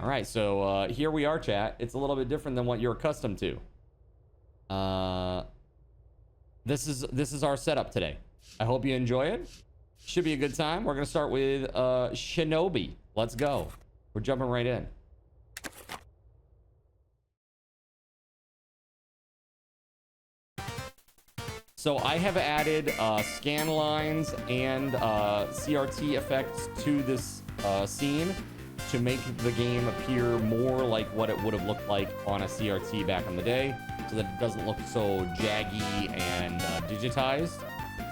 All right, so here we are, chat. It's a little bit different than what you're accustomed to. This is our setup today. I hope you enjoy it. Should be a good time. We're gonna start with Shinobi. Let's go. We're jumping right in. So I have added scan lines and CRT effects to this scene to make the game appear more like what it would have looked like on a CRT back in the day, so that it doesn't look so jaggy and digitized,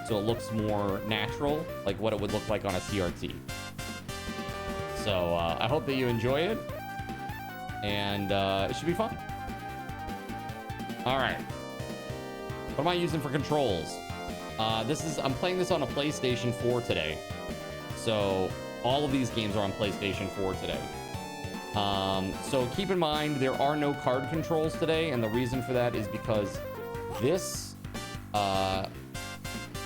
so it looks more natural, like what it would look like on a CRT. So I hope that you enjoy it, and it should be fun. All right. What am I using for controls? I'm playing this on a PlayStation 4 today. So all of these games are on PlayStation 4 today. So keep in mind, there are no card controls today. And the reason for that is because this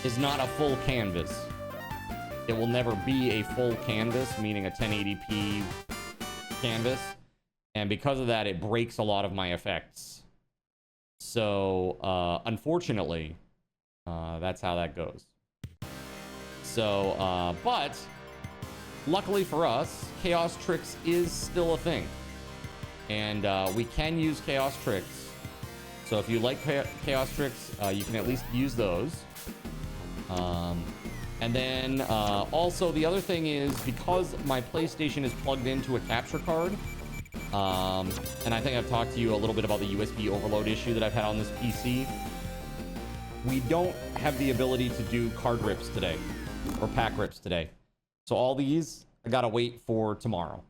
is not a full canvas. It will never be a full canvas, meaning a 1080p canvas. And because of that, it breaks a lot of my effects. So, unfortunately, that's how that goes. So, but luckily for us, Chaos Tricks is still a thing. And we can use Chaos Tricks. So if you like Chaos Tricks, you can at least use those. And then also the other thing is, because my PlayStation is plugged into a capture card, and I think I've talked to you a little bit about the USB overload issue that I've had on this PC. We don't have the ability to do card rips today, or pack rips today. So all these, I gotta wait for tomorrow.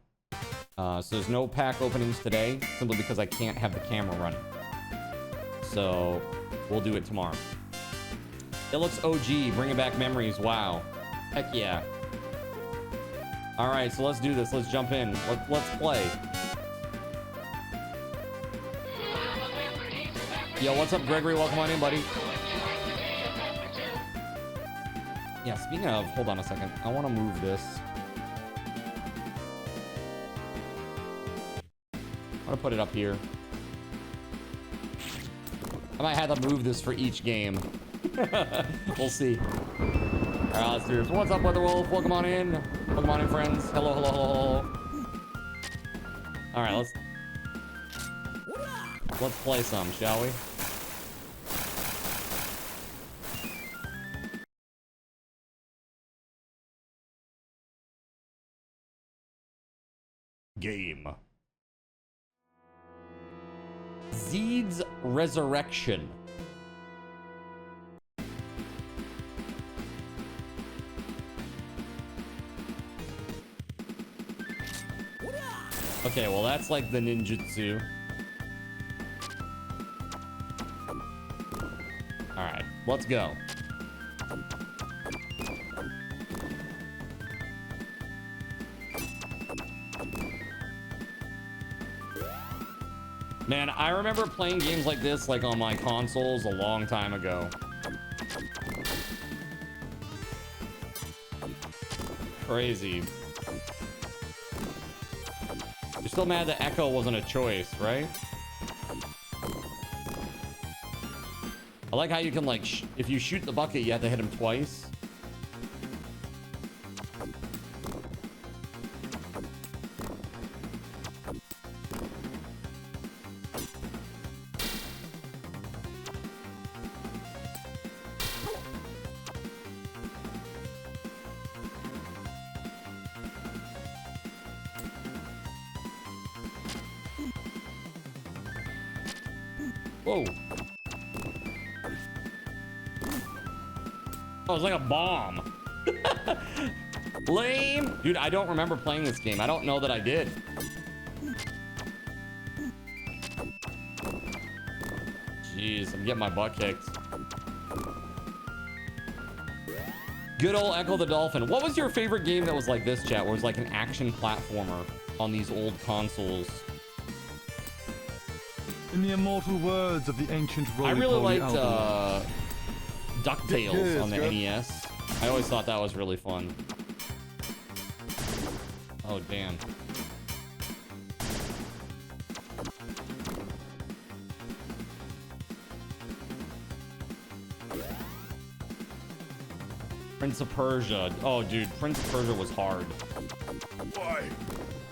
So there's no pack openings today, simply because I can't have the camera running. So we'll do it tomorrow. It looks OG, bringing back memories. Wow. Heck yeah. All right, so let's do this. Let's jump in. Let's play. Yo, what's up, Gregory? Welcome on in, buddy. Yeah, speaking of, hold on a second. I want to move this. I'm going to put it up here. I might have to move this for each game. We'll see. All right, let's do this. What's up, WeatherWolf? Welcome on in. Welcome on in, friends. Hello, hello, hello. All right, let's play some, shall we? Game. Zeed's Resurrection. Okay, well, that's like the ninjutsu. All right, let's go. Man, I remember playing games like this, like on my consoles a long time ago. Crazy. You're still mad that Echo wasn't a choice, right? I like how you can, like, if you shoot the bucket, you have to hit him twice. Whoa. Oh, it's like a bomb. Lame. Dude, I don't remember playing this game. I don't know that I did. Jeez, I'm getting my butt kicked. Good old Echo the Dolphin. What was your favorite game that was like this, chat? Where it was like an action platformer on these old consoles? In the immortal words of the ancient I really liked DuckTales on the NES. I always thought that was really fun. Oh, damn. Prince of Persia. Oh, dude, Prince of Persia was hard. Why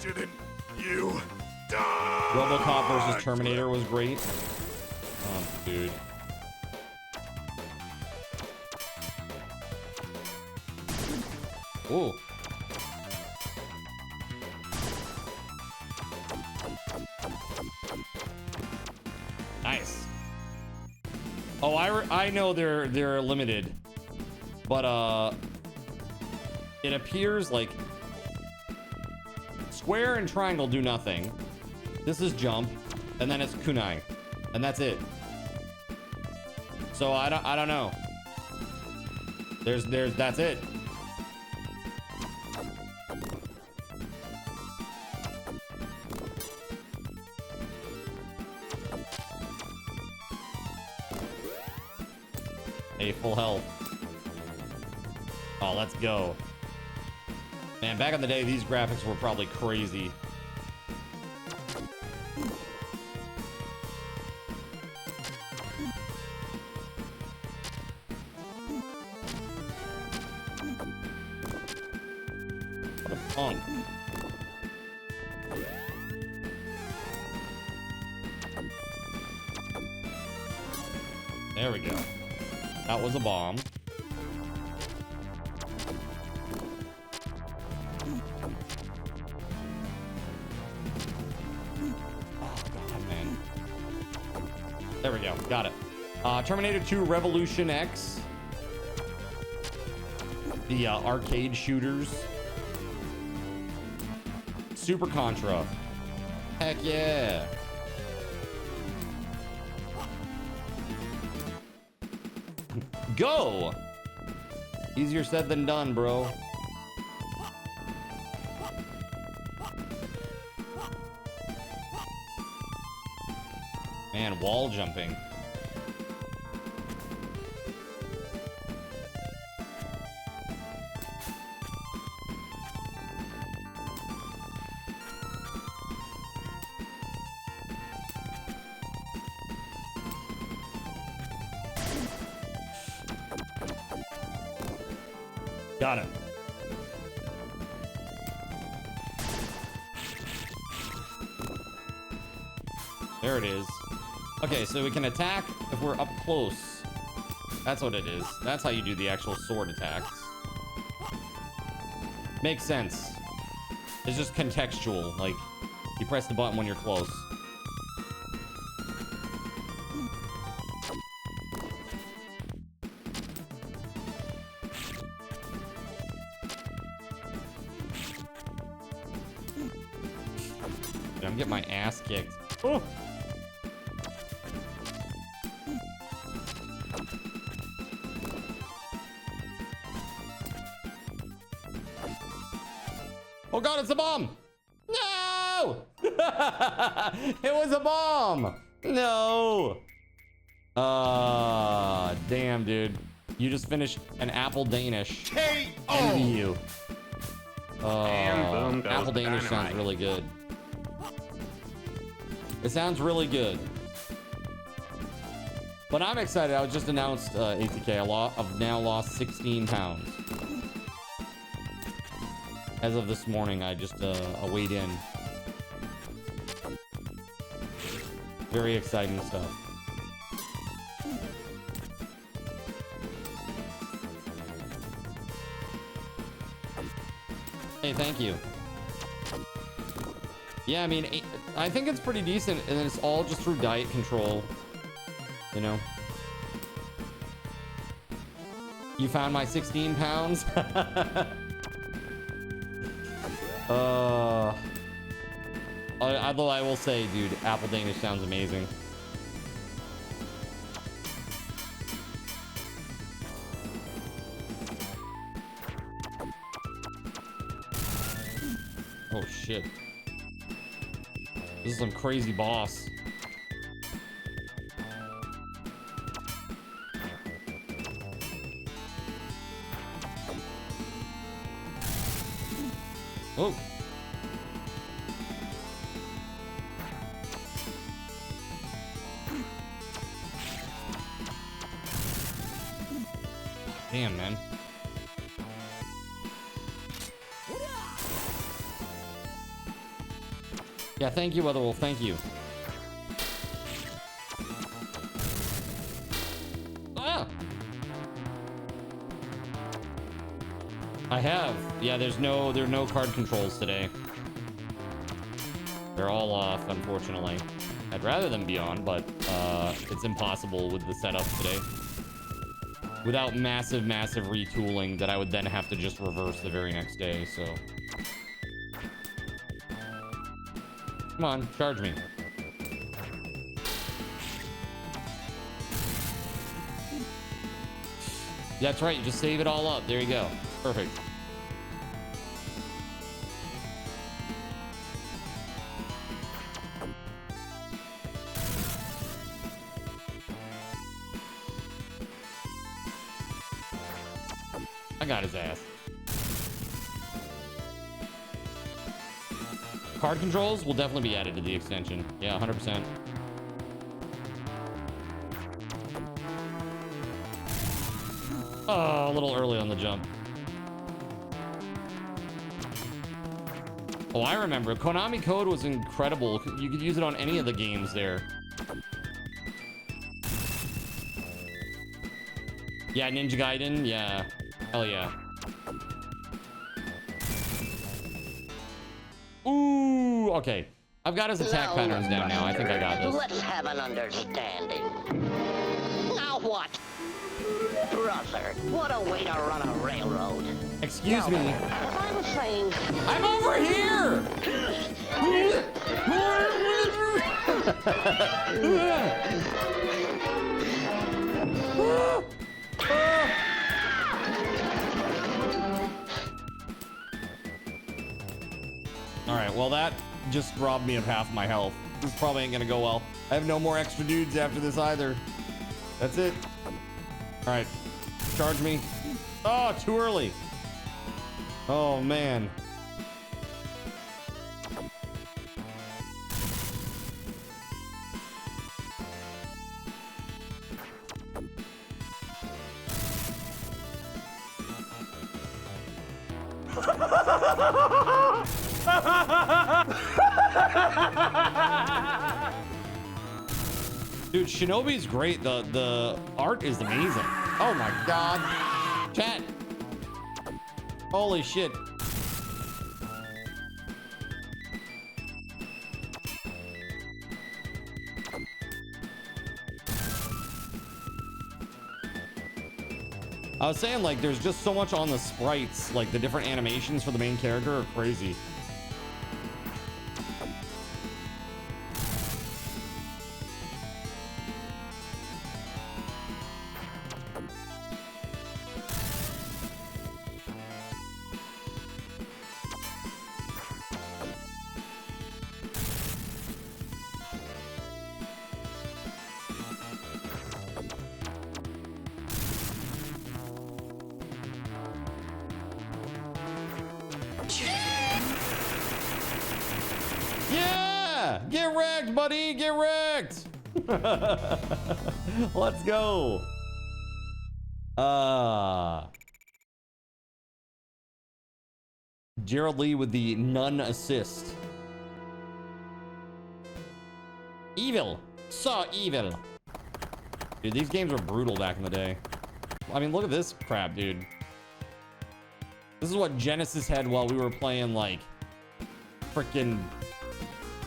didn't you die? RoboCop versus Terminator was great. Oh, dude. Ooh. Nice. Oh, I know they're limited, but it appears like square and triangle do nothing. This is jump, and then it's kunai, and that's it. So I don't know. That's it. A full health. Oh, let's go. Man, back in the day, these graphics were probably crazy. What a punk. There we go. That was a bomb. Oh, God, man. There we go. Got it. Terminator 2 Revolution X. The arcade shooters. Super Contra. Heck yeah. Go! Easier said than done, bro. Man, wall jumping. Got it. There it is. Okay, so we can attack if we're up close. That's what it is. That's how you do the actual sword attacks. Makes sense. It's just contextual. Like, you press the button when you're close. I'm getting my ass kicked. Oh! Oh God, it's a bomb! No! It was a bomb! No! Damn, dude. You just finished an Apple Danish. Envy you. And boom goes Apple the Danish dynamite. sounds really good. It sounds really good. But I'm excited. I was just announced ATK. I've now lost 16 pounds. As of this morning, I just weighed in. Very exciting stuff. Hey, thank you. Yeah, I mean, I think it's pretty decent, and it's all just through diet control. You know? You found my 16 pounds? Although I will say, dude, Apple Danish sounds amazing. Oh shit. This is some crazy boss. Oh. Damn, man. Yeah, thank you, WeatherWolf. Thank you. Ah! I have. Yeah, there are no card controls today. They're all off, unfortunately. I'd rather them be on, but it's impossible with the setup today. Without massive retooling that I would then have to just reverse the very next day, so. Come on, charge me. That's right, you just save it all up. There you go. Perfect. I got his ass. Card controls will definitely be added to the extension. Yeah, 100%. Oh, a little early on the jump. Oh, I remember. Konami code was incredible. You could use it on any of the games there. Yeah, Ninja Gaiden. Yeah. Hell yeah. Ooh, okay. I've got his attack patterns down now. I think I got this. Let's have an understanding. Now what? Brother, what a way to run a railroad. Excuse me. As I was saying... I'm over here! All right, well, that just robbed me of half my health. This probably ain't gonna go well. I have no more extra dudes after this either. That's it. All right, charge me. Oh, too early. Oh, man. Dude, Shinobi's great. The art is amazing. Oh my god. Chat. Holy shit. I was saying, like, there's just so much on the sprites. Like, the different animations for the main character are crazy. Yeah! Get wrecked, buddy! Get wrecked! Let's go. Gerald Lee with the none assist. Evil. So evil. Dude, these games were brutal back in the day. I mean, look at this crap, dude. This is what Genesis had while we were playing, like, freaking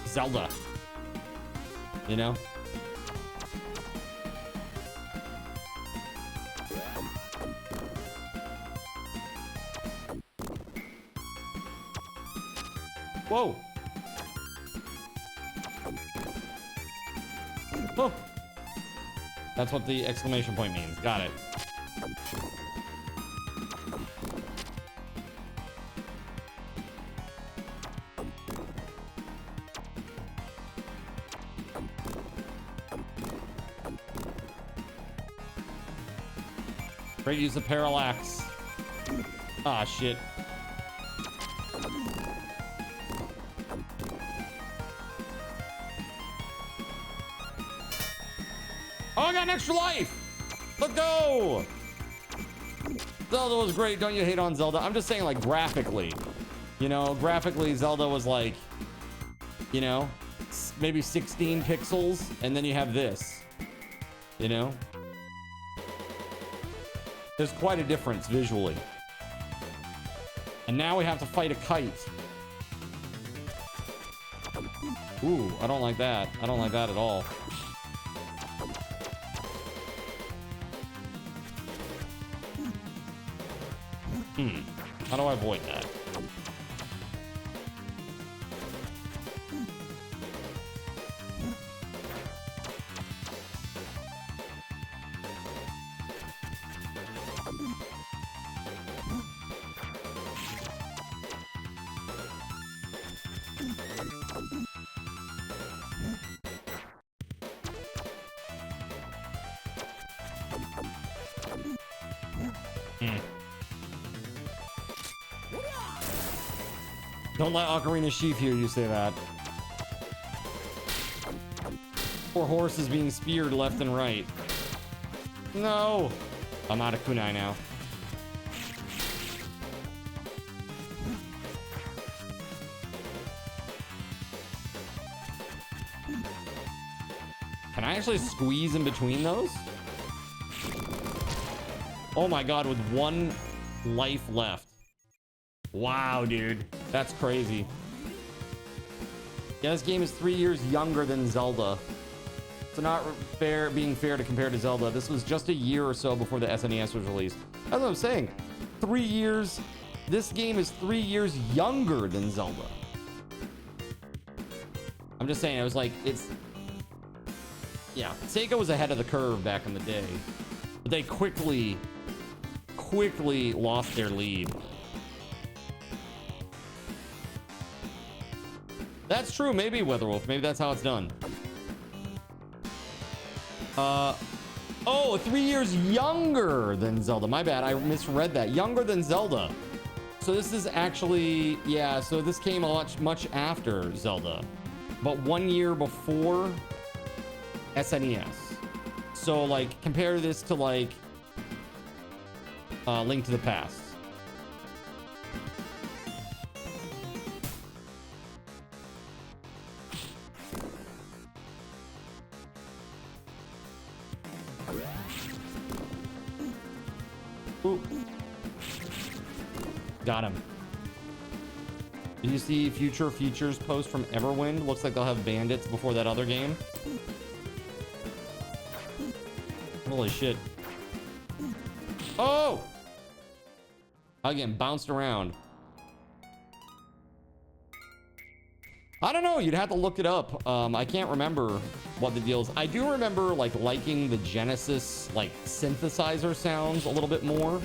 Zelda. You know? Whoa. Oh. That's what the exclamation point means. Got it. Great use of parallax. Ah, shit. Oh, I got an extra life. Let's go. Zelda was great. Don't you hate on Zelda? I'm just saying, like, graphically. You know, graphically, Zelda was like you know, maybe 16 pixels, and then you have this, you know. There's quite a difference visually. And now we have to fight a kite. Ooh, I don't like that. I don't like that at all. How do I avoid that? Don't let Ocarina Sheaf hear you say that. Poor horse is being speared left and right. No! I'm out of kunai now. Can I actually squeeze in between those? Oh my god, with one life left. Wow, dude. That's crazy. Yeah, this game is 3 years younger than Zelda. So not fair, being fair to compare to Zelda. This was just a year or so before the SNES was released. That's what I'm saying. 3 years. This game is 3 years younger than Zelda. I'm just saying, it was like, it's... Yeah, Sega was ahead of the curve back in the day. But they quickly lost their lead. That's true. Maybe WeatherWolf. Maybe that's how it's done. Oh, 3 years younger than Zelda. My bad. I misread that. Younger than Zelda. So this is actually, yeah. So this came much after Zelda, but 1 year before SNES. So like compare this to like Link to the Past. Ooh. Got him. Did you see future features post from Everwind? Looks like they'll have bandits before that other game. Holy shit. Oh! Again, bounced around. I don't know. You'd have to look it up. I can't remember what the deal is. I do remember like liking the Genesis like synthesizer sounds a little bit more.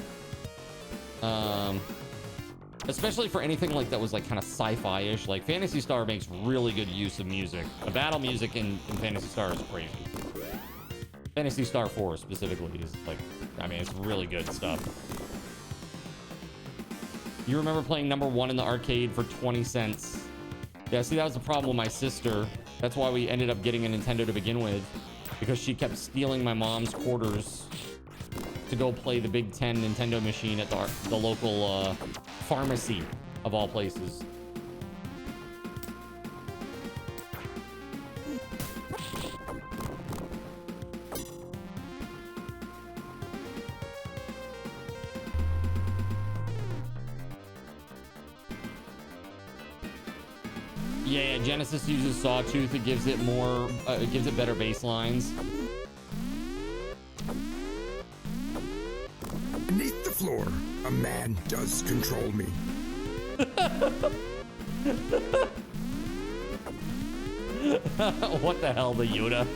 Especially for anything like that was like kind of sci-fi-ish. Like Phantasy Star makes really good use of music. The battle music in Phantasy Star is crazy. Phantasy Star 4 specifically is like, I mean, it's really good stuff. You remember playing number 1 in the arcade for 20 cents. Yeah, see, that was the problem with my sister. That's why we ended up getting a Nintendo to begin with, because she kept stealing my mom's quarters to go play the Big Ten Nintendo machine at the local pharmacy, of all places. Yeah, Genesis uses Sawtooth. It gives it more, it gives it better bass lines. Beneath the floor, a man does control me. What the hell, the Yoda?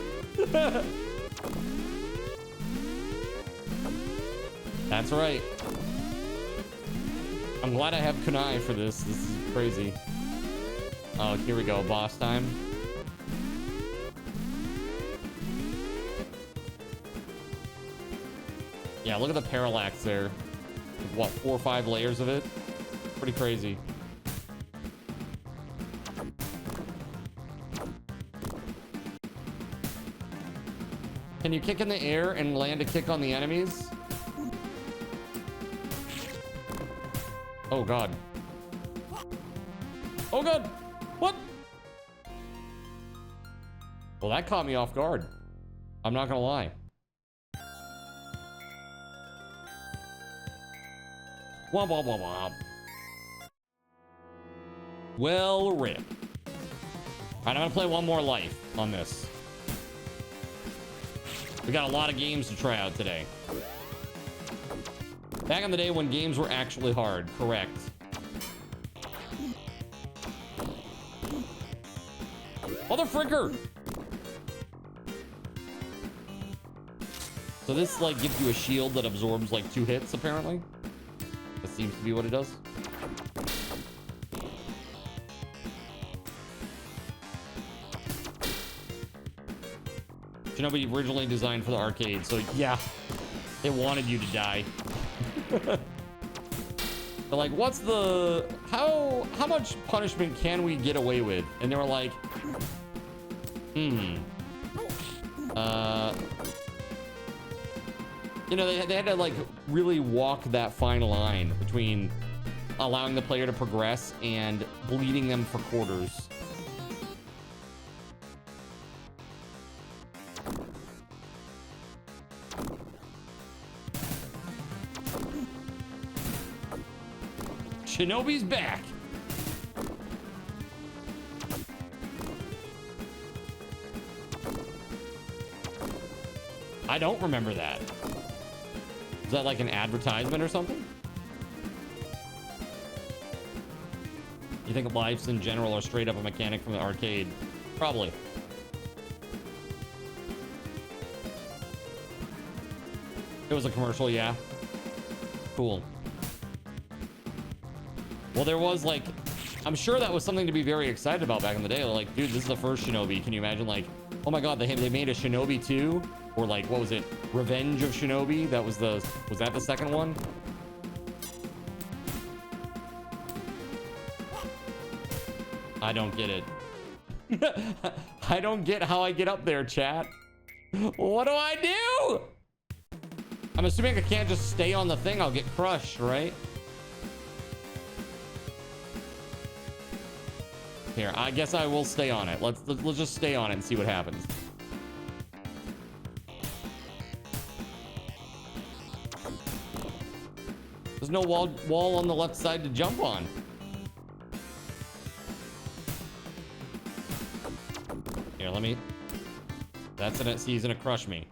That's right. I'm glad I have kunai for this. This is crazy. Oh, here we go. Boss time. Yeah, look at the parallax there. What, 4 or 5 layers of it? Pretty crazy. Can you kick in the air and land a kick on the enemies? Oh, God. Oh, God. What? Well, that caught me off guard. I'm not gonna lie. Womp womp womp womp. Well, rip. All right, I'm gonna play one more life on this. We got a lot of games to try out today. Back in the day when games were actually hard, correct. Mother fricker! So this like gives you a shield that absorbs like 2 hits apparently. That seems to be what it does. Shinobi originally designed for the arcade, so yeah, it wanted you to die. They're like, what's the how much punishment can we get away with? And they were like, you know, they had to like really walk that fine line between allowing the player to progress and bleeding them for quarters. Shinobi's back. I don't remember that. Is that like an advertisement or something? You think lives in general are straight up a mechanic from the arcade? Probably. It was a commercial, yeah. Cool. Well, there was like, I'm sure that was something to be very excited about back in the day. Like, dude, this is the first Shinobi. Can you imagine, like, oh my god, they made a Shinobi 2? Or like, what was it? Revenge of Shinobi? That was was that the second one? I don't get it. I don't get how I get up there, chat. What do I do? I'm assuming I can't just stay on the thing. I'll get crushed, right? Here, I guess I will stay on it. Let's just stay on it and see what happens. There's no wall on the left side to jump on. Here, let me. That's in it. He's gonna crush me.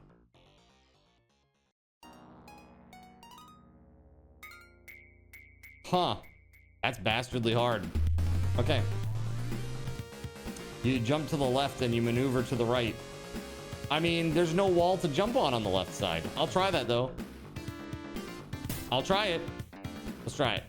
Huh. That's bastardly hard. Okay. You jump to the left and you maneuver to the right. I mean, there's no wall to jump on the left side. I'll try that though. I'll try it. Let's try it.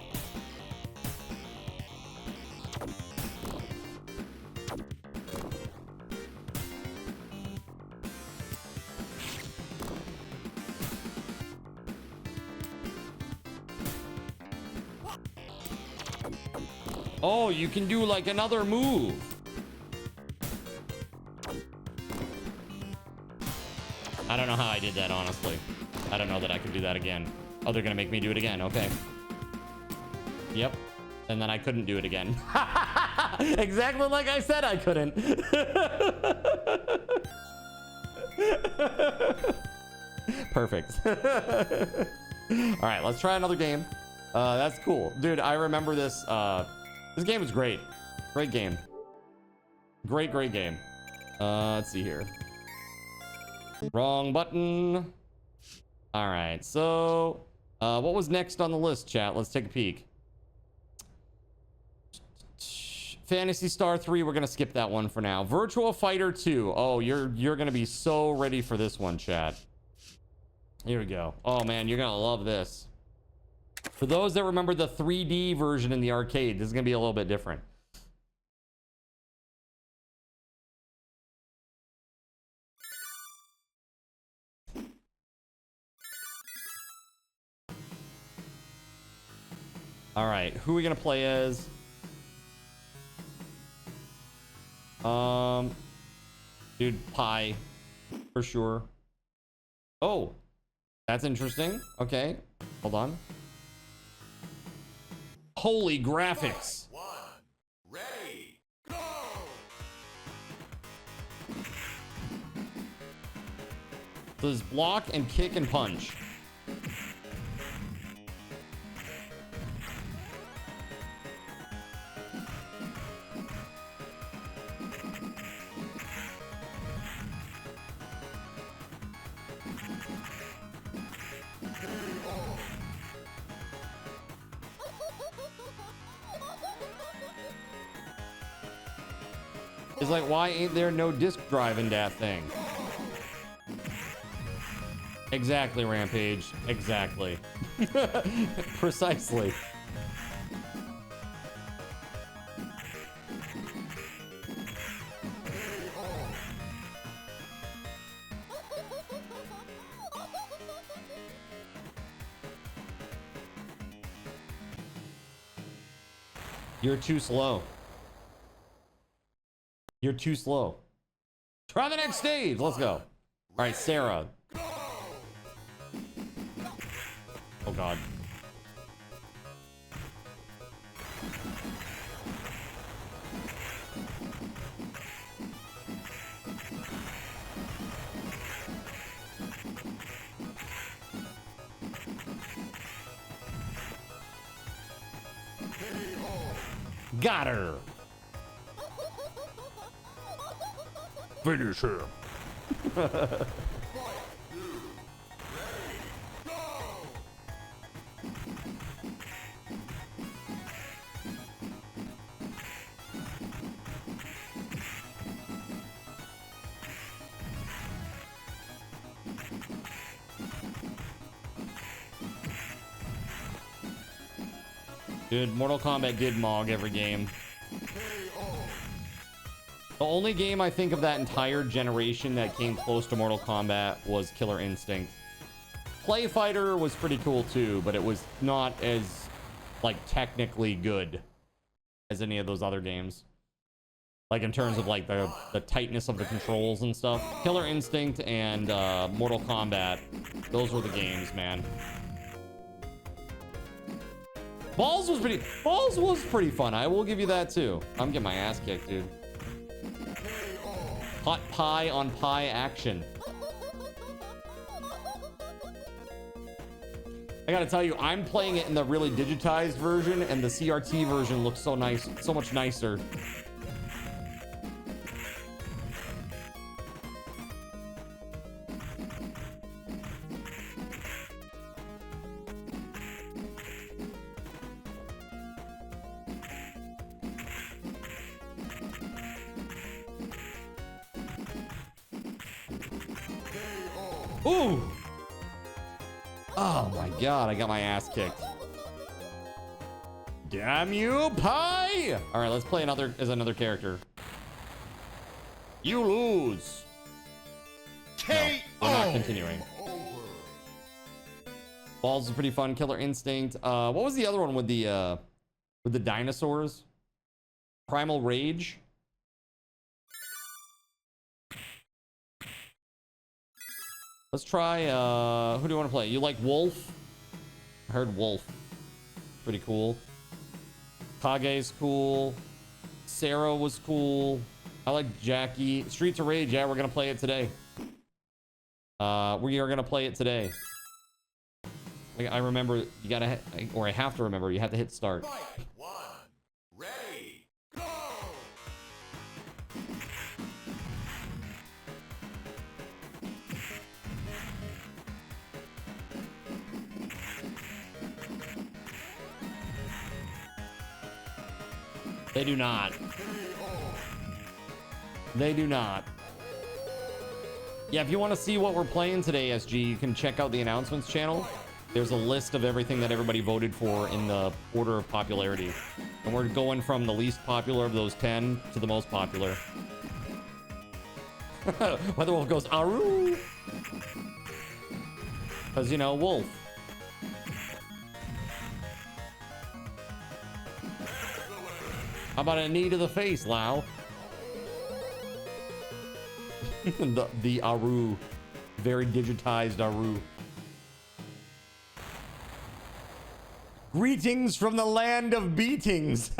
Oh, you can do like another move. I don't know how I did that, honestly. I don't know that I could do that again. Oh, they're gonna make me do it again. Okay. Yep. And then I couldn't do it again. Exactly like I said I couldn't. Perfect. All right, let's try another game. That's cool. Dude, I remember this. This game is great. Great game. Great game. Let's see here. Wrong button. All right, so what was next on the list, chat? Let's take a peek. Phantasy Star 3, we're gonna skip that one for now. Virtua Fighter 2. Oh, you're gonna be so ready for this one, chat. Here we go. Oh man, you're gonna love this. For those that remember the 3D version in the arcade, this is gonna be a little bit different. All right, who are we gonna play as? Dude, Pi, for sure. Oh, that's interesting. Okay, hold on. Holy graphics. One, ready, go! So there's block and kick and punch. It's like, why ain't there no disk drive in that thing? Exactly, Rampage. Exactly. Precisely. You're too slow. You're too slow. Try the next stage. Let's go. All right, Sarah. Oh, God. Got her. Finish him. Dude, Mortal Kombat did mog every game. The only game I think of that entire generation that came close to Mortal Kombat was Killer Instinct. Play Fighter was pretty cool too, but it was not as, like, technically good as any of those other games. Like, in terms of, like, the tightness of the controls and stuff. Killer Instinct and Mortal Kombat, those were the games, man. Balls was pretty fun. I will give you that too. I'm getting my ass kicked, dude. Hot pie on pie action. I gotta tell you, I'm playing it in the really digitized version, and the CRT version looks so nice, so much nicer. Ooh! Oh my God, I got my ass kicked. Damn you, pie! All right, let's play another character. You lose. No, we're not continuing. Balls is pretty fun. Killer Instinct. What was the other one with the dinosaurs? Primal Rage. Let's try, who do you want to play? You like Wolf? I heard Wolf. Pretty cool. Kage's cool. Sarah was cool. I like Jackie. Streets of Rage, yeah, we're going to play it today. We are going to play it today. I remember, you got to, or I have to remember, you have to hit start. Fight one. Ready. Go. They do not. They do not. Yeah, if you want to see what we're playing today, SG, you can check out the announcements channel. There's a list of everything that everybody voted for in the order of popularity. And we're going from the least popular of those 10 to the most popular. WeatherWolf goes, Aru! Because, you know, wolf. How about a knee to the face, Lau? the Aru. Very digitized Aru. Greetings from the land of beatings.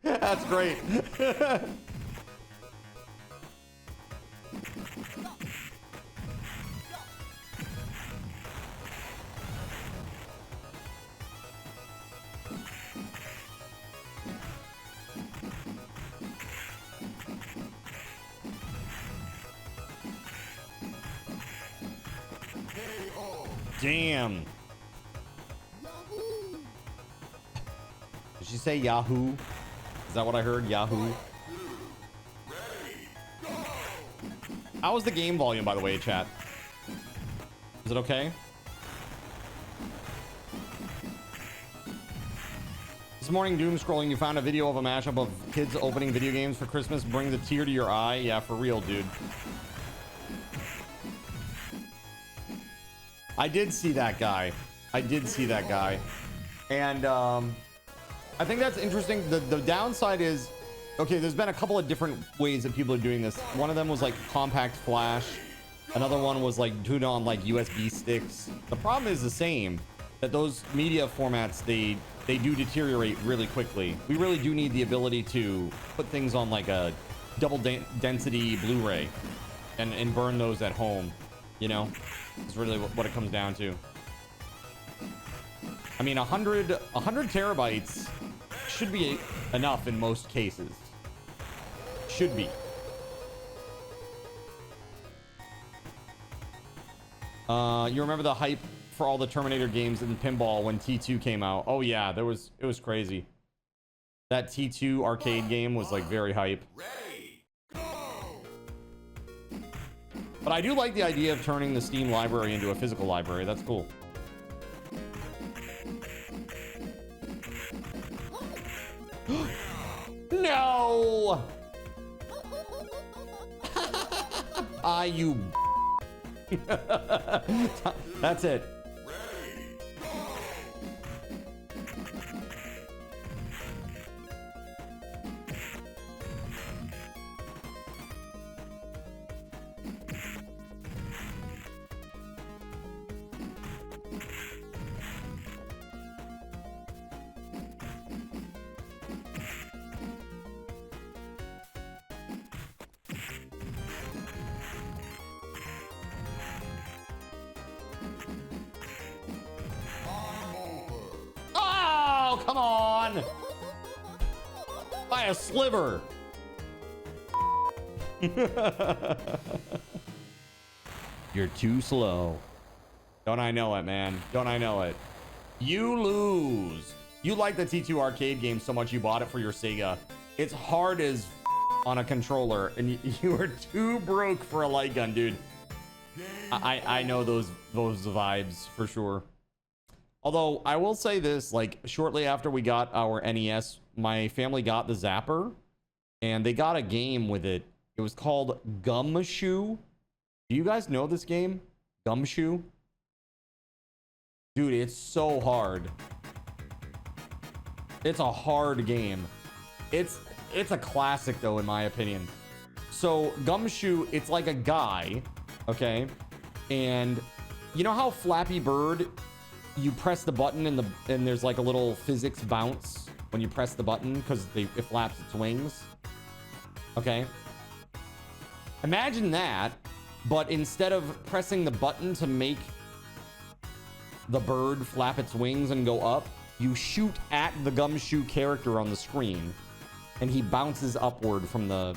That's great. Damn. Did she say Yahoo? Is that what I heard? Yahoo. How was the game volume, by the way, chat? Is it okay? This morning, doom scrolling, you found a video of a mashup of kids opening video games for Christmas. Bring the tear to your eye. Yeah, for real, dude. I did see that guy. I did see that guy. And I think that's interesting. The downside is, okay, there's been a couple of different ways that people are doing this. One of them was like compact flash. Another one was like doing it on like USB sticks. The problem is the same, that those media formats, they do deteriorate really quickly. We really do need the ability to put things on like a double density Blu-ray and burn those at home, you know? It's really what it comes down to. I mean, 100 terabytes should be enough in most cases. Should be. You remember the hype for all the Terminator games in pinball when T2 came out? Oh yeah, it was crazy. That T2 arcade game was like very hype. But I do like the idea of turning the Steam library into a physical library. That's cool. No! You. That's it. Come on! By a sliver. You're too slow. Don't I know it, man? Don't I know it? You lose. You like the T2 arcade game so much you bought it for your Sega. It's hard as on a controller, and you are too broke for a light gun, dude. I know those vibes for sure. Although I will say this, like shortly after we got our NES, my family got the Zapper and they got a game with it. It was called Gumshoe. Do you guys know this game? Gumshoe? Dude, it's so hard. It's a hard game. It's a classic though, in my opinion. So Gumshoe, it's like a guy, okay? And you know how Flappy Bird, you press the button and there's like a little physics bounce when you press the button because it flaps its wings. Okay. Imagine that, but instead of pressing the button to make the bird flap its wings and go up, you shoot at the Gumshoe character on the screen and he bounces upward from the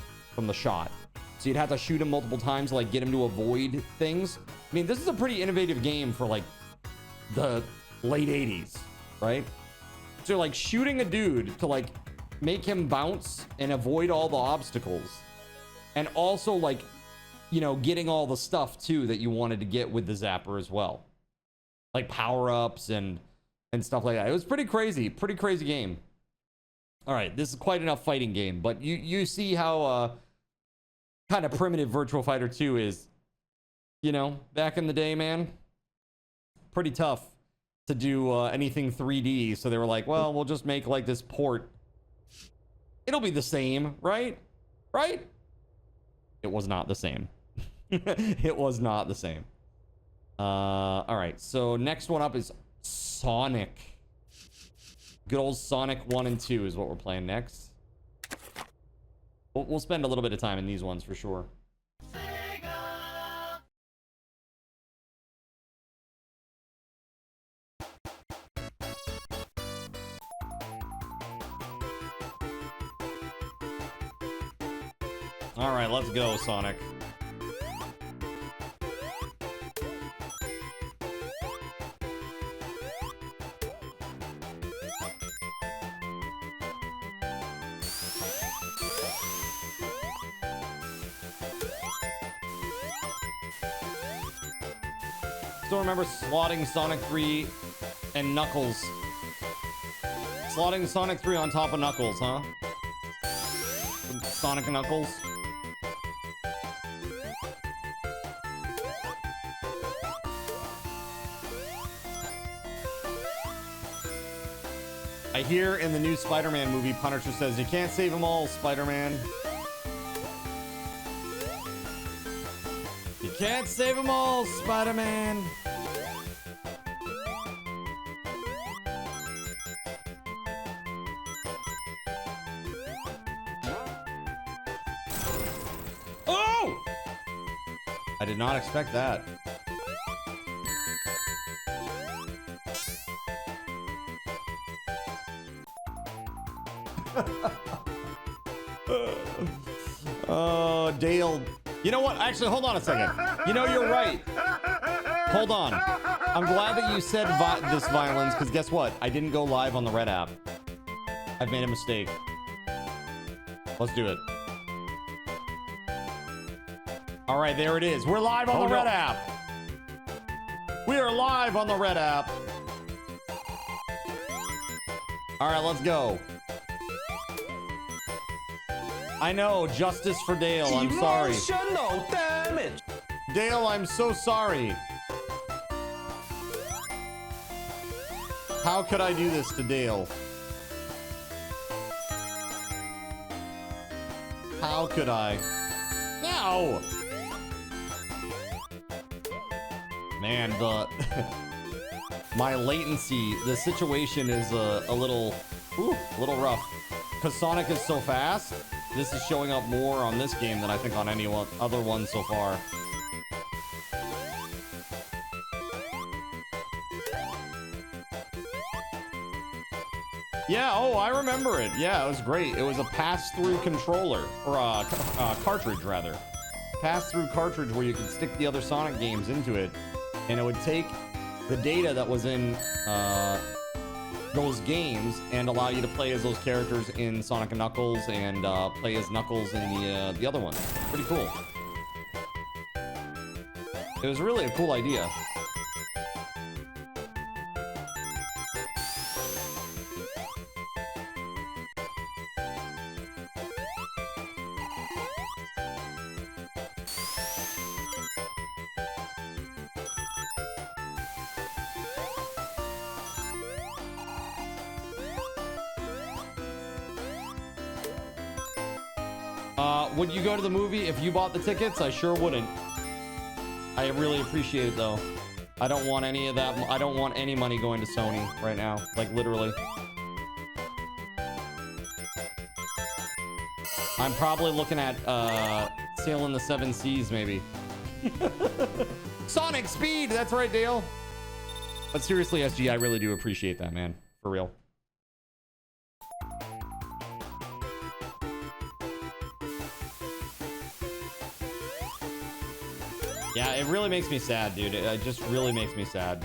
shot. So you'd have to shoot him multiple times to like get him to avoid things. I mean, this is a pretty innovative game for like the late 80s, right? So like shooting a dude to like make him bounce and avoid all the obstacles, and also like, you know, getting all the stuff too that you wanted to get with the Zapper as well, like power-ups and stuff like that. It was pretty crazy game. All right, this is quite enough fighting game, but you see how kind of primitive Virtual Fighter 2 is, you know, back in the day, man. Pretty tough to do anything 3D, so they were like, well, we'll just make like this port. It'll be the same, right? Right? It was not the same. It was not the same. All right, so next one up is Sonic. Good old Sonic 1 and 2 is what we're playing next. We'll spend a little bit of time in these ones for sure. All right, let's go, Sonic. still remember slotting Sonic 3 and Knuckles. Slotting Sonic 3 on top of Knuckles, huh? Sonic and Knuckles. I hear in the new Spider-Man movie, Punisher says, "You can't save them all, Spider-Man. You can't save them all, Spider-Man." Oh! I did not expect that. Oh, Dale. You know what? Actually, hold on a second. You know, you're right. Hold on. I'm glad that you said this violence, because guess what? I didn't go live on the Red app. I've made a mistake. Let's do it. All right, there it is. We're live on the Red app. We are live on the Red app. All right, let's go. I know, justice for Dale. I'm sorry. Emotional damage. Dale, I'm so sorry. How could I do this to Dale? How could I? No! Man, my latency, the situation is a little rough. Because Sonic is so fast, this is showing up more on this game than I think on any other one so far. Yeah, oh, I remember it. Yeah, it was great. It was a pass-through controller, or a cartridge, rather. Pass-through cartridge where you could stick the other Sonic games into it, and it would take the data that was in those games and allow you to play as those characters in Sonic and Knuckles and play as Knuckles in the other one. Pretty cool. It was really a cool idea. Would you go to the movie if you bought the tickets? I sure wouldn't. I really appreciate it though. I don't want any of that. I don't want any money going to Sony right now. Like literally. I'm probably looking at sailing the 7 seas maybe. Sonic Speed! That's right, Dale. But seriously, SG, I really do appreciate that, man. For real. Yeah, it really makes me sad, dude. It just really makes me sad.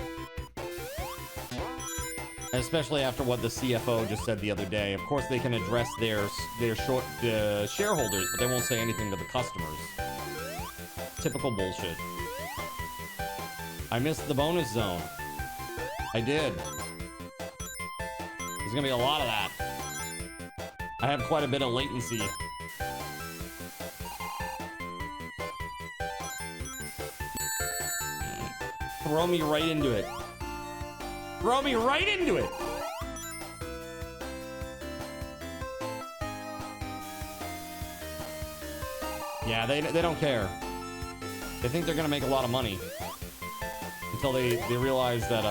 Especially after what the CFO just said the other day. Of course, they can address their shareholders, but they won't say anything to the customers. Typical bullshit. I missed the bonus zone. I did. There's gonna be a lot of that. I have quite a bit of latency. Throw me right into it. Throw me right into it. Yeah, they don't care. They think they're gonna make a lot of money until they realize that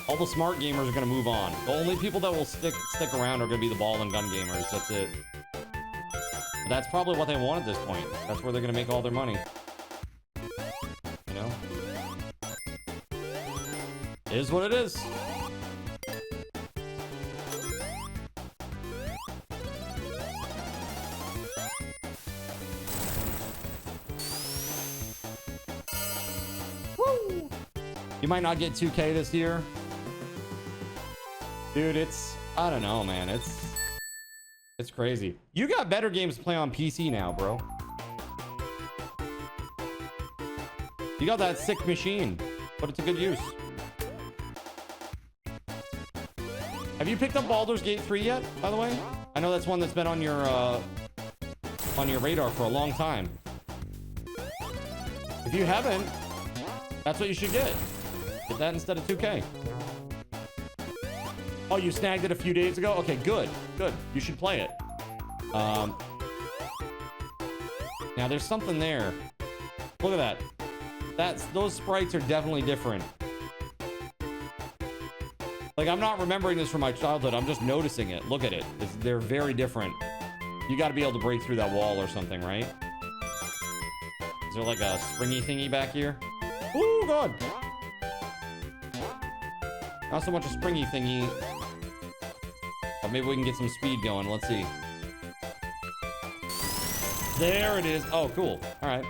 all the smart gamers are gonna move on. The only people that will stick around are gonna be the ball and gun gamers. That's it. But that's probably what they want at this point. That's where they're gonna make all their money. You know? It is what it is. Woo! You might not get 2K this year. Dude, I don't know, man. It's crazy. You got better games to play on PC now, bro. You got that sick machine. Put it to good use. Have you picked up Baldur's Gate 3 yet, by the way? I know that's one that's been on your radar for a long time. If you haven't, that's what you should get. Get that instead of 2K. Oh, you snagged it a few days ago? Okay, good. Good. You should play it. Now, there's something there. Look at that. Those sprites are definitely different. Like, I'm not remembering this from my childhood. I'm just noticing it. Look at it. They're very different. You got to be able to break through that wall or something, right? Is there like a springy thingy back here? Oh, God. Not so much a springy thingy. But maybe we can get some speed going. Let's see. There it is. Oh, cool. All right.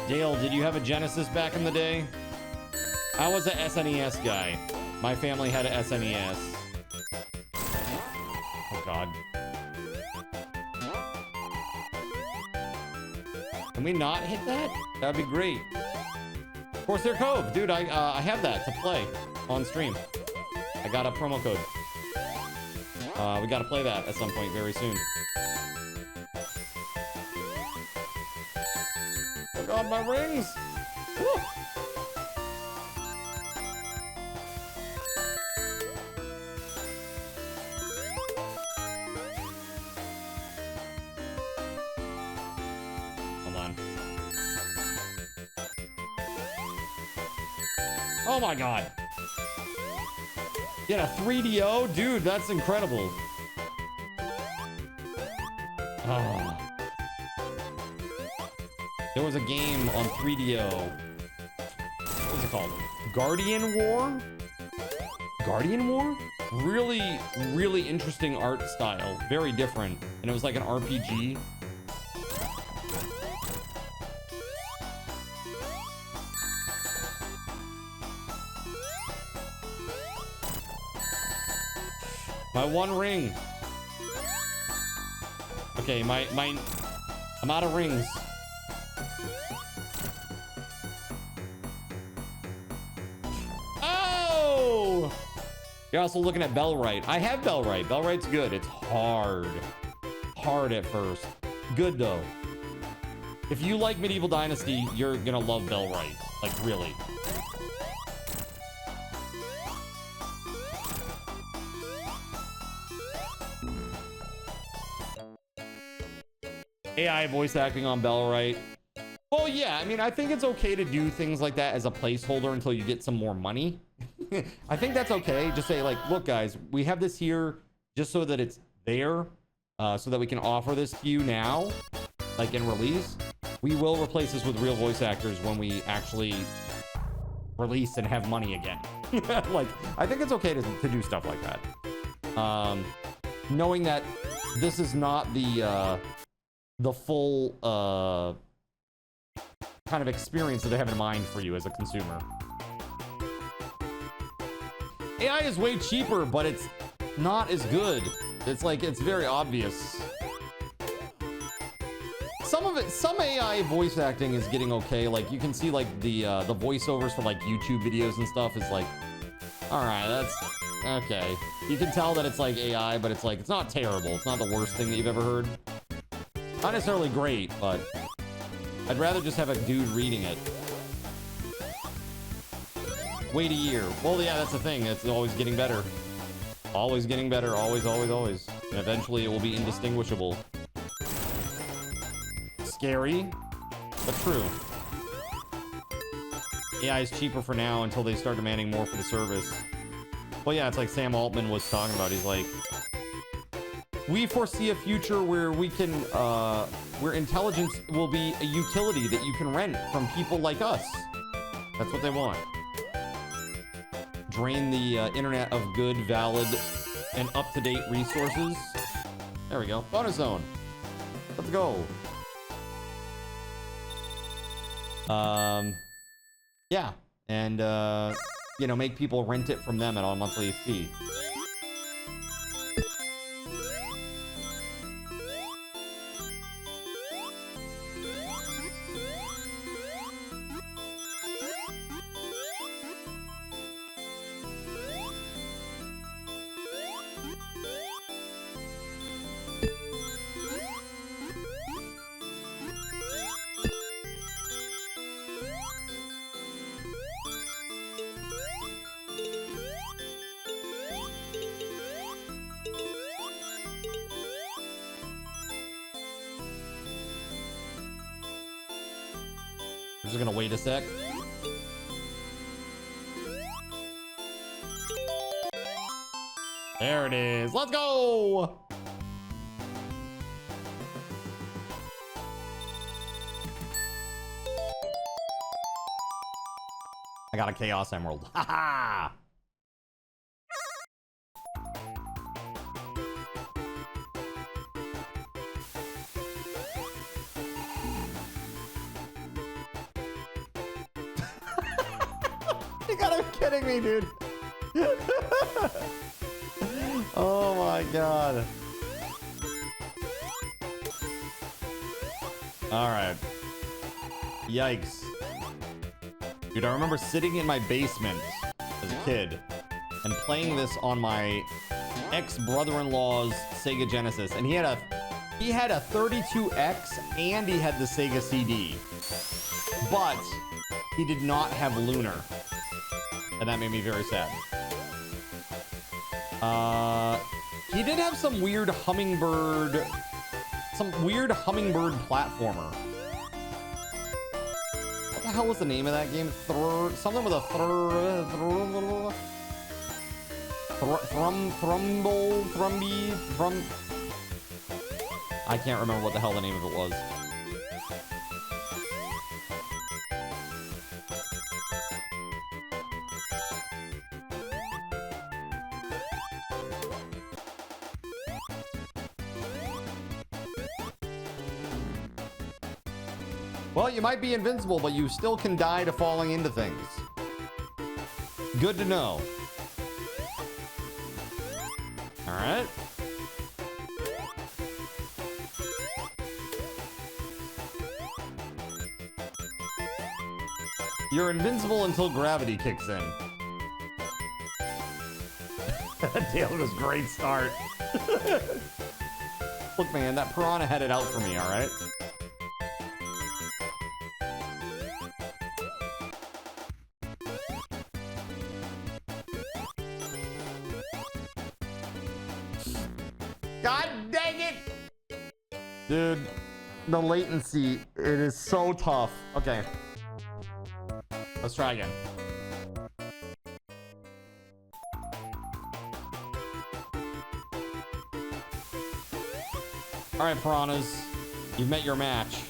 Dale, did you have a Genesis back in the day? I was a SNES guy. My family had a SNES. Oh, God. Can we not hit that? That'd be great. Corsair Cove. Dude, I have that to play on stream. I got a promo code. We got to play that at some point very soon. Oh, God, my rings. Woo. Oh my God. Yeah, a 3DO? Dude, that's incredible. Oh. There was a game on 3DO. What was it called? Guardian War? Guardian War? Really, really interesting art style. Very different. And it was like an RPG. My one ring. Okay, I'm out of rings. Oh! You're also looking at Bellwright. I have Bellwright. Bellwright's good. It's hard. Hard at first. Good though. If you like Medieval Dynasty, you're gonna love Bellwright. Like, really. AI voice acting on Bellwright. Well, yeah, I mean, I think it's okay to do things like that as a placeholder until you get some more money. I think that's okay. Just say, like, look, guys, we have this here just so that it's there, so that we can offer this to you now, like in release. We will replace this with real voice actors when we actually release and have money again. Like, I think it's okay to do stuff like that. Knowing that this is not the full kind of experience that I have in mind for you as a consumer. AI is way cheaper, but it's not as good. It's like, it's very obvious. Some AI voice acting is getting okay. Like, you can see like the voiceovers for like YouTube videos and stuff is like, all right, that's okay. You can tell that it's like AI, but it's like, it's not terrible. It's not the worst thing that you've ever heard. Not necessarily great, but I'd rather just have a dude reading it. Wait a year. Well, yeah, that's the thing. It's always getting better. Always getting better. Always, always, always. And eventually it will be indistinguishable. Scary, but true. AI is cheaper for now until they start demanding more for the service. Well, yeah, it's like Sam Altman was talking about. He's like, we foresee a future where we can, where intelligence will be a utility that you can rent from people like us. That's what they want. Drain the internet of good, valid, and up-to-date resources. There we go. Bonus zone. Let's go. Yeah. And you know, make people rent it from them at a monthly fee. We're just gonna wait a sec. There it is. Let's go. I got a Chaos Emerald. Ha ha. You gotta be kidding me, dude. Oh my god. All right. Yikes. Dude, I remember sitting in my basement as a kid and playing this on my ex-brother-in-law's Sega Genesis, and he had a 32X and he had the Sega CD, but he did not have Lunar, and that made me very sad. He did have some weird hummingbird platformer. What the hell was the name of that game? Something with a I can't remember what the hell the name of it was. Well, you might be invincible, but you still can die to falling into things. Good to know. All right. You're invincible until gravity kicks in. Dale was great start. Look, man, that piranha had it out for me, all right? God dang it! Dude, the latency, it is so tough. Okay. Let's try again. All right, piranhas, you've met your match.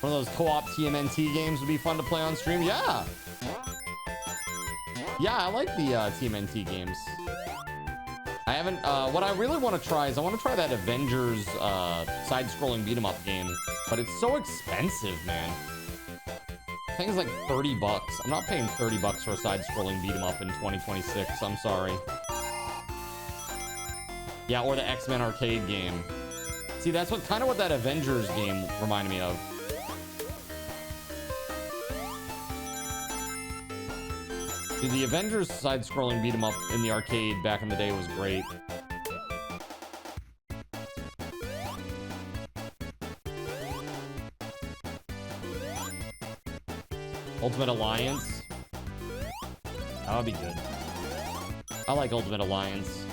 One of those co-op TMNT games would be fun to play on stream. Yeah. Yeah, I like the TMNT games. I haven't, what I really want to try is I want to try that Avengers side-scrolling beat-em-up game, but it's so expensive, man. I think it's like 30 bucks. I'm not paying 30 bucks for a side-scrolling beat-em-up in 2026. I'm sorry. Yeah, or the X-Men arcade game. See, that's what kind of what that Avengers game reminded me of. Dude, the Avengers side-scrolling beat-em-up in the arcade back in the day was great. Ultimate Alliance. That would be good. I like Ultimate Alliance.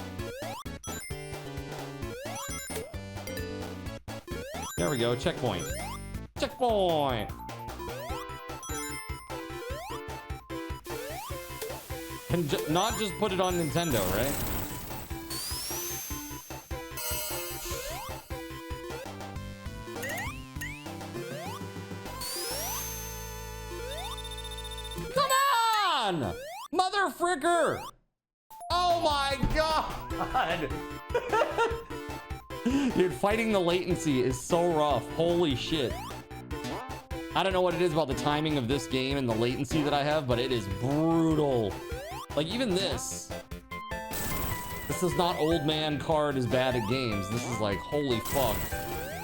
There we go. Checkpoint. Checkpoint! And not just put it on Nintendo, right? Come on! Mother fricker! Oh my god! Dude, fighting the latency is so rough. Holy shit. I don't know what it is about the timing of this game and the latency that I have, but it is brutal. Like, even this. This is not old man card is bad at games. This is like, holy fuck.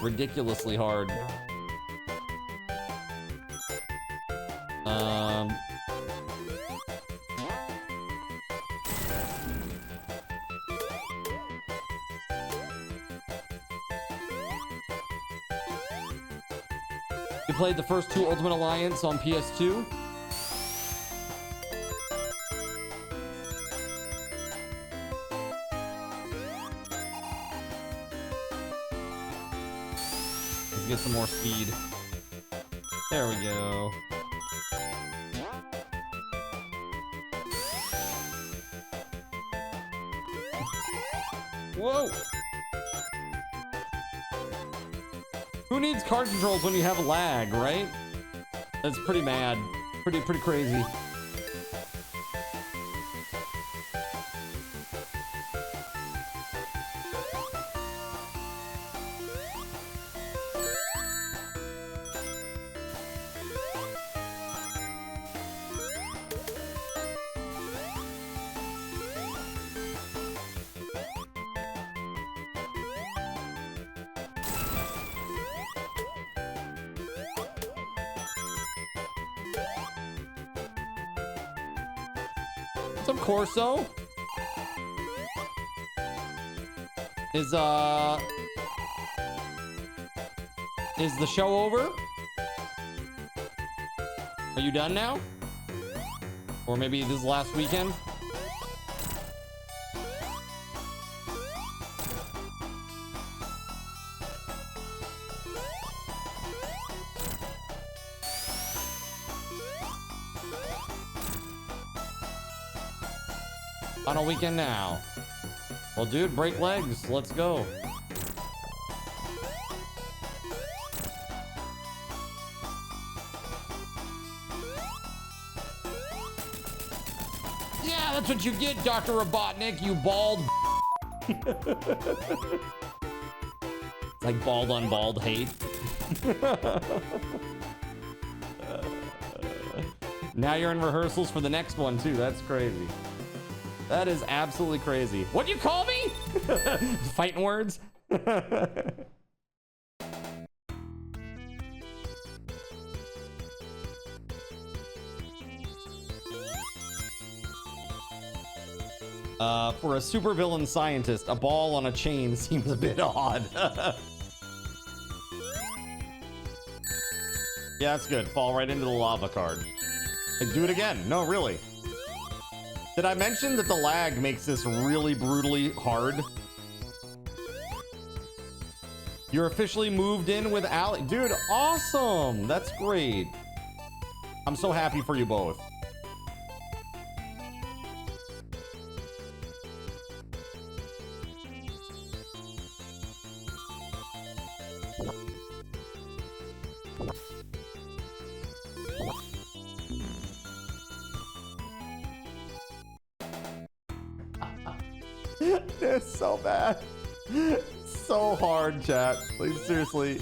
Ridiculously hard. You played the first two Ultimate Alliance on PS2? Let's get some more speed. There we go. Whoa! Who needs card controls when you have lag, right? That's pretty mad. Pretty crazy. What's up, Corso? Is the show over? Are you done now? Or maybe this is last weekend? On a weekend now. Well, dude, break legs. Let's go. Yeah, that's what you get, Dr. Robotnik, you bald. It's like bald on bald hate. Now you're in rehearsals for the next one, too. That's crazy. That is absolutely crazy. What'd you call me? Fighting words? For a supervillain scientist, a ball on a chain seems a bit odd. Yeah, that's good. Fall right into the lava card. Like, do it again. No, really. Did I mention that the lag makes this really brutally hard? You're officially moved in with Ali. Dude, awesome. That's great. I'm so happy for you both. It's so bad. So hard, chat. Like, seriously,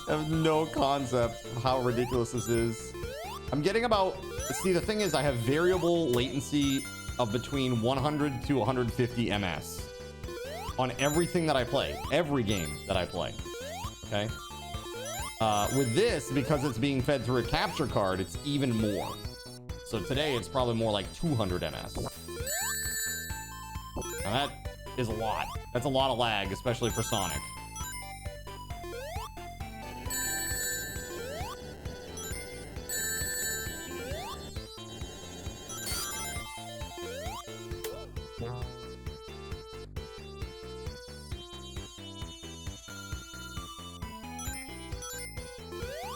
I have no concept of how ridiculous this is. I'm getting about... See, the thing is, I have variable latency of between 100 to 150 ms on everything that I play. Every game that I play. Okay? With this, because it's being fed through a capture card, it's even more. So today, it's probably more like 200 ms. Now that is a lot. That's a lot of lag, especially for Sonic.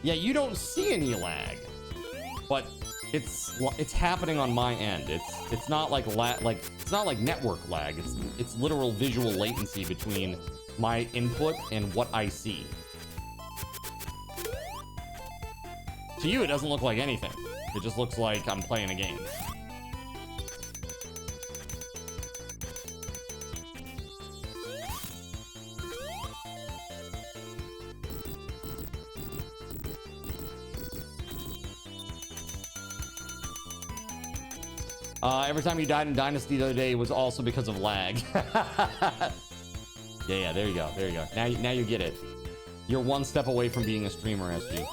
Yeah, you don't see any lag, but it's happening on my end. It's not like it's not like network lag. It's literal visual latency between my input and what I see. To you, it doesn't look like anything. It just looks like I'm playing a game. Every time you died in Dynasty the other day was also because of lag. Yeah, there you go. There you go. Now you get it. You're one step away from being a streamer, SG.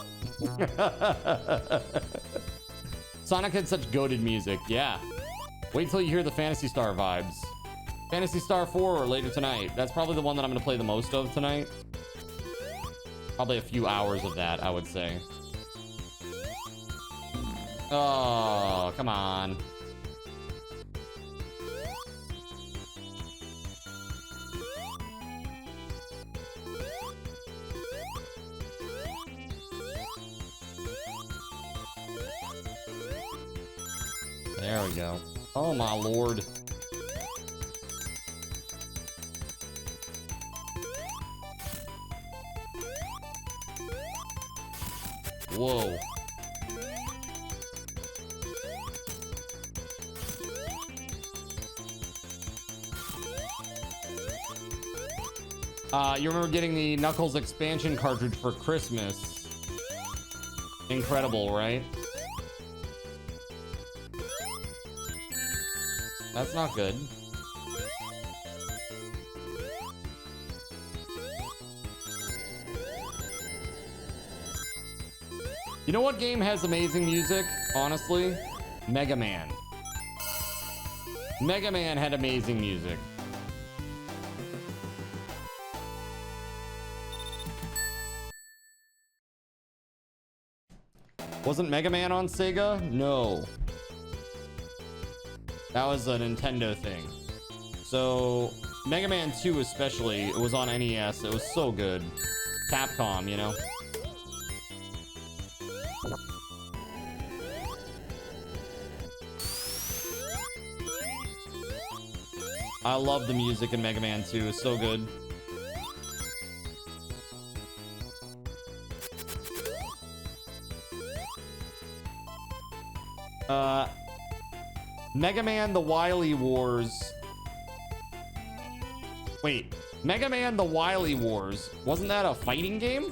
Sonic had such goated music. Yeah. Wait till you hear the Phantasy Star vibes. Phantasy Star 4 later tonight. That's probably the one that I'm going to play the most of tonight. Probably a few hours of that, I would say. Oh, come on. There we go. Oh my lord. Whoa. You remember getting the Knuckles expansion cartridge for Christmas? Incredible, right? That's not good. You know what game has amazing music? Honestly, Mega Man. Mega Man had amazing music. Wasn't Mega Man on Sega? No. That was a Nintendo thing. So, Mega Man 2 especially, it was on NES. It was so good. Capcom, you know? I love the music in Mega Man 2. It's so good. Mega Man The Wily Wars. Wait, Mega Man The Wily Wars. Wasn't that a fighting game?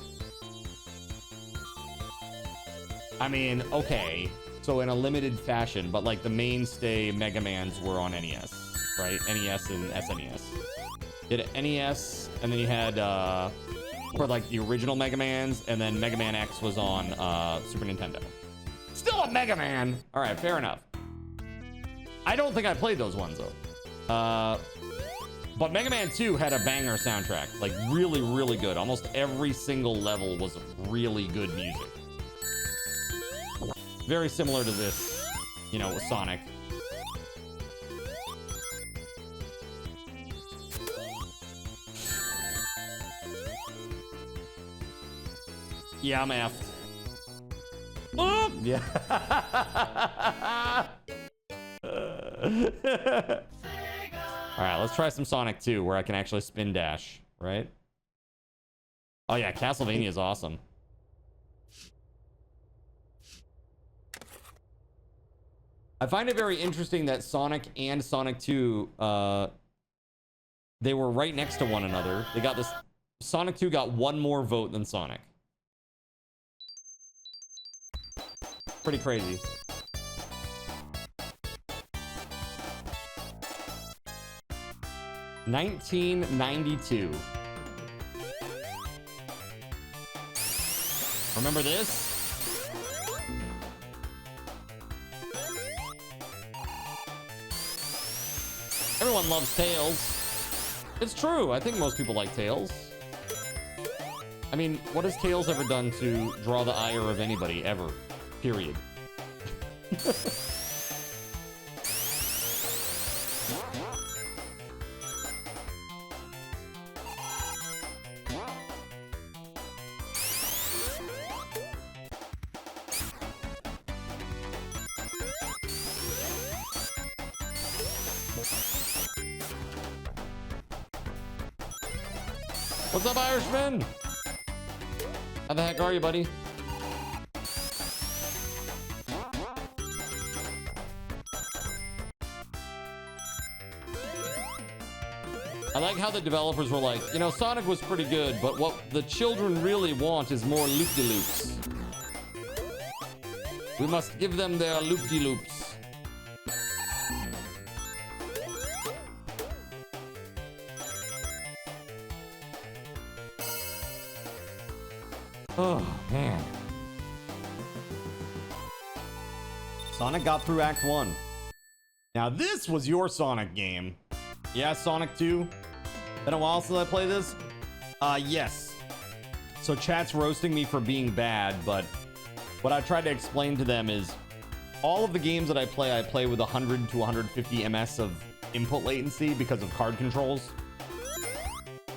I mean, okay. So in a limited fashion, but like the mainstay Mega Mans were on NES, right? NES and SNES. You had NES, and then you had for like the original Mega Mans, and then Mega Man X was on Super Nintendo. Still a Mega Man. All right, fair enough. I don't think I played those ones though. But Mega Man 2 had a banger soundtrack, like really, really good. Almost every single level was really good music. Very similar to this, you know, with Sonic. Yeah, I'm effed. Oh! Yeah. All right, let's try some Sonic 2 where I can actually spin dash, right? Oh yeah, Castlevania is awesome. I find it very interesting that Sonic and Sonic 2, they were right next to one another. They got this. Sonic 2 got one more vote than Sonic. Pretty crazy. $19.92. Remember this? Everyone loves Tails. It's true. I think most people like Tails. I mean, what has Tails ever done to draw the ire of anybody ever? Period. What's up, Irishman? How the heck are you, buddy? I like how the developers were like, you know, Sonic was pretty good, but what the children really want is more loop-de-loops. We must give them their loop-de-loops. Oh, man. Sonic got through Act 1. Now, this was your Sonic game. Yeah, Sonic 2. Been a while since I played this? Yes. So chat's roasting me for being bad, but what I tried to explain to them is all of the games that I play with 100 to 150 ms of input latency because of card controls.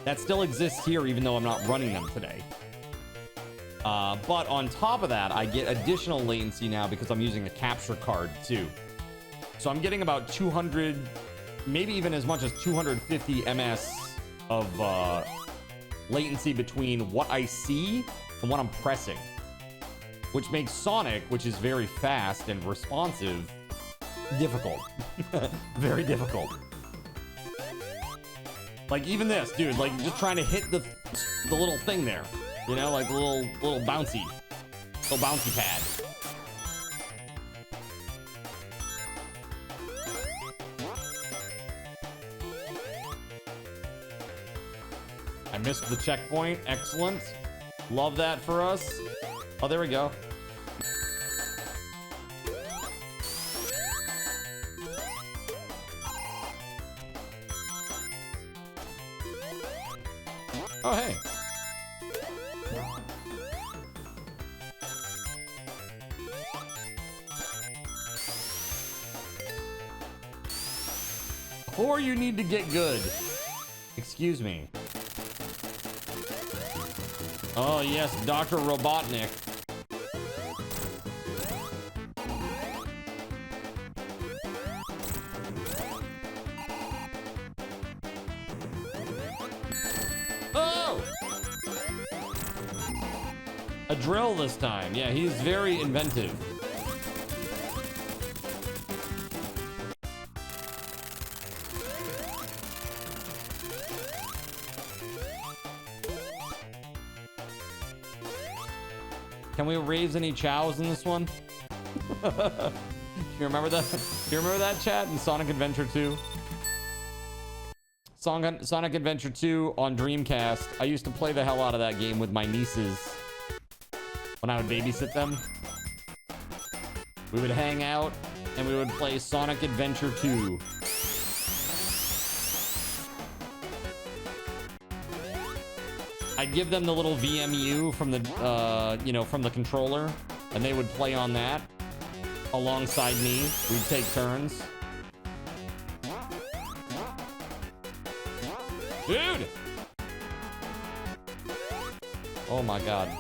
That still exists here, even though I'm not running them today. But on top of that, I get additional latency now because I'm using a capture card too. So I'm getting about 200, maybe even as much as 250 ms of latency between what I see and what I'm pressing, which makes Sonic, which is very fast and responsive, difficult. Very difficult. Like even this, dude, like just trying to hit the little thing there, you know, like the little bouncy pad. I missed the checkpoint. Excellent. Love that for us. Oh, there we go. Oh, hey. Or you need to get good. Excuse me. Oh, yes, Dr. Robotnik. Oh! A drill this time. Yeah, he's very inventive. Can we raise any chows in this one? Do you remember that? Do you remember that, chat, in Sonic Adventure 2? Sonic Adventure 2 on Dreamcast. I used to play the hell out of that game with my nieces when I would babysit them. We would hang out and we would play Sonic Adventure 2. I'd give them the little VMU from the, you know, from the controller, and they would play on that alongside me. We'd take turns. Dude! Oh my god.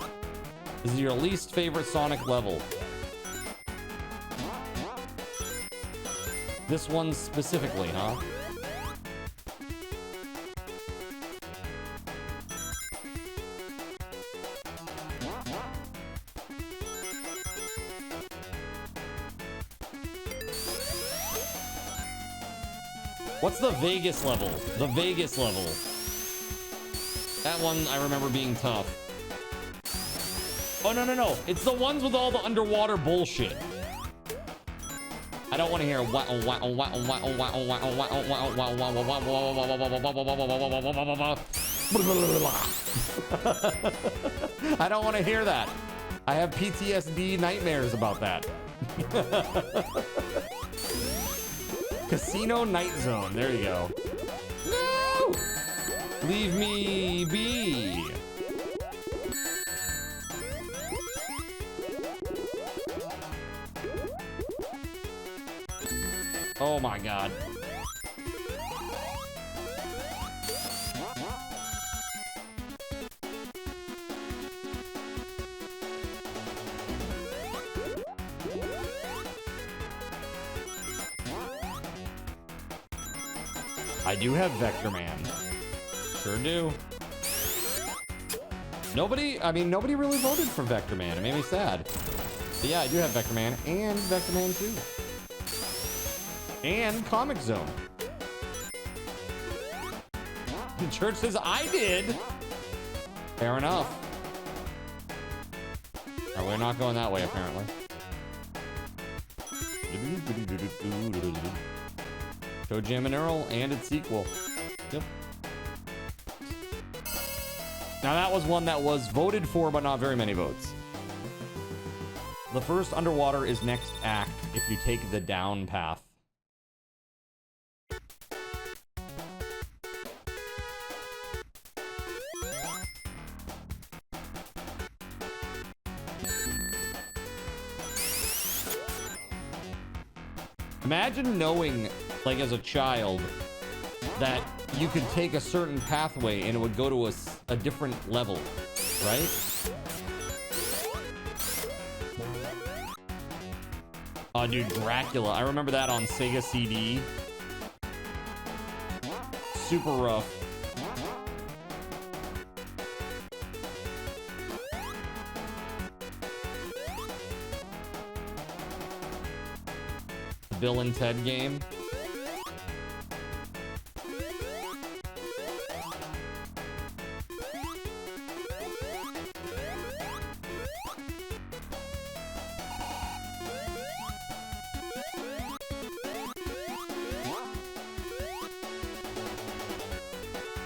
This is your least favorite Sonic level. This one specifically, huh? What's the Vegas level? The Vegas level. That one I remember being tough. Oh, no, no, no. It's the ones with all the underwater bullshit. I don't want to hear I don't want to hear that. I have PTSD nightmares about that. Casino Night Zone. There you go. No! Leave me be. Oh my god. I do have Vector Man. Sure do. Nobody really voted for Vector Man. It made me sad. But yeah, I do have Vector Man and Vector Man 2. And Comic Zone. The church says I did. Fair enough. Alright, we're not going that way, apparently. Toe Jam and Earl and its sequel. Yep. Now that was one that was voted for, but not very many votes. The first underwater is next act if you take the down path. Imagine knowing, like as a child, that you could take a certain pathway and it would go to a different level, right? Oh, dude, Dracula. I remember that on Sega CD. Super rough. Bill and Ted game.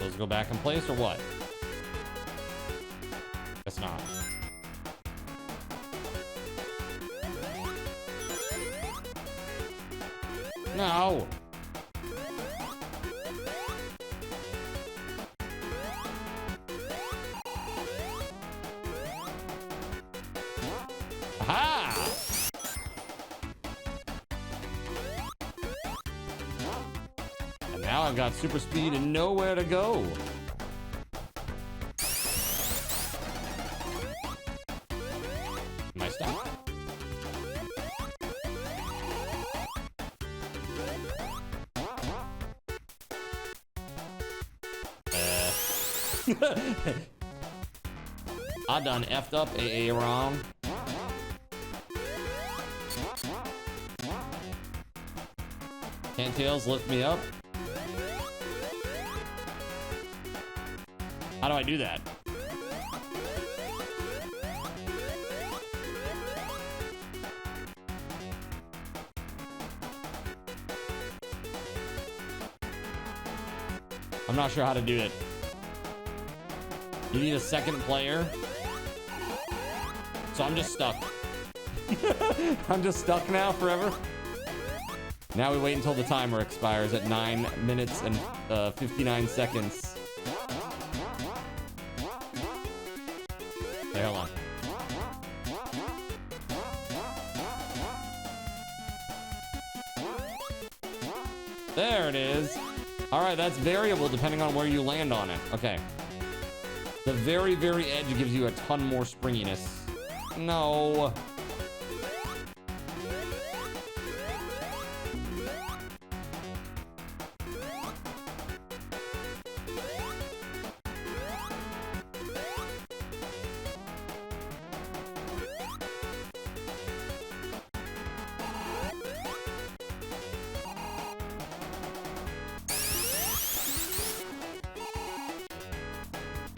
Those go back in place or what? Guess not. No. Aha! And now I've got super speed and nowhere to go. Am I stuck? I done effed up, Aaron. Cantails, lift me up. How do I do that? I'm not sure how to do it. You need a second player. So I'm just stuck. I'm just stuck now forever. Now we wait until the timer expires at 9 minutes and 59 seconds. Hey, hold on. There it is. All right, that's variable depending on where you land on it. Okay. The very, very edge gives you a ton more springiness. No.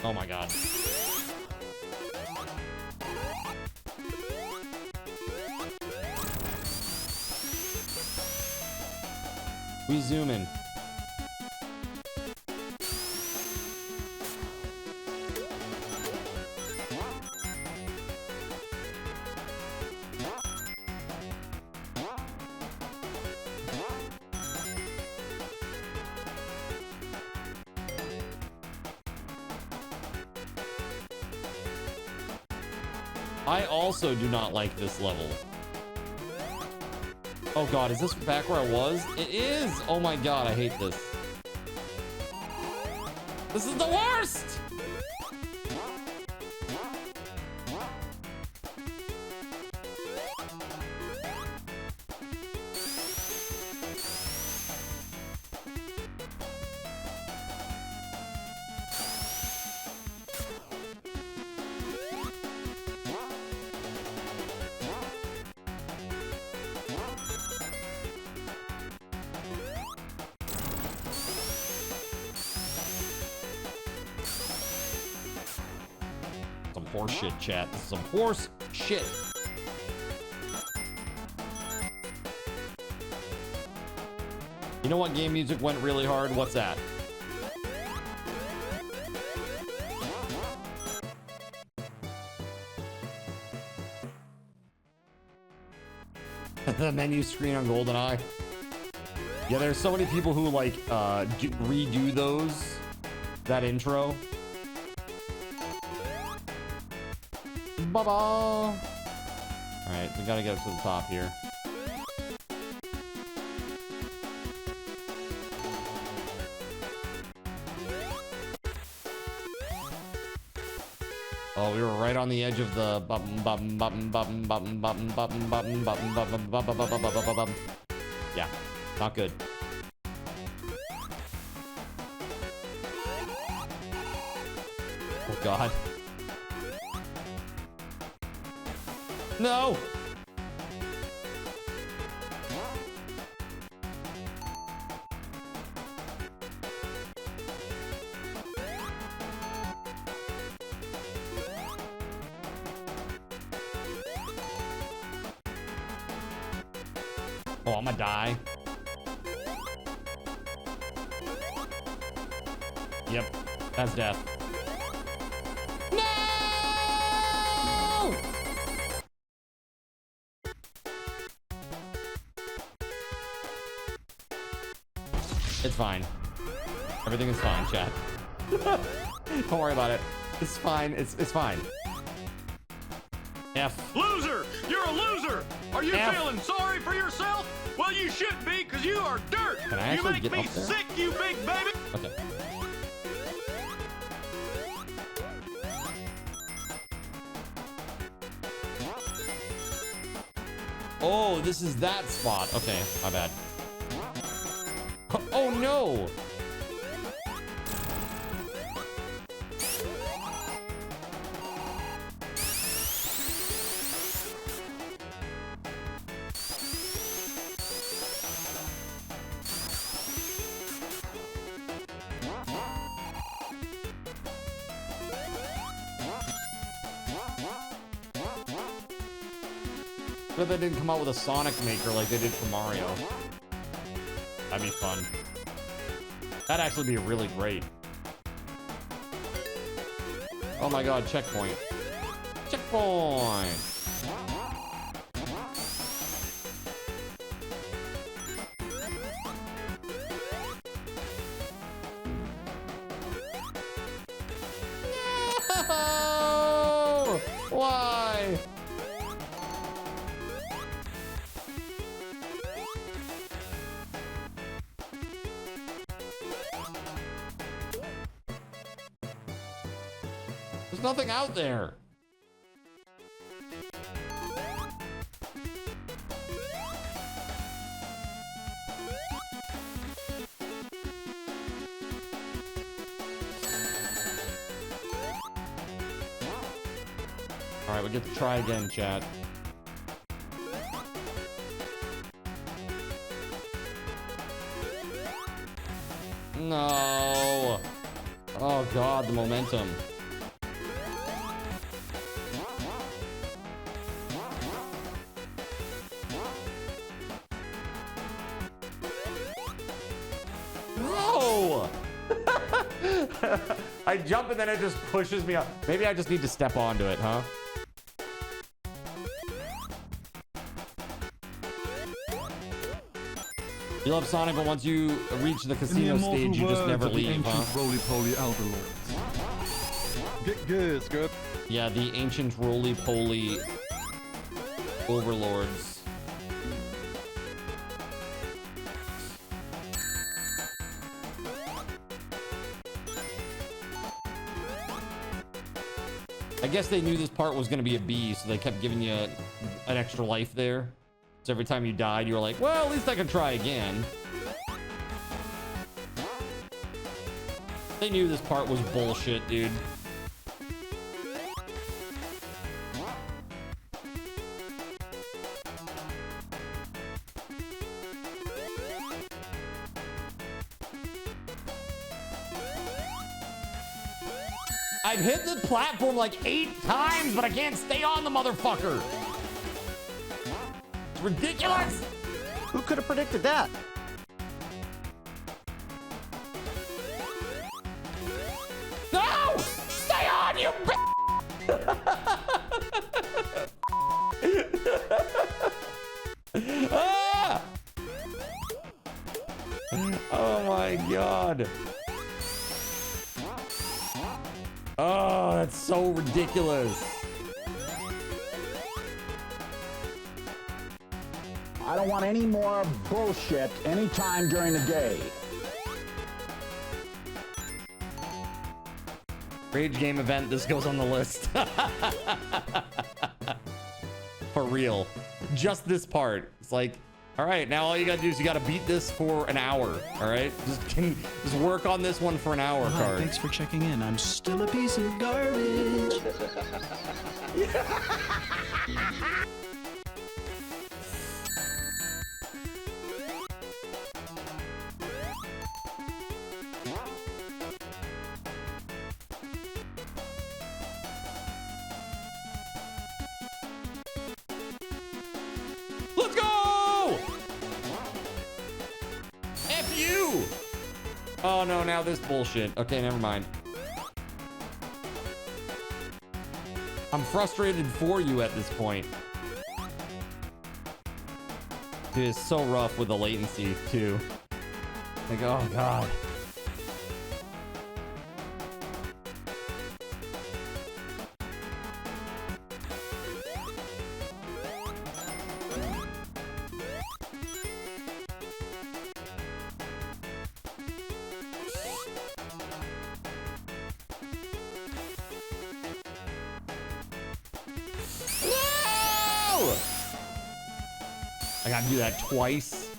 Oh my God. We zoom in. I also do not like this level. Oh God, is this back where I was? It is! Oh my God, I hate this. This is the worst! Horse shit, chat. This is some horse shit. You know what game music went really hard? What's that? The menu screen on GoldenEye. Yeah, there's so many people who like redo that intro. Baba. All right, we gotta get up to the top here. Oh, we were right on the edge of the yeah, not good. Oh God. No. Oh, I'm gonna die. Yep, that's death. No! It's fine. Everything is fine, chat. Don't worry about it. It's fine. It's fine. F. Loser! You're a loser! Are you F. feeling sorry for yourself? Well, you should be, because you are dirt! Can I You actually make get me up there? sick, you big baby! Okay. Oh, this is that spot. Okay, my bad. Oh no! But they didn't come out with a Sonic maker like they did for Mario. That'd be fun. That'd actually be really great. Oh my God, checkpoint. Checkpoint! No! Why? There's nothing out there. All right, we get to try again, chat. No. Oh God, the momentum. No. I jump and then it just pushes me up. Maybe I just need to step onto it, huh? You love Sonic, but once you reach the casino stage, you just never leave, huh? Roly-poly overlords. Get good, Scrub. Yeah, the ancient roly-poly overlords. I guess they knew this part was going to be a B, so they kept giving you an extra life there. So every time you died, you were like, well, at least I can try again. They knew this part was bullshit, dude. I've hit the platform like 8 times, but I can't stay on the motherfucker. It's ridiculous. Who could have predicted that? No! Stay on, you bitch! god. Oh, that's so ridiculous. I don't want any more bullshit anytime during the day. Rage game event, this goes on the list. For real. Just this part. It's like, all right, now all you gotta do is you gotta beat this for an hour. All right, just work on this one for an hour, Card. Thanks for checking in. I'm still a piece of garbage. Let's go! F you! Oh no, now this bullshit. Okay, never mind. I'm frustrated for you at this point. It is so rough with the latency too. Like, oh god. I gotta do that twice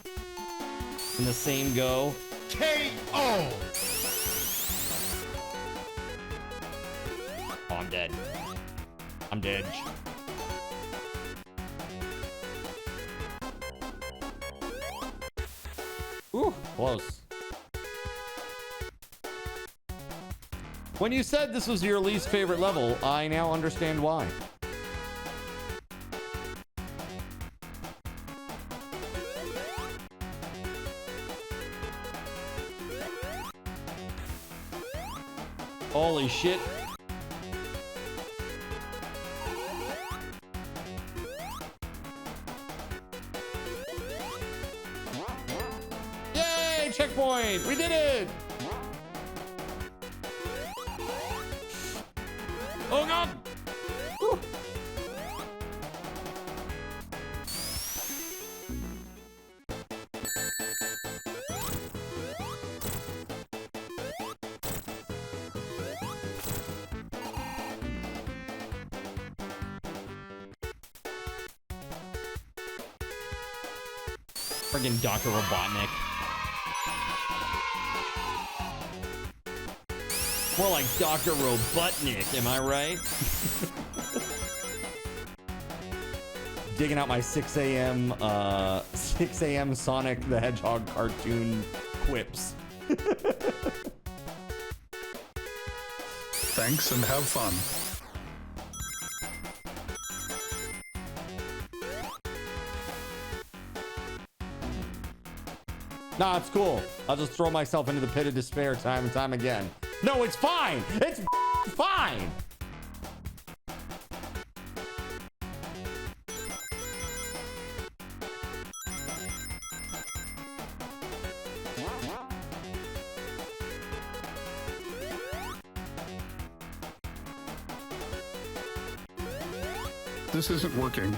in the same go. KO! Oh, I'm dead. I'm dead. Ooh, close. When you said this was your least favorite level, I now understand why. Holy shit. Yay, checkpoint. We did it. Oh god. Whew. Friggin' Dr. Robotnik. More like Dr. Robotnik, am I right? Digging out my 6 a.m. Sonic the Hedgehog cartoon quips. Thanks and have fun. Nah, it's cool. I'll just throw myself into the pit of despair time and time again. No, it's fine. It's fine. This isn't working.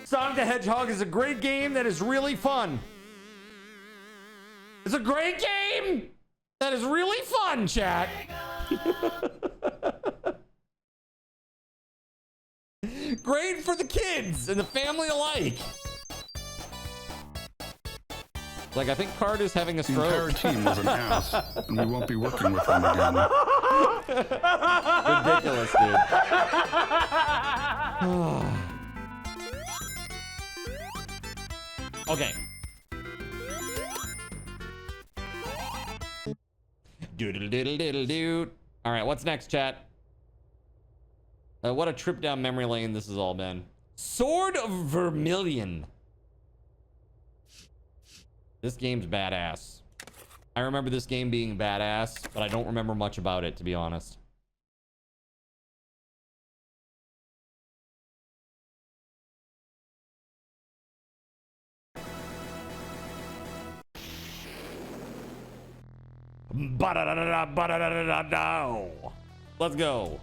Sonic the Hedgehog is a great game that is really fun. It's a great game that is really fun, chat. Great for the kids and the family alike. Like, I think Card is having a The stroke. entire team was an ass, and we won't be working with them again. Ridiculous, dude. Okay. Doodle diddle diddle doot. All right, what's next, chat? What a trip down memory lane this has all been. Sword of Vermilion. This game's badass. I remember this game being badass, but I don't remember much about it, to be honest. Let's go.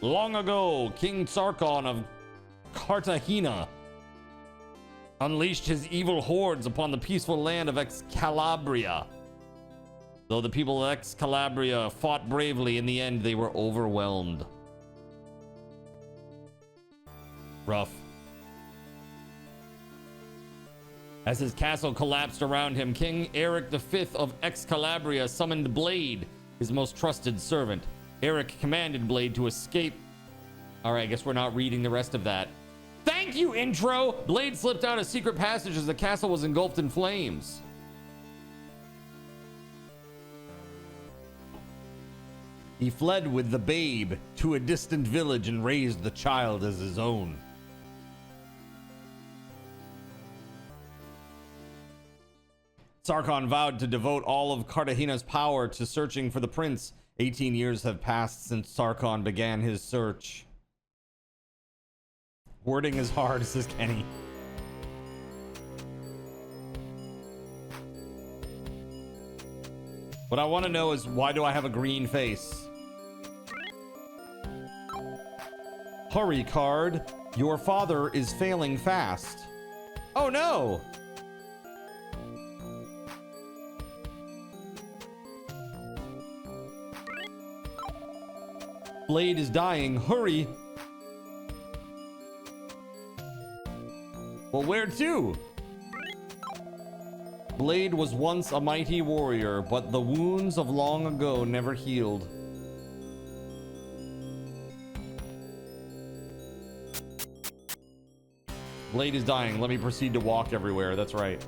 Long ago, King Sarkon of Cartagena unleashed his evil hordes upon the peaceful land of Excalabria. Though the people of Excalabria fought bravely, in the end they were overwhelmed. Rough. As his castle collapsed around him, King Eric V of Excalabria summoned Blade, his most trusted servant. Eric commanded Blade to escape. All right, I guess we're not reading the rest of that. Thank you, intro! Blade slipped out a secret passage as the castle was engulfed in flames. He fled with the babe to a distant village and raised the child as his own. Sarkon vowed to devote all of Cartagena's power to searching for the prince. 18 years have passed since Sarkon began his search. Wording is hard, says Kenny. What I want to know is, why do I have a green face? Hurry, card. Your father is failing fast. Oh no! Blade is dying. Hurry. Well, where to? Blade was once a mighty warrior, but the wounds of long ago never healed. Blade is dying. Let me proceed to walk everywhere. That's right.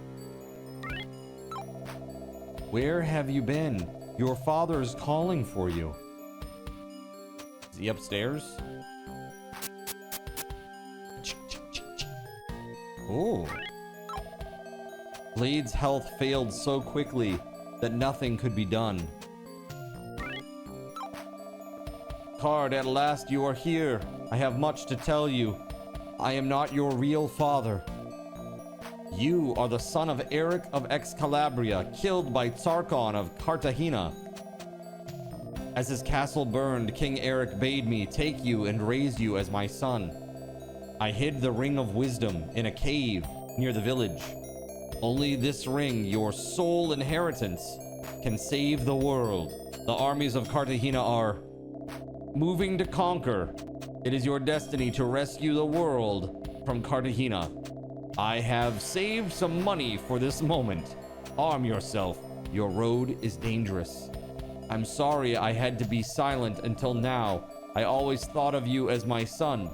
Where have you been? Your father is calling for you. Is he upstairs? Oh. Blade's health failed so quickly that nothing could be done. Card, at last you are here. I have much to tell you. I am not your real father. You are the son of Eric of Excalabria, killed by Sarkon of Cartagena. As his castle burned, King Eric bade me take you and raise you as my son. I hid the Ring of Wisdom in a cave near the village. Only this ring, your sole inheritance, can save the world. The armies of Cartagena are moving to conquer. It is your destiny to rescue the world from Cartagena. I have saved some money for this moment. Arm yourself. Your road is dangerous. I'm sorry I had to be silent until now. I always thought of you as my son.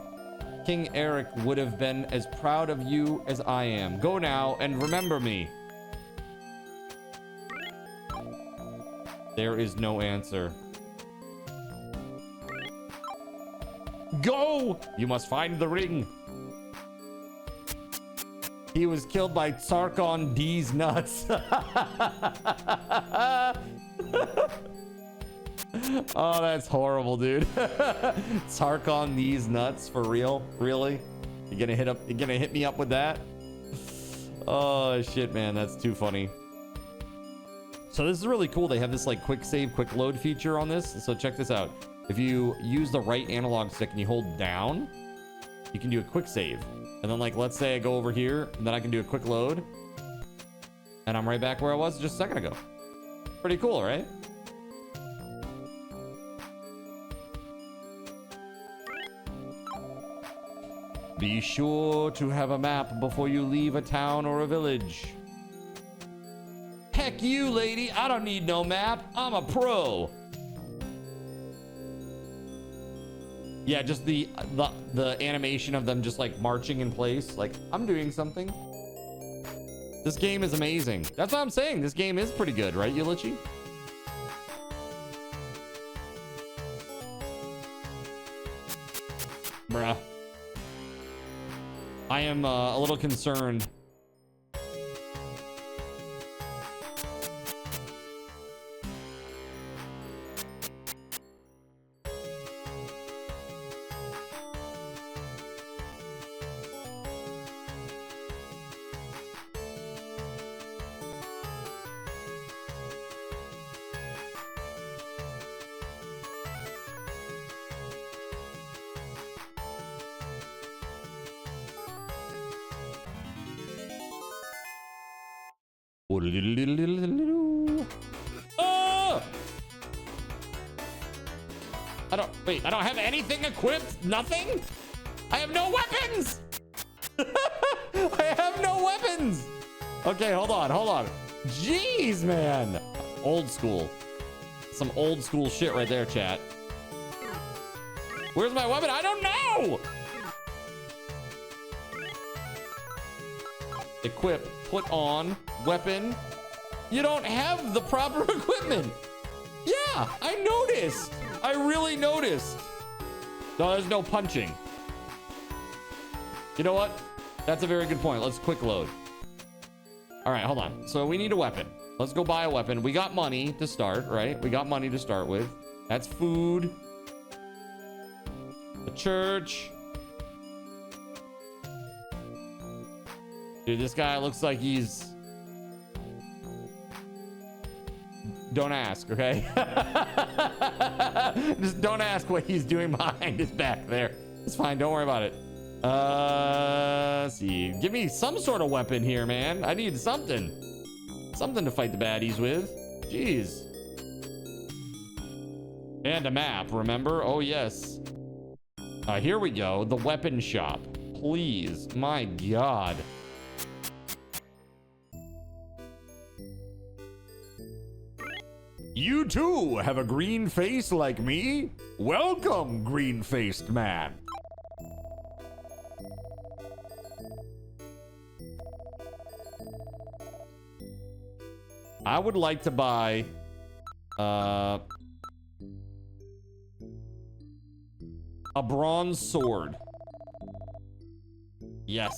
King Eric would have been as proud of you as I am. Go now and remember me. There is no answer. Go! You must find the ring. He was killed by Sarkon D's nuts. Oh, that's horrible, dude. Sarkon these nuts, for real? Really? You gonna hit me up with that? Oh shit, man, that's too funny. So this is really cool. They have this like quick save, quick load feature on this. So check this out. If you use the right analog stick and you hold down, you can do a quick save. And then like, let's say I go over here and then I can do a quick load and I'm right back where I was just a second ago. Pretty cool, right? Be sure to have a map before you leave a town or a village. Heck you, lady. I don't need no map. I'm a pro. Yeah, just the animation of them just like marching in place. Like, I'm doing something. This game is amazing. That's what I'm saying. This game is pretty good, right, Yulichi? Bruh. I am a little concerned. Oh! I don't have anything equipped. Nothing. I have no weapons. I have no weapons. Okay, hold on. Jeez, man. Old school. Some old school shit right there, chat. Where's my weapon? I don't know. Equip, put on, weapon. You don't have the proper equipment. Yeah, I noticed. I really noticed. No, there's no punching. You know what? That's a very good point. Let's quick load. All right, hold on. So we need a weapon. Let's go buy a weapon. We got money to start, right? We got money to start with. That's food. The church. Dude, this guy looks like he's... Don't ask, okay? Just don't ask what he's doing behind his back there. It's fine. Don't worry about it. Let's see. Give me some sort of weapon here, man. I need something. Something to fight the baddies with. Jeez. And a map, remember? Oh, yes. Here we go. The weapon shop. Please. My God. You too have a green face like me? Welcome, green-faced man. I would like to buy a bronze sword. Yes.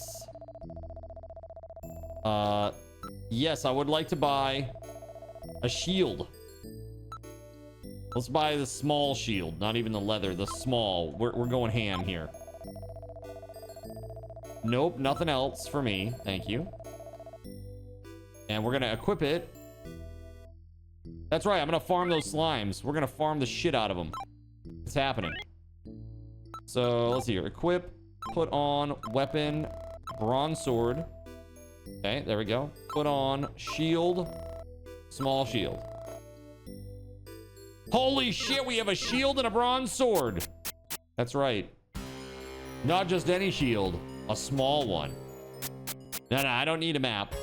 Yes, I would like to buy a shield. Let's buy the small shield, not even the leather, the small. We're going ham here. Nope, nothing else for me. Thank you. And we're gonna equip it. That's right, I'm gonna farm those slimes. We're gonna farm the shit out of them. It's happening. So let's see here. Equip, put on, weapon, bronze sword. Okay, there we go. Put on, shield, small shield. Holy shit, we have a shield and a bronze sword. That's right. Not just any shield, a small one. No, I don't need a map.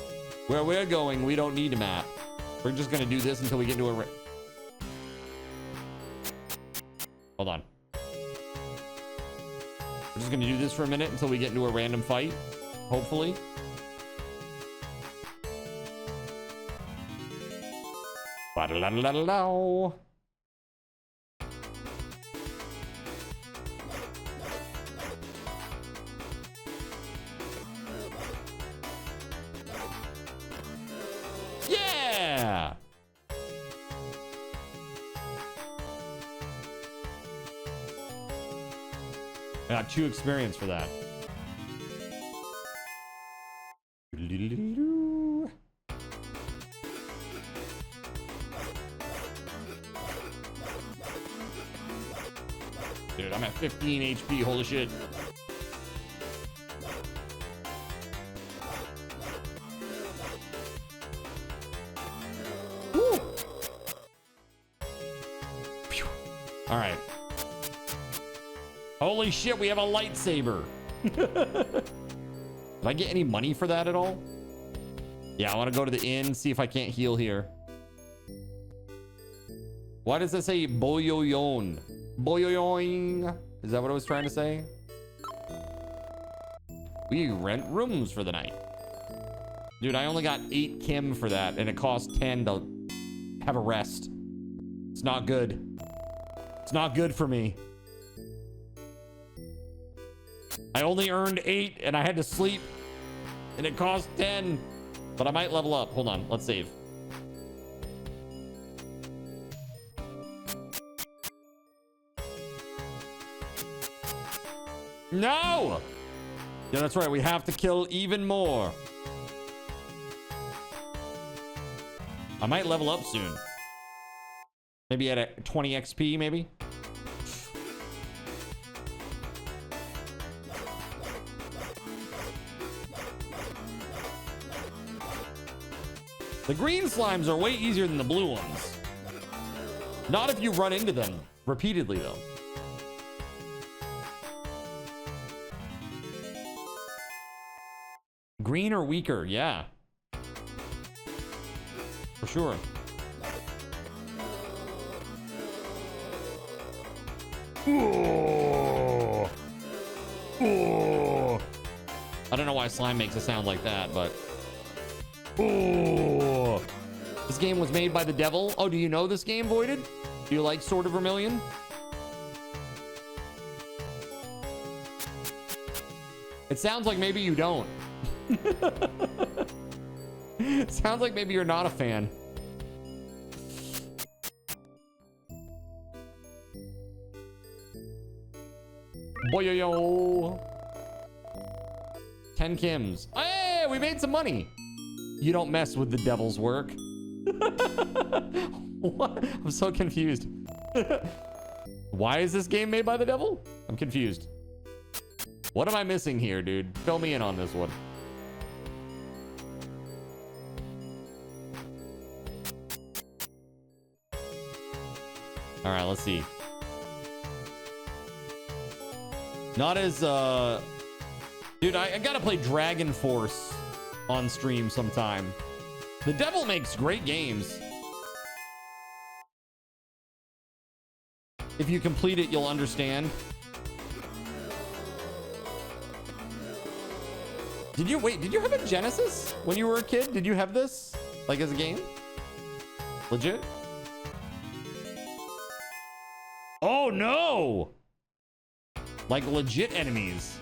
Where we're going, we don't need a map. We're just gonna do this until we get into a... Hold on. We're just gonna do this for a minute until we get into a random fight. Hopefully. Ba-da-da-da-da-da. Yeah! I got 2 experience for that. Dude, I'm at 15 HP. Holy shit. Woo. All right. Holy shit, we have a lightsaber. Did I get any money for that at all? Yeah, I want to go to the inn, see if I can't heal here. Why does it say Boyoyon? Boyoyoing. Is that what I was trying to say? We rent rooms for the night. Dude, I only got 8 Kim for that, and it cost 10 to have a rest. It's not good. It's not good for me. I only earned 8, and I had to sleep, and it cost 10. But I might level up. Hold on, let's save. No! Yeah, that's right. We have to kill even more. I might level up soon. Maybe at a 20 XP, maybe? The green slimes are way easier than the blue ones. Not if you run into them repeatedly, though. Green or weaker, yeah. For sure. Ooh. Ooh. I don't know why slime makes a sound like that, but... Ooh. This game was made by the devil. Oh, do you know this game, Voided? Do you like Sword of Vermilion? It sounds like maybe you don't. It sounds like maybe you're not a fan. Boyo. 10 Kims. Hey, we made some money. You don't mess with the devil's work. What? I'm so confused. Why is this game made by the devil? I'm confused. What am I missing here, dude? Fill me in on this one. All right, let's see. Not as, dude, I gotta play Dragon Force on stream sometime. The devil makes great games. If you complete it, you'll understand. Did you have a Genesis when you were a kid? Did you have this, like, as a game? Legit? Oh no! Like legit enemies.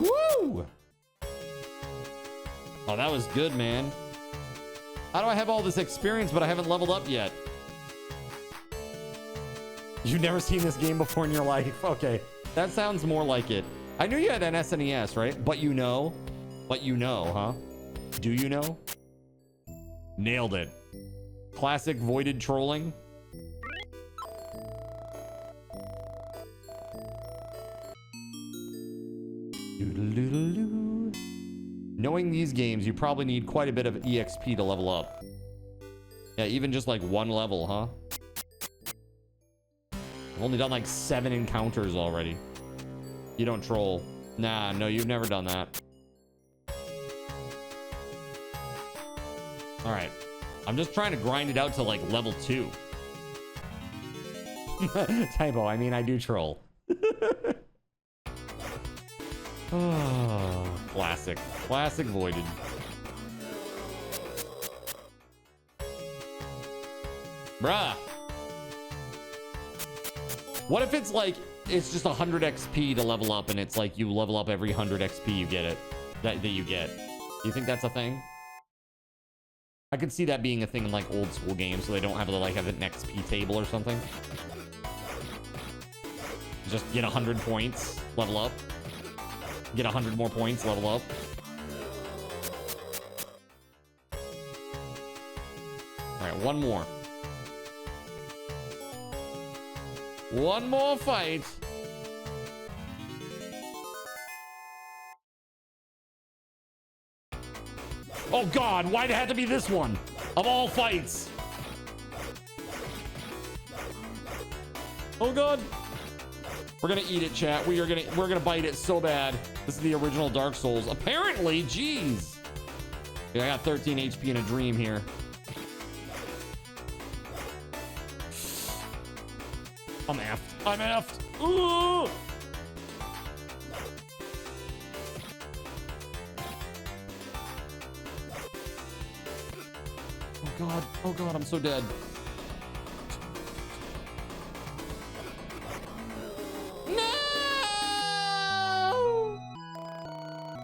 Woo! Oh, that was good, man. How do I have all this experience, but I haven't leveled up yet? You've never seen this game before in your life? Okay, that sounds more like it. I knew you had an SNES, right? But you know, huh? Do you know? Nailed it. Classic voided trolling. Doodle-doodle-doo. Knowing these games, you probably need quite a bit of EXP to level up. Yeah, even just like one level, huh? I've only done like 7 encounters already. You don't troll. Nah, no, you've never done that. All right. I'm just trying to grind it out to like level 2. Typo, I mean, I do troll. Oh, classic. Classic voided. Bruh. What if it's like, it's just 100 XP to level up and it's like you level up every 100 XP you get it, that you get. Do you think that's a thing? I could see that being a thing in like old school games, so they don't have to like have an XP table or something. Just get 100 points, level up. Get 100 more points, level up. All right, one more. One more fight. Oh God, why'd it have to be this one? Of all fights. Oh God. We're gonna eat it, chat. We're gonna bite it so bad. This is the original Dark Souls. Apparently, jeez. Yeah, I got 13 HP in a dream here. I'm effed. I'm effed. Ooh! Oh god. Oh god, I'm so dead. No!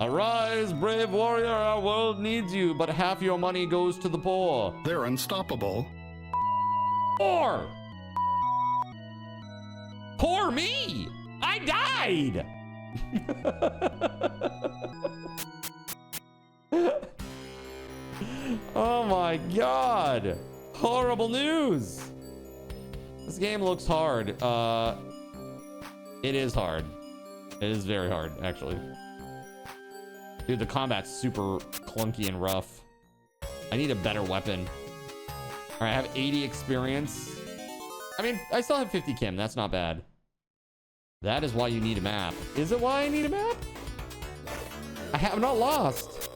Arise, brave warrior, our world needs you, but half your money goes to the poor. They're unstoppable. Poor! Poor me! I died! Oh my god! Horrible news! This game looks hard. It is hard. It is very hard, actually. Dude, the combat's super clunky and rough. I need a better weapon. Alright, I have 80 experience. I mean, I still have 50 Kim. That's not bad. That is why you need a map. Is it why I need a map? I'm not lost.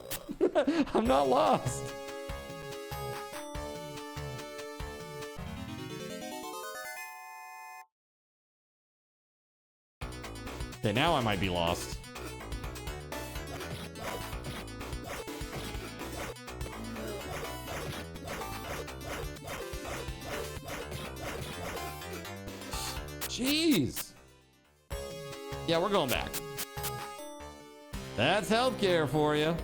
I'm not lost. Okay, now I might be lost. Jeez. Yeah, we're going back. That's healthcare for you.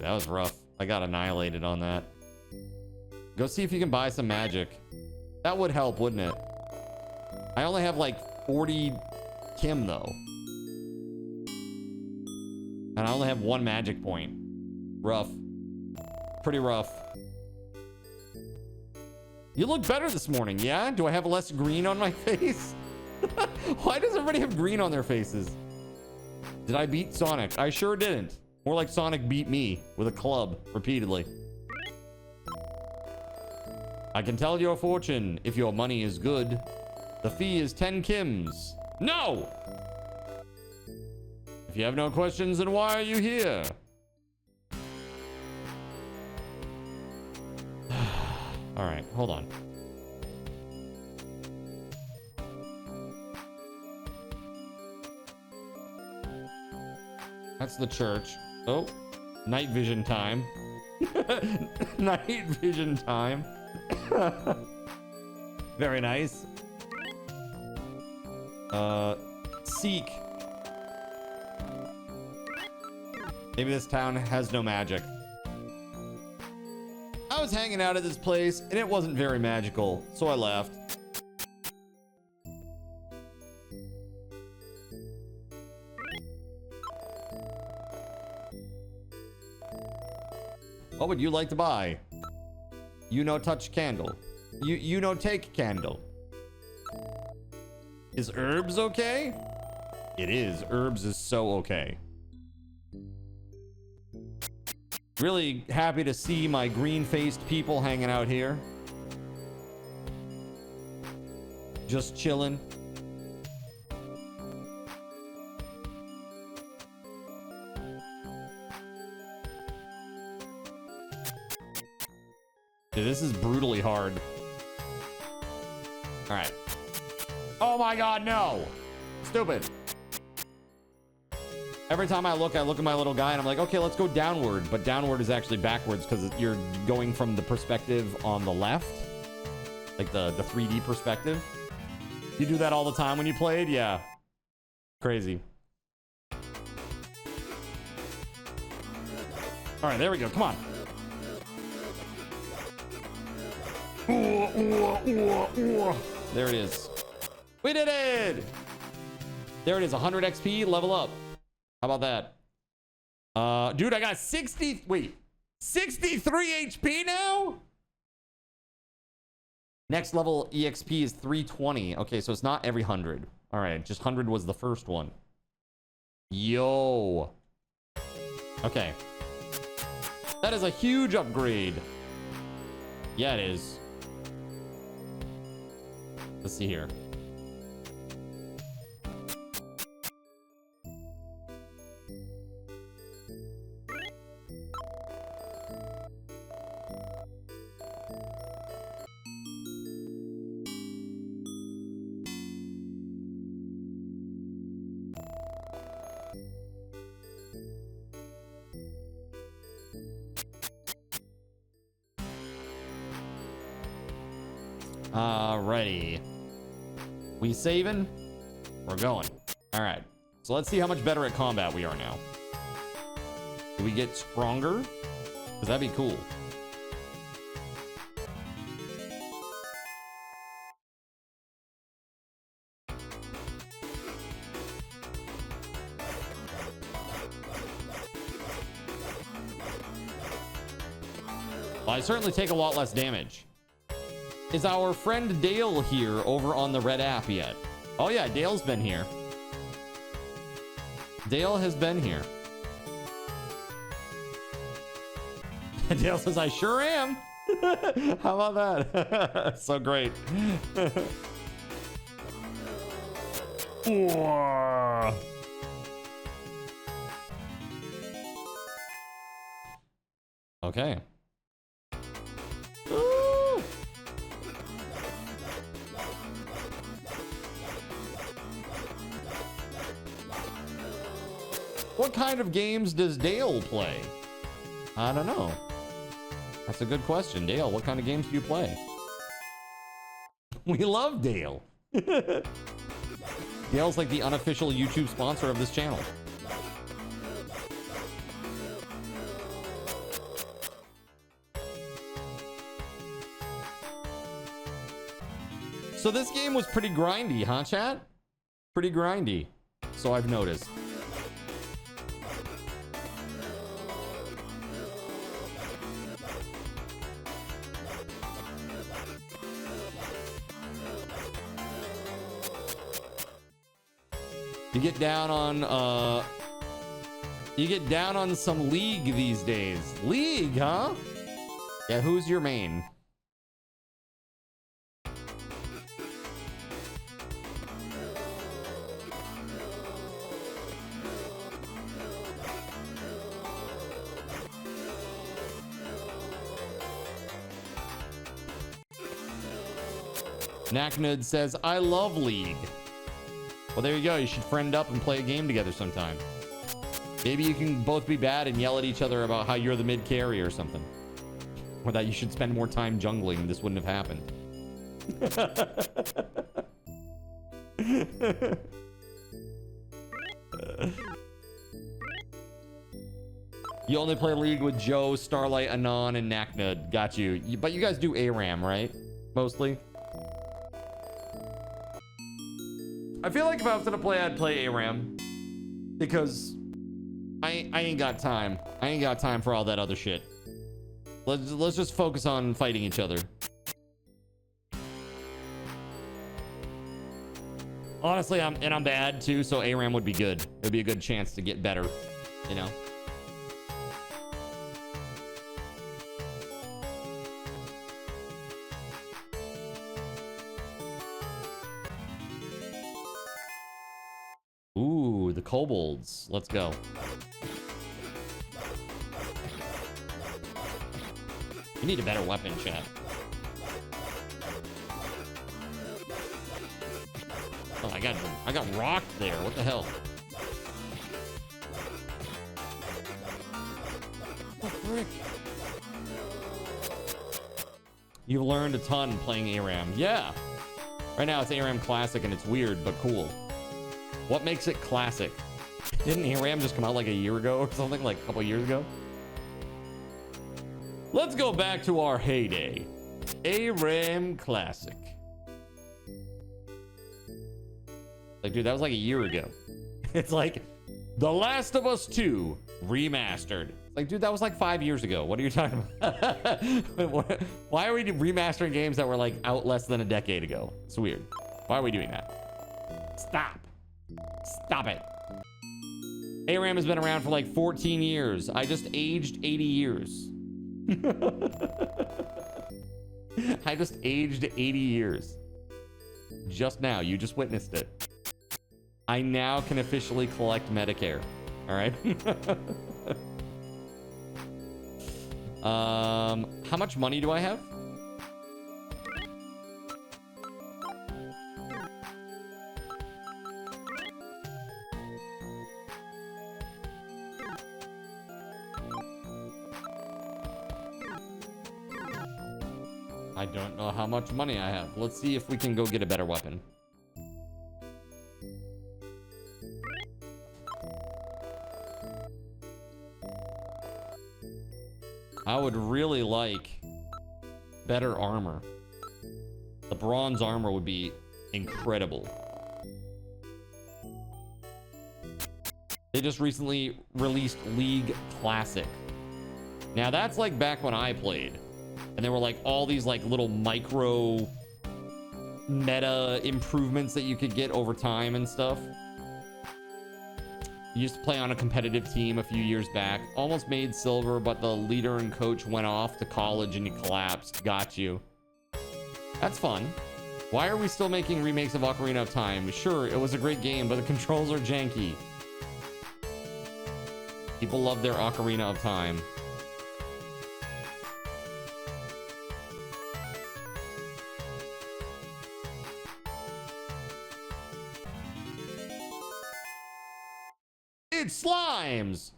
That was rough. I got annihilated on that. Go see if you can buy some magic. That would help, wouldn't it? I only have like 40 Kim though. And I only have one magic point. Rough. Pretty rough. You look better this morning, yeah? Do I have less green on my face? Why does everybody have green on their faces? Did I beat Sonic? I sure didn't. More like Sonic beat me with a club repeatedly. I can tell your fortune if your money is good. The fee is 10 Kims. No! If you have no questions, then why are you here? All right, hold on. That's the church. Oh, night vision time. Night vision time. Very nice. Seek. Maybe this town has no magic. I was hanging out at this place and it wasn't very magical, so I left. What would you like to buy? You know, touch candle. You know, take candle. Is herbs okay? It is. Herbs is so okay. Really happy to see my green-faced people hanging out here. Just chilling. Dude, this is brutally hard. All right. Oh my God, no. Stupid. Every time I look at my little guy and I'm like, okay, let's go downward. But downward is actually backwards because you're going from the perspective on the left. Like the 3D perspective. You do that all the time when you played? Yeah. Crazy. All right, there we go. Come on. There it is. We did it. There it is. 100 XP. Level up. How about that? Dude, I got 63 HP now? Next level EXP is 320. Okay, so it's not every 100. All right, just 100 was the first one. Yo. Okay. That is a huge upgrade. Yeah, it is. Let's see here. Alrighty. We saving? We're going. All right. So let's see how much better at combat we are now. Do we get stronger? Because that'd be cool. Well, I certainly take a lot less damage. Is our friend Dale here over on the red app yet? Oh yeah, Dale's been here. Dale has been here. Dale says, I sure am. How about that? So great. Okay. Ooh. What kind of games does Dale play? I don't know. That's a good question. Dale, what kind of games do you play? We love Dale. Dale's like the unofficial YouTube sponsor of this channel. So this game was pretty grindy, huh, chat? Pretty grindy. So I've noticed. You get down on some League these days. League, huh? Yeah, who's your main? Knacknud says, I love League. Well, there you go. You should friend up and play a game together sometime. Maybe you can both be bad and yell at each other about how you're the mid carry or something. Or that you should spend more time jungling. This wouldn't have happened. You only play League with Joe, Starlight, Anon, and Knacknud. Got you. But you guys do ARAM, right? Mostly. I feel like if I was gonna play, I'd play ARAM. Because I ain't got time. I ain't got time for all that other shit. Let's just focus on fighting each other. Honestly, I'm bad too, so ARAM would be good. It'd be a good chance to get better, you know? Ooh, the kobolds. Let's go. You need a better weapon, chat. Oh, I got rocked there. What the hell? Oh, frick. You've learned a ton playing ARAM. Yeah. Right now it's ARAM Classic and it's weird, but cool. What makes it classic? Didn't ARAM just come out like a year ago or something, like a couple years ago? Let's go back to our heyday. ARAM Classic. Like, dude, that was like a year ago. It's like The Last of Us 2 remastered. Like, dude, that was like 5 years ago. What are you talking about? Why are we remastering games that were like out less than a decade ago? It's weird. Why are we doing that? Stop. Stop it. ARAM has been around for like 14 years. I just aged 80 years. I just aged 80 years. Just now. You just witnessed it. I now can officially collect Medicare. All right. How much money do I have? I don't know how much money I have. Let's see if we can go get a better weapon. I would really like better armor. The bronze armor would be incredible. They just recently released League Classic. Now that's like back when I played. And there were like all these like little micro meta improvements that you could get over time and stuff. You used to play on a competitive team a few years back. Almost made silver, but the leader and coach went off to college and he collapsed. Got you. That's fun. Why are we still making remakes of Ocarina of Time? Sure, it was a great game, but the controls are janky. People love their Ocarina of Time. It's slimes!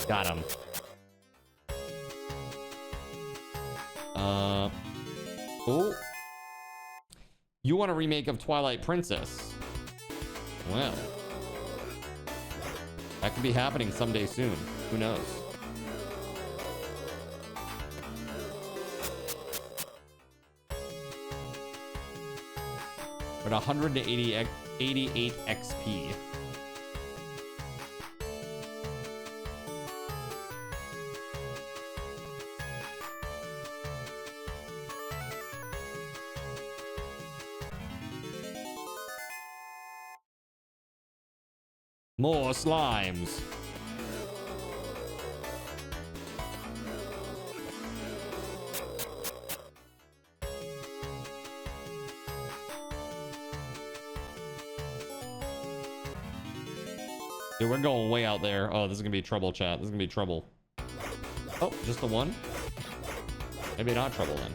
Got him. Oh. You want a remake of Twilight Princess? Well, that could be happening someday soon. Who knows? But 188 XP. More slimes. Dude, we're going way out there. Oh, this is gonna be trouble, chat. This is gonna be trouble. Oh, just the one? Maybe not trouble then.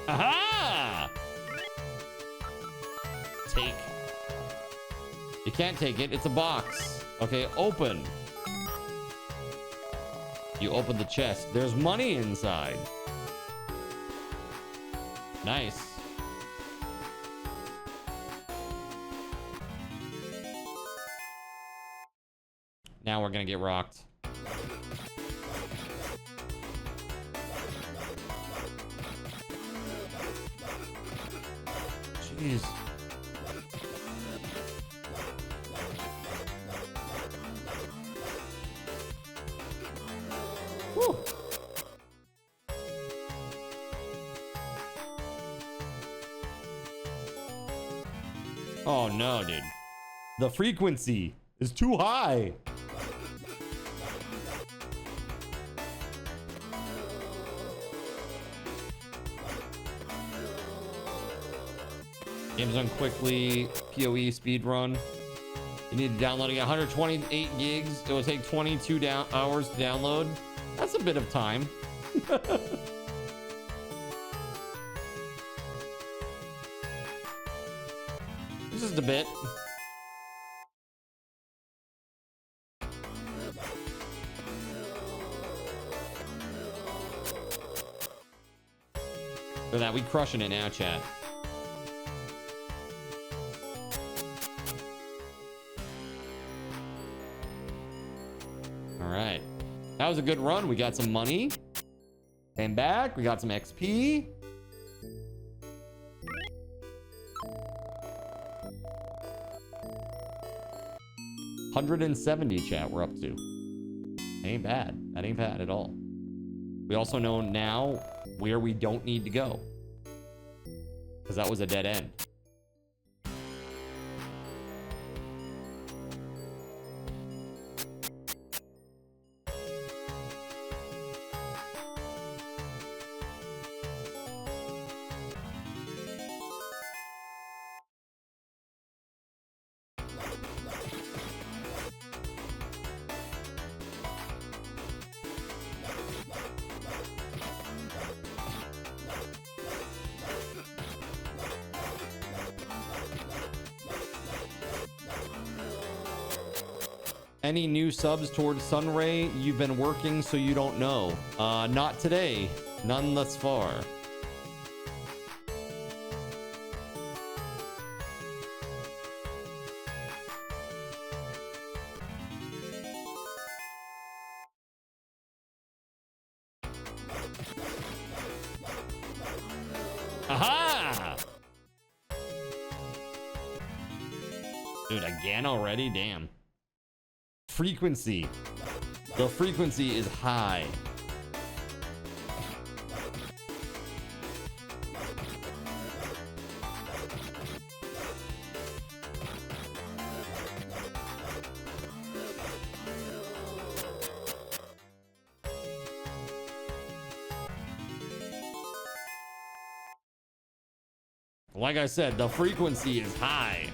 Aha! Take. You can't take it. It's a box. Okay, open. You open the chest. There's money inside. Nice. Now we're gonna get rocked. Jeez. Whew. Oh no, dude. The frequency is too high. Game's done quickly. PoE speed run. You need downloading 128 gigs. It will take 22 hours to download. That's a bit of time. Just a bit. For that, we crushing it now, chat. All right. That was a good run. We got some money. Came back. We got some XP. $170 chat we're up to. Ain't bad. That ain't bad at all. We also know now where we don't need to go. Because that was a dead end. Any new subs towards Sunray? You've been working, so you don't know. Not today. None thus far. Aha! Dude, again already? Damn. Frequency. The frequency is high. Like I said, the frequency is high.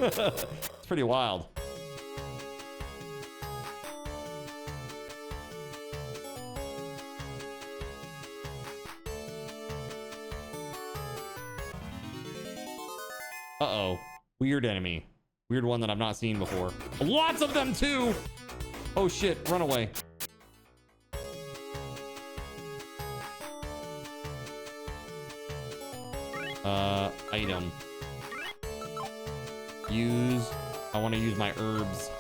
It's pretty wild. Uh-oh. Weird enemy. Weird one that I've not seen before. Lots of them too! Oh shit, run away. Item. Use. I want to use my herbs.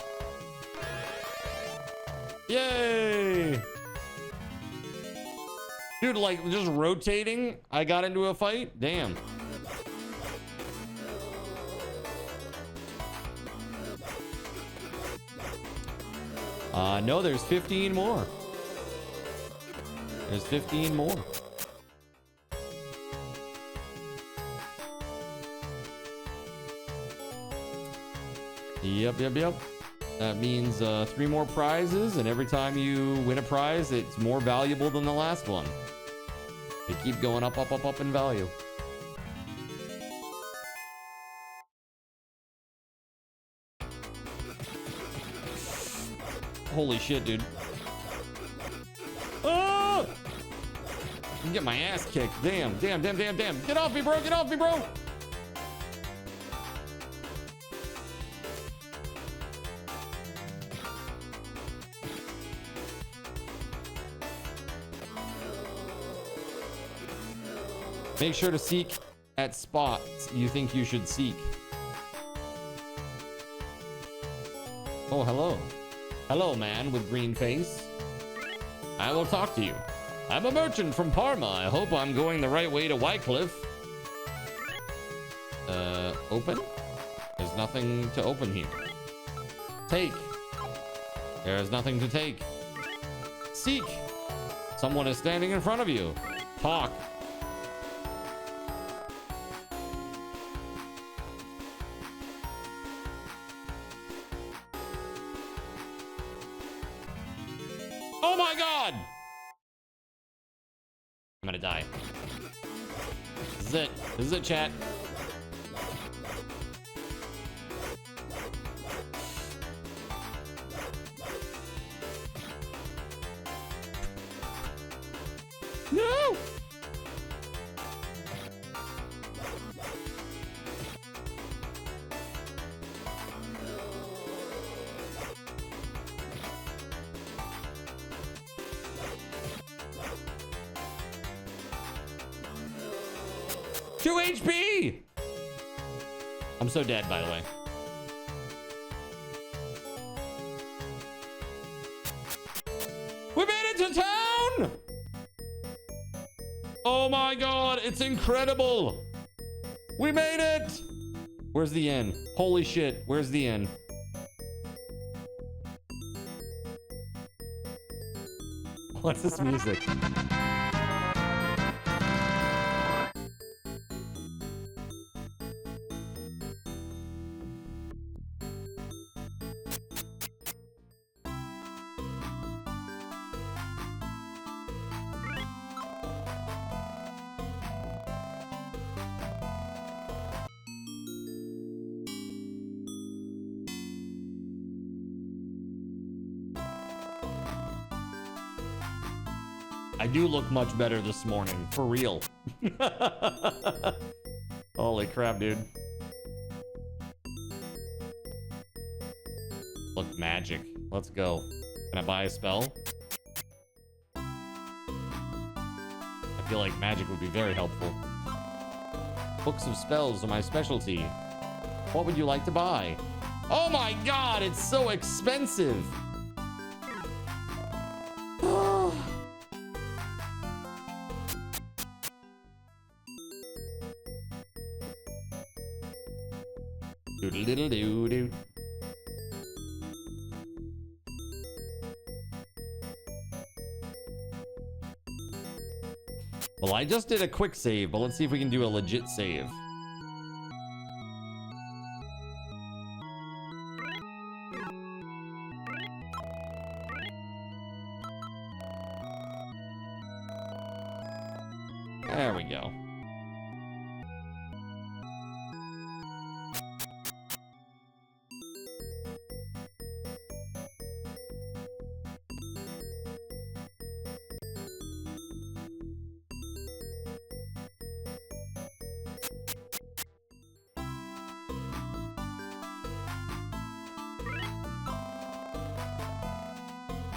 Yay! Dude, like, just rotating, I got into a fight? Damn. No, there's 15 more. There's 15 more. Yep. That means 3 more prizes, and every time you win a prize, it's more valuable than the last one. They keep going up in value. Holy shit, dude. Oh! I can get my ass kicked. Damn. Get off me, bro. Make sure to seek at spots you think you should seek. Oh, hello. Hello, man with green face. I will talk to you. I'm a merchant from Parma. I hope I'm going the right way to Wycliffe. Open? There's nothing to open here. Take. There's nothing to take. Seek. Someone is standing in front of you. Talk. Oh my god! I'm gonna die. This is it, chat. No! HP! I'm so dead, by the way. We made it to town! Oh my god, it's incredible! We made it! Where's the end? Holy shit, where's the end? What's this music? I do look much better this morning, for real. Holy crap, dude. Look, magic. Let's go. Can I buy a spell? I feel like magic would be very helpful. Books of spells are my specialty. What would you like to buy? Oh my god, it's so expensive. Doodle-diddle-doo-doo. Well, I just did a quick save, but let's see if we can do a legit save. There we go.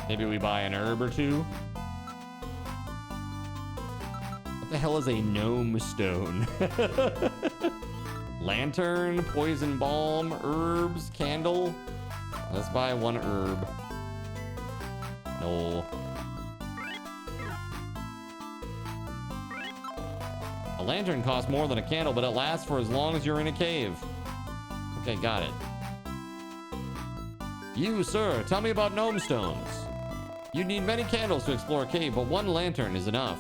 Maybe we buy an herb or two. What the hell is a gnome stone? Lantern, poison balm, herbs, candle. Let's buy one herb. No. A lantern costs more than a candle, but it lasts for as long as you're in a cave. Okay, got it. You, sir, tell me about gnome stones. You need many candles to explore a cave, but one lantern is enough.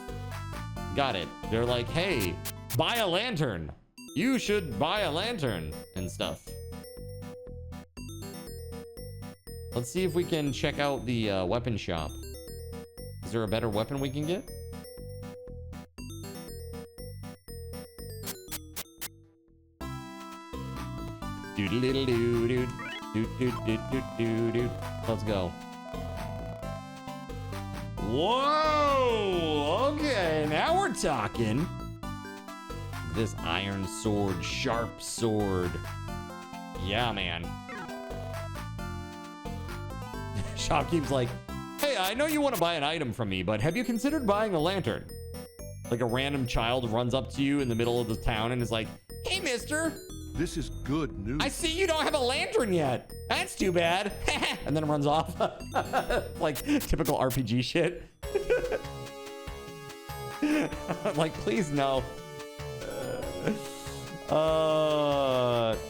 Got it. They're like, hey, buy a lantern. You should buy a lantern and stuff. Let's see if we can check out the weapon shop. Is there a better weapon we can get? Doodle-diddle-doo-doo. Doot-doot-doot-doot-doot-doot. Let's go. Whoa! Okay, now we're talking. This iron sword, sharp sword. Yeah, man. Shopkeep's like, hey, I know you want to buy an item from me, but have you considered buying a lantern? Like a random child runs up to you in the middle of the town and is like, hey, mister. This is good news. I see you don't have a lantern yet. That's too bad. And then runs off. Like typical RPG shit. Like, please no.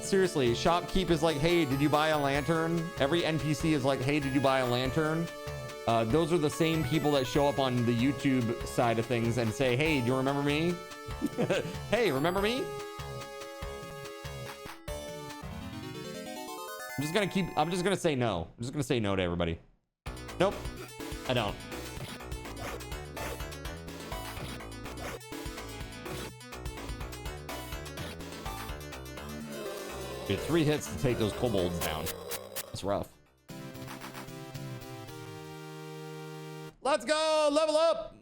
Seriously, shopkeep is like, hey, did you buy a lantern? Every NPC is like, hey, did you buy a lantern? Those are the same people that show up on the YouTube side of things and say, hey, do you remember me? Hey, remember me? I'm just gonna say no. I'm just gonna say no to everybody. Nope, I don't. Dude, 3 hits to take those kobolds down. It's rough. Let's go, level up.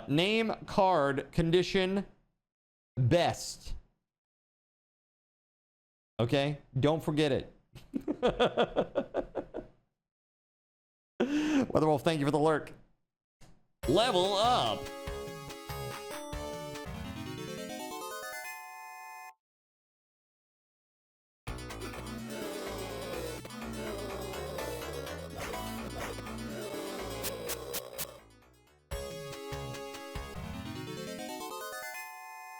Name, card, condition, best. Okay, don't forget it. WeatherWolf, thank you for the lurk. Level up.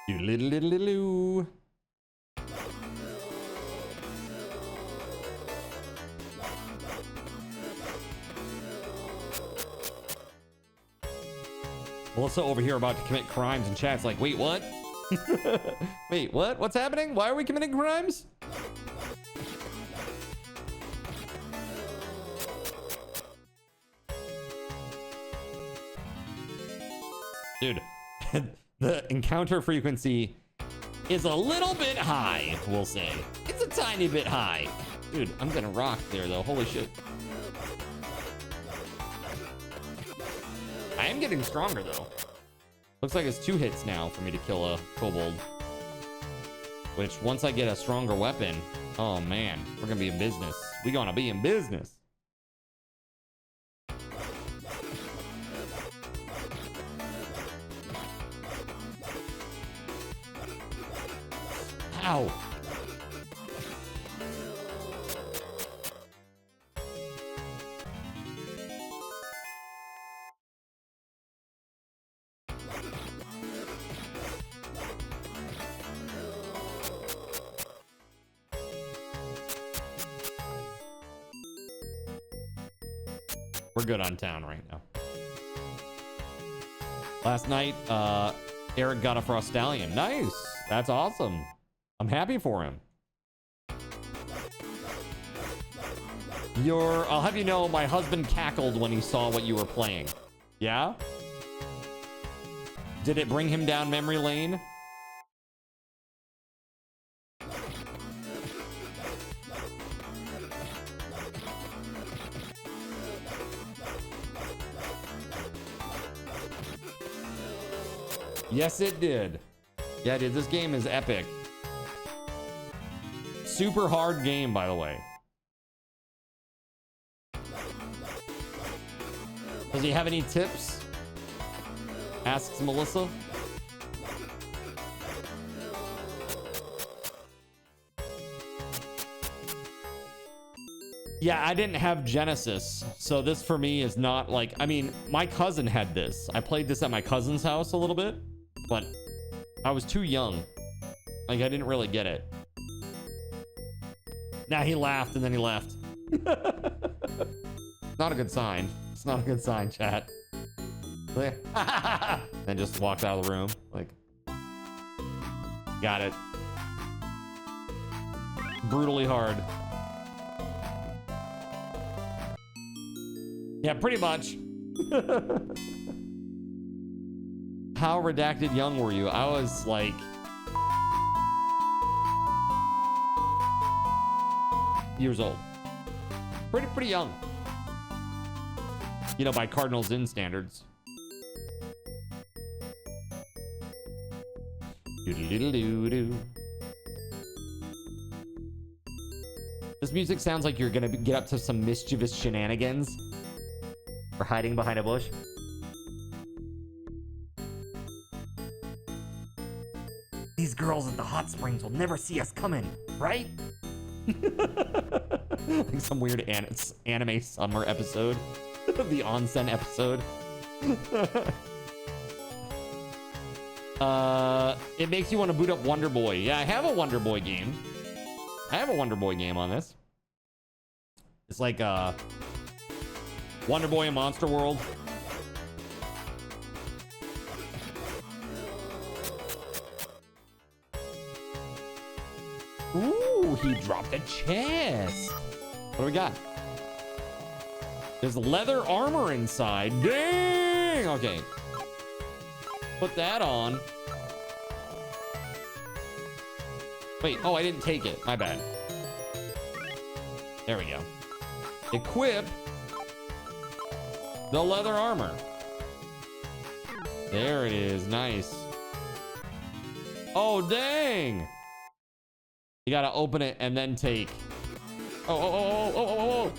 Doodle-diddle-diddle-doo. Melissa over here about to commit crimes in chat's like, wait, what? Wait, what? What's happening? Why are we committing crimes? Dude, the encounter frequency is a little bit high, we'll say. It's a tiny bit high. Dude, I'm gonna rock there though. Holy shit. I am getting stronger though. Looks like it's 2 hits now for me to kill a kobold. Which, once I get a stronger weapon, oh man, we're gonna be in business. We're gonna be in business. Ow. We're good on town right now. Last night, Eric got a Frost Stallion. Nice. That's awesome. I'm happy for him. I'll have you know, my husband cackled when he saw what you were playing. Yeah? Did it bring him down memory lane? Yes, it did. Yeah, dude, this game is epic. Super hard game, by the way. Does he have any tips? Asks Melissa. Yeah, I didn't have Genesis, so this for me is not like, I mean, my cousin had this. I played this at my cousin's house a little bit, but I was too young. Like, I didn't really get it. Nah, he laughed and then he left. Not a good sign. It's not a good sign, chat. And just walked out of the room. Like, got it. Brutally hard. Yeah, pretty much. How redacted young were you? I was like... years old. Pretty young. You know, by Cardinals Inn standards. Doo-doo-doo-doo-doo. This music sounds like you're gonna get up to some mischievous shenanigans. Or hiding behind a bush. These girls at the hot springs will never see us coming, right? Like some weird anime summer episode. The onsen episode. It makes you want to boot up Wonder Boy. Yeah, I have a Wonder Boy game. I have a Wonder Boy game on this. It's like Wonder Boy in Monster World. Ooh, he dropped a chest. What do we got? There's leather armor inside. Dang! Okay. Put that on. Wait, oh, I didn't take it. My bad. There we go. Equip the leather armor. There it is. Nice. Oh, dang! You gotta open it and then take. Oh.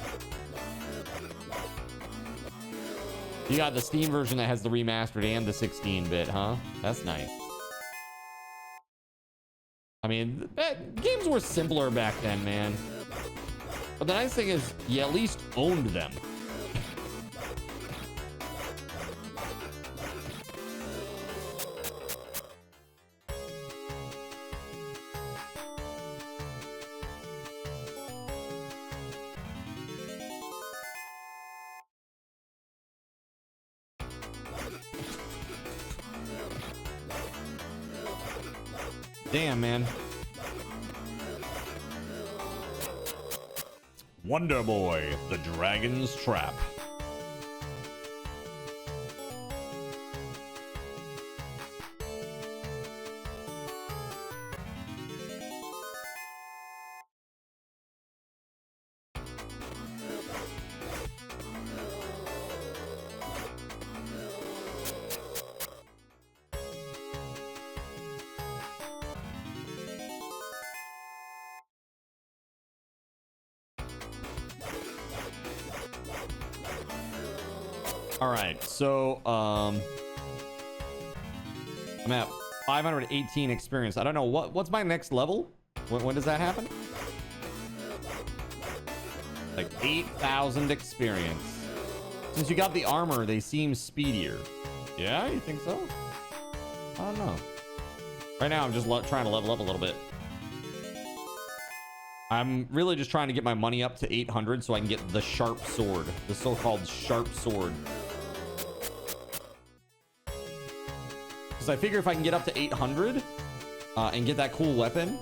You got the Steam version that has the remastered and the 16-bit, huh? That's nice. I mean, games were simpler back then, man. But the nice thing is, you at least owned them. Damn, man. Wonder Boy, the Dragon's Trap. All right, so I'm at 518 experience. I don't know what's my next level. When does that happen? Like 8,000 experience. Since you got the armor, they seem speedier. Yeah, you think so? I don't know. Right now, I'm just trying to level up a little bit. I'm really just trying to get my money up to 800 so I can get the sharp sword, the so-called sharp sword. Because I figure if I can get up to 800 and get that cool weapon,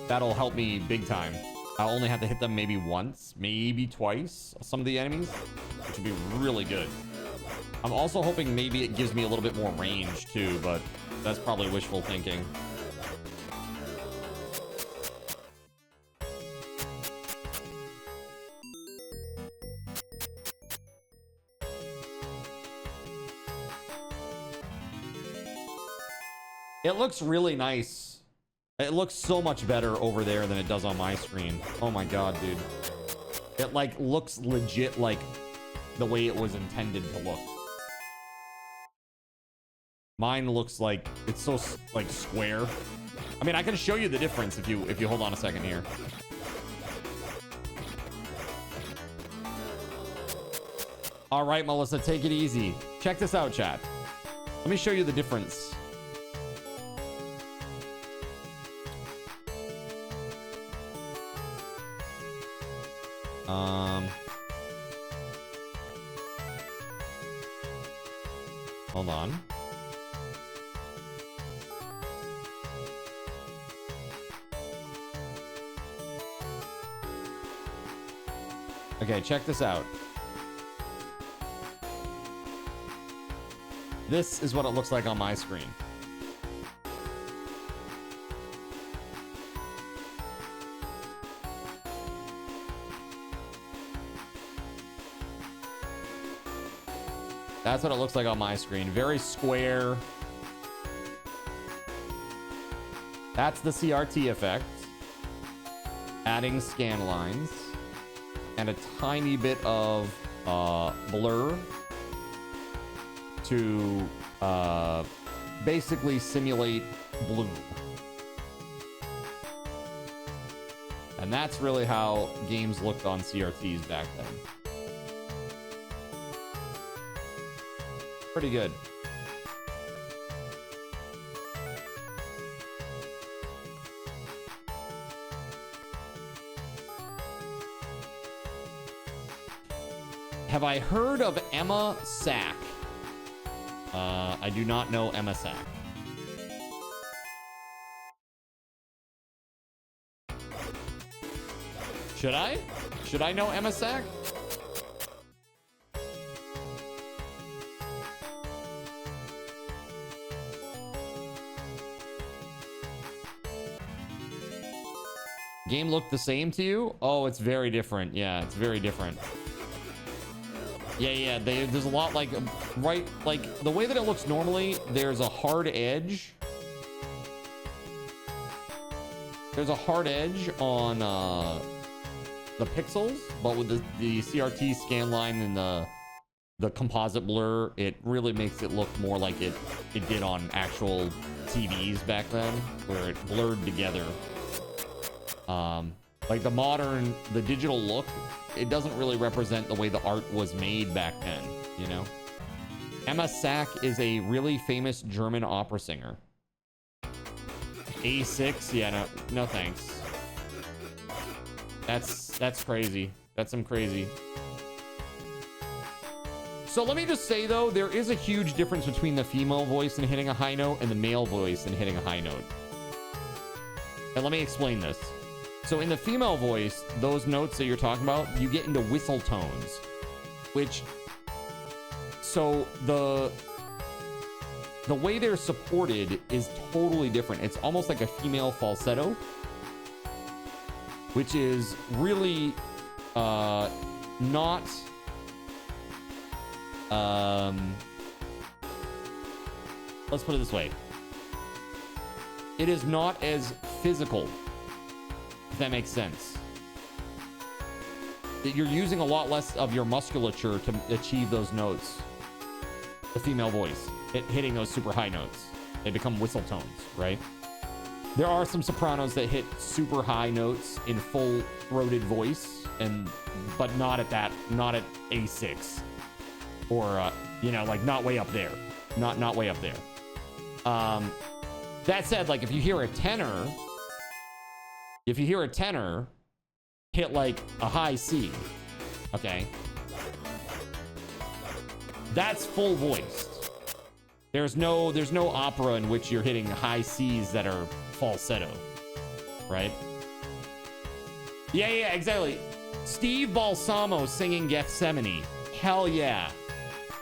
that'll help me big time. I'll only have to hit them maybe once, maybe twice, some of the enemies, which would be really good. I'm also hoping maybe it gives me a little bit more range too, but that's probably wishful thinking. It looks really nice. It looks so much better over there than it does on my screen. Oh my god, dude. It like looks legit like the way it was intended to look. Mine looks like it's so like square. I mean, I can show you the difference if you hold on a second here. All right, Melissa, take it easy. Check this out, chat. Let me show you the difference. Hold on. Okay, check this out. This is what it looks like on my screen. That's what it looks like on my screen. Very square. That's the CRT effect. Adding scan lines. And a tiny bit of blur to basically simulate blue. And that's really how games looked on CRTs back then. Pretty good. Have I heard of Emma Sack? I do not know Emma Sack. Should I? Should I know Emma Sack? Game looked the same to you? Oh, it's very different. Yeah, it's very different. Yeah, there's a lot like, right, like the way that it looks normally, there's a hard edge. There's a hard edge on the pixels, but with the CRT scan line and the composite blur, it really makes it look more like it did on actual TVs back then, where it blurred together. Like the digital look, it doesn't really represent the way the art was made back then, you know? Emma Sack is a really famous German opera singer. A6, yeah, no thanks. That's crazy. That's some crazy. So let me just say though, there is a huge difference between the female voice and hitting a high note and the male voice and hitting a high note. And let me explain this. So in the female voice, those notes that you're talking about, you get into whistle tones, which, so the way they're supported is totally different. It's almost like a female falsetto, which is really not let's put it this way. It is not as physical, if that makes sense. That you're using a lot less of your musculature to achieve those notes. the female voice hitting those super high notes. They become whistle tones, right? There are some sopranos that hit super high notes in full throated voice, but not at A6 or you know, like not way up there, not way up there. That said, like if you hear a tenor hit like a high C, okay, that's full voiced. There's no opera in which you're hitting high C's that are falsetto, right? Yeah, exactly. Steve Balsamo singing Gethsemane. Hell yeah.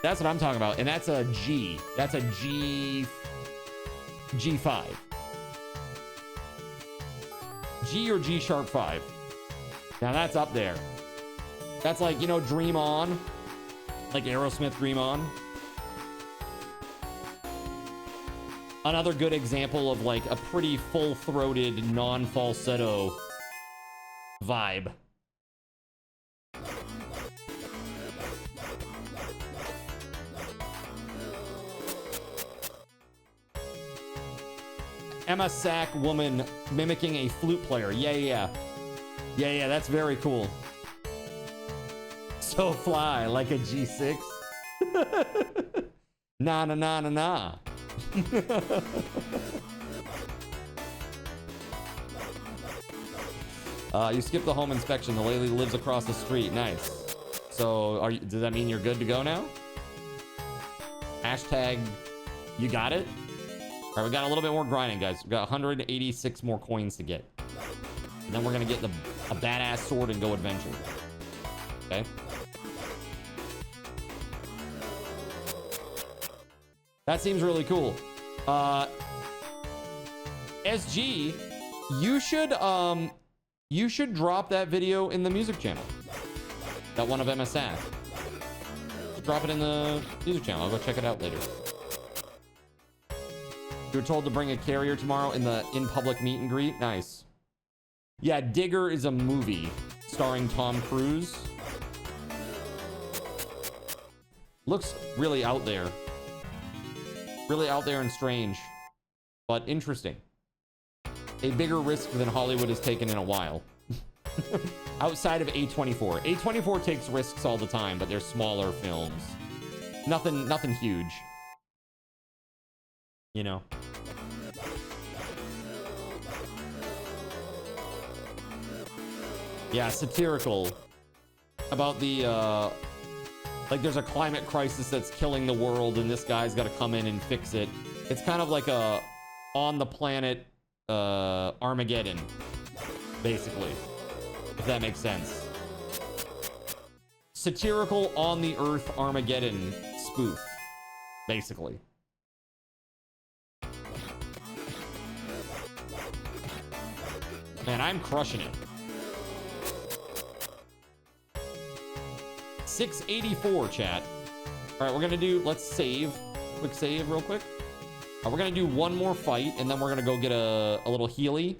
That's what I'm talking about. And that's a G. That's a G5. G or G sharp 5. Now that's up there. That's like, you know, Dream On. Like Aerosmith Dream On. Another good example of like a pretty full-throated, non-falsetto vibe. Emma Sack woman mimicking a flute player. Yeah, that's very cool. So fly like a G6. Nah. You skipped the home inspection. The lady lives across the street. Nice. So does that mean you're good to go now? Hashtag you got it? All right, we got a little bit more grinding, guys. We got 186 more coins to get. And then we're going to get a badass sword and go adventure. Okay? That seems really cool. SG, you should drop that video in the music channel. That one of MSF. Drop it in the music channel. I'll go check it out later. You were told to bring a carrier tomorrow in public meet and greet. Nice. Yeah, Digger is a movie starring Tom Cruise. Looks really out there. Really out there and strange, but interesting. A bigger risk than Hollywood has taken in a while. Outside of A24. A24 takes risks all the time, but they're smaller films. Nothing huge. You know. Yeah, satirical about the like there's a climate crisis that's killing the world and this guy's got to come in and fix it. It's kind of like a on the planet Armageddon, basically, if that makes sense. Satirical on the Earth Armageddon spoof, basically. Man, I'm crushing it. 684, chat. All right, we're gonna do, let's save. Quick save real quick. We're gonna do one more fight, and then we're gonna go get a little Healy.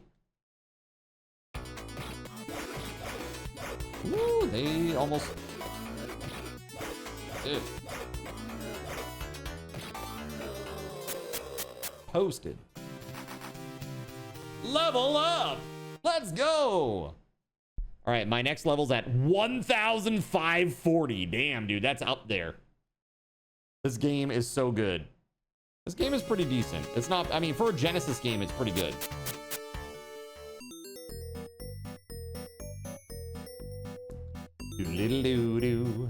Ooh, they almost... Dude. Posted. Level up! Let's go! All right, my next level's at 1,540. Damn, dude, that's up there. This game is so good. This game is pretty decent. It's not, I mean, for a Genesis game, it's pretty good. Doodle-doo-doo.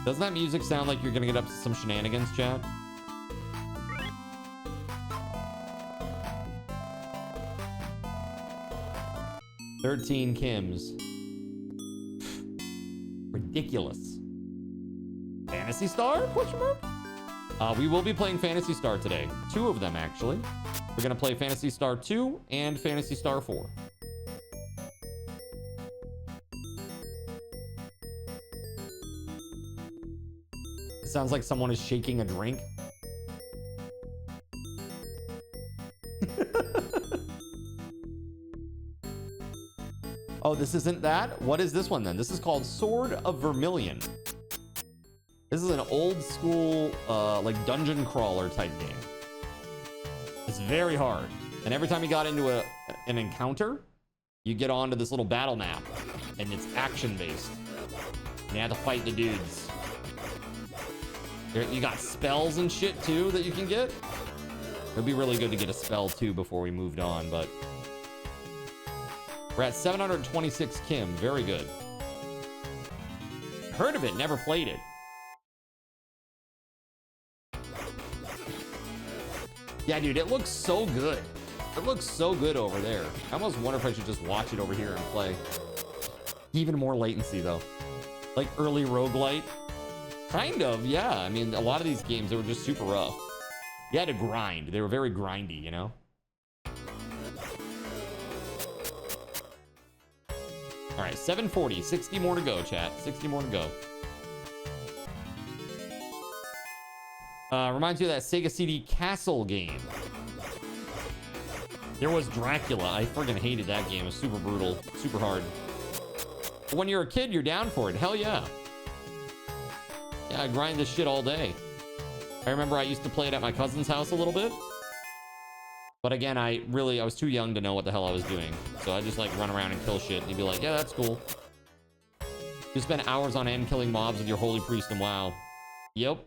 Doesn't that music sound like you're gonna get up to some shenanigans, chat? $13 Kims. Ridiculous. Phantasy Star? Question mark? We will be playing Phantasy Star today. 2 of them, actually. We're gonna play Phantasy Star 2 and Phantasy Star 4. It sounds like someone is shaking a drink. Oh, this isn't that? What is this one then? This is called Sword of Vermilion. This is an old school, like dungeon crawler type game. It's very hard. And every time you got into an encounter, you get onto this little battle map and it's action based. And you have to fight the dudes. You got spells and shit too that you can get. It'd be really good to get a spell too before we moved on, but we're at 726 Kim. Very good. Heard of it, never played it. Yeah, dude, it looks so good. It looks so good over there. I almost wonder if I should just watch it over here and play. Even more latency though. Like early roguelite. Kind of, yeah. I mean, a lot of these games, they were just super rough. You had to grind. They were very grindy, you know? All right, 740. 60 more to go, chat. 60 more to go. Reminds you of that Sega CD Castle game. There was Dracula. I friggin' hated that game. It was super brutal, super hard. But when you're a kid, you're down for it. Hell yeah. Yeah, I grind this shit all day. I remember I used to play it at my cousin's house a little bit. But again, I was too young to know what the hell I was doing. So I just like run around and kill shit. And you'd be like, yeah, that's cool. You spend hours on end killing mobs with your holy priest and WoW. Yep.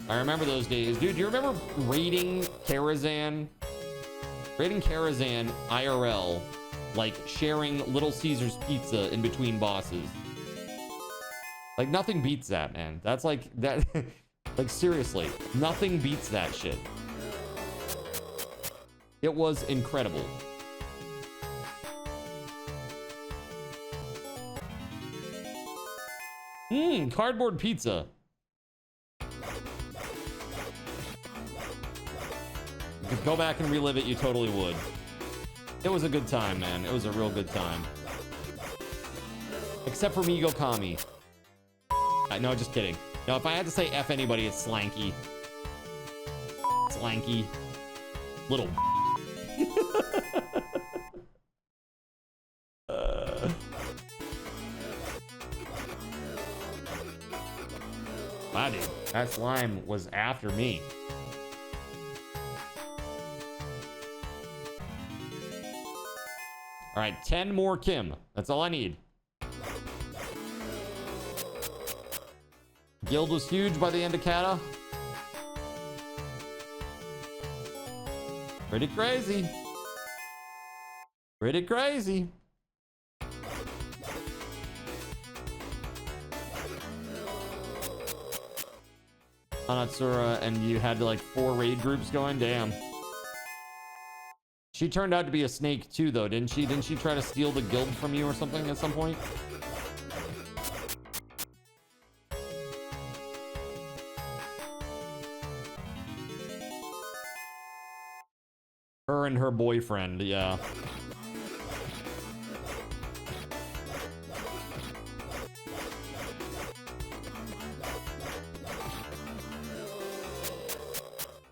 I remember those days. Dude, do you remember raiding Karazhan? Raiding Karazhan IRL. Like sharing Little Caesar's pizza in between bosses. Like nothing beats that, man. That's like that. Like seriously, nothing beats that shit. It was incredible. Cardboard pizza. You could go back and relive it, you totally would. It was a good time, man. It was a real good time. Except for Migo Kami. No, just kidding. No, if I had to say F anybody, it's Slanky. Slanky. Little. Wow, dude. That slime was after me. All right, 10 more Kim. That's all I need. Guild was huge by the end of Kata. Pretty crazy. Pretty crazy. Hanatsura, and you had like 4 raid groups going? Damn. She turned out to be a snake too, though, didn't she? Didn't she try to steal the guild from you or something at some point? Her and her boyfriend, yeah.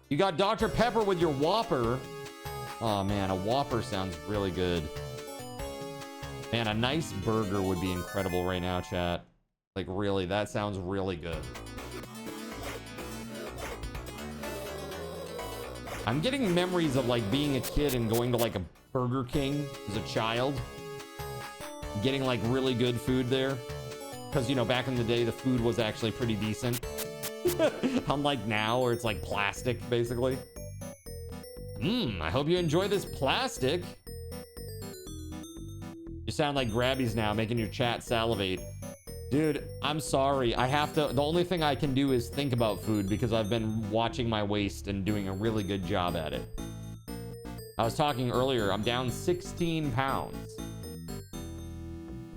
You got Dr. Pepper with your Whopper. Oh man, a Whopper sounds really good. Man, a nice burger would be incredible right now, chat. Like really, that sounds really good. I'm getting memories of like being a kid and going to like a Burger King as a child. Getting like really good food there. Because, you know, back in the day, the food was actually pretty decent. Unlike now, where it's like plastic, basically. I hope you enjoy this plastic. You sound like Grabbies now, making your chat salivate. Dude, I'm sorry. I have to... The only thing I can do is think about food because I've been watching my waist and doing a really good job at it. I was talking earlier. I'm down 16 pounds.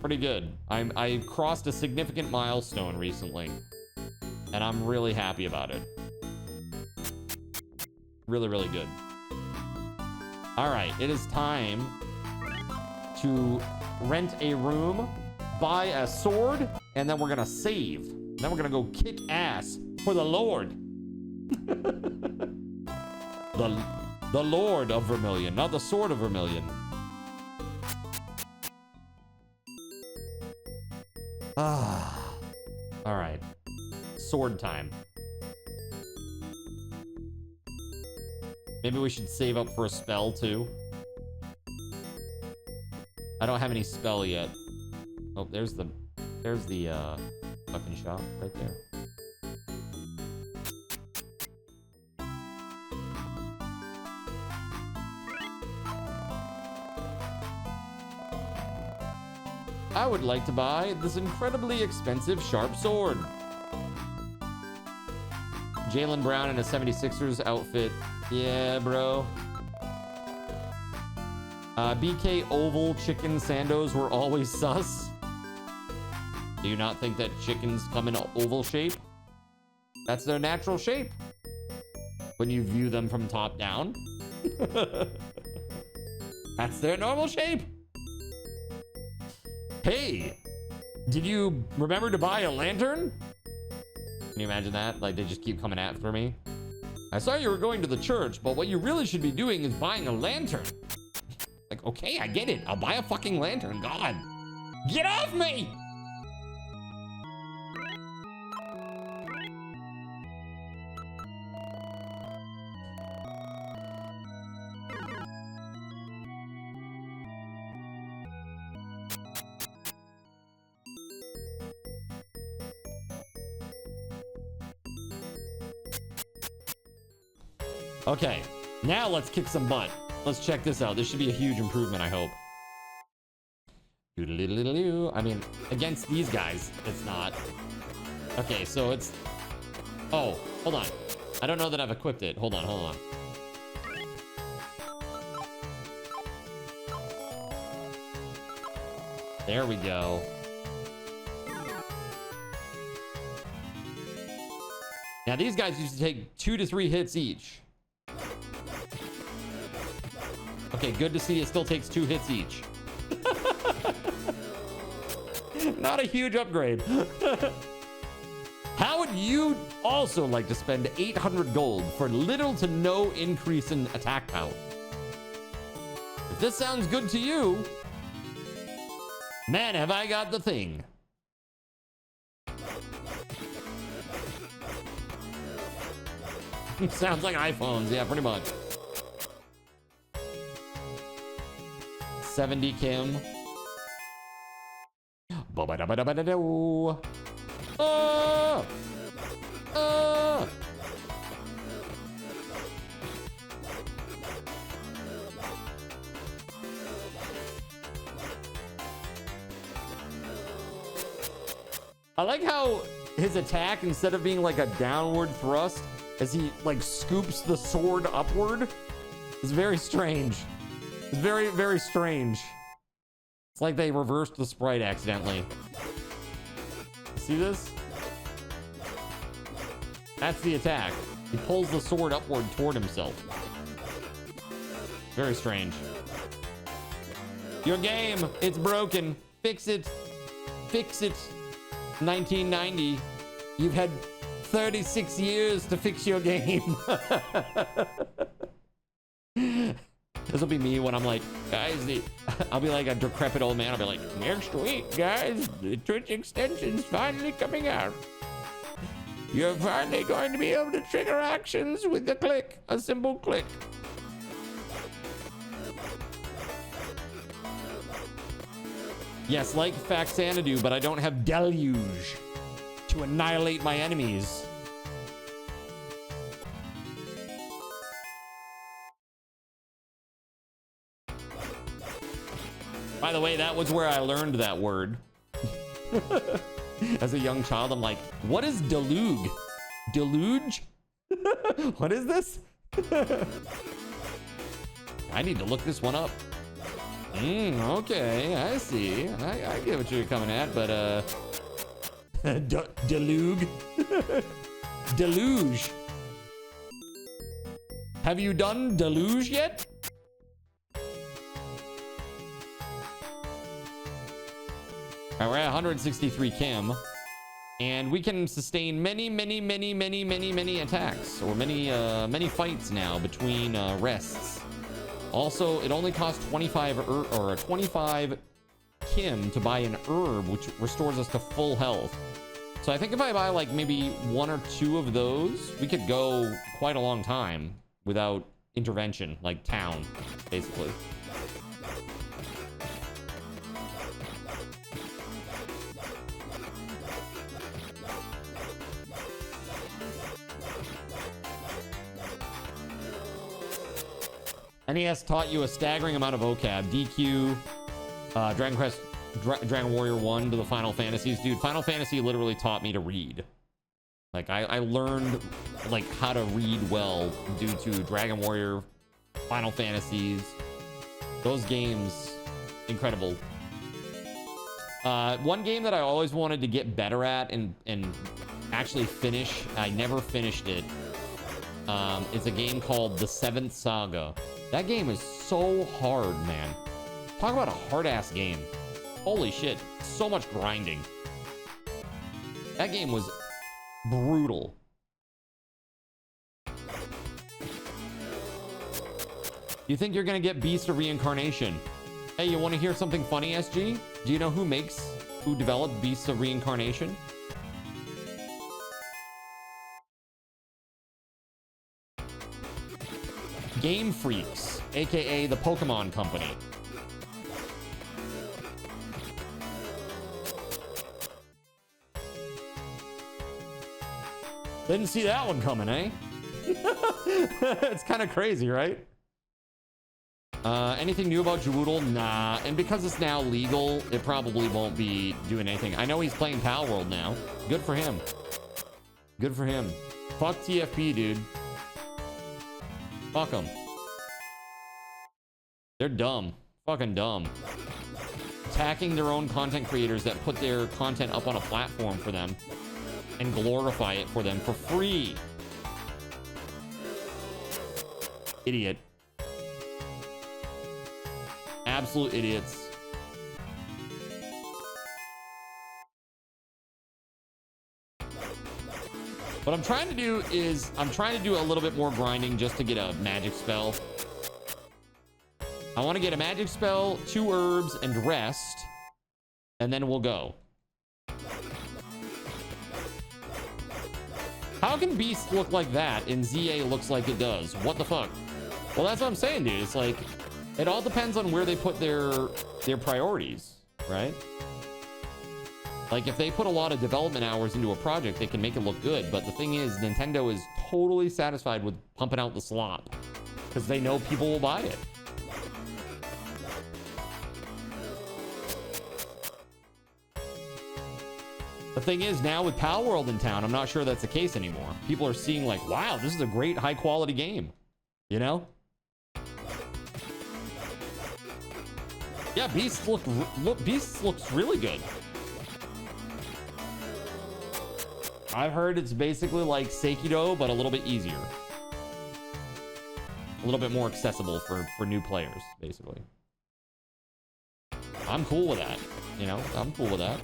Pretty good. I crossed a significant milestone recently. And I'm really happy about it. Really, really good. All right. It is time to rent a room, buy a sword, and then we're gonna save. Then we're gonna go kick ass for the Lord. The Lord of Vermilion, not the Sword of Vermilion. Ah. All right. Sword time. Maybe we should save up for a spell too. I don't have any spell yet. Oh, there's the fucking shop right there. I would like to buy this incredibly expensive sharp sword. Jaylen Brown in a 76ers outfit. Yeah, bro. BK Oval chicken sandos were always sus. Do you not think that chickens come in oval shape? That's their natural shape when you view them from top down. That's their normal shape. Hey, did you remember to buy a lantern? Can you imagine that? Like, they just keep coming after me. I saw you were going to the church, but what you really should be doing is buying a lantern. Like, okay, I get it. I'll buy a fucking lantern. God, get off me! Okay, now let's kick some butt. Let's check this out. This should be a huge improvement, I hope. I mean, against these guys, it's not. Okay, so it's... Oh, hold on. I don't know that I've equipped it. Hold on, hold on. There we go. Now, these guys used to take 2 to 3 hits each. Okay, good to see it still takes 2 hits each. Not a huge upgrade. How would you also like to spend 800 gold for little to no increase in attack power? If this sounds good to you, man, have I got the thing. Sounds like iPhones, yeah, pretty much. 70 Kim. Oh! Oh! I like how his attack, instead of being like a downward thrust, as he like scoops the sword upward, is very strange. It's very, very strange. It's like they reversed the sprite accidentally. See this? That's the attack. He pulls the sword upward toward himself. Very strange. Your game, it's broken. Fix it. Fix it. 1990. You've had 36 years to fix your game. This will be me when I'm like, guys, I'll be like a decrepit old man. I'll be like, next week, guys, the Twitch extension's finally coming out. You're finally going to be able to trigger actions with the click, a simple click. Yes, like Faxanadu, but I don't have Deluge to annihilate my enemies. By the way, that was where I learned that word. As a young child, I'm like, what is deluge? Deluge? What is this? I need to look this one up. Okay, I see. I get what you're coming at, but deluge. Deluge. Have you done deluge yet? All right, we're at 163 Kim, and we can sustain many attacks, or many fights now between rests. Also, it only costs 25 or 25 Kim to buy an herb, which restores us to full health. So I think if I buy like maybe 1 or 2 of those, we could go quite a long time without intervention, like town, basically. NES taught you a staggering amount of vocab. DQ, Dragon Quest, Dragon Warrior 1 to the Final Fantasies. Dude, Final Fantasy literally taught me to read. Like, I learned, like, how to read well due to Dragon Warrior, Final Fantasies. Those games, incredible. One game that I always wanted to get better at and actually finish, I never finished it. It's a game called The Seventh Saga. That game is so hard, man. Talk about a hard-ass game. Holy shit. So much grinding. That game was brutal. You think you're gonna get Beast of Reincarnation? Hey, you want to hear something funny, SG? Do you know who developed Beasts of Reincarnation? Game Freaks, aka the Pokemon Company. Didn't see that one coming, eh? It's kind of crazy, right? Anything new about Jawoodle? Nah. And because it's now legal, it probably won't be doing anything. I know he's playing Pal World now. Good for him. Good for him. Fuck TFP, dude. Fuck them. They're dumb. Fucking dumb. Attacking their own content creators that put their content up on a platform for them and glorify it for them for free. Idiot. Absolute idiots. What I'm trying to do is I'm trying to do a little bit more grinding just to get a magic spell. I want to get a magic spell, 2 herbs, and rest, and then we'll go. How can Beast look like that and ZA looks like it does? What the fuck? Well, that's what I'm saying, dude. It's like, it all depends on where they put their priorities, right? Like, if they put a lot of development hours into a project, they can make it look good. But the thing is, Nintendo is totally satisfied with pumping out the slop because they know people will buy it. The thing is, now with Pal World in town, I'm not sure that's the case anymore. People are seeing like, wow, this is a great high quality game, you know? Yeah, Beast looks really good. I've heard it's basically like Sekiro, but a little bit easier. A little bit more accessible for new players, basically. I'm cool with that, you know? I'm cool with that.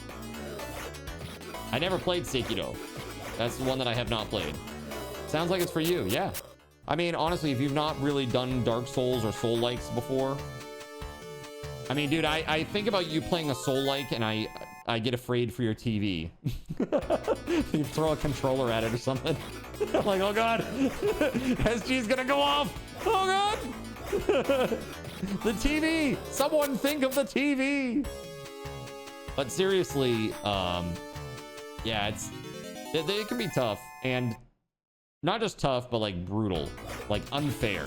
I never played Sekiro. That's the one that I have not played. Sounds like it's for you, yeah. I mean, honestly, if you've not really done Dark Souls or Soul-likes before, I mean, dude, I think about you playing a Soul-like and I get afraid for your TV. You throw a controller at it or something. I'm like, oh god, SG's gonna go off. Oh god, the TV. Someone think of the TV. But seriously, yeah, they can be tough, and not just tough, but like brutal, like unfair.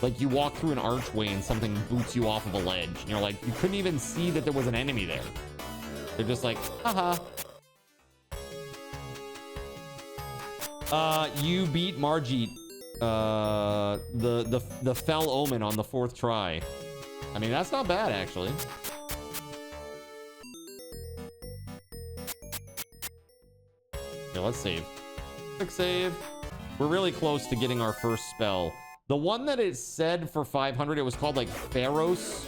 Like you walk through an archway and something boots you off of a ledge, and you're like, you couldn't even see that there was an enemy there. They're just like, haha. You beat Margit, the Fell Omen on the 4th try. I mean, that's not bad, actually. Okay, let's save. Quick save. We're really close to getting our first spell. The one that it said for 500, it was called like Pharos.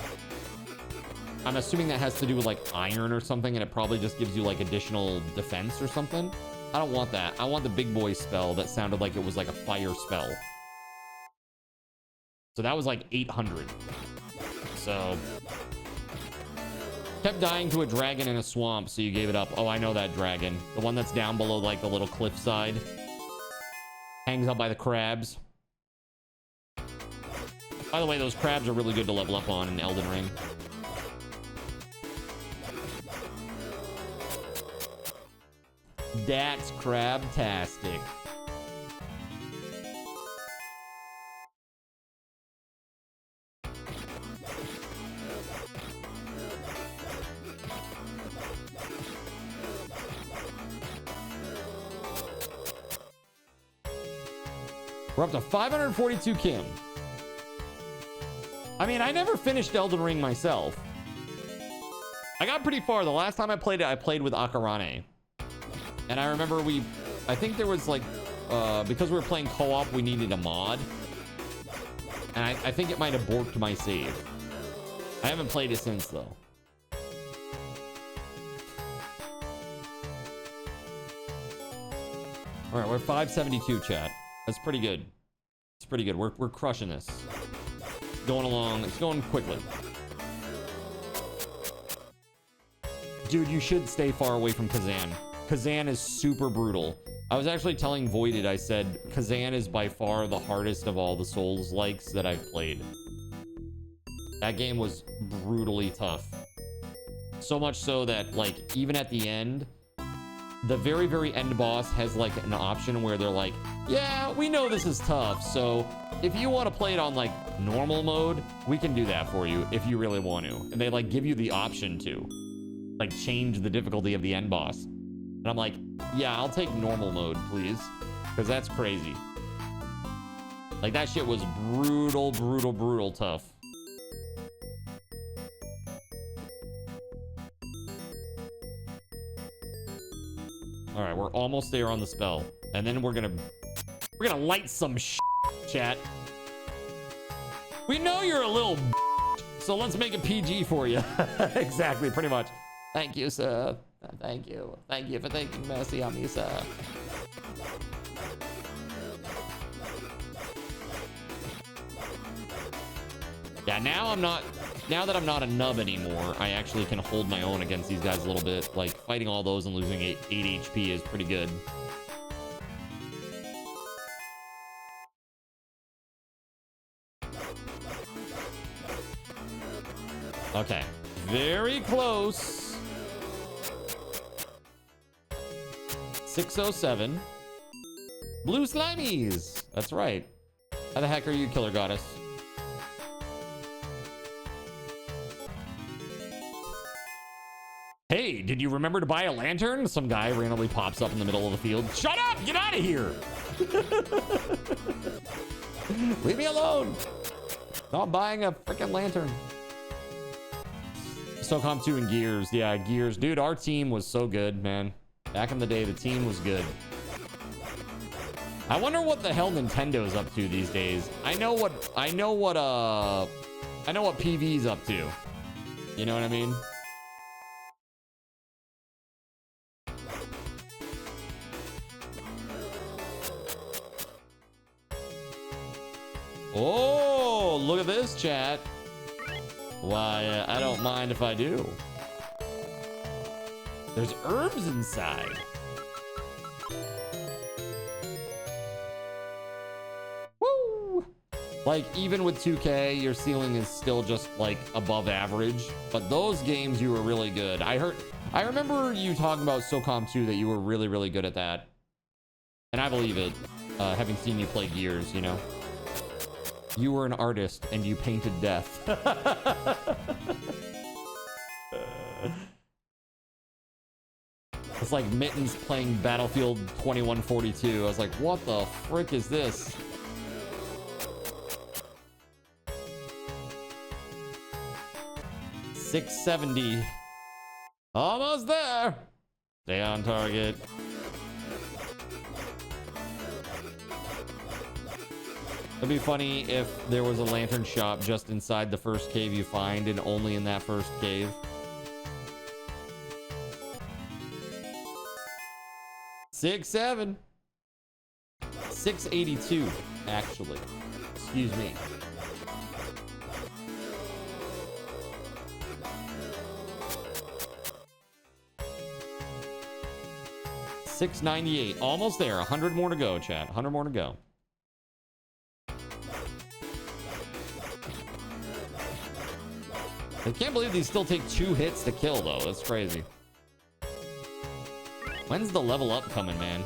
I'm assuming that has to do with like iron or something, and it probably just gives you like additional defense or something. I don't want that. I want the big boy spell that sounded like it was like a fire spell. So that was like 800. So Kept dying to a dragon in a swamp, so you gave it up. Oh, I know that dragon. The one that's down below, like, the little cliffside. Hangs out by the crabs. By the way, those crabs are really good to level up on in Elden Ring. That's crab-tastic. We're up to 542 Kim. I mean, I never finished Elden Ring myself. I got pretty far. The last time I played it, I played with Akarane. And I remember I think there was like, because we were playing co-op, we needed a mod. And I think it might have borked my save. I haven't played it since though. All right, we're 572, chat. That's pretty good. It's pretty good. We're crushing this. It's going along. It's going quickly. Dude, you should stay far away from Kazan. Kazan is super brutal. I was actually telling Voided, I said, Kazan is by far the hardest of all the Souls-likes that I've played. That game was brutally tough. So much so that, like, even at the end, the very, very end boss has, like, an option where they're like, yeah, we know this is tough, so if you want to play it on, like, normal mode, we can do that for you if you really want to. And they, like, give you the option to, like, change the difficulty of the end boss. And I'm like, yeah, I'll take normal mode, please. Because that's crazy. Like, that shit was brutal, brutal, brutal tough. All right, we're almost there on the spell. And then we're gonna light some shit, chat. We know you're a little so let's make a PG for you. Exactly, pretty much. Thank you, sir. Thank you. Thank you for taking mercy on me, sir. Yeah, now that I'm not a nub anymore, I actually can hold my own against these guys a little bit. Like, fighting all those and losing 8 HP is pretty good. Okay, very close. 607. Blue Slimies. That's right. How the heck are you, Killer Goddess? Hey, did you remember to buy a lantern? Some guy randomly pops up in the middle of the field. Shut up! Get out of here! Leave me alone! No, I'm buying a freaking lantern. SOCOM 2 and Gears. Yeah, Gears. Dude, our team was so good, man. Back in the day, the team was good. I wonder what the hell Nintendo's up to these days. I know what PV's up to. You know what I mean? Oh, look at this, chat. Why, I don't mind if I do. There's herbs inside. Woo! Like, even with 2K, your ceiling is still just, like, above average. But those games, you were really good. I remember you talking about SOCOM 2, that you were really, really good at that. And I believe it, having seen you play Gears, you know? You were an artist and you painted death. It's like Mittens playing Battlefield 2142. I was like, what the frick is this? $670. Almost there. Stay on target. It'd be funny if there was a lantern shop just inside the first cave you find, and only in that first cave. $6.7. 682, actually. Excuse me. 698. Almost there. 100 more to go, chat. 100 more to go. I can't believe these still take 2 hits to kill, though. That's crazy. When's the level up coming, man?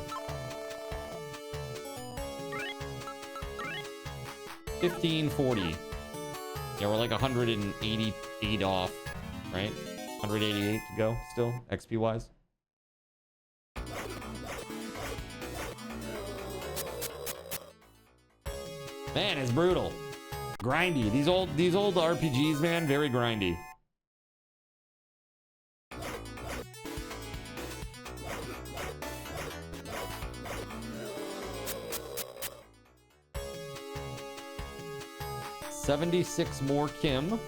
1540. Yeah, we're like 188 off, right? 188 to go still, XP wise. Man, it's brutal. Grindy. These old RPGs, man, very grindy. $76 more Kim.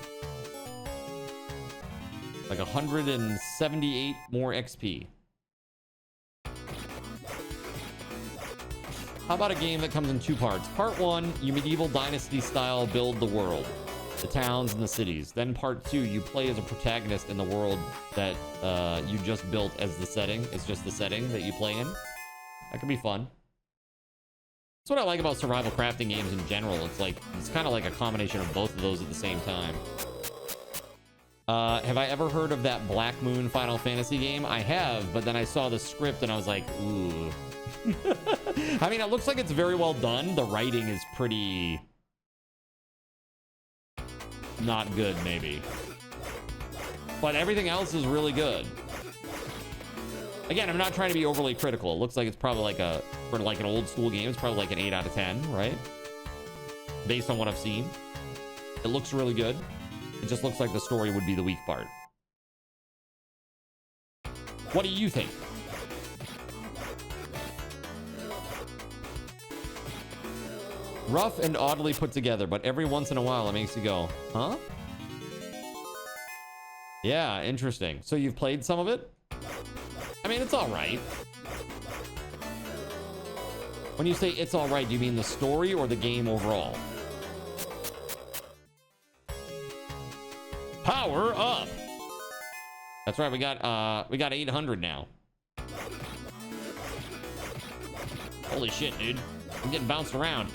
Like 178 more XP. How about a game that comes in 2 parts? Part 1, you medieval dynasty style build the world, the towns and the cities. Then part 2, you play as a protagonist in the world that you just built as the setting. It's just the setting that you play in. That could be fun. That's what I like about survival crafting games in general. It's like, it's kind of like a combination of both of those at the same time. Have I ever heard of that Black Moon Final Fantasy game? I have, but then I saw the script and I was like, ooh. I mean, it looks like it's very well done. The writing is pretty not good, maybe. But everything else is really good. Again, I'm not trying to be overly critical. It looks like it's probably like for like an old school game, it's probably like an 8 out of 10, right? Based on what I've seen. It looks really good. It just looks like the story would be the weak part. What do you think? Rough and oddly put together, but every once in a while it makes you go, huh? Yeah, interesting. So you've played some of it? I mean, it's all right. When you say it's all right, do you mean the story or the game overall? Power up. That's right. We got 800 now. Holy shit, dude. I'm getting bounced around.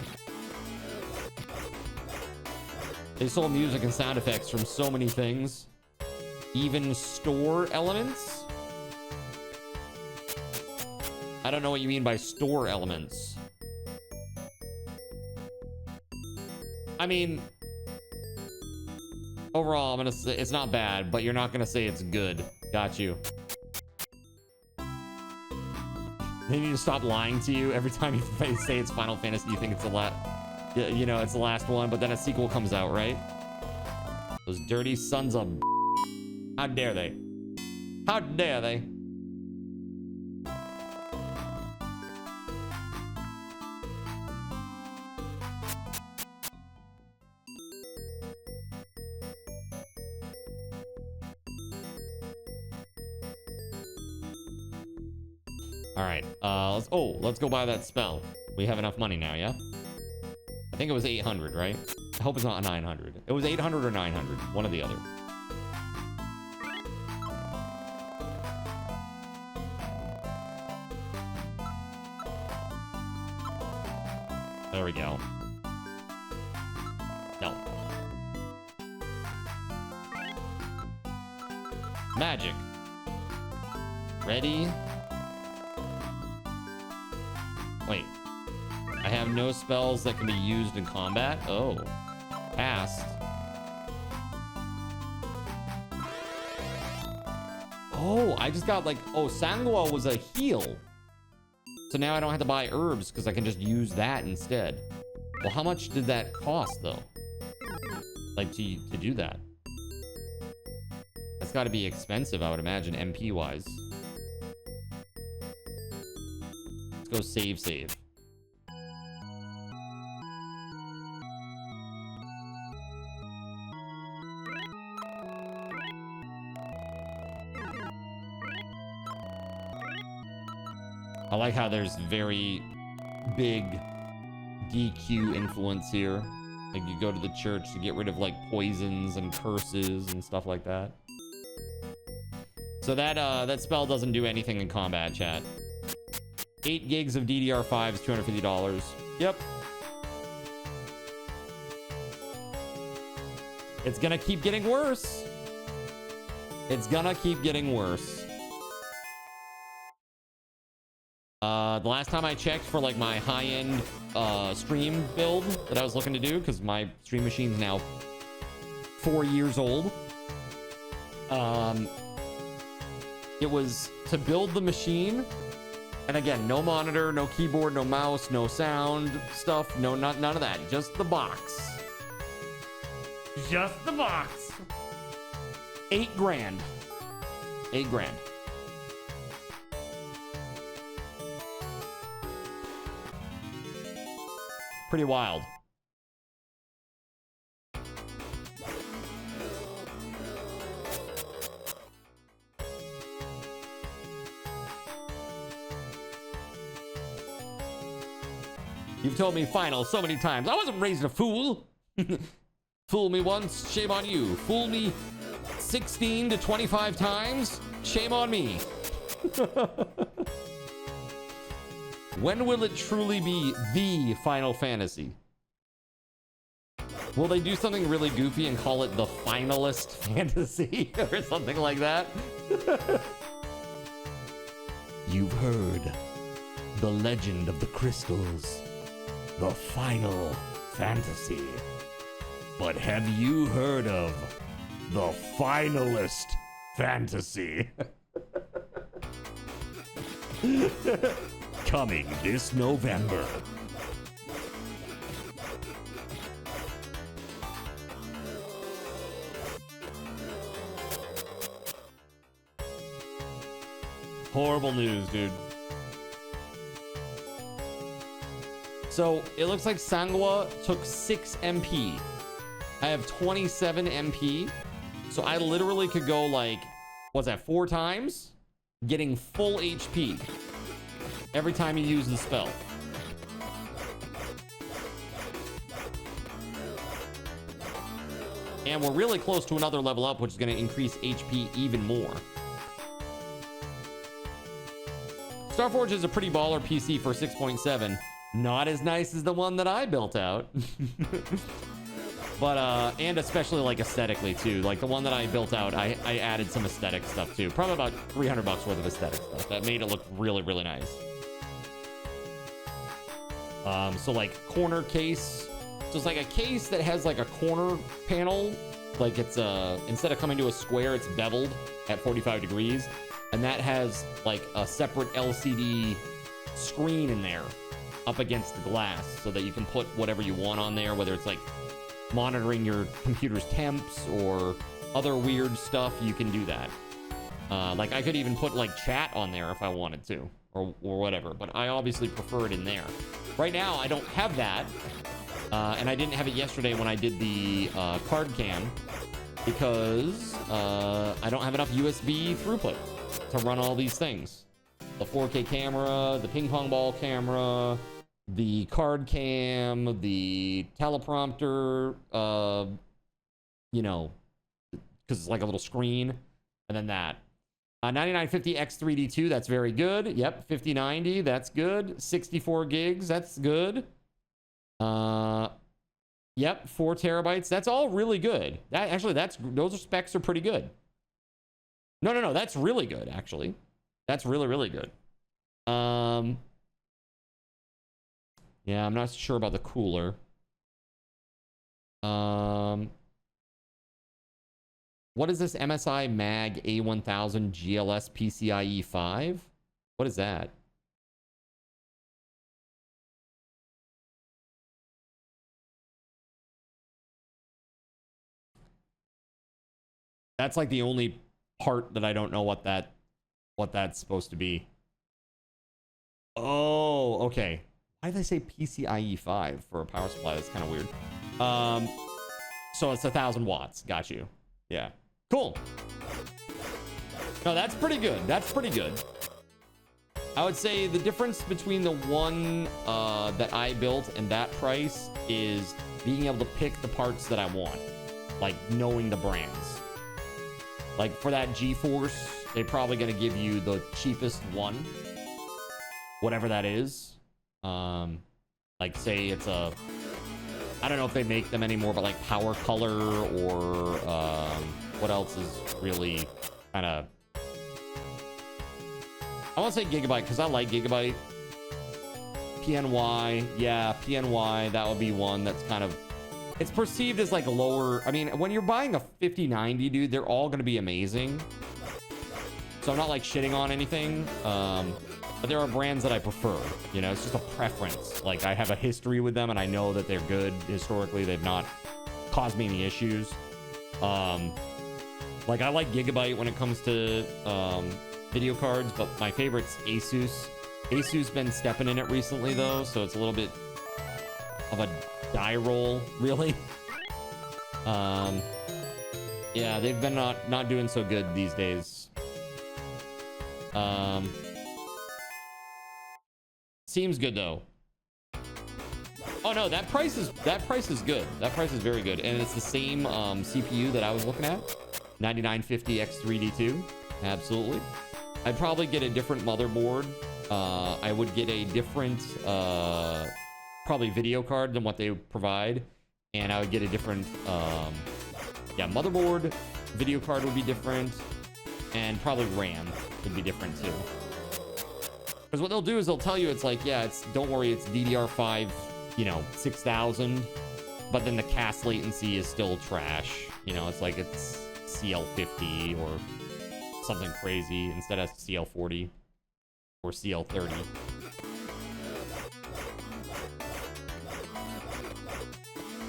They stole music and sound effects from so many things. Even store elements? I don't know what you mean by store elements. I mean, overall, I'm gonna say it's not bad, but you're not gonna say it's good. Got you. They need to stop lying to you every time you say it's Final Fantasy. You think it's you know, it's the last one, but then a sequel comes out, right? Those dirty sons of... How dare they? How dare they? All right, let's go buy that spell. We have enough money now, yeah? I think it was 800, right? I hope it's not 900. It was 800 or 900, one or the other. There we go. No. Magic. Ready? Wait. I have no spells that can be used in combat? Oh. Passed. Oh, I just got like... Oh, Sangwa was a heal. So now I don't have to buy herbs because I can just use that instead. Well, how much did that cost, though? Like, to do that? That's got to be expensive, I would imagine, MP-wise. Let's go save. I like how there's very big DQ influence here. Like you go to the church to get rid of like poisons and curses and stuff like that. So that spell doesn't do anything in combat, chat. 8 gigs of DDR5 is $250. Yep. It's gonna keep getting worse. It's gonna keep getting worse. The last time I checked for like my high-end stream build that I was looking to do, because my stream machine's now 4 years old. It was to build the machine, and again, no monitor, no keyboard, no mouse, no sound stuff, no, none of that. Just the box. Just the box. $8 grand. $8 grand. Pretty wild. You've told me final so many times. I wasn't raised a fool. Fool me once, shame on you. Fool me 16 to 25 times, shame on me. When will it truly be the Final Fantasy? Will they do something really goofy and call it the Finalist Fantasy or something like that? You've heard the legend of the crystals, the Final Fantasy. But have you heard of the Finalist Fantasy? Coming this November. Horrible news, dude. So it looks like Sangwa took 6 MP. I have 27 MP. So I literally could go like, what's that, 4 times? Getting full HP every time you use the spell. And we're really close to another level up, which is going to increase HP even more. Starforge is a pretty baller PC for 6.7. Not as nice as the one that I built out. But, and especially like aesthetically too. Like the one that I built out, I added some aesthetic stuff too. Probably about $300 worth of aesthetic stuff. That made it look really, really nice. So like corner case. So it's like a case that has like a corner panel. Like it's, instead of coming to a square, it's beveled at 45 degrees. And that has like a separate LCD screen in there up against the glass so that you can put whatever you want on there, whether it's like monitoring your computer's temps or other weird stuff. You can do that. Like I could even put like chat on there if I wanted to, or whatever, but I obviously prefer it in there. Right now I don't have that, and I didn't have it yesterday when I did the card cam because I don't have enough USB throughput to run all these things. The 4K camera, the ping pong ball camera, the card cam, the teleprompter, you know, because it's like a little screen, and then that. 9950X3D2, that's very good. Yep, 5090, that's good. 64 gigs, that's good. Yep, 4 terabytes, that's all really good. That actually, those specs are pretty good. No, that's really good, actually. That's really, really good. Yeah, I'm not sure about the cooler. What is this MSI Mag A1000 GLS PCIe 5? What is that? That's like the only part that I don't know what that's supposed to be. Oh, okay. Why did they say PCIe 5 for a power supply? That's kind of weird. So it's 1,000 watts. Got you. Yeah. Cool. No, that's pretty good. That's pretty good. I would say the difference between the one that I built and that price is being able to pick the parts that I want. Like knowing the brands. Like for that GeForce, they're probably going to give you the cheapest one. whatever that is. Like say it's a, I don't know if they make them anymore, but like Power Color or what else is really kind of, I won't say Gigabyte because I like Gigabyte. PNY, yeah, PNY, that would be one that's kind of, it's perceived as like lower. I mean, when you're buying a 5090, dude, they're all going to be amazing. So I'm not like shitting on anything. But there are brands that I prefer. You know, it's just a preference. Like I have a history with them and I know that they're good. Historically, they've not caused me any issues. Like I like Gigabyte when it comes to video cards, but my favorite's Asus. Asus been stepping in it recently though, so it's a little bit of a die roll, really. Yeah, they've been not doing so good these days. Seems good though. Oh no, that price is good. That price is very good, and it's the same CPU that I was looking at, 9950X3D2. Absolutely. I'd probably get a different motherboard. I would get a different probably video card than what they provide, and I would get a different yeah, motherboard, video card would be different, and probably RAM would be different too. Because what they'll do is they'll tell you it's like, yeah, it's, don't worry, it's DDR5, you know, 6000, but then the cast latency is still trash. You know, it's like it's CL50 or something crazy instead of CL40 or CL30.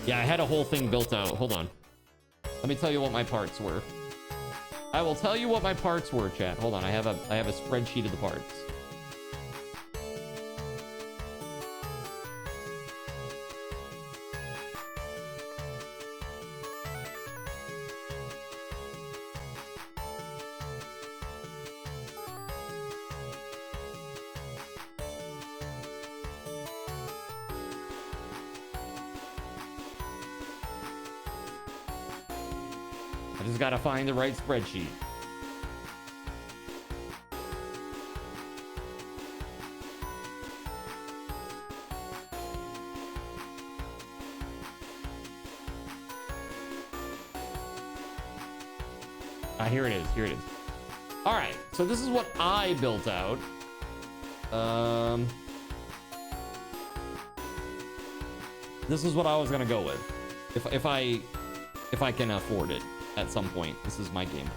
Yeah, I had a whole thing built out. Hold on. Let me tell you what my parts were. I will tell you what my parts were, chat. Hold on. I have a spreadsheet of the parts. I just gotta find the right spreadsheet. Here it is. Here it is. All right. So this is what I built out. This is what I was gonna go with, if I can afford it at some point. This is my game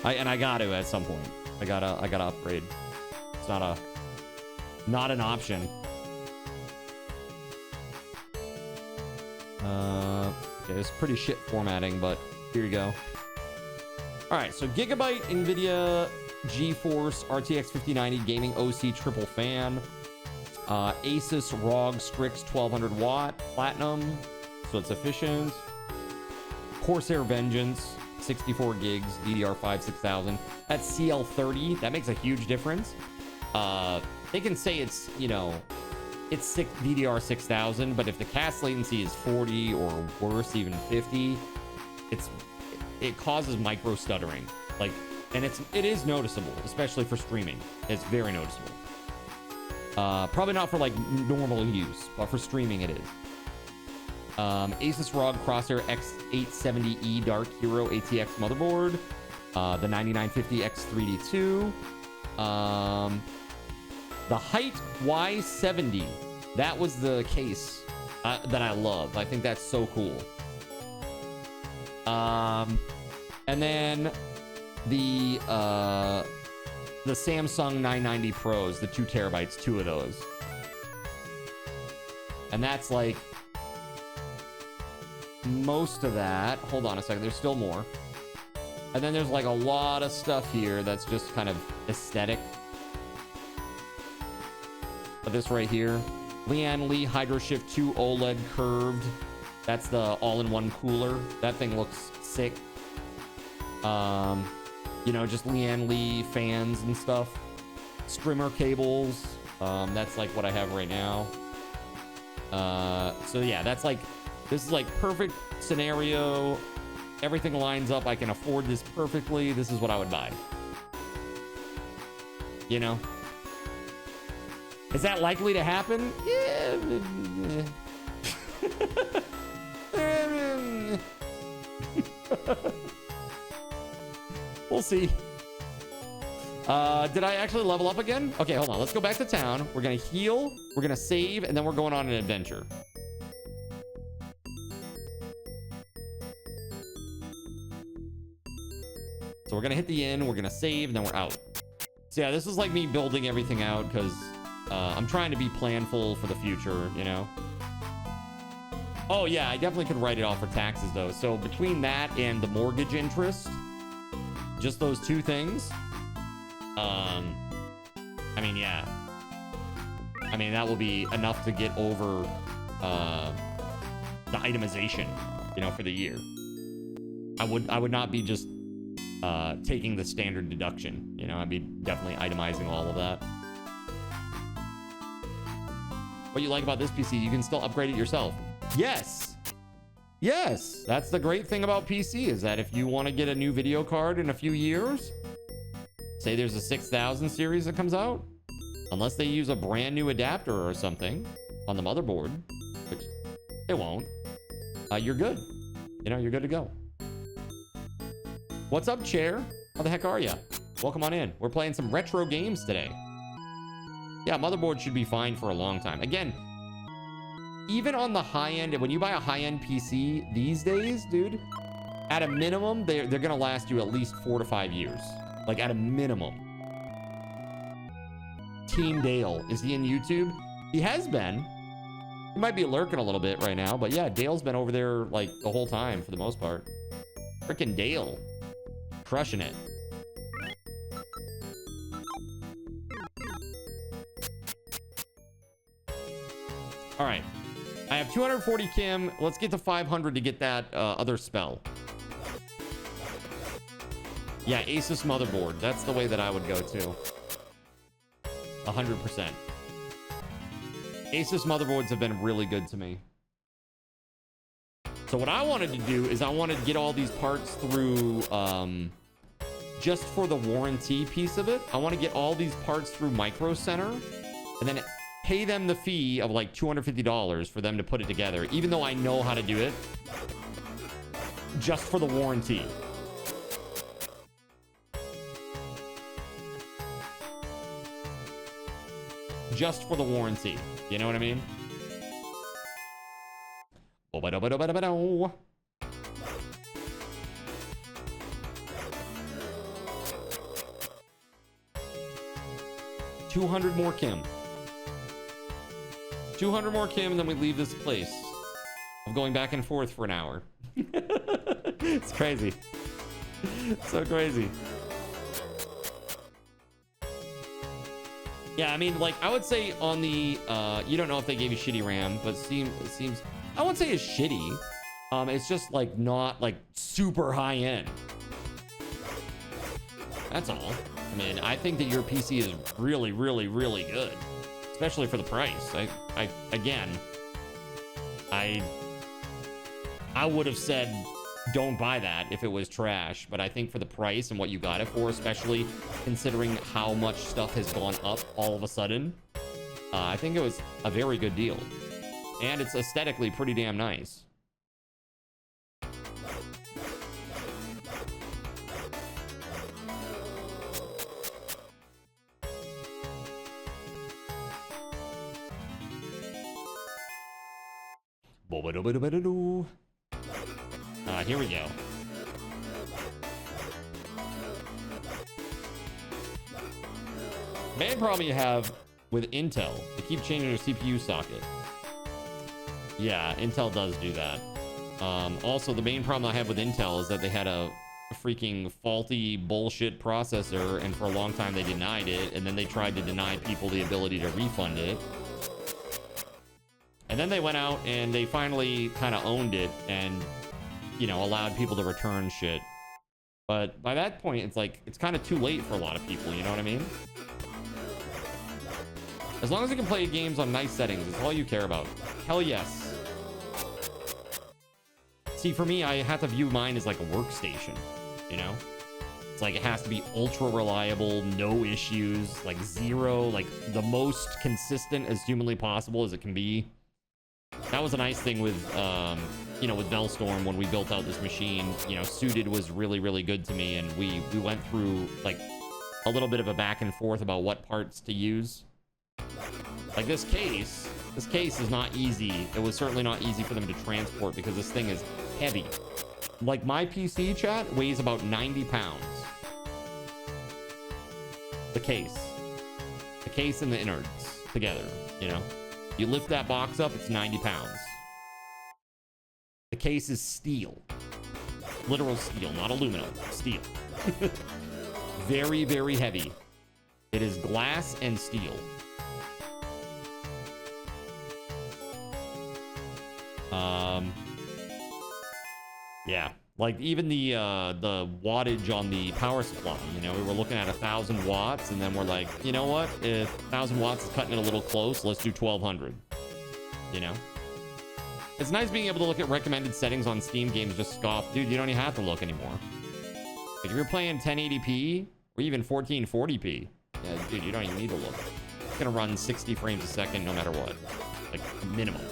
plan. I got to at some point. I gotta upgrade. It's not an option. Okay, it's pretty shit formatting, but here you go. All right, so Gigabyte NVIDIA GeForce RTX 5090 gaming OC triple fan, Asus ROG Strix 1200 watt platinum, so it's efficient. Corsair Vengeance 64 gigs DDR5 6000. That's CL30. That makes a huge difference. They can say it's, you know, it's DDR 6000, but if the cast latency is 40 or worse, even 50, it causes micro stuttering. Like, and it is noticeable, especially for streaming. It's very noticeable. Probably not for like normal use, but for streaming it is. Asus ROG Crosshair X870E Dark Hero ATX motherboard, the 9950X3D2, the Height Y70. That was the case that I love. I think that's so cool. And then the Samsung 990 Pros, the 2 terabytes, 2 of those. And that's like most of that. Hold on a second, there's still more. And then there's like a lot of stuff here that's just kind of aesthetic. But this right here, Lian Li HydroShift 2 OLED curved. That's the all-in-one cooler. That thing looks sick. You know, just Lian Li fans and stuff. Strimmer cables. That's like what I have right now. So yeah, that's like, this is like perfect scenario. Everything lines up. I can afford this perfectly. This is what I would buy. You know, Is that likely to happen? Yeah. We'll see. Did I actually level up again? Okay, hold on. Let's go back to town. We're gonna heal, we're gonna save, and then we're going on an adventure. So we're gonna hit the inn, we're gonna save, and then we're out. So yeah, this is like me building everything out because I'm trying to be planful for the future, you know? Oh yeah, I definitely could write it off for taxes though. So between that and the mortgage interest, just those two things, I mean, yeah. I mean, that will be enough to get over the itemization, you know, for the year. I would not be just taking the standard deduction, you know. I'd be definitely itemizing all of that. What you like about this PC, you can still upgrade it yourself. Yes. Yes. That's the great thing about PC, is that if you want to get a new video card in a few years, say there's a 6000 series that comes out, unless they use a brand new adapter or something on the motherboard, which they won't, you're good. You know, you're good to go. What's up, Chair? How the heck are you? Welcome on in. We're playing some retro games today. Yeah, motherboard should be fine for a long time. Again, even on the high end, when you buy a high-end PC these days, dude, at a minimum, they're gonna last you at least 4 to 5 years. Like, at a minimum. Team Dale, is he in YouTube? He has been. He might be lurking a little bit right now, but yeah, Dale's been over there like the whole time for the most part. Frickin' Dale, crushing it. All right, I have 240 Kim. Let's get to 500 to get that other spell. Yeah, Asus motherboard. That's the way that I would go to. 100%. Asus motherboards have been really good to me. So what I wanted to do is I wanted to get all these parts through, just for the warranty piece of it. I want to get all these parts through Micro Center and then pay them the fee of like $250 for them to put it together, even though I know how to do it, just for the warranty. Just for the warranty. You know what I mean? $200 more Kim. 200 more Kim, and then we leave this place. I'm going back and forth for an hour. It's crazy. So crazy. Yeah, I mean, like, I would say on the, you don't know if they gave you shitty RAM, but it seems, I wouldn't say it's shitty. It's just, like, not, like, super high-end. That's all. I mean, I think that your PC is really, really, really good. Especially for the price. Again, I would have said don't buy that if it was trash, but I think for the price and what you got it for, especially considering how much stuff has gone up all of a sudden, I think it was a very good deal. And it's aesthetically pretty damn nice. Here we go. Main problem you have with Intel, they keep changing their CPU socket. Yeah, Intel does do that. Also, the main problem I have with Intel is that they had a freaking faulty bullshit processor, and for a long time they denied it, and then they tried to deny people the ability to refund it. And then they went out and they finally kind of owned it and, you know, allowed people to return shit. But by that point, it's like, it's kind of too late for a lot of people, you know what I mean? As long as you can play games on nice settings, it's all you care about. Hell yes. See, for me, I have to view mine as like a workstation, you know? It's like it has to be ultra reliable, no issues, like zero, like the most consistent as humanly possible as it can be. That was a nice thing with, you know, with VELZTORM when we built out this machine. You know, Suited was really, really good to me, and we went through like a little bit of a back and forth about what parts to use. Like this case is not easy. It was certainly not easy for them to transport because this thing is heavy. Like my PC, chat, weighs about 90 pounds. The case and the innards together, you know. You lift that box up, it's 90 pounds. The case is steel. Literal steel, not aluminum, steel. Very, very heavy. It is glass and steel. Yeah, like even the wattage on the power supply, you know, we were looking at 1,000 watts, and then we're like, you know what, if 1,000 watts is cutting it a little close, let's do 1,200. You know, it's nice being able to look at recommended settings on Steam games. Just scoff, dude, you don't even have to look anymore. Like if you're playing 1080p or even 1440p, yeah, dude, you don't even need to look. It's gonna run 60 frames a second no matter what, like minimum.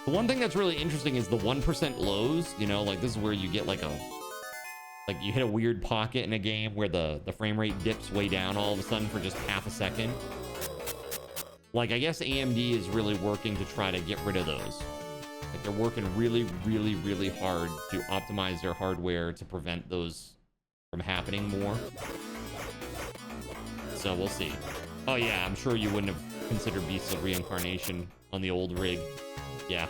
The one thing that's really interesting is the 1% lows, you know, like this is where you get like you hit a weird pocket in a game where the frame rate dips way down all of a sudden for just half a second. Like, I guess AMD is really working to try to get rid of those. Like they're working really, really, really hard to optimize their hardware to prevent those from happening more. So we'll see. Oh yeah, I'm sure you wouldn't have considered Beasts of Reincarnation on the old rig. Yeah.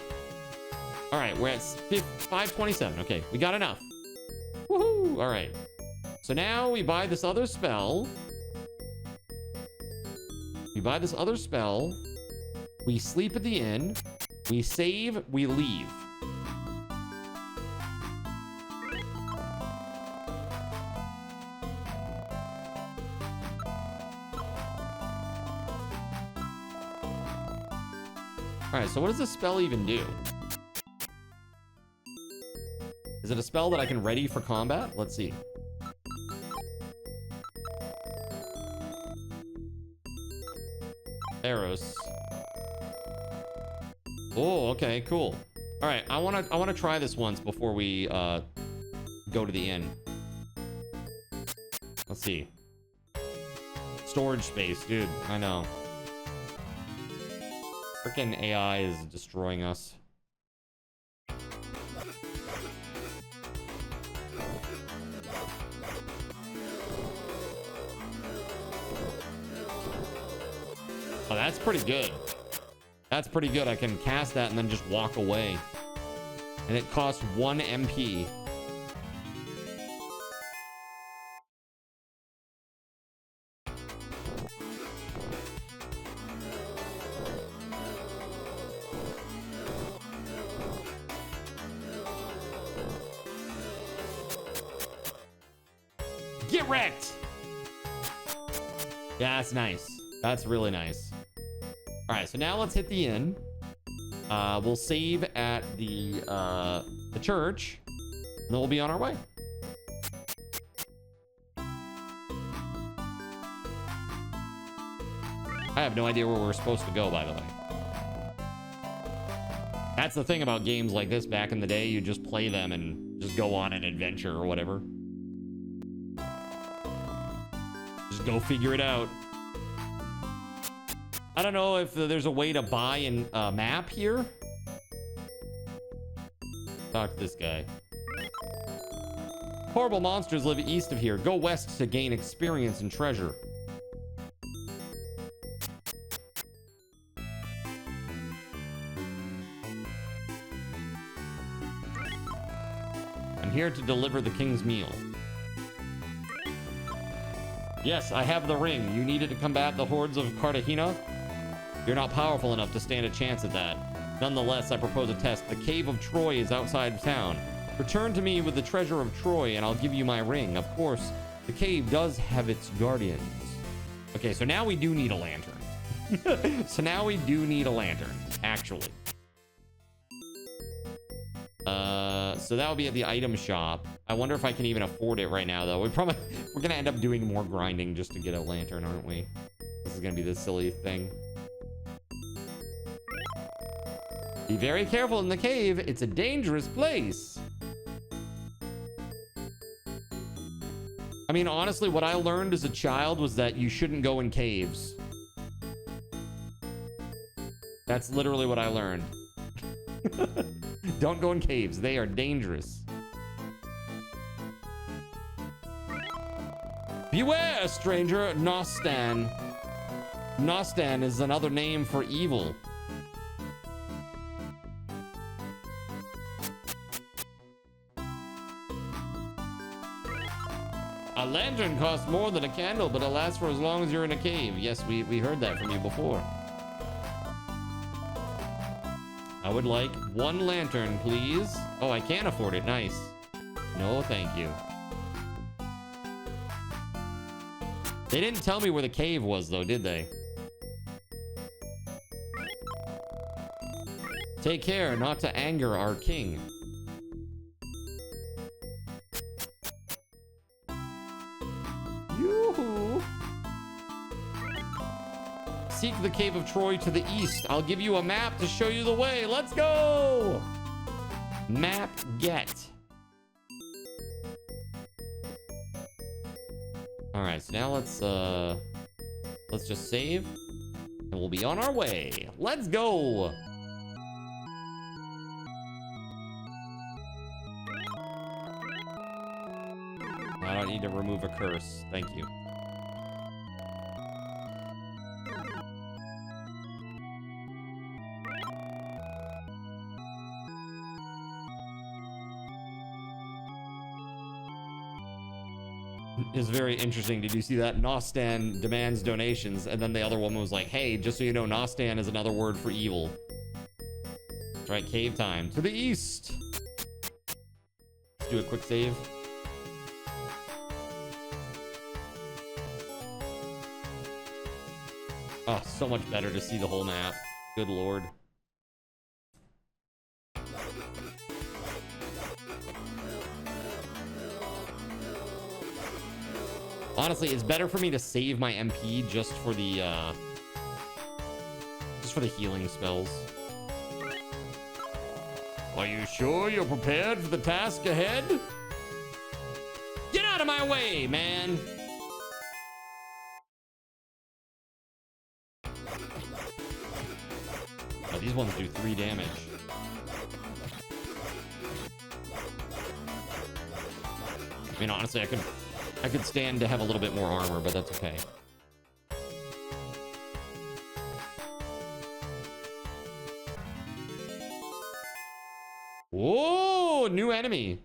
All right, we're at 527. Okay, we got enough. Woohoo! All right. So now we buy this other spell. We sleep at the inn. We save. We leave. All right, so what does this spell even do? Is it a spell that I can ready for combat? Let's see. Eros. Oh, okay, cool. All right, I wanna try this once before we go to the inn. Let's see. Storage space, dude. I know. Freaking AI is destroying us. Oh, that's pretty good. That's pretty good. I can cast that and then just walk away. And it costs 1 MP. Get wrecked! Yeah, that's nice. That's really nice. All right, so now let's hit the inn. We'll save at the church, and then we'll be on our way. I have no idea where we're supposed to go, by the way. That's the thing about games like this back in the day. You just play them and just go on an adventure or whatever. Just go figure it out. I don't know if there's a way to buy a map here. Talk to this guy. Horrible monsters live east of here. Go west to gain experience and treasure. I'm here to deliver the king's meal. Yes, I have the ring. You needed to combat the hordes of Cartagena? You're not powerful enough to stand a chance at that. Nonetheless, I propose a test. The Cave of Troy is outside of town. Return to me with the treasure of Troy, and I'll give you my ring. Of course, the cave does have its guardians. Okay, so now we do need a lantern. So now we do need a lantern, actually. So that would be at the item shop. I wonder if I can even afford it right now, though. We're gonna end up doing more grinding just to get a lantern, aren't we? This is gonna be the silly thing. Be very careful in the cave. It's a dangerous place. I mean, honestly, what I learned as a child was that you shouldn't go in caves. That's literally what I learned. Don't go in caves. They are dangerous. Beware, stranger. Nostan. Nostan is another name for evil. A lantern costs more than a candle, but it lasts for as long as you're in a cave. Yes, we heard that from you before. I would like 1 lantern, please. Oh, I can't afford it. Nice. No, thank you. They didn't tell me where the cave was, though, did they? Take care not to anger our king. Yoo-hoo. Seek the cave of Troy to the east. I'll give you a map to show you the way. Let's go. Map get. All right, so now let's just save and we'll be on our way. Let's go. I don't need to remove a curse. Thank you. It's very interesting. Did you see that? Nostan demands donations, and then the other woman was like, hey, just so you know, Nostan is another word for evil. That's right, cave time. To the east. Let's do a quick save. Oh, so much better to see the whole map. Good lord. Honestly, it's better for me to save my MP just for the healing spells. Are you sure you're prepared for the task ahead? Get out of my way, man! Oh, these ones do 3 damage. I mean, honestly, I could stand to have a little bit more armor, but that's okay. Whoa, new enemy.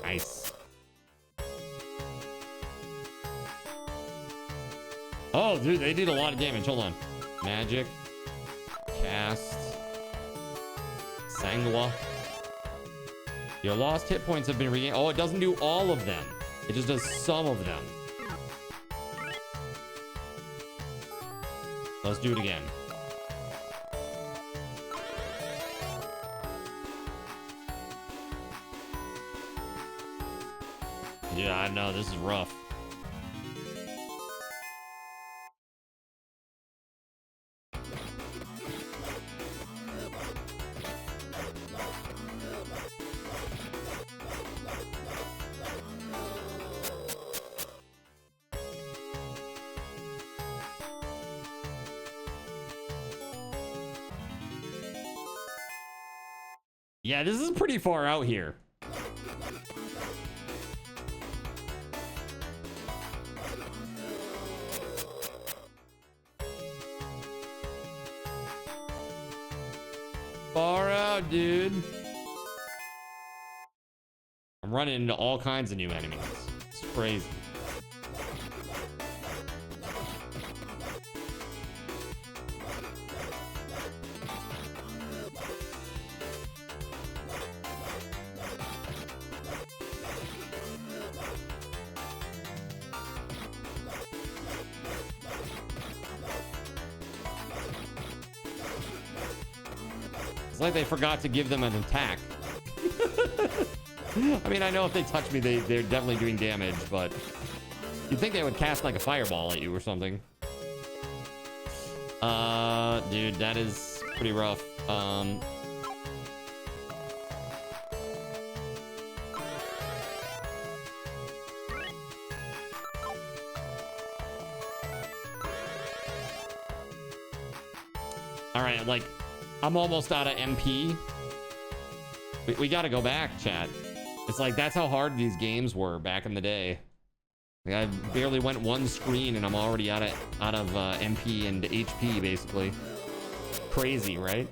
Nice. Oh, dude, they did a lot of damage. Hold on. Magic. Cast. Sangwa. Your lost hit points have been regained. Oh, it doesn't do all of them. It just does some of them. Let's do it again. Yeah, I know. This is rough. Yeah, this is pretty far out here. Far out, dude. I'm running into all kinds of new enemies. It's crazy. It's like they forgot to give them an attack. I mean, I know if they touch me, they're definitely doing damage, but you'd think they would cast like a fireball at you or something. Dude, that is pretty rough. All right, like, I'm almost out of MP. We got to go back, chat. It's like, that's how hard these games were back in the day. Like, I barely went one screen and I'm already out of MP and HP, basically. Crazy, right?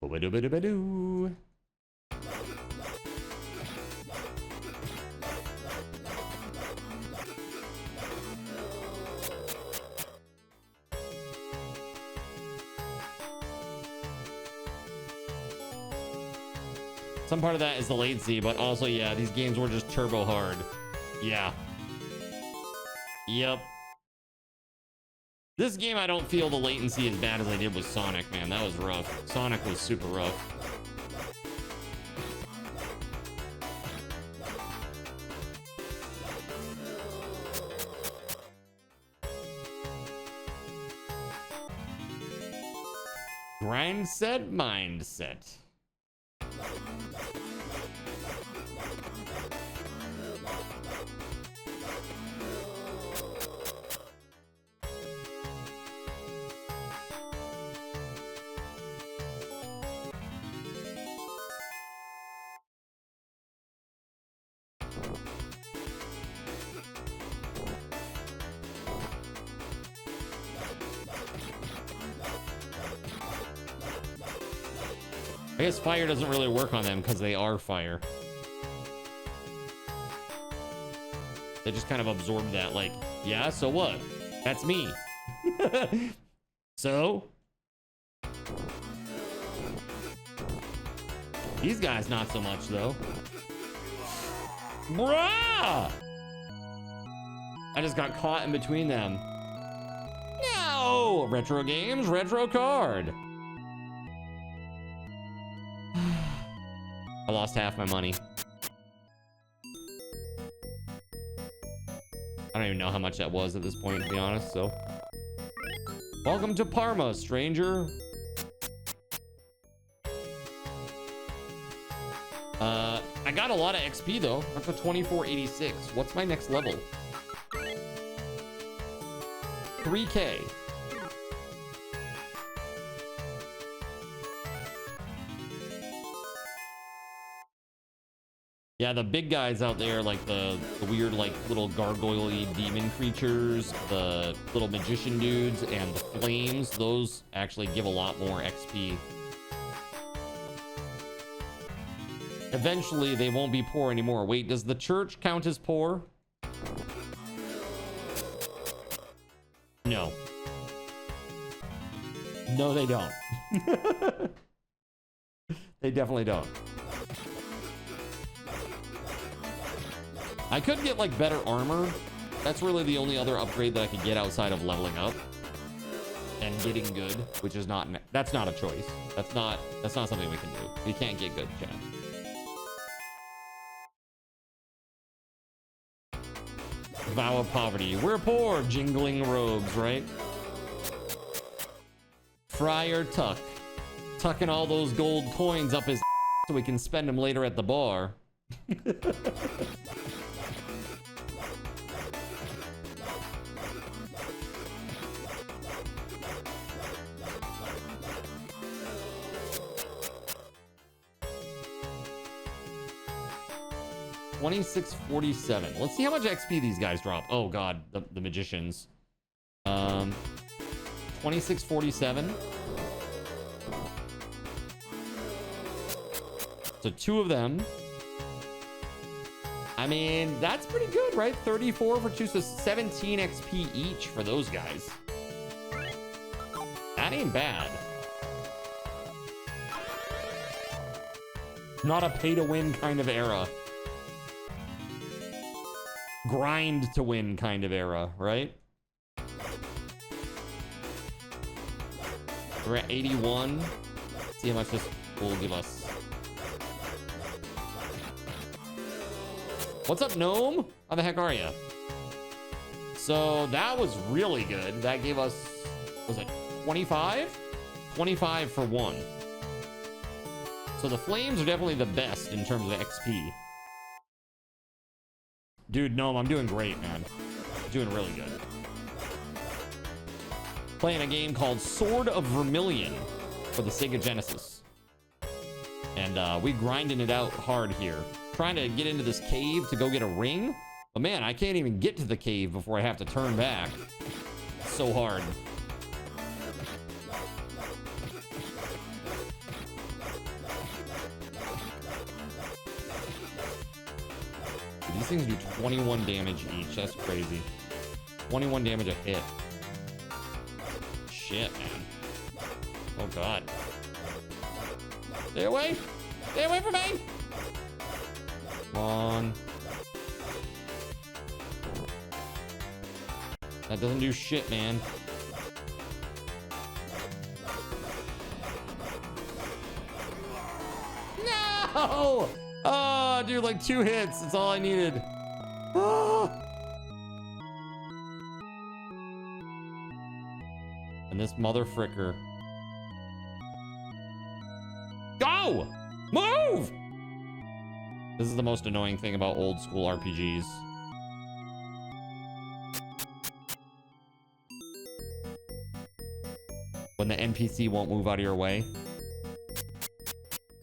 Ba-ba-do-ba-do-ba-doo. Some part of that is the latency, but also, yeah, these games were just turbo hard. Yeah. Yep. This game, I don't feel the latency as bad as I did with Sonic, man. That was rough. Sonic was super rough. Grindset mindset. I guess fire doesn't really work on them because they are fire. They just kind of absorb that, like, yeah, so what? That's me. So? These guys, not so much, though. Bruh! I just got caught in between them. No! Retro games, retro card. I lost half my money. I don't even know how much that was at this point, to be honest, so. Welcome to Parma, stranger. I got a lot of XP, though. Up to 2486. What's my next level? 3K. Yeah, the big guys out there, like the weird, like, little gargoyle-y demon creatures, the little magician dudes, and the flames, those actually give a lot more XP. Eventually, they won't be poor anymore. Wait, does the church count as poor? No. No, they don't. They definitely don't. I could get like better armor. That's really the only other upgrade that I could get outside of leveling up and getting good, which is not, that's not a choice. That's not something we can do. We can't get good, chat. Vow of poverty. We're poor, jingling robes, right? Friar Tuck. Tucking all those gold coins up his so we can spend them later at the bar. 2647. Let's see how much XP these guys drop. Oh god, the magicians. 2647. So 2 of them. I mean, that's pretty good, right? 34 for 2, so 17 XP each for those guys. That ain't bad. Not a pay-to-win kind of era. grind to win kind of era, right? We're at 81. See how much this will give us. What's up, Gnome? How the heck are you? So that was really good. That gave us, was it 25? 25 for 1. So the flames are definitely the best in terms of XP. Dude, Gnome, I'm doing great, man. Doing really good. Playing a game called Sword of Vermilion for the Sega Genesis. And we grinding it out hard here. Trying to get into this cave to go get a ring. But man, I can't even get to the cave before I have to turn back. It's so hard. These things do 21 damage each. That's crazy. 21 damage a hit. Shit, man. Oh, God. Stay away. Stay away from me. Come on. That doesn't do shit, man. No! Oh, dude, like 2 hits. That's all I needed. Oh. And this mother fricker. Go! Move! This is the most annoying thing about old school RPGs. When the NPC won't move out of your way.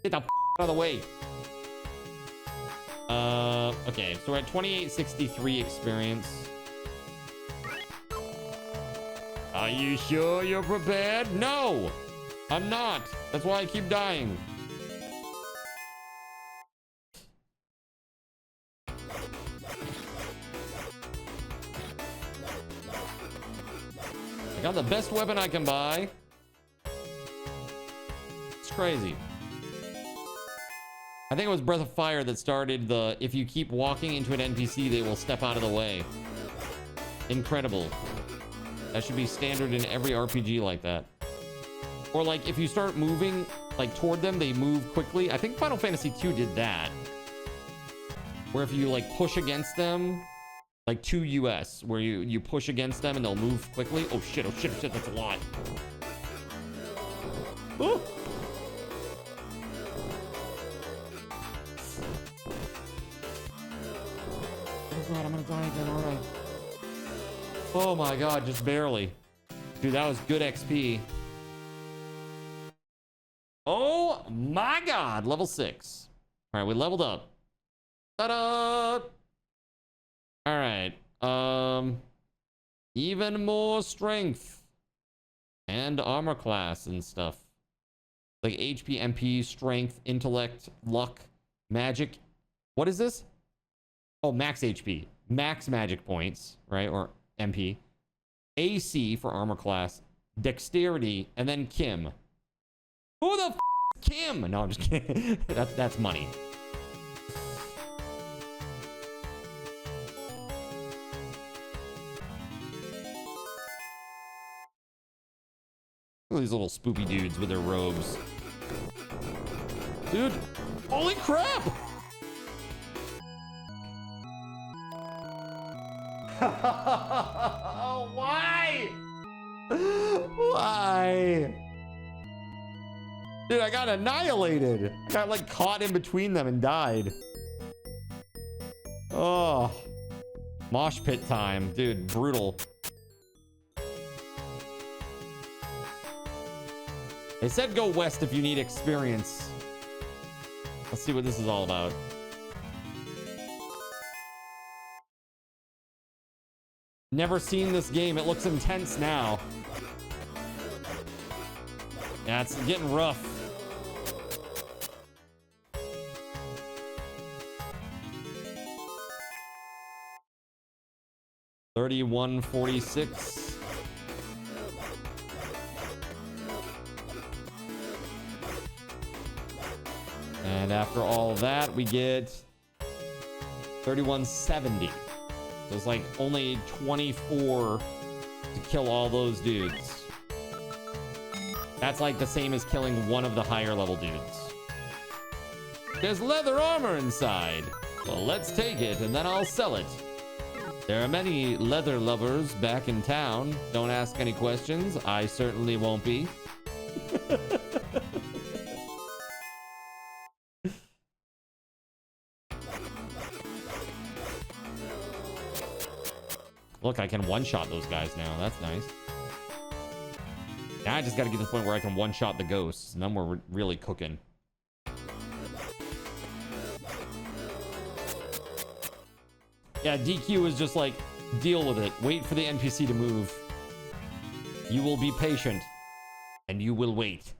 Get the f out of the way. Okay, so we're at 2863 experience. Are you sure you're prepared? No, I'm not. That's why I keep dying. I got the best weapon I can buy. It's crazy. I think it was Breath of Fire that started the, if you keep walking into an NPC, they will step out of the way. Incredible. That should be standard in every RPG like that. Or like, if you start moving, like, toward them, they move quickly. I think Final Fantasy II did that. Where if you, like, push against them, like 2 US, where you push against them and they'll move quickly. Oh shit, oh shit, oh shit, that's a lot. Oh! God, I'm gonna die again, aren't I? Oh my God, just barely. Dude, that was good XP. Oh my God, level 6. All right, we leveled up. Ta-da! All right, even more strength and armor class and stuff. Like HP, MP, strength, intellect, luck, magic. What is this? Oh, max HP, max magic points, right? Or MP. AC for armor class, dexterity, and then Kim. Who the f is Kim? No, I'm just kidding. that's money. Look at these little spoopy dudes with their robes. Dude, holy crap! Why? Why? Dude, I got annihilated. I got like caught in between them and died. Oh. Mosh pit time. Dude, brutal. They said go west if you need experience. Let's see what this is all about. Never seen this game. It looks intense now. Yeah, it's getting rough. $31.46. And after all that, we get $31.70. So it's like only 24 to kill all those dudes. That's like the same as killing one of the higher level dudes. There's leather armor inside. Well, let's take it and then I'll sell it. There are many leather lovers back in town. Don't ask any questions. I certainly won't be. Look, I can one-shot those guys now. That's nice. Now I just got to get to the point where I can one-shot the ghosts, and then we're really cooking. Yeah, DQ is just like, deal with it. Wait for the NPC to move. You will be patient, and you will wait.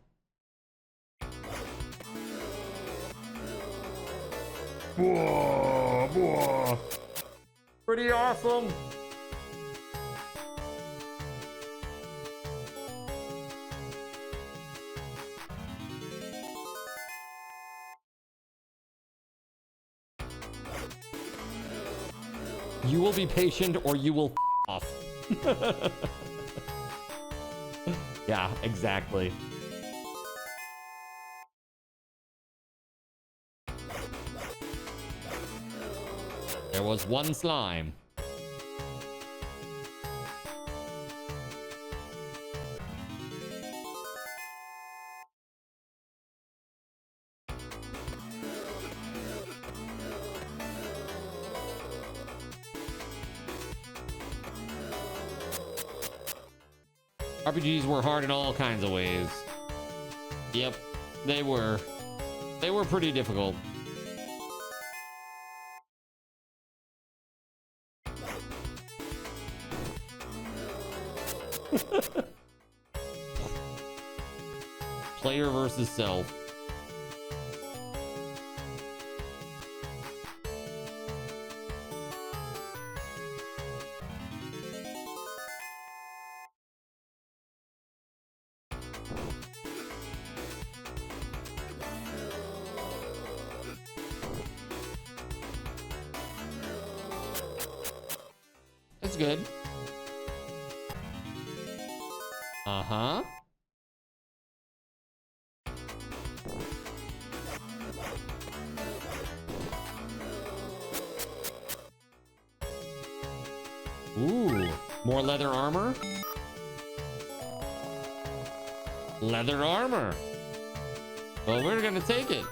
Whoa, whoa. Pretty awesome. You will be patient or you will off. Yeah, exactly. There was one slime. RPGs were hard in all kinds of ways. Yep, they were. They were pretty difficult. Player versus self. That's good. Uh-huh. Ooh, more leather armor? Leather armor. Well, we're gonna take it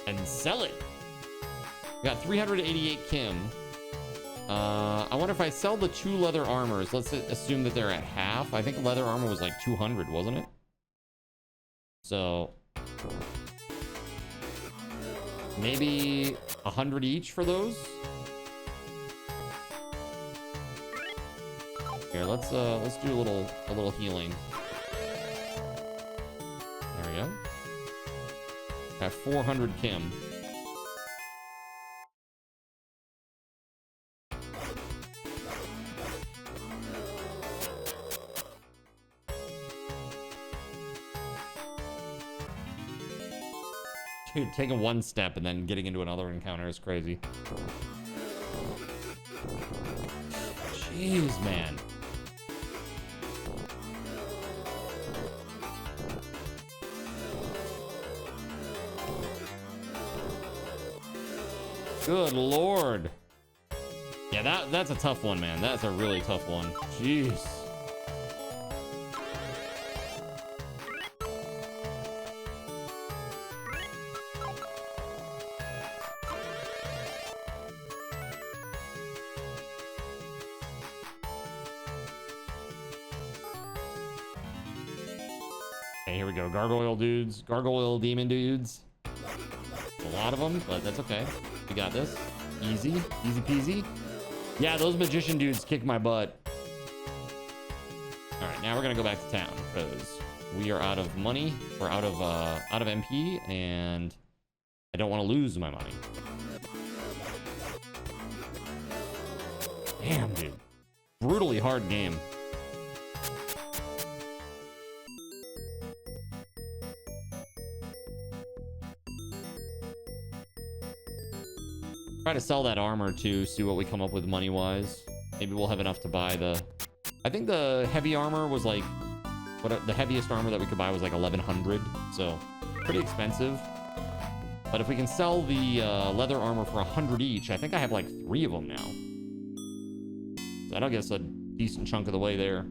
and sell it. We got 388 Kim. I wonder if I sell the 2 leather armors. Let's assume that they're at half. I think leather armor was like 200, wasn't it? So maybe 100 each for those. Here, let's do a little healing. There we go. Got 400 Kim. Dude, taking one step and then getting into another encounter is crazy. Jeez, man. Good lord. Yeah, that's a tough one, man. That's a really tough one. Jeez. Okay, here we go. Gargoyle dudes. Gargoyle demon dudes. A lot of them, but that's okay. We got this. Easy. Easy peasy. Yeah, those magician dudes kick my butt. All right, now we're gonna go back to town because we are out of money. We're out of MP, and I don't want to lose my money. Damn, dude. Brutally hard game. Try to sell that armor too, see what we come up with money-wise. Maybe we'll have enough to buy the... I think the heavy armor was like... the heaviest armor that we could buy was like 1,100, so pretty expensive. But if we can sell the leather armor for 100 each, I think I have like 3 of them now. So that'll get us a decent chunk of the way there.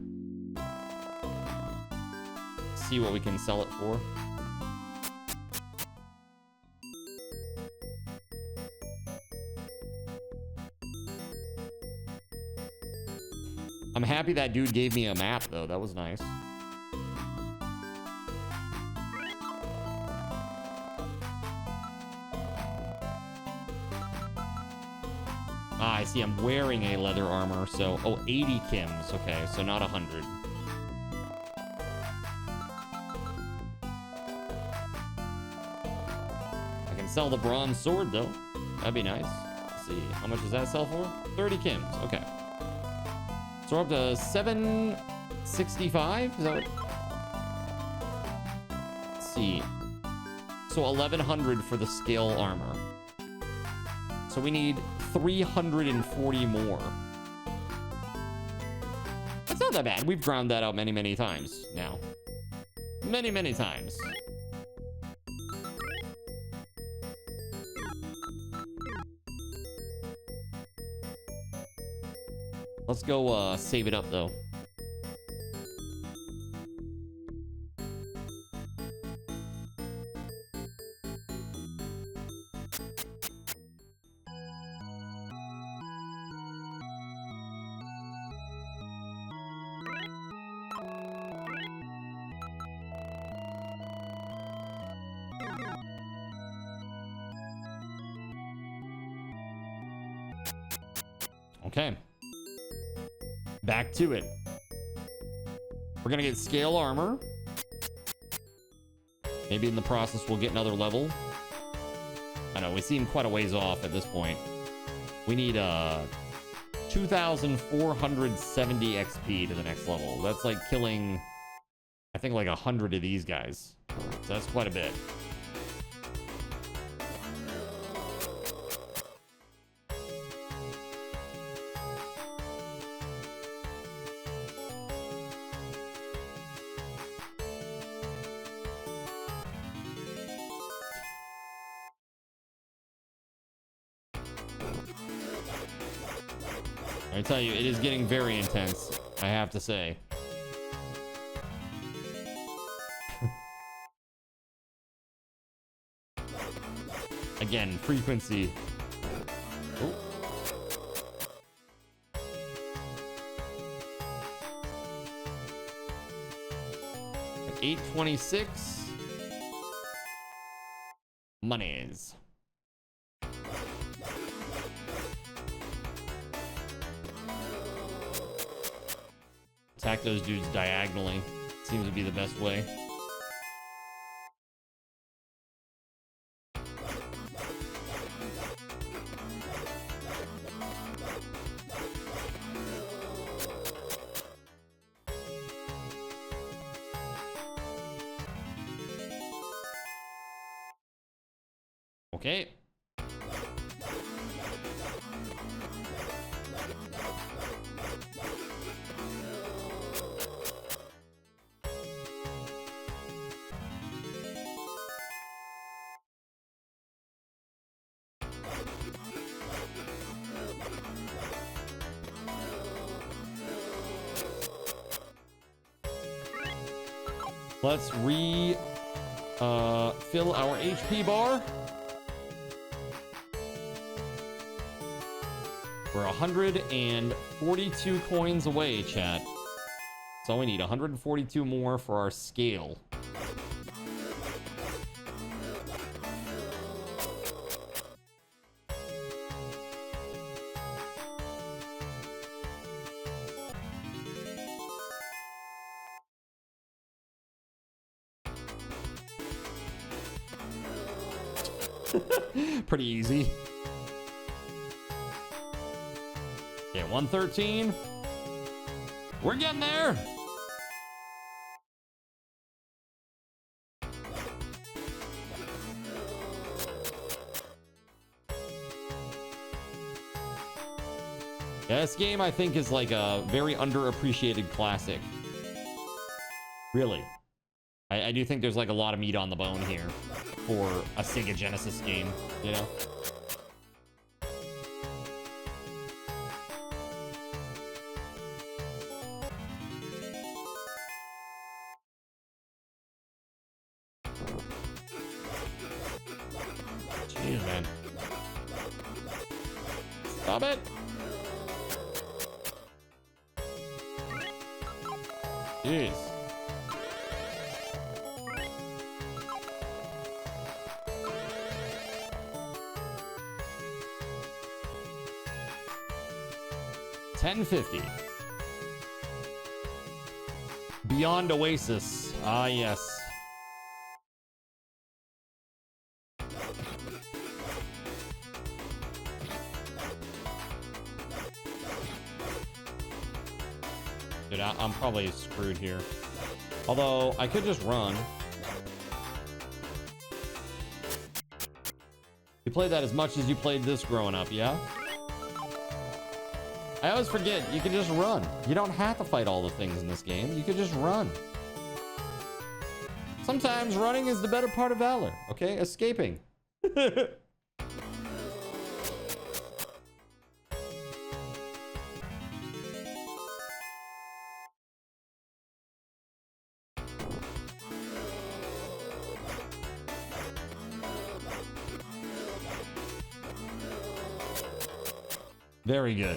See what we can sell it for. I'm happy that dude gave me a map though. That was nice. Ah, I see. I'm wearing a leather armor, so... Oh, 80 Kims. Okay, so not 100. I can sell the bronze sword, though. That'd be nice. Let's see. How much does that sell for? 30 Kims. Okay. So we're up to 765? Is that what... Let's see. So 1,100 for the scale armor. So we need 340 more. That's not that bad. We've ground that out many, many times now. Many, many times. Let's go save it up, though. Okay. Back to it. We're gonna get scale armor. Maybe in the process we'll get another level. I know, we seem quite a ways off at this point. We need 2,470 XP to the next level. That's like killing, I think, like 100 of these guys. So that's quite a bit. I tell you, it is getting very intense, I have to say. Again, frequency. Oh. At 826. Monies. Attack those dudes diagonally. Seems to be the best way. Okay. Let's fill our HP bar. We're 142 coins away, chat. So we need 142 more for our scale. Pretty easy. Okay, 113. We're getting there. Yeah, this game I think is like a very underappreciated classic. Really. I do think there's like a lot of meat on the bone here for a Sega Genesis game, you know? Jeez, man. Stop it! Jeez. $10.50. Beyond Oasis. Ah, yes. Dude, I'm probably screwed here. Although, I could just run. You played that as much as you played this growing up, yeah? I always forget, you can just run. You don't have to fight all the things in this game. You could just run. Sometimes running is the better part of valor, okay? Escaping. Very good.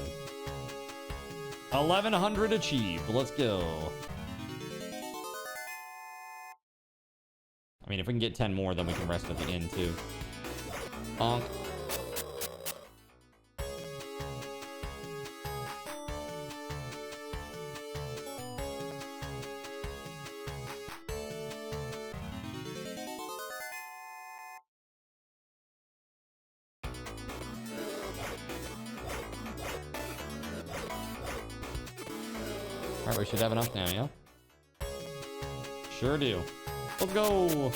1100 achieved. Let's go. I mean, if we can get 10 more, then we can rest at the end too. Bonk. All right, we should have enough now, yeah? Sure do. Let's go.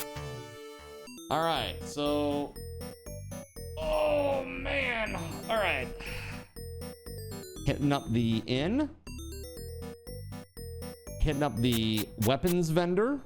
All right, so... Oh, man. All right. Hitting up the inn. Hitting up the weapons vendor.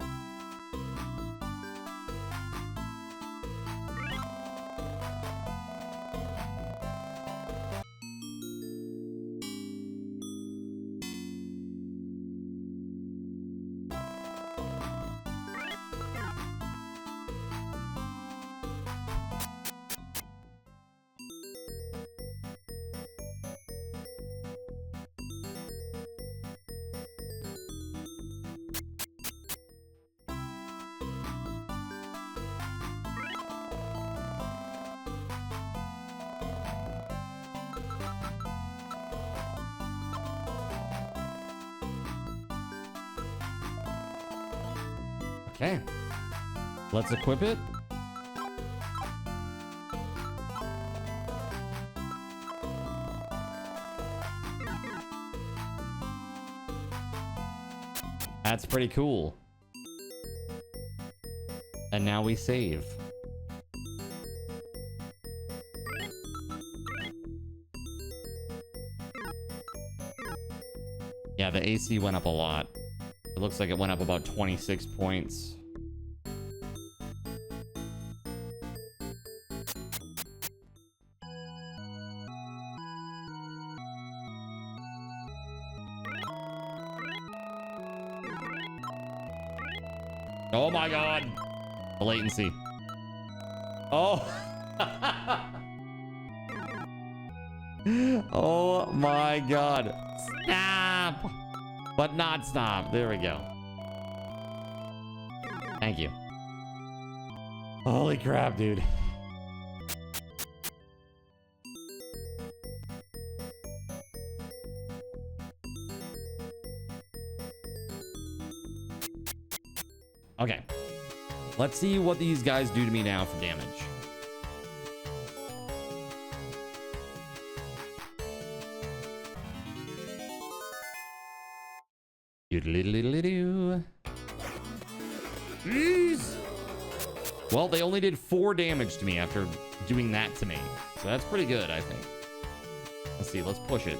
Okay, let's equip it. That's pretty cool. And now we save. Yeah, the AC went up a lot. It looks like it went up about 26 points. Oh my god. The latency. Oh. Oh my god. Stop. But not stop. There we go. Thank you. Holy crap, dude. Okay. Let's see what these guys do to me now for damage. Doodle-doodle-doo. Jeez. Well, they only did 4 damage to me after doing that to me. So that's pretty good, I think. Let's see. Let's push it.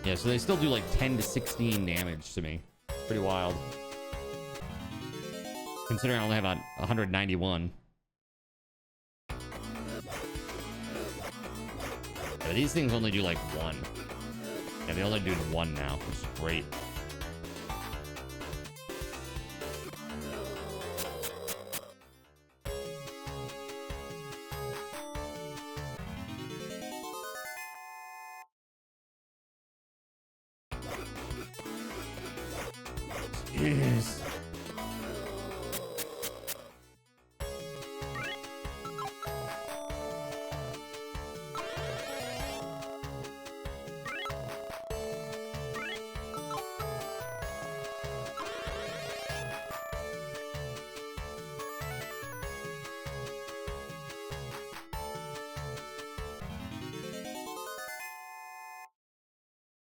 Yeah, so they still do like 10 to 16 damage to me. Pretty wild. Considering I only have 191. Yeah, these things only do like 1. Yeah, they only do 1 now, which is great. Jeez.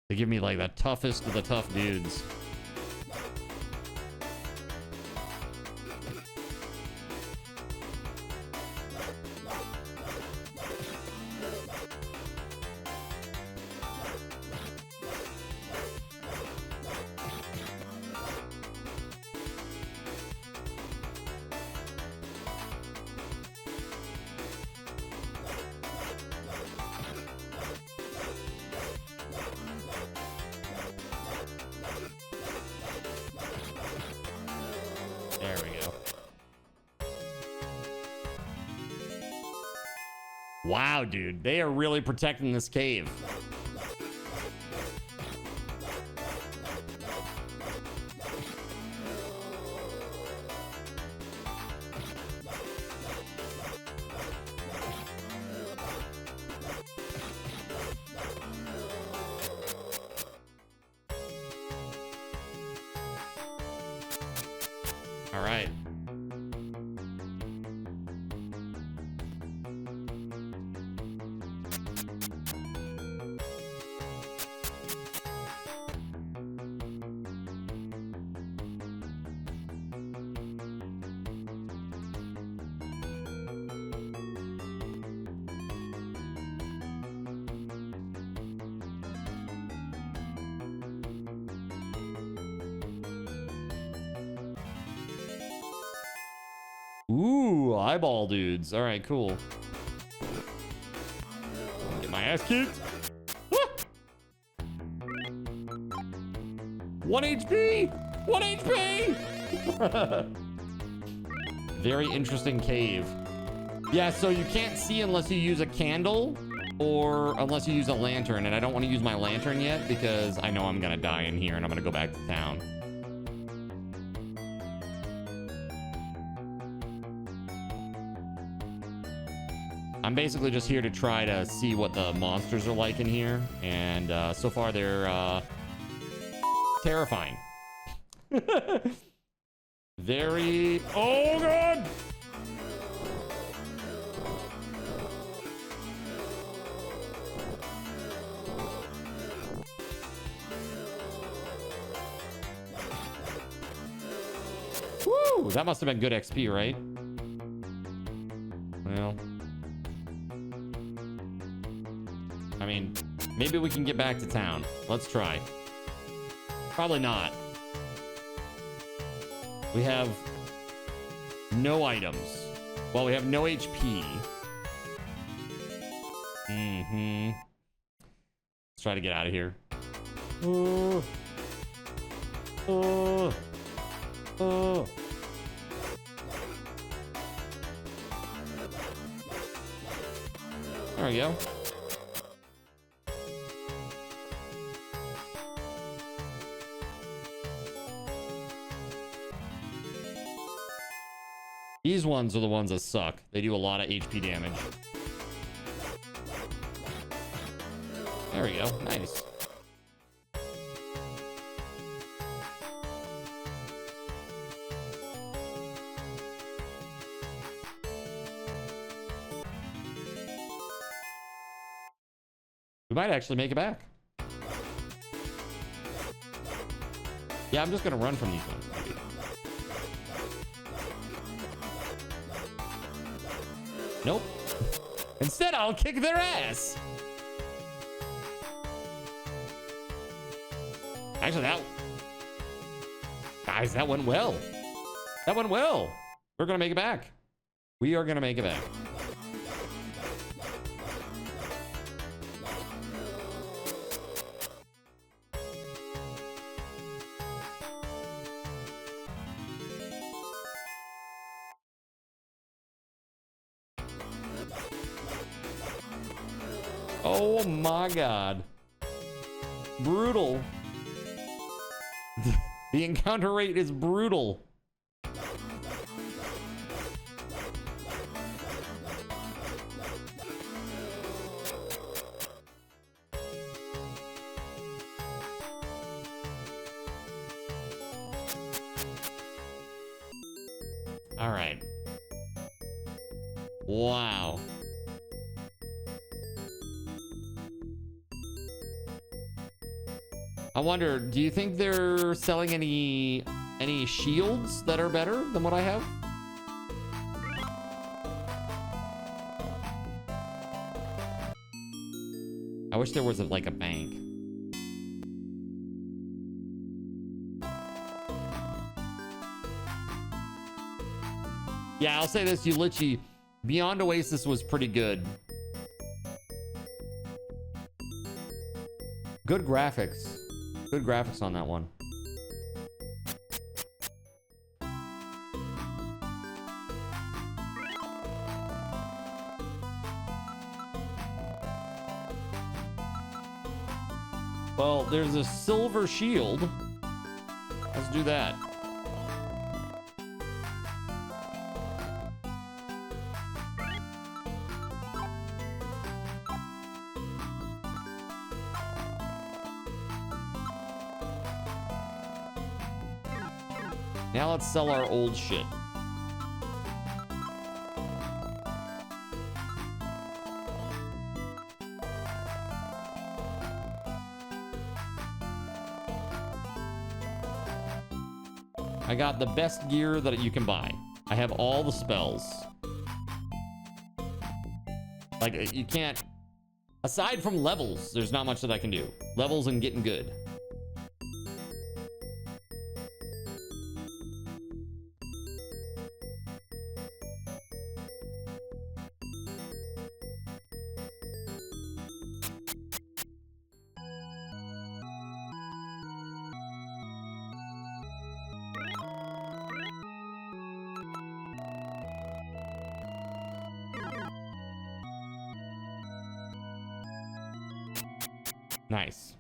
They give me like the toughest of the tough dudes. There we go. Wow, dude. They are really protecting this cave. All right. Ooh, eyeball dudes. All right, cool. Get my ass kicked. Ah! 1 HP. 1 HP. Very interesting cave. Yeah, so you can't see unless you use a candle or unless you use a lantern. And I don't want to use my lantern yet because I know I'm going to die in here and I'm going to go back to town. I'm basically just here to try to see what the monsters are like in here. And so far they're terrifying. Very... Oh, God! Woo! That must have been good XP, right? Well... I mean, maybe we can get back to town. Let's try. Probably not. We have no items. Well, we have no HP. Let's try to get out of here. There we go. These ones are the ones that suck. They do a lot of HP damage. There we go. Nice. We might actually make it back. Yeah, I'm just gonna run from these ones. Nope. Instead, I'll kick their ass. Actually, guys, that went well. That went well. We're gonna make it back. We are gonna make it back. Oh my God. Brutal. The encounter rate is brutal. All right. Wow. I wonder, do you think they're selling any shields that are better than what I have? I wish there was like a bank. Yeah, I'll say this, Ulichi. Beyond Oasis was pretty good. Good graphics. Good graphics on that one. Well, there's a silver shield. Let's do that. Now let's sell our old shit. I got the best gear that you can buy. I have all the spells. Like, you can't... Aside from levels, there's not much that I can do. Levels and getting good. Nice.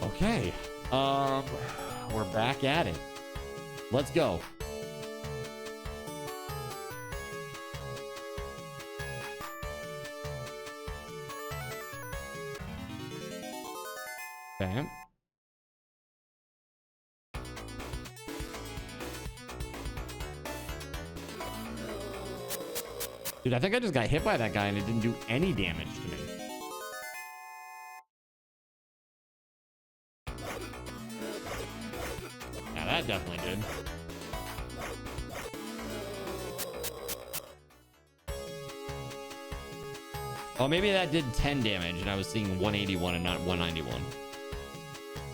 Okay. We're back at it. Let's go. Okay. Dude, I think I just got hit by that guy and it didn't do any damage to me. Yeah, that definitely did. Oh, maybe that did 10 damage and I was seeing 181 and not 191.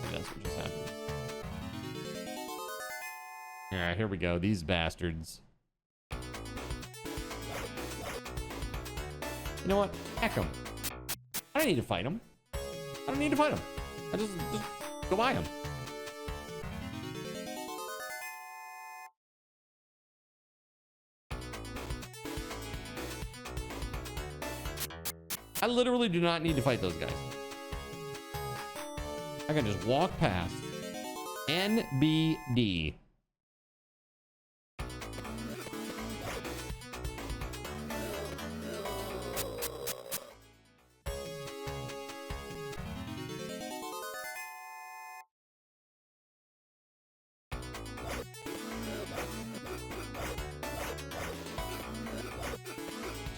Maybe that's what just happened. All right, here we go. These bastards. You know what? Heck them. I don't need to fight them. I don't need to fight them. I just go buy them. I literally do not need to fight those guys. I can just walk past. NBD.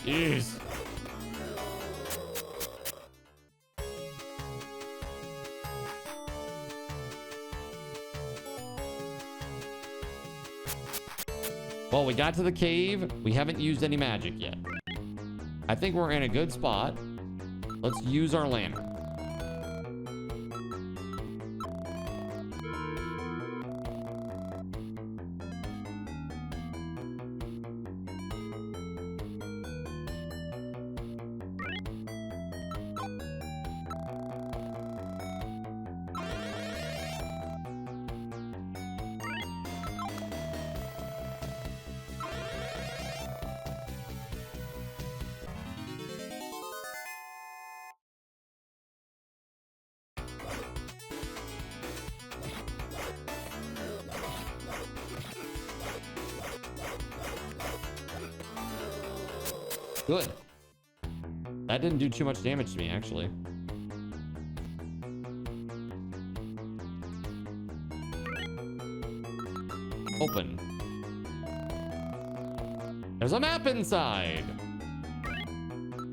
Jeez. Well, we got to the cave. We haven't used any magic yet. I think we're in a good spot. Let's use our lantern. Good. That didn't do too much damage to me, actually. Open. There's a map inside.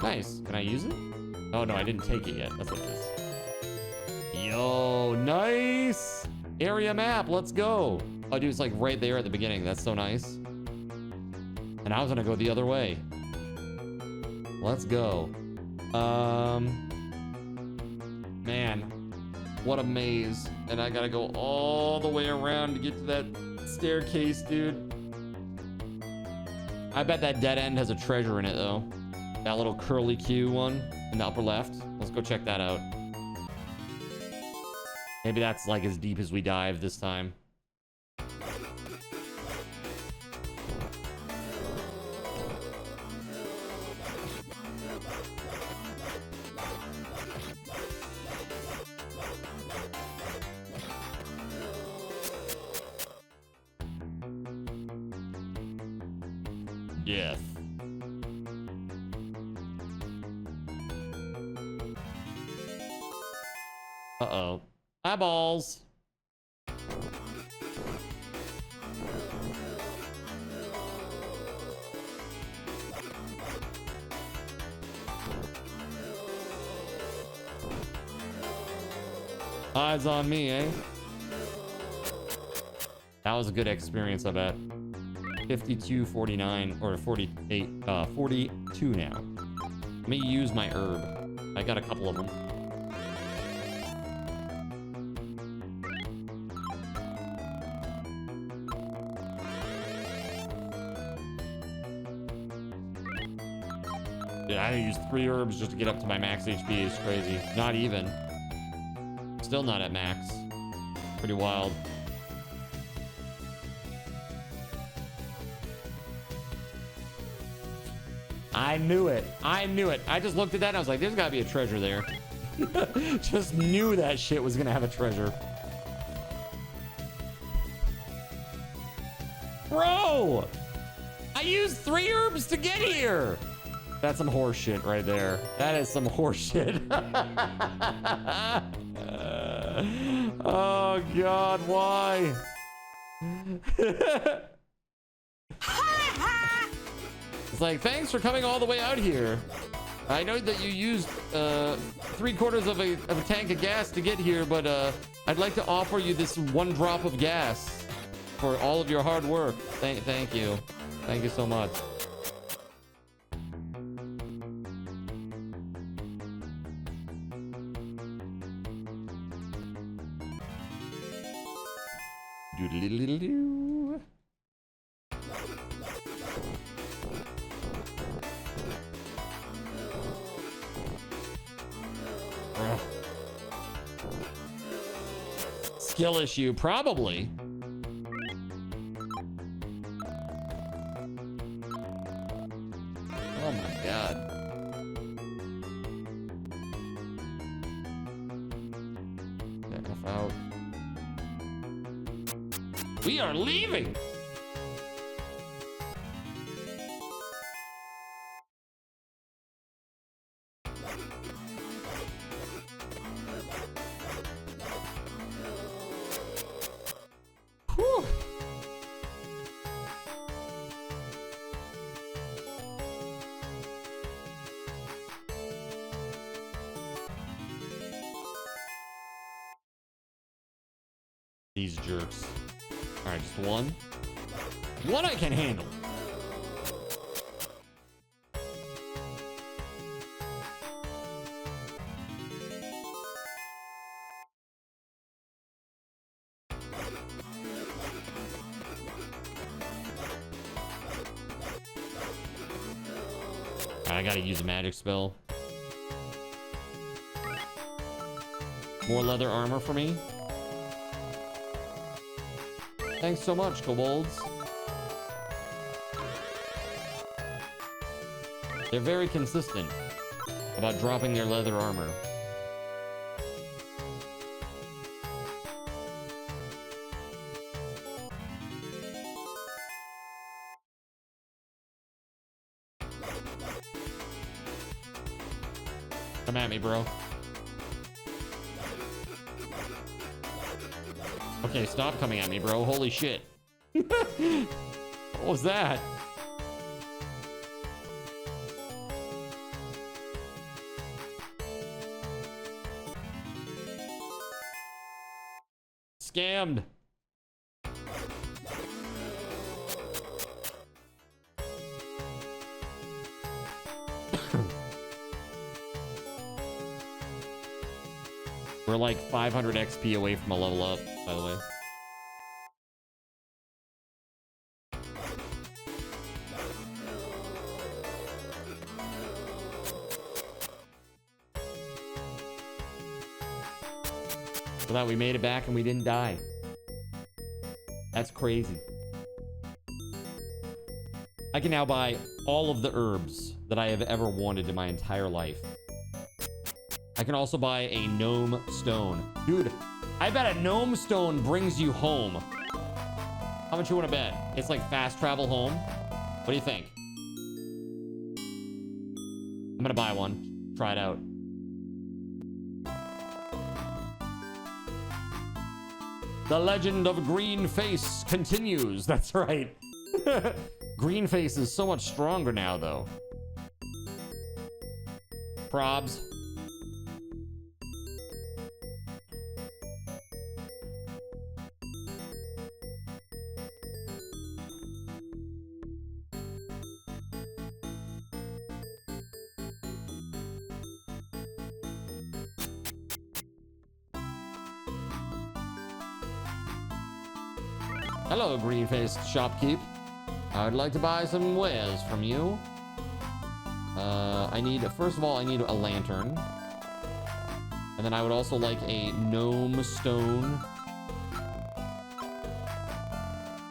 Nice. Can I use it? Oh, no, I didn't take it yet. That's what it is. Yo, nice. Area map. Let's go. Oh, dude, it's like right there at the beginning. That's so nice. And I was going to go the other way. Let's go. Man, what a maze. And I gotta go all the way around to get to that staircase, dude. I bet that dead end has a treasure in it, though. That little curly Q one in the upper left. Let's go check that out. Maybe that's like as deep as we dive this time. Death. Uh-oh. Eyeballs. Eyes on me, eh? That was a good experience, I bet. 52.49 or 48, 42 now. Let me use my herb. I got a couple of them. Dude, I used 3 herbs just to get up to my max HP. It's crazy. Not even. Still not at max. Pretty wild. I knew it. I knew it. I just looked at that and I was like, there's gotta be a treasure there. Just knew that shit was gonna have a treasure. Bro! I used 3 herbs to get here! That's some horse shit right there. That is some horse shit. Oh God, why? It's like, thanks for coming all the way out here. I know that you used 3/4 of a tank of gas to get here, but I'd like to offer you this 1 drop of gas for all of your hard work. Thank you. Thank you so much. Doodle-doodle-doo. Skill issue, probably. Oh my God. Get F out. We are leaving. Whew. These jerks. All right, just 1. One I can handle. I gotta use a magic spell. More leather armor for me. Thanks so much, kobolds. They're very consistent about dropping their leather armor. Come at me, bro. Okay, stop coming at me, bro. Holy shit. What was that? Scammed. We're like 500 XP away from a level up, by the way. So that we made it back and we didn't die. That's crazy. I can now buy all of the herbs that I have ever wanted in my entire life. I can also buy a gnome stone. Dude, I bet a gnome stone brings you home. How much you want to bet? It's like fast travel home. What do you think? I'm gonna buy one. Try it out. The legend of Green Face continues. That's right. Green Face is so much stronger now, though. Probs. Hello, green-faced shopkeep. I would like to buy some wares from you. First of all, I need a lantern. And then I would also like a gnome stone.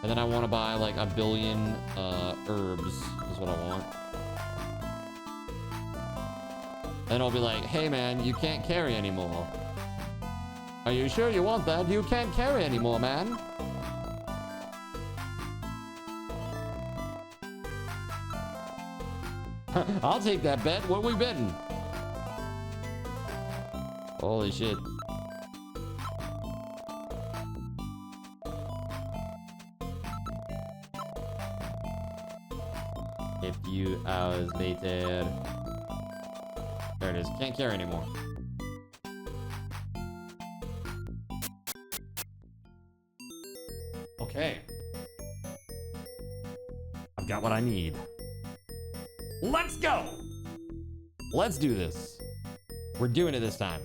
And then I want to buy like a billion herbs is what I want. Then I'll be like, hey man, you can't carry anymore. Are you sure you want that? You can't carry anymore, man. I'll take that bet. What are we betting? Holy shit. A few hours later. There it is. Can't carry anymore. Okay. I've got what I need. Let's go! Let's do this. We're doing it this time.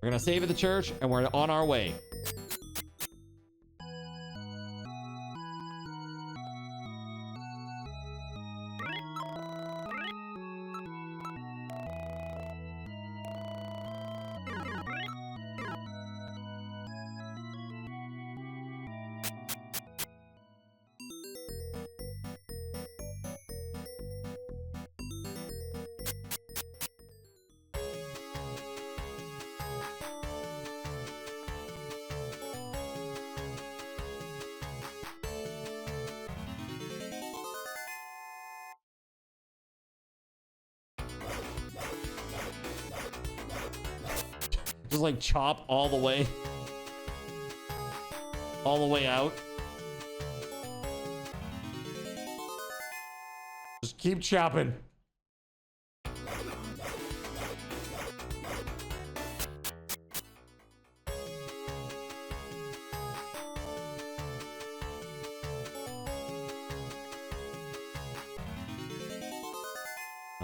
We're gonna save at the church and we're on our way. Just like chop all the way out. Just keep chopping.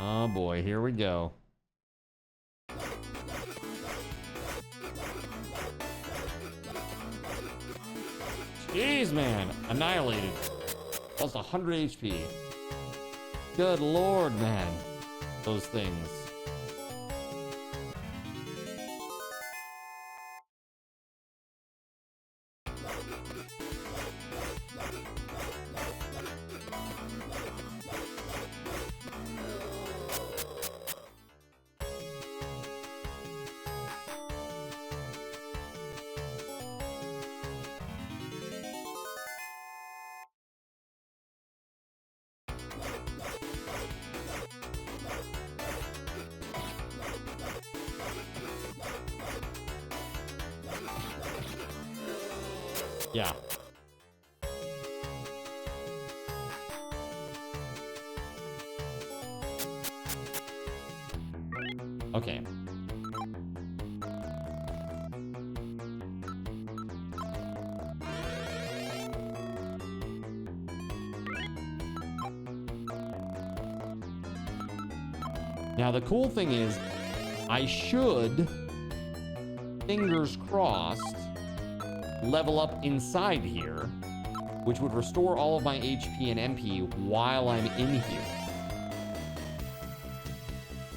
Oh boy, here we go. Jeez, man. Annihilated. Lost 100 HP. Good lord, man. Those things. Yeah. Okay. Now the cool thing is, I should, fingers crossed, level up inside here, which would restore all of my HP and MP while I'm in here.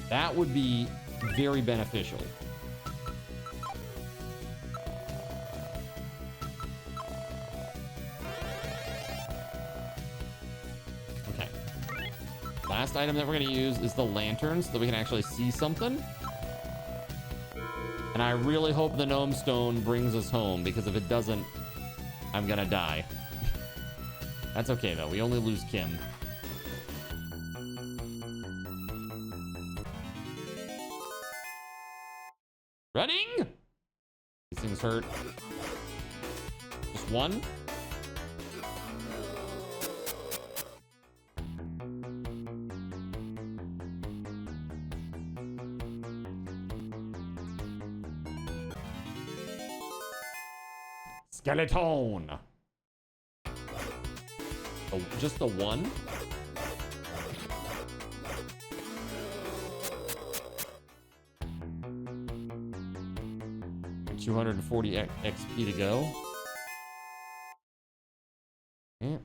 That would be very beneficial. Okay. Last item that we're going to use is the lantern so that we can actually see something. And I really hope the gnome stone brings us home, because if it doesn't, I'm gonna die. That's okay though, we only lose Kim. Running! These things hurt. Just one. Skeleton. Oh, just the one? $240 XP to go. Yeah.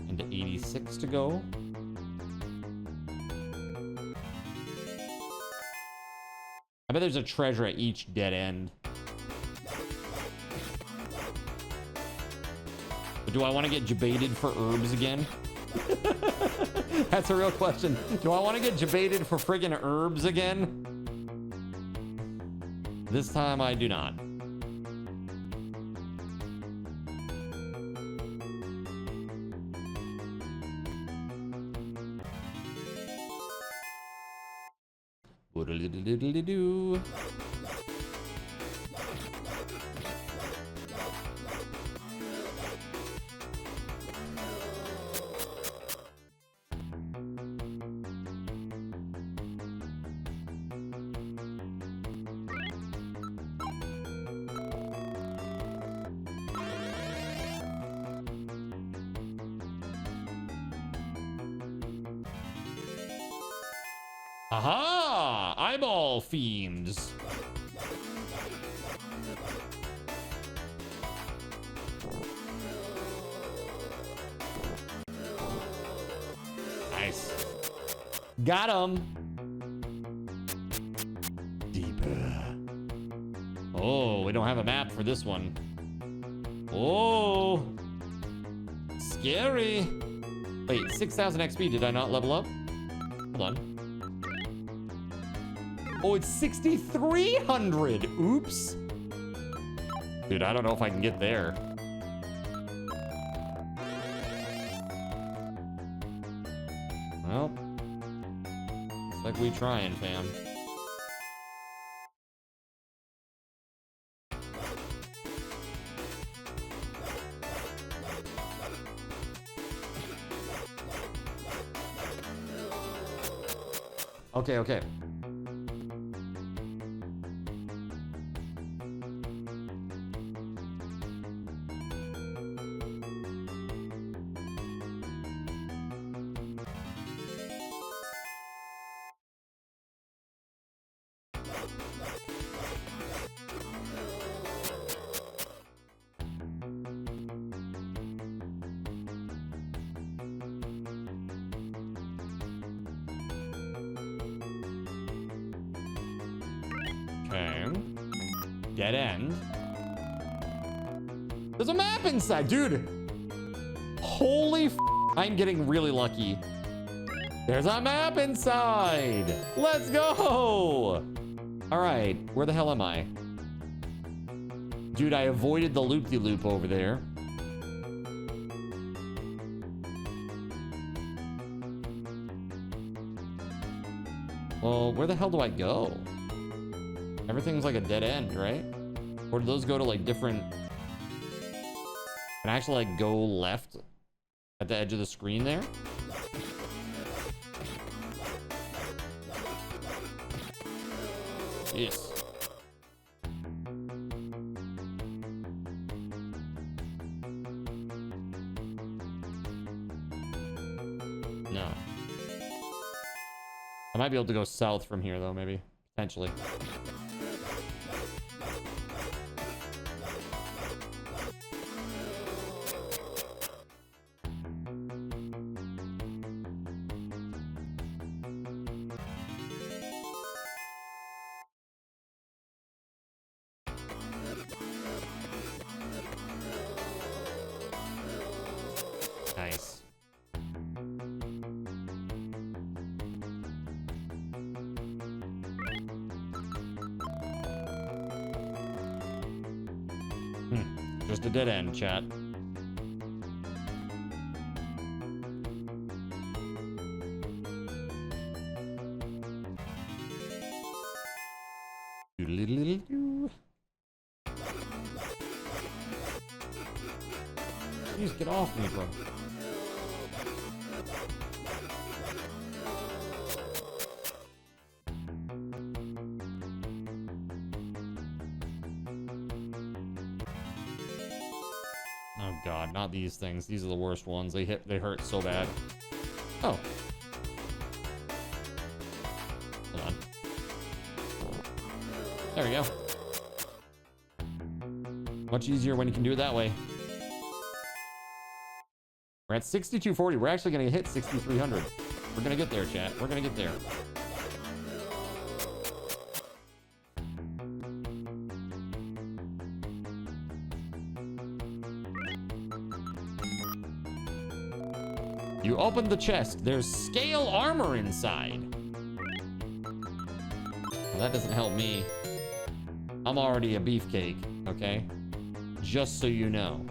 Into 86 to go. I bet there's a treasure at each dead end. But do I want to get jebaited for herbs again? That's a real question. Do I want to get jebaited for friggin' herbs again? This time I do not. Woodle-diddle-diddle-doo. Aha! Eyeball fiends. Nice. Got him. Deeper. Oh, we don't have a map for this one. Oh. Scary. Wait, 6,000 XP. Did I not level up? Hold on. Oh, it's 6,300. Oops. Dude, I don't know if I can get there. Well, looks like we trying, fam. Okay, okay. Okay. Dead end. There's a map inside, dude. Holy f, I'm getting really lucky. There's a map inside. Let's go. All right, where the hell am I? Dude, I avoided the loop-de-loop over there. Well, where the hell do I go? Everything's like a dead end, right? Or do those go to like different... Can I actually like go left at the edge of the screen there? Yes. No. I might be able to go south from here though, maybe. Potentially. Nice. Just a dead end, chat. Please get off me, bro. Oh god, not these things. These are the worst ones. They hurt so bad. Oh. Hold on. There we go. Much easier when you can do it that way. We're at 6240. We're actually going to hit 6300. We're going to get there, chat. We're going to get there. You opened the chest. There's scale armor inside. Well, that doesn't help me. I'm already a beefcake, okay? Just so you know.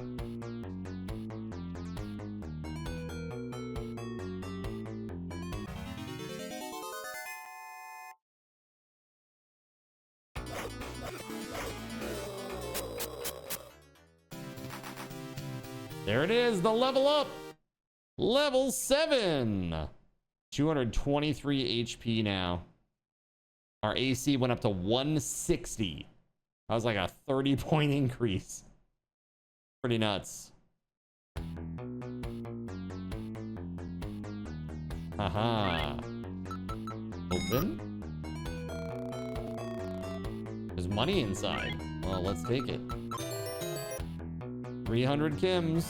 There it is, the level up. Level 7. 223 HP now. Our AC went up to 160. That was like a 30-point increase. Pretty nuts. Aha. Open. There's money inside. Well, let's take it. 300 Kims.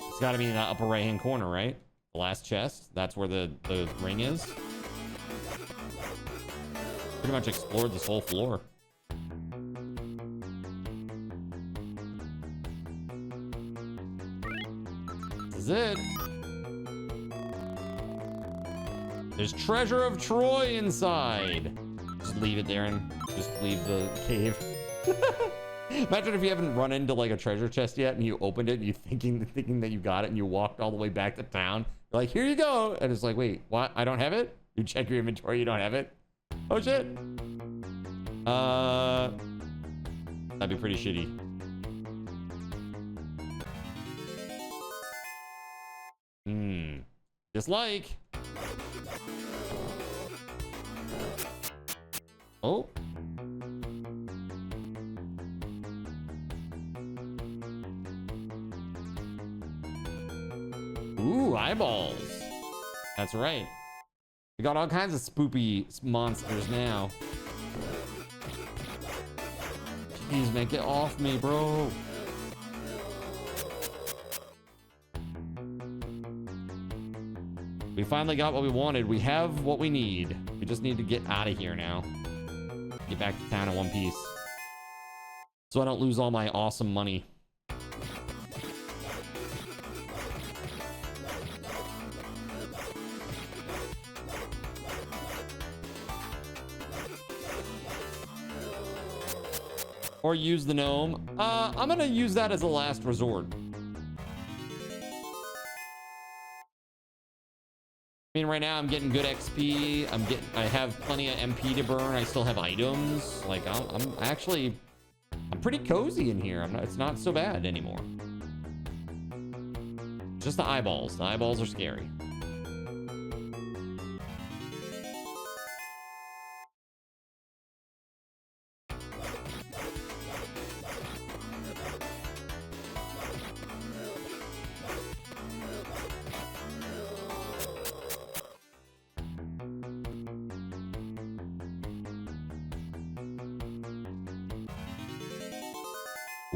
It's got to be in the upper right hand corner, right? The last chest. That's where the ring is. Pretty much explored this whole floor. This is it. There's treasure of Troy inside. Just leave it there and just leave the cave. Imagine if you haven't run into like a treasure chest yet and you opened it and you thinking that you got it and you walked all the way back to town Like, here you go. And it's like, wait, what? I don't have it? You check your inventory, you don't have it? Oh, shit. That'd be pretty shitty. Dislike. Oh. Ooh, eyeballs. That's right. We got all kinds of spoopy monsters now. Jeez, man, get off me, bro. We finally got what we wanted. We have what we need. We just need to get out of here now. Get back to town in one piece. So I don't lose all my awesome money. Or use the gnome. I'm gonna use that as a last resort. I mean, right now I'm getting good XP. I have plenty of MP to burn. I still have items. Like I'm pretty cozy in here. It's not so bad anymore. Just the eyeballs. The eyeballs are scary.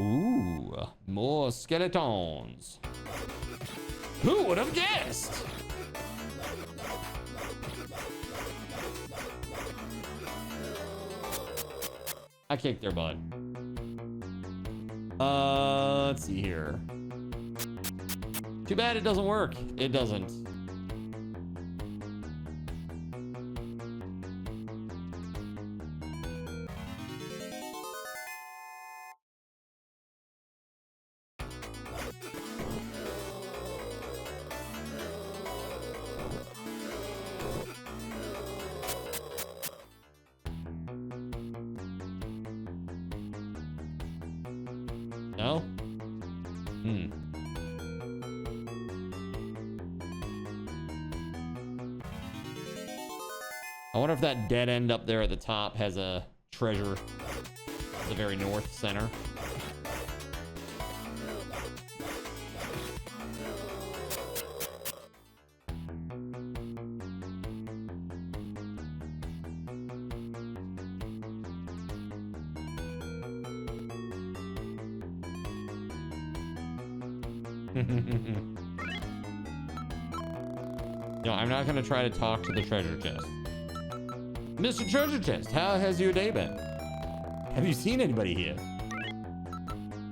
Ooh, more skeletons. Who would have guessed? I kicked their butt. Let's see here. Too bad it doesn't work. It doesn't. No? I wonder if that dead end up there at the top has a treasure at the very north center. No, I'm not gonna try to talk to the treasure chest. Mr. Treasure Chest, how has your day been? Have you seen anybody here?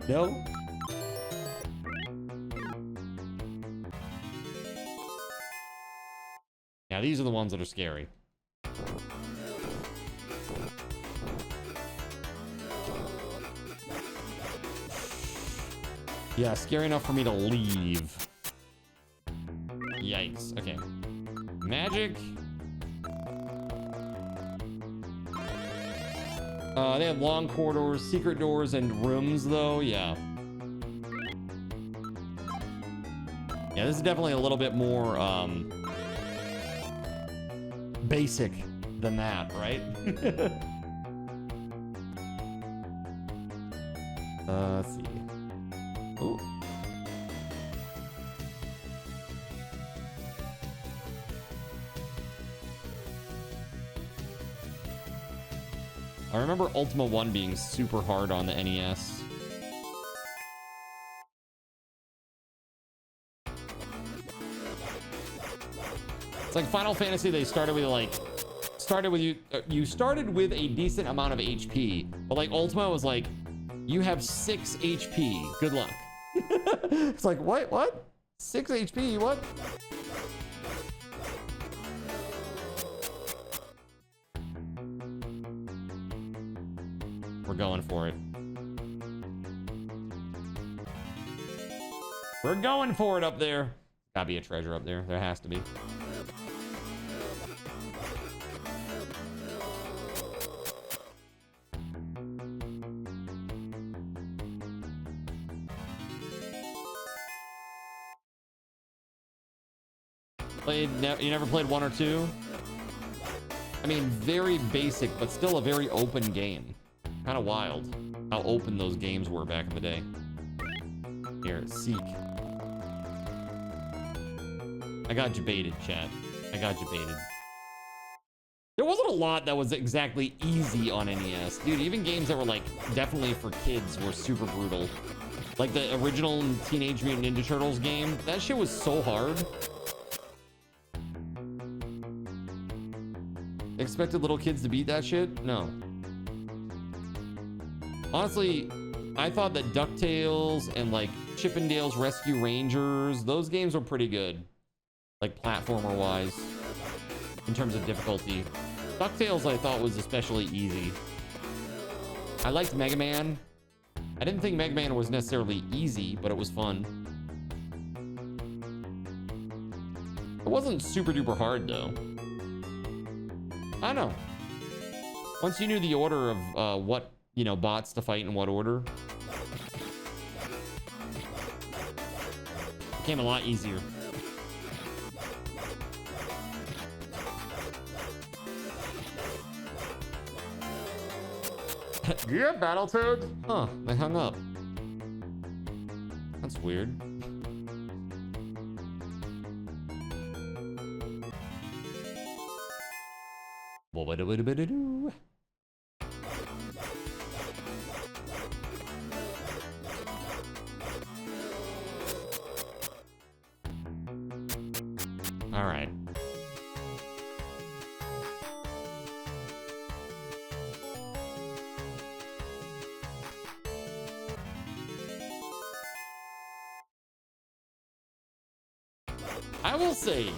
No? Yeah, these are the ones that are scary. Yeah, scary enough for me to leave. Yikes. Okay. Magic. They have long corridors, secret doors, and rooms, though. Yeah. Yeah, this is definitely a little bit more, basic than that, right? Let's see. Ooh. I remember Ultima 1 being super hard on the NES. It's like Final Fantasy, they started with you started with a decent amount of HP, but like Ultima was like, you have 6 HP. Good luck. It's like, what? 6 HP, what? We're going for it. We're going for it up there. Gotta be a treasure up there. There has to be. You never played 1 or 2? I mean, very basic, but still a very open game. Kind of wild how open those games were back in the day. Here, seek. I got you baited, chat. I got you baited. There wasn't a lot that was exactly easy on NES. Dude, even games that were like definitely for kids were super brutal. Like the original Teenage Mutant Ninja Turtles game, that shit was so hard. Expected little kids to beat that shit? No. Honestly, I thought that DuckTales and like Chip 'n Dale's Rescue Rangers, those games were pretty good. Like platformer wise, in terms of difficulty. DuckTales I thought was especially easy. I liked Mega Man. I didn't think Mega Man was necessarily easy, but it was fun. It wasn't super duper hard though. I don't know. Once you knew the order of what, you know, bots to fight in what order, it became a lot easier. Yeah, Battletoad? Huh, they hung up. That's weird. What-a-what-a-what-a-do? All right. I will say,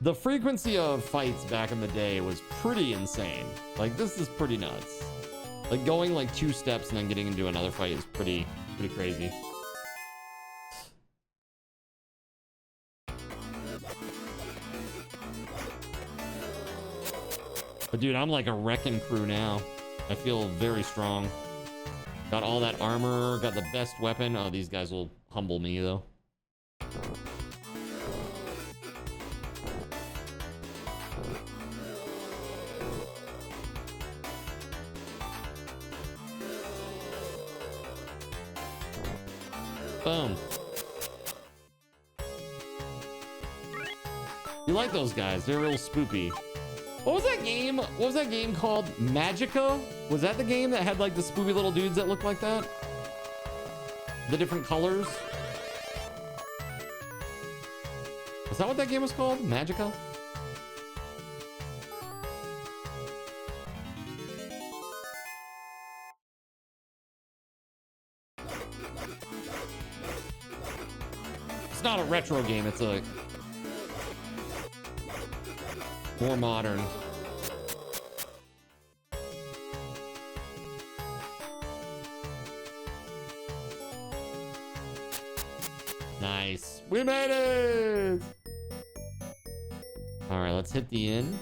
the frequency of fights back in the day was pretty insane. Like, this is pretty nuts. Like, going like 2 steps and then getting into another fight is pretty crazy. But dude, I'm like a wrecking crew now. I feel very strong. Got all that armor, got the best weapon. Oh, these guys will humble me though. Boom. You like those guys? They're real spoopy. What was that game? What was that game called? Magica? Was that the game that had like the spoopy little dudes that looked like that? The different colors? Is that what that game was called? Magica? It's not a retro game, it's a more modern. Nice. We made it! All right, let's hit the inn.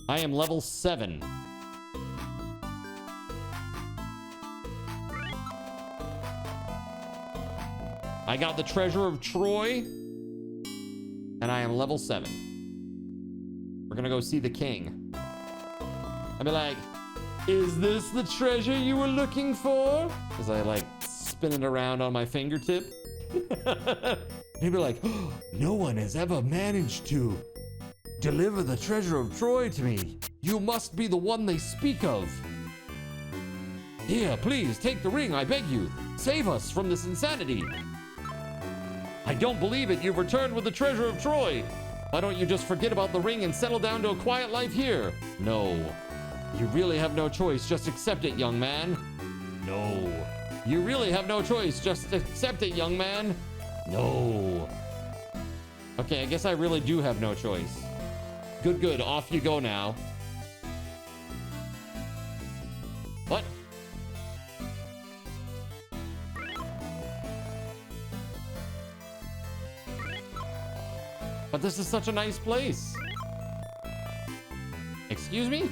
I am level 7. I got the treasure of Troy, and I am level 7. We're gonna go see the king. I'll be like, is this the treasure you were looking for? As I like spin it around on my fingertip. He'd be like, oh, no one has ever managed to deliver the treasure of Troy to me. You must be the one they speak of. Here, please take the ring, I beg you. Save us from this insanity. I don't believe it. You've returned with the treasure of Troy. Why don't you just forget about the ring and settle down to a quiet life here? No. You really have no choice. Just accept it, young man. No. You really have no choice. Just accept it, young man. No. Okay, I guess I really do have no choice. Good, good. Off you go now. What? But this is such a nice place. Excuse me?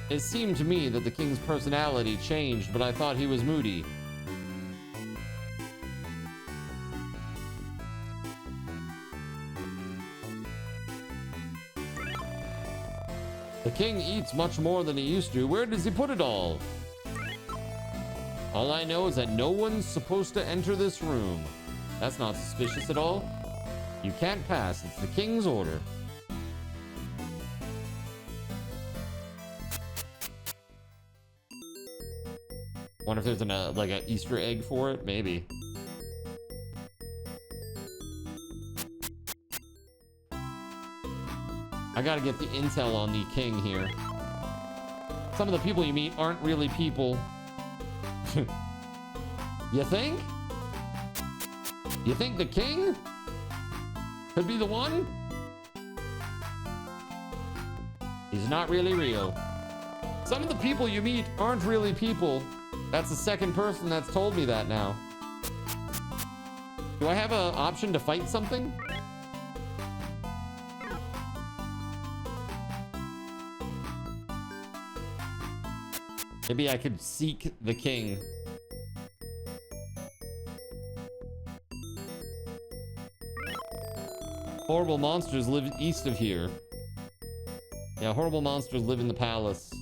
It seemed to me that the king's personality changed, but I thought he was moody. The king eats much more than he used to. Where does he put it all? All I know is that no one's supposed to enter this room. That's not suspicious at all. You can't pass. It's the king's order. Wonder if there's an like an Easter egg for it. Maybe. I gotta get the intel on the king here. Some of the people you meet aren't really people. You think? You think the king could be the one? He's not really real. Some of the people you meet aren't really people. That's the second person that's told me that now. Do I have an option to fight something? Maybe I could seek the king. Horrible monsters live east of here. Yeah, horrible monsters live in the palace.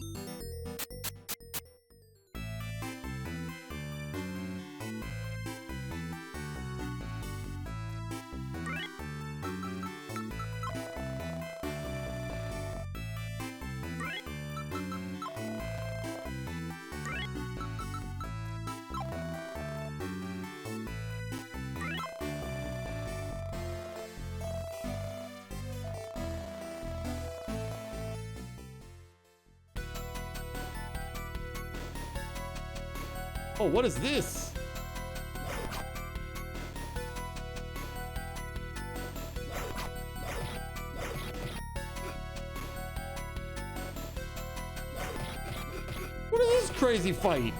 Oh, what is this? What is this crazy fight?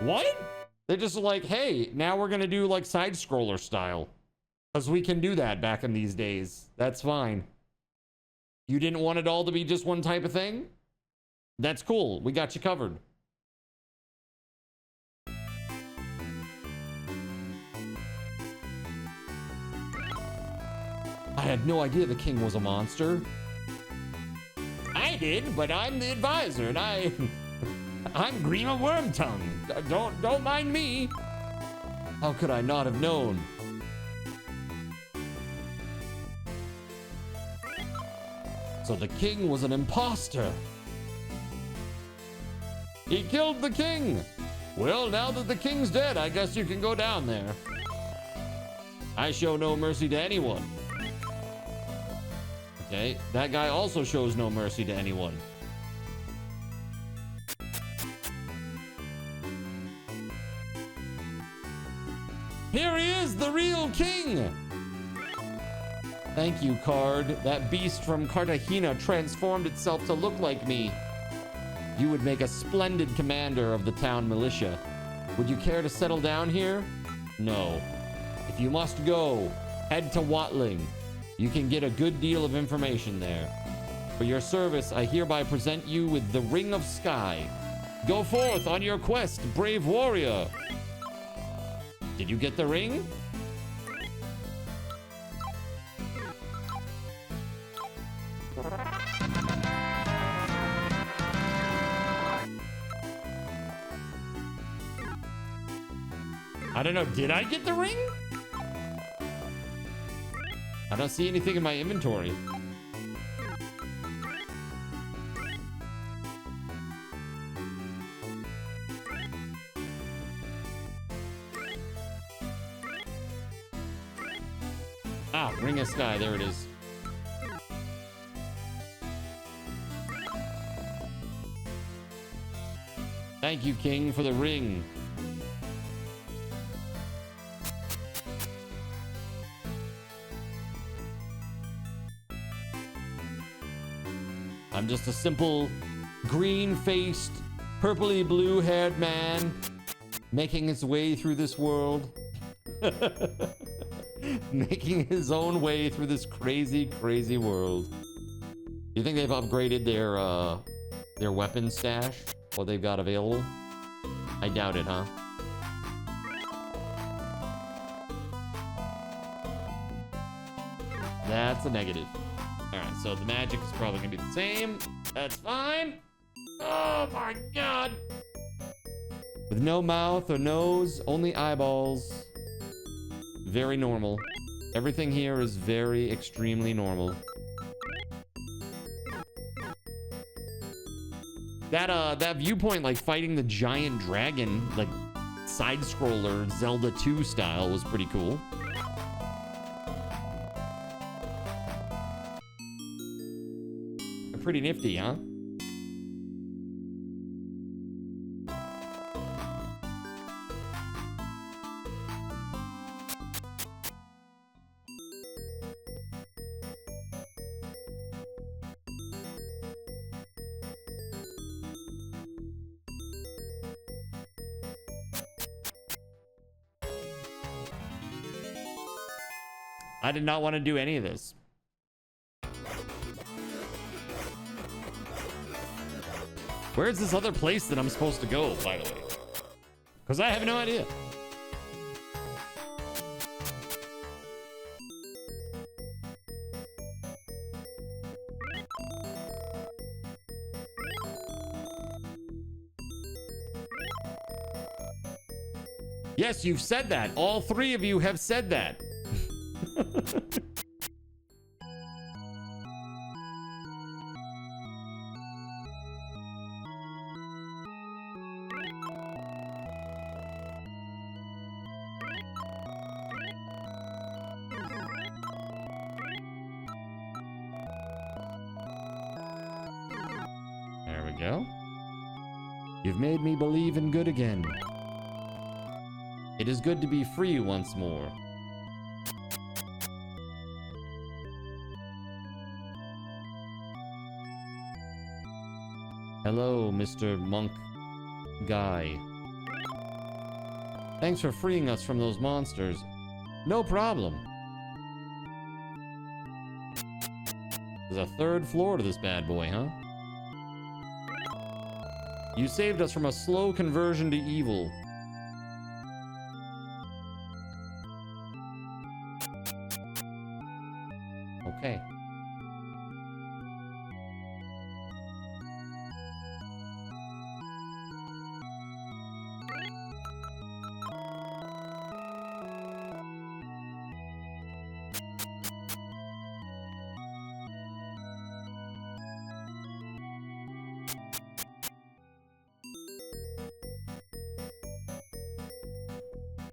What? They're just like, hey, now we're gonna do like side scroller style. Because we can do that back in these days. That's fine. You didn't want it all to be just one type of thing? That's cool. We got you covered. I had no idea the king was a monster. I did, but I'm the advisor, and I'm Grima Wormtongue. Don't mind me. How could I not have known? So the king was an imposter. He killed the king. Well, now that the king's dead, I guess you can go down there. I show no mercy to anyone. Okay, that guy also shows no mercy to anyone. Here he is, the real king. Thank you, Card. That beast from Cartagena transformed itself to look like me. You would make a splendid commander of the town militia. Would you care to settle down here? No. If you must go, head to Watling. You can get a good deal of information there. For your service, I hereby present you with the Ring of Sky. Go forth on your quest, brave warrior. Did you get the ring? I don't know. Did I get the ring? I don't see anything in my inventory. Ah, Ring of Sky. There it is. Thank you, King, for the ring. I'm just a simple, green-faced, purpley blue-haired man making his way through this world. Making his own way through this crazy, crazy world. You think they've upgraded their weapon stash? What they've got available? I doubt it, huh? That's a negative. Alright, so the magic is probably gonna be the same. That's fine. Oh my god! With no mouth or nose, only eyeballs. Very normal. Everything here is very extremely normal. That viewpoint, like fighting the giant dragon, like side scroller Zelda 2 style, was pretty cool. Pretty nifty, huh? I did not want to do any of this. Where's this other place that I'm supposed to go, by the way? Because I have no idea. Yes, you've said that. All three of you have said that. There we go. You've made me believe in good again. It is good to be free once more. Hello, Mr. Monk Guy. Thanks for freeing us from those monsters. No problem. There's a third floor to this bad boy, huh? You saved us from a slow conversion to evil. Okay.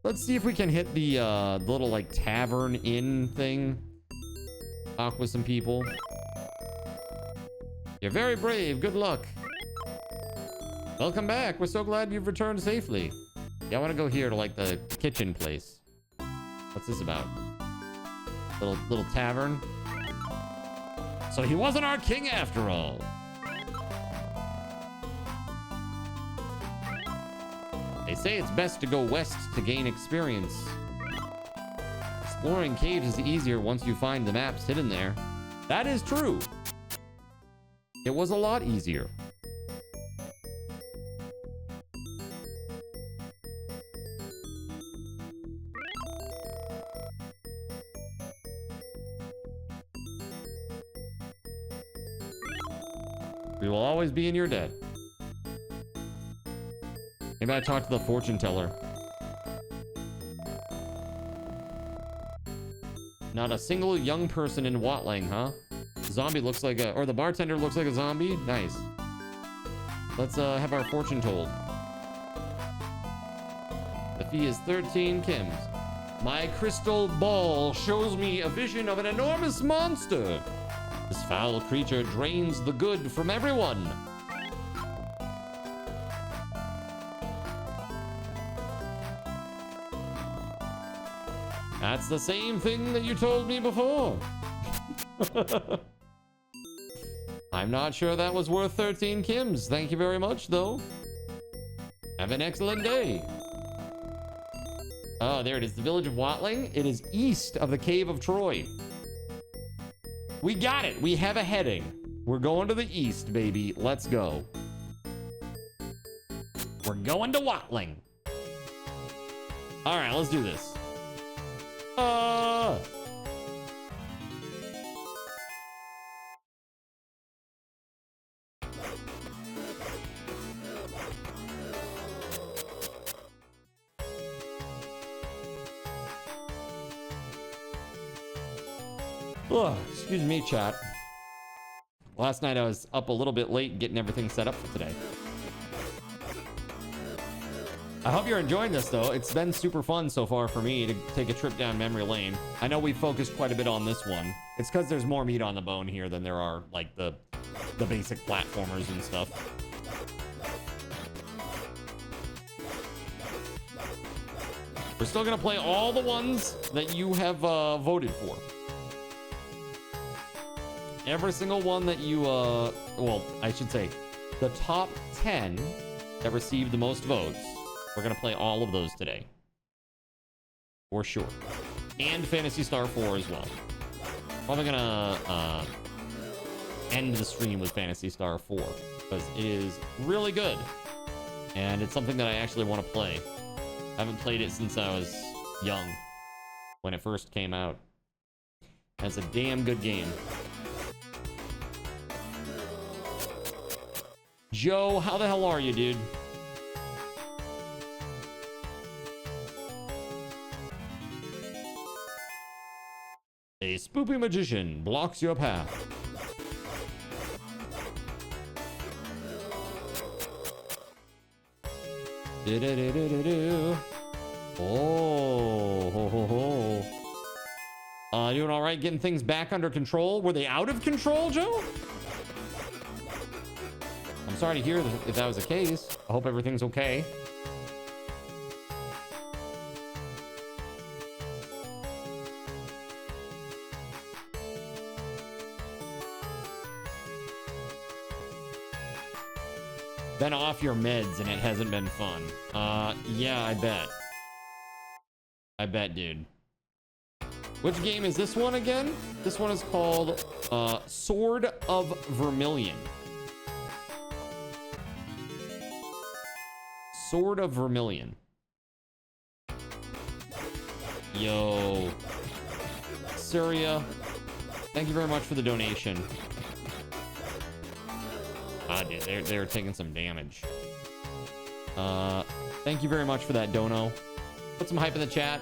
Let's see if we can hit the little like tavern inn thing. Talk with some people. You're very brave. Good luck. Welcome back. We're so glad you've returned safely. Yeah, I want to go here to like the kitchen place. What's this about? Little tavern. So he wasn't our king after all. They say it's best to go west to gain experience. Exploring caves is easier once you find the maps hidden there. That is true. It was a lot easier. We will always be in your debt. Maybe I talk to the fortune teller. Not a single young person in Watling, huh? The zombie looks like a, or the bartender looks like a zombie. Nice. Let's have our fortune told. The fee is 13 Kims. My crystal ball shows me a vision of an enormous monster. This foul creature drains the good from everyone. That's the same thing that you told me before. I'm not sure that was worth 13 Kims. Thank you very much, though. Have an excellent day. Oh, there it is. The village of Watling. It is east of the Cave of Troy. We got it. We have a heading. We're going to the east, baby. Let's go. We're going to Watling. All right, let's do this. Oh, excuse me, chat. Last night I was up a little bit late getting everything set up for today. I hope you're enjoying this, though. It's been super fun so far for me to take a trip down memory lane. I know we focused quite a bit on this one. It's because there's more meat on the bone here than there are, like, the basic platformers and stuff. We're still going to play all the ones that you have voted for. Every single one that you, well, I should say, the top 10 that received the most votes. We're going to play all of those today. For sure. And Phantasy Star 4 as well. Probably going to end the stream with Phantasy Star 4. Because it is really good. And it's something that I actually want to play. I haven't played it since I was young. When it first came out. That's a damn good game. Joe, how the hell are you, dude? A spoopy magician blocks your path. Oh, ho, ho, ho. Doing all right, getting things back under control. Were they out of control, Joe? I'm sorry to hear if that was the case. I hope everything's okay. Been off your meds and it hasn't been fun. Yeah, I bet. I bet, dude. Which game is this one again? This one is called Sword of Vermilion. Sword of Vermilion. Yo. Syria, thank you very much for the donation. Dude, they're taking some damage. Thank you very much for that dono. Put some hype in the chat.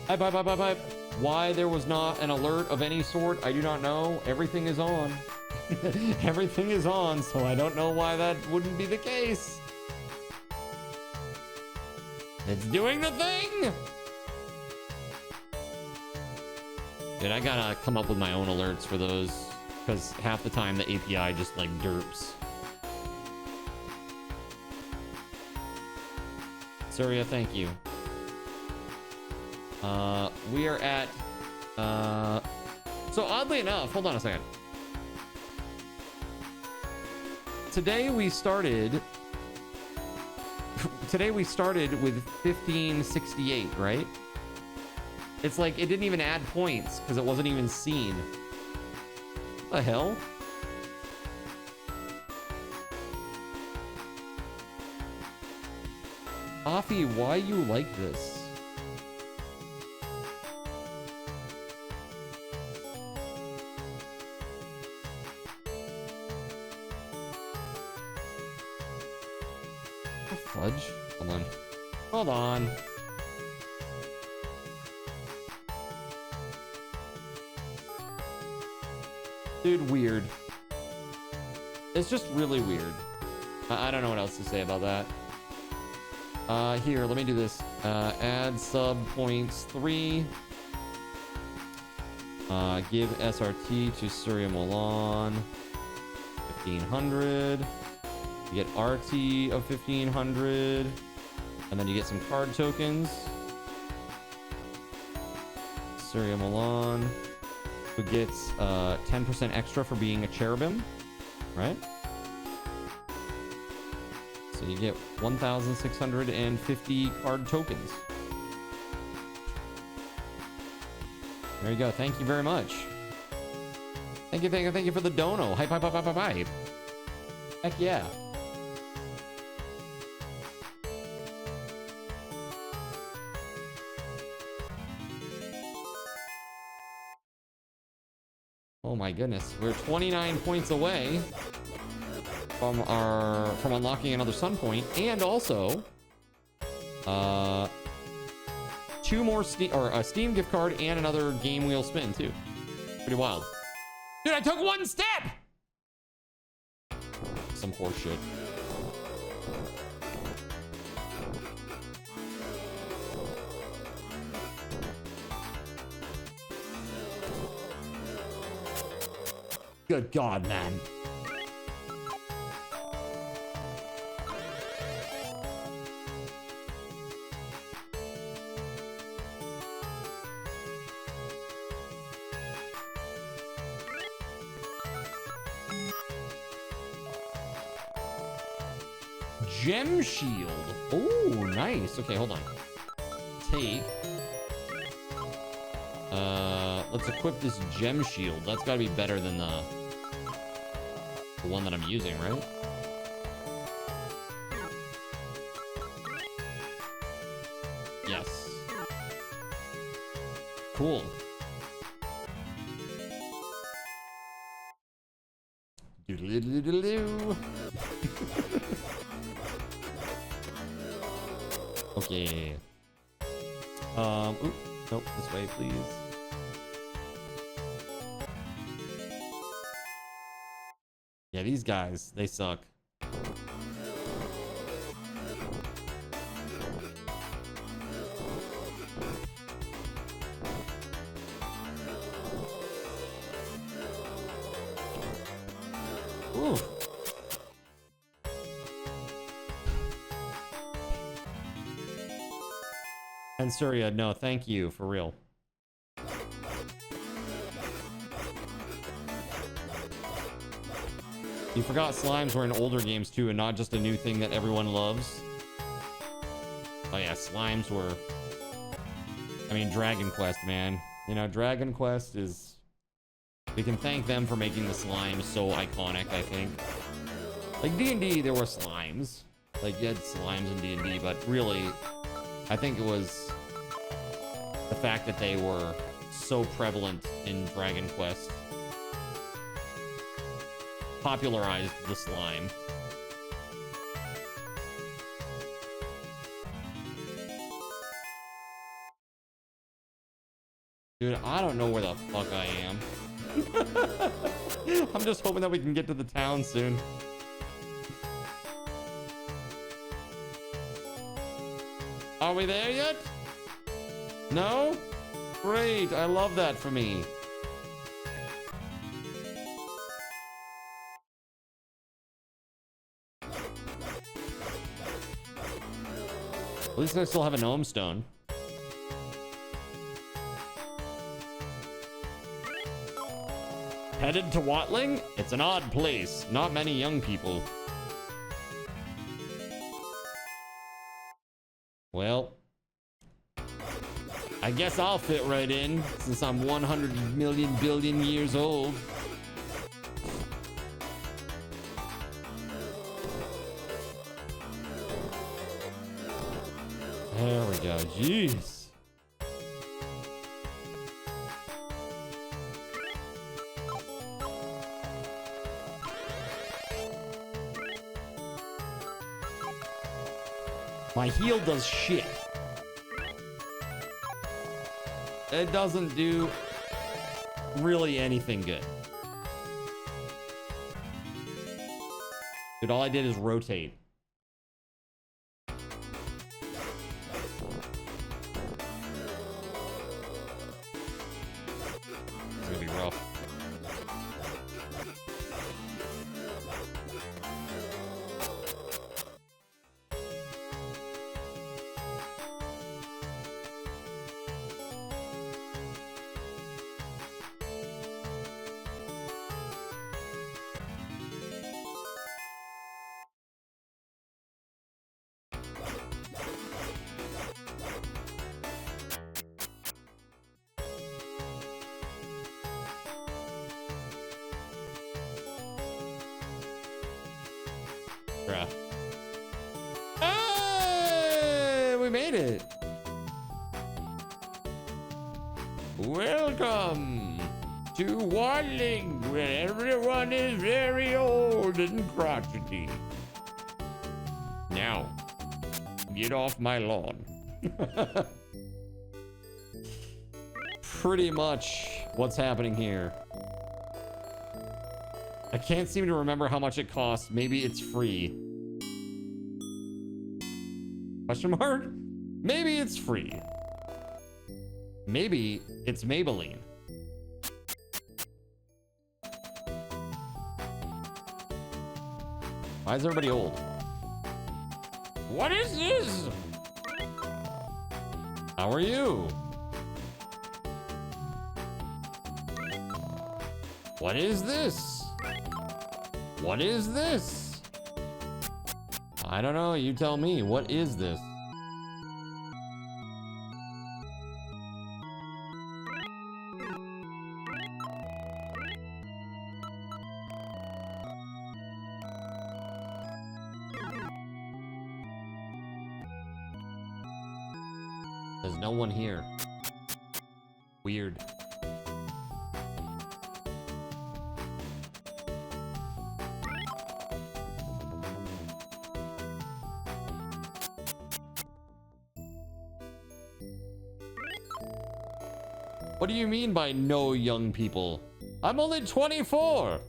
Bye. Why there was not an alert of any sort, I do not know. Everything is on. Everything is on, so I don't know why that wouldn't be the case. It's doing the thing! Dude, I gotta come up with my own alerts for those, because half the time the API just like derps. Surya, thank you. We are at so oddly enough, hold on a second. Today we started with 1568, right? It's like it didn't even add points because it wasn't even seen. What the hell? Offie, why you like this? Fudge? Hold on. Hold on. Dude, weird. It's just really weird. I don't know what else to say about that. Here, let me do this. Add sub points 3. Give SRT to Surya Milan. 1500. You get RT of 1500. And then you get some card tokens. Syria Milan, who gets 10% extra for being a cherubim, right? So you get 1,650 card tokens. There you go. Thank you very much. Thank you for the dono. Hype, hype, hype, hype, hype, hype. Heck yeah. Oh my goodness. We're 29 points away from unlocking another sun point, and also 2 more Steam, or a Steam gift card and another game wheel spin too. Pretty wild. Dude, I took 1 step. Some horse shit. Good God, man. Gem shield. Oh, nice. Okay, hold on. Take. Let's equip this gem shield. That's got to be better than the one that I'm using, right? Yes. Cool. Doodle-doodle-doodle-doo. Okay. Oop, nope, this way, please. Yeah, these guys, they suck. Ooh. And Surya, no, thank you, for real. You forgot slimes were in older games too, and not just a new thing that everyone loves. Oh yeah, slimes were... I mean, Dragon Quest, man. You know, Dragon Quest is... We can thank them for making the slimes so iconic, I think. Like, D&D, there were slimes. Like, you had slimes in D&D, but really, I think it was the fact that they were so prevalent in Dragon Quest popularized the slime. Dude, I don't know where the fuck I am. I'm just hoping that we can get to the town soon. Are we there yet? No? Great, I love that for me. At least I still have a gnome stone. Headed to Watling? It's an odd place. Not many young people. Well, I guess I'll fit right in since I'm 100 million billion years old. There we go. Jeez. My heal does shit. It doesn't do really anything good. Dude, all I did is rotate. It's gonna be rough. Bruh. Hey, we made it. Welcome to Wadling, where everyone is very old and crotchety. Now, get off my lawn. Pretty much what's happening here. I can't seem to remember how much it costs. Maybe it's free. Question mark? Maybe it's free. Maybe it's Maybelline. Why is everybody old? What is this? How are you? What is this? What is this? I don't know. You tell me. What is this? There's no one here. Weird. What do you mean by no young people? I'm only 24.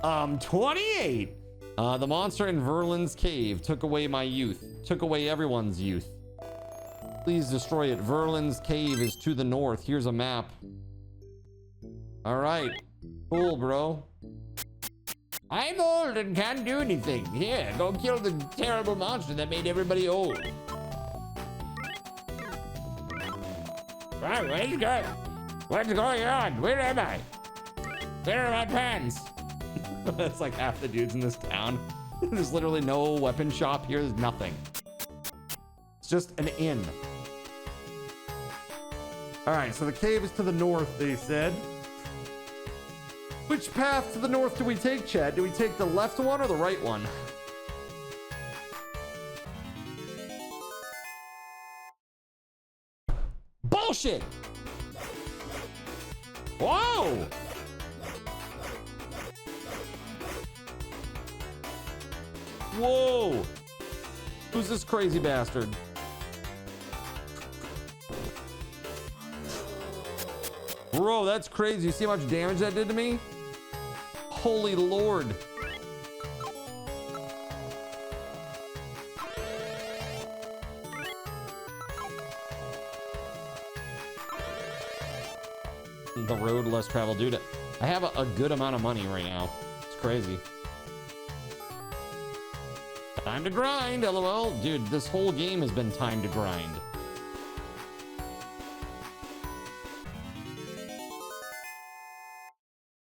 I'm 28. The monster in Verlin's cave took away my youth. Took away everyone's youth. Please destroy it. Verlin's cave is to the north. Here's a map. All right. Cool, bro. I'm old and can't do anything. Here, go kill the terrible monster that made everybody old. Right, where's going? What's going on? Where am I? Where are my pants? That's like half the dudes in this town. There's literally no weapon shop here. There's nothing. It's just an inn. All right, so the cave is to the north, they said. Which path to the north do we take, Chad? Do we take the left one or the right one? Bullshit! Whoa! Whoa! Who's this crazy bastard? Bro, that's crazy. You see how much damage that did to me? Holy Lord. The road less traveled. Dude, I have a good amount of money right now. It's crazy. Time to grind, LOL. Dude, this whole game has been time to grind.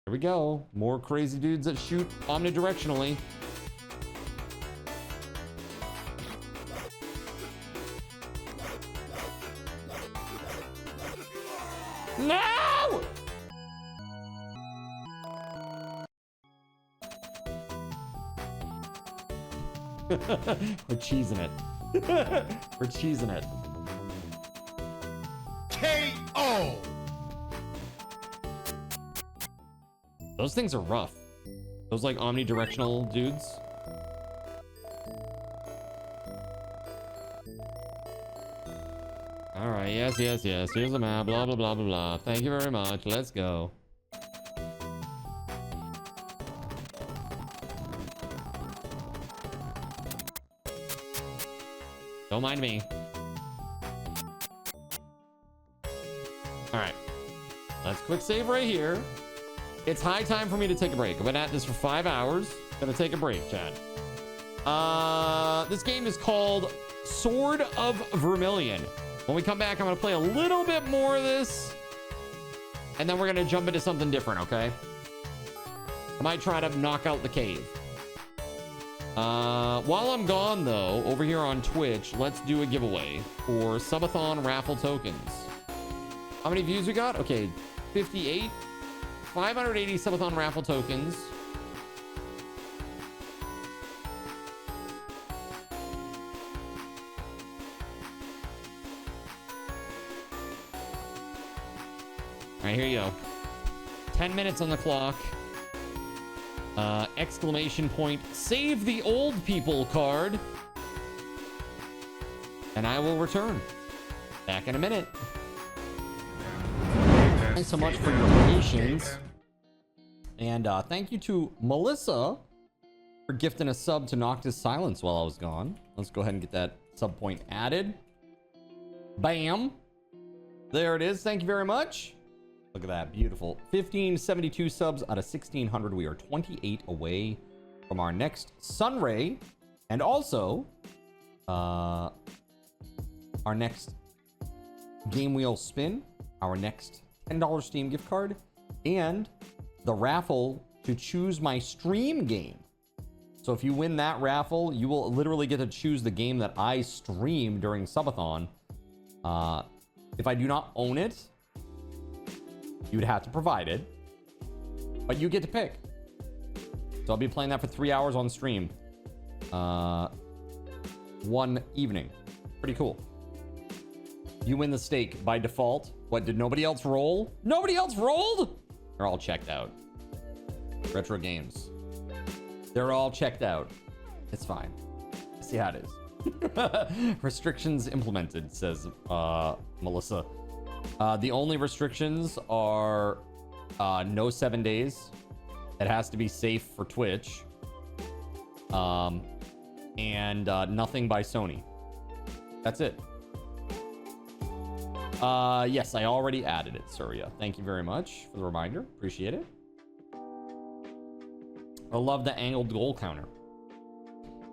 Here we go. More crazy dudes that shoot omnidirectionally. No! We're cheesing it. We're cheesing it. KO! Those things are rough. Those like omnidirectional dudes. All right, yes. Here's the map, blah, blah, blah, blah, blah. Thank you very much. Let's go. Don't mind me. All right. Let's quick save right here. It's high time for me to take a break. I've been at this for 5 hours. Gonna take a break, Chad. This game is called Sword of Vermilion. When we come back, I'm gonna play a little bit more of this, and then we're gonna jump into something different, okay? I might try to knock out the cave. While I'm gone, though, over here on Twitch, let's do a giveaway for Subathon raffle tokens. How many views we got? Okay, 58. 580 Subathon raffle tokens. right, here you go. 10 minutes on the clock. Exclamation point, save the old people card. And I will return. Back in a minute. Thanks so much for your patience. And thank you to Melissa for gifting a sub to Noctis Silence while I was gone. Let's go ahead and get that sub point added. Bam. There it is. Thank you very much. Look at that. Beautiful. 1572 subs out of 1600. We are 28 away from our next Sunray. And also, our next Game Wheel spin. Our next $10 Steam gift card. And the raffle to choose my stream game. So if you win that raffle, you will literally get to choose the game that I stream during Subathon. If I do not own it, you would have to provide it, but you get to pick. So I'll be playing that for 3 hours on stream, one evening. Pretty cool. You win the stake by default. What, did nobody else roll? Nobody else rolled? They're all checked out. Retro games. They're all checked out. It's fine. See how it is. Restrictions implemented, says Melissa. The only restrictions are no 7 days. It has to be safe for Twitch. And nothing by Sony. That's it. Yes, I already added it, Surya. Thank you very much for the reminder. Appreciate it. I love the angled goal counter.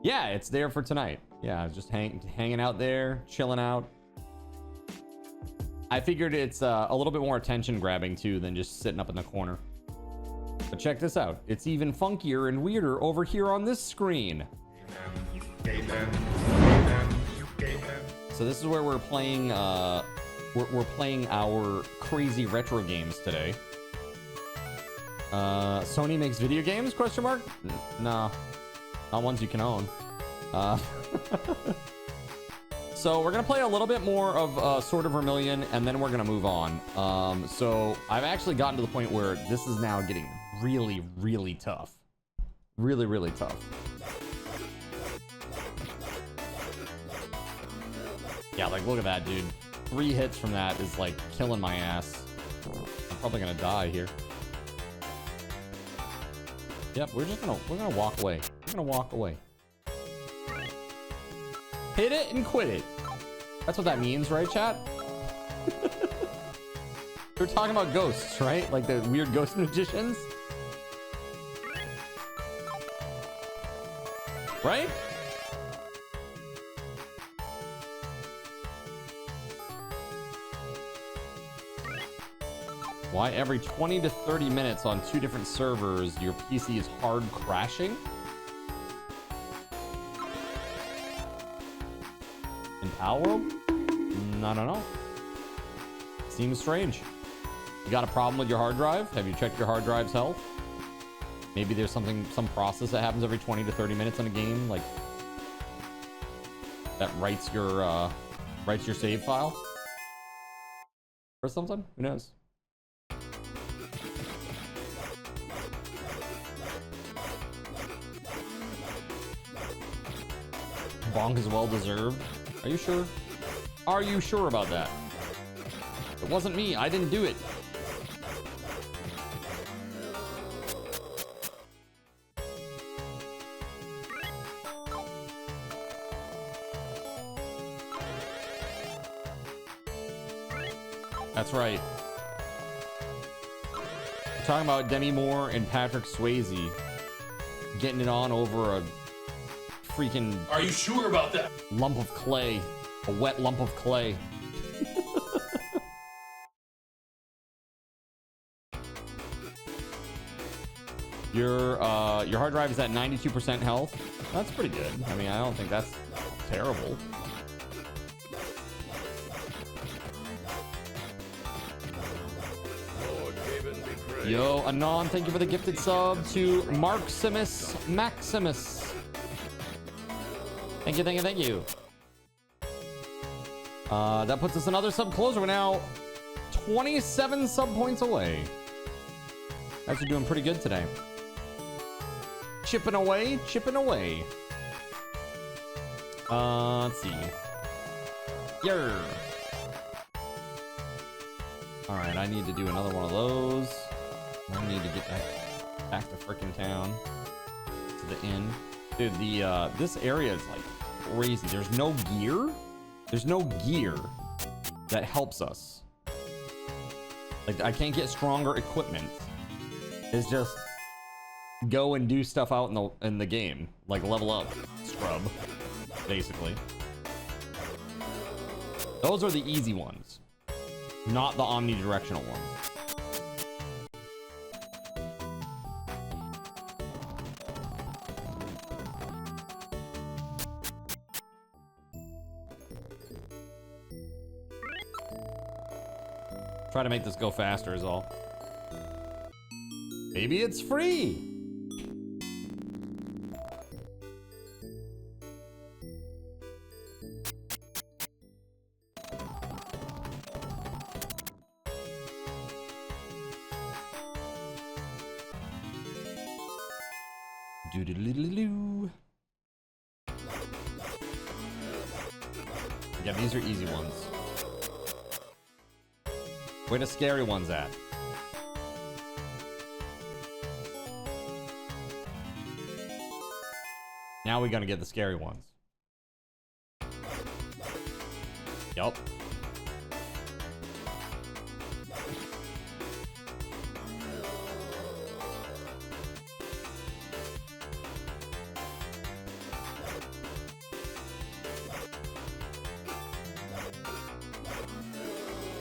Yeah, it's there for tonight. Yeah, just hanging out there, chilling out. I figured it's a little bit more attention grabbing too than just sitting up in the corner. But check this out. It's even funkier and weirder over here on this screen. So this is where we're playing we're playing our crazy retro games today. Sony makes video games? Question mark? No, not ones you can own. So we're gonna play a little bit more of Sword of Vermilion, and then we're gonna move on. So I've actually gotten to the point where this is now getting really, really tough. Really, really tough. Yeah, like look at that, dude. 3 hits from that is like killing my ass. I'm probably gonna die here. Yep, we're gonna walk away. We're gonna walk away. Hit it and quit it. That's what that means, right, chat? We're talking about ghosts, right? Like the weird ghost magicians. Right? Why every 20 to 30 minutes on 2 different servers, your PC is hard crashing? In Palworld? I don't know. Seems strange. You got a problem with your hard drive? Have you checked your hard drive's health? Maybe there's some process that happens every 20 to 30 minutes in a game, like that writes your save file or something. Who knows? Bonk is well deserved. Are you sure? Are you sure about that? It wasn't me. I didn't do it. That's right. We're talking about Demi Moore and Patrick Swayze getting it on over a freaking... Are you sure about that? Lump of clay. A wet lump of clay. Your hard drive is at 92% health. That's pretty good. I mean, I don't think that's terrible. Yo, Anon, thank you for the gifted sub to Marximus Maximus. Thank you, thank you, thank you. That puts us another sub closer. We're now 27 sub points away. Guys are doing pretty good today. Chipping away, chipping away. Let's see. Yer. All right, I need to do another one of those. I need to get back to frickin' town, to the inn. Dude, this area is like crazy. There's no gear. There's no gear that helps us. Like, I can't get stronger equipment. It's just go and do stuff out in the game, like level up, scrub, basically. Those are the easy ones, not the omnidirectional ones. Try to make this go faster is all. Maybe it's free. Doo-doo-doo-doo-doo. Yeah, these are easy ones. Where the scary ones at? Now we're gonna get the scary ones. Yup.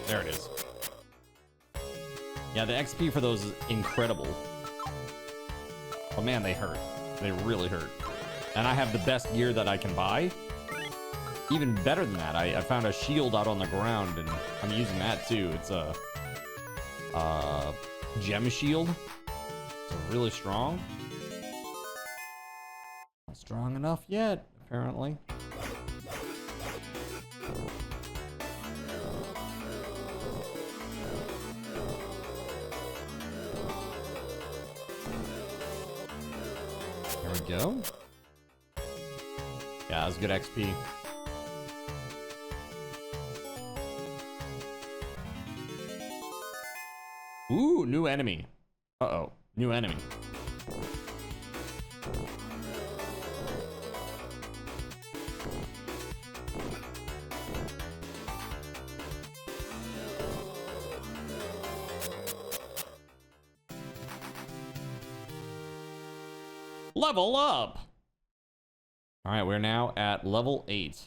There it is. Yeah, the XP for those is incredible. Oh man, they hurt. They really hurt. And I have the best gear that I can buy. Even better than that, I found a shield out on the ground and I'm using that too. It's a gem shield. It's really strong. Not strong enough yet, apparently. There we go. Yeah, that was good XP. Ooh, new enemy. Uh-oh, new enemy. Level up. All right, we're now at level 8.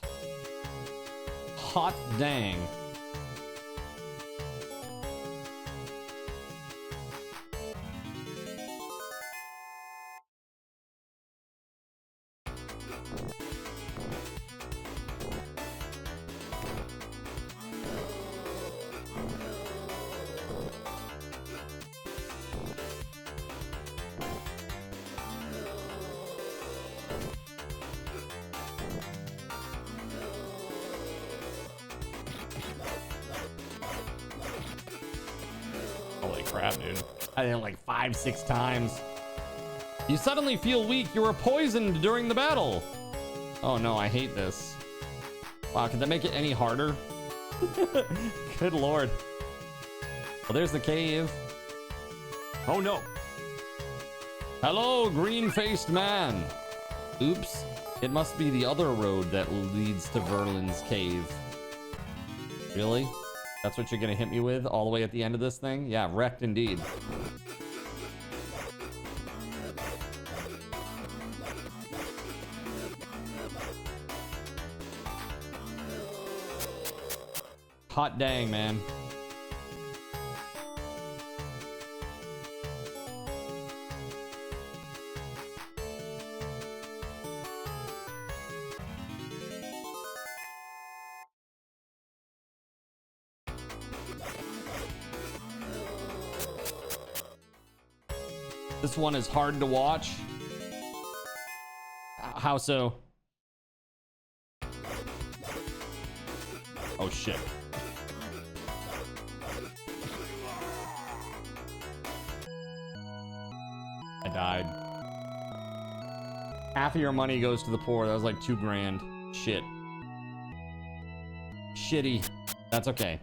Hot dang. Holy crap, dude. I did it like 5-6 times. You suddenly feel weak. You were poisoned during the battle. Oh no, I hate this. Wow, could that make it any harder? Good lord. Well, there's the cave. Oh no. Hello, green-faced man. Oops. It must be the other road that leads to Verlin's cave. Really? That's what you're gonna hit me with all the way at the end of this thing? Yeah, wrecked indeed. Hot dang, man. This one is hard to watch. How so? Oh shit. died. Half of your money goes to the poor. That was like 2 grand. Shit. Shitty. That's okay.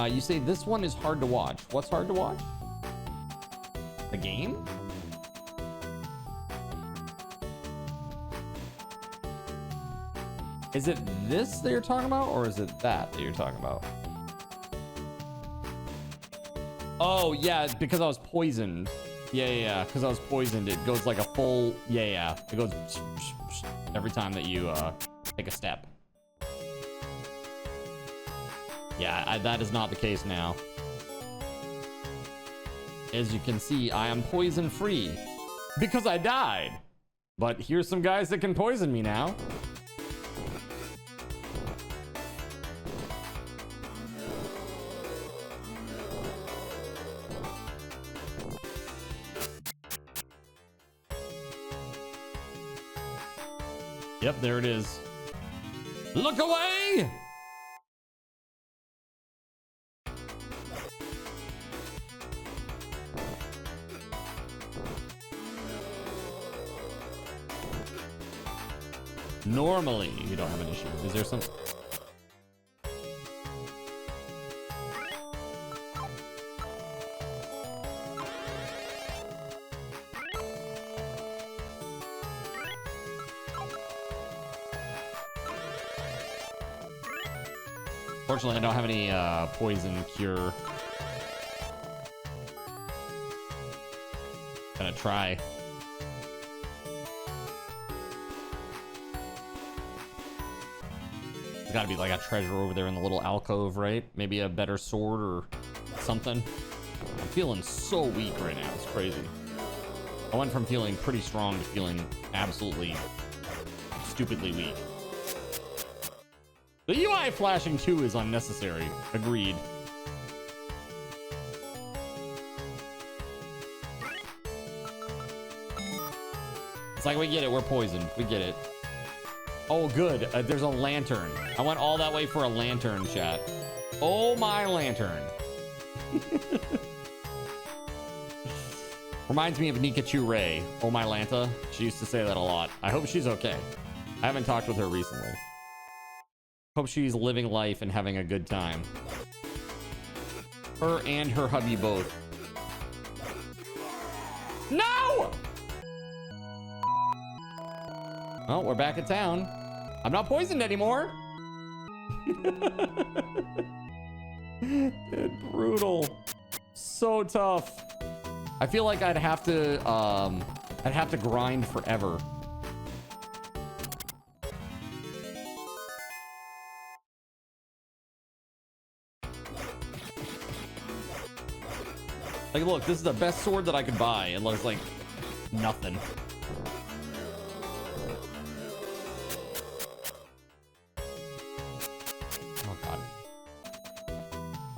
You say this one is hard to watch. What's hard to watch? The game? Is it this that you're talking about, or is it that you're talking about? Oh, yeah, because I was poisoned. Yeah, because I was poisoned. It goes like a full... Yeah. It goes every time that you take a step. Yeah, that is not the case now. As you can see, I am poison free because I died. But here's some guys that can poison me now. Yep, there it is. Look away! Normally, you don't have an issue. Is there some... Fortunately, I don't have any poison cure. Gonna try. There's gotta be like a treasure over there in the little alcove, right? Maybe a better sword or something. I'm feeling so weak right now. It's crazy. I went from feeling pretty strong to feeling absolutely stupidly weak. The UI flashing too is unnecessary. Agreed. It's like, we get it. We're poisoned. We get it. Oh, good. There's a lantern. I went all that way for a lantern, chat. Oh, my lantern. Reminds me of Nikachu Ray. Oh, my Lanta. She used to say that a lot. I hope she's okay. I haven't talked with her recently. Hope she's living life and having a good time. Her and her hubby both. No! Well, we're back at town. I'm not poisoned anymore. Dude, brutal. So tough. I feel like I'd have to grind forever. Like, look, this is the best sword that I could buy. It looks like nothing. Oh, God.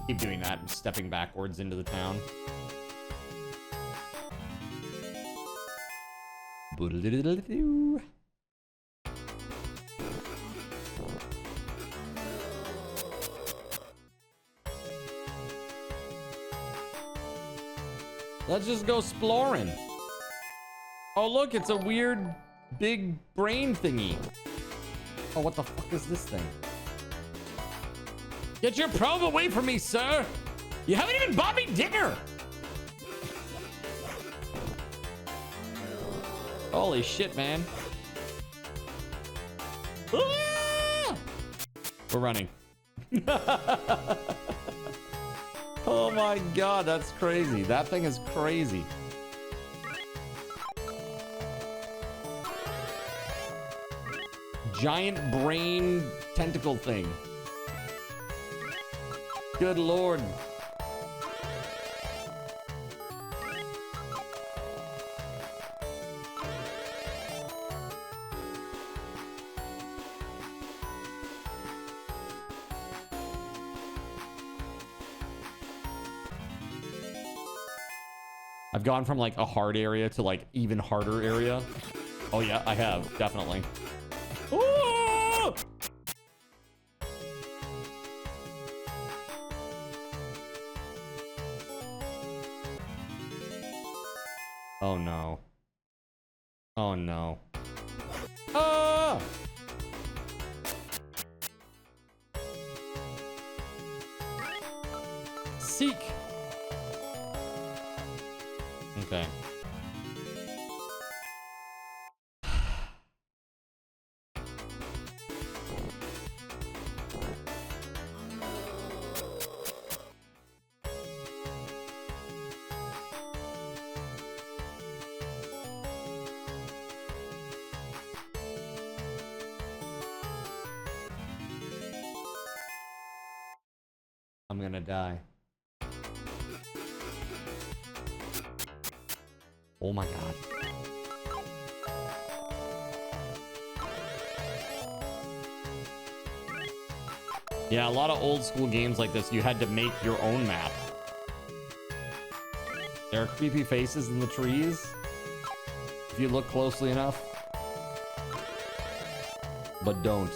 Keep doing that and stepping backwards into the town. Let's just go exploring. Oh, look, it's a weird big brain thingy. Oh, what the fuck is this thing? Get your probe away from me, sir. You haven't even bought me dinner. Holy shit, man. Ah! We're running. Oh my God, that's crazy. That thing is crazy. Giant brain tentacle thing. Good Lord. I've gone from like a hard area to like even harder area. Oh yeah, I have, definitely. Ooh! Oh no. Oh no. Ah! Seek. Okay. I'm gonna die. Oh my god. Yeah, a lot of old school games like this, you had to make your own map. There are creepy faces in the trees if you look closely enough. But don't.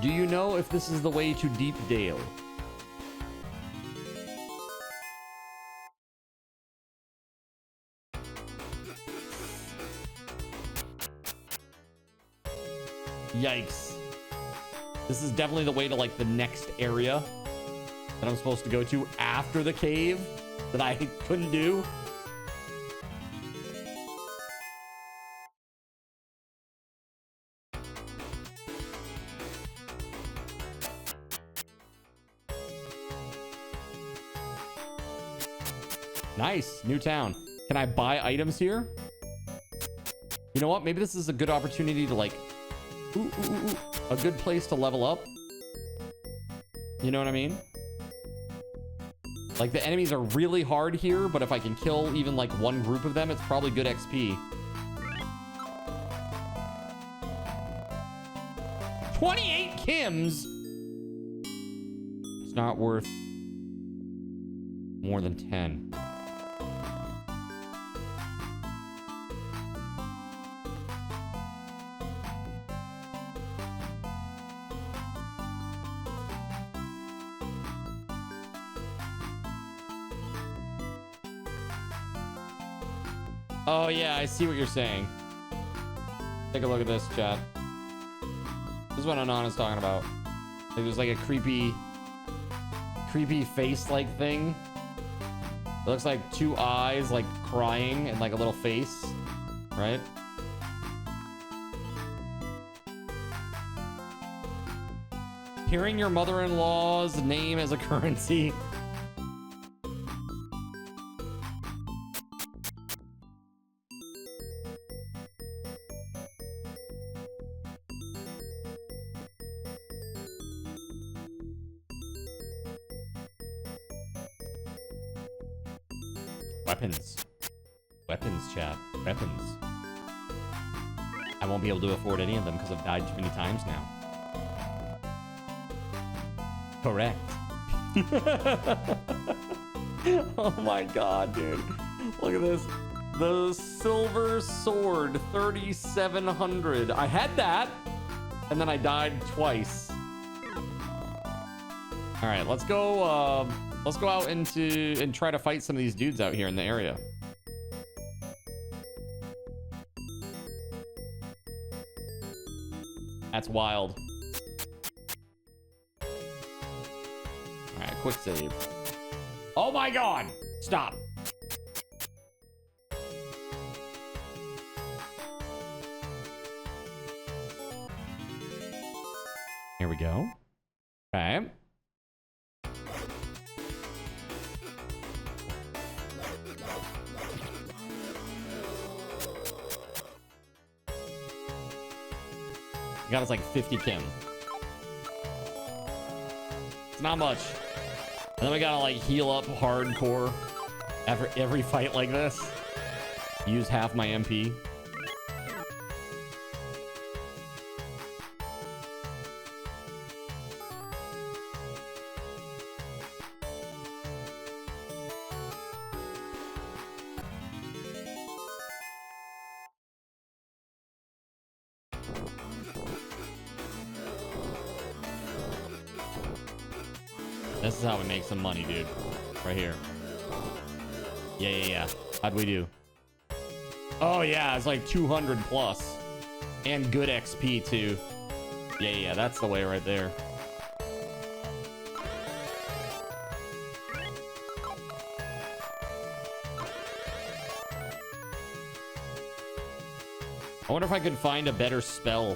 Do you know if this is the way to Deep Dale? Yikes. This is definitely the way to like the next area that I'm supposed to go to after the cave that I couldn't do. Nice, new town. Can I buy items here? You know what? Maybe this is a good opportunity to like, a good place to level up. You know what I mean? Like the enemies are really hard here, but if I can kill even like one group of them, it's probably good XP. 28 Kims. It's not worth more than 10. Oh yeah, I see what you're saying. Take a look at this, chat. This is what Anon is talking about. Like, there's like a creepy face-like thing. It looks like two eyes, like crying, and like a little face, right? Hearing your mother-in-law's name as a currency. Weapons, chat. Weapons. I won't be able to afford any of them because I've died too many times now. Correct. Oh my god, dude. Look at this. The silver sword, 3,700. I had that, and then I died twice. All right, let's go out and try to fight some of these dudes out here in the area. That's wild. All right, quick save. Oh my god! Stop. Here we go. Okay. Got us like 50 Kim. It's not much. And then we gotta like heal up hardcore after every fight like this. Use half my MP. This is how we make some money, dude. Right here. Yeah. How'd we do? Oh, yeah. It's like 200 plus. And good XP, too. Yeah. That's the way right there. I wonder if I could find a better spell.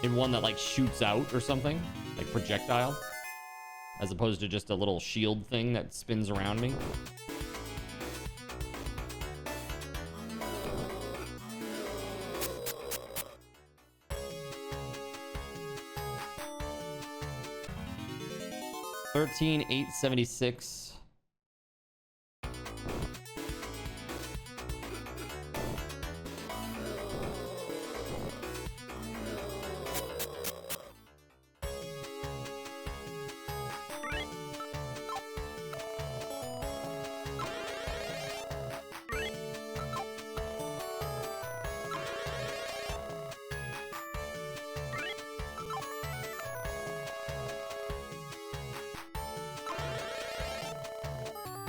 In one that, like, shoots out or something. Like projectile. As opposed to just a little shield thing that spins around me. $13,876.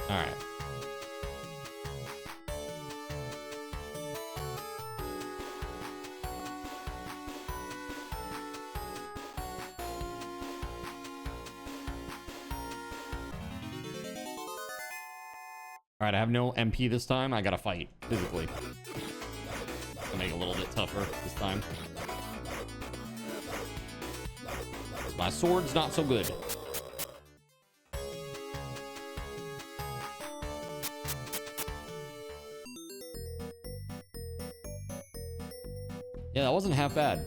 All right. All right, I have no MP this time. I gotta fight physically. To make it a little bit tougher this time. My sword's not so good. Yeah, that wasn't half bad.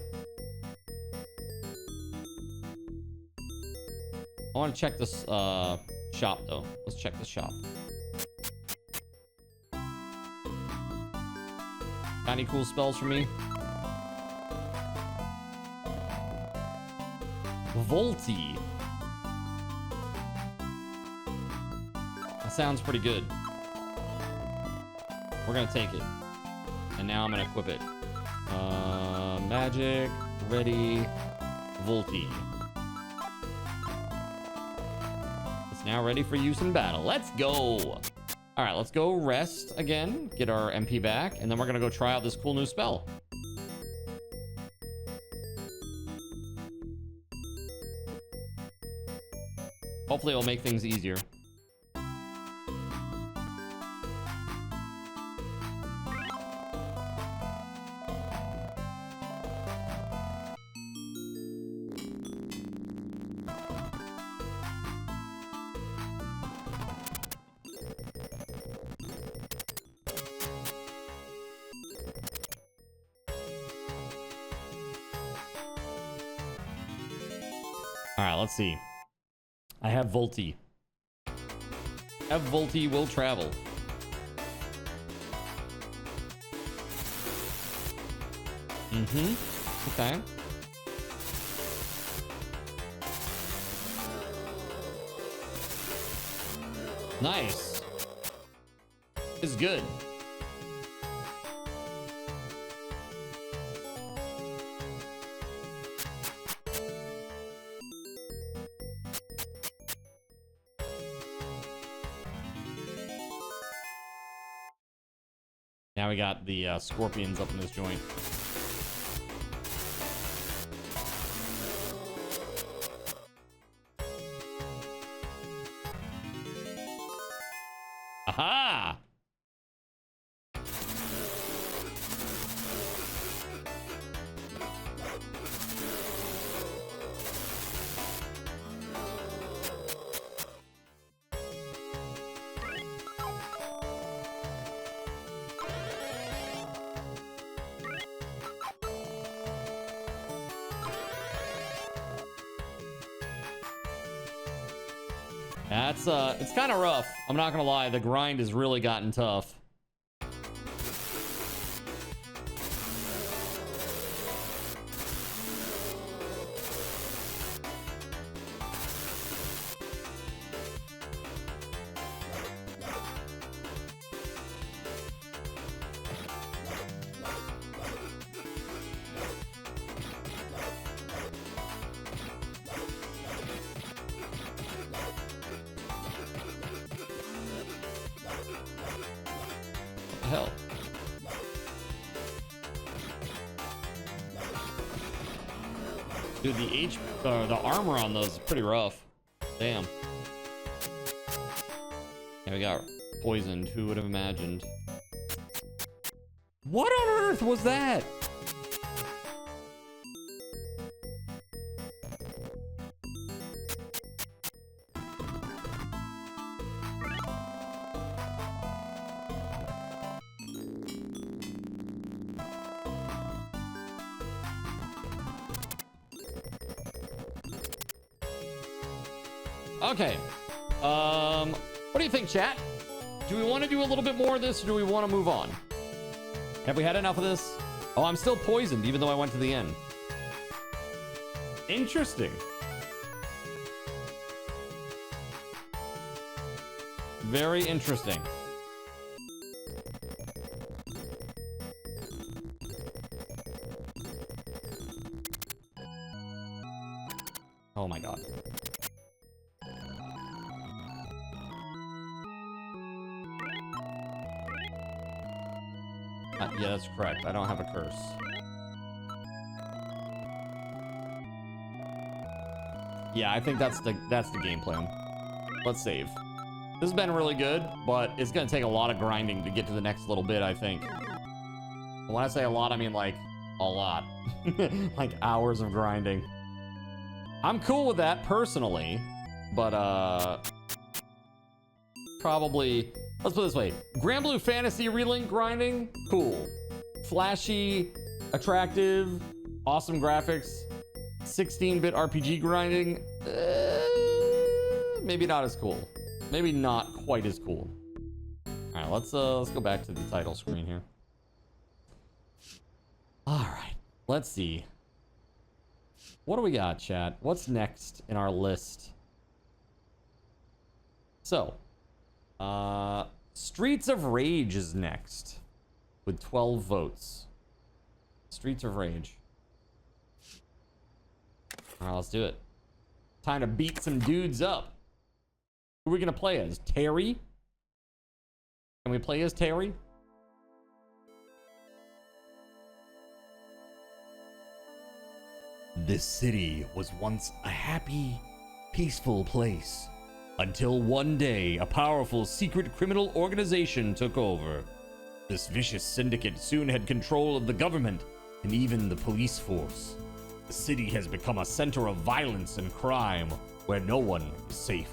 I want to check this shop, though. Let's check the shop. Got any cool spells for me? Volty. That sounds pretty good. We're gonna take it. And now I'm gonna equip it. Magic, ready, Volty. It's now ready for use in battle. Let's go. All right, let's go rest again, get our MP back, and then we're gonna go try out this cool new spell. Hopefully it'll make things easier. All right, let's see. I have Volty. Have Volty will travel. Okay. Nice. This is good. Now we got the scorpions up in this joint. Aha! That's it's kind of rough. I'm not gonna lie, the grind has really gotten tough. hell? Dude, the armor on those is pretty rough. Damn. And we got poisoned. Who would have imagined? What on earth was that? Okay. What do you think, chat? Do we want to do a little bit more of this, or do we want to move on? Have we had enough of this? Oh, I'm still poisoned, even though I went to the end. Interesting. Very interesting. Oh my god. Yeah, that's correct. I don't have a curse. Yeah, I think that's the game plan. Let's save. This has been really good, but it's gonna take a lot of grinding to get to the next little bit, I think. When I say a lot, I mean like a lot. Like hours of grinding. I'm cool with that personally, but probably, let's put it this way. Grand Blue Fantasy relink grinding, cool. Flashy, attractive, awesome graphics, 16-bit RPG grinding, maybe not as cool. Maybe not quite as cool. All right, let's go back to the title screen here. All right, let's see. What do we got, chat? What's next in our list? So, Streets of Rage is next with 12 votes. Streets of Rage. All right, let's do it. Time to beat some dudes up. Who are we gonna play as? Terry? Can we play as Terry? This city was once a happy, peaceful place. Until one day, a powerful secret criminal organization took over. This vicious syndicate soon had control of the government and even the police force. The city has become a center of violence and crime where no one is safe.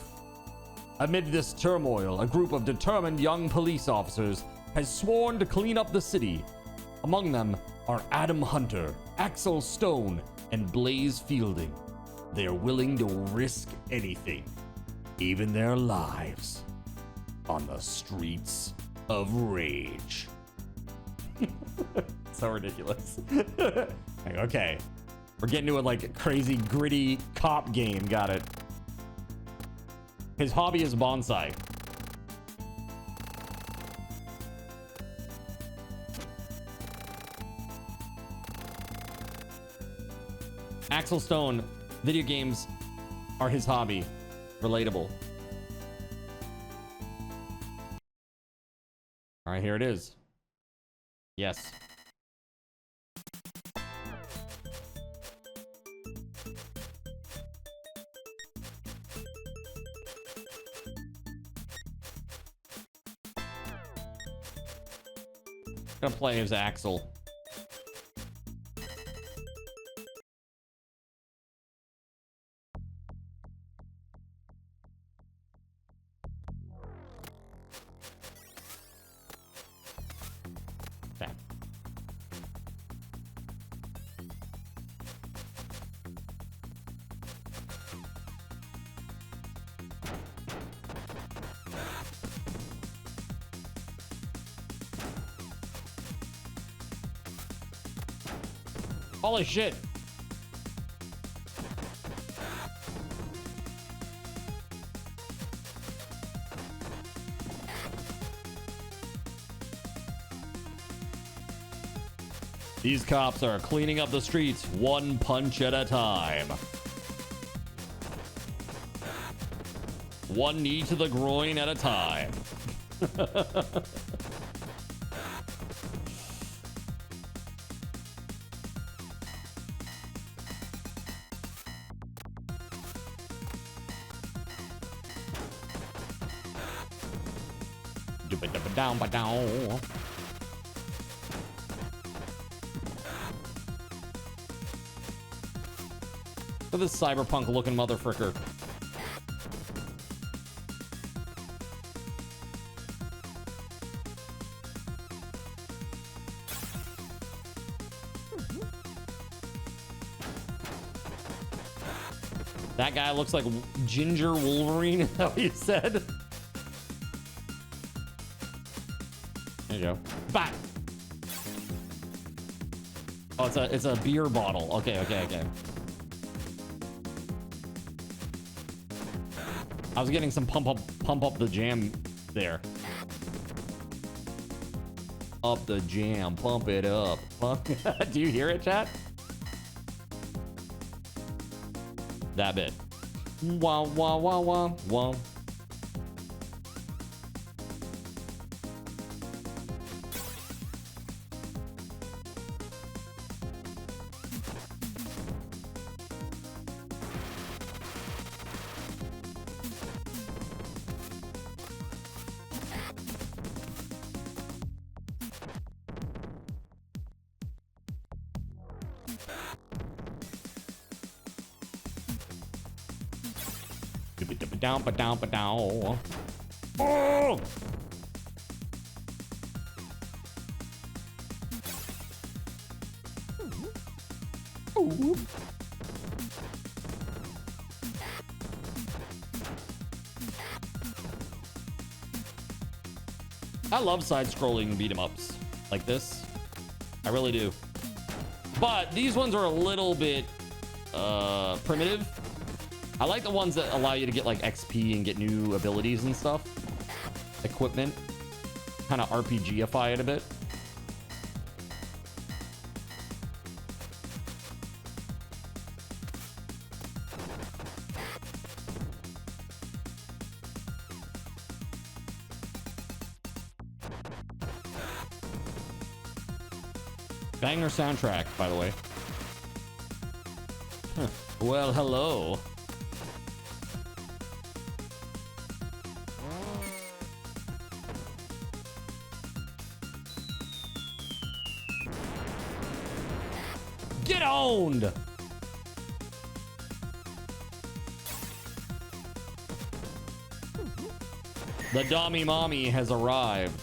Amid this turmoil, a group of determined young police officers has sworn to clean up the city. Among them are Adam Hunter, Axel Stone, and Blaze Fielding. They are willing to risk anything, even their lives, on the streets of rage. So ridiculous. Like, okay, we're getting to a like crazy gritty cop game. Got it. His hobby is bonsai. Axel Stone, video games are his hobby. Relatable. All right, here it is. Yes. Gonna play as Axel. Okay. Holy shit. These cops are cleaning up the streets one punch at a time. One knee to the groin at a time. Down, but down. Look at this cyberpunk looking motherfucker. That guy looks like Ginger Wolverine. Is that what you said? There you go. Bye. Oh, it's a beer bottle. Okay. I was getting some pump up the jam there. Up the jam, pump it up. Do you hear it, chat? That bit. Wow, wow, wow, wow, wow. Down, but down, but down. Oh! Ooh. I love side-scrolling beat-em-ups like this. I really do. But these ones are a little bit primitive. I like the ones that allow you to get like XP and get new abilities and stuff. Equipment. Kind of RPG-ify it a bit. Banger soundtrack, by the way. Huh. Well, hello. Get owned! The Dommy Mommy has arrived.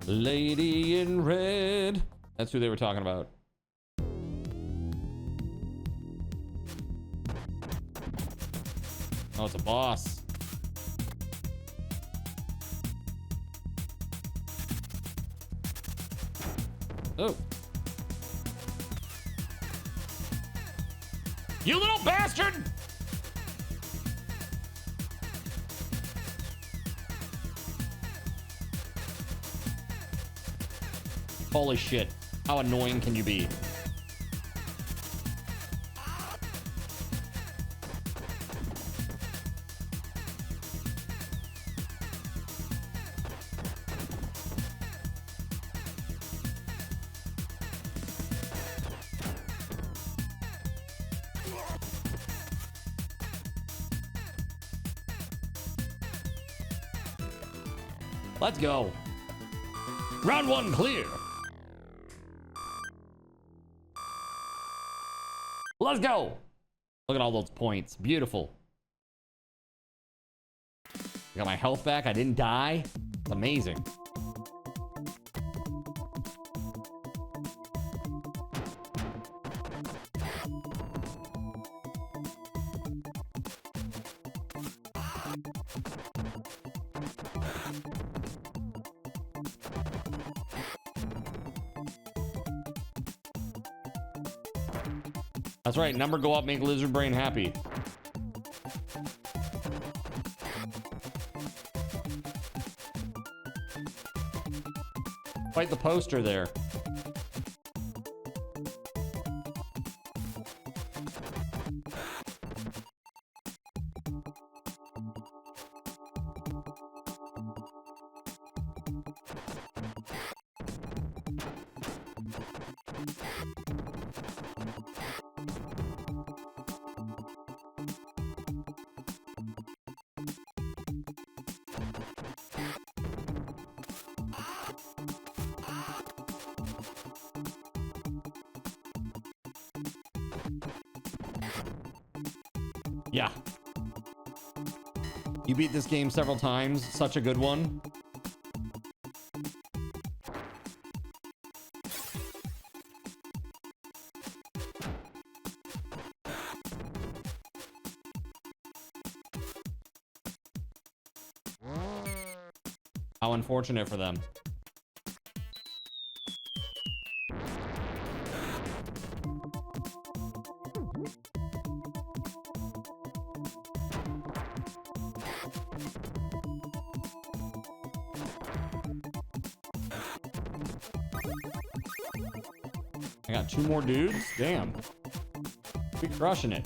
Lady in red. That's who they were talking about. Oh, it's a boss. Oh. You little bastard! Holy shit. How annoying can you be? Let's go. Round one clear. Let's go. Look at all those points. Beautiful. I got my health back. I didn't die. It's amazing. That's right. Number go up, make Lizard Brain happy. Fight the poster there. Yeah. You beat this game several times. Such a good one. How unfortunate for them. I got 2 more dudes? Damn. Be crushing it.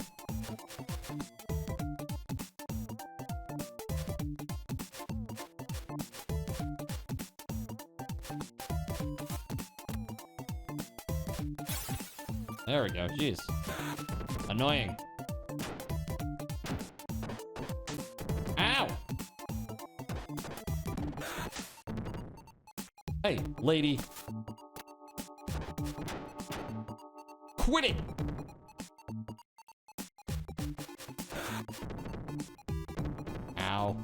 There we go. Jeez. Annoying. Ow! Hey, lady. Quit it! Ow.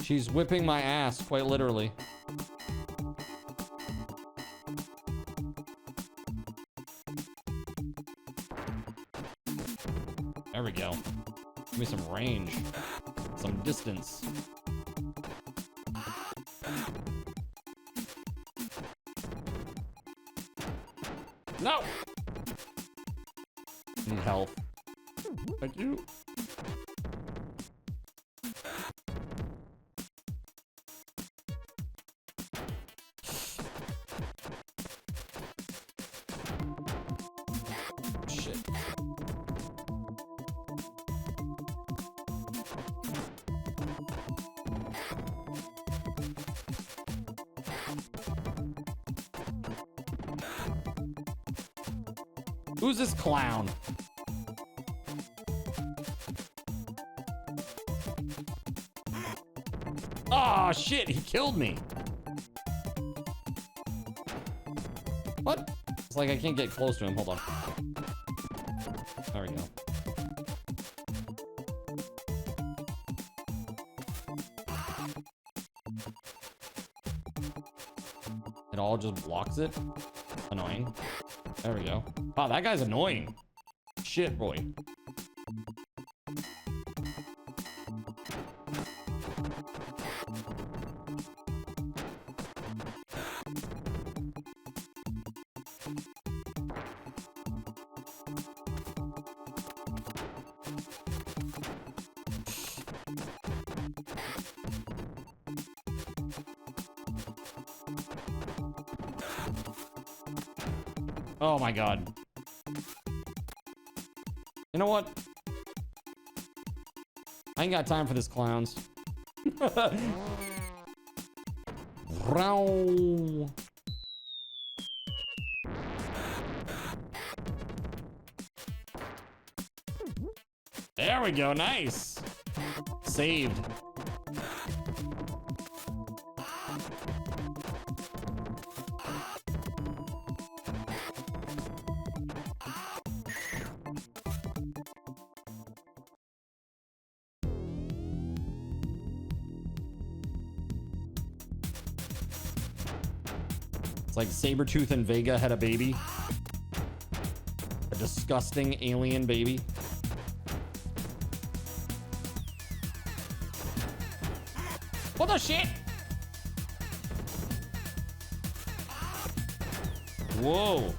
She's whipping my ass, quite literally. There we go. Give me some range. Some distance. No! Need help. Thank you. Shit. Who's this clown? Oh shit, he killed me. What? It's like I can't get close to him. Hold on. There we go. It all just blocks it. Annoying. There we go. Wow, that guy's annoying. Shit, boy. Oh my god. You know what? I ain't got time for this, clowns. There we go, nice. Saved. It's like Sabretooth and Vega had a baby. A disgusting alien baby. What the shit? Whoa.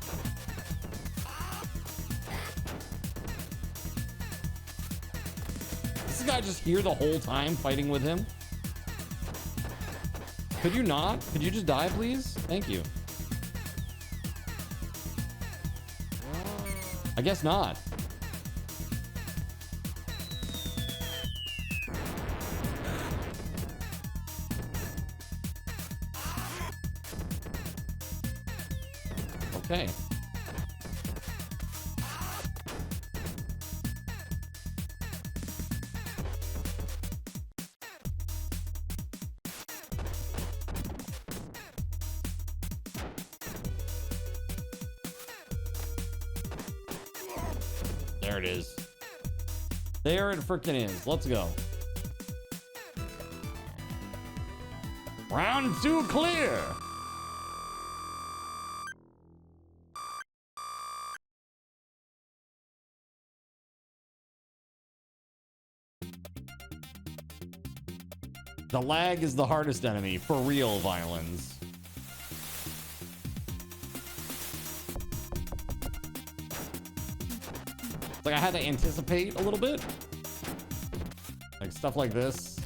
Is this guy just here the whole time fighting with him? Could you not? Could you just die, please? Thank you. I guess not. Okay. There it is. There it freaking is. Let's go. Round 2 clear. The lag is the hardest enemy for real violins. It's like I had to anticipate a little bit. Like stuff like this.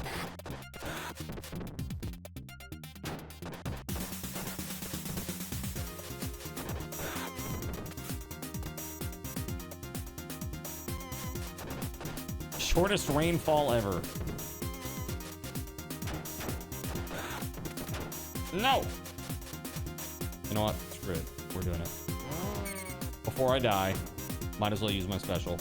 Shortest rainfall ever. No! You know what? Screw it. We're doing it. Before I die, might as well use my special.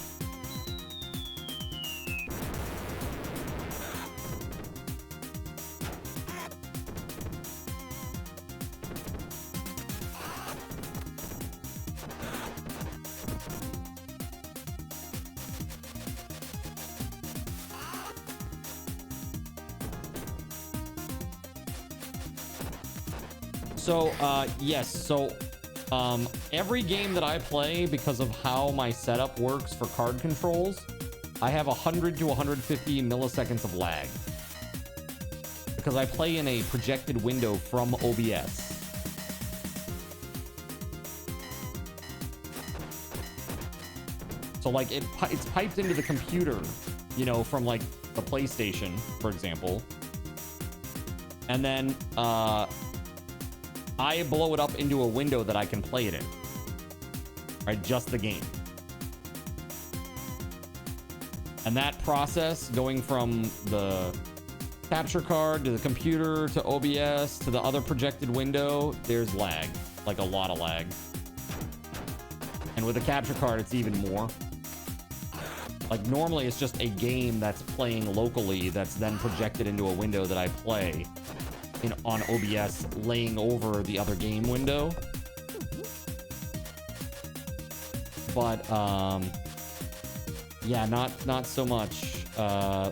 So, yes. So, every game that I play, because of how my setup works for card controls, I have 100 to 150 milliseconds of lag. Because I play in a projected window from OBS. So, like, it's piped into the computer, you know, from, like, the PlayStation, for example. And then, I blow it up into a window that I can play it in. Right, just the game. And that process, going from the capture card to the computer to OBS to the other projected window, there's lag. Like a lot of lag. And with the capture card, it's even more. Like normally it's just a game that's playing locally that's then projected into a window that I play on OBS, laying over the other game window. But yeah, not so much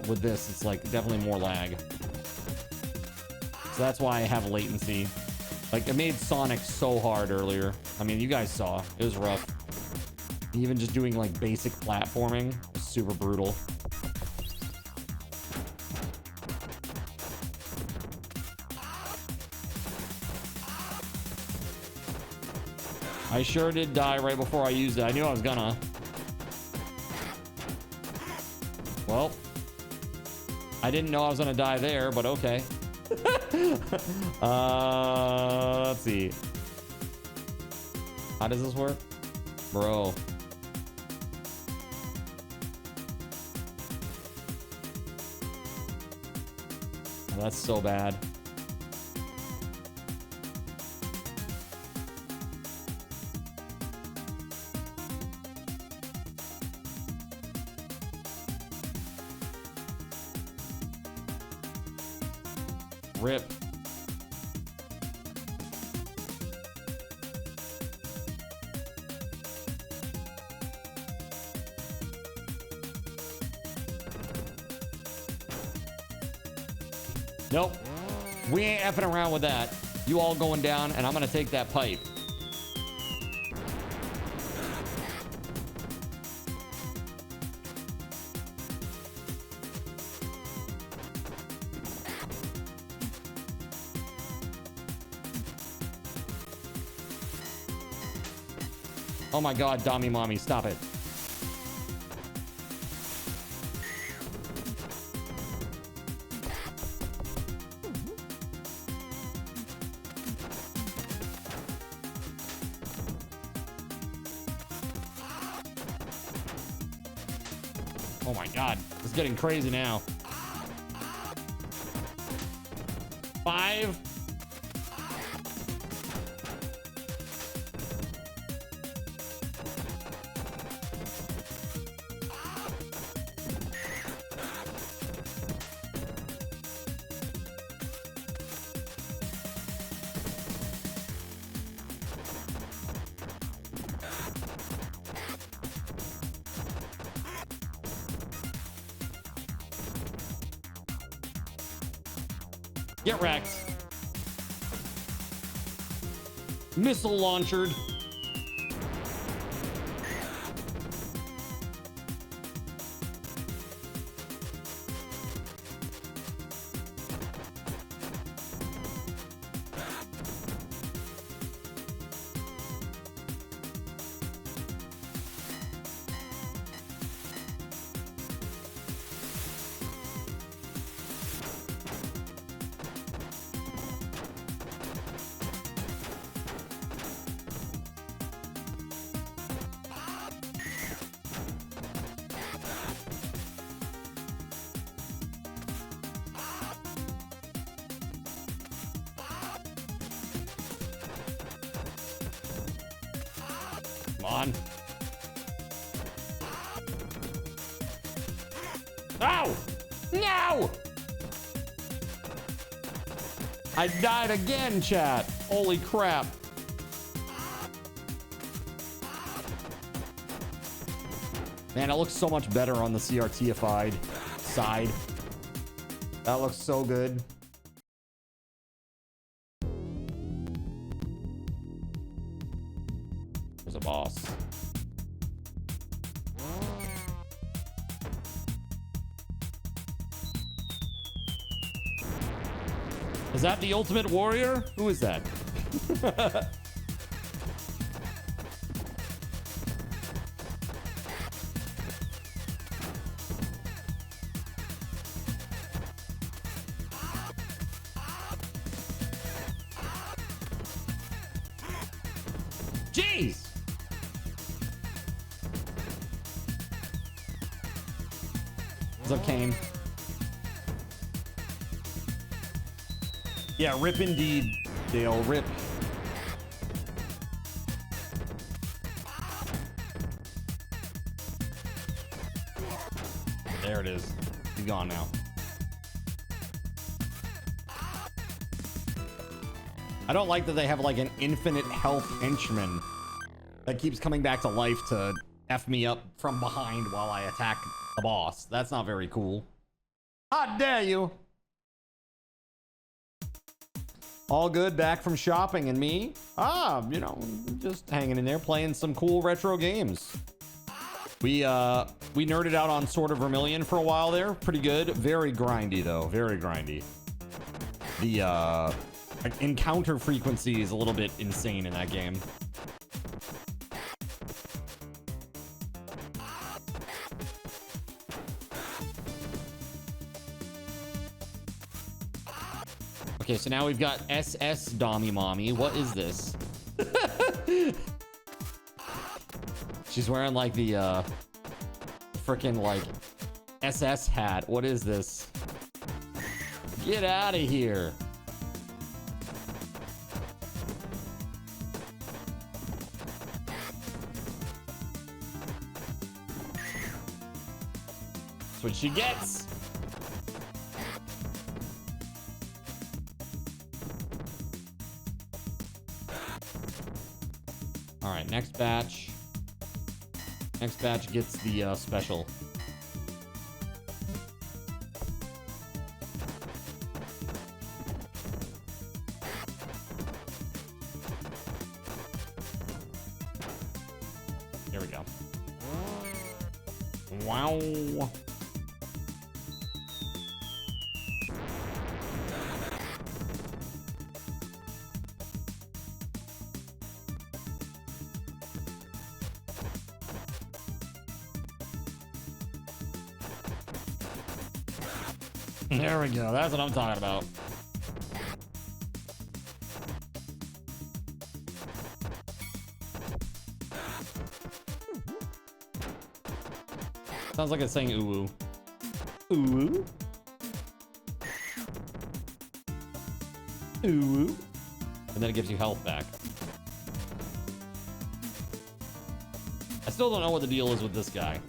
with this. It's like definitely more lag. So that's why I have latency. Like it made Sonic so hard earlier. I mean, you guys saw it was rough. Even just doing like basic platforming was super brutal. I sure did die right before I used it. I knew I was gonna. Well, I didn't know I was gonna die there, but okay. Let's see. How does this work? Bro. Oh, that's so bad. Rip. Nope. We ain't effing around with that. You all going down, and I'm gonna take that pipe. Oh my god, Dommy Mommy, stop it. Oh my god, it's getting crazy now. 5. Get wrecked. Missile launchered. Come on. Ow! No! I died again, chat. Holy crap. Man, it looks so much better on the CRTified side. That looks so good. There's a boss. Is that the Ultimate Warrior? Who is that? Jeez! What's up, Kane? Yeah, rip indeed, Dale. Rip. There it is. He's gone now. I don't like that they have like an infinite health henchman that keeps coming back to life to F me up from behind while I attack the boss. That's not very cool. How dare you? All good, back from shopping, and me? You know, just hanging in there, playing some cool retro games. We nerded out on Sword of Vermilion for a while there. Pretty good. Very grindy, though. Very grindy. The encounter frequency is a little bit insane in that game. Okay, so now we've got SS Dommy Mommy. What is this? She's wearing like the freaking like SS hat. What is this? Get out of here. That's what she gets. All right, next batch. Next batch gets the special. Here we go. Wow. There we go. That's what I'm talking about. Sounds like it's saying ooh ooh. Ooh. Ooh. And then it gives you health back. I still don't know what the deal is with this guy.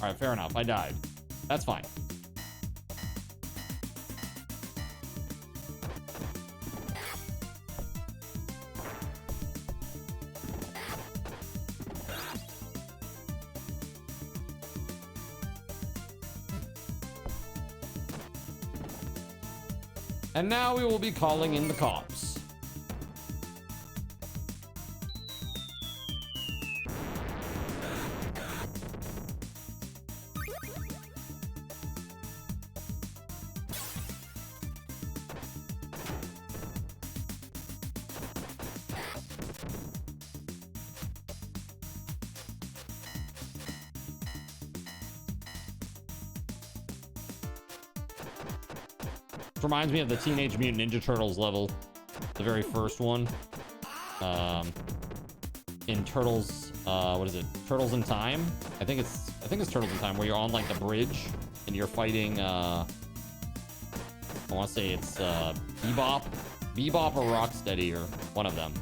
All right, fair enough. I died. That's fine. And now we will be calling in the cops. Reminds me of the Teenage Mutant Ninja Turtles level, the very first one. In Turtles, what is it? Turtles in Time? I think it's Turtles in Time, where you're on like the bridge and you're fighting. I want to say it's Bebop or Rocksteady, or one of them.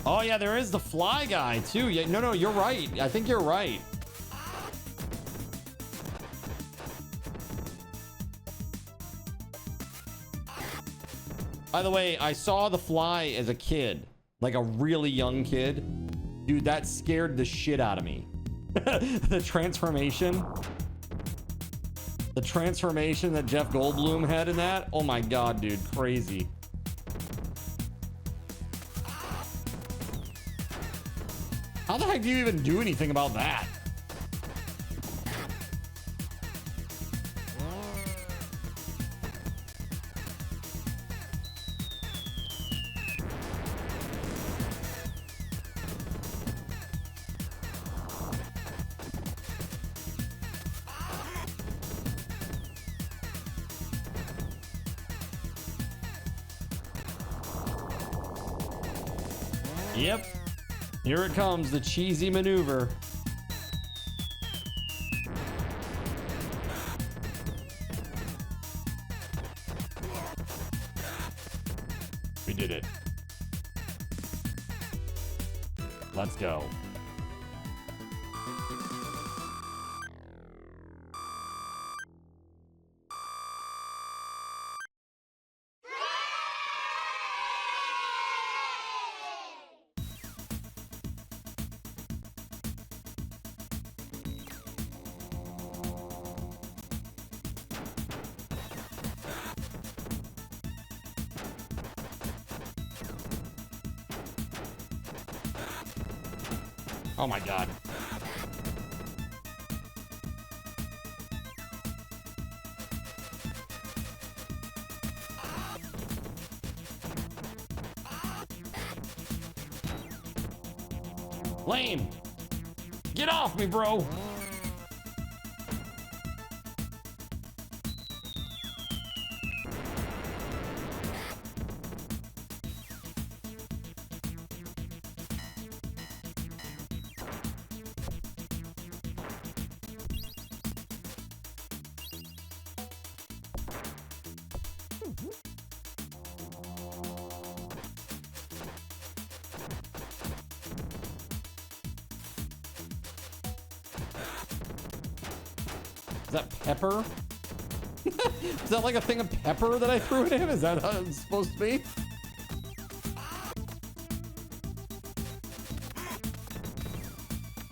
Oh yeah, there is the fly guy too. Yeah, no, you're right. I think you're right. By the way, I saw the fly as a kid, like a really young kid. Dude, that scared the shit out of me. The transformation that Jeff Goldblum had in that. Oh my God, dude, crazy. How the heck do you even do anything about that? Yep. Here it comes, the cheesy maneuver. We did it. Let's go. Oh my God. Lame. Get off me, bro. Is that pepper? Is that like a thing of pepper that I threw at him? Is that how it's supposed to be?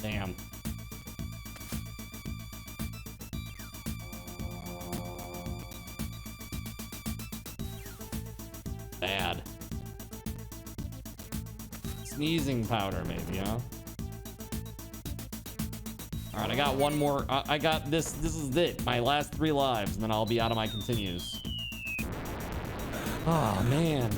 Damn. Bad. Sneezing powder, maybe, huh? All right, I got one more. I got this. This is it. My last 3 lives, and then I'll be out of my continues. Oh, man.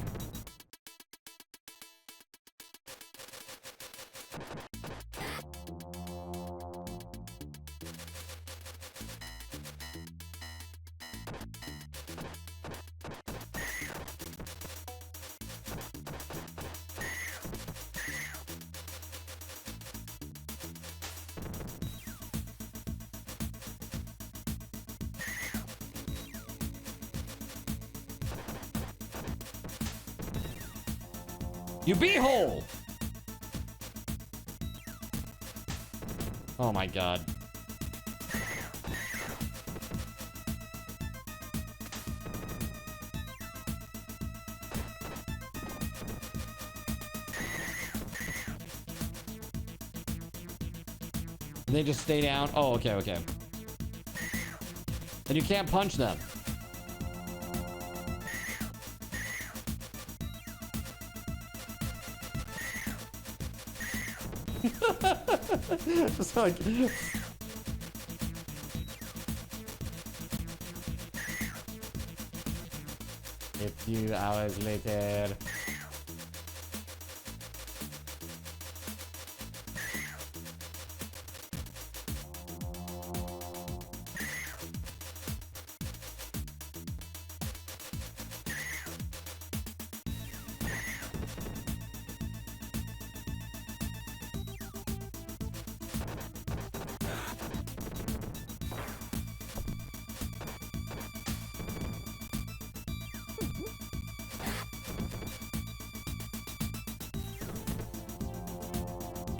You beehole! Oh my god. And they just stay down. Oh, okay, okay. And you can't punch them. Just like... A few hours later.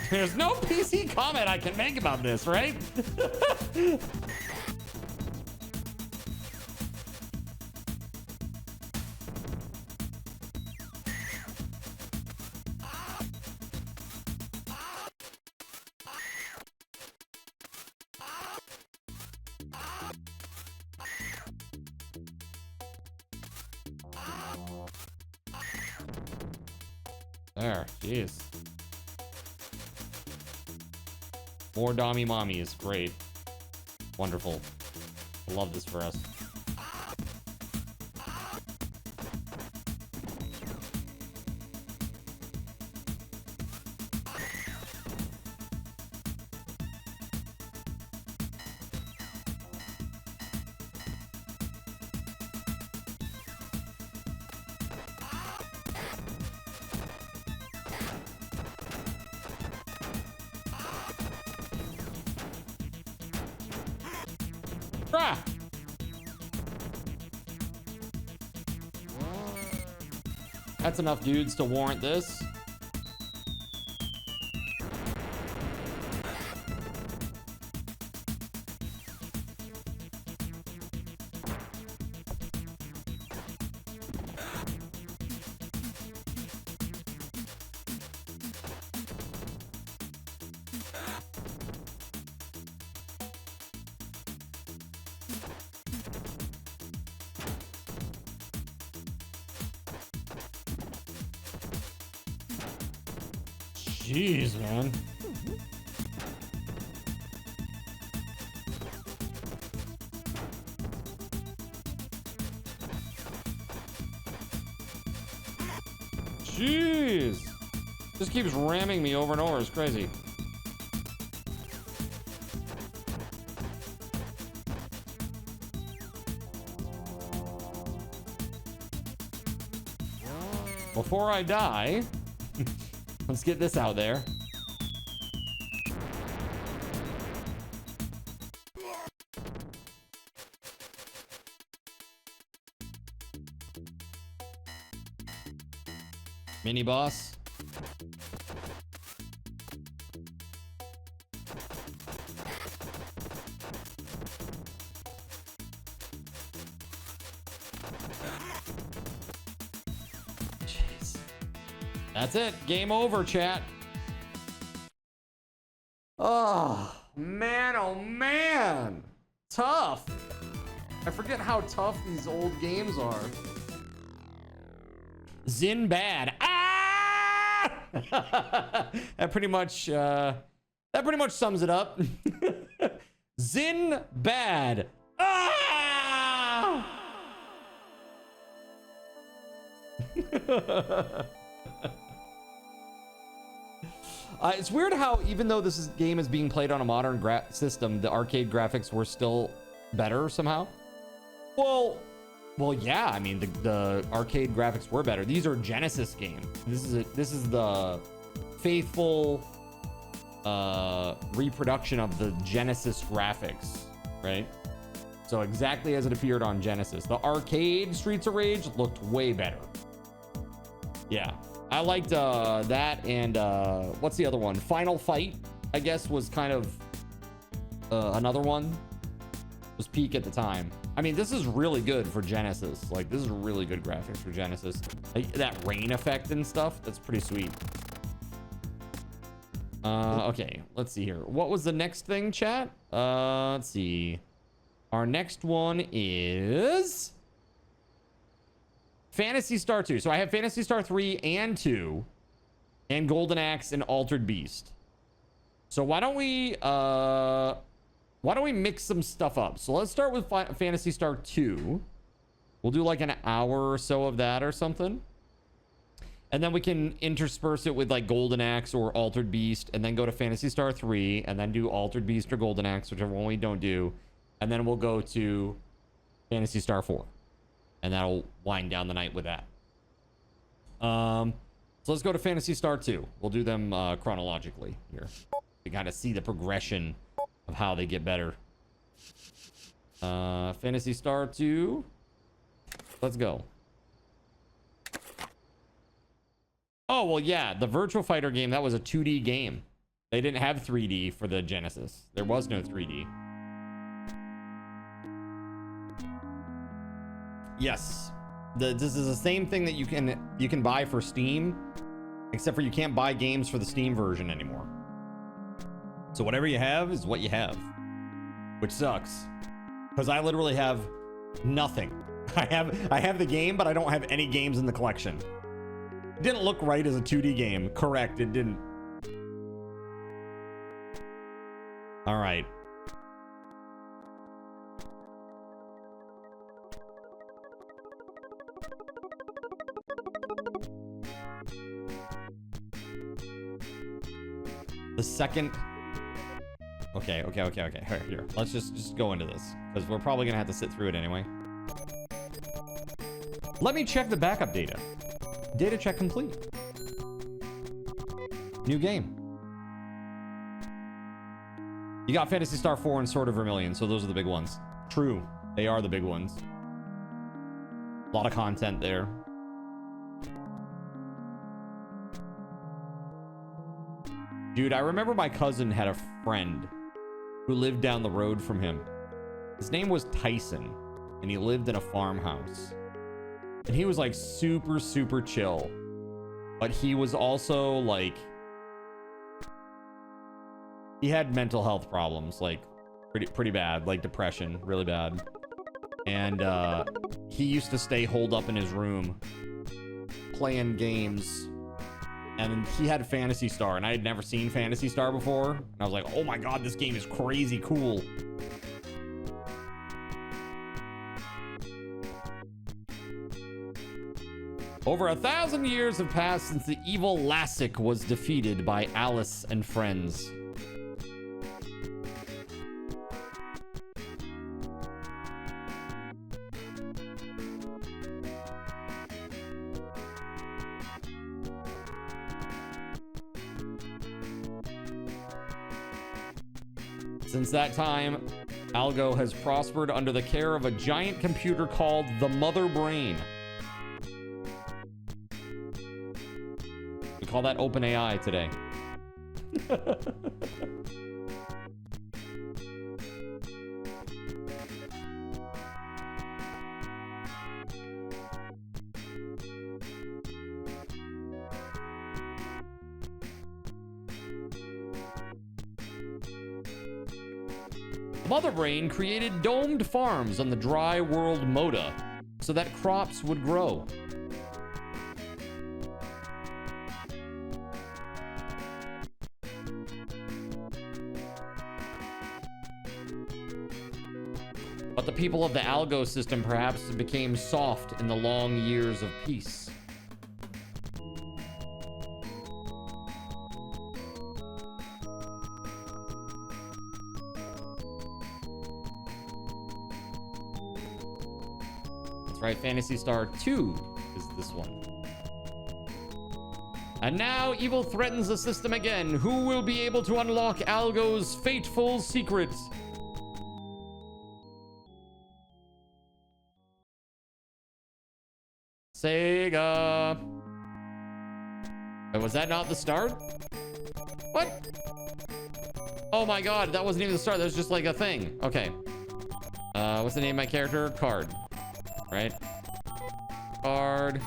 There's no PC comment I can make about this, right? There, jeez. More Dommy Mommy is great. Wonderful. I love this for us. That's enough dudes to warrant this. Jeez, man. Jeez. Just keeps ramming me over and over. It's crazy. Before I die, let's get this out there. Mini boss. Jeez. That's it. Game over, chat. Oh, man. Oh, man. Tough. I forget how tough these old games are. Zin bad. Ah! that pretty much sums it up. Zin bad. Ah! It's weird how even though this game is being played on a modern system, the arcade graphics were still better somehow. Well, yeah. I mean, the arcade graphics were better. These are Genesis games. This is the faithful reproduction of the Genesis graphics, right? So exactly as it appeared on Genesis. The arcade Streets of Rage looked way better. Yeah, I liked that, and what's the other one? Final Fight, I guess, was kind of another one was peak at the time. I mean, this is really good for Genesis. Like, this is really good graphics for Genesis. Like, that rain effect and stuff, that's pretty sweet. Okay, let's see here. What was the next thing, chat? Let's see. Our next one is Phantasy Star 2. So I have Phantasy Star 3 and 2 and Golden Axe and Altered Beast. So why don't we mix some stuff up? So let's start with Phantasy Star 2. We'll do like an hour or so of that or something. And then we can intersperse it with like Golden Axe or Altered Beast, and then go to Phantasy Star 3, and then do Altered Beast or Golden Axe, whichever one we don't do. And then we'll go to Phantasy Star 4. And that'll wind down the night with that. So let's go to Phantasy Star 2. We'll do them chronologically here. You kind of see the progression of how they get better. Phantasy Star 2. Let's go. Oh, well, yeah. The Virtua Fighter game, that was a 2D game. They didn't have 3D for the Genesis. There was no 3D. Yes. This is the same thing that you can buy for Steam, except for you can't buy games for the Steam version anymore. So whatever you have is what you have, which sucks, because I literally have nothing. I have the game, but I don't have any games in the collection. It didn't look right as a 2D game. Correct, it didn't. All right. The second. Okay. Here. Let's just go into this, because we're probably gonna have to sit through it anyway. Let me check the backup data. Data check complete. New game. You got Phantasy Star 4 and Sword of Vermilion, so those are the big ones. True, they are the big ones. A lot of content there. Dude, I remember my cousin had a friend who lived down the road from him. His name was Tyson, and he lived in a farmhouse. And he was like super, super chill. But he was also like, he had mental health problems, like pretty bad, like depression, really bad. And he used to stay holed up in his room playing games. And he had Phantasy Star, and I had never seen Phantasy Star before. And I was like, oh my god, this game is crazy cool. Over 1,000 years have passed since the evil Lassic was defeated by Alice and friends. Since that time, Algo has prospered under the care of a giant computer called the Mother Brain. We call that OpenAI today. Mother Brain created domed farms on the dry world Moda so that crops would grow. But the people of the Algo system perhaps became soft in the long years of peace. Right, Phantasy Star 2 is this one. And now evil threatens the system again. Who will be able to unlock Algo's fateful secrets? Sega. Wait, was that not the start? What? Oh my god, that wasn't even the start. That was just like a thing. Okay. What's the name of my character? Card. Right? Card.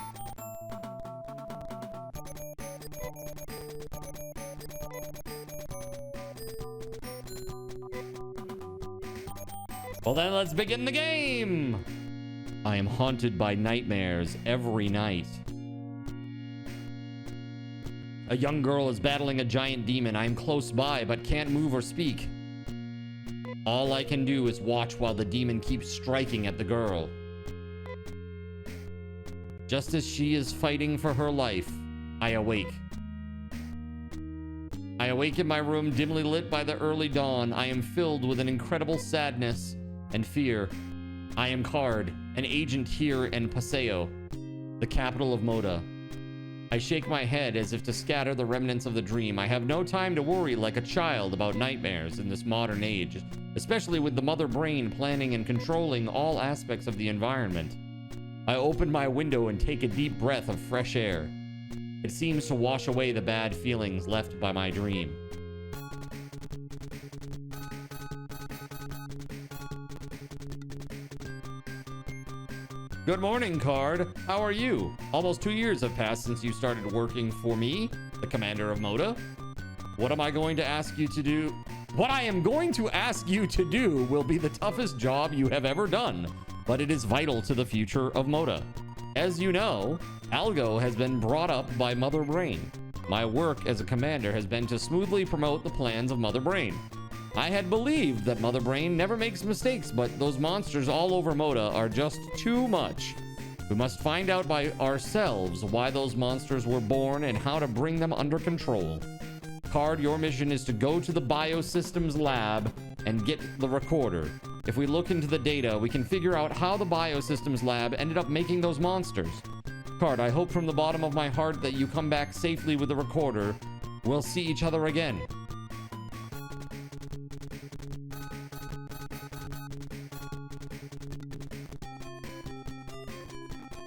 Well then, let's begin the game! I am haunted by nightmares every night. A young girl is battling a giant demon. I am close by, but can't move or speak. All I can do is watch while the demon keeps striking at the girl. Just as she is fighting for her life, I awake. I awake in my room, dimly lit by the early dawn. I am filled with an incredible sadness and fear. I am Card, an agent here in Paseo, the capital of Moda. I shake my head as if to scatter the remnants of the dream. I have no time to worry like a child about nightmares in this modern age, especially with the mother brain planning and controlling all aspects of the environment. I open my window and take a deep breath of fresh air. It seems to wash away the bad feelings left by my dream. Good morning, Card. How are you? Almost 2 years have passed since you started working for me, the commander of Moda. What am I going to ask you to do? What I am going to ask you to do will be the toughest job you have ever done, but it is vital to the future of Moda. As you know, Algo has been brought up by Mother Brain. My work as a commander has been to smoothly promote the plans of Mother Brain. I had believed that Mother Brain never makes mistakes, but those monsters all over Moda are just too much. We must find out by ourselves why those monsters were born and how to bring them under control. Card, your mission is to go to the Biosystems lab and get the recorder. If we look into the data, we can figure out how the Biosystems lab ended up making those monsters. Card, I hope from the bottom of my heart that you come back safely with the recorder. We'll see each other again.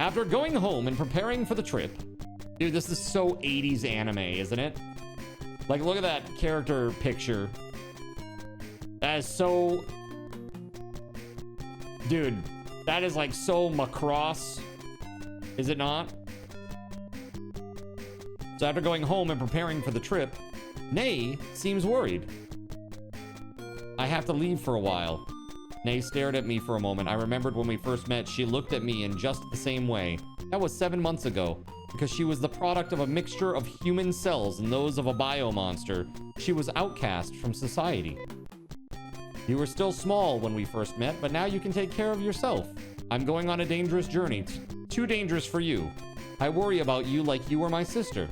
After going home and preparing for the trip, dude, this is so 80s anime, isn't it? Like, look at that character picture. That is so... Dude, that is like so Macross. Is it not? So after going home and preparing for the trip, Nay seems worried. I have to leave for a while. Nay stared at me for a moment. I remembered when we first met, she looked at me in just the same way. That was 7 months ago. Because she was the product of a mixture of human cells and those of a biomonster, she was outcast from society. You were still small when we first met, but now you can take care of yourself. I'm going on a dangerous journey. Too dangerous for you. I worry about you like you were my sister.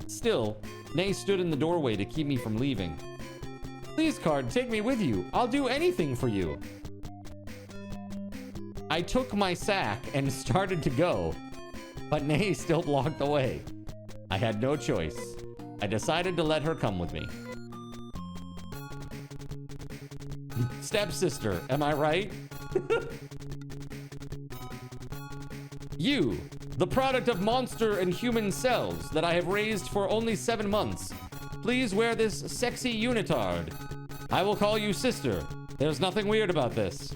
Still, Nay stood in the doorway to keep me from leaving. Please, Card, take me with you. I'll do anything for you. I took my sack and started to go, but Nay still blocked the way. I had no choice. I decided to let her come with me. Stepsister, am I right? You, the product of monster and human cells that I have raised for only 7 months. Please wear this sexy unitard. I will call you sister. There's nothing weird about this.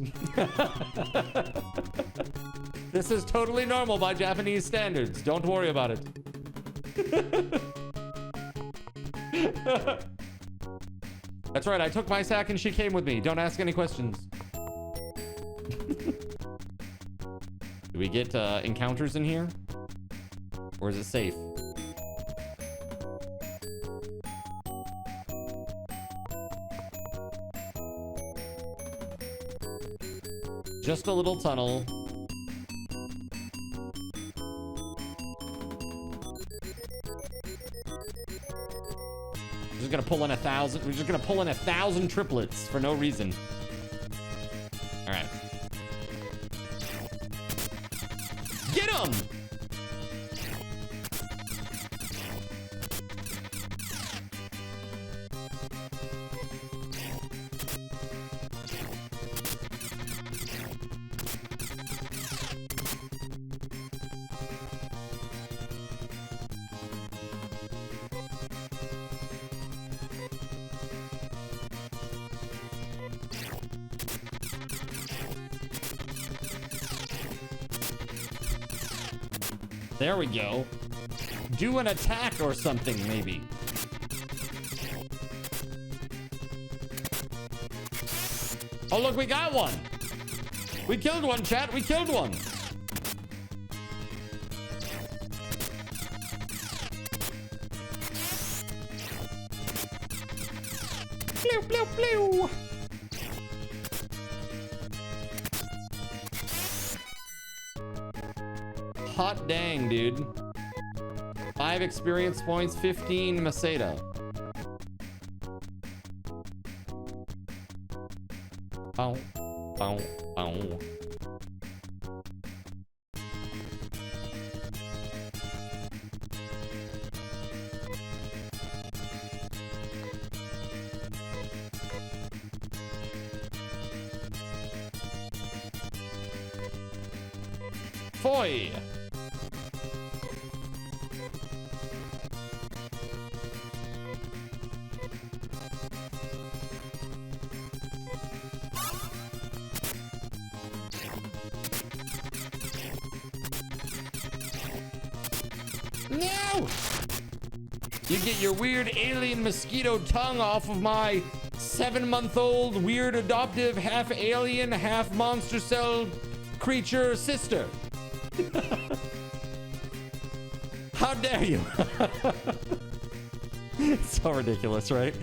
This is totally normal by Japanese standards. Don't worry about it. That's right, I took my sack and she came with me. Don't ask any questions. Do we get encounters in here? Or is it safe? Just a little tunnel. We're just gonna pull in 1,000. We're just gonna pull in 1,000 triplets for no reason. All right. Get him! There we go. Do an attack or something, maybe. Oh, look, we got one. We killed one, chat. We killed one. Pew, pew, pew. Hot dang, dude. 5 experience points, 15 Maseda. Bow, bow, bow. Foy. No! You get your weird alien mosquito tongue off of my 7-month-old weird adoptive half alien, half monster cell creature sister. How dare you? It's so ridiculous, right?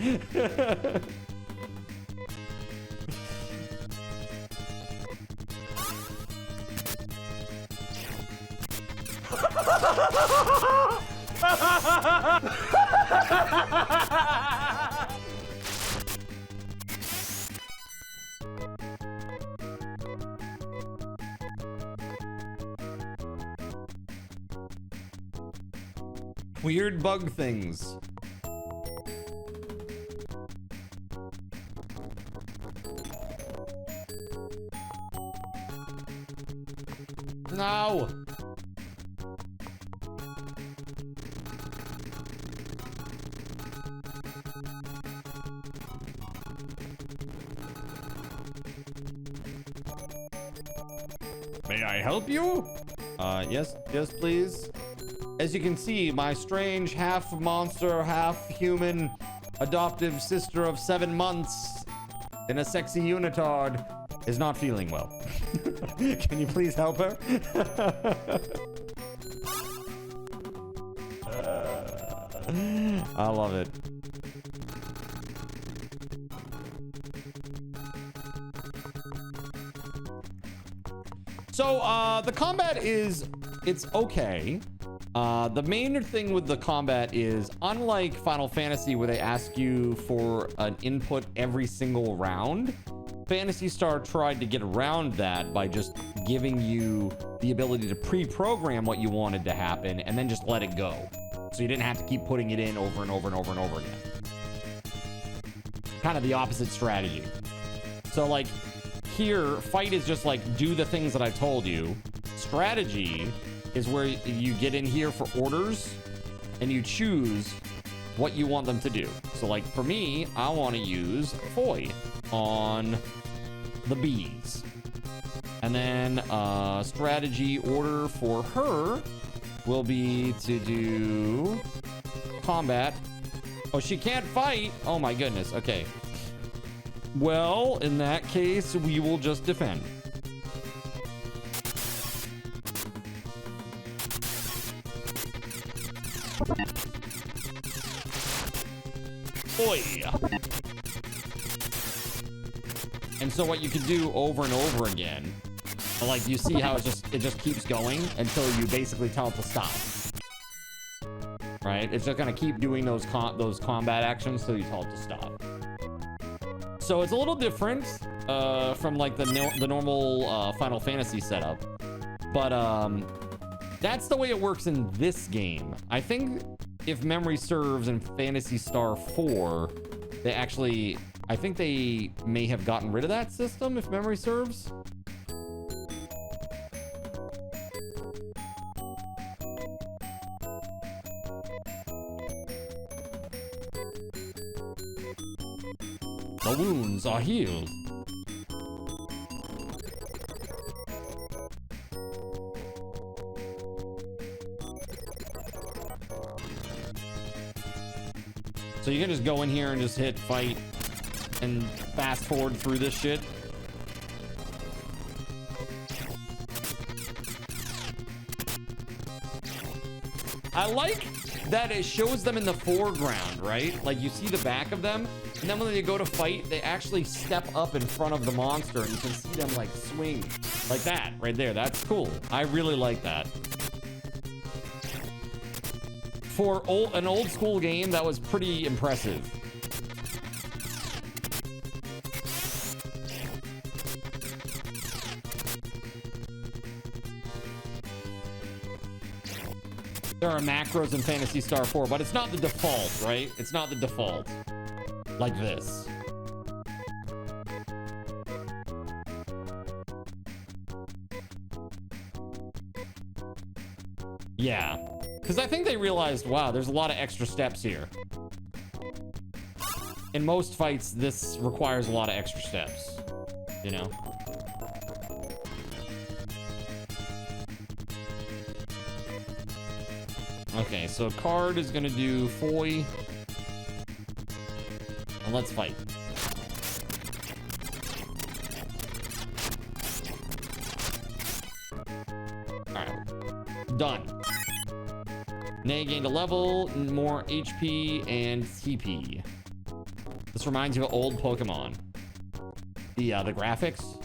Weird bug things. No. May I help you? Yes, please. As you can see, my strange half monster, half human adoptive sister of 7 months in a sexy unitard is not feeling well. Can you please help her? I love it. So, the combat it's okay. The main thing with the combat is, unlike Final Fantasy where they ask you for an input every single round, Phantasy Star tried to get around that by just giving you the ability to pre-program what you wanted to happen and then just let it go. So you didn't have to keep putting it in over and over and over and over again. Kind of the opposite strategy. So like here, fight is just like do the things that I told you. Strategy is where you get in here for orders and you choose what you want them to do. So like for me, I want to use Foy on the bees. And then strategy order for her will be to do combat. Oh, she can't fight. Oh my goodness. Okay. Well, in that case, we will just defend. Boy. And so what you can do over and over again, like you see how it just keeps going until you basically tell it to stop. Right? It's just gonna keep doing those combat actions till you tell it to stop. So it's a little different from like the normal Final Fantasy setup, but that's the way it works in this game. I think if memory serves in Phantasy Star 4, they actually, I think they may have gotten rid of that system if memory serves. The wounds are healed. So you can just go in here and just hit fight and fast forward through this shit. I like that it shows them in the foreground, right? Like you see the back of them, and then when they go to fight, they actually step up in front of the monster, and you can see them like swing like that right there. That's cool. I really like that. For an old school game, that was pretty impressive. There are macros in Phantasy Star 4, but it's not the default, right? It's not the default. Like this. Yeah. Because I think they realized, wow, there's a lot of extra steps here. In most fights, this requires a lot of extra steps. You know? Okay, so card is gonna do foy. And let's fight. Alright. Done. Nay gained a level, more HP and TP. This reminds you of old Pokemon. The graphics.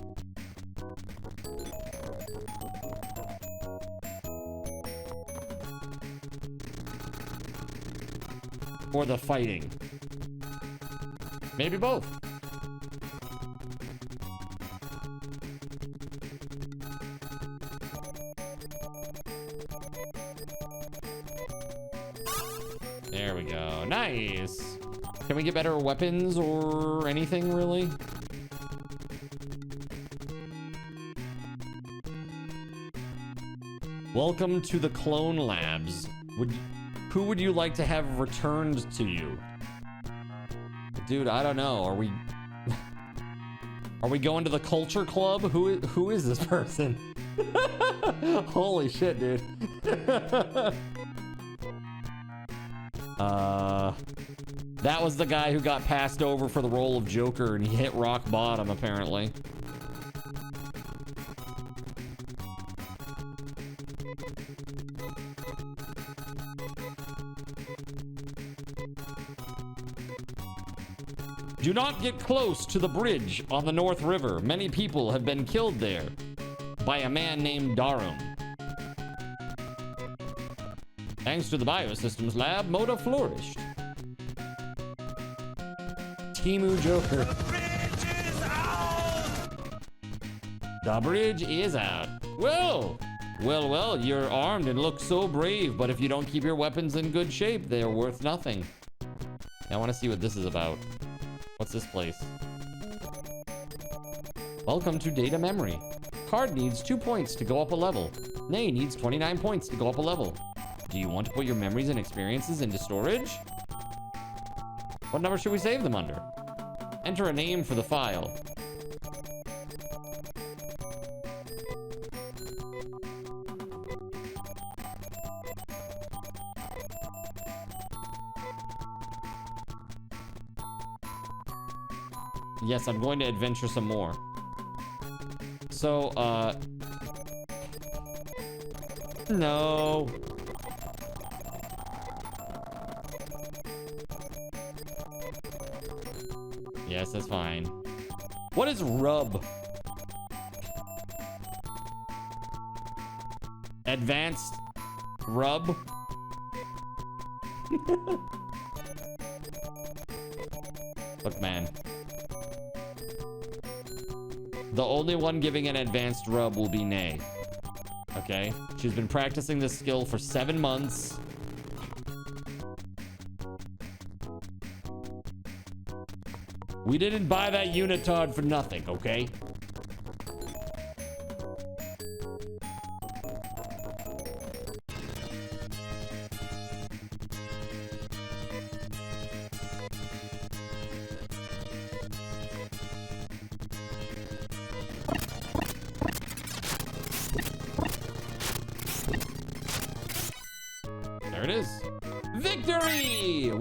Or the fighting. Maybe both. There we go. Nice. Can we get better weapons or anything, really? Welcome to the Clone Labs. Who would you like to have returned to you? Dude, I don't know. Are we going to the Culture Club? Who is this person? Holy shit, dude. That was the guy who got passed over for the role of Joker and he hit rock bottom, apparently. Do not get close to the bridge on the North River. Many people have been killed there by a man named Darum. Thanks to the Biosystems Lab, Moda flourished. Timu Joker. The bridge is out. Well, you're armed and look so brave, but if you don't keep your weapons in good shape, they're worth nothing. I want to see what this is about. What's this place? Welcome to Data Memory. Card needs 2 points to go up a level. Nay needs 29 points to go up a level. Do you want to put your memories and experiences into storage? What number should we save them under? Enter a name for the file. Yes, I'm going to adventure some more. So, no. Yes, that's fine. What is rub? Advanced rub? Look, man. The only one giving an advanced rub will be Nay. Okay? She's been practicing this skill for 7 months. We didn't buy that unitard for nothing, okay?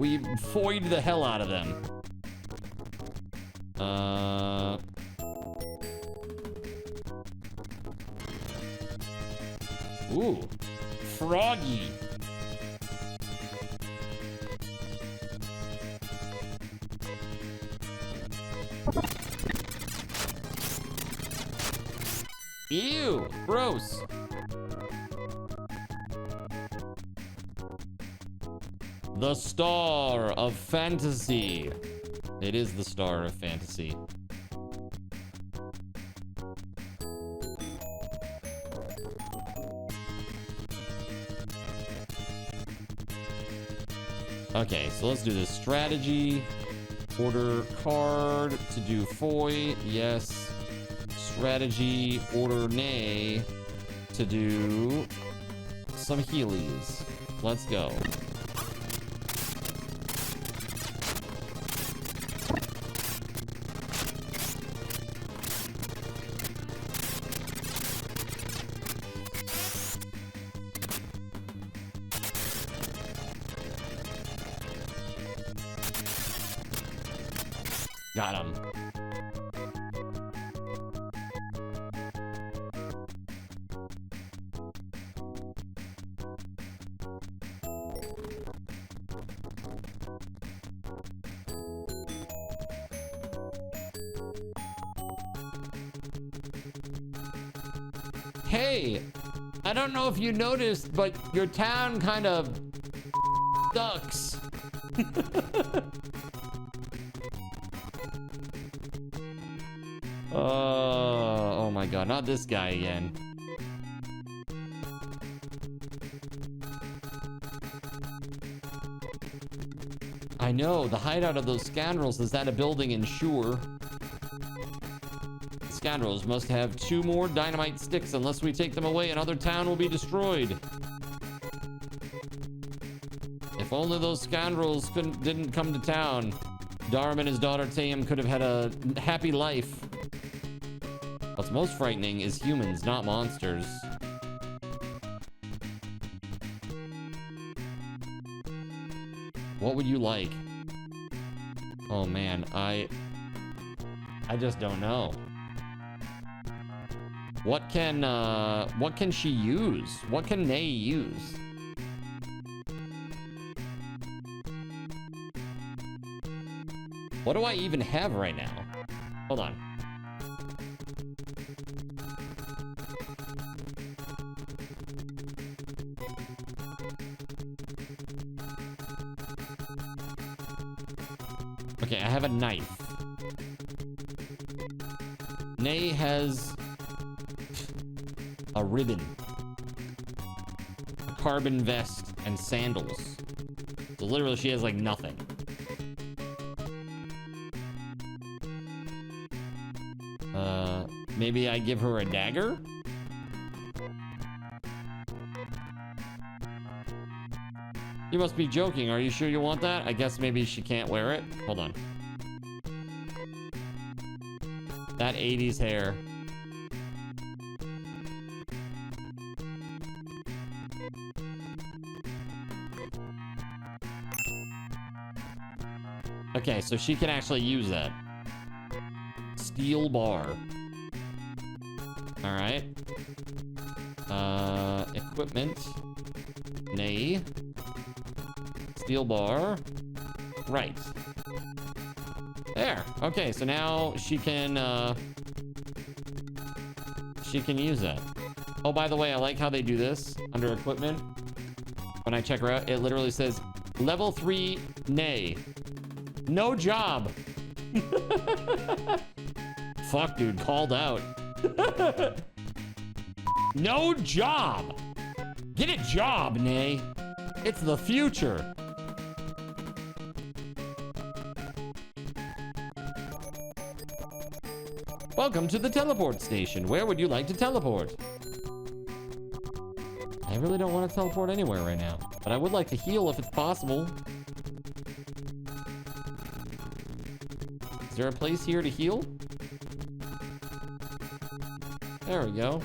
we foyed the hell out of them. Ooh, Froggy. Ew, gross. The star of fantasy. It is the star of fantasy. Okay, so let's do this. Strategy. Order card to do foy. Yes. Strategy. Order nay to do some Heelys. Let's go. Got him. Hey, I don't know if you noticed, but your town kind of sucks. Oh my god, not this guy again. I know, the hideout of those scoundrels is at a building in Shure. The scoundrels must have 2 more dynamite sticks. Unless we take them away, another town will be destroyed. If only those scoundrels didn't come to town, Dharm and his daughter Tayam could have had a happy life. What's most frightening is humans, not monsters. What would you like? Oh man, I just don't know. What can she use? What can Nay use? What do I even have right now? Hold on. Okay, I have a knife. Nay has a ribbon, a carbon vest, and sandals. So literally she has like nothing. Maybe I give her a dagger? You must be joking. Are you sure you want that? I guess maybe she can't wear it. Hold on. That 80s hair. Okay, so she can actually use that. Steel bar. All right. Equipment. Nay. Steel bar. Right. There. Okay, so now she can use that. Oh, by the way, I like how they do this under equipment. When I check her out, it literally says level 3 Nay. No job. Fuck, dude, called out. No job. Get a job, Nay. It's the future. Welcome to the teleport station. Where would you like to teleport? I really don't want to teleport anywhere right now, but I would like to heal if it's possible. Is there a place here to heal? There we go.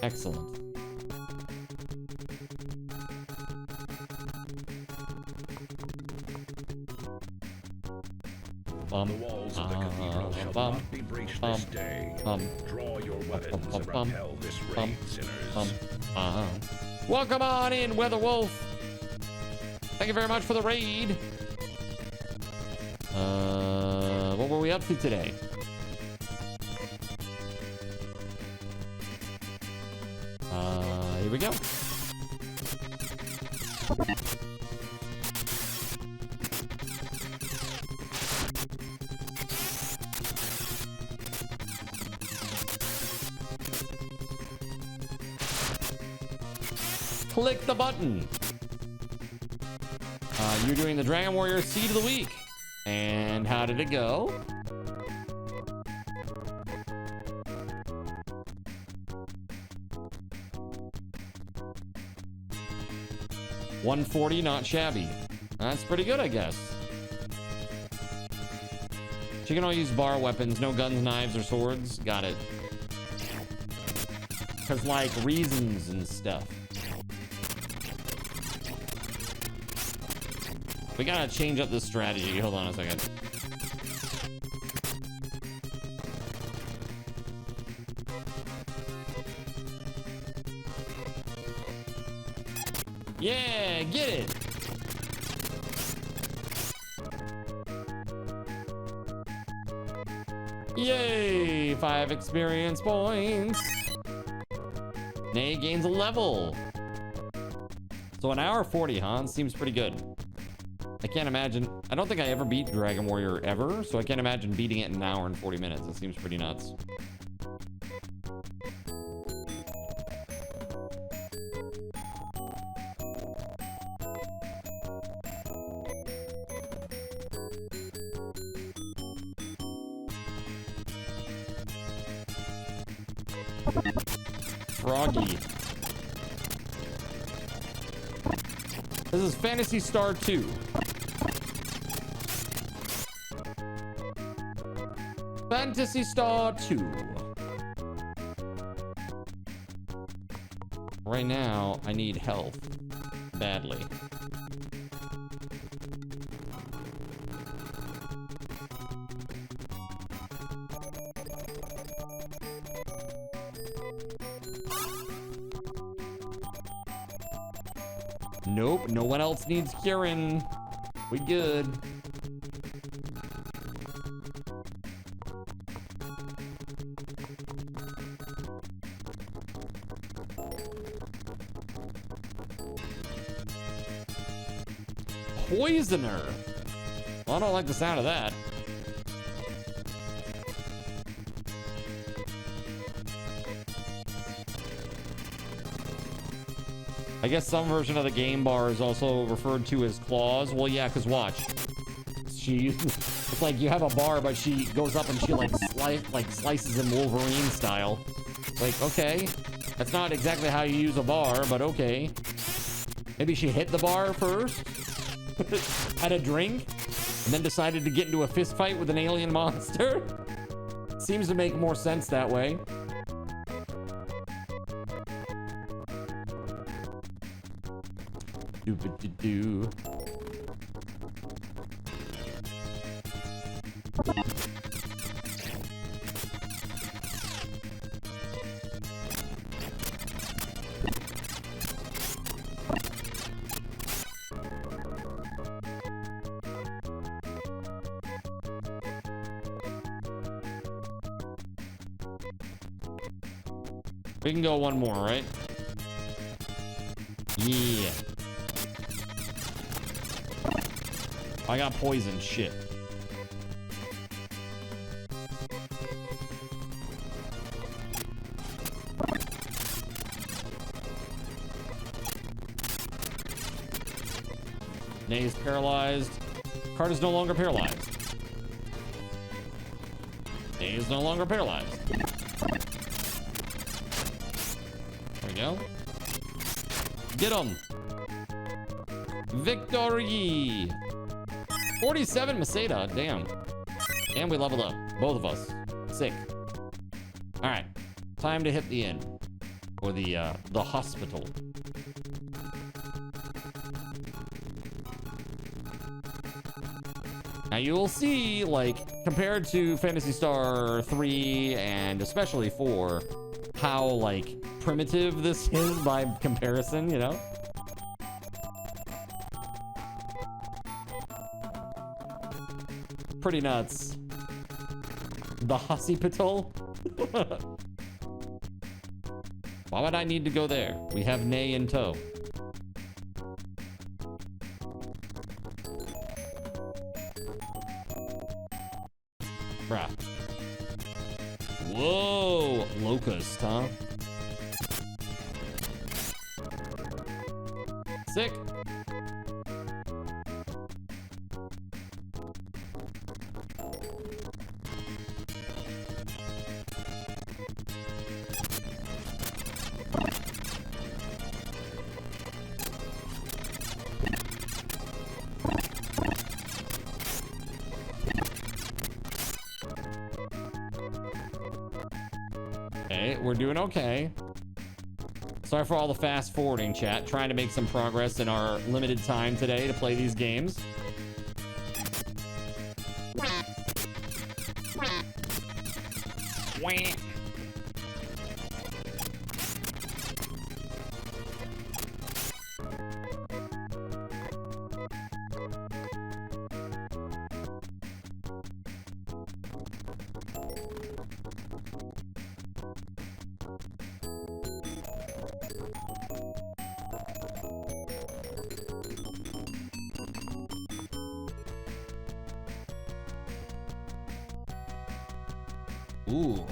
Excellent. walls of the cathedral shall not be breached this day. Draw your weapons and repel this raid, sinners. Welcome on in, WeatherWolf. Thank you very much for the raid. What were we up to today? Here we go. Click the button. You're doing the Dragon Warrior Seed of the Week. And how did it go? $140, not shabby. That's pretty good, I guess. She can only use bar weapons, no guns, knives, or swords. Got it. Because, like, reasons and stuff. We gotta change up this strategy. Hold on a second. Yeah, get it. Yay, 5 experience points. Nay gains a level. So an hour 40, huh? Seems pretty good. I can't imagine. I don't think I ever beat Dragon Warrior ever, so I can't imagine beating it in an hour and 40 minutes. It seems pretty nuts. Froggy. This is Phantasy Star 2. Fantasy Star 2. Right now, I need health. Badly. Nope, no one else needs curing. We good. Poisoner. Well, I don't like the sound of that. I guess some version of the game bar is also referred to as claws. Well, yeah, because watch. It's like you have a bar, but she goes up and she like slices him Wolverine style. Like, okay, that's not exactly how you use a bar, but okay. Maybe she hit the bar first, had a drink, and then decided to get into a fist fight with an alien monster. Seems to make more sense that way. Do. We can go one more, right? Yeah. I got poison. Shit. Nay is paralyzed. Card is no longer paralyzed. Nay is no longer paralyzed. There we go. Get him. Victory. 47 Maseda. Damn. And we leveled up. Both of us. Sick. All right. Time to hit the inn. Or the hospital. Now you will see, like, compared to Phantasy Star 3 and especially 4, how like primitive this is by comparison, you know? Pretty nuts. The hospital? Why would I need to go there? We have Nay in tow. Bruh. Whoa! Locust, huh? Sick. Okay, we're doing okay. Sorry for all the fast forwarding, chat. Trying to make some progress in our limited time today to play these games. Wah. Ooh.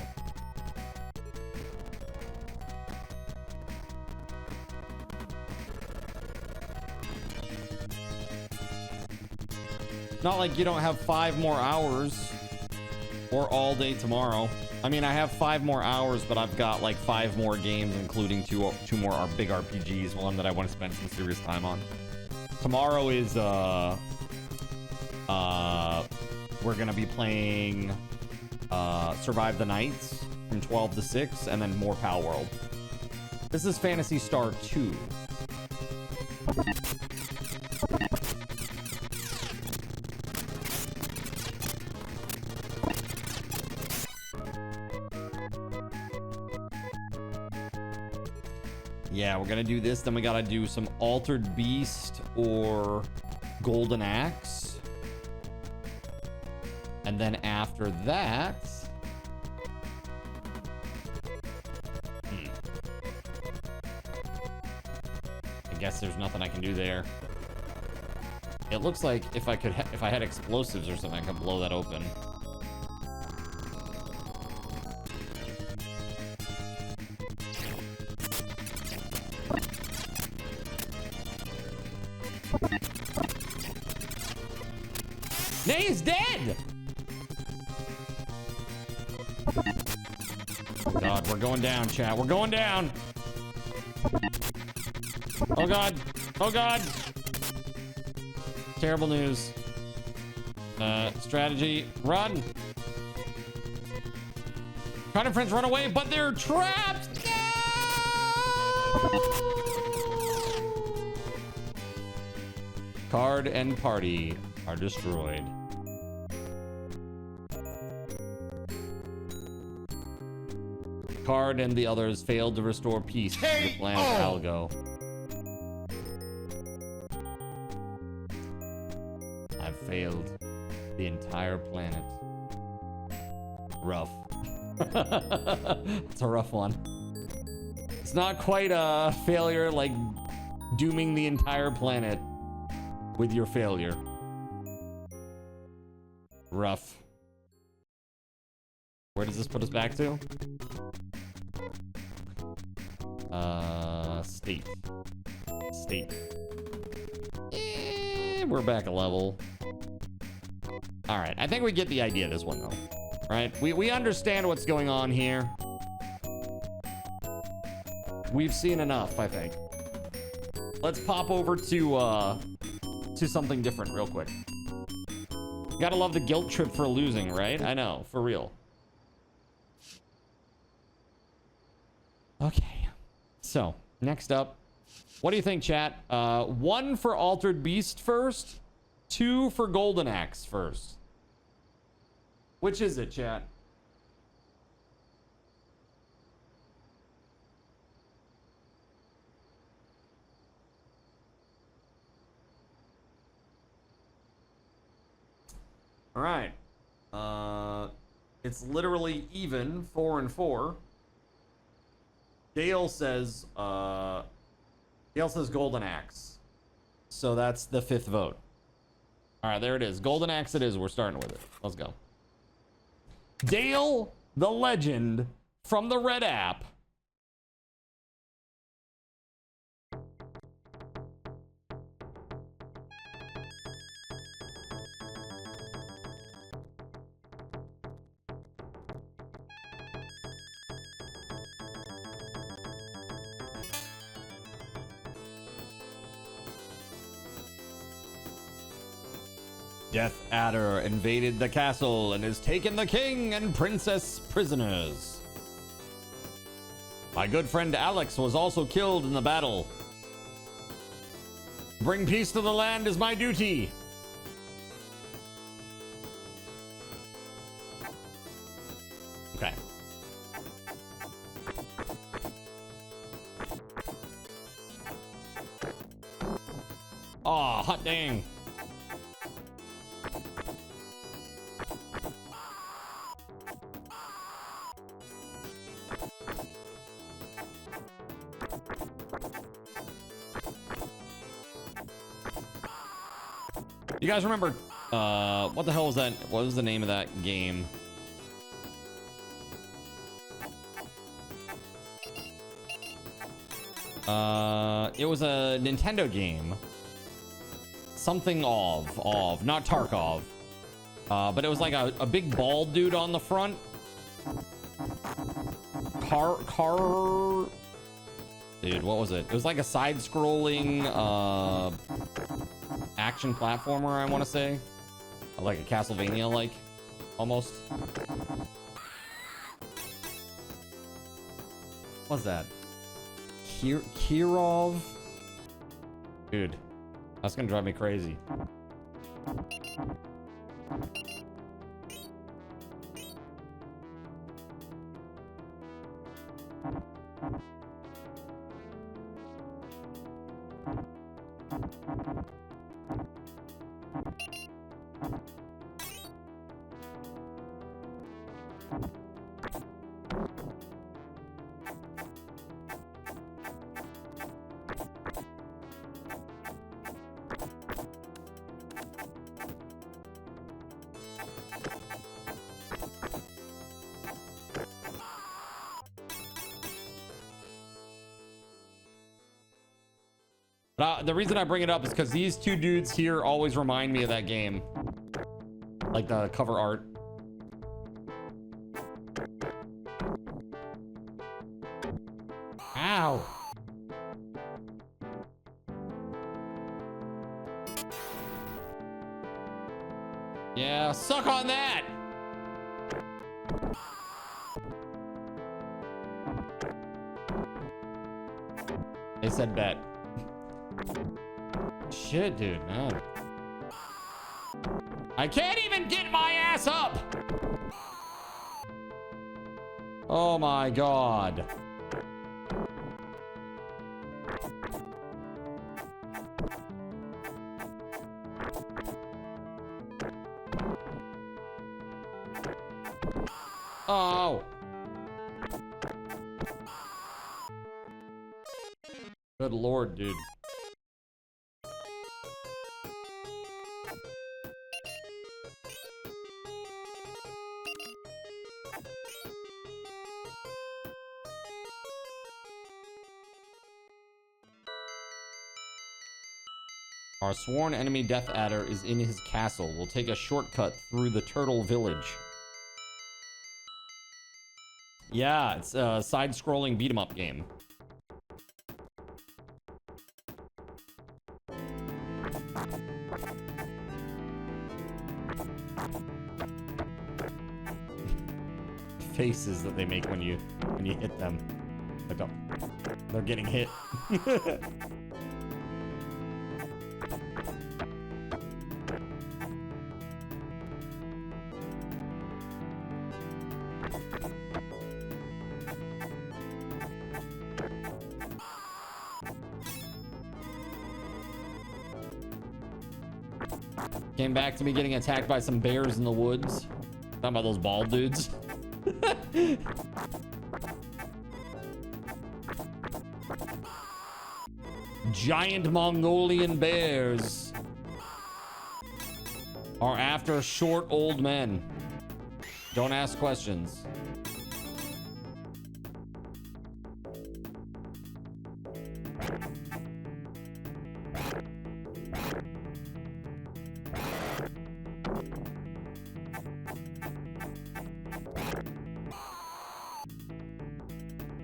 Not like you don't have 5 more hours or all day tomorrow. I mean, I have 5 more hours, but I've got like 5 more games, including two more big RPGs, one that I want to spend some serious time on. Tomorrow is we're gonna be playing Survive the Nights from 12 to 6, and then more Pal World. This is Phantasy Star 2. Yeah, we're gonna do this, then we gotta do some Altered Beast or Golden Axe. And then after that... I guess there's nothing I can do there. It looks like if I had explosives or something, I could blow that open. Nay is dead! God, we're going down, chat. We're going down. Oh God. Oh God. Terrible news. Strategy. Run. Kind of friends run away, but they're trapped. No! Card and party are destroyed. Card and the others failed to restore peace to the planet Algo. I've failed the entire planet. Rough. It's a rough one. It's not quite a failure like dooming the entire planet with your failure. Rough. Where does this put us back to? State. State. We're back a level. All right, I think we get the idea of this one though. Right? We understand what's going on here. We've seen enough, I think. Let's pop over to something different real quick. Gotta love the guilt trip for losing, right? I know, for real. Okay, so next up, what do you think, chat? 1 for Altered Beast first, 2 for Golden Axe first. Which is it, chat? All right. It's literally even 4 and 4. Dale says Golden Axe. So that's the 5th vote. All right, there it is. Golden Axe it is. We're starting with it. Let's go. Dale, the legend from the Red app. Death Adder invaded the castle and has taken the king and princess prisoners. My good friend Alex was also killed in the battle. Bring peace to the land is my duty. Okay. Aw, hot dang. You guys remember, what the hell was that? What was the name of that game? It was a Nintendo game. Something of, not Tarkov. But it was like a big bald dude on the front. Dude, what was it? It was like a side-scrolling, action platformer, I want to say. Like a Castlevania, like, almost. What's that? Kirov? Dude, that's gonna drive me crazy. The reason I bring it up is because these two dudes here always remind me of that game. Like the cover art. Ow. Yeah, suck on that. They said bet. Shit, dude, man. I can't even get my ass up. Oh my god. Oh. Good lord, dude. Our sworn enemy Death Adder is in his castle. We'll take a shortcut through the Turtle Village. Yeah, it's a side-scrolling beat-em-up game. Faces that they make when you hit them. Like, oh, they're getting hit. Came back to me getting attacked by some bears in the woods. Talking about those bald dudes. Giant Mongolian bears are after short old men. Don't ask questions.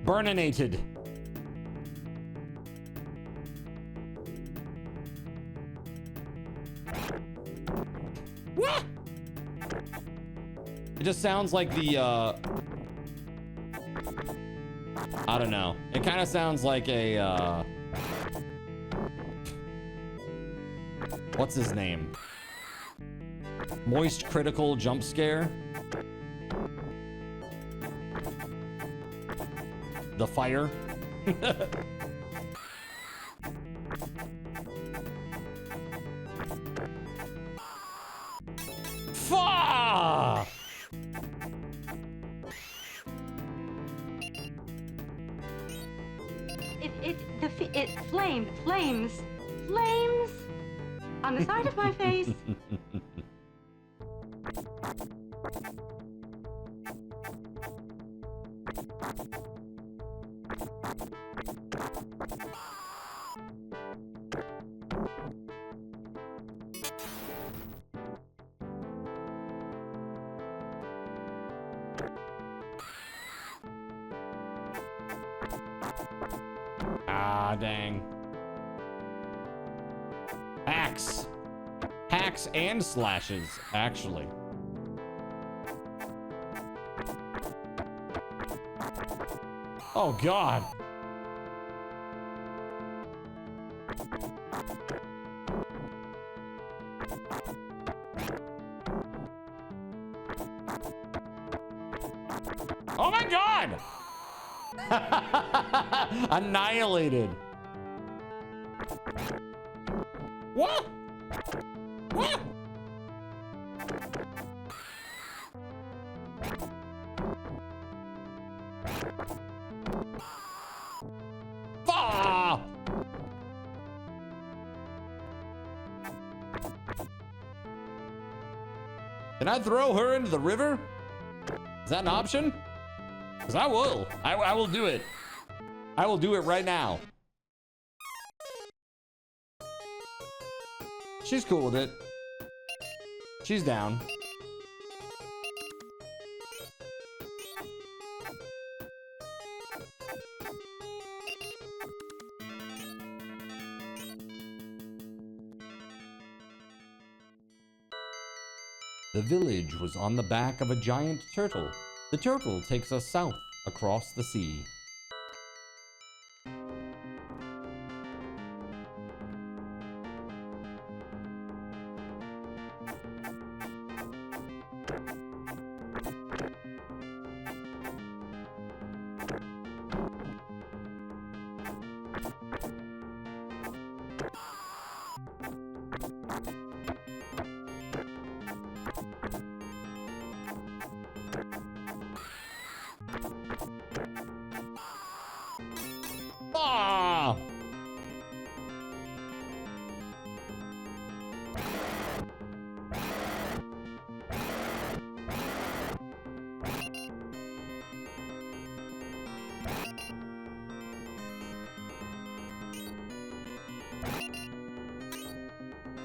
Burninated. What? It just sounds like the I don't know. It kind of sounds like a what's his name? Moist critical jump scare. The fire. Fuck! It flames on the side of my face. Ah, dang. Hacks and slashes, actually. Oh, God. Oh, my God. Annihilated. What? What? Fuck! Can I throw her into the river? Is that an option? Because I will. I will do it. I will do it right now. She's cool with it. She's down. The village was on the back of a giant turtle. The turtle takes us south across the sea. Ah!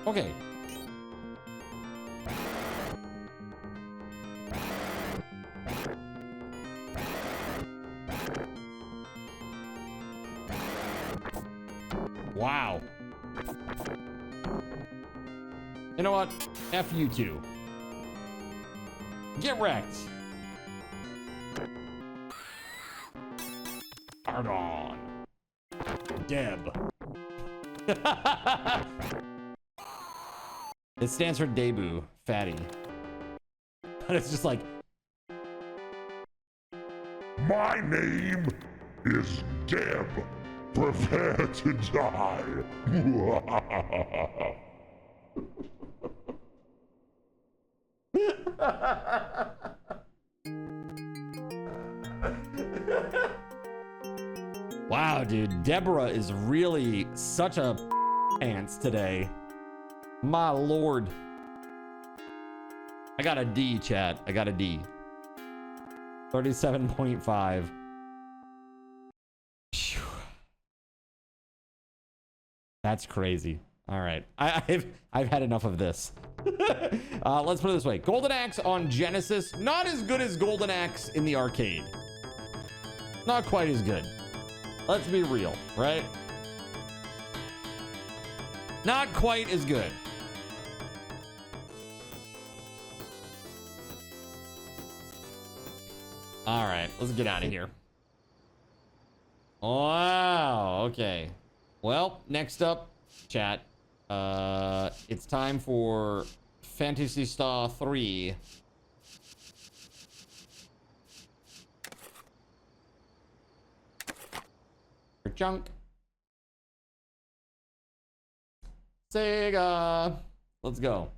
Okay. Wow. You know what? F you two. Get wrecked. Pardon. Deb. It stands for debut, fatty. But it's just like... My name is Deb. Prepare to die. Wow, dude, Deborah is really such a ants today. My lord. I got a D, chat. I got a D. 37.5. Phew. That's crazy. All right, I've had enough of this. Let's put it this way: Golden Axe on Genesis, not as good as Golden Axe in the arcade. Not quite as good. Let's be real, right? Not quite as good. All right, let's get out of here. Wow, okay. Well, next up, chat. It's time for Phantasy Star 3. Junk. Sega. Let's go.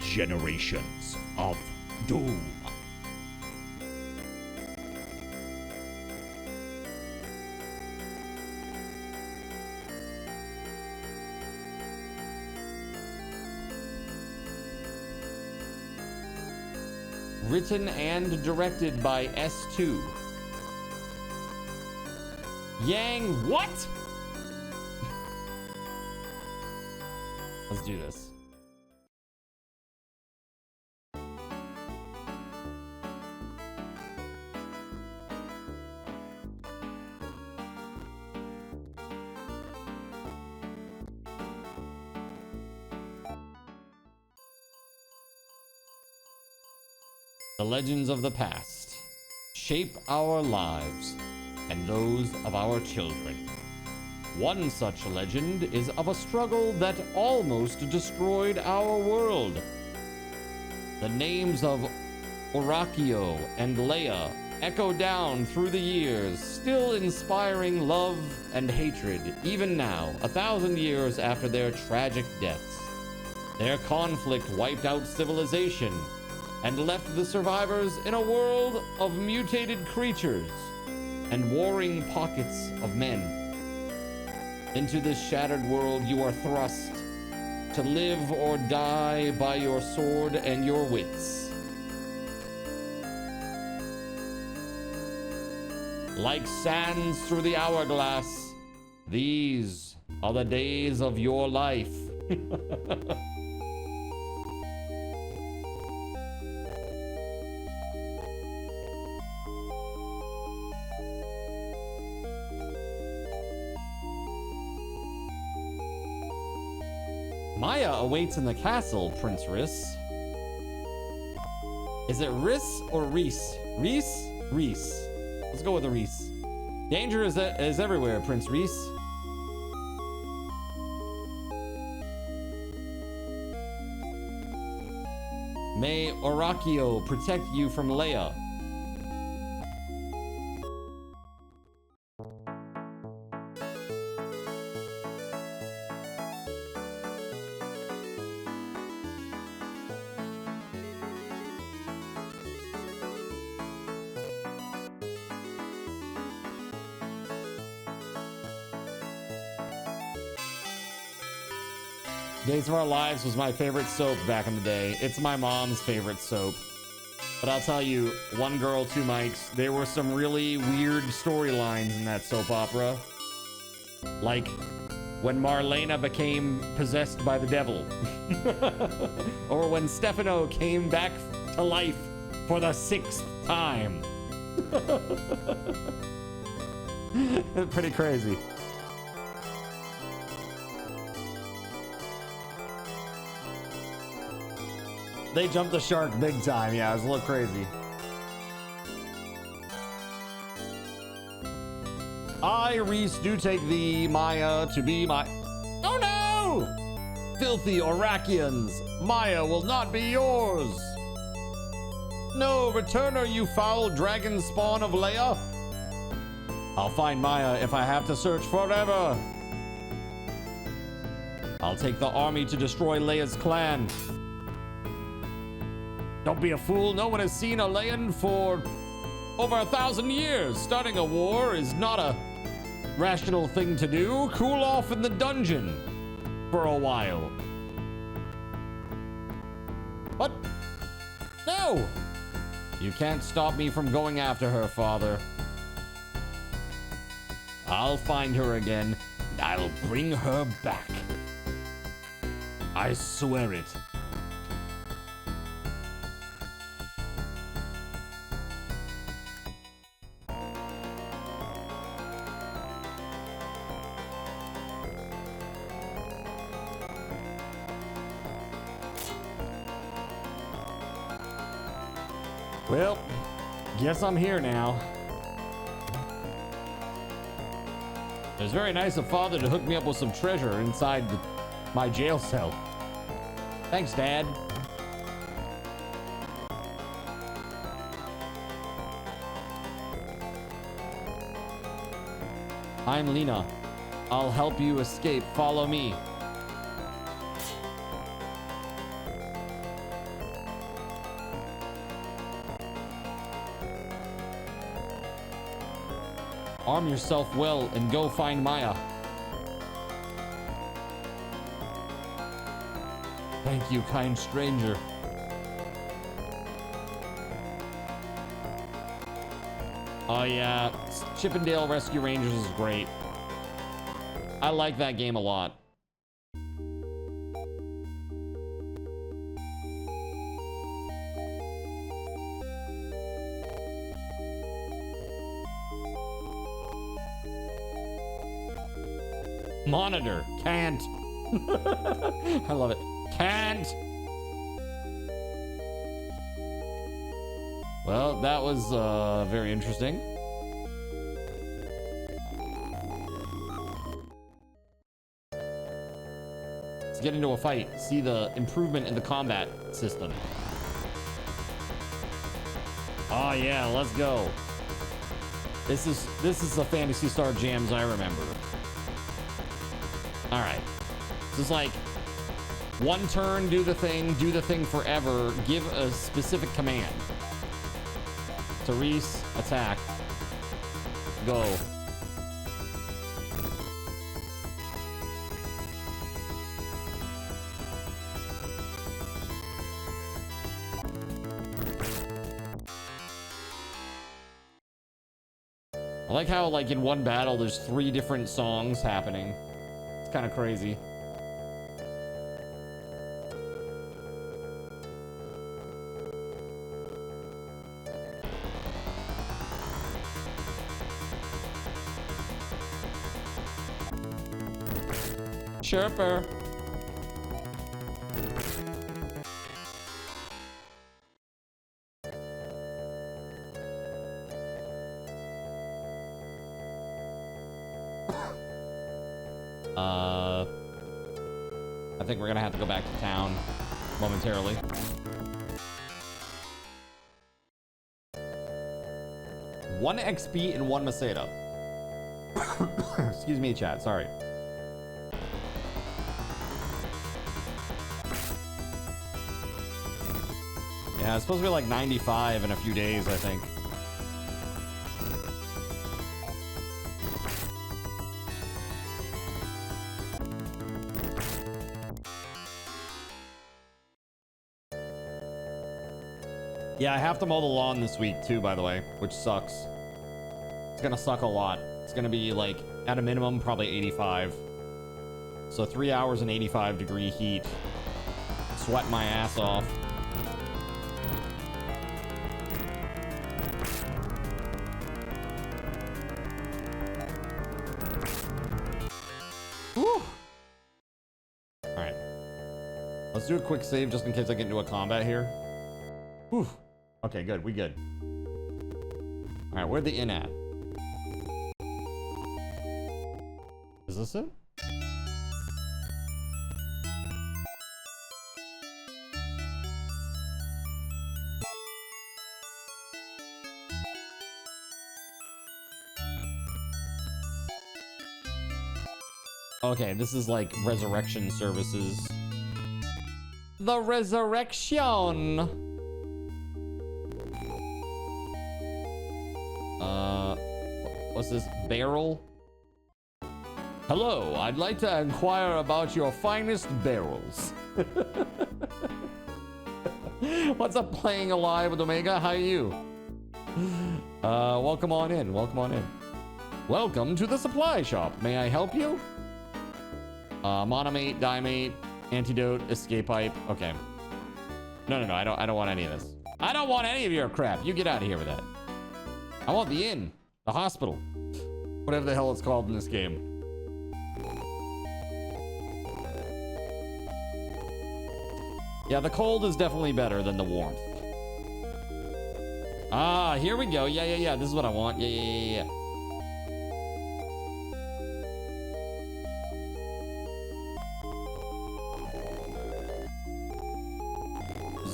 Generations of Doom. Written and directed by S2. Yang, what? Let's do this. The legends of the past shape our lives and those of our children. One such legend is of a struggle that almost destroyed our world. The names of Orakio and Leia echo down through the years, still inspiring love and hatred, even now, 1,000 years after their tragic deaths. Their conflict wiped out civilization and left the survivors in a world of mutated creatures and warring pockets of men. Into this shattered world you are thrust, to live or die by your sword and your wits. Like sands through the hourglass, these are the days of your life. Maya awaits in the castle, Prince Rhys. Is it Rhys or Reese? Reese? Reese. Let's go with the Reese. Danger is everywhere, Prince Rhys. May Orakio protect you from Leia. Days of Our Lives was my favorite soap back in the day. It's my mom's favorite soap. But I'll tell you, One Girl, Two Mics, there were some really weird storylines in that soap opera. Like when Marlena became possessed by the devil. Or when Stefano came back to life for the 6th time. Pretty crazy. They jumped the shark big time. Yeah, it was a little crazy. I, Reese, do take thee, Maya, to be my... Oh no! Filthy Orakians, Maya will not be yours. No, return her, you foul dragon spawn of Leia. I'll find Maya if I have to search forever. I'll take the army to destroy Leia's clan. Don't be a fool. No one has seen a Leian for over 1,000 years. Starting a war is not a rational thing to do. Cool off in the dungeon for a while. What? No! You can't stop me from going after her, father. I'll find her again. I'll bring her back. I swear it. Well, guess I'm here now. It was very nice of Father to hook me up with some treasure inside my jail cell. Thanks, Dad. I'm Lena. I'll help you escape. Follow me. Arm yourself well and go find Maya. Thank you, kind stranger. Oh yeah, Chippendale Rescue Rangers is great. I like that game a lot. Monitor. Can't. I love it. Can't. Well, that was very interesting. Let's get into a fight. See the improvement in the combat system. Oh yeah, let's go. This is the Phantasy Star jams I remember. All right. This is like one turn, do the thing forever, give a specific command. Therese, attack. Go. I like how, like, in one battle, there's 3 different songs happening. It's kind of crazy. Chirper. I think we're gonna have to go back to town momentarily. One XP and 1 Masada. Excuse me, chat. Sorry. Yeah, it's supposed to be like 95 in a few days, I think. Yeah, I have to mow the lawn this week too, by the way, which sucks. It's gonna suck a lot. It's gonna be like, at a minimum, probably 85. So 3 hours in 85-degree heat. Sweat my ass off. Whew. Alright. Let's do a quick save just in case I get into a combat here. Whew. Okay, good. We good. All right, where'd the inn at? Is this it? Okay, this is like resurrection services. The resurrection. What's this? Barrel? Hello, I'd like to inquire about your finest barrels. What's up, Playing Alive with Omega? How are you? Welcome on in. Welcome on in. Welcome to the supply shop. May I help you? Monomate, dimate, antidote, escape pipe. Okay. No, I don't want any of this. I don't want any of your crap. You get out of here with that. I want the inn, the hospital, whatever the hell it's called in this game. Yeah, the cold is definitely better than the warmth. Ah, here we go. Yeah. This is what I want. Yeah.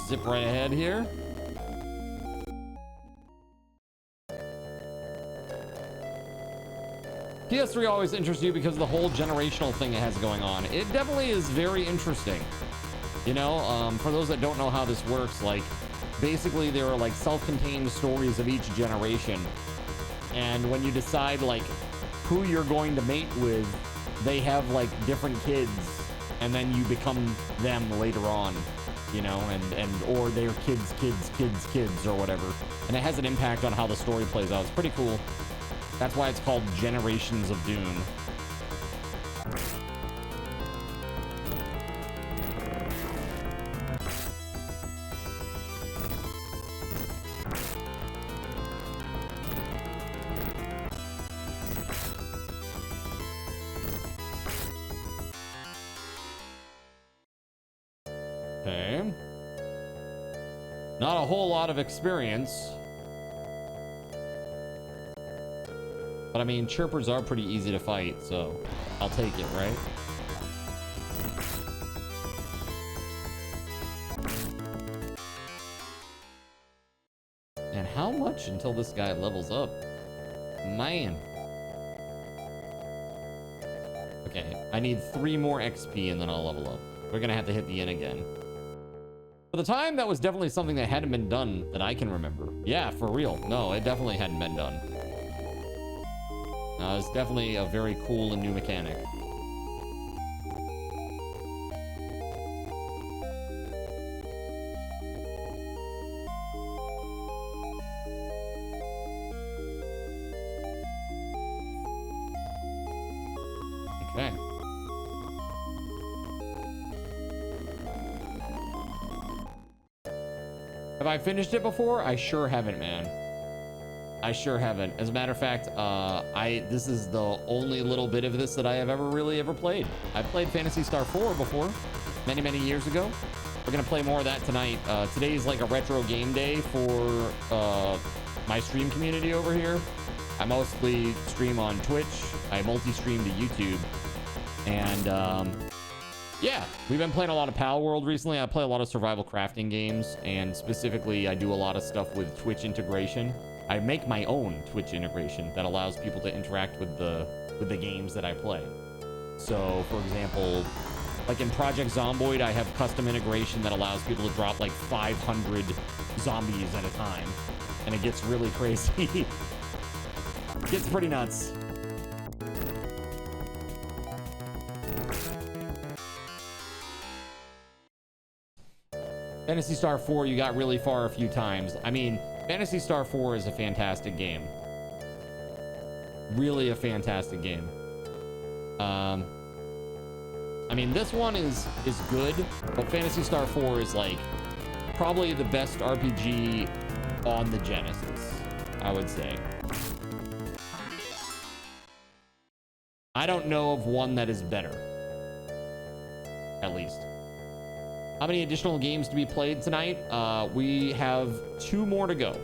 Zip right ahead here. PS3 always interests you because of the whole generational thing it has going on. It definitely is very interesting. You know, for those that don't know how this works, like, basically there are like self-contained stories of each generation. And when you decide like who you're going to mate with, they have like different kids, and then you become them later on, you know, and or they're kids or whatever. And it has an impact on how the story plays out. It's pretty cool. That's why it's called Generations of Doom. Okay. Not a whole lot of experience. But I mean, chirpers are pretty easy to fight, so I'll take it, right? And how much until this guy levels up? Man. Okay, I need 3 more XP and then I'll level up. We're gonna have to hit the inn again. For the time, that was definitely something that hadn't been done that I can remember. Yeah, for real. No, it definitely hadn't been done. It's definitely a very cool and new mechanic. Okay. Have I finished it before? I sure haven't, man. I sure haven't. As a matter of fact, this is the only little bit of this that I have ever played. I played Phantasy Star 4 before, many years ago. We're gonna play more of that tonight. Today is like a retro game day for my stream community over here. I mostly stream on Twitch. I multi-stream to YouTube. And yeah, we've been playing a lot of Pal World recently. I play a lot of survival crafting games, and specifically I do a lot of stuff with Twitch integration. I make my own Twitch integration that allows people to interact with the games that I play. So, for example, like in Project Zomboid, I have custom integration that allows people to drop like 500 zombies at a time, and it gets really crazy. It gets pretty nuts. Phantasy Star 4, you got really far a few times. I mean, Phantasy Star 4 is a fantastic game. Really a fantastic game. I mean, this one is good, but Phantasy Star 4 is like probably the best RPG on the Genesis, I would say. I don't know of one that is better, at least. How many additional games to be played tonight? We have 2 more to go.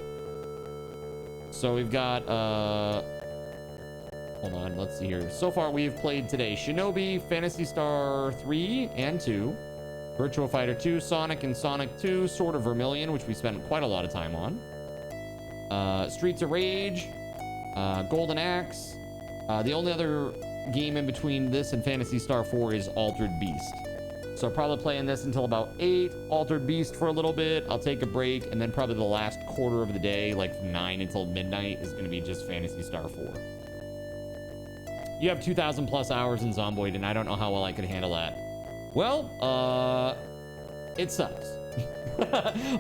So we've got, hold on, let's see here. So far we've played today Shinobi, Phantasy Star 3 and 2, Virtua Fighter 2, Sonic and Sonic 2, Sword of Vermilion, which we spent quite a lot of time on. Streets of Rage, Golden Axe. The only other game in between this and Phantasy Star 4 is Altered Beast. So probably playing this until about 8, Altered Beast for a little bit. I'll take a break, and then probably the last quarter of the day, like from 9 until midnight, is going to be just Phantasy Star 4. You have 2,000 plus hours in Zomboid, and I don't know how well I could handle that. Well, it sucks.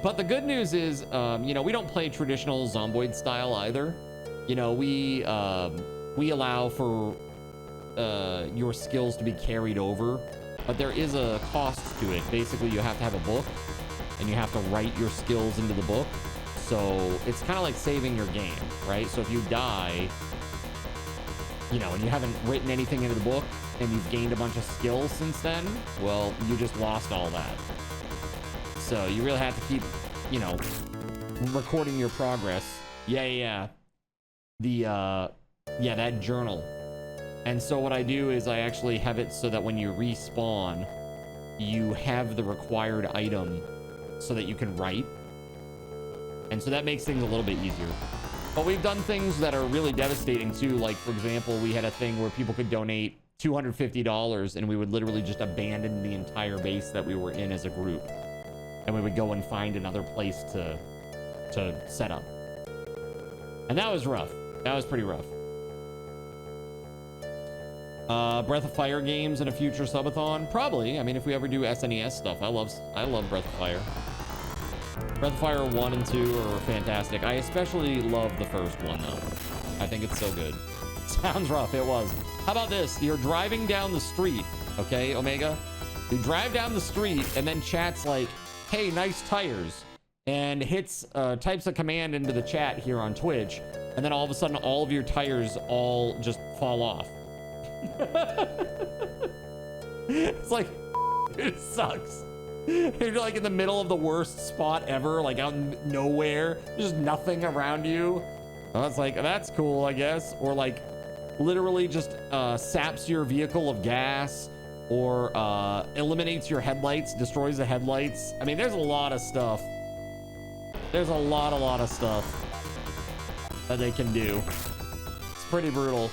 But the good news is, you know, we don't play traditional Zomboid style either. You know, we allow for your skills to be carried over, but there is a cost to it. Basically, you have to have a book, and you have to write your skills into the book. So it's kind of like saving your game, right? So if you die, you know, and you haven't written anything into the book, and you've gained a bunch of skills since then, well, you just lost all that. So you really have to keep, you know, recording your progress. Yeah. That journal. And so what I do is I actually have it so that when you respawn, you have the required item so that you can write. And so that makes things a little bit easier. But we've done things that are really devastating too. Like, for example, we had a thing where people could donate $250 and we would literally just abandon the entire base that we were in as a group. And we would go and find another place to set up. And that was rough. That was pretty rough. Breath of Fire games in a future subathon? Probably. I mean, if we ever do SNES stuff, I love Breath of Fire. Breath of Fire 1 and 2 are fantastic. I especially love the first one, though. I think it's so good. Sounds rough. It was. How about this? You're driving down the street, okay, Omega? You drive down the street, and then chat's like, hey, nice tires, and types a command into the chat here on Twitch, and then all of a sudden, all of your tires all just fall off. It's like, it sucks. You're like in the middle of the worst spot ever, like out in nowhere, there's nothing around you. Well, it's like, that's cool, I guess. Or like literally just saps your vehicle of gas, or eliminates your headlights, destroys the headlights. I mean, there's a lot of stuff. There's a lot of stuff that they can do. It's pretty brutal.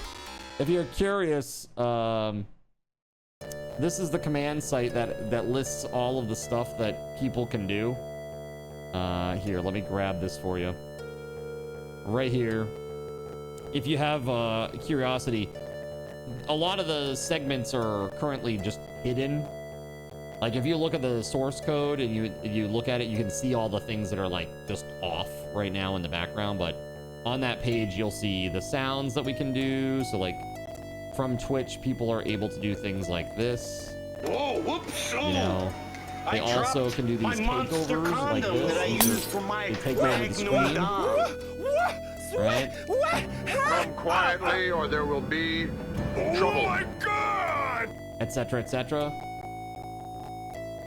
If you're curious, this is the command site that lists all of the stuff that people can do. Here, let me grab this for you. Right here. If you have curiosity, a lot of the segments are currently just hidden. Like if you look at the source code and you look at it, you can see all the things that are like just off right now in the background. But on that page, you'll see the sounds that we can do. So like from Twitch, people are able to do things like this. Whoa, whoops! You know, they also can do these takeovers like this. That I used for my they take over the screen. Right? Come quietly, or there will be trouble. Oh my God! Etc. Etc.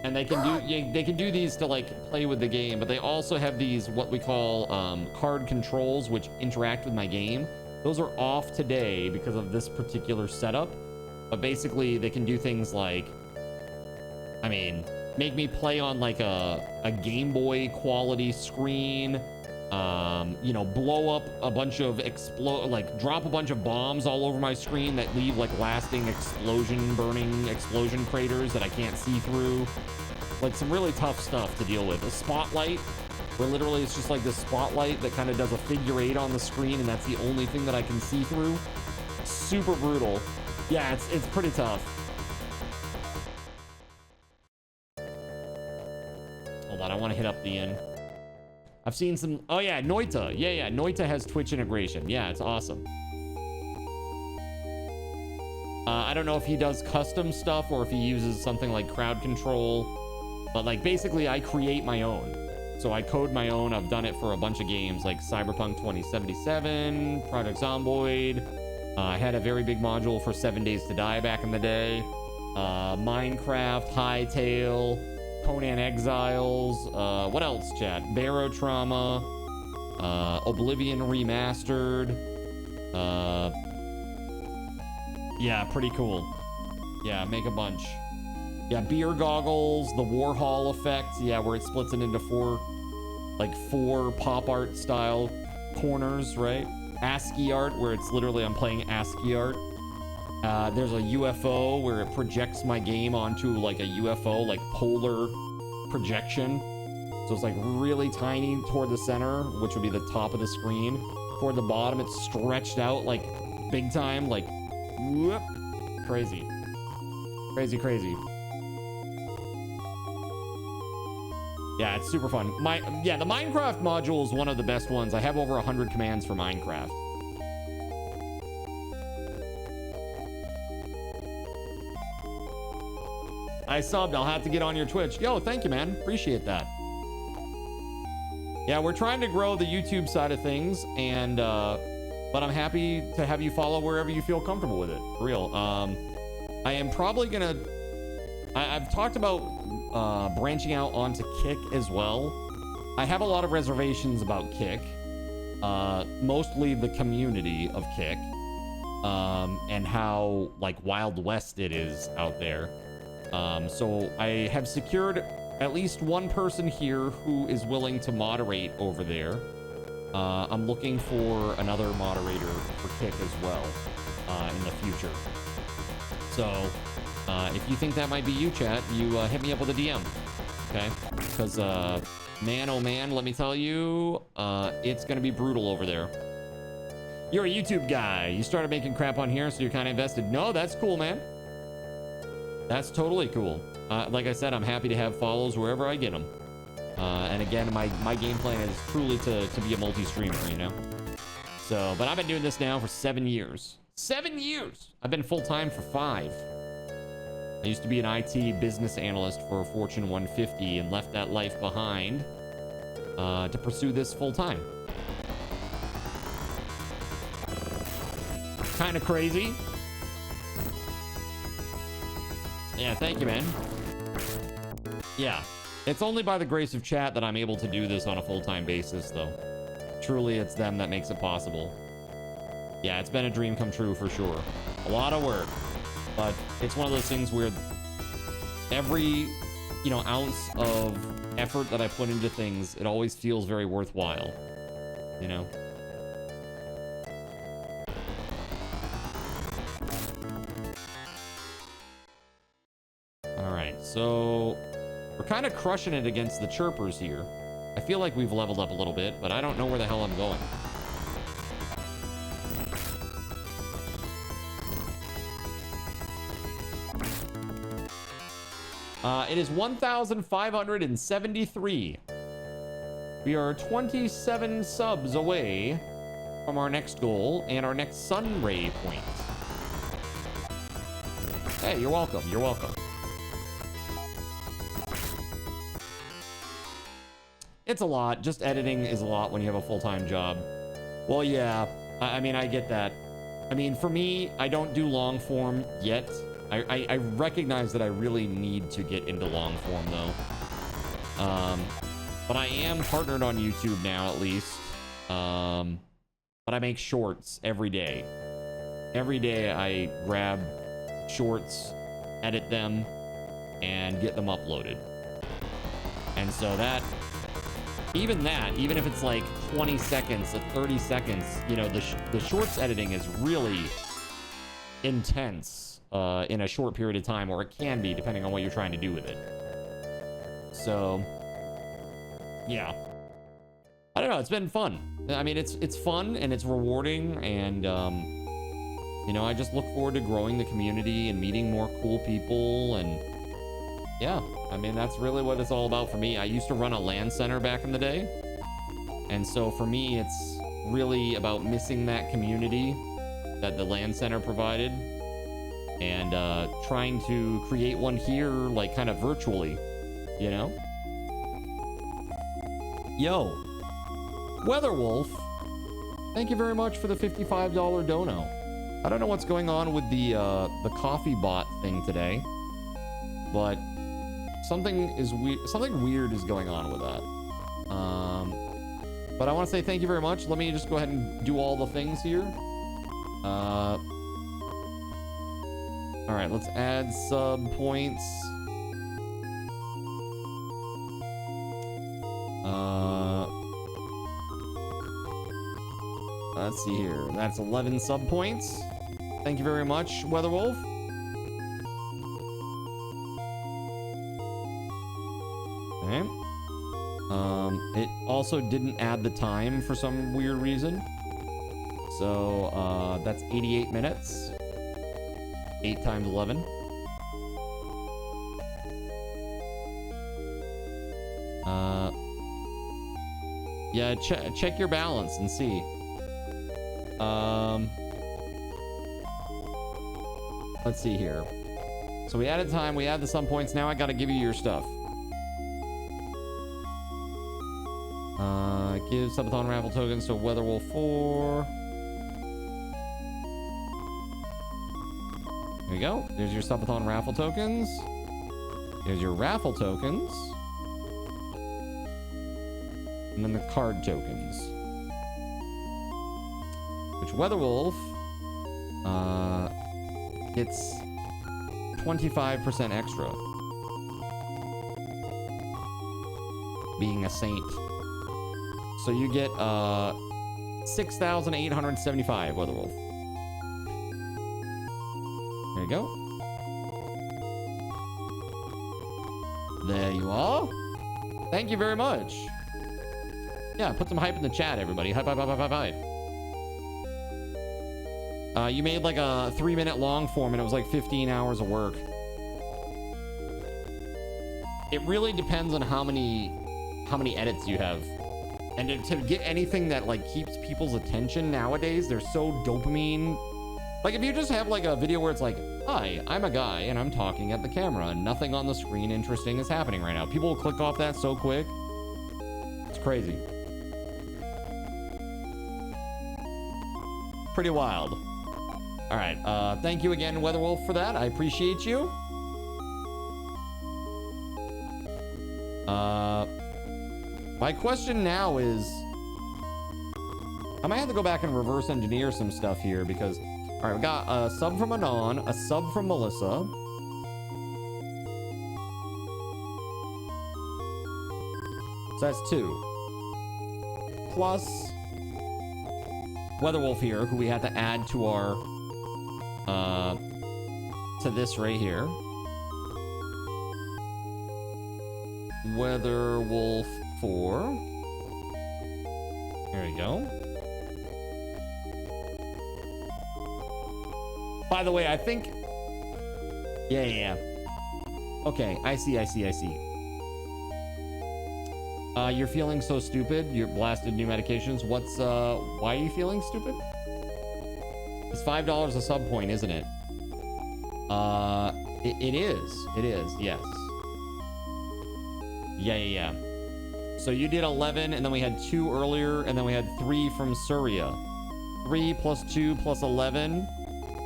And they can do these to like play with the game, but they also have these what we call card controls, which interact with my game. Those are off today because of this particular setup. But basically, they can do things like, I mean, make me play on like a Game Boy quality screen. You know, blow up a bunch of drop a bunch of bombs all over my screen that leave like lasting burning explosion craters that I can't see through. Like some really tough stuff to deal with. A spotlight, where literally it's just like this spotlight that kind of does a figure 8 on the screen, and that's the only thing that I can see through. Super brutal. Yeah, it's pretty tough. Hold on, I want to hit up the end. I've seen some. Oh yeah, Noita. Yeah, Noita has Twitch integration. Yeah, it's awesome. I don't know if he does custom stuff or if he uses something like crowd control, but like basically I create my own. So I code my own. I've done it for a bunch of games like Cyberpunk 2077, Project Zomboid. I had a very big module for 7 Days to Die back in the day. Minecraft, Hytale, Conan Exiles, what else, chat? Barotrauma, Oblivion Remastered. Yeah, pretty cool. Yeah, make a bunch. Yeah, Beer Goggles, the Warhol effect. Yeah, where it splits it into four pop art style corners, right? ASCII art, where it's literally I'm playing ASCII art There's a UFO where it projects my game onto like a UFO, like polar projection. So it's like really tiny toward the center, which would be the top of the screen. Toward the bottom, it's stretched out like big time, like whoop. Crazy. Crazy, crazy. Yeah, it's super fun. The Minecraft module is one of the best ones. I have over 100 commands for Minecraft. I subbed. I'll have to get on your Twitch. Yo, thank you, man. Appreciate that. Yeah, we're trying to grow the YouTube side of things, and but I'm happy to have you follow wherever you feel comfortable with it. For real. I am probably gonna. I've talked about branching out onto Kick as well. I have a lot of reservations about Kick, mostly the community of Kick, and how like Wild West it is out there. So I have secured at least one person here who is willing to moderate over there. I'm looking for another moderator for Kick as well in the future. So if you think that might be you, chat, you hit me up with a DM, okay? Because man, oh man, let me tell you, it's gonna be brutal over there. You're a YouTube guy. You started making crap on here, so you're kind of invested. No, that's cool, man. That's totally cool. Like I said, I'm happy to have follows wherever I get them. And again, my game plan is truly to be a multi-streamer, you know? So, but I've been doing this now for 7 years. 7 years! I've been full-time for 5. I used to be an IT business analyst for a Fortune 150 and left that life behind to pursue this full-time. Kind of crazy. Yeah, thank you, man. Yeah, it's only by the grace of chat that I'm able to do this on a full-time basis, though. Truly, it's them that makes it possible. Yeah, it's been a dream come true for sure. A lot of work, but it's one of those things where every, ounce of effort that I put into things, it always feels very worthwhile, you know? So we're kind of crushing it against the chirpers here. I feel like we've leveled up a little bit, but I don't know where the hell I'm going. It is 1,573. We are 27 subs away from our next goal and our next sun ray point. Hey, you're welcome. You're welcome. It's a lot. Just editing is a lot when you have a full-time job. Well, yeah. I mean, I get that. I mean, for me, I don't do long form yet. I recognize that I really need to get into long form, though. But I am partnered on YouTube now, at least. But I make shorts every day. Every day I grab shorts, edit them, and get them uploaded. And so that... even if it's like 20 seconds to 30 seconds, the shorts editing is really intense in a short period of time, or it can be depending on what you're trying to do with it. So, yeah. I don't know, it's been fun. I mean, it's fun and it's rewarding, and I just look forward to growing the community and meeting more cool people, and yeah, I mean, that's really what it's all about for me. I used to run a LAN center back in the day. And so for me, it's really about missing that community that the LAN center provided and trying to create one here, like kind of virtually, you know? Yo, WeatherWolf, thank you very much for the $55 dono. I don't know what's going on with the coffee bot thing today, but something weird is going on with that. But I want to say thank you very much. Let me just go ahead and do all the things here. All right, let's add sub points. Let's see here. That's 11 sub points. Thank you very much, WeatherWolf. Okay. It also didn't add the time for some weird reason. So, that's 88 minutes. 8 times 11. Yeah, check your balance and see. Let's see here. So we added time, we added the sum points. Now I gotta give you your stuff. Give Subathon raffle tokens to WeatherWolf4. There you go. There's your Subathon raffle tokens. There's your raffle tokens. And then the card tokens. Which WeatherWolf gets 25% extra. Being a saint. So you get 6,875 WeatherWolf. There you go. There you are. Thank you very much. Yeah, put some hype in the chat, everybody. Hype, hype, hype, hype, hype, hype. You made like a 3-minute long form and it was like 15 hours of work. It really depends on how many edits you have. And to get anything that like keeps people's attention nowadays, they're so dopamine. Like if you just have like a video where it's like, hi, I'm a guy and I'm talking at the camera and nothing on the screen interesting is happening right now. People will click off that so quick. It's crazy. Pretty wild. All right. Thank you again, WeatherWolf, for that. I appreciate you. My question now is, I might have to go back and reverse engineer some stuff here because, all right, we got a sub from Anon, a sub from Melissa. So that's 2. Plus WeatherWolf here, who we had to add to our, to this right here. WeatherWolf4. There we go. By the way, I think... Yeah. Okay, I see. You're feeling so stupid. You're blasted new medications. What's, why are you feeling stupid? It's $5 a sub point, isn't it? It is, yes. Yeah. So you did 11, and then we had 2 earlier, and then we had 3 from Surya. 3 plus 2 plus 11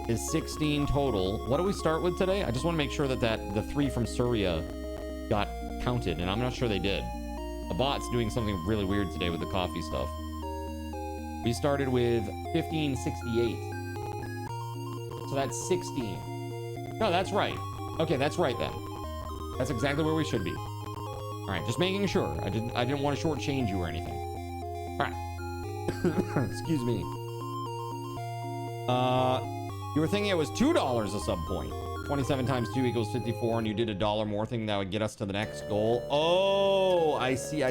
is 16 total. What do we start with today? I just want to make sure that the 3 from Surya got counted, and I'm not sure they did. The bot's doing something really weird today with the coffee stuff. We started with 1568. So that's 16. No, that's right. Okay, that's right then. That's exactly where we should be. All right, just making sure. I didn't want to shortchange you or anything. All right. Excuse me. You were thinking it was $2 a sub point. 27 times 2 equals 54, and you did $1 more thing that would get us to the next goal. Oh, I see.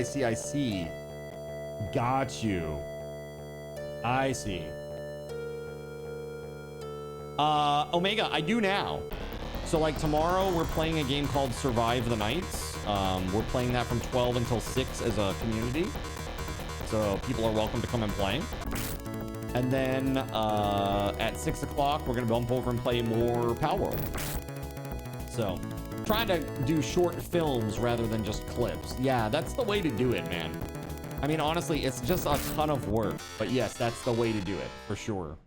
Got you. I see. Omega, I do now. So like tomorrow we're playing a game called Survive the Nights. We're playing that from 12 until 6 as a community. So people are welcome to come and play. And then at 6 o'clock, we're going to bump over and play more Palworld. So trying to do short films rather than just clips. Yeah, that's the way to do it, man. I mean, honestly, it's just a ton of work. But yes, that's the way to do it, for sure.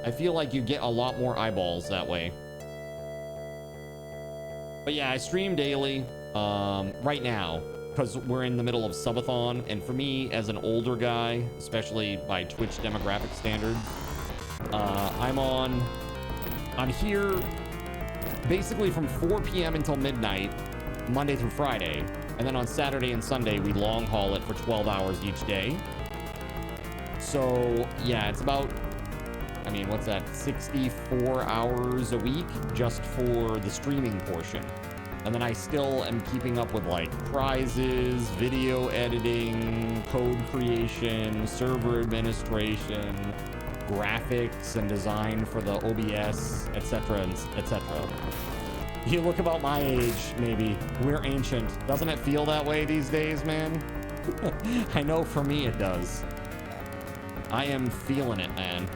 I feel like you get a lot more eyeballs that way. But yeah, I stream daily right now because we're in the middle of Subathon. And for me, as an older guy, especially by Twitch demographic standards, I'm here basically from 4 p.m. until midnight, Monday through Friday. And then on Saturday and Sunday, we long haul it for 12 hours each day. So yeah, it's about I mean, what's that? 64 hours a week just for the streaming portion. And then I still am keeping up with like prizes, video editing, code creation, server administration, graphics and design for the OBS, etc., etc. You look about my age, maybe. We're ancient. Doesn't it feel that way these days, man? I know for me it does. I am feeling it, man.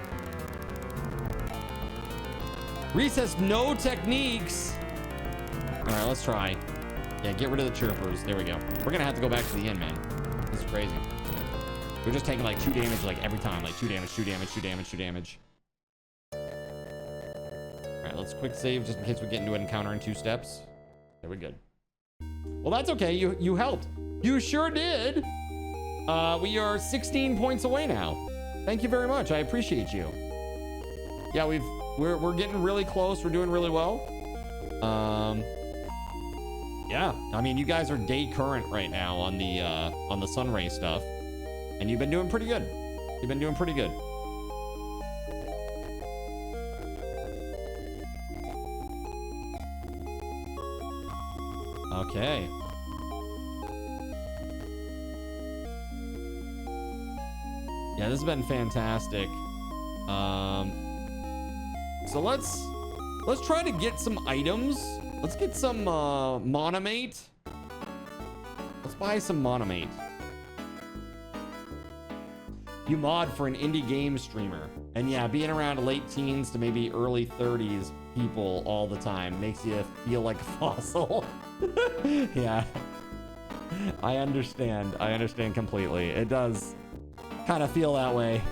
Reese has no techniques. All right, let's try. Yeah, get rid of the chirpers. There we go. We're gonna have to go back to the end, man. This is crazy. We're just taking like 2 damage like every time. Like 2 damage, 2 damage, 2 damage, 2 damage. All right, let's quick save just in case we get into an encounter in 2 steps. There we good. Well, that's okay. You helped. You sure did. We are 16 points away now. Thank you very much. I appreciate you. Yeah, we're getting really close. We're doing really well. Yeah, I mean, you guys are day current right now on the Sunray stuff, and you've been doing pretty good. You've been doing pretty good. Okay. Yeah, this has been fantastic. So let's try to get some items. Let's get some monomate. Let's buy some monomate. You mod for an indie game streamer. And yeah, being around late teens to maybe early 30s people all the time makes you feel like a fossil. Yeah. I understand. I understand completely. It does kind of feel that way.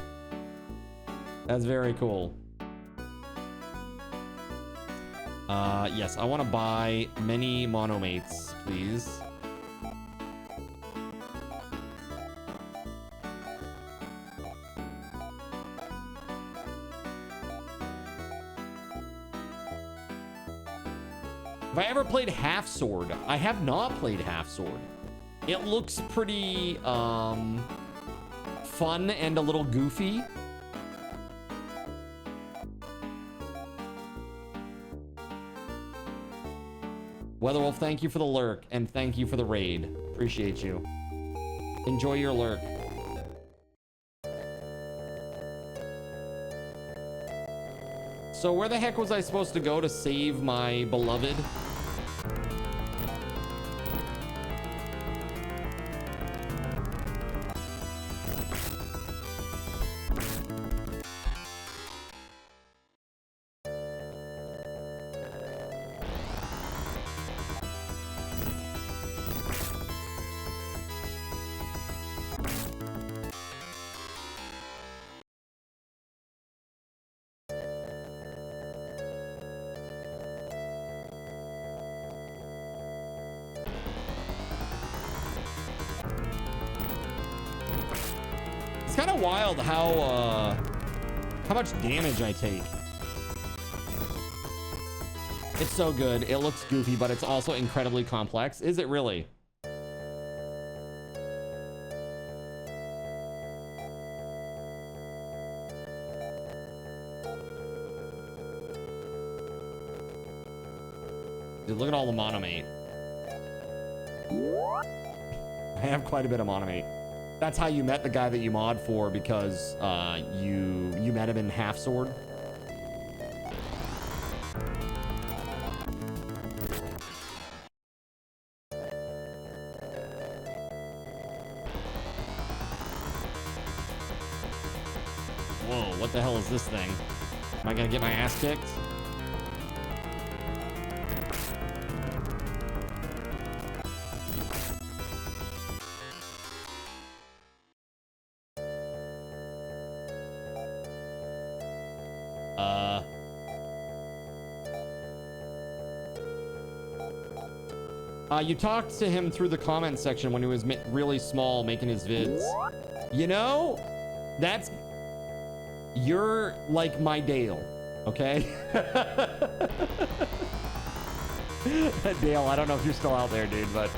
That's very cool. Yes, I want to buy many monomates, please. Have I ever played Half Sword? I have not played Half Sword. It looks pretty fun and a little goofy. WeatherWolf, thank you for the lurk, and thank you for the raid. Appreciate you. Enjoy your lurk. So where the heck was I supposed to go to save my beloved? It's kind of wild how much damage I take. It's so good. It looks goofy, but it's also incredibly complex. Is it really? Dude, look at all the monomate. I have quite a bit of monomate. That's how you met the guy that you mod for, because you met him in Half Sword. Whoa, what the hell is this thing? Am I gonna get my ass kicked? You talked to him through the comment section when he was really small making his vids. You know, you're like my Dale, okay? Dale, I don't know if you're still out there, dude, but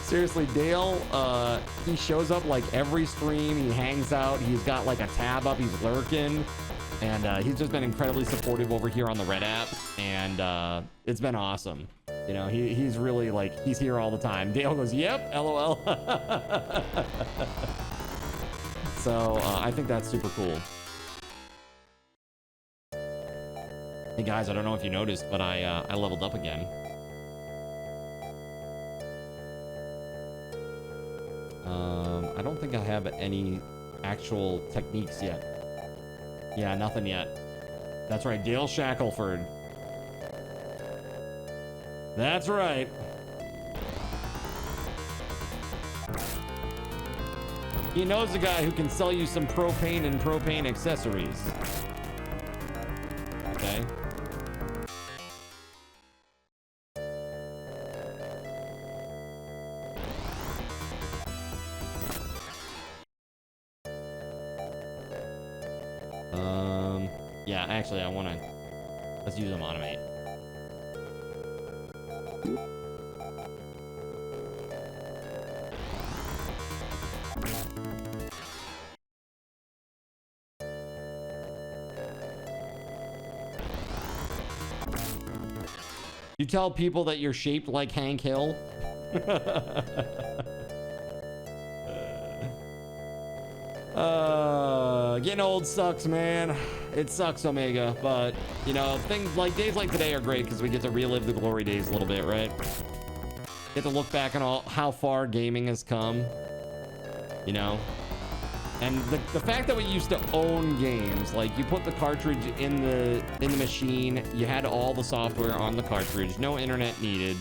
seriously, Dale, he shows up like every stream. He hangs out. He's got like a tab up. He's lurking. And he's just been incredibly supportive over here on the Red app, and it's been awesome. You know, he's really like, he's here all the time. Dale goes, yep, LOL. So I think that's super cool. Hey guys, I don't know if you noticed, but I leveled up again. I don't think I have any actual techniques yet. Yeah, nothing yet. That's right, Dale Shackelford. That's right. He knows a guy who can sell you some propane and propane accessories. Okay. Yeah, actually, I want to... Let's use them automate. You tell people that you're shaped like Hank Hill? Getting old sucks, man. It sucks, Omega, but you know, things like days like today are great because we get to relive the glory days a little bit, right? Get to look back on how far gaming has come, you know? And the fact that we used to own games, like you put the cartridge in the machine, you had all the software on the cartridge, no internet needed.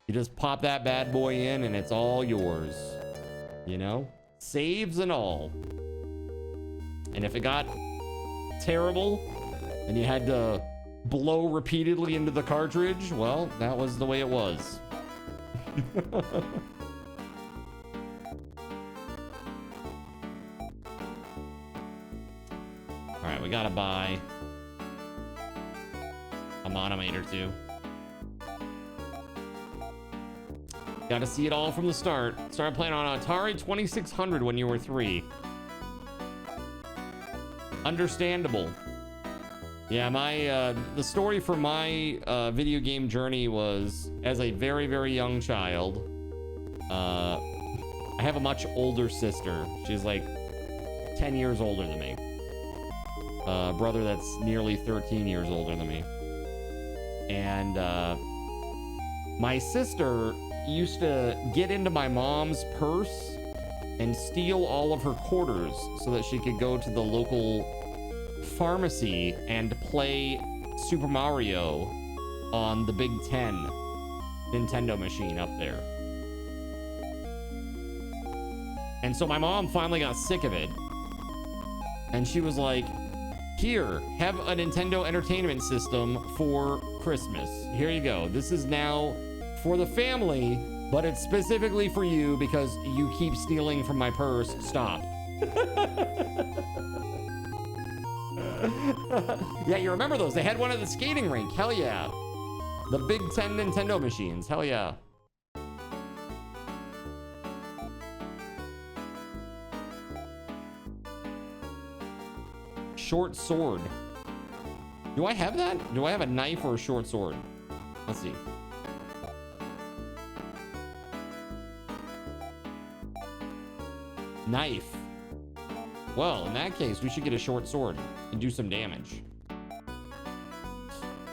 You just pop that bad boy in and it's all yours, you know? Saves and all. And if it got terrible and you had to blow repeatedly into the cartridge, well, that was the way it was. All right, we gotta buy a monomator too. Gotta see it all from the start. Started playing on Atari 2600 when you were 3. Understandable. Yeah, my the story for my video game journey was as a very, very young child. I have a much older sister. She's like 10 years older than me. Brother that's nearly 13 years older than me. And my sister used to get into my mom's purse and steal all of her quarters so that she could go to the local pharmacy and play Super Mario on the Big 10 Nintendo machine up there. And so my mom finally got sick of it. And she was like, here, have a Nintendo Entertainment System for Christmas. Here you go. This is now for the family, but it's specifically for you because you keep stealing from my purse. Stop. Yeah, you remember those? They had one at the skating rink. Hell yeah. The Big 10 Nintendo machines. Hell yeah. Short sword. Do I have that? Do I have a knife or a short sword? Let's see. Knife. Well, in that case, we should get a short sword and do some damage.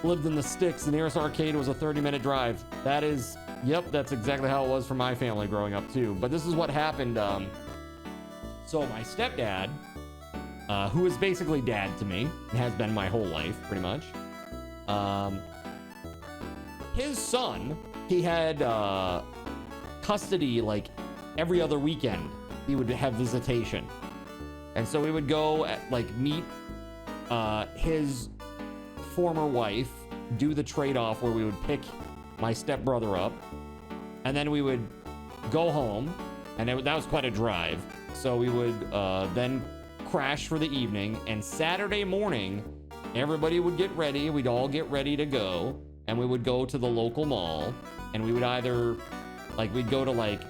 Lived in the sticks. The nearest arcade was a 30-minute drive. That is, yep, that's exactly how it was for my family growing up too. But this is what happened. So my stepdad, who is basically dad to me, and has been my whole life pretty much. His son, he had custody like every other weekend. He would have visitation. And so we would go like meet his former wife, do the trade-off where we would pick my stepbrother up, and then we would go home, and that was quite a drive. So we would then crash for the evening, and Saturday morning, everybody would get ready. We'd all get ready to go, and we would go to the local mall, and we would either, like, we'd go to like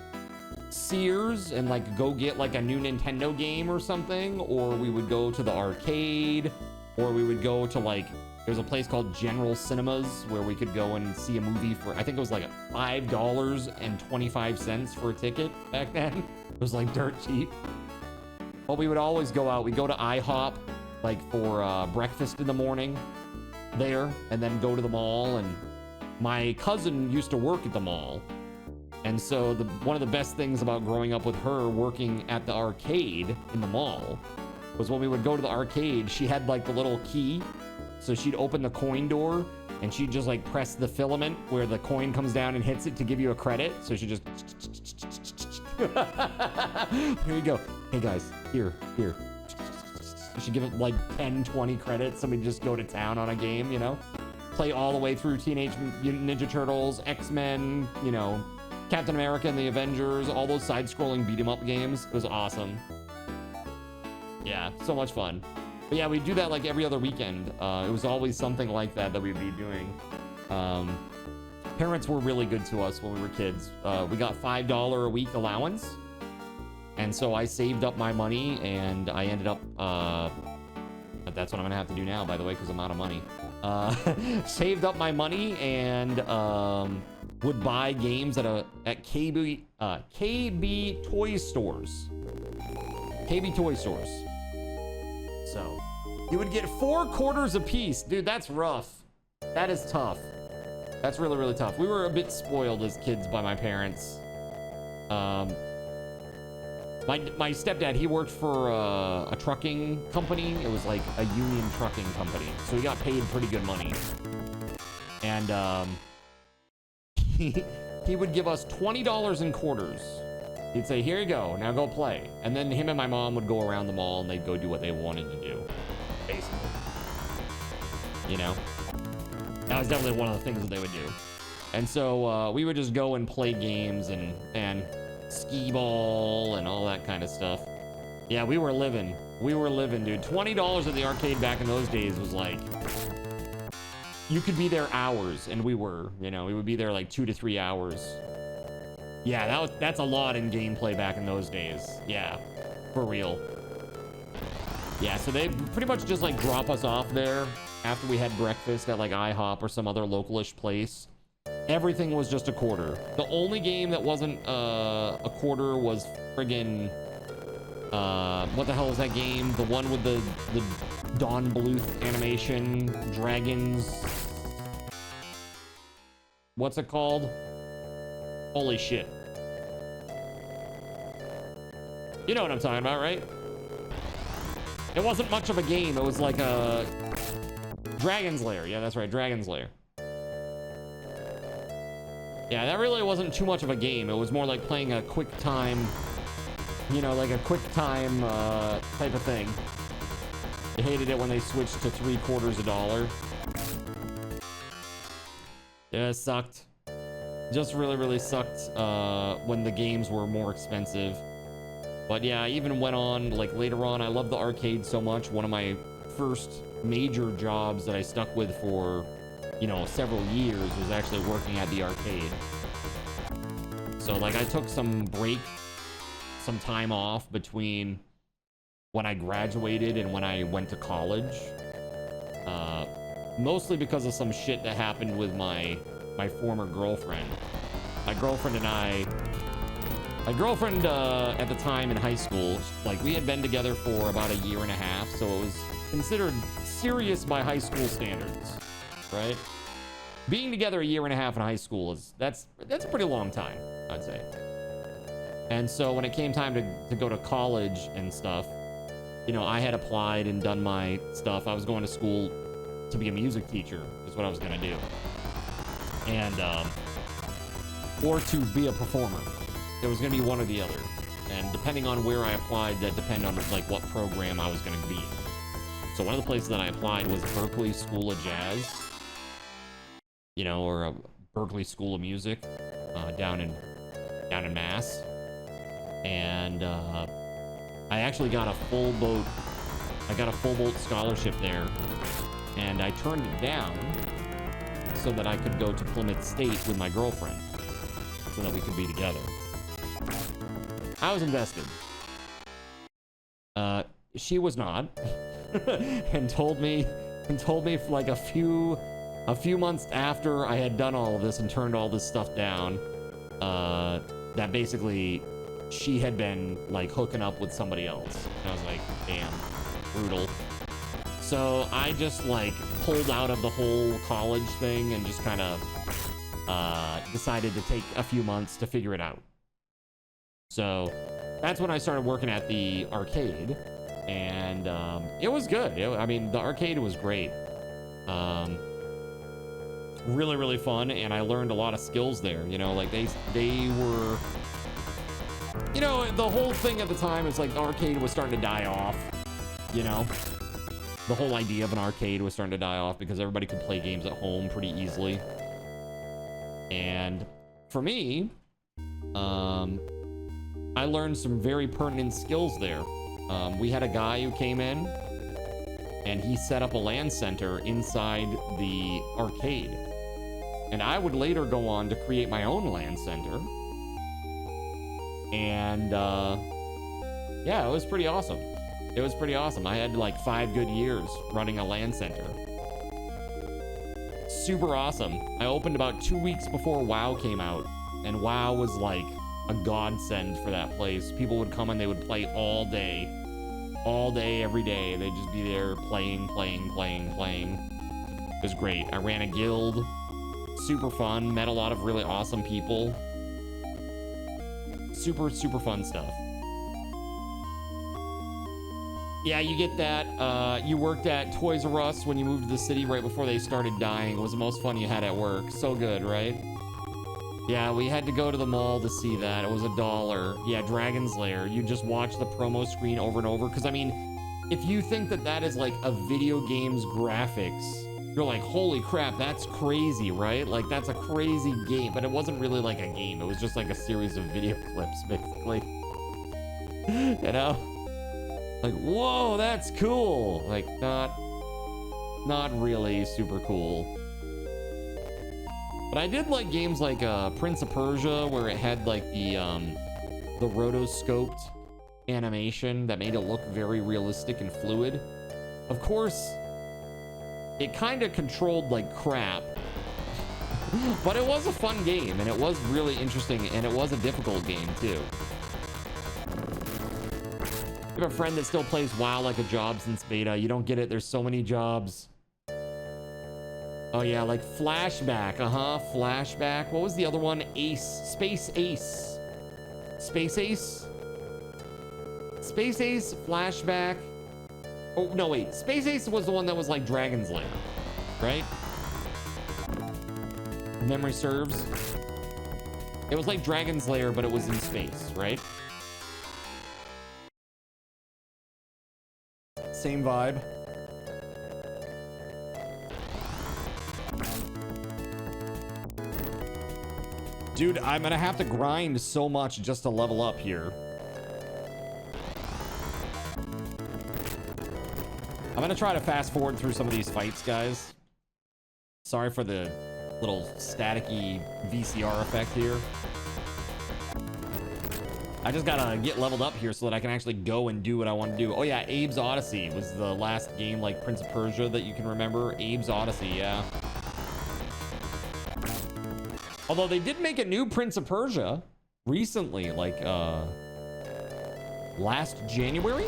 Sears and like go get like a new Nintendo game or something, or we would go to the arcade Or we would go to like, there's a place called General Cinemas where we could go and see a movie for, I think it was like $5.25 for a ticket back then. It was like dirt cheap. But we would always go out. We'd go to IHOP like for breakfast in the morning there, and then go to the mall. And my cousin used to work at the mall. And so one of the best things about growing up with her working at the arcade in the mall was when we would go to the arcade, she had like the little key. So she'd open the coin door and she'd just like press the filament where the coin comes down and hits it to give you a credit. So she just, here you go. Hey guys, here. She'd give it like 10, 20 credits. Somebody just go to town on a game, you know? Play all the way through Teenage Mutant Ninja Turtles, X-Men, you know, Captain America and the Avengers, all those side-scrolling beat-em-up games. It was awesome. Yeah, so much fun. But yeah, we do that like every other weekend. It was always something like that we'd be doing. Parents were really good to us when we were kids. We got $5 a week allowance. And so I saved up my money and I ended up, that's what I'm gonna have to do now, by the way, because I'm out of money. Saved up my money and would buy games at KB toy stores. KB toy stores. So you would get 4 quarters a piece. Dude, that's rough. That is tough. That's really, really tough. We were a bit spoiled as kids by my parents. My stepdad, he worked for a trucking company. It was like a union trucking company. So he got paid pretty good money. And he would give us $20 in quarters. He'd say, here you go, now go play. And then him and my mom would go around the mall and they'd go do what they wanted to do, basically. You know? That was definitely one of the things that they would do. And so we would just go and play games and skee ball and all that kind of stuff. Yeah, we were living. We were living, dude. $20 at the arcade back in those days was like, you could be there hours, and we were, you know, we would be there like 2 to 3 hours. Yeah, that's a lot in gameplay back in those days. Yeah, for real. Yeah, so they pretty much just like drop us off there after we had breakfast at like IHOP or some other localish place. Everything was just a quarter. The only game that wasn't a quarter was friggin' what the hell is that game? The one with the Don Bluth animation, dragons. What's it called? Holy shit. You know what I'm talking about, right? It wasn't much of a game. It was like a Dragon's Lair. Yeah, that's right, Dragon's Lair. Yeah, that really wasn't too much of a game. It was more like playing a quick time, you know, like a quick time type of thing. I hated it when they switched to $0.75. Yeah, it sucked. Just really, really sucked when the games were more expensive. But yeah, I even went on, like later on, I loved the arcade so much. One of my first major jobs that I stuck with for, you know, several years was actually working at the arcade. So like I took some time off between when I graduated and when I went to college. Mostly because of some shit that happened with my former girlfriend. My girlfriend at the time in high school, like we had been together for about 1.5 years, so it was considered serious by high school standards, right? Being together 1.5 years in high school that's a pretty long time, I'd say. And so when it came time to go to college and stuff, you know, I had applied and done my stuff. I was going to school to be a music teacher is what I was gonna do. And or to be a performer. It was gonna be one or the other. And depending on where I applied, that depended on like what program I was gonna be. So one of the places that I applied was Berklee School of Jazz, you know, or Berklee School of Music, down in Mass. And I actually got a full boat scholarship there, and I turned it down so that I could go to Plymouth State with my girlfriend, so that we could be together. I was invested. She was not. and told me for like a few months after I had done all of this and turned all this stuff down, that basically she had been like hooking up with somebody else. And I was like, damn, brutal. So I just like pulled out of the whole college thing and just kind of decided to take a few months to figure it out. So that's when I started working at the arcade, and it was good. I mean, the arcade was great. Really, really fun, and I learned a lot of skills there. You know, like they were, you know, the whole thing at the time is like the arcade was starting to die off. You know, the whole idea of an arcade was starting to die off because everybody could play games at home pretty easily. And for me, I learned some very pertinent skills there. We had a guy who came in and he set up a LAN center inside the arcade. And I would later go on to create my own LAN center. And yeah, it was pretty awesome. It was pretty awesome. I had like 5 good years running a LAN center. Super awesome. I opened about 2 weeks before WoW came out, and WoW was like a godsend for that place. People would come and they would play all day, every day. They'd just be there playing. It was great. I ran a guild, super fun, met a lot of really awesome people. Super fun stuff. Yeah, you get that. You worked at Toys R Us when you moved to the city right before they started dying. It was the most fun you had at work. So good, right? Yeah, we had to go to the mall to see that. It was $1. Yeah, Dragon's Lair. You just watch the promo screen over and over. Because, I mean, if you think that that is like a video game's graphics, you're like, holy crap, that's crazy, right? Like, that's a crazy game. But it wasn't really like a game. It was just like a series of video clips, basically. You know? Like, whoa, that's cool. Like, not really super cool. But I did like games like Prince of Persia, where it had like the rotoscoped animation that made it look very realistic and fluid. Of course, it kind of controlled like crap, but it was a fun game, and it was really interesting, and it was a difficult game too. I have a friend that still plays WoW like a job since beta. You don't get it. There's so many jobs. Oh yeah, like Flashback. Flashback. What was the other one? Space Ace, Flashback. Oh no, wait. Space Ace was the one that was like Dragon's Lair, right? Memory serves. It was like Dragon's Lair, but it was in space, right? Same vibe. Dude, I'm gonna have to grind so much just to level up here. I'm gonna try to fast forward through some of these fights, guys. Sorry for the little staticky VCR effect here. I just gotta get leveled up here so that I can actually go and do what I want to do. Oh yeah, Abe's Odyssey was the last game like Prince of Persia that you can remember. Abe's Odyssey, yeah. Although they did make a new Prince of Persia recently, like last January.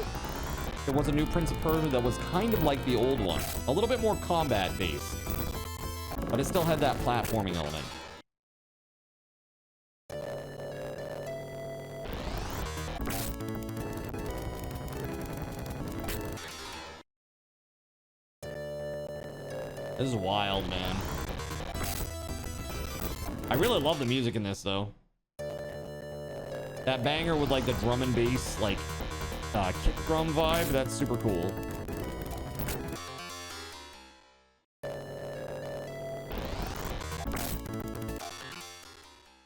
There was a new Prince of Persia that was kind of like the old one. A little bit more combat based, but it still had that platforming element. This is wild, man. I really love the music in this, though. That banger with, like, the drum and bass, like, kick drum vibe, that's super cool.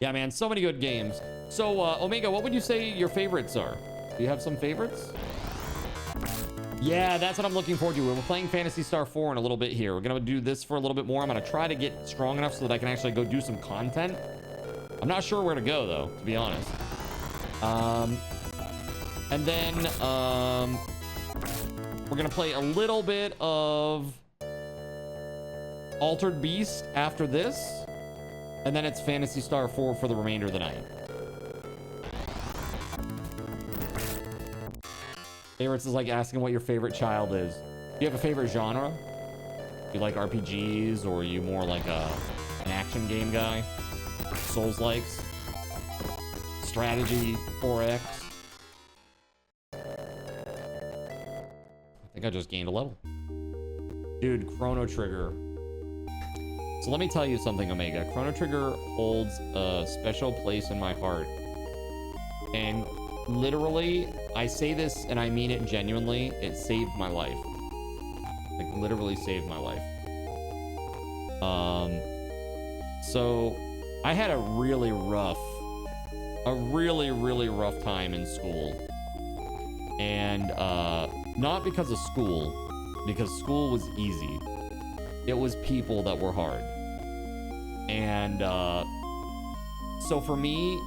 Yeah, man, so many good games. So, Omega, what would you say your favorites are? Do you have some favorites? Yeah, that's what I'm looking forward to. We're playing Phantasy Star 4 in a little bit here. We're gonna do this for a little bit more. I'm gonna try to get strong enough so that I can actually go do some content. I'm not sure where to go, though, to be honest. And then we're We're gonna play a little bit of Altered Beast after this, and then it's Phantasy Star 4 for the remainder of the night. Favorites is like asking what your favorite child is. Do you have a favorite genre? You like RPGs, or are you more like an action game guy? Souls-likes? Strategy, 4X? I think I just gained a level. Dude, Chrono Trigger. So let me tell you something, Omega. Chrono Trigger holds a special place in my heart. And literally, I say this and I mean it genuinely, it saved my life. Like, literally saved my life. So I had a really rough time in school. And not because of school, because school was easy. It was people that were hard. And so for me,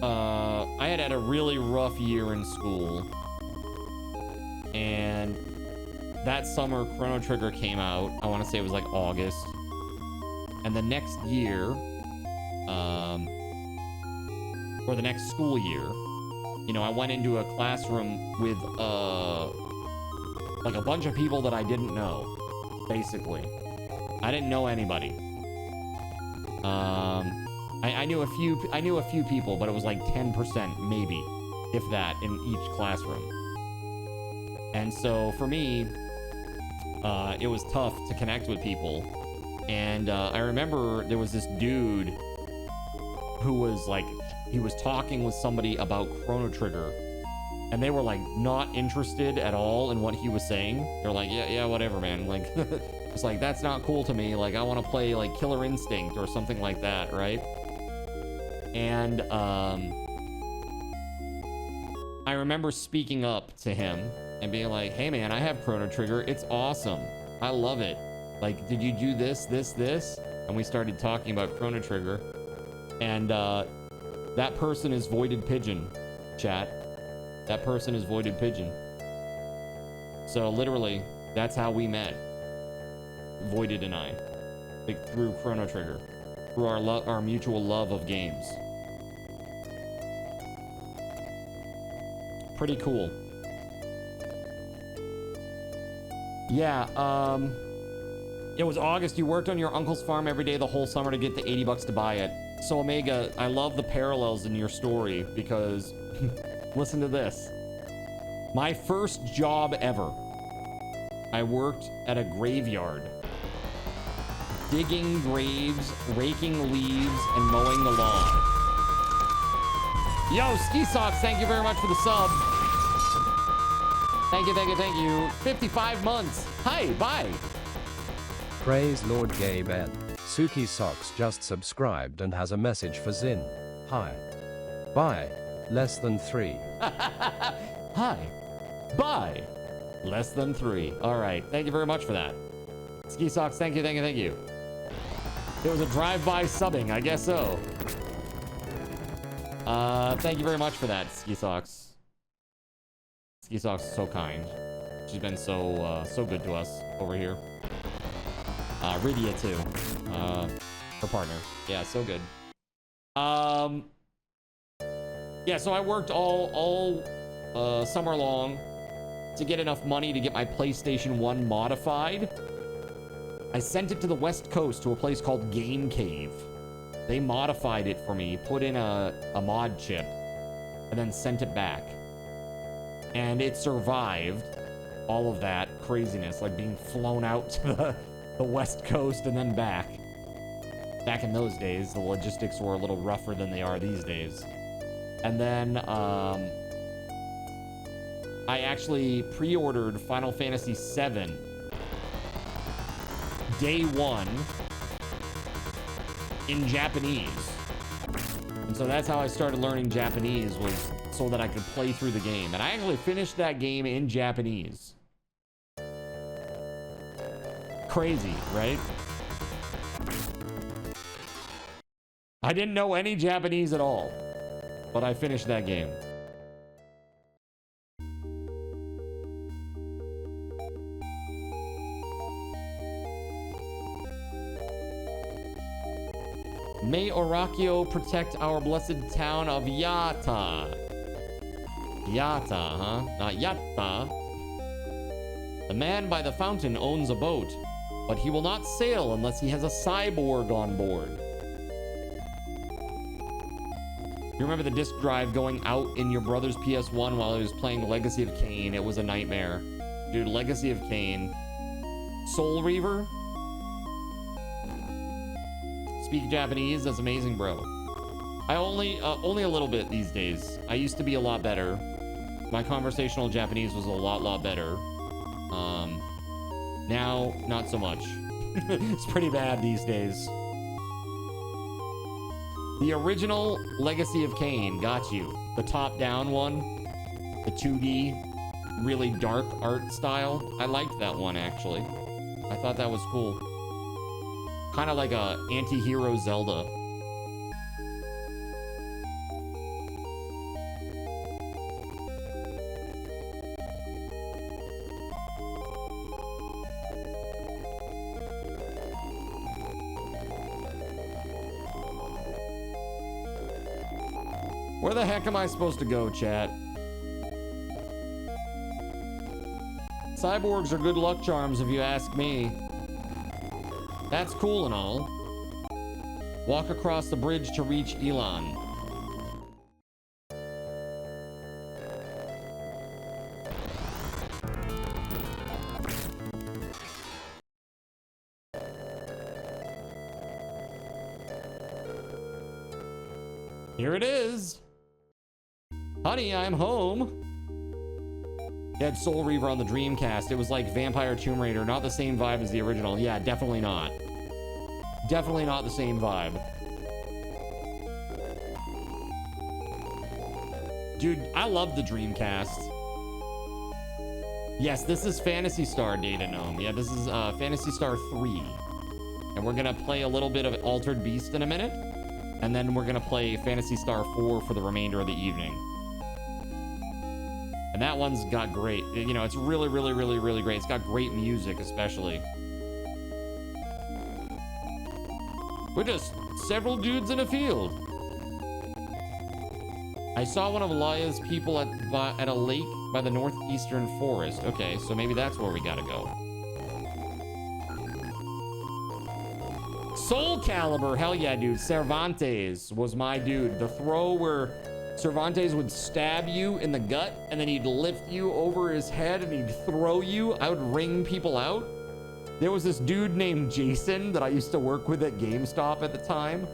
I had a really rough year in school. And that summer, Chrono Trigger came out. I want to say it was like August. And the next year, or the next school year, you know, I went into a classroom with like a bunch of people that I didn't know, basically. I didn't know anybody. I knew a few people, but it was like 10% maybe, if that, in each classroom. And so for me, it was tough to connect with people. And I remember there was this dude who was like, he was talking with somebody about Chrono Trigger, and they were like not interested at all in what he was saying. They're like, yeah, whatever, man. Like, it's like, that's not cool to me. Like, I want to play like Killer Instinct or something like that, right? And I remember speaking up to him and being like, hey man, I have Chrono Trigger. It's awesome. I love it. Like, did you do this? And we started talking about Chrono Trigger. And that person is Voided Pigeon, chat. That person is Voided Pigeon. So literally, that's how we met. Voided and I. Like, through Chrono Trigger. Through our mutual love of games. Pretty cool. Yeah, it was August. You worked on your uncle's farm every day the whole summer to get the $80 to buy it. So Omega, I love the parallels in your story because listen to this. My first job ever, I worked at a graveyard, digging graves, raking leaves, and mowing the lawn. Yo, Ski Socks, thank you very much for the sub. Thank you. 55 months. Hi, bye. Praise Lord Gabe N. Suki Socks just subscribed and has a message for Zin. Hi. Bye. Less than 3. Hi. Bye. Less than 3. All right. Thank you very much for that. Ski Socks, thank you. It was a drive-by subbing, I guess so. Thank you very much for that, Ski Socks. Ski Socks is so kind. She's been so good to us over here. Rydia too. Her partner. Yeah, so good. Yeah, so I worked all summer long to get enough money to get my PlayStation 1 modified. I sent it to the West Coast to a place called Game Cave. They modified it for me, put in a mod chip, and then sent it back. And it survived all of that craziness, like being flown out to the West Coast and then back. Back in those days, the logistics were a little rougher than they are these days. And then I actually pre-ordered Final Fantasy VII day one in Japanese. And so that's how I started learning Japanese, was so that I could play through the game. And I actually finished that game in Japanese. Crazy, right? I didn't know any Japanese at all, but I finished that game. May Orakio protect our blessed town of Yata. Yata, huh? Not Yatta. The man by the fountain owns a boat, but he will not sail unless he has a cyborg on board. You remember the disk drive going out in your brother's PS1 while he was playing Legacy of Kain? It was a nightmare. Dude, Legacy of Kain. Soul Reaver? Speak Japanese? That's amazing, bro. I only a little bit these days. I used to be a lot better. My conversational Japanese was a lot better. Now, not so much. It's pretty bad these days. The original Legacy of Kain, got you. The top-down one. The 2D, really dark art style. I liked that one, actually. I thought that was cool. Kind of like a anti-hero Zelda. Where the heck am I supposed to go, chat? Cyborgs are good luck charms if you ask me. That's cool and all. Walk across the bridge to reach Elon. Here it is. Honey, I'm home. You had Soul Reaver on the Dreamcast. It was like Vampire Tomb Raider, not the same vibe as the original. Yeah, definitely not. Definitely not the same vibe. Dude, I love the Dreamcast. Yes, this is Phantasy Star Data Gnome. Yeah, this is Phantasy Star 3. And we're gonna play a little bit of Altered Beast in a minute. And then we're gonna play Phantasy Star 4 for the remainder of the evening. And that one's got great, you know, it's really great. It's got great music, especially. We're just several dudes in a field. I saw one of Laya's people at a lake by the northeastern forest. Okay, so maybe that's where we gotta go. Soul Calibur, hell yeah, dude. Cervantes was my dude. The throw where Cervantes would stab you in the gut and then he'd lift you over his head and he'd throw you. I would ring people out. There was this dude named Jason that I used to work with at GameStop at the time.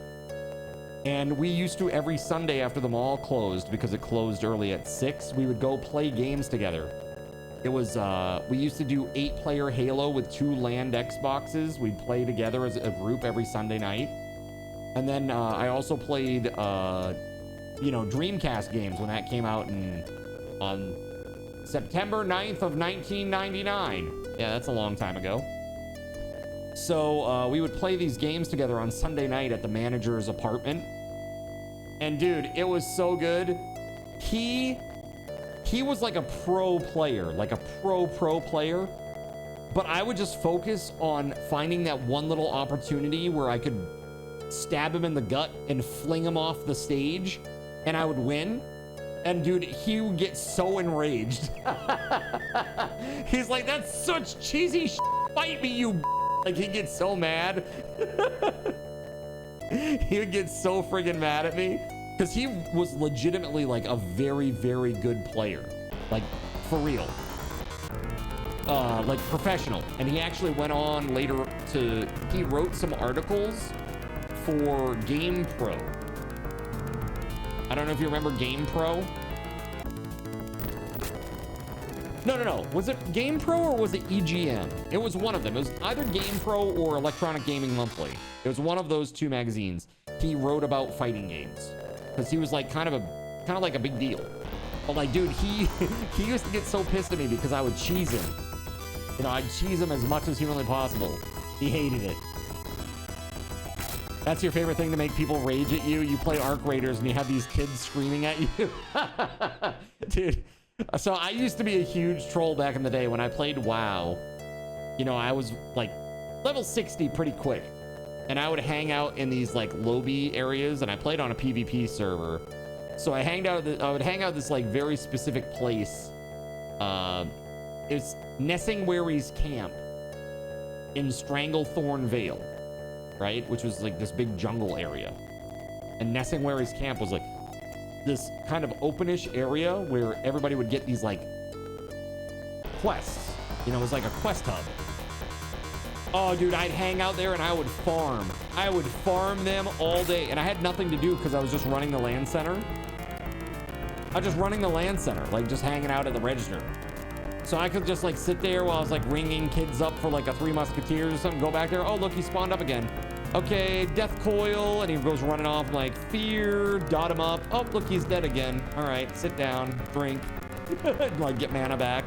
And we used to, every Sunday after the mall closed, because it closed early at 6, we would go play games together. It was, we used to do 8-player Halo with 2 land Xboxes. We'd play together as a group every Sunday night. And then I also played, you know, Dreamcast games when that came out on September 9th of 1999. Yeah, that's a long time ago. So we would play these games together on Sunday night at the manager's apartment. And dude, it was so good. He was like a pro player, like a pro player. But I would just focus on finding that one little opportunity where I could stab him in the gut and fling him off the stage, and I would win. And dude, he would get so enraged. He's like, that's such cheesy shit. Fight me, you. Like, he'd get so mad. He would get so friggin' mad at me. Because he was legitimately like a very good player. Like, for real. Like professional. And he actually went on later he wrote some articles for GamePro. I don't know if you remember GamePro. No. Was it GamePro or was it EGM? It was one of them. It was either GamePro or Electronic Gaming Monthly. It was one of those two magazines. He wrote about fighting games because he was like kind of like a big deal. But like, dude, he used to get so pissed at me because I would cheese him. You know, I'd cheese him as much as humanly possible. He hated it. That's your favorite thing, to make people rage at you? You play Arc Raiders and you have these kids screaming at you? Dude. So I used to be a huge troll back in the day when I played WoW. You know, I was like level 60 pretty quick. and I would hang out in these like lobby areas, and I played on a PvP server. So I would hang out this like very specific place. It's Nessingwary's Camp in Stranglethorn Vale, right? Which was like this big jungle area. And Nessingwary's Camp was like this kind of openish area where everybody would get these like quests. You know, it was like a quest hub. Oh, dude, I'd hang out there and I would farm. I would farm them all day. And I had nothing to do because I was just running the land center. I was just running the land center, like just hanging out at the register. So I could just like sit there while I was like ringing kids up for like a Three Musketeers or something. Go back there. Oh, look, he spawned up again. Okay, Death Coil. And he goes running off. I'm like, Fear, dot him up. Oh, look, he's dead again. All right, sit down, drink, like get mana back.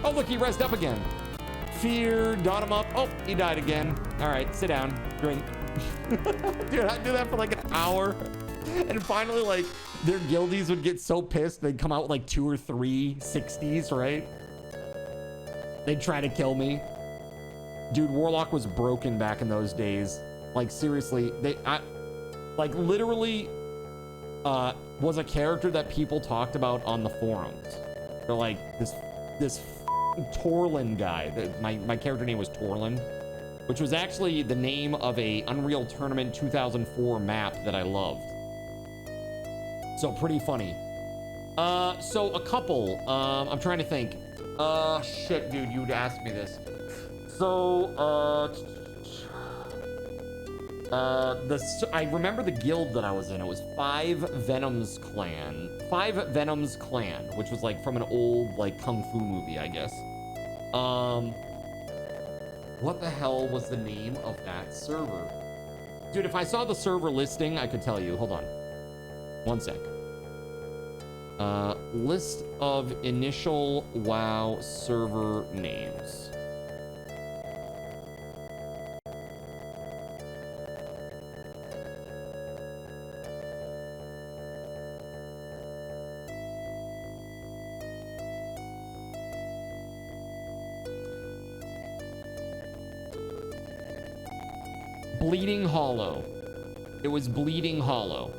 Oh, look, he rezzed up again. Fear, dot him up. Oh, he died again. All right, sit down, drink. Dude, I'd do that for like an hour. And finally, like, their guildies would get so pissed, they'd come out with like 2 or 3 60s, right? They'd try to kill me. Dude, Warlock was broken back in those days. Like, seriously, like, literally, was a character that people talked about on the forums. They're like, this Torlin guy. My character name was Torlin, which was actually the name of a Unreal Tournament 2004 map that I loved. So pretty funny. So a couple, I'm trying to think. Shit, dude, you'd ask me this. So, I remember the guild that I was in. It was Five Venoms Clan, which was like from an old like kung fu movie, I guess. What the hell was the name of that server? Dude, if I saw the server listing, I could tell you. Hold on. One sec. List of initial WoW server names. Bleeding Hollow. It was Bleeding Hollow.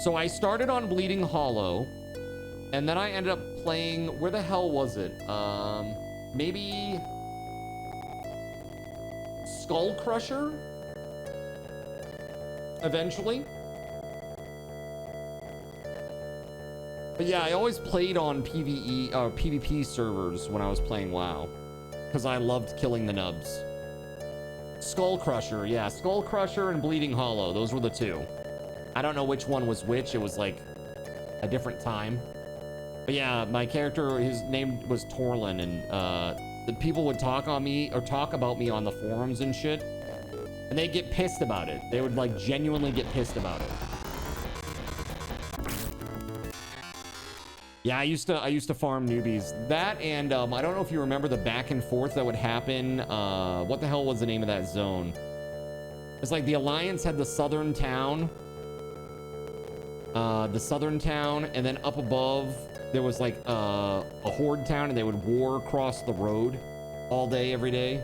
So I started on Bleeding Hollow, and then I ended up playing, where the hell was it? Maybe Skull Crusher? Eventually. But yeah, I always played on PvP servers when I was playing WoW, because I loved killing the nubs. Skull Crusher, yeah, Skull Crusher and Bleeding Hollow, those were the two. I don't know which one was which. It was like a different time. But yeah, my character, his name was Torlin, and the people would talk about me on the forums and shit, and they'd get pissed about it. They would like genuinely get pissed about it. Yeah, I used to farm newbies. That and I don't know if you remember the back and forth that would happen. What the hell was the name of that zone? It's like the Alliance had the southern town. And then up above there was like a horde town, and they would war across the road all day, every day.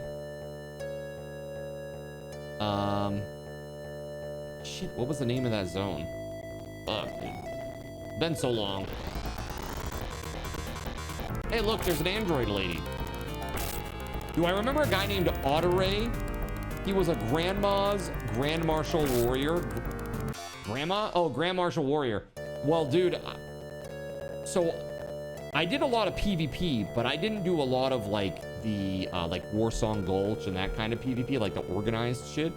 Shit, what was the name of that zone? Fuck, dude. Been so long. Hey, look, there's an android lady. Do I remember a guy named Otteray? He was a Grandma's Grand Marshal Warrior. Grandma? Oh, Grand Marshal Warrior. Well, dude, so I did a lot of PvP, but I didn't do a lot of like the like Warsong Gulch and that kind of PvP, like the organized shit.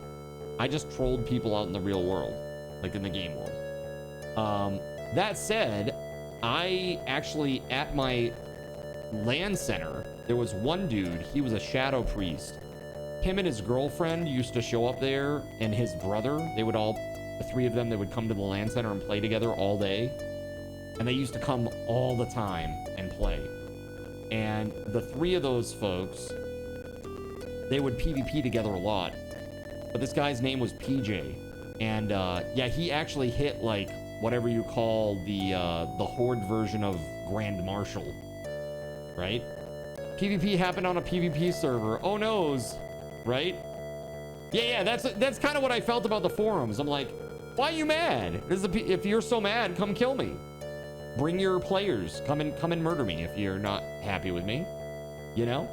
I just trolled people out in the real world, like in the game world. That said, I actually, at my land center, there was one dude, he was a shadow priest. Him and his girlfriend used to show up there, and his brother, the 3 of them, they would come to the land center and play together all day. And they used to come all the time and play. And the 3 of those folks, they would PvP together a lot. But this guy's name was PJ. And yeah, he actually hit like whatever you call the horde version of Grand Marshal, right? PvP happened on a PvP server. Oh noes. right? Yeah, that's kind of what I felt about the forums. I'm like, why are you mad? If you're so mad, come kill me. Bring your players. Come and murder me if you're not happy with me. You know?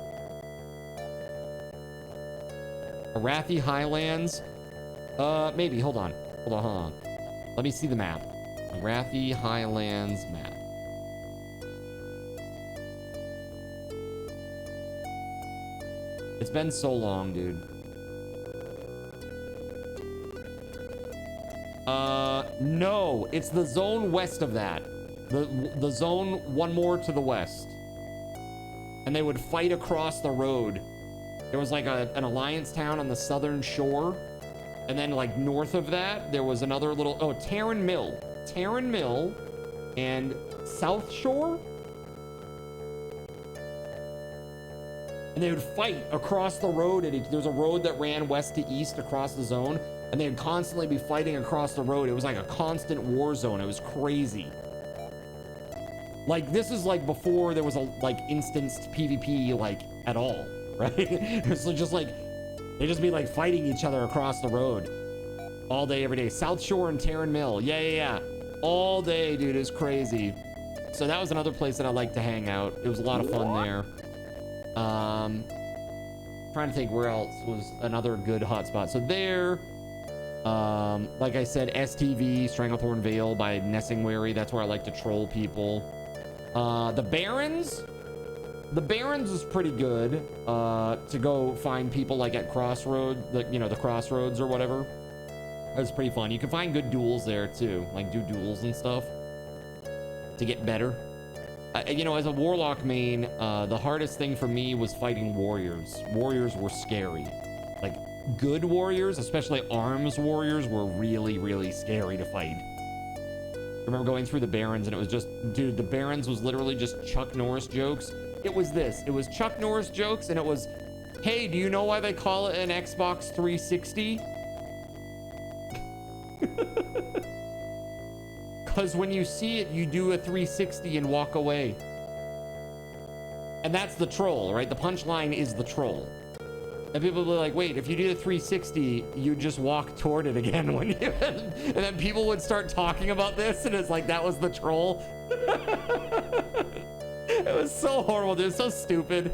Arathi Highlands. Maybe. Hold on. Let me see the map. Arathi Highlands map. It's been so long, dude. No, it's the zone west of that. The zone one more to the west. And they would fight across the road. There was like an alliance town on the southern shore. And then like north of that, there was another little, Terran Mill. Terran Mill and South Shore. And they would fight across the road. There's a road that ran west to east across the zone. And they would constantly be fighting across the road. It was like a constant war zone. It was crazy. Like, this is like before there was a like instanced PvP like at all, right? It's just like, they just be like fighting each other across the road all day, every day. South Shore and Terran Mill. Yeah. All day, dude. It's crazy. So that was another place that I like to hang out. It was a lot of fun there. Trying to think where else was another good hotspot. So there, like I said, STV, Stranglethorn Vale by Nessingwary. That's where I like to troll people. The Barrens is pretty good to go find people like at Crossroads, the Crossroads or whatever. That's pretty fun. You can find good duels there too, like do duels and stuff to get better. As a Warlock main, the hardest thing for me was fighting warriors. Warriors were scary. Like good warriors, especially arms warriors, were really, really scary to fight. I remember going through the Barrens and it was just, dude, the Barrens was literally just Chuck Norris jokes. It was Chuck Norris jokes, and it was, hey, do you know why they call it an Xbox 360? Because when you see it, you do a 360 and walk away. And that's the troll, right? The punchline is the troll. And people will be like, wait, if you do the 360, you just walk toward it again when you... And then people would start talking about this, and it's like, that was the troll. It was so horrible, dude. It was so stupid.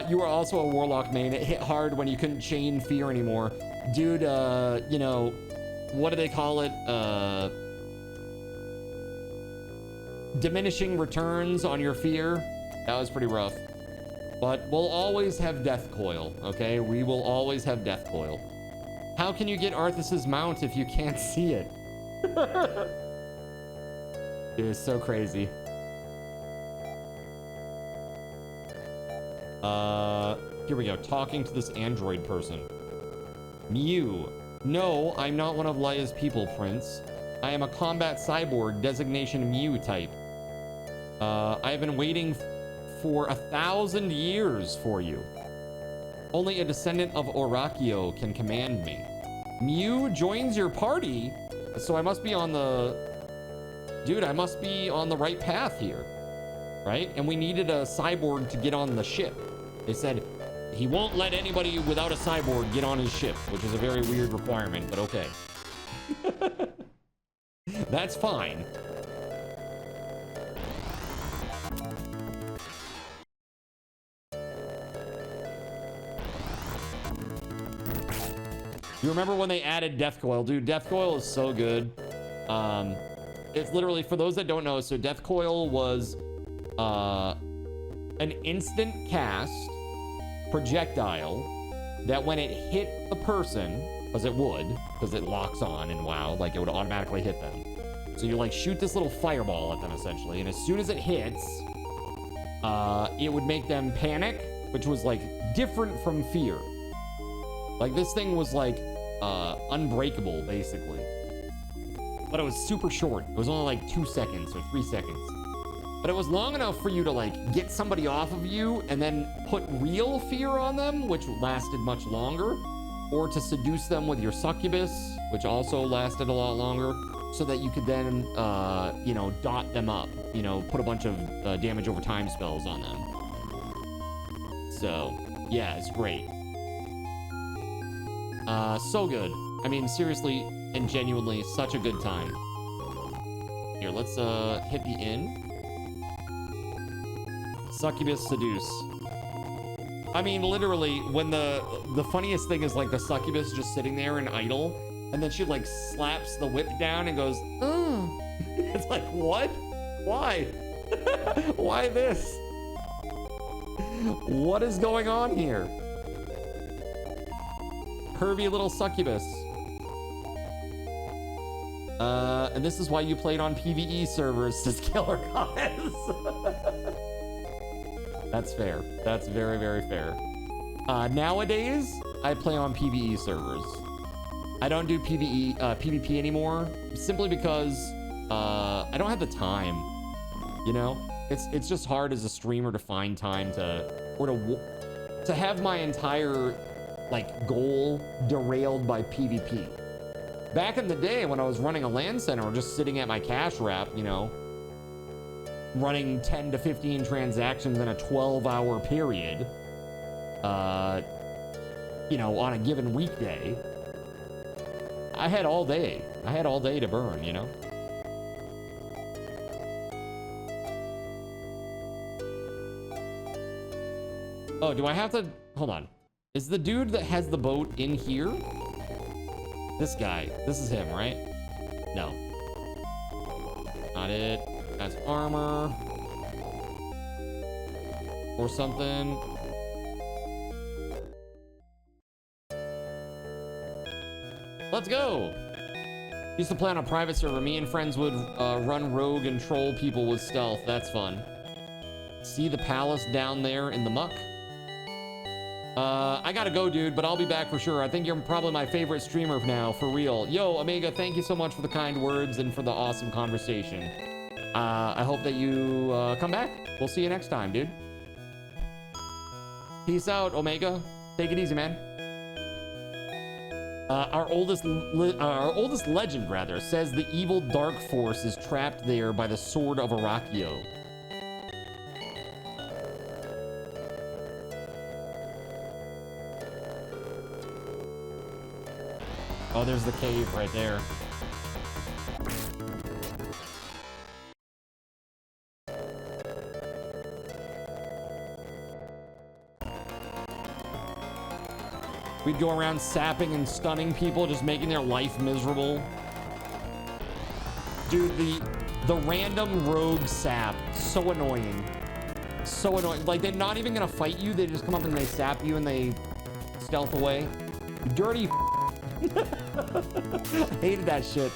You were also a Warlock main. It hit hard when you couldn't chain fear anymore. Dude, what do they call it? Diminishing returns on your fear. That was pretty rough. But we'll always have Death Coil, okay? We will always have Death Coil. How can you get Arthas's mount if you can't see it? It is so crazy. Here we go. Talking to this android person. Mew. No, I'm not one of Leia's people, Prince. I am a combat cyborg, designation Mew type. I have been waiting for 1,000 years for you. Only a descendant of Orakio can command me. Mew joins your party? So I must be on the... Dude, I must be on the right path here. Right? And we needed a cyborg to get on the ship. They said he won't let anybody without a cyborg get on his ship, which is a very weird requirement, but okay. That's fine. You remember when they added Death Coil? Dude, Death Coil is so good. It's literally, for those that don't know, so Death Coil was an instant cast projectile that when it hit the person, because it would, because it locks on in WoW, like it would automatically hit them. So you like shoot this little fireball at them essentially, and as soon as it hits, it would make them panic, which was like different from fear. Like this thing was like unbreakable basically, but it was super short. It was only like 2 seconds or 3 seconds, but it was long enough for you to like get somebody off of you and then put real fear on them, which lasted much longer, or to seduce them with your succubus, which also lasted a lot longer. so that you could then, you know, dot them up, you know, put a bunch of damage over time spells on them. So, yeah, it's great. So good. I mean, seriously and genuinely, such a good time. Here, let's hit the inn. Succubus seduce. I mean, literally, when the funniest thing is like the succubus just sitting there and idle, and then she like slaps the whip down and goes, oh. It's like, what? Why? Why this? What is going on here? Curvy little succubus. And this is why you played on PvE servers, says Killer Comments. That's fair. That's very, very fair. Nowadays, I play on PvE servers. I don't do PvP anymore, simply because I don't have the time. You know, it's just hard as a streamer to find time to have my entire like goal derailed by PvP. Back in the day when I was running a LAN center or just sitting at my cash wrap, you know, running 10 to 15 transactions in a 12-hour period, you know, on a given weekday, I had all day. I had all day to burn, you know? Oh, do I have to... Hold on. Is the dude that has the boat in here? This guy. This is him, right? No. Not it. That's armor. Or something. Let's go! Used to play on a private server. Me and friends would run rogue and troll people with stealth. That's fun. See the palace down there in the muck? I gotta go, dude, but I'll be back for sure. I think you're probably my favorite streamer now, for real. Yo, Omega, thank you so much for the kind words and for the awesome conversation. I hope that you come back. We'll see you next time, dude. Peace out, Omega. Take it easy, man. Our oldest legend, rather, says the evil dark force is trapped there by the sword of Arachio. Oh, there's the cave right there. We'd go around sapping and stunning people, just making their life miserable. Dude, the random rogue sap, so annoying. So annoying. Like, they're not even gonna fight you, they just come up and they sap you and they stealth away. Dirty I hated that shit.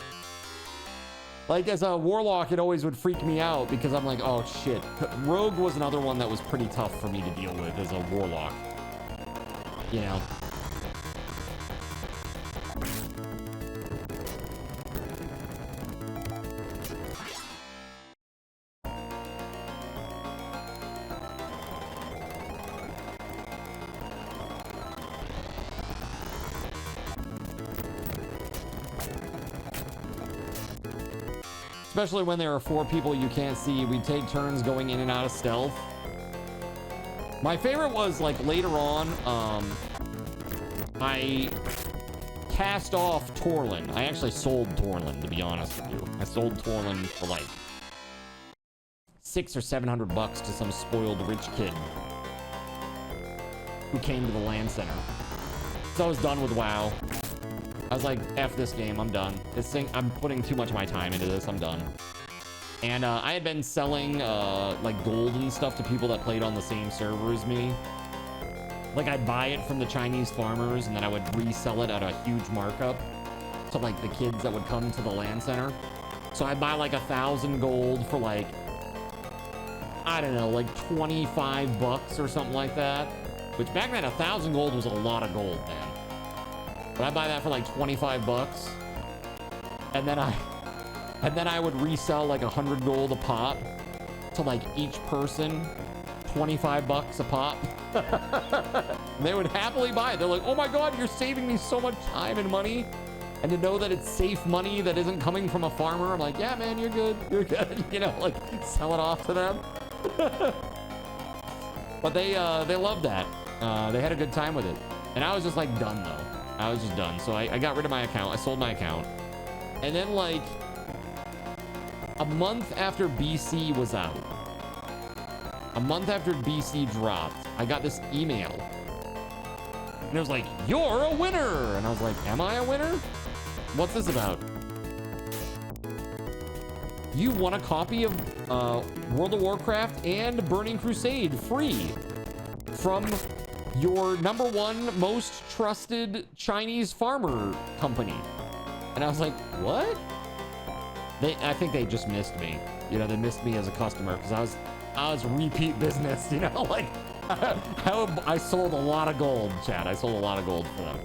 Like, as a warlock, it always would freak me out because I'm like, oh shit. Rogue was another one that was pretty tough for me to deal with as a warlock. You know? Especially when there are 4 people you can't see, we take turns going in and out of stealth. My favorite was like later on, I cast off Torlin. I actually sold Torlin, to be honest with you. I sold Torlin for like $600 or $700 to some spoiled rich kid who came to the LAN center. So I was done with WoW. I was like, F this game, I'm done. This thing, I'm putting too much of my time into this, I'm done. And I had been selling like gold and stuff to people that played on the same server as me. Like, I'd buy it from the Chinese farmers and then I would resell it at a huge markup to like the kids that would come to the LAN center. So I'd buy like 1,000 gold for like, I don't know, like 25 bucks or something like that. Which back then 1,000 gold was a lot of gold, man. But I buy that for like 25 bucks. And then I would resell like 100 gold a pop to like each person, 25 bucks a pop. They would happily buy it. They're like, oh my God, you're saving me so much time and money. And to know that it's safe money that isn't coming from a farmer, I'm like, yeah, man, you're good. You're good. You know, like sell it off to them. But they loved that. They had a good time with it. And I was just like done though. I was just done. So I got rid of my account. I sold my account. And then like a month after BC was out, a month after BC dropped, I got this email. And it was like, you're a winner. And I was like, am I a winner? What's this about? You won a copy of World of Warcraft and Burning Crusade free from your #1 most trusted Chinese farmer company. And I was like, what? I think they just missed me. You know, they missed me as a customer because I was repeat business, you know, like I sold a lot of gold, Chad. I sold a lot of gold for them.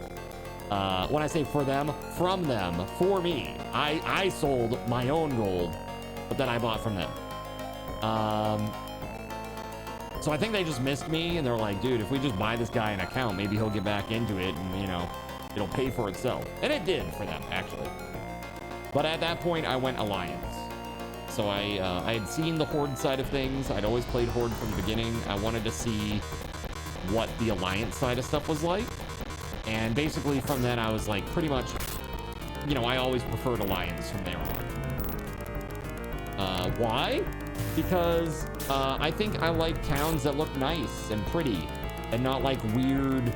When I say for them, from them, for me. I sold my own gold, but then I bought from them. So I think they just missed me, and they're like, dude, if we just buy this guy an account, maybe he'll get back into it, and, you know, it'll pay for itself. And it did for them, actually. But at that point, I went Alliance. So I had seen the Horde side of things. I'd always played Horde from the beginning. I wanted to see what the Alliance side of stuff was like. And basically from then, I was like, pretty much, you know, I always preferred Alliance from there on. Why? Because I think I like towns that look nice and pretty and not like weird,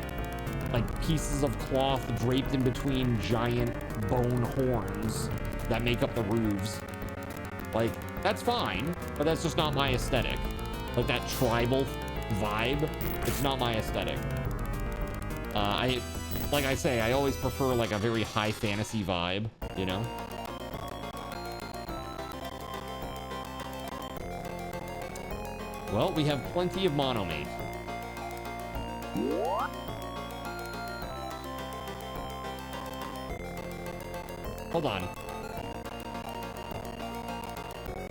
like pieces of cloth draped in between giant bone horns that make up the roofs. Like, that's fine, but that's just not my aesthetic. Like that tribal vibe, it's not my aesthetic. Like I say, I always prefer like a very high fantasy vibe, you know? Well, we have plenty of monomate. Hold on.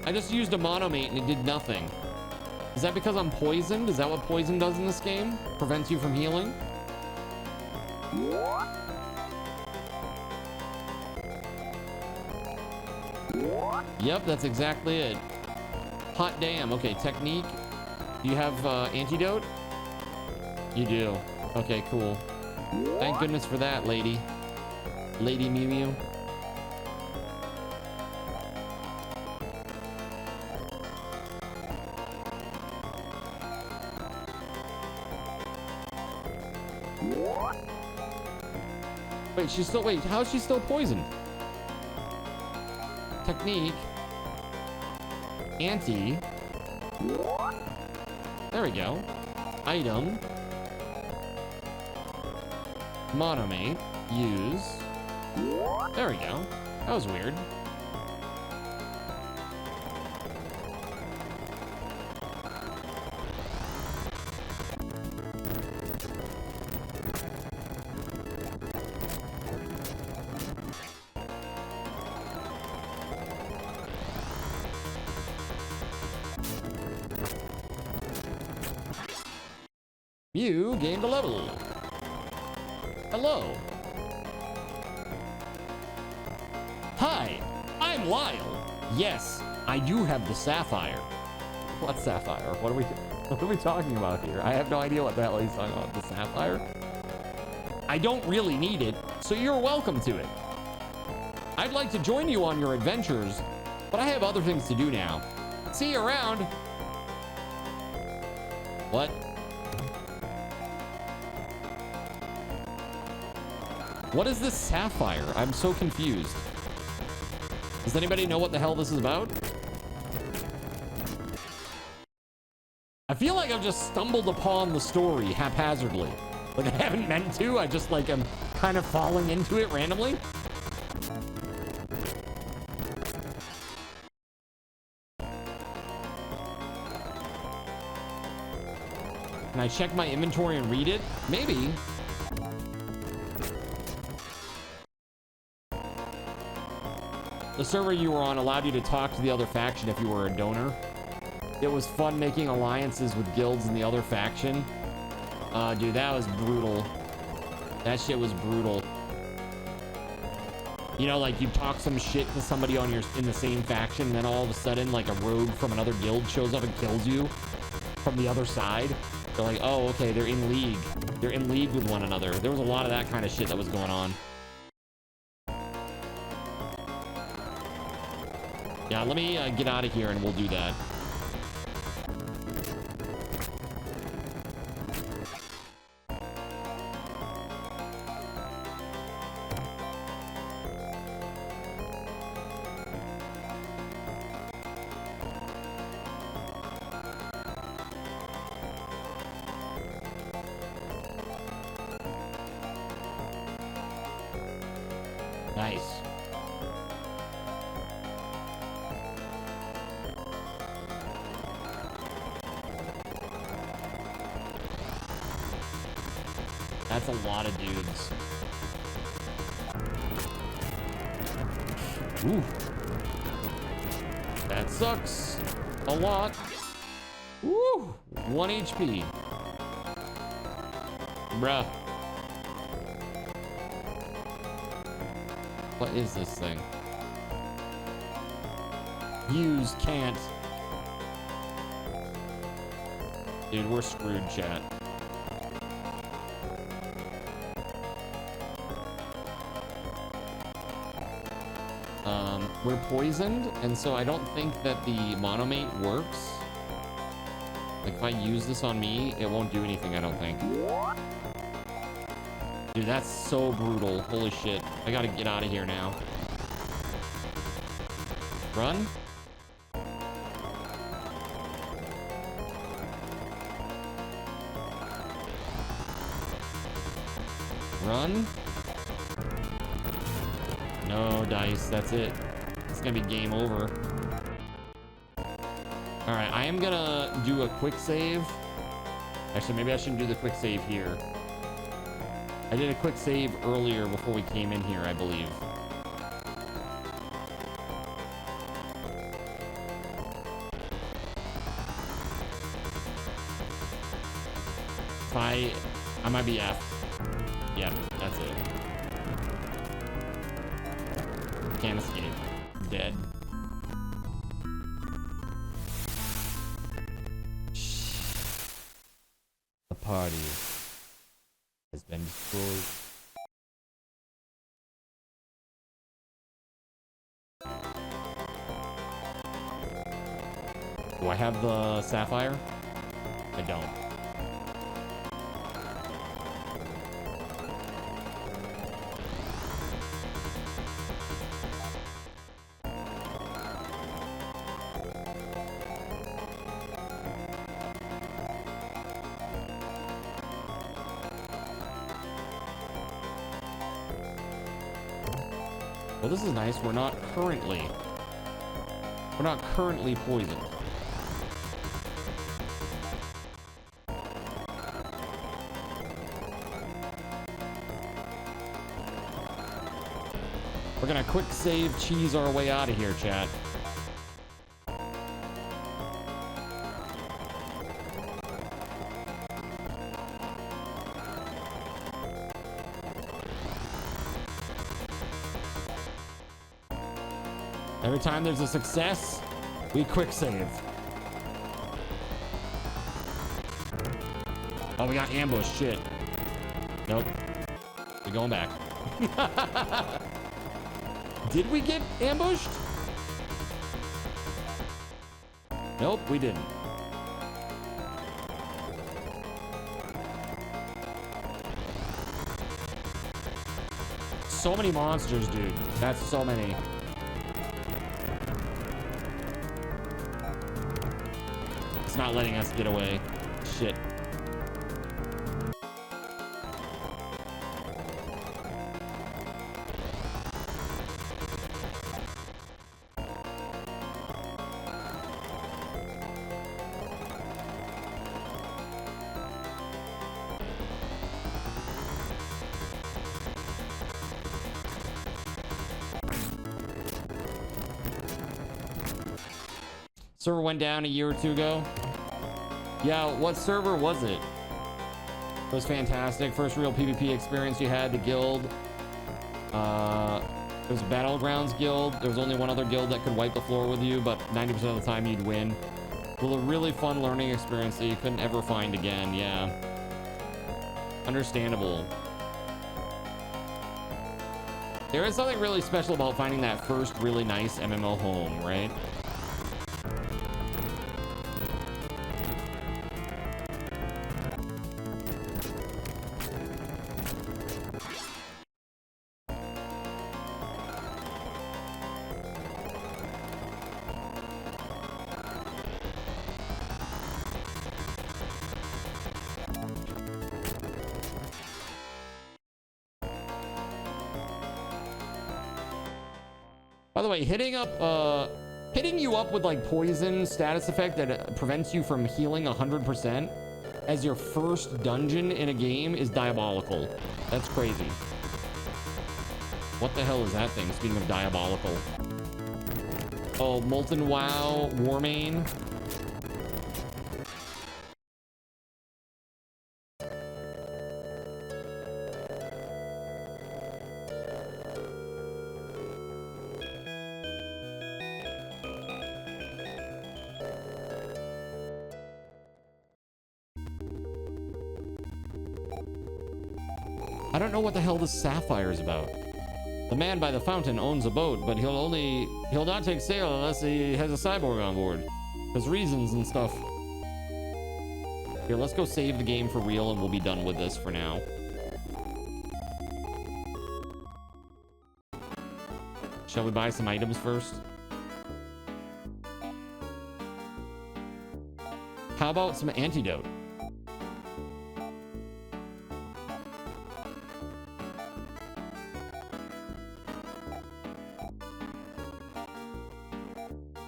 I just used a monomate and it did nothing. Is that because I'm poisoned? Is that what poison does in this game? Prevents you from healing? Yep, that's exactly it. Hot damn. Okay, technique. Do you have antidote? You do. Okay, cool. Thank goodness for that, lady. Lady Mew Mew. Wait, she's still, wait, how is she still poisoned? Technique. Anti. There we go. Item. Monomate. Use. There we go. That was weird. You gained a level. Hello. Hi, I'm Lyle. Yes, I do have the sapphire. What sapphire? What are we talking about here? I have no idea what the hell he's talking about. The sapphire? I don't really need it, so you're welcome to it. I'd like to join you on your adventures, but I have other things to do now. See you around. What? What is this sapphire? I'm so confused. Does anybody know what the hell this is about? I feel like I've just stumbled upon the story haphazardly. Like I haven't meant to, I just like am kind of falling into it randomly. Can I check my inventory and read it? Maybe. The server you were on allowed you to talk to the other faction if you were a donor. It was fun making alliances with guilds in the other faction. Dude, that was brutal. That shit was brutal. You know, like you talk some shit to somebody on in the same faction, and then all of a sudden, like a rogue from another guild shows up and kills you from the other side. They're like, oh, okay, they're in league. They're in league with one another. There was a lot of that kind of shit that was going on. Yeah, let me get out of here and we'll do that. Nice. That's a lot of dudes. Ooh. That sucks. A lot. Woo! 1 HP. Bruh. What is this thing? Use can't. Dude, we're screwed, chat. We're poisoned, and so I don't think that the monomate works. Like, if I use this on me, it won't do anything, I don't think. Dude, that's so brutal. Holy shit. I gotta get out of here now. Run? Run? No, dice. That's it. It's gonna be game over. Alright, I am gonna do a quick save. Actually, maybe I shouldn't do the quick save here. I did a quick save earlier before we came in here, I believe. I might be F. Yeah, that's it. Can't escape. Dead. The party has been destroyed. Do I have the sapphire? I don't. Well, this is nice. We're not currently poisoned. We're gonna quick save cheese our way out of here, chat. Every time there's a success, we quick save. Oh, we got ambushed. Shit. Nope. We're going back. Did we get ambushed? Nope, we didn't. So many monsters, dude. That's so many. It's not letting us get away. Shit. Server went down a year or two ago. Yeah, what server was it? It was fantastic. First real PvP experience you had, the guild. There's Battlegrounds guild. There's only one other guild that could wipe the floor with you, but 90% of the time you'd win. Well, a really fun learning experience that you couldn't ever find again. Yeah. Understandable. There is something really special about finding that first really nice MMO home, right? By the way, hitting you up with like poison status effect that prevents you from healing 100% as your first dungeon in a game is diabolical. That's crazy. What the hell is that thing? Speaking of diabolical. Oh, Molten WoW, Warmane. I don't know what the hell this sapphire is about. The man by the fountain owns a boat, but he'll not take sail unless he has a cyborg on board. There's reasons and stuff. Here, let's go save the game for real and we'll be done with this for now. Shall we buy some items first? How about some antidote?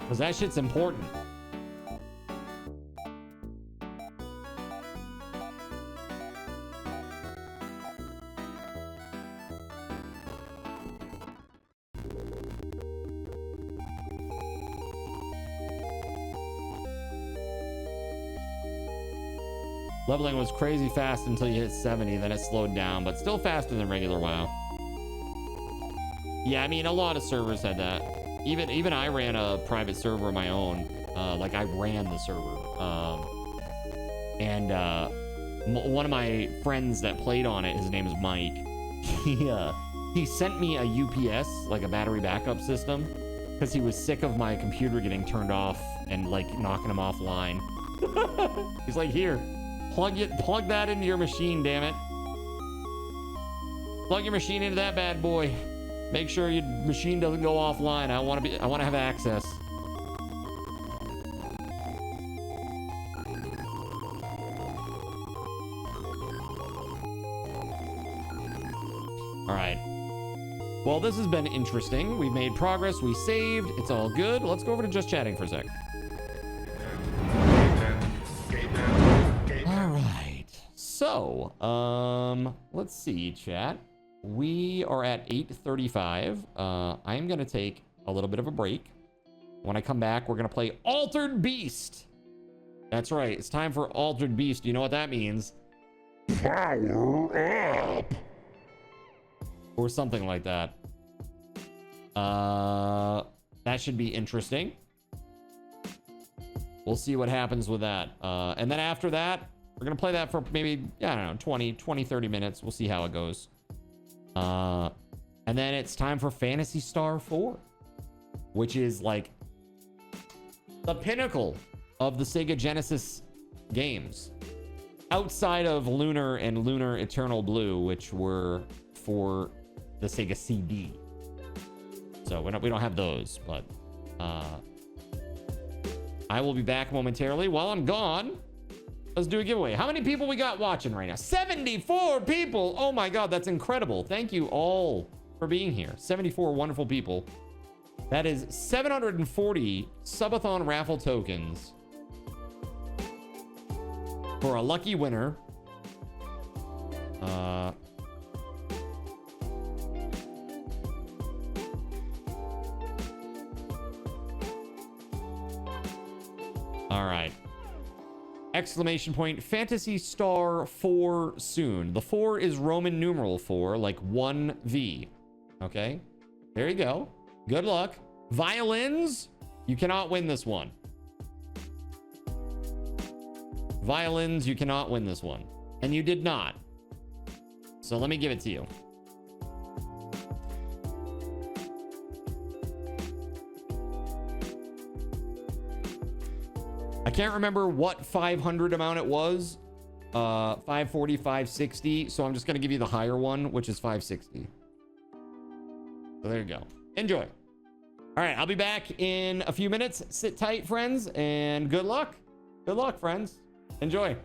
Because that shit's important. Leveling was crazy fast until you hit 70, then it slowed down, but still faster than regular WoW. Yeah, I mean, a lot of servers had that. Even I ran a private server of my own. Like I ran the server. One of my friends that played on it, his name is Mike. He sent me a UPS, like a battery backup system, because he was sick of my computer getting turned off and like knocking him offline. He's like, here, plug that into your machine, damn it. Plug your machine into that bad boy. Make sure your machine doesn't go offline. I want to have access. All right. Well, this has been interesting. We've made progress. We saved. It's all good. Let's go over to just chatting for a sec. All right. So, let's see, chat. We are at 8:35. I am going to take a little bit of a break. When I come back, we're going to play Altered Beast. That's right. It's time for Altered Beast. You know what that means? Power up. Or something like that. That should be interesting. We'll see what happens with that. And then after that, we're going to play that for maybe, I don't know, 20, 30 minutes. We'll see how it goes. And then it's time for Phantasy Star 4, which is like the pinnacle of the Sega Genesis games, outside of Lunar and Lunar Eternal Blue, which were for the Sega CD. So we don't have those, but I will be back momentarily. While I'm gone, let's do a giveaway. How many people we got watching right now? 74 people. Oh my God, that's incredible. Thank you all for being here. 74 wonderful people. That is 740 Subathon raffle tokens for a lucky winner. All right. Exclamation point, Phantasy Star 4 soon. The 4 is Roman numeral 4, like 1V. Okay? There you go. Good luck. Violins, you cannot win this one. Violins, you cannot win this one. And you did not. So let me give it to you. I can't remember what 500 amount it was. 540, 560. So I'm just going to give you the higher one, which is 560. So there you go. Enjoy. All right, I'll be back in a few minutes. Sit tight, friends, and good luck. Good luck, friends. Enjoy.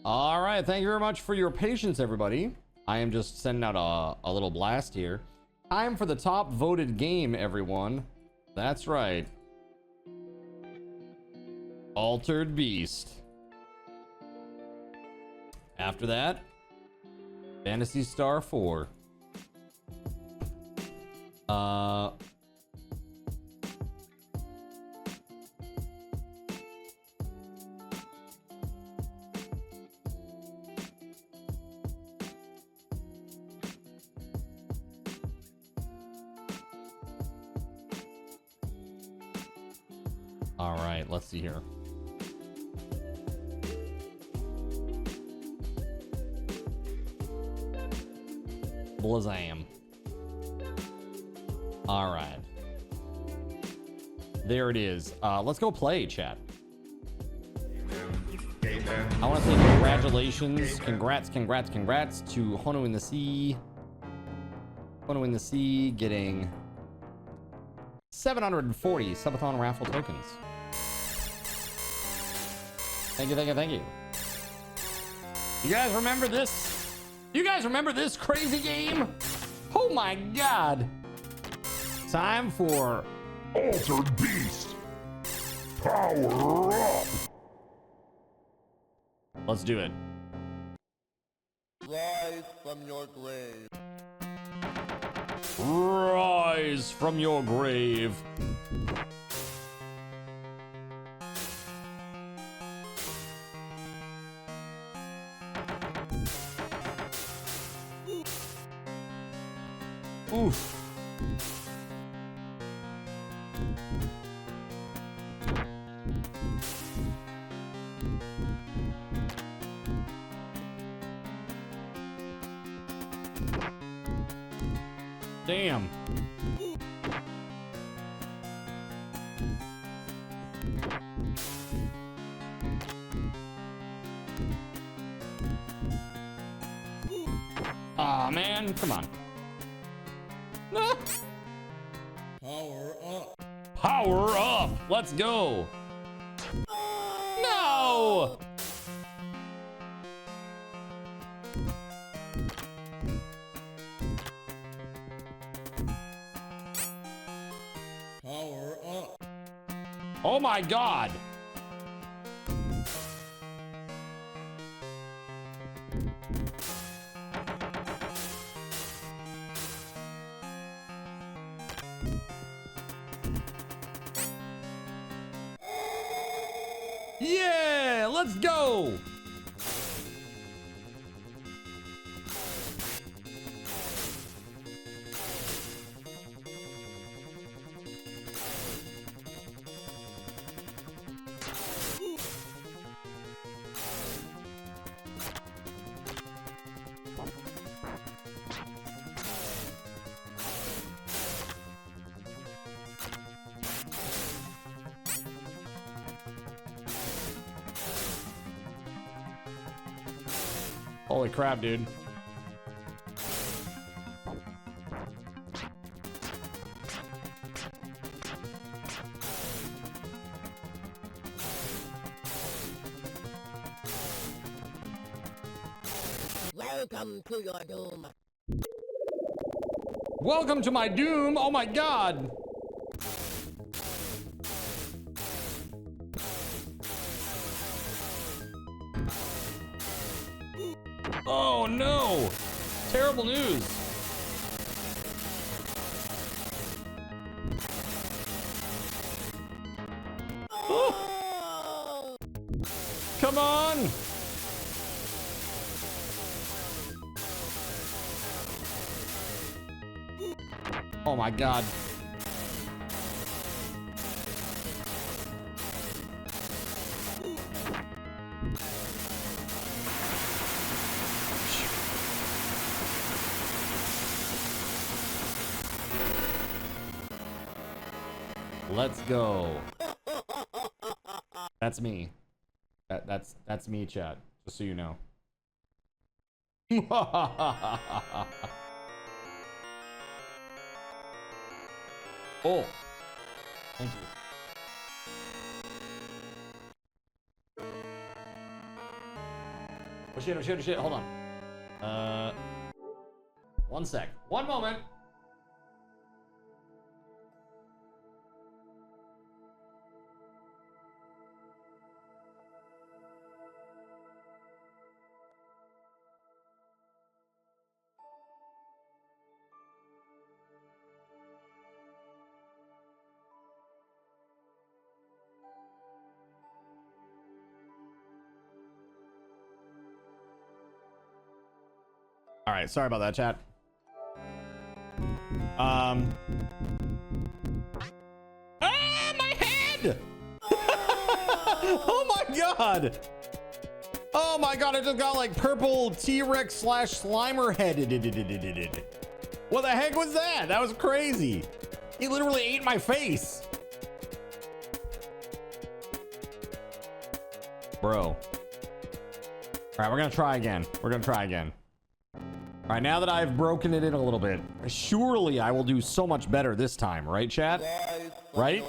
All right, thank you very much for your patience, everybody. I am just sending out a little blast here. Time for the top voted game, everyone. That's right. Altered Beast. After that, Phantasy Star 4. All right, let's see here. Blazam. All right. There it is. Let's go play, chat. I want to say congratulations. Congrats to Hono in the Sea. Hono in the Sea getting 740 Subathon raffle tokens. Thank you. You guys remember this? You guys remember this crazy game? Oh my god. Time for Altered Beast. Power up. Let's do it. Rise from your grave. Rise from your grave. Oof. Damn. Aw, man, come on. Power up. Power up. Let's go. No. Power up. Oh my god. Yeah, let's go. Holy crap, dude. Welcome to your doom. Welcome to my doom. Oh my god. Oh no! Terrible news. Oh. Come on! Oh my god. Let's go. That's me. That's me, chat. Just so you know. Oh. Thank you. Oh shit, oh shit, oh shit. Hold on. 1 sec. 1 moment. All right, sorry about that, chat. Ah, my head! Oh my god! Oh my god, I just got like purple T-Rex / Slimer head. What the heck was that? That was crazy. He literally ate my face. Bro. All right, we're gonna try again. We're gonna try again. All right, now that I've broken it in a little bit, surely I will do so much better this time, right, chat? Right?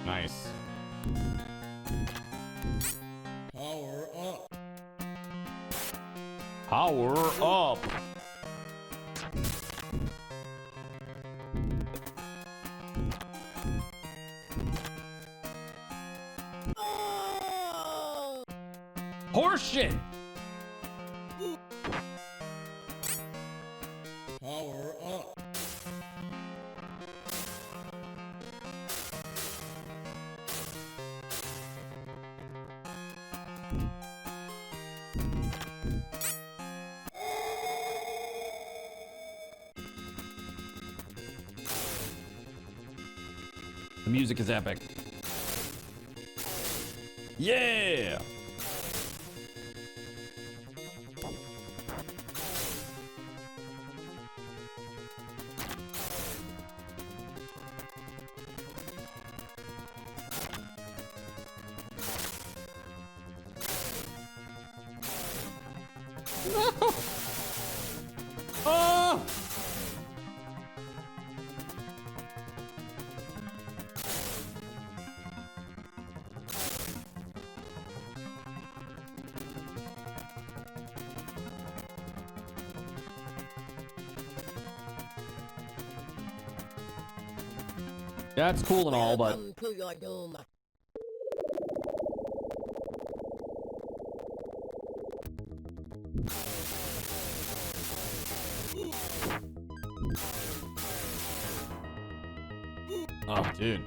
Nice. Power up. Power up. Horseshit. Power up. The music is epic. Yeah. No. Oh. That's cool and all, but Welcome to your doom. oh, dude.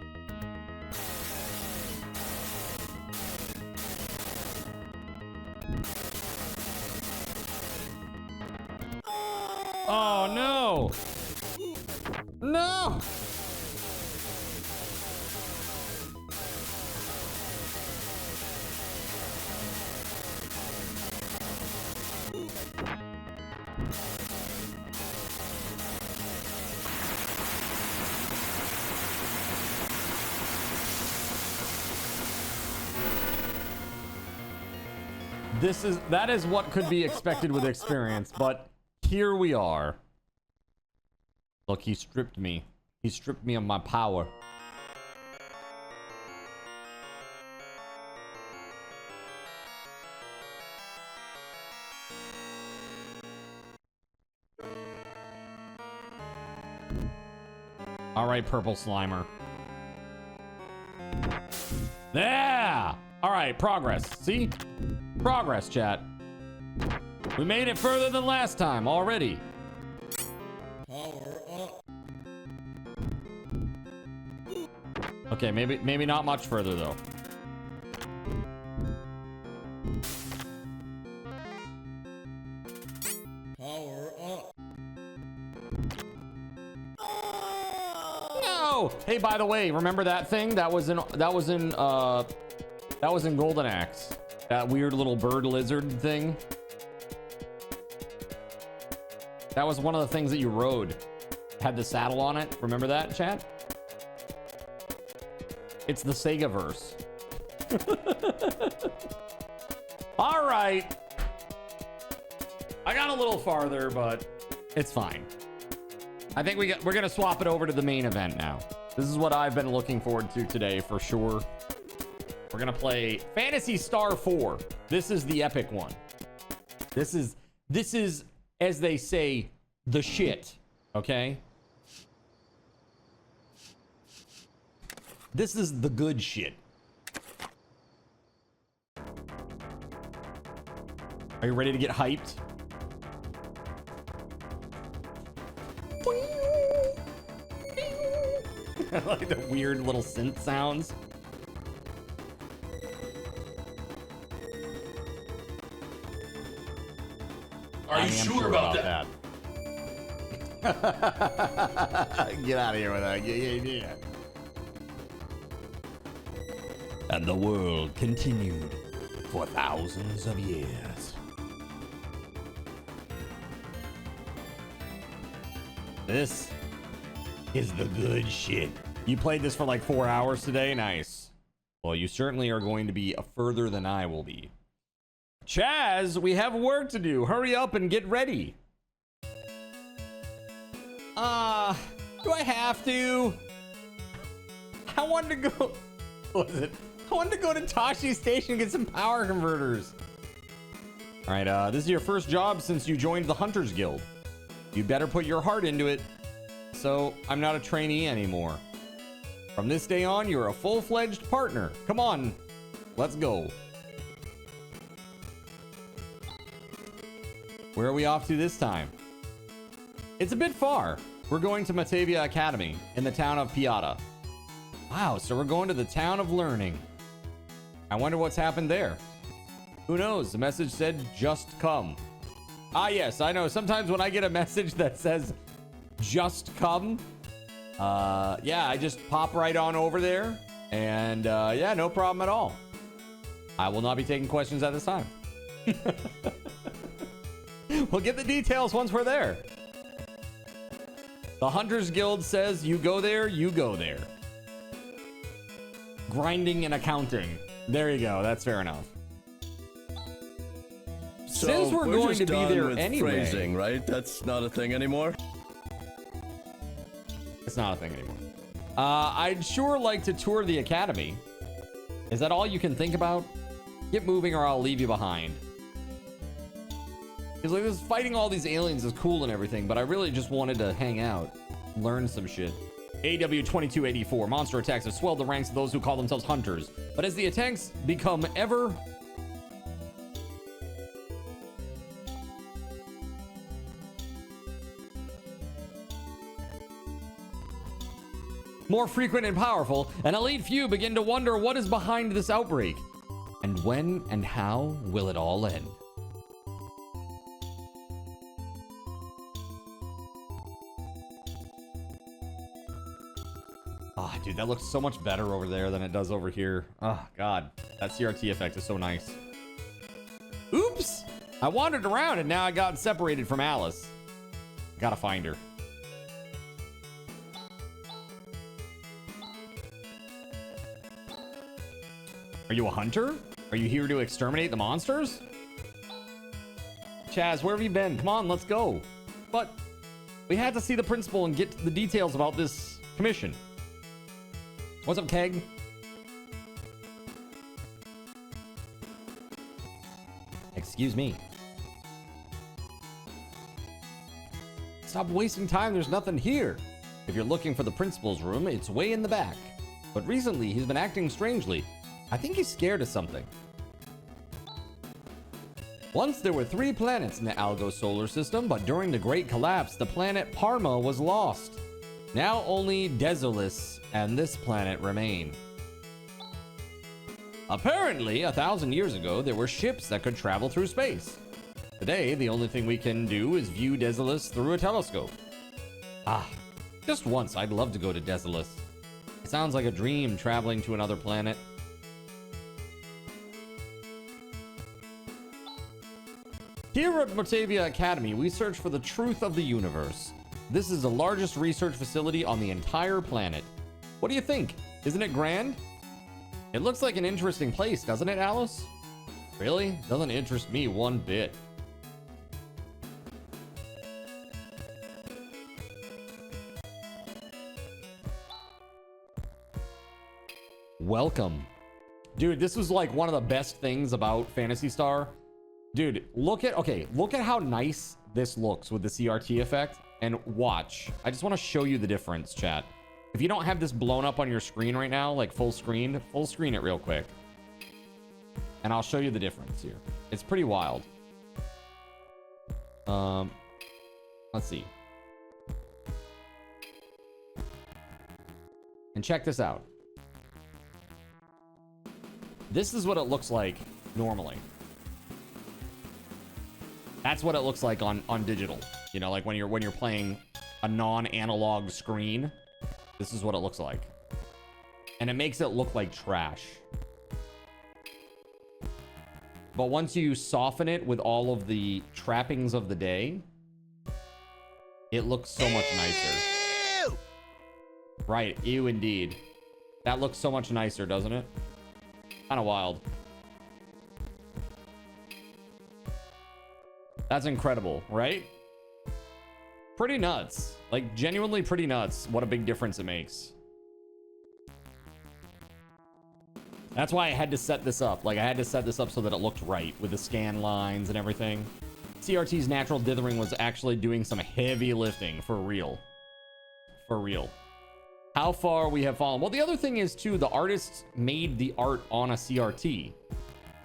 Oh no! No! That is what could be expected with experience, but here we are. Look, he stripped me. He stripped me of my power. All right, purple slimer. Yeah. All right, progress. See? Progress, chat. We made it further than last time already. Power up. Okay, maybe not much further though. Power up. No. Hey, by the way, remember that thing that was in Golden Axe? That weird little bird lizard thing? That was one of the things that you rode. Had the saddle on it. Remember that, chat? It's the Sega-verse. All right. I got a little farther, but it's fine. I think we're gonna swap it over to the main event now. This is what I've been looking forward to today for sure. We're gonna play Phantasy Star 4. This is the epic one. This is, as they say, the shit. Okay? This is the good shit. Are you ready to get hyped? I like the weird little synth sounds. Are you sure about that? Get out of here with that. Yeah. And the world continued for thousands of years. This is the good shit. You played this for like 4 hours today? Nice. Well, you certainly are going to be further than I will be. Chaz, we have work to do. Hurry up and get ready. Do I have to? I wanted to go... What was it? I wanted to go to Tashi Station and get some power converters. All right, this is your first job since you joined the Hunters Guild. You better put your heart into it. So, I'm not a trainee anymore. From this day on, you're a full-fledged partner. Come on, let's go. Where are we off to this time? It's a bit far. We're going to Matavia Academy in the town of Piata. Wow, so we're going to the town of learning. I wonder what's happened there. Who knows? The message said, just come. Ah, yes, I know. Sometimes when I get a message that says, just come, yeah, I just pop right on over there. And, yeah, no problem at all. I will not be taking questions at this time. We'll get the details once we're there. The Hunters Guild says you go there, you go there. Grinding and accounting. There you go. That's fair enough. So since we're going to be there anyway, phrasing, right? That's not a thing anymore. It's not a thing anymore. I'd sure like to tour the academy. Is that all you can think about? Get moving or I'll leave you behind. Because like this fighting all these aliens is cool and everything, but I really just wanted to hang out, learn some shit. AW2284, monster attacks have swelled the ranks of those who call themselves hunters. But as the attacks become ever more frequent and powerful, an elite few begin to wonder what is behind this outbreak. And when and how will it all end? Oh, dude, that looks so much better over there than it does over here. Oh, God. That CRT effect is so nice. Oops! I wandered around and now I got separated from Alice. Gotta find her. Are you a hunter? Are you here to exterminate the monsters? Chaz, where have you been? Come on, let's go. But we had to see the principal and get the details about this commission. What's up, Keg? Excuse me. Stop wasting time. There's nothing here. If you're looking for the principal's room, it's way in the back. But recently, he's been acting strangely. I think he's scared of something. Once there were 3 planets in the Algo solar system, but during the Great Collapse, the planet Parma was lost. Now only Desolus and this planet remain. Apparently, 1,000 years ago, there were ships that could travel through space. Today, the only thing we can do is view Desolus through a telescope. Ah, just once I'd love to go to Desolus. It sounds like a dream traveling to another planet. Here at Motavia Academy, we search for the truth of the universe. This is the largest research facility on the entire planet. What do you think? Isn't it grand? It looks like an interesting place, doesn't it, Alice? Really? Doesn't interest me one bit. Welcome. Dude, this was like one of the best things about Phantasy Star. Dude, look at how nice this looks with the CRT effect, and watch. I just want to show you the difference, chat. If you don't have this blown up on your screen right now, like full screen it real quick. And I'll show you the difference here. It's pretty wild. Let's see. And check this out. This is what it looks like normally. That's what it looks like on digital. You know, like when you're playing a non-analog screen, this is what it looks like. And it makes it look like trash. But once you soften it with all of the trappings of the day, it looks so much nicer. Right, ew indeed. That looks so much nicer, doesn't it? Kind of wild. That's incredible, right? Pretty nuts. Like, genuinely pretty nuts. What a big difference it makes. That's why I had to set this up. Like, I had to set this up so that it looked right with the scan lines and everything. CRT's natural dithering was actually doing some heavy lifting, for real. For real. How far we have fallen. Well, the other thing is, too, the artists made the art on a CRT.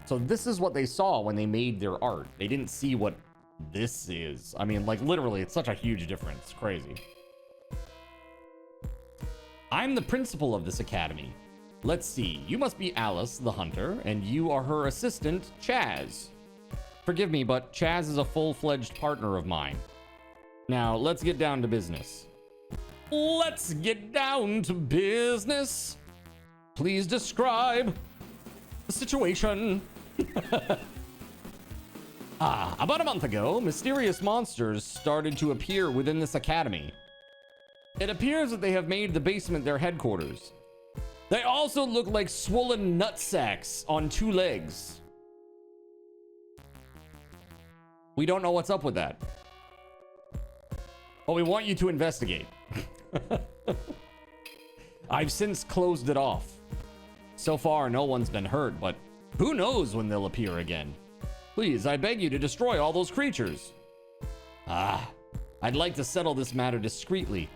So this is what they saw when they made their art. They didn't see what this is. I mean, like, literally, it's such a huge difference. It's crazy. I'm the principal of this academy. Let's see. You must be Alice, the hunter, and you are her assistant, Chaz. Forgive me, but Chaz is a full-fledged partner of mine. Now, let's get down to business. Let's get down to business. Please describe the situation. About a month ago, mysterious monsters started to appear within this academy. It appears that they have made the basement their headquarters. They also look like swollen nutsacks on 2 legs. We don't know what's up with that, but we want you to investigate. I've since closed it off. So far, no one's been hurt, but who knows when they'll appear again. Please, I beg you to destroy all those creatures. I'd like to settle this matter discreetly.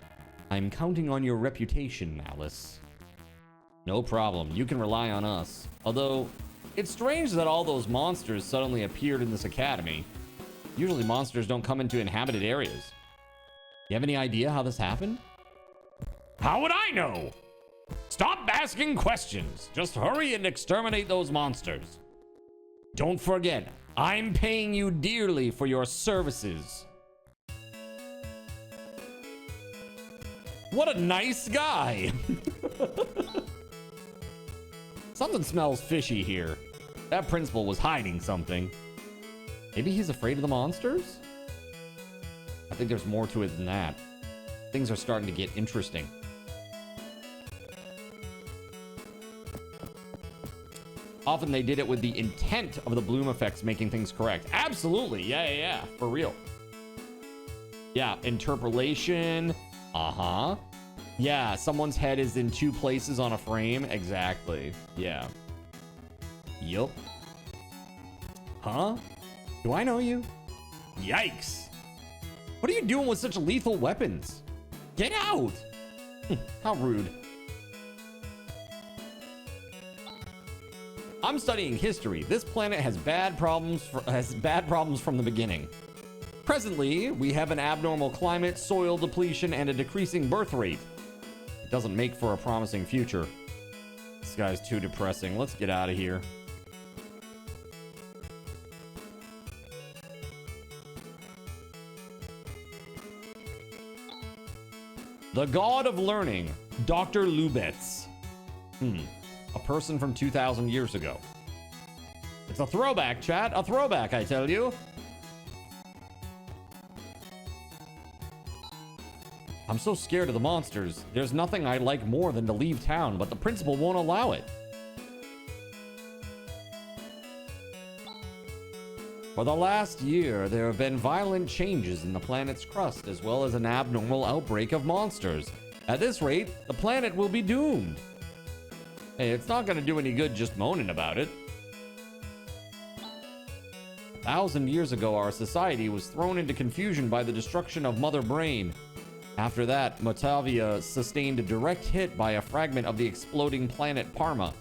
I'm counting on your reputation, Alice. No problem, you can rely on us. Although, it's strange that all those monsters suddenly appeared in this academy. Usually monsters don't come into inhabited areas. You have any idea how this happened? How would I know? Stop asking questions. Just hurry and exterminate those monsters. Don't forget, I'm paying you dearly for your services. What a nice guy. Something smells fishy here. That principal was hiding something. Maybe he's afraid of the monsters? I think there's more to it than that. Things are starting to get interesting. Often they did it with the intent of the bloom effects making things correct. Absolutely. Yeah. For real. Yeah. Interpolation. Yeah. Someone's head is in 2 places on a frame. Exactly. Yeah. Yup. Huh? Do I know you? Yikes. What are you doing with such lethal weapons? Get out. How rude. I'm studying history. This planet has bad problems from the beginning. Presently, we have an abnormal climate, soil depletion, and a decreasing birth rate. It doesn't make for a promising future. This guy's too depressing. Let's get out of here. The God of Learning, Dr. Lubetz. A person from 2,000 years ago. It's a throwback, chat. A throwback, I tell you. I'm so scared of the monsters. There's nothing I like more than to leave town, but the principal won't allow it. For the last year, there have been violent changes in the planet's crust, as well as an abnormal outbreak of monsters. At this rate, the planet will be doomed. Hey, it's not going to do any good just moaning about it. 1,000 years ago, our society was thrown into confusion by the destruction of Mother Brain. After that, Motavia sustained a direct hit by a fragment of the exploding planet Parma.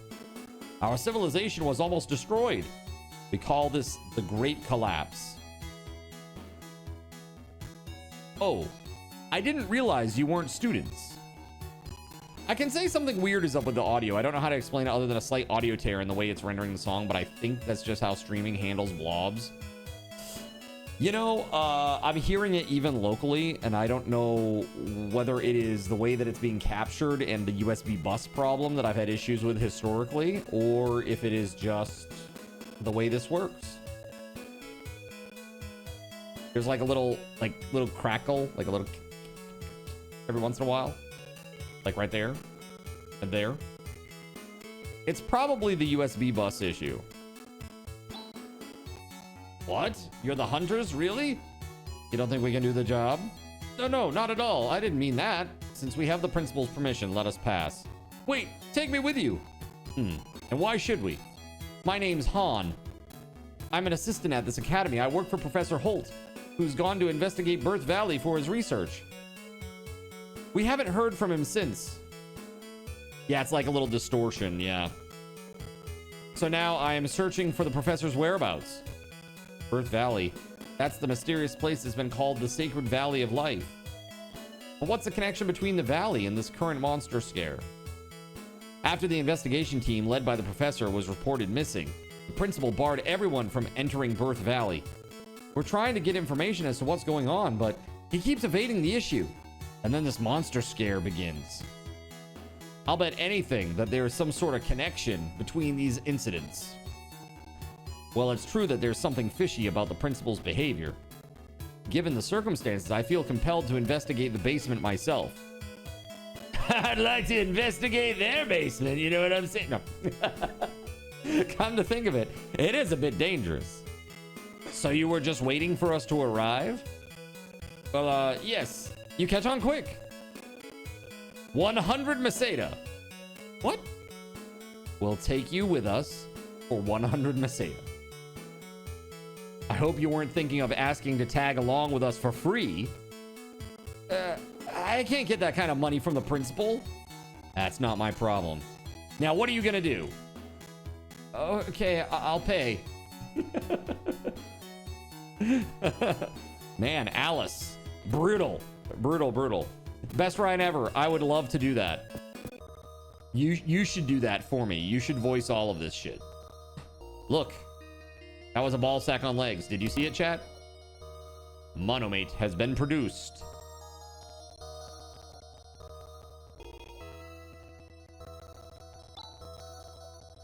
Our civilization was almost destroyed. We call this the Great Collapse. Oh, I didn't realize you weren't students. I can say something weird is up with the audio. I don't know how to explain it other than a slight audio tear in the way it's rendering the song, but I think that's just how streaming handles blobs. You know, I'm hearing it even locally, and I don't know whether it is the way that it's being captured and the USB bus problem that I've had issues with historically, or if it is just the way this works. There's like a little crackle, like a little every once in a while, like right there and there. It's probably the USB bus issue. What? You're the hunters, really? You don't think we can do the job? No, not at all. I didn't mean that. Since we have the principal's permission, let us pass. Wait, take me with you. And why should we? My name's Han. I'm an assistant at this academy. I work for Professor Holt, who's gone to investigate Birth Valley for his research. We haven't heard from him since. Yeah, it's like a little distortion, yeah. So now I am searching for the professor's whereabouts. Birth Valley. That's the mysterious place that's been called the Sacred Valley of Life. But what's the connection between the valley and this current monster scare? After the investigation team led by the professor was reported missing, the principal barred everyone from entering Birth Valley. We're trying to get information as to what's going on, but he keeps evading the issue. And then this monster scare begins. I'll bet anything that there is some sort of connection between these incidents. Well, it's true that there's something fishy about the principal's behavior. Given the circumstances, I feel compelled to investigate the basement myself. I'd like to investigate their basement, you know what I'm saying? No. Come to think of it, it is a bit dangerous. So you were just waiting for us to arrive? Well, yes. You catch on quick. 100 Meseta. What? We'll take you with us for 100 Meseta. I hope you weren't thinking of asking to tag along with us for free. I can't get that kind of money from the principal. That's not my problem. Now, what are you gonna do? Okay, I'll pay. Man, Alice. Brutal. Best ride ever. I would love to do that. You should do that for me. You should voice all of this shit. Look. That was a ball sack on legs. Did you see it, chat? Monomate has been produced.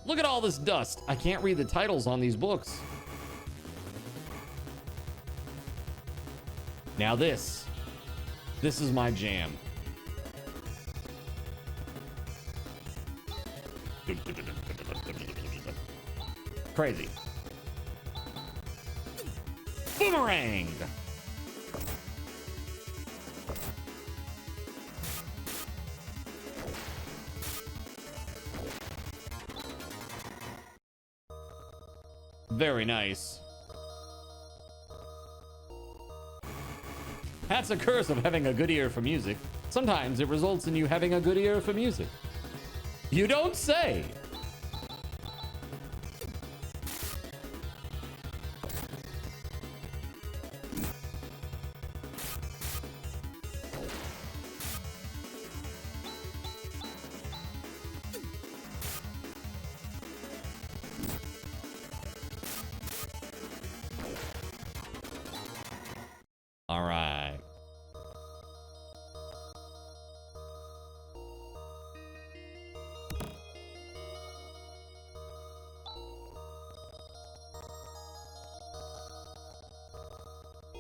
Look at all this dust. I can't read the titles on these books. Now this is my jam. Crazy. Boomerang. Very nice. That's a curse of having a good ear for music. Sometimes it results in you having a good ear for music. You don't say. All right.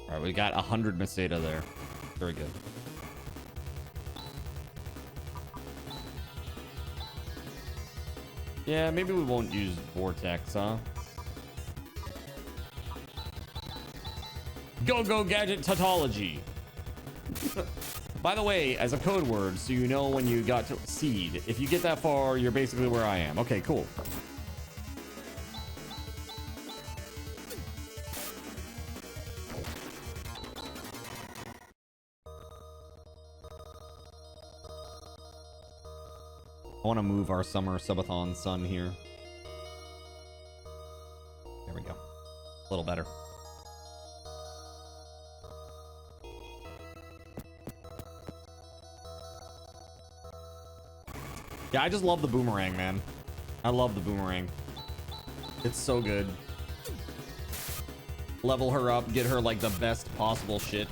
All right, we got 100 Meseta there. Very good. Yeah, maybe we won't use Vortex, huh? Go gadget tautology. By the way, as a code word, so you know when you got to seed, if you get that far, you're basically where I am. Okay, cool. I want to move our summer subathon sun here. There we go. A little better. Yeah, I just love the boomerang, man. I love the boomerang. It's so good. Level her up, get her like the best possible shit.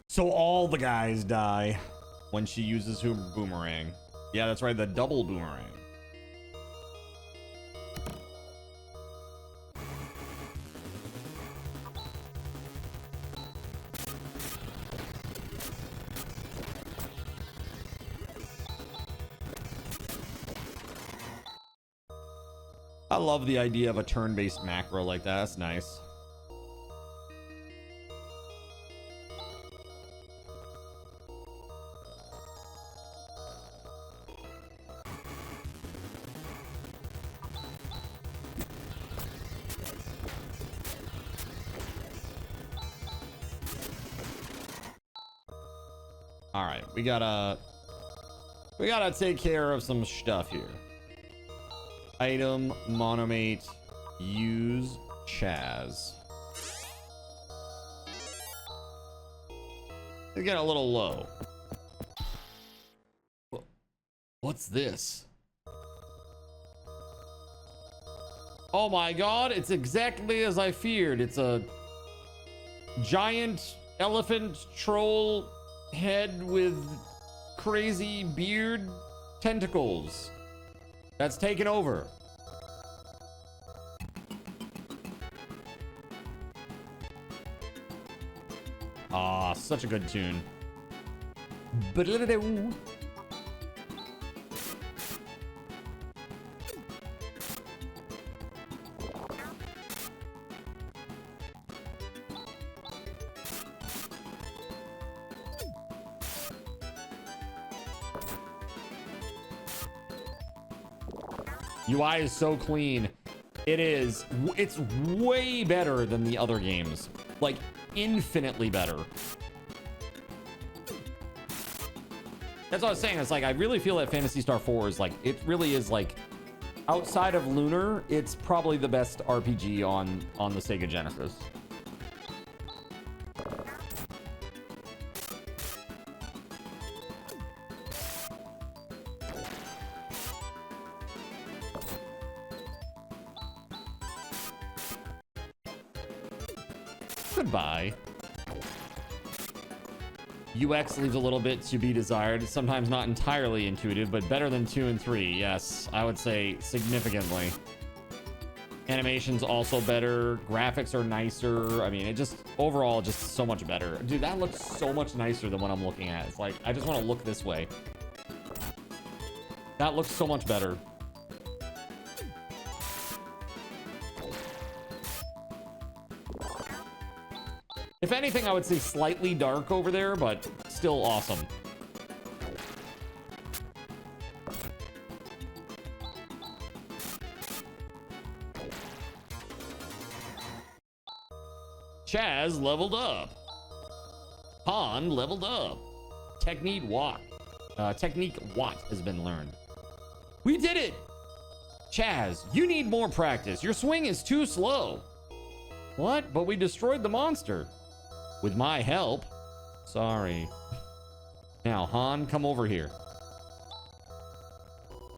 So all the guys die when she uses her boomerang. Yeah, that's right, the double boomerang. I love the idea of a turn-based macro like that. That's nice. All right, we gotta take care of some stuff here. Item, monomate, use, Chaz. It's getting a little low. What's this? Oh my god, it's exactly as I feared. It's a giant elephant troll head with crazy beard tentacles. That's taken over. Ah, such a good tune. UI is so clean. It is. It's way better than the other games. Like, infinitely better. That's what I was saying. It's like, I really feel that Phantasy Star 4 is like, it really is like, outside of Lunar, it's probably the best RPG on the Sega Genesis. Goodbye. UX leaves a little bit to be desired. Sometimes not entirely intuitive, but better than 2 and 3. Yes, I would say significantly. Animation's also better. Graphics are nicer. I mean, it just overall just so much better. Dude, that looks so much nicer than what I'm looking at. It's like, I just want to look this way. That looks so much better. If anything, I would say slightly dark over there, but still awesome. Chaz leveled up. Han leveled up. Technique Watt has been learned. We did it! Chaz, you need more practice. Your swing is too slow. What? But we destroyed the monster. With my help. Sorry. Now, Han, come over here.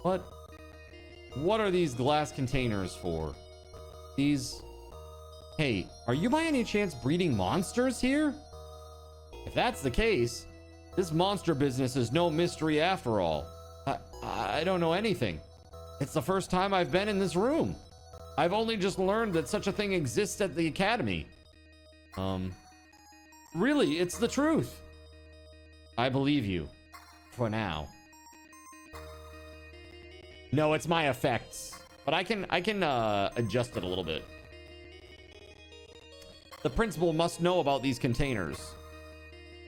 What are these glass containers for? These... Hey, are you by any chance breeding monsters here? If that's the case, this monster business is no mystery after all. I don't know anything. It's the first time I've been in this room. I've only just learned that such a thing exists at the academy. Really, it's the truth. I believe you. For now. No, it's my effects. But I can adjust it a little bit. The principal must know about these containers.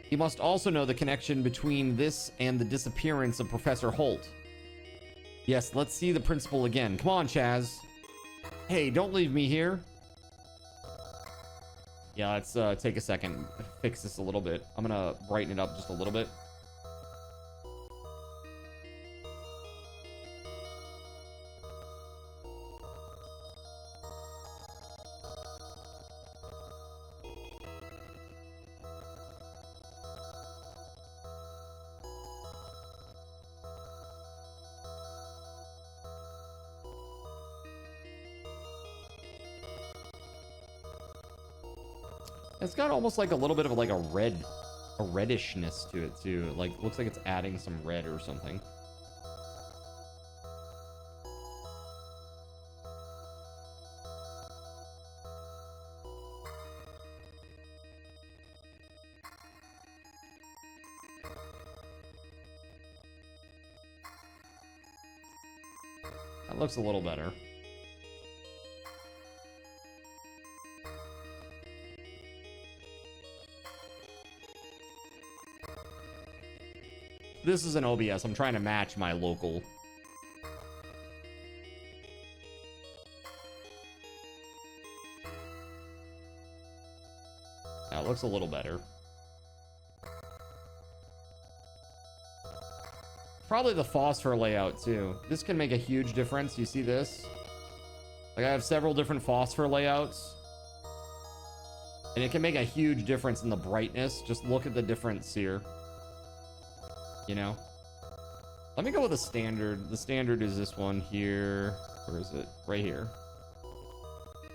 He must also know the connection between this and the disappearance of Professor Holt. Yes, let's see the principal again. Come on, Chaz. Hey, don't leave me here. Yeah, let's take a second. Fix this a little bit. I'm gonna brighten it up just a little bit. It's got almost like a little bit of like a reddishness to it too. Like looks like it's adding some red or something. That looks a little better. This is an OBS. I'm trying to match my local. That looks a little better. Probably the phosphor layout too. This can make a huge difference. You see this? Like I have several different phosphor layouts. And it can make a huge difference in the brightness. Just look at the difference here. You know, let me go with the standard. The standard is this one here. Where is it? Right here.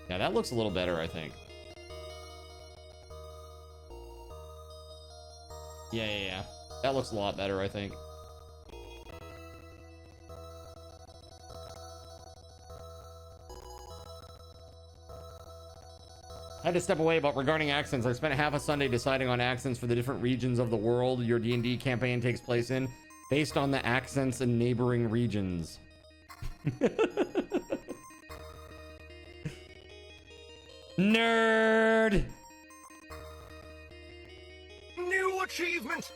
Yeah, that looks a little better, I think. Yeah. That looks a lot better, I think. I had to step away, but regarding accents, I spent half a Sunday deciding on accents for the different regions of the world your D&D campaign takes place in, based on the accents in neighboring regions. Nerd! New achievement!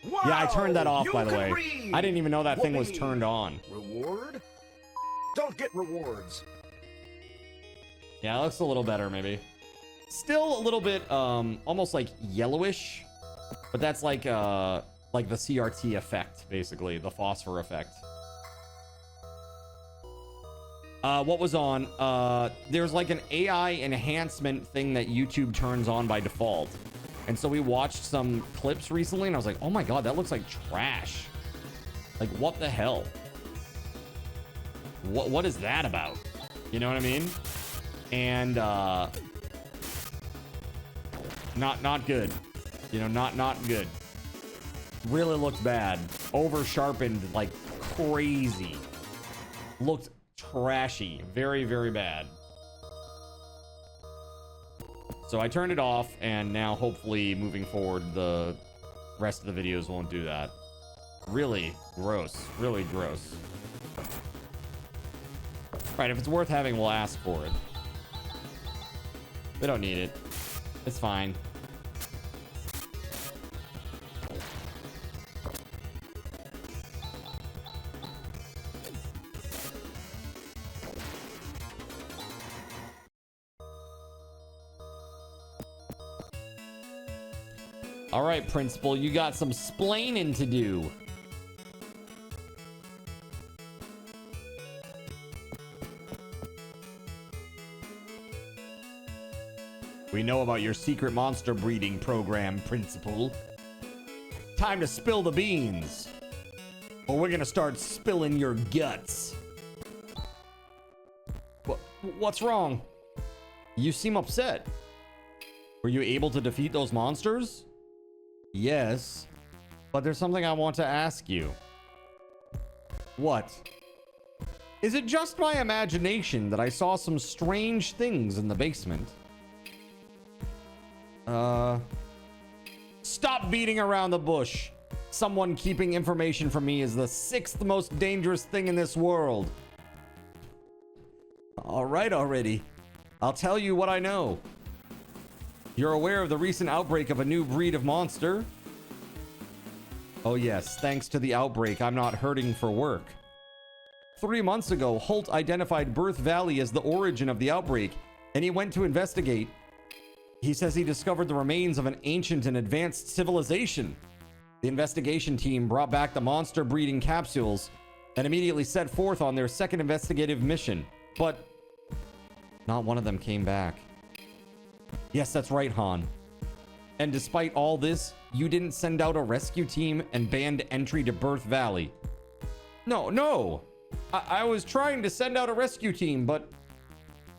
Wow, yeah, I turned that off, by the way. Read. I didn't even know that thing was turned on. Reward? Don't get rewards. Yeah, it looks a little better, maybe. Still a little bit, almost like yellowish, but that's like the CRT effect, basically, the phosphor effect. What was on? There's like an AI enhancement thing that YouTube turns on by default. And so we watched some clips recently, and I was like, oh my god, that looks like trash. Like, what the hell? What is that about? You know what I mean? And, not good. You know, not good. Really looked bad. Over sharpened like crazy. Looked trashy. Very, very bad. So I turned it off, and now hopefully moving forward the rest of the videos won't do that. Really gross. Really gross. Right, if it's worth having, we'll ask for it. We don't need it. It's fine. All right, Principal, you got some splaining to do. We know about your secret monster breeding program, Principal. Time to spill the beans, or we're gonna start spilling your guts. What's wrong? You seem upset. Were you able to defeat those monsters? Yes, but there's something I want to ask you. What? Is it just my imagination that I saw some strange things in the basement? Stop beating around the bush. Someone keeping information from me is the 6th most dangerous thing in this world. All right already. I'll tell you what I know. You're aware of the recent outbreak of a new breed of monster? Oh yes, thanks to the outbreak, I'm not hurting for work. 3 months ago, Holt identified Birth Valley as the origin of the outbreak, and he went to investigate. He says he discovered the remains of an ancient and advanced civilization. The investigation team brought back the monster breeding capsules and immediately set forth on their second investigative mission. But not one of them came back. Yes, that's right, Han. And despite all this, you didn't send out a rescue team and banned entry to Birth Valley. No. I was trying to send out a rescue team, but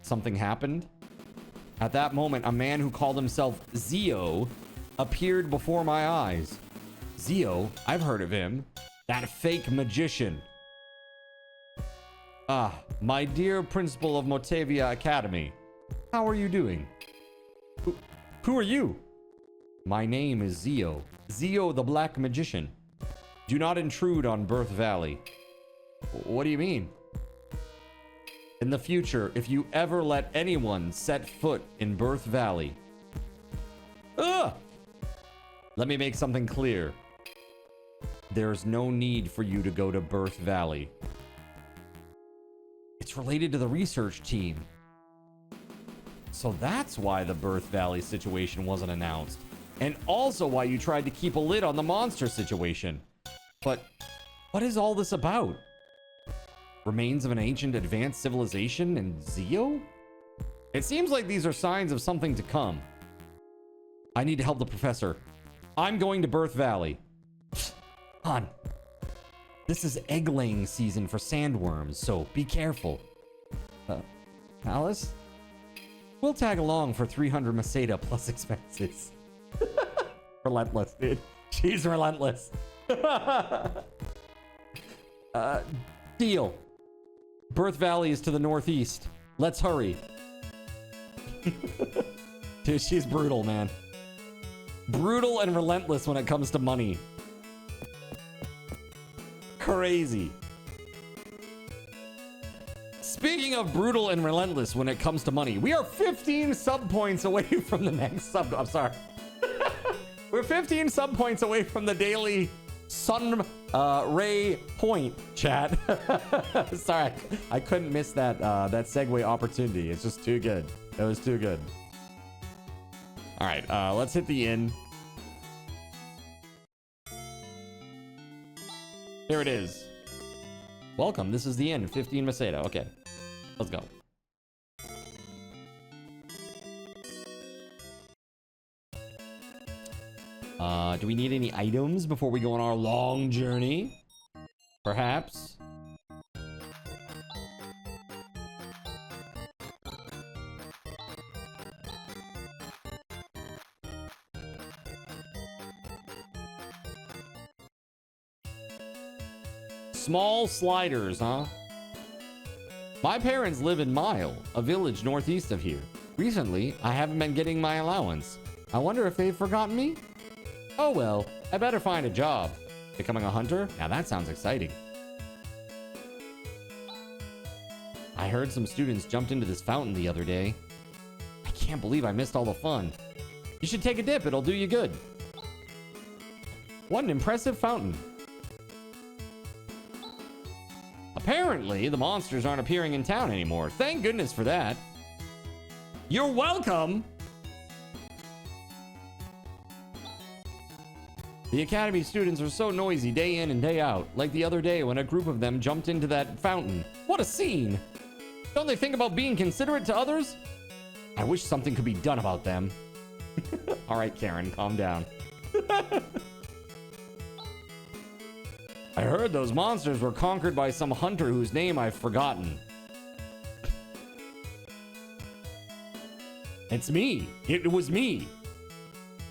something happened. At that moment, a man who called himself Zio appeared before my eyes. Zio, I've heard of him. That fake magician. Ah, my dear principal of Motavia Academy. How are you doing? Who are you? My name is Zio. Zio the Black Magician. Do not intrude on Birth Valley. What do you mean? In the future, if you ever let anyone set foot in Birth Valley... Let me make something clear. There's no need for you to go to Birth Valley. It's related to the research team. So that's why the Birth Valley situation wasn't announced. And also why you tried to keep a lid on the monster situation. But what is all this about? Remains of an ancient advanced civilization and Zio? It seems like these are signs of something to come. I need to help the professor. I'm going to Birth Valley. Han, this is egg-laying season for sandworms, so be careful. Alice? We'll tag along for 300 Meseta plus expenses. Relentless, dude. She's relentless. Deal. Birth Valley is to the northeast. Let's hurry. Dude, she's brutal, man. Brutal and relentless when it comes to money. Crazy. Speaking of brutal and relentless when it comes to money, we are 15 sub points away from the next sub. I'm sorry. We're 15 sub points away from the daily sun ray point, chat. Sorry, I couldn't miss that that segue opportunity. It's just too good. It was too good. All right, let's hit the end. There it is. Welcome. This is the end. 15 Meseta. Okay, let's go. Do we need any items before we go on our long journey? Perhaps. Small sliders, huh? My parents live in Mile, a village northeast of here. Recently, I haven't been getting my allowance. I wonder if they've forgotten me? Oh well, I better find a job. Becoming a hunter? Now that sounds exciting. I heard some students jumped into this fountain the other day. I can't believe I missed all the fun. You should take a dip, it'll do you good. What an impressive fountain. Apparently, the monsters aren't appearing in town anymore. Thank goodness for that. You're welcome! The academy students are so noisy day in and day out, like the other day when a group of them jumped into that fountain. What a scene! Don't they think about being considerate to others? I wish something could be done about them. All right, Karen, calm down. I heard those monsters were conquered by some hunter whose name I've forgotten. It's me. It was me.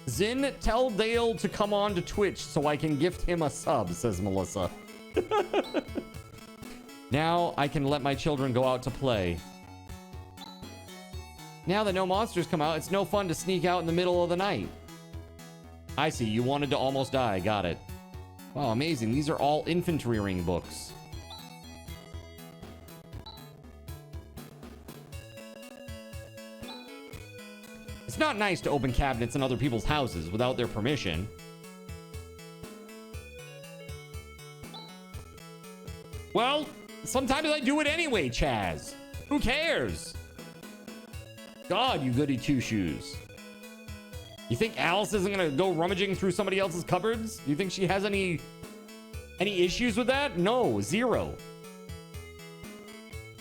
Zin, tell Dale to come on to Twitch so I can gift him a sub, says Melissa. Now I can let my children go out to play. Now that no monsters come out, it's no fun to sneak out in the middle of the night. I see, you wanted to almost die. Got it. Wow, amazing. These are all infantry ring books. It's not nice to open cabinets in other people's houses without their permission. Well, sometimes I do it anyway, Chaz. Who cares? God, you goody two-shoes. You think Alice isn't gonna go rummaging through somebody else's cupboards? You think she has any issues with that? No, zero.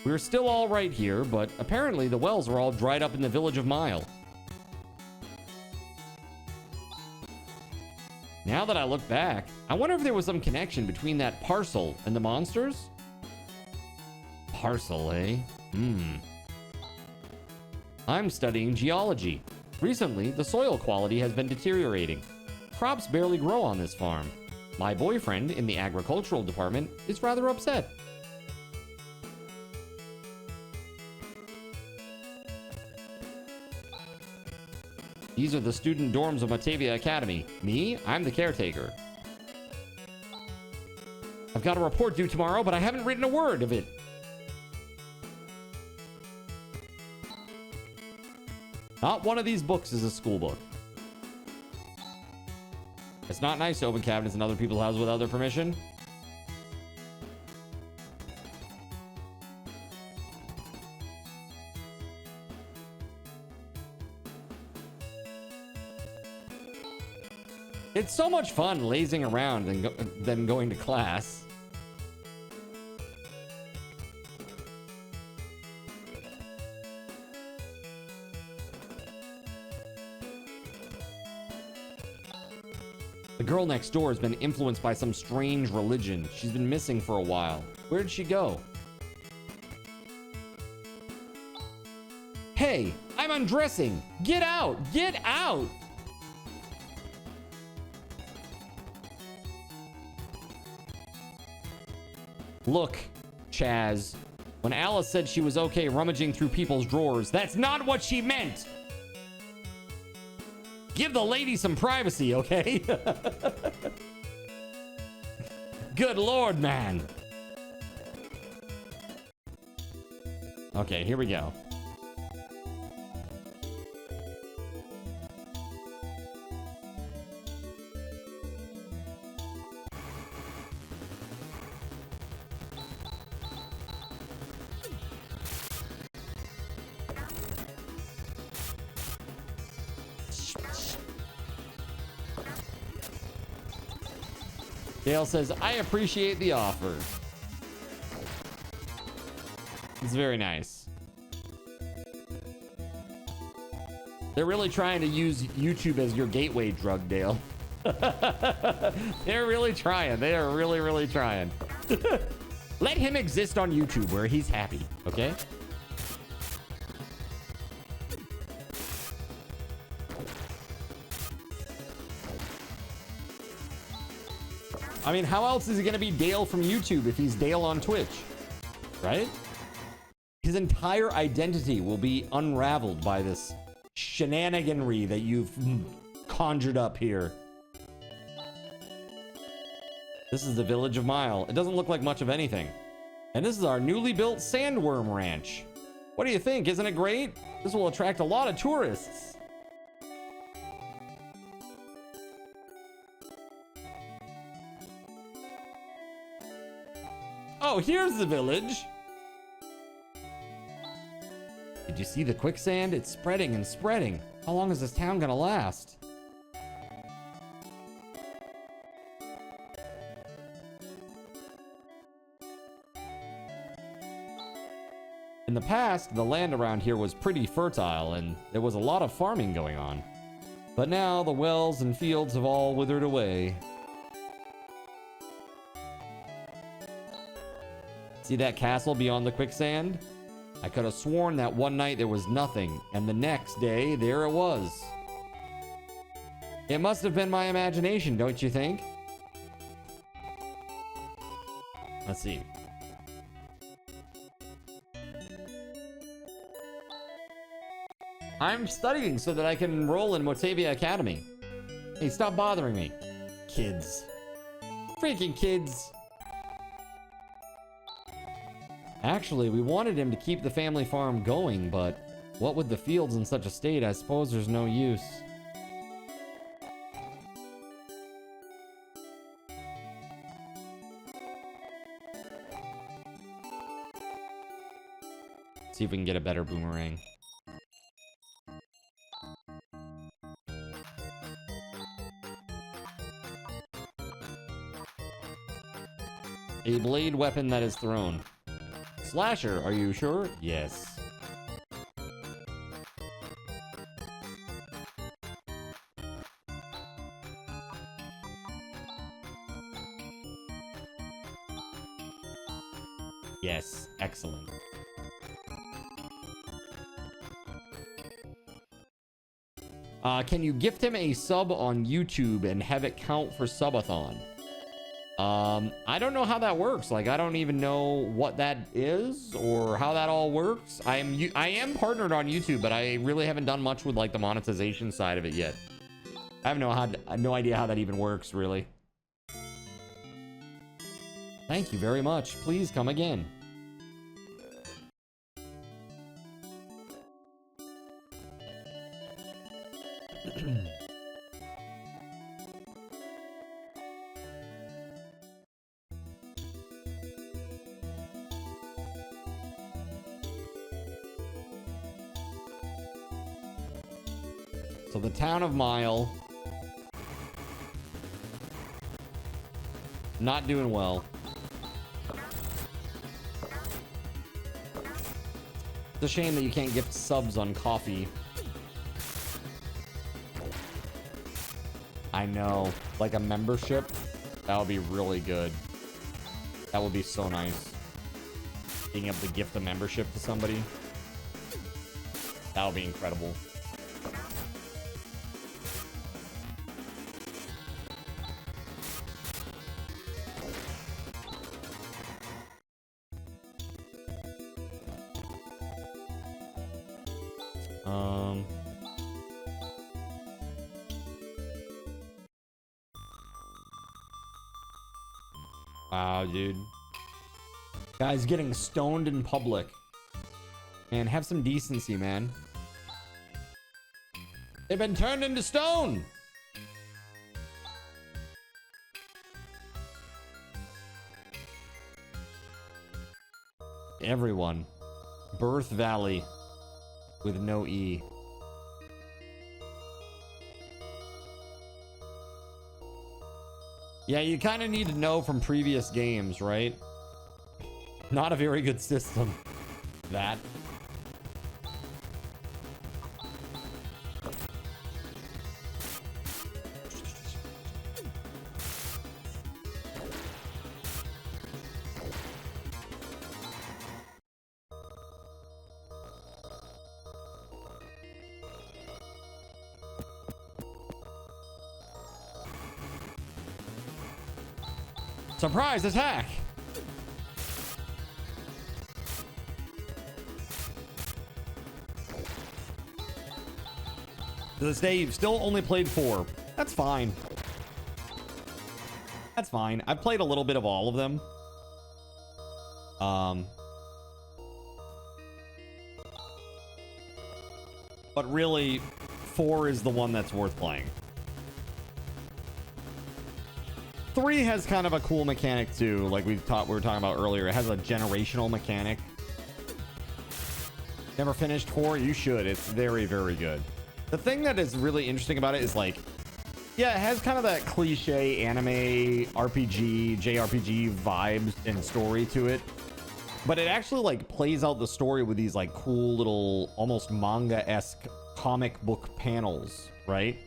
We're still all right here, but apparently the wells are all dried up in the village of Mile. Now that I look back, I wonder if there was some connection between that parcel and the monsters? Parcel, eh? I'm studying geology. Recently, the soil quality has been deteriorating. Crops barely grow on this farm. My boyfriend in the agricultural department is rather upset. These are the student dorms of Matavia Academy. Me, I'm the caretaker. I've got a report due tomorrow, but I haven't written a word of it. Not one of these books is a school book. It's not nice to open cabinets in other people's houses without their permission. It's so much fun lazing around than going to class. The girl next door has been influenced by some strange religion. She's been missing for a while. Where did she go? Hey, I'm undressing. Get out! Get out! Look, Chaz, when Alice said she was okay rummaging through people's drawers, that's not what she meant! Give the lady some privacy, okay? Good lord, man. Okay, here we go. Dale says, I appreciate the offer. It's very nice. They're really trying to use YouTube as your gateway drug, Dale. They're really trying. They are really, really trying. Let him exist on YouTube where he's happy, okay? I mean, how else is he gonna be Dale from YouTube if he's Dale on Twitch, right? His entire identity will be unraveled by this shenaniganry that you've conjured up here. This is the village of Mile. It doesn't look like much of anything. And this is our newly built sandworm ranch. What do you think? Isn't it great? This will attract a lot of tourists. Oh, here's the village. Did you see the quicksand? It's spreading and spreading. How long is this town gonna last? In the past, the land around here was pretty fertile and there was a lot of farming going on. But now the wells and fields have all withered away. See that castle beyond the quicksand? I could have sworn that one night there was nothing, and the next day, there it was. It must have been my imagination, don't you think? Let's see. I'm studying so that I can enroll in Motavia Academy. Hey, stop bothering me. Kids. Freaking kids. Actually, we wanted him to keep the family farm going, but what with the fields in such a state, I suppose there's no use. See if we can get a better boomerang. A blade weapon that is thrown. Slasher, are you sure? Yes. Yes, excellent. Can you gift him a sub on YouTube and have it count for Subathon? I don't know how that works. Like, I don't even know what that is or how that all works. I am partnered on YouTube, but I really haven't done much with like the monetization side of it yet. I have no idea how that even works, really. Thank you very much. Please come again. So the town of Mile, not doing well. It's a shame that you can't gift subs on coffee. I know, like a membership, that would be really good. That would be so nice. Being able to gift a membership to somebody. That would be incredible. Wow, dude. Guys getting stoned in public. Man, have some decency, man. They've been turned into stone. Everyone. Birth Valley with no E. Yeah, you kind of need to know from previous games, right? Not a very good system. That. Surprise attack! To this day, you've still only played 4. That's fine. That's fine. I've played a little bit of all of them. But really, 4 is the one that's worth playing. 3 has kind of a cool mechanic too, like we were talking about earlier. It has a generational mechanic. Never finished 4? You should. It's very, very good. The thing that is really interesting about it is like, yeah, it has kind of that cliche anime RPG, JRPG vibes and story to it. But it actually like plays out the story with these like cool little almost manga-esque comic book panels, right?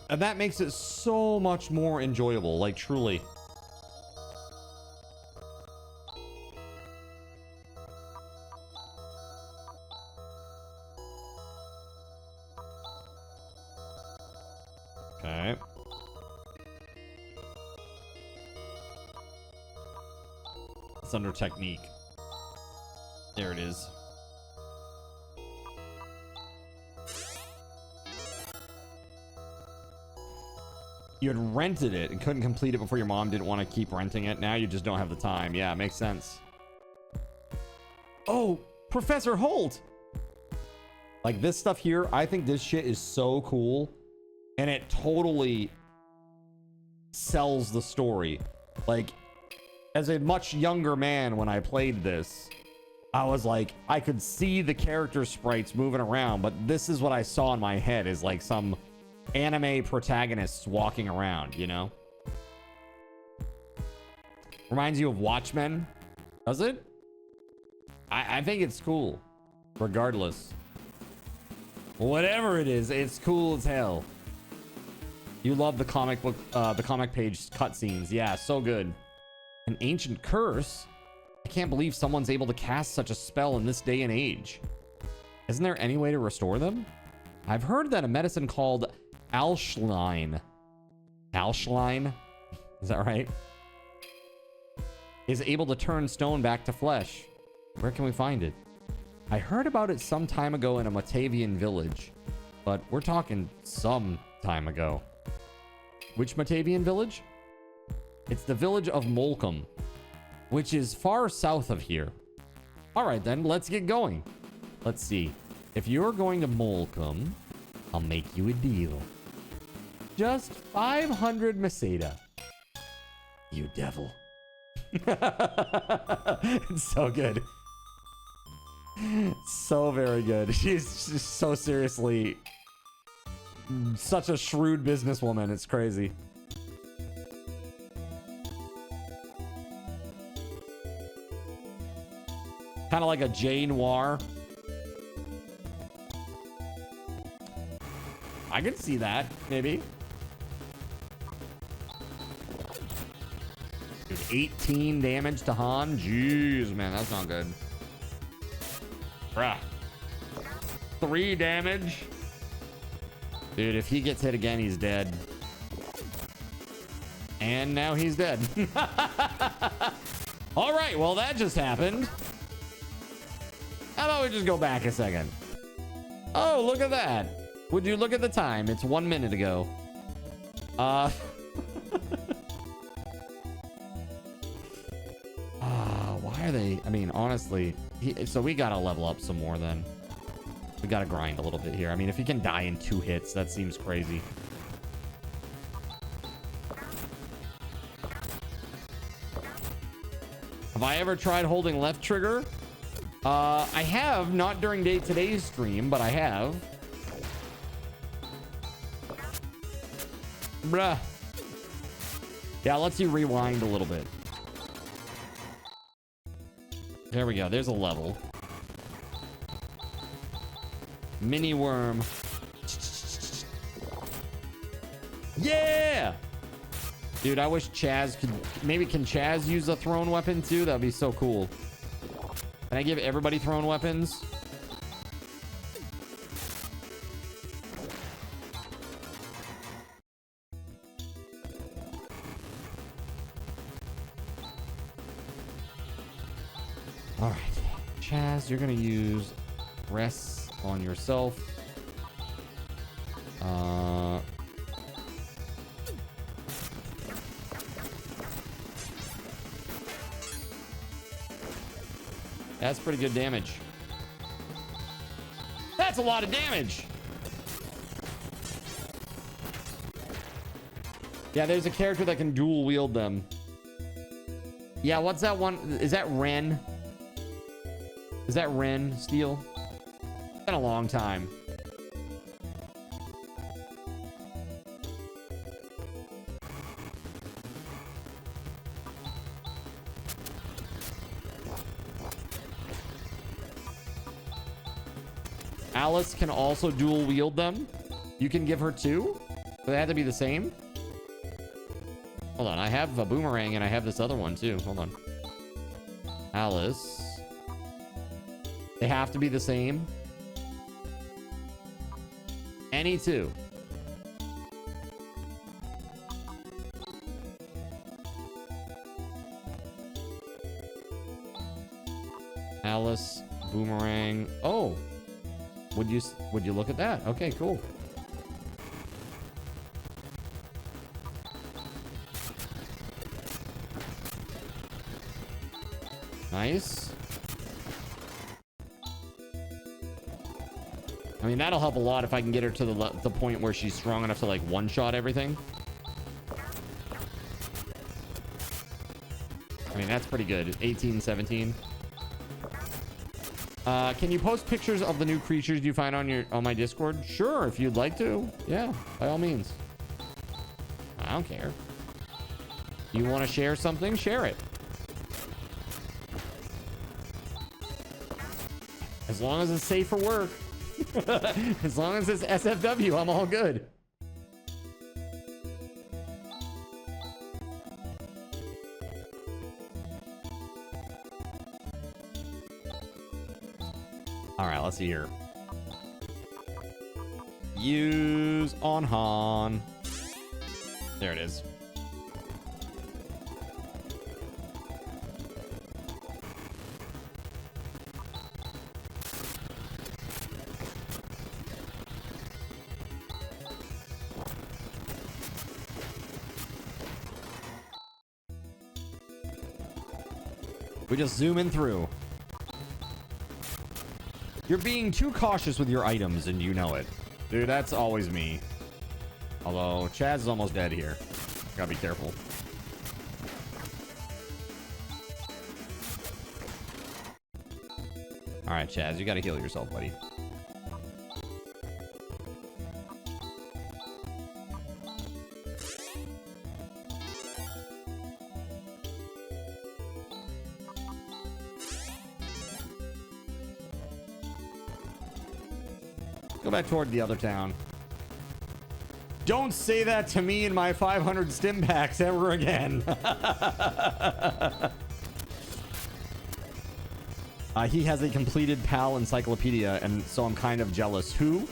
And that makes it so much more enjoyable, like truly. Okay. It's under technique. There it is. You had rented it and couldn't complete it before your mom didn't want to keep renting it. Now you just don't have the time. Yeah, makes sense. Oh, Professor Holt! Like this stuff here, I think this shit is so cool. And it totally sells the story. Like, as a much younger man when I played this, I was like, I could see the character sprites moving around, but this is what I saw in my head is like some anime protagonists walking around, you know? Reminds you of Watchmen? Does it? I think it's cool. Regardless. Whatever it is, it's cool as hell. You love the comic book, the comic page cutscenes. Yeah, so good. An ancient curse? I can't believe someone's able to cast such a spell in this day and age. Isn't there any way to restore them? I've heard that a medicine called Alshline. Alshline? Is that right? Is able to turn stone back to flesh. Where can we find it? I heard about it some time ago in a Matavian village, but we're talking some time ago. Which Matavian village? It's the village of Molcom, which is far south of here. All right, then, let's get going. Let's see. If you're going to Molcom, I'll make you a deal. Just 500 Meseta. You devil. It's so good. So very good. She's just so seriously such a shrewd businesswoman. It's crazy. Kind of like a J Noir. I could see that, maybe. Dude, 18 damage to Han. Jeez, man, that's not good. Bruh. 3 damage. Dude, if he gets hit again, he's dead. And now he's dead. All right, well, that just happened. How about we just go back a second? Oh, look at that. Would you look at the time? It's 1 minute ago. Why are they? I mean, honestly, so we gotta level up some more then. We gotta grind a little bit here. I mean, if he can die in 2 hits, that seems crazy. Have I ever tried holding left trigger? I have, not during today's stream, but I have. Bruh. Yeah, let's you rewind a little bit. There we go. There's a level. Mini worm. Yeah! Dude, I wish Chaz could... Maybe can Chaz use a thrown weapon too? That'd be so cool. Can I give everybody thrown weapons? All right, Chaz, you're gonna use rest on yourself. That's pretty good damage. That's a lot of damage. Yeah, there's a character that can dual wield them. Yeah, what's that one? Is that Ren? Is that Ren, Steel? It's been a long time. Alice can also dual wield them. You can give her 2. But they have to be the same. Hold on. I have a boomerang and I have this other one too. Hold on. Alice. They have to be the same. Any 2. Alice, boomerang. Oh, would you look at that? Okay, cool. Nice. I mean, that'll help a lot if I can get her to the point where she's strong enough to like one-shot everything. I mean, that's pretty good. 18, 17. Can you post pictures of the new creatures you find on my Discord? Sure, if you'd like to. Yeah, by all means. I don't care. You want to share something? Share it. As long as it's safe for work. As long as it's SFW, I'm all good. All right, let's see here. Use on Han. There it is. We just zoom in through. You're being too cautious with your items and you know it. Dude, that's always me. Although, Chaz is almost dead here. Gotta be careful. Alright, Chaz, you gotta heal yourself, buddy. Go back toward the other town. Don't say that to me in my 500 stim packs ever again. He has a completed PAL encyclopedia, and so I'm kind of jealous. Who?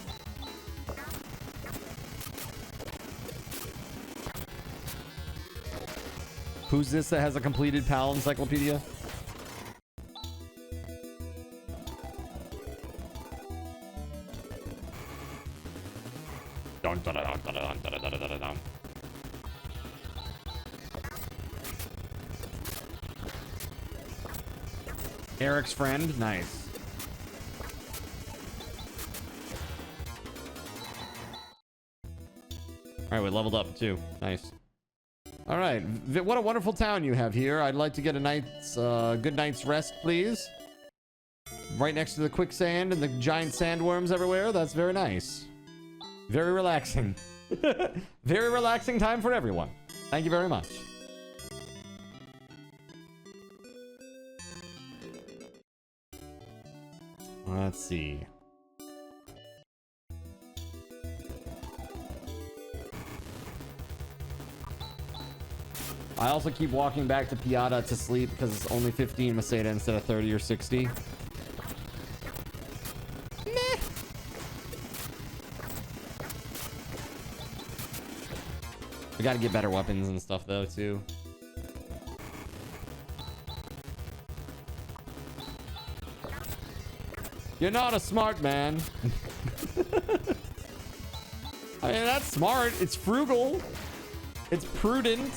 Who's this that has a completed PAL encyclopedia? Eric's friend, nice. All right, we leveled up too. Nice. All right, what a wonderful town you have here. I'd like to get a night's good night's rest, please. Right next to the quicksand and the giant sandworms everywhere. That's very nice. Very relaxing. Very relaxing time for everyone. Thank you very much. Let's see. I also keep walking back to Piata to sleep because it's only 15 Maseda instead of 30 or 60. We gotta get better weapons and stuff though too. You're not a smart man. I mean, that's smart. It's frugal. It's prudent.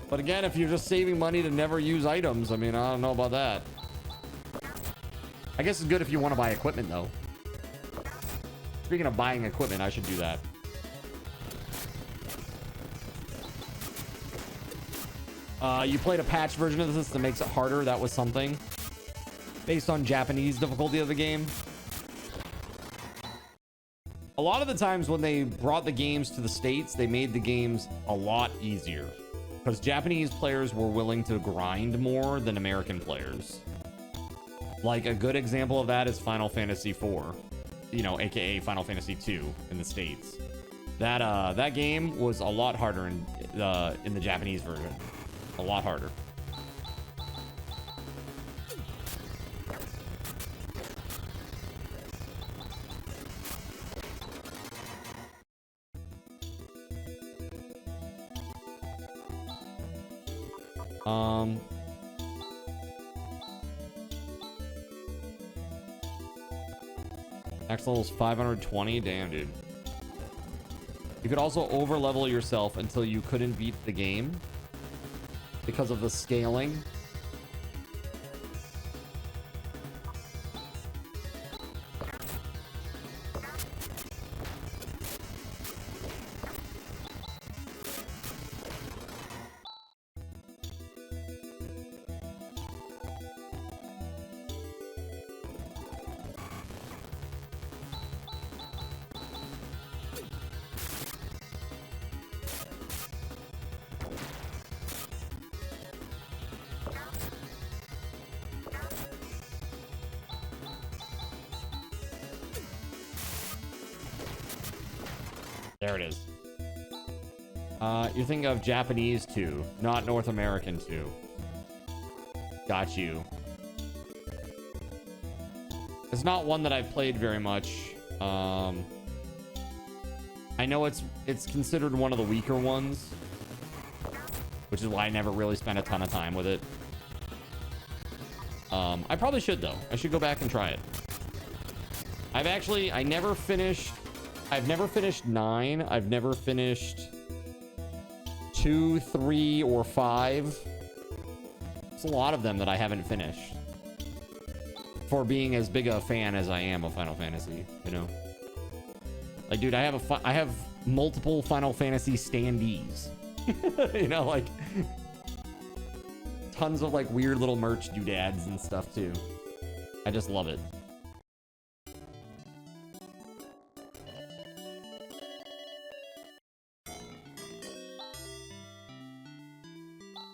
But again, if you're just saving money to never use items, I mean, I don't know about that. I guess it's good if you want to buy equipment though. Speaking of buying equipment, I should do that. You played a patch version of this that makes it harder. That was something. Based on Japanese difficulty of the game. A lot of the times when they brought the games to the States, they made the games a lot easier. Because Japanese players were willing to grind more than American players. Like a good example of that is Final Fantasy IV, you know, aka Final Fantasy II in the States. That game was a lot harder in the Japanese version. A lot harder. Max level's 520. Damn, dude. You could also over level yourself until you couldn't beat the game because of the scaling. There it is. You're thinking of Japanese 2, not North American 2. Got you. It's not one that I've played very much. I know it's considered one of the weaker ones, which is why I never really spent a ton of time with it. I probably should though. I should go back and try it. I've never finished 9. I've never finished 2, 3, or 5. It's a lot of them that I haven't finished. For being as big a fan as I am of Final Fantasy, you know. Like, dude, I have multiple Final Fantasy standees. You know, like tons of like weird little merch doodads and stuff too. I just love it.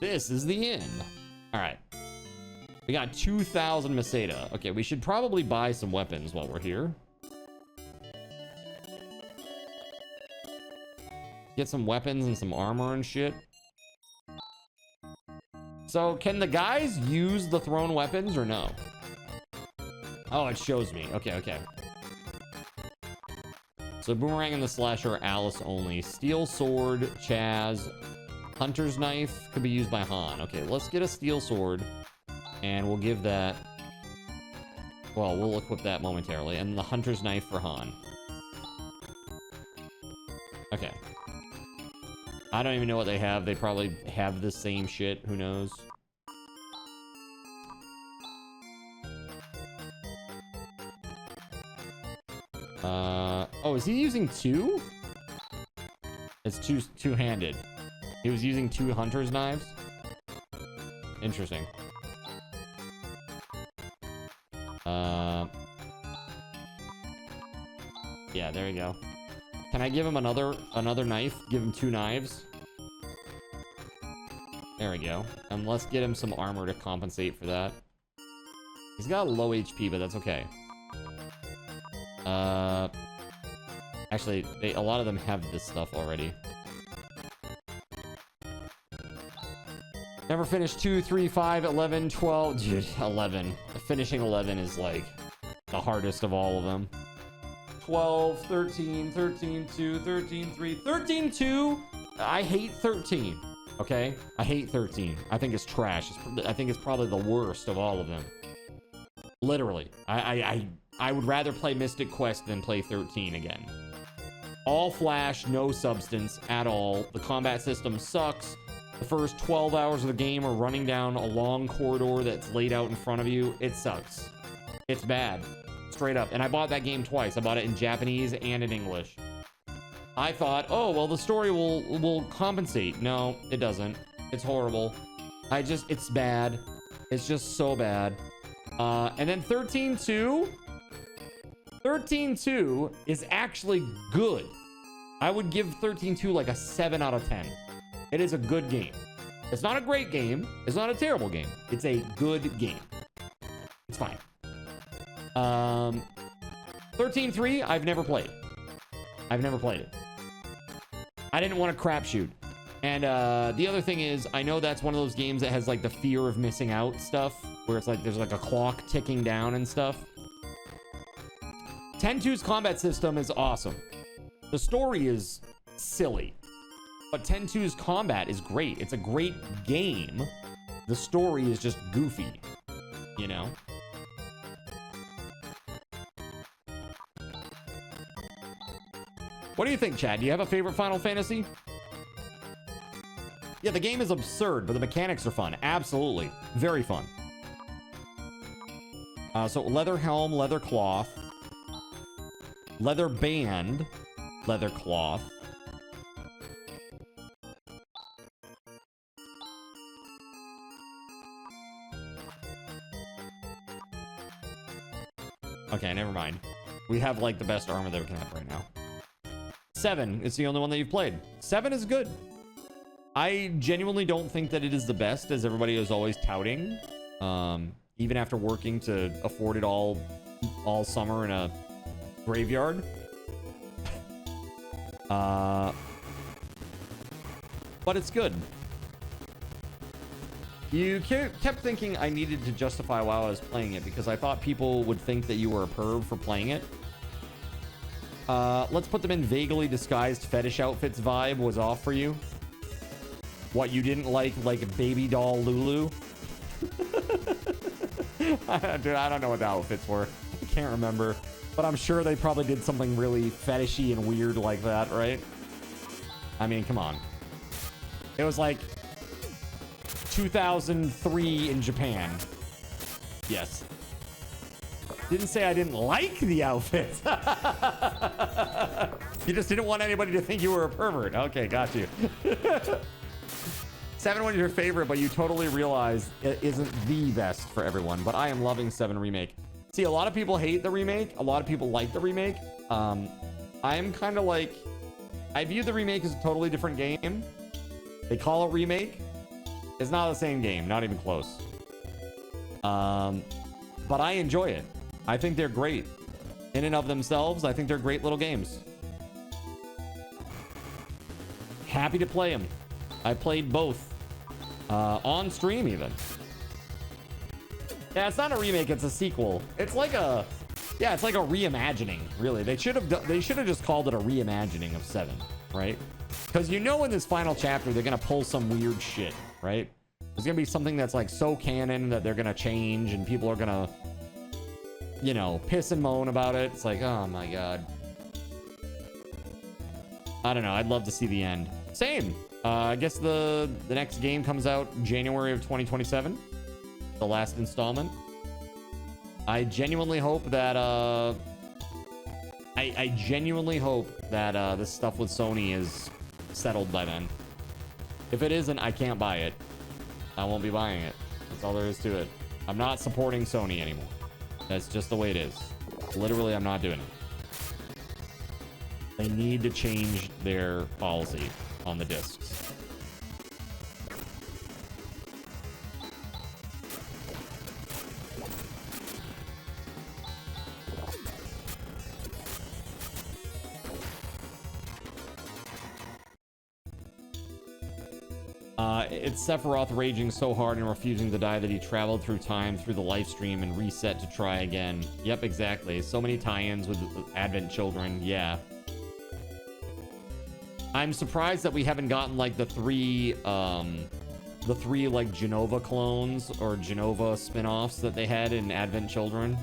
This is the inn. All right. We got 2,000 Meseta. Okay, we should probably buy some weapons while we're here. Get some weapons and some armor and shit. So, can the guys use the thrown weapons or no? Oh, it shows me. Okay, okay. So, Boomerang and the Slasher, Alice only. Steel Sword, Chaz. Hunter's Knife could be used by Han. Okay, let's get a Steel Sword. And we'll give that... Well, we'll equip that momentarily. And the Hunter's Knife for Han. Okay. I don't even know what they have. They probably have the same shit. Who knows? Oh, is he using 2? It's two-handed. He was using 2 Hunter's Knives? Interesting. Yeah, there you go. Can I give him another knife? Give him 2 knives? There we go. And let's get him some armor to compensate for that. He's got low HP, but that's okay. Actually, a lot of them have this stuff already. Never finished 2, 3, 5, 11, 12. Dude, 11. Finishing 11 is like the hardest of all of them. 12, 13, 13, 2, 13, 3, 13, 2. I hate 13. Okay? I hate 13. I think it's trash. I think it's probably the worst of all of them. Literally. I would rather play Mystic Quest than play 13 again. All flash, no substance at all. The combat system sucks. The first 12 hours of the game are running down a long corridor that's laid out in front of you. It sucks. It's bad. Straight up. And I bought that game twice. I bought it in Japanese and in English. I thought, oh, well, the story will compensate. No, it doesn't. It's horrible. It's bad. It's just so bad. And then 13-2. 13-2 is actually good. I would give 13-2 like a 7 out of 10. It is a good game. It's not a great game. It's not a terrible game. It's a good game. It's fine. 13.3, I've never played. I've never played it. I didn't want to crapshoot. And the other thing is, I know that's one of those games that has like the fear of missing out stuff, where it's like there's like a clock ticking down and stuff. 10.2's combat system is awesome. The story is silly, but 10.2's combat is great. It's a great game. The story is just goofy, you know? What do you think, Chad? Do you have a favorite Final Fantasy? Yeah, the game is absurd, but the mechanics are fun. Absolutely. Very fun. So leather helm, leather cloth, leather band, leather cloth. Okay, never mind. We have like the best armor that we can have right now. 7 is the only one that you've played. 7 is good. I genuinely don't think that it is the best, as everybody is always touting. Even after working to afford it all summer in a graveyard. But it's good. You kept thinking I needed to justify why I was playing it because I thought people would think that you were a perv for playing it. Let's put them in vaguely disguised fetish outfits vibe was off for you. What, you didn't like baby doll Lulu? Dude, I don't know what the outfits were. I can't remember. But I'm sure they probably did something really fetishy and weird like that, right? I mean, come on. It was like 2003 in Japan. Yes. Didn't say I didn't like the outfits. You just didn't want anybody to think you were a pervert. Okay, got you. 7 was your favorite, but you totally realize it isn't the best for everyone. But I am loving 7 Remake. See, a lot of people hate the remake. A lot of people like the remake. I'm kind of like... I view the remake as a totally different game. They call it remake. It's not the same game. Not even close. But I enjoy it. I think they're great. In and of themselves, I think they're great little games. Happy to play them. I played both. On stream, even. Yeah, it's not a remake, it's a sequel. It's like a... Yeah, it's like a reimagining, really. They should have just called it a reimagining of 7, right? Because you know in this final chapter, they're going to pull some weird shit, right? There's going to be something that's like so canon that they're going to change and people are going to, you know, piss and moan about it. It's like, oh my God. I don't know. I'd love to see the end. Same. I guess the next game comes out January of 2027. The last installment. I genuinely hope that I genuinely hope that this stuff with Sony is settled by then. If it isn't, I can't buy it. I won't be buying it. That's all there is to it. I'm not supporting Sony anymore. That's just the way it is. Literally, I'm not doing it. They need to change their policy on the discs. It's Sephiroth raging so hard and refusing to die that he traveled through time through the live stream and reset to try again. Yep, exactly. So many tie-ins with Advent Children. Yeah. I'm surprised that we haven't gotten like the three like Genova clones or Genova spin-offs that they had in Advent Children.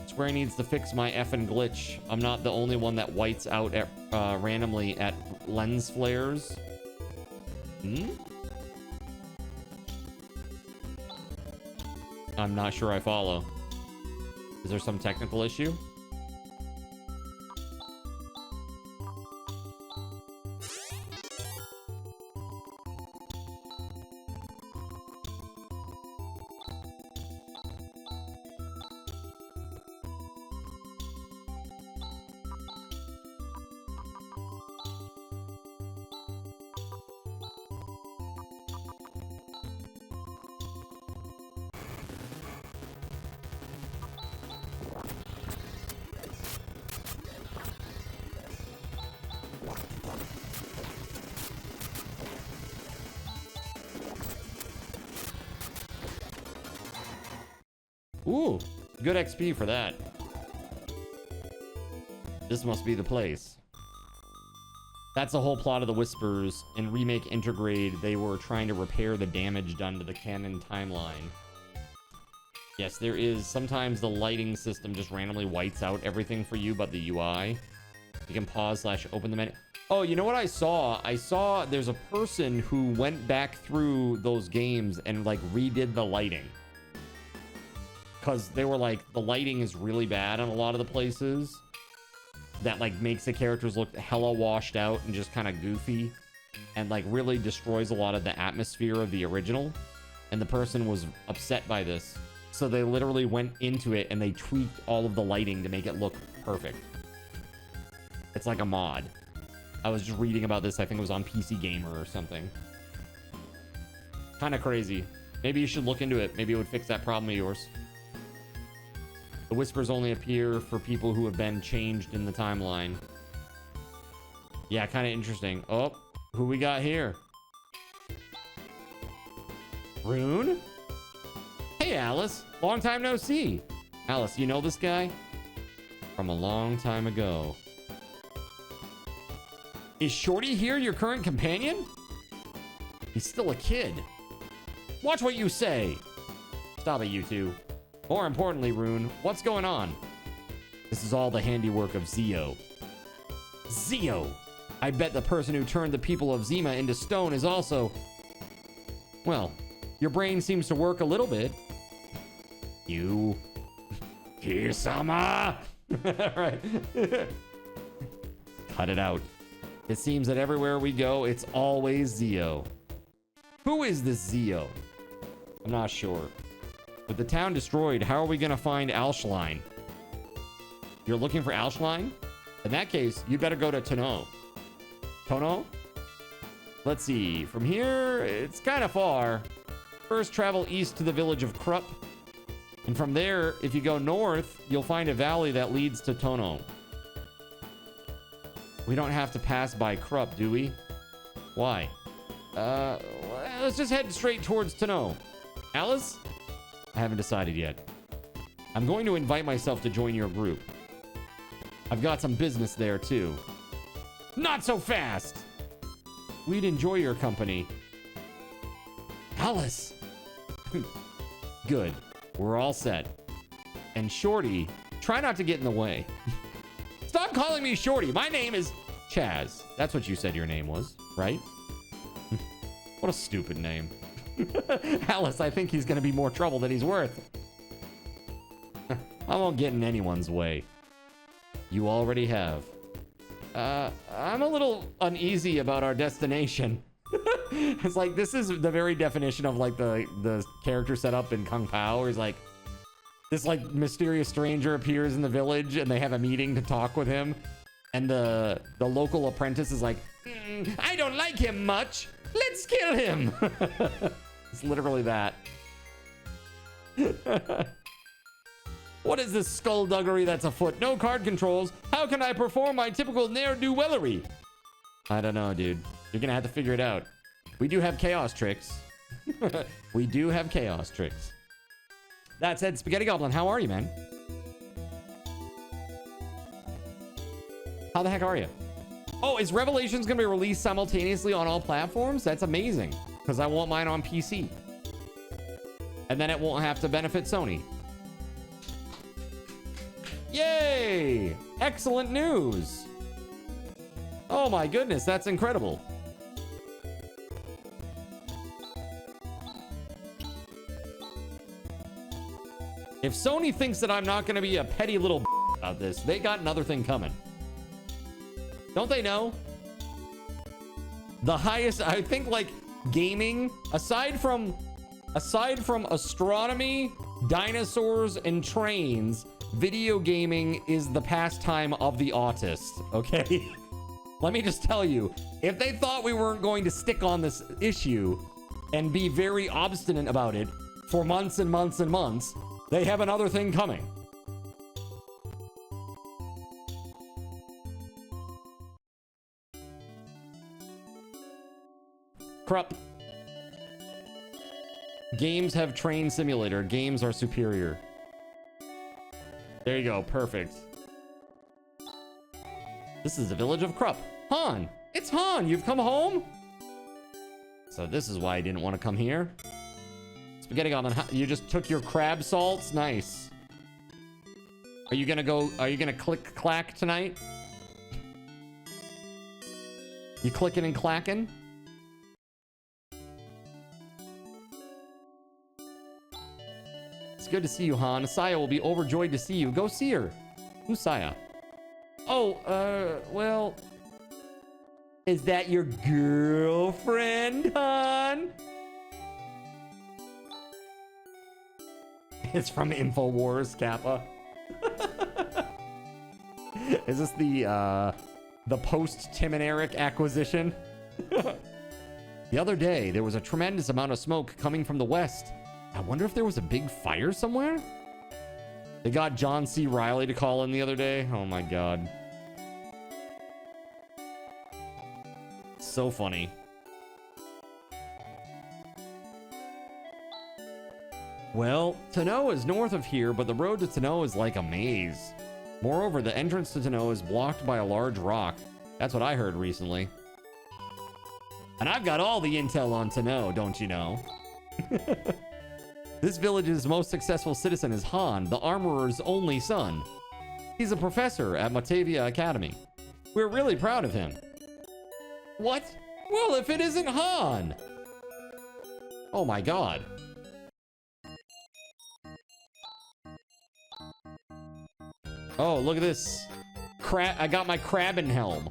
Square needs to fix my effing glitch. I'm not the only one that whites out at, randomly at lens flares. I'm not sure I follow. Is there some technical issue? Ooh, good XP for that. This must be the place. That's the whole plot of the Whispers. In Remake Intergrade, they were trying to repair the damage done to the canon timeline. Yes, there is. Sometimes the lighting system just randomly whites out everything for you but the UI. You can pause / open the menu. Oh, you know what I saw? I saw there's a person who went back through those games and like redid the lighting. Because they were like, the lighting is really bad on a lot of the places. That like makes the characters look hella washed out and just kind of goofy. And like really destroys a lot of the atmosphere of the original. And the person was upset by this. So they literally went into it and they tweaked all of the lighting to make it look perfect. It's like a mod. I was just reading about this. I think it was on PC Gamer or something. Kind of crazy. Maybe you should look into it. Maybe it would fix that problem of yours. The Whispers only appear for people who have been changed in the timeline. Yeah, kind of interesting. Oh, who we got here? Rune? Hey, Alice. Long time no see. Alice, you know this guy? From a long time ago. Is Shorty here your current companion? He's still a kid. Watch what you say. Stop it, you two. More importantly, Rune, what's going on? This is all the handiwork of Zio. Zio! I bet the person who turned the people of Zima into stone is also... Well, your brain seems to work a little bit. You... Kisama! Right. Cut it out. It seems that everywhere we go, it's always Zio. Who is this Zio? I'm not sure. With the town destroyed, how are we gonna find Alschlein? You're looking for Alschlein? In that case, you better go to Tono. Tono? Let's see. From here, it's kind of far. First, travel east to the village of Krupp. And from there, if you go north, you'll find a valley that leads to Tono. We don't have to pass by Krupp, do we? Why? Let's just head straight towards Tono. Alice? I haven't decided yet. I'm going to invite myself to join your group. I've got some business there, too. Not so fast! We'd enjoy your company. Alice! Good. We're all set. And Shorty, try not to get in the way. Stop calling me Shorty. My name is Chaz. That's what you said your name was, right? What a stupid name. Alice, I think he's going to be more trouble than he's worth. I won't get in anyone's way. You already have. I'm a little uneasy about our destination. It's like, this is the very definition of like the character setup in Kung Pao, where he's like, this like mysterious stranger appears in the village and they have a meeting to talk with him. And the local apprentice is like, I don't like him much. Let's kill him. It's literally that. What is this skullduggery that's afoot? No card controls. How can I perform my typical ne'er-do-wellery? I don't know, dude. You're gonna have to figure it out. We do have chaos tricks. We do have chaos tricks. That said, Spaghetti Goblin, how are you, man? How the heck are you? Oh, is Revelations gonna be released simultaneously on all platforms? That's amazing, because I want mine on PC. And then it won't have to benefit Sony. Yay! Excellent news! Oh my goodness, that's incredible. If Sony thinks that I'm not going to be a petty little about this, they got another thing coming. Don't they know? The highest, I think, like gaming, aside from astronomy, dinosaurs, and trains, video gaming is the pastime of the autist, okay? Let me just tell you, if they thought we weren't going to stick on this issue and be very obstinate about it for months and months and months, they have another thing coming. Krupp. Games have train simulator. Games are superior. There you go. Perfect. This is the village of Krupp. Han! It's Han! You've come home? So this is why I didn't want to come here. Spaghetti Goblin, you just took your crab salts? Nice. Are you gonna click clack tonight? You clicking and clacking? It's good to see you, Han. Saya will be overjoyed to see you. Go see her. Who's Saya? Oh, well... Is that your girlfriend, Han? It's from InfoWars, Kappa. Is this the post-Tim and Eric acquisition? The other day, there was a tremendous amount of smoke coming from the west. I wonder if there was a big fire somewhere? They got John C. Reilly to call in the other day. Oh my god. So funny. Well, Tano is north of here, but the road to Tano is like a maze. Moreover, the entrance to Tano is blocked by a large rock. That's what I heard recently. And I've got all the intel on Tano, don't you know? This village's most successful citizen is Han, the armorer's only son. He's a professor at Matavia Academy. We're really proud of him. What? Well, if it isn't Han! Oh my god. Oh, look at this. I got my crabbin helm.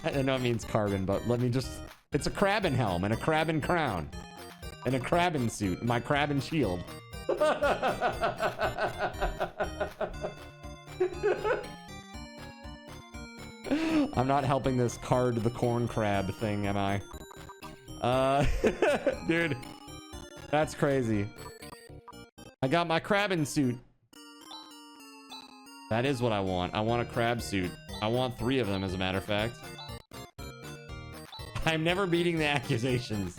I know it means carbon, but let me just... It's a crabbin helm and a crabbin crown. And a crabbin suit. My crabbin shield. I'm not helping this card the corn crab thing, am I? Dude. That's crazy. I got my crabbin suit. That is what I want. I want a crab suit. I want 3 of them, as a matter of fact. I'm never beating the accusations.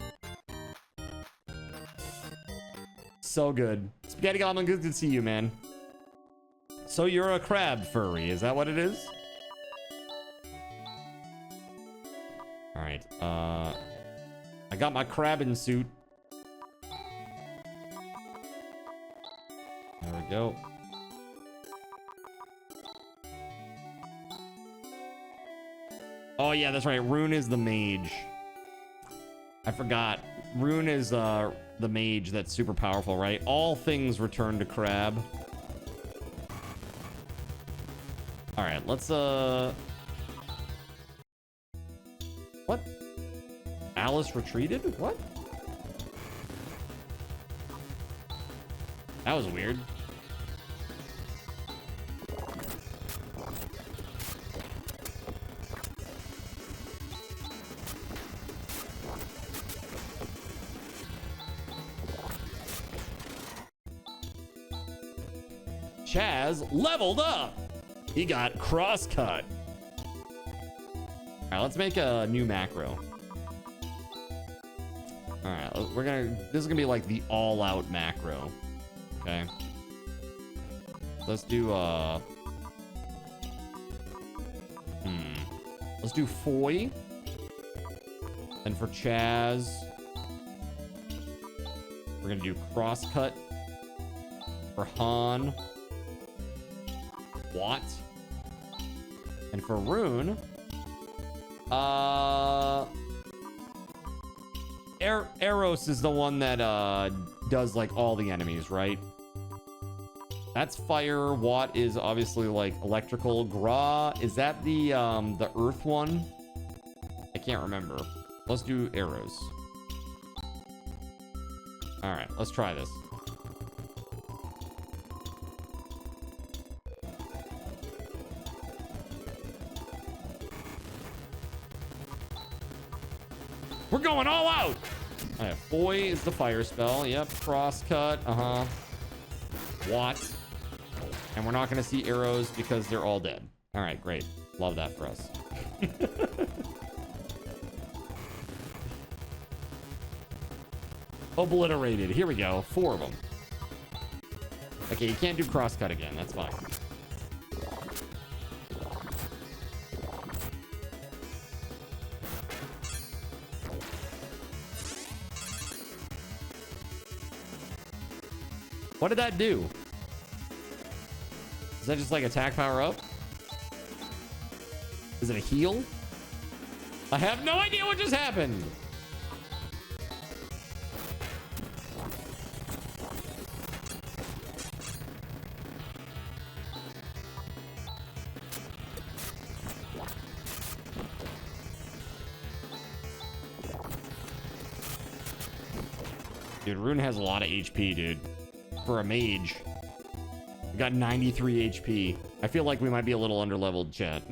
So good. Spaghetti Goblin, good to see you, man. So you're a crab furry, is that what it is? Alright, I got my crabbin suit. There we go. Oh yeah, that's right. Rune is the mage. I forgot. Rune is the mage that's super powerful, right? All things return to Crab. All right, let's what? Alice retreated? What? That was weird. Chaz leveled up. He got crosscut. All right, let's make a new macro. All right, this is gonna be like the all-out macro. Okay. Let's do let's do Foy. And for Chaz, we're gonna do crosscut. For Han, Watt. And for Rune, Eros is the one that does like all the enemies, right? That's fire. Watt is obviously like electrical. Gra, is that the earth one? I can't remember. Let's do arrows. All right, let's try this. We're going all out. All right, Foy is the fire spell. Yep, crosscut. Watt. And we're not going to see arrows because they're all dead. All right, great. Love that for us. Obliterated. Here we go. 4 of them. Okay, you can't do crosscut again. That's fine. What did that do? Is that just like attack power up? Is it a heal? I have no idea what just happened. Dude, Rune has a lot of HP, dude. For a mage. We got 93 HP. I feel like we might be a little underleveled, chat.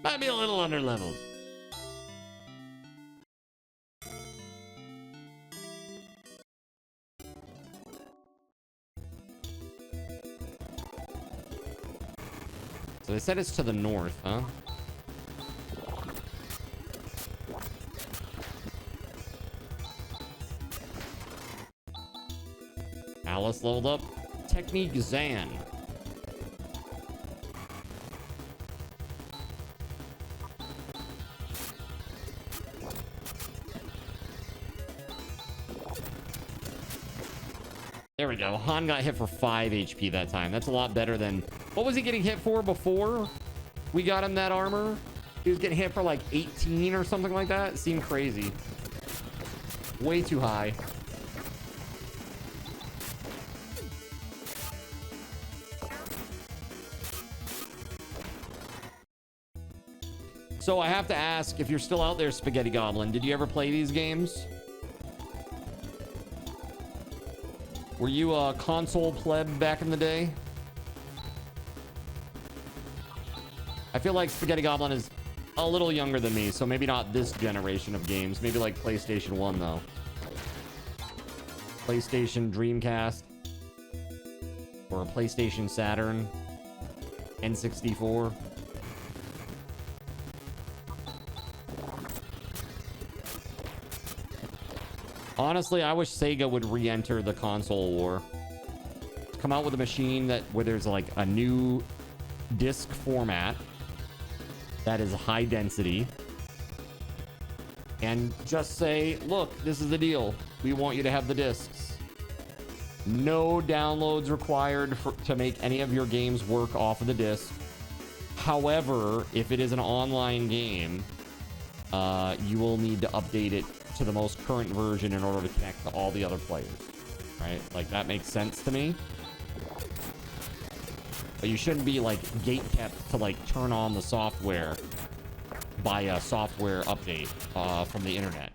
Might be a little underleveled. So they said it's to the north, huh? Alice leveled up. Technique Zan. There we go. Han got hit for 5 HP that time. That's a lot better than... What was he getting hit for before we got him that armor? He was getting hit for like 18 or something like that. It seemed crazy. Way too high. So I have to ask, if you're still out there, Spaghetti Goblin, did you ever play these games? Were you a console pleb back in the day? I feel like Spaghetti Goblin is a little younger than me, so maybe not this generation of games. Maybe like PlayStation 1, though. PlayStation Dreamcast. Or a PlayStation Saturn. N64. Honestly, I wish Sega would re-enter the console war. Come out with a machine where there's like a new disc format that is high density, and just say, look, this is the deal. We want you to have the discs. No downloads required to make any of your games work off of the disc. However, if it is an online game, you will need to update it to the most current version in order to connect to all the other players, right? Like, that makes sense to me. But you shouldn't be like gate-kept to like turn on the software by a software update from the internet.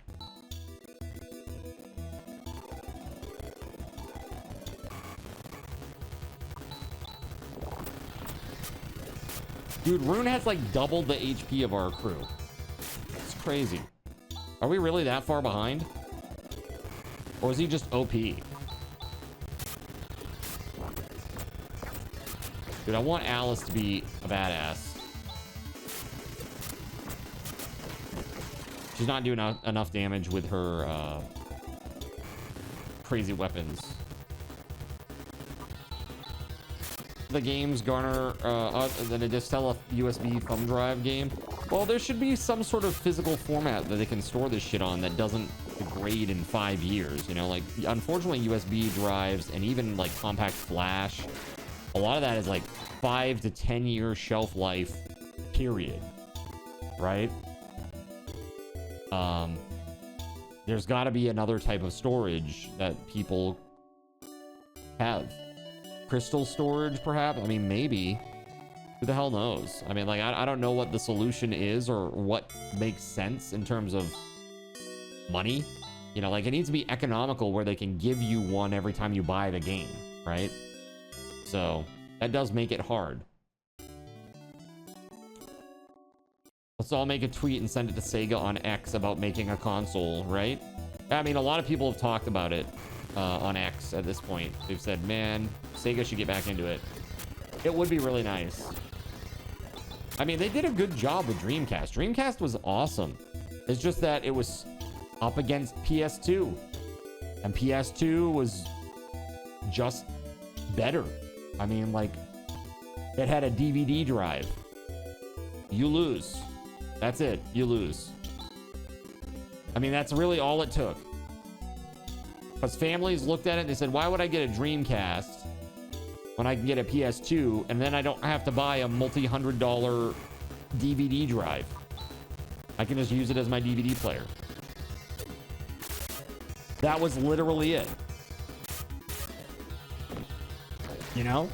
Dude, Rune has like doubled the HP of our crew. It's crazy. Are we really that far behind? Or is he just OP? Dude, I want Alice to be a badass. She's not doing enough damage with her crazy weapons. The games garner than a Distella USB thumb drive game. Well, there should be some sort of physical format that they can store this shit on that doesn't degrade in 5 years, you know? Like, unfortunately, USB drives and even like compact flash, a lot of that is like 5 to 10 year shelf life, period. Right? There's got to be another type of storage that people have. Crystal storage, perhaps? I mean, maybe. Who the hell knows? I mean, like, I don't know what the solution is or what makes sense in terms of money. You know, like, it needs to be economical where they can give you one every time you buy the game, right? So, that does make it hard. Let's all make a tweet and send it to Sega on X about making a console, right? I mean, a lot of people have talked about it on X at this point. They've said, man, Sega should get back into it. It would be really nice. I mean, they did a good job with Dreamcast. Dreamcast was awesome. It's just that it was up against PS2. And PS2 was just better. I mean, like, it had a DVD drive. You lose. That's it. You lose. I mean, that's really all it took. Because families looked at it and they said, why would I get a Dreamcast when I can get a PS2 and then I don't have to buy a multi-$100 DVD drive? I can just use it as my DVD player. That was literally it. You know?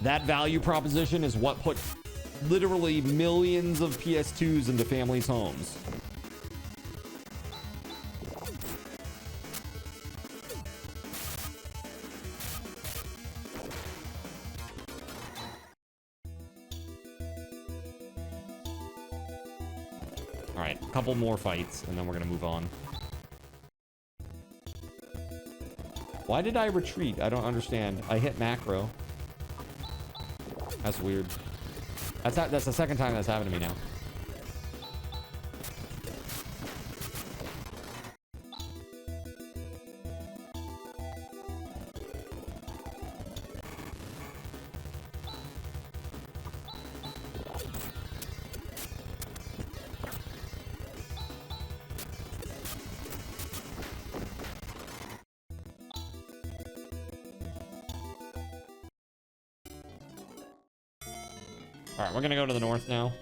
That value proposition is what put literally millions of PS2s into families' homes. All right, a couple more fights, and then we're gonna move on. Why did I retreat? I don't understand. I hit macro. That's weird. That's the second time that's happened to me now. Alright, we're gonna go to the north now.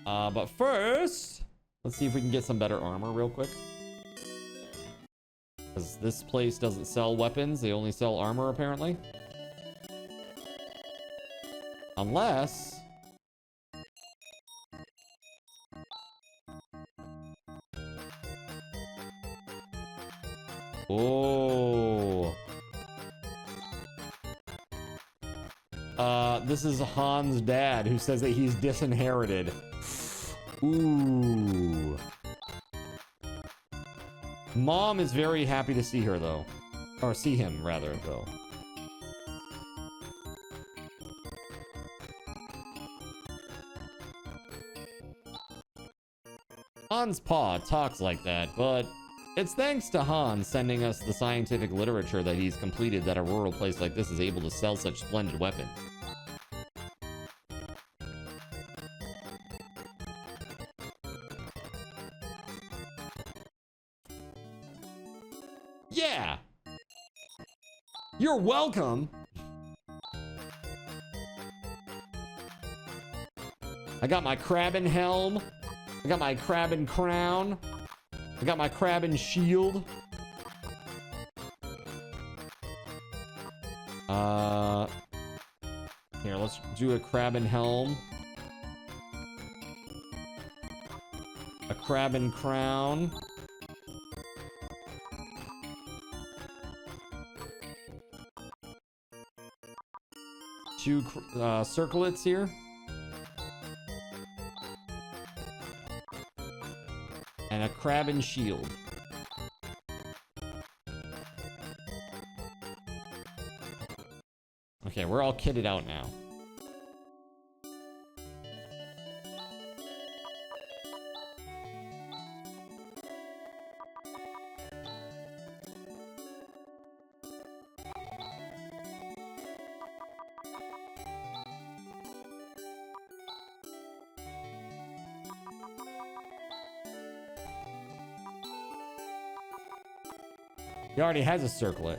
But first, let's see if we can get some better armor real quick. Because this place doesn't sell weapons, they only sell armor apparently. Unless... Oh. This is Han's dad who says that he's disinherited. Ooh. Mom is very happy to see her though. Or see him rather though. Han's pa talks like that, but it's thanks to Han sending us the scientific literature that he's completed that a rural place like this is able to sell such splendid weapons. Yeah! You're welcome! I got my crabbin helm. I got my crabbin crown. I got my crabbin shield. Here, let's do a crabbin helm. A crabbin crown. Two circlets here. And a crabbin shield. Okay, we're all kitted out now. He already has a circlet.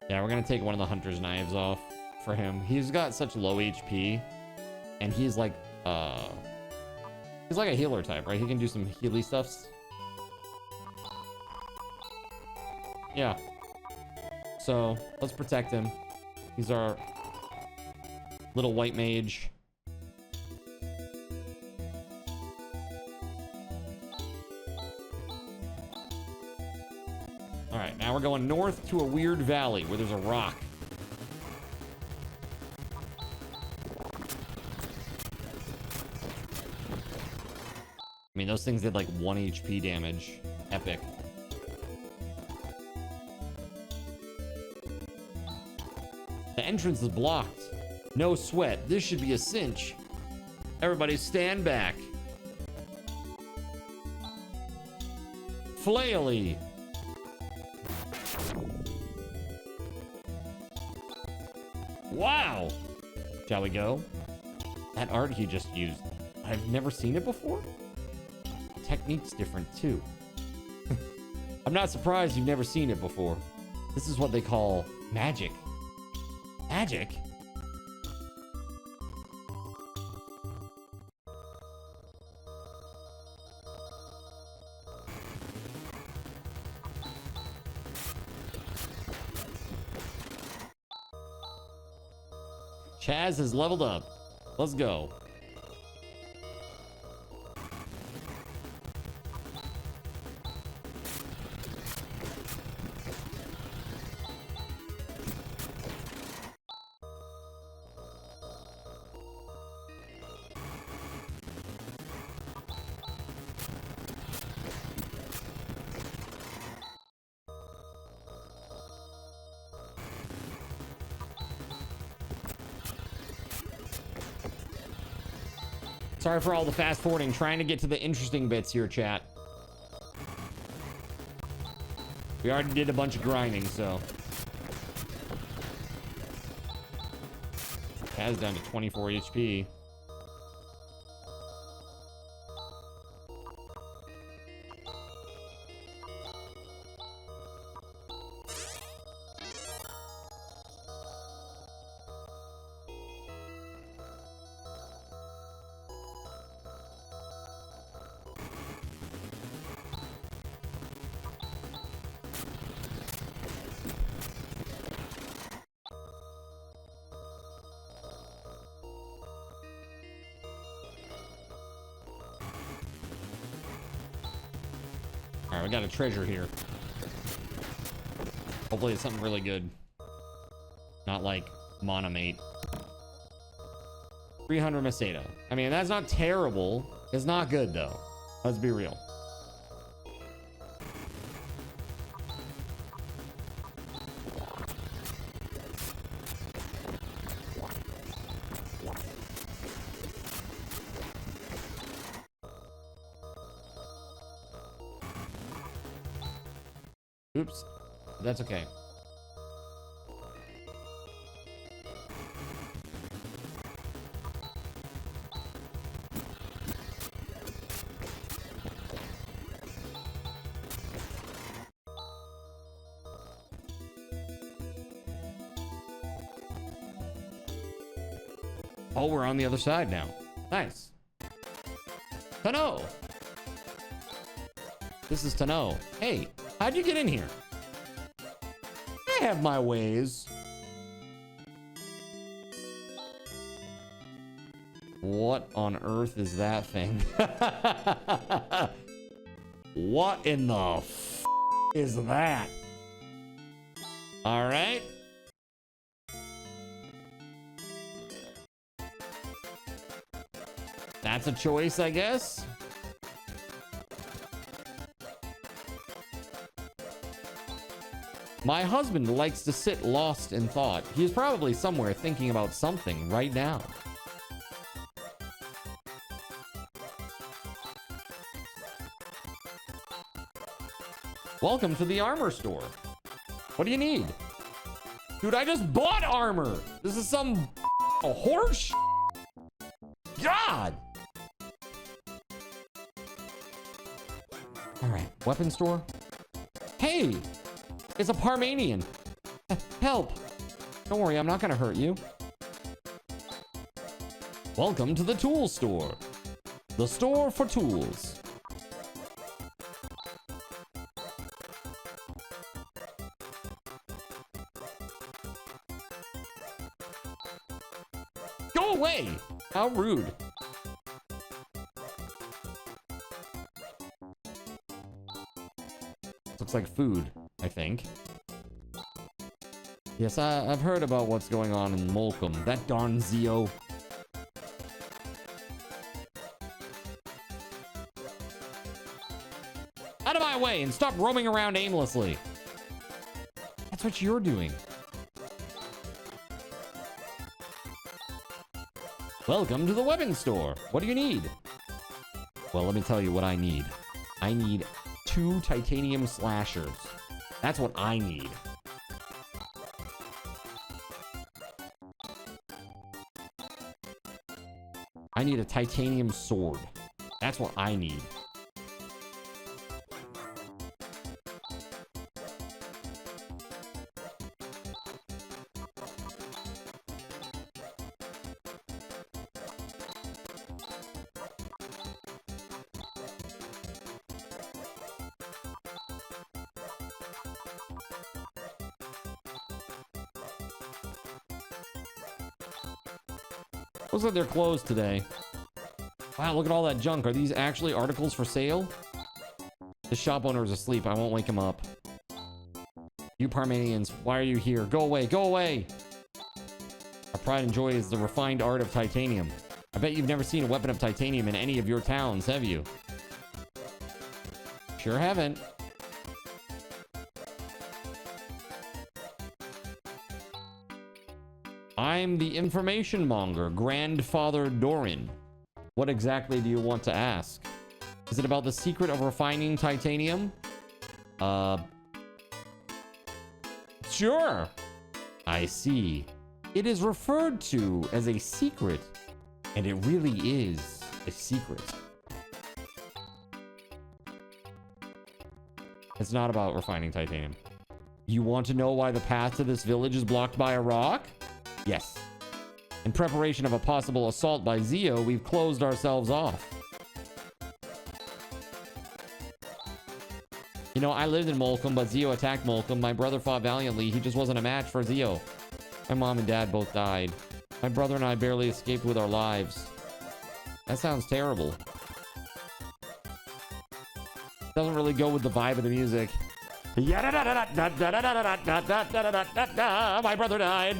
Yeah, we're gonna take one of the hunter's knives off for him. He's got such low HP, and he's like a healer type, right? He can do some healy stuffs. Yeah. So, let's protect him. He's our little white mage. Alright, now we're going north to a weird valley where there's a rock. mean, those things did like 1 HP damage. Epic. The entrance is blocked. No sweat. This should be a cinch. Everybody stand back. Flaily. Wow. Shall we go? That art he just used, I've never seen it before. Technique's different too. I'm not surprised you've never seen it before. This is what they call magic. Magic? Chaz has leveled up. Let's go. Sorry for all the fast forwarding, trying to get to the interesting bits here, chat. We already did a bunch of grinding, so. Kaz down to 24 HP. Alright, we got a treasure here. Hopefully it's something really good. Not like Monomate. 300 Meseta. I mean, that's not terrible. It's not good, though. Let's be real. Oops. That's okay. Oh, we're on the other side now. Nice. Tano. This is Tano. Hey, how'd you get in here? I have my ways. What on earth is that thing? What in the f is that? All right. That's a choice, I guess. My husband likes to sit lost in thought. He is probably somewhere thinking about something right now. Welcome to the armor store. What do you need? Dude, I just bought armor. This is some horse. God. All right, weapon store. Hey. It's a Parmanian. Help. Don't worry, I'm not gonna hurt you. Welcome to the tool store. The store for tools. Go away! How rude. Looks like food, I think. Yes, I've heard about what's going on in Molcom. That darn Zeo. away and stop roaming around aimlessly. That's what you're doing. Welcome to the weapons store. What do you need? Well, let me tell you what I need. I need 2 titanium slashers. That's what I need. I need a titanium sword. That's what I need. Looks like they're closed today. Wow, look at all that junk. Are these actually articles for sale? The shop owner is asleep. I won't wake him up. You Parmenians, why are you here? Go away, go away! Our pride and joy is the refined art of titanium. I bet you've never seen a weapon of titanium in any of your towns, have you? Sure haven't. I'm the information monger, Grandfather Doran. What exactly do you want to ask? Is it about the secret of refining titanium? Sure. I see. It is referred to as a secret, and it really is a secret. It's not about refining titanium. You want to know why the path to this village is blocked by a rock? Yes. In preparation of a possible assault by Zio, we've closed ourselves off. You know, I lived in Molcom, but Zio attacked Molcom. My brother fought valiantly. He just wasn't a match for Zio. My mom and dad both died. My brother and I barely escaped with our lives. That sounds terrible. Doesn't really go with the vibe of the music. My brother died.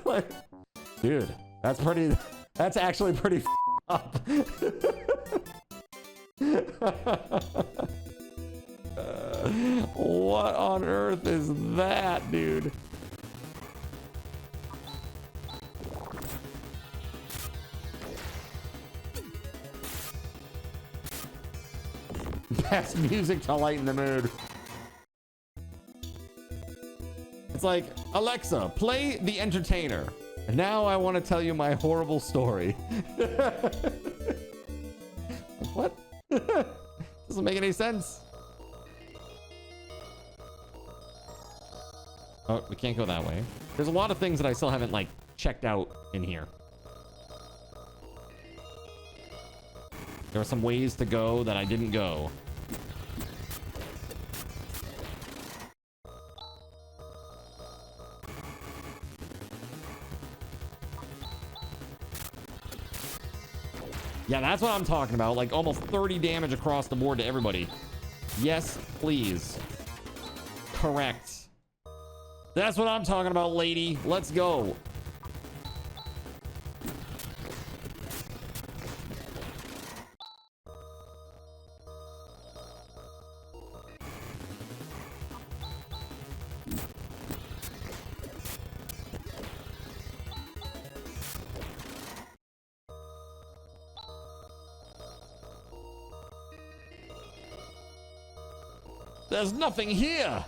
Like, dude, that's actually pretty up. What on earth is that, dude? Best music to lighten the mood. It's like, Alexa, play The Entertainer. And now I want to tell you my horrible story. What? Doesn't make any sense. Oh, we can't go that way. There's a lot of things that I still haven't, like, checked out in here. There are some ways to go that I didn't go. Yeah, that's what I'm talking about. Like almost 30 damage across the board to everybody. Yes, please. Correct. That's what I'm talking about, lady. Let's go. There's nothing here.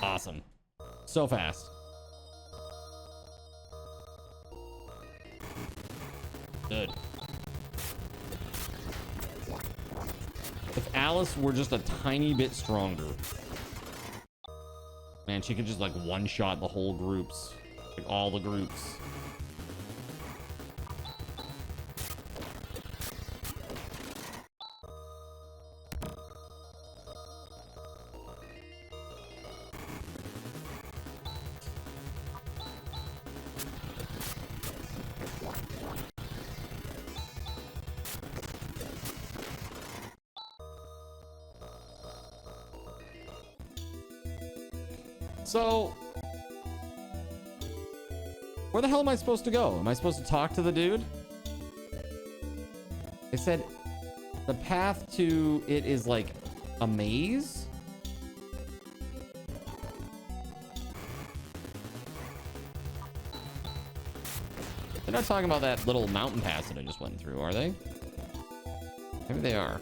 Awesome. So fast. Good. If Alice were just a tiny bit stronger, man, she could just like one-shot the whole groups, like all the groups. So, where the hell am I supposed to go? Am I supposed to talk to the dude? They said the path to it is like a maze. They're not talking about that little mountain pass that I just went through, are they? Maybe they are.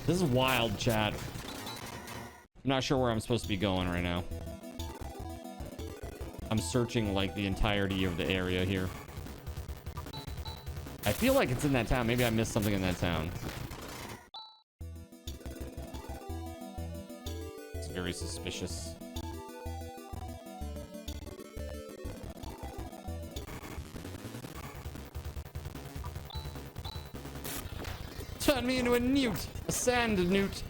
This is wild, chat. I'm not sure where I'm supposed to be going right now. I'm searching like the entirety of the area here. I feel like it's in that town. Maybe I missed something in that town. It's very suspicious. Turn me into a newt. A sand newt.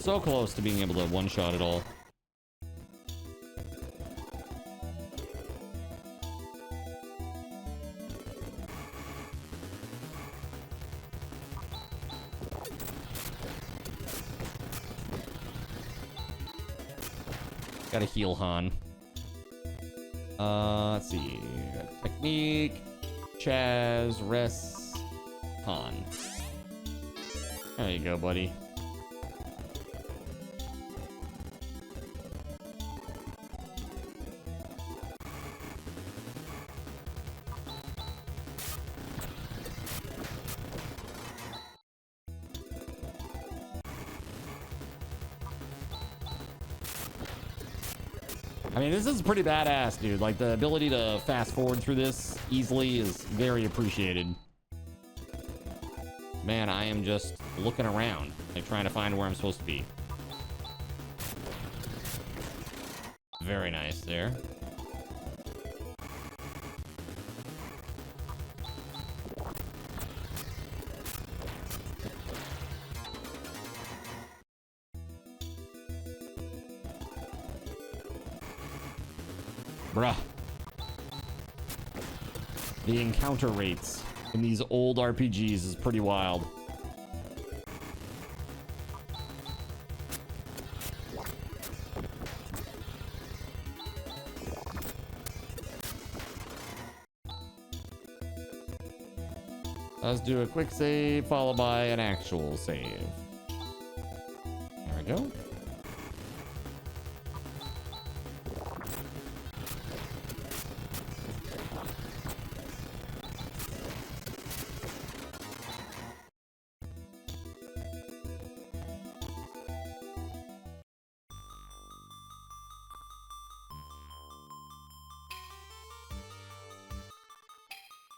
So close to being able to one-shot it all. Gotta heal Han. Let's see. Technique, Chaz, Res, Han. There you go, buddy. I mean, this is pretty badass, dude. Like, the ability to fast forward through this easily is very appreciated. Man, I am just looking around, like trying to find where I'm supposed to be. Very nice there. Bruh. The encounter rates in these old RPGs is pretty wild. Let's do a quick save followed by an actual save. There we go.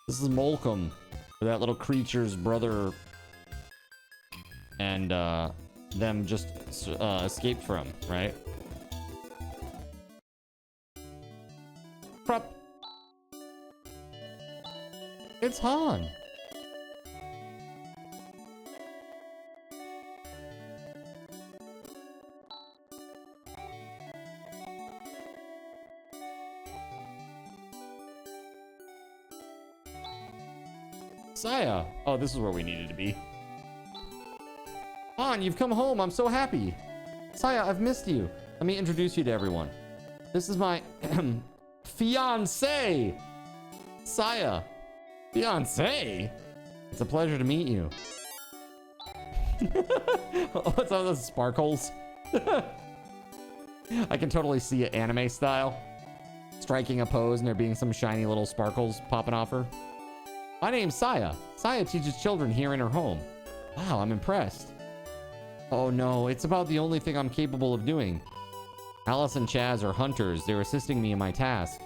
This is Molcom, that little creature's brother, and them just escaped from, right? Prop. It's Han. Saya. Oh, this is where we needed to be. Han, you've come home. I'm so happy. Saya, I've missed you. Let me introduce you to everyone. This is my Fiancé! Saya. Fiancé? It's a pleasure to meet you. What's all those sparkles? I can totally see it anime style. Striking a pose and there being some shiny little sparkles popping off her. My name's Saya. Saya teaches children here in her home. Wow, I'm impressed. Oh no, it's about the only thing I'm capable of doing. Alice and Chaz are hunters. They're assisting me in my task.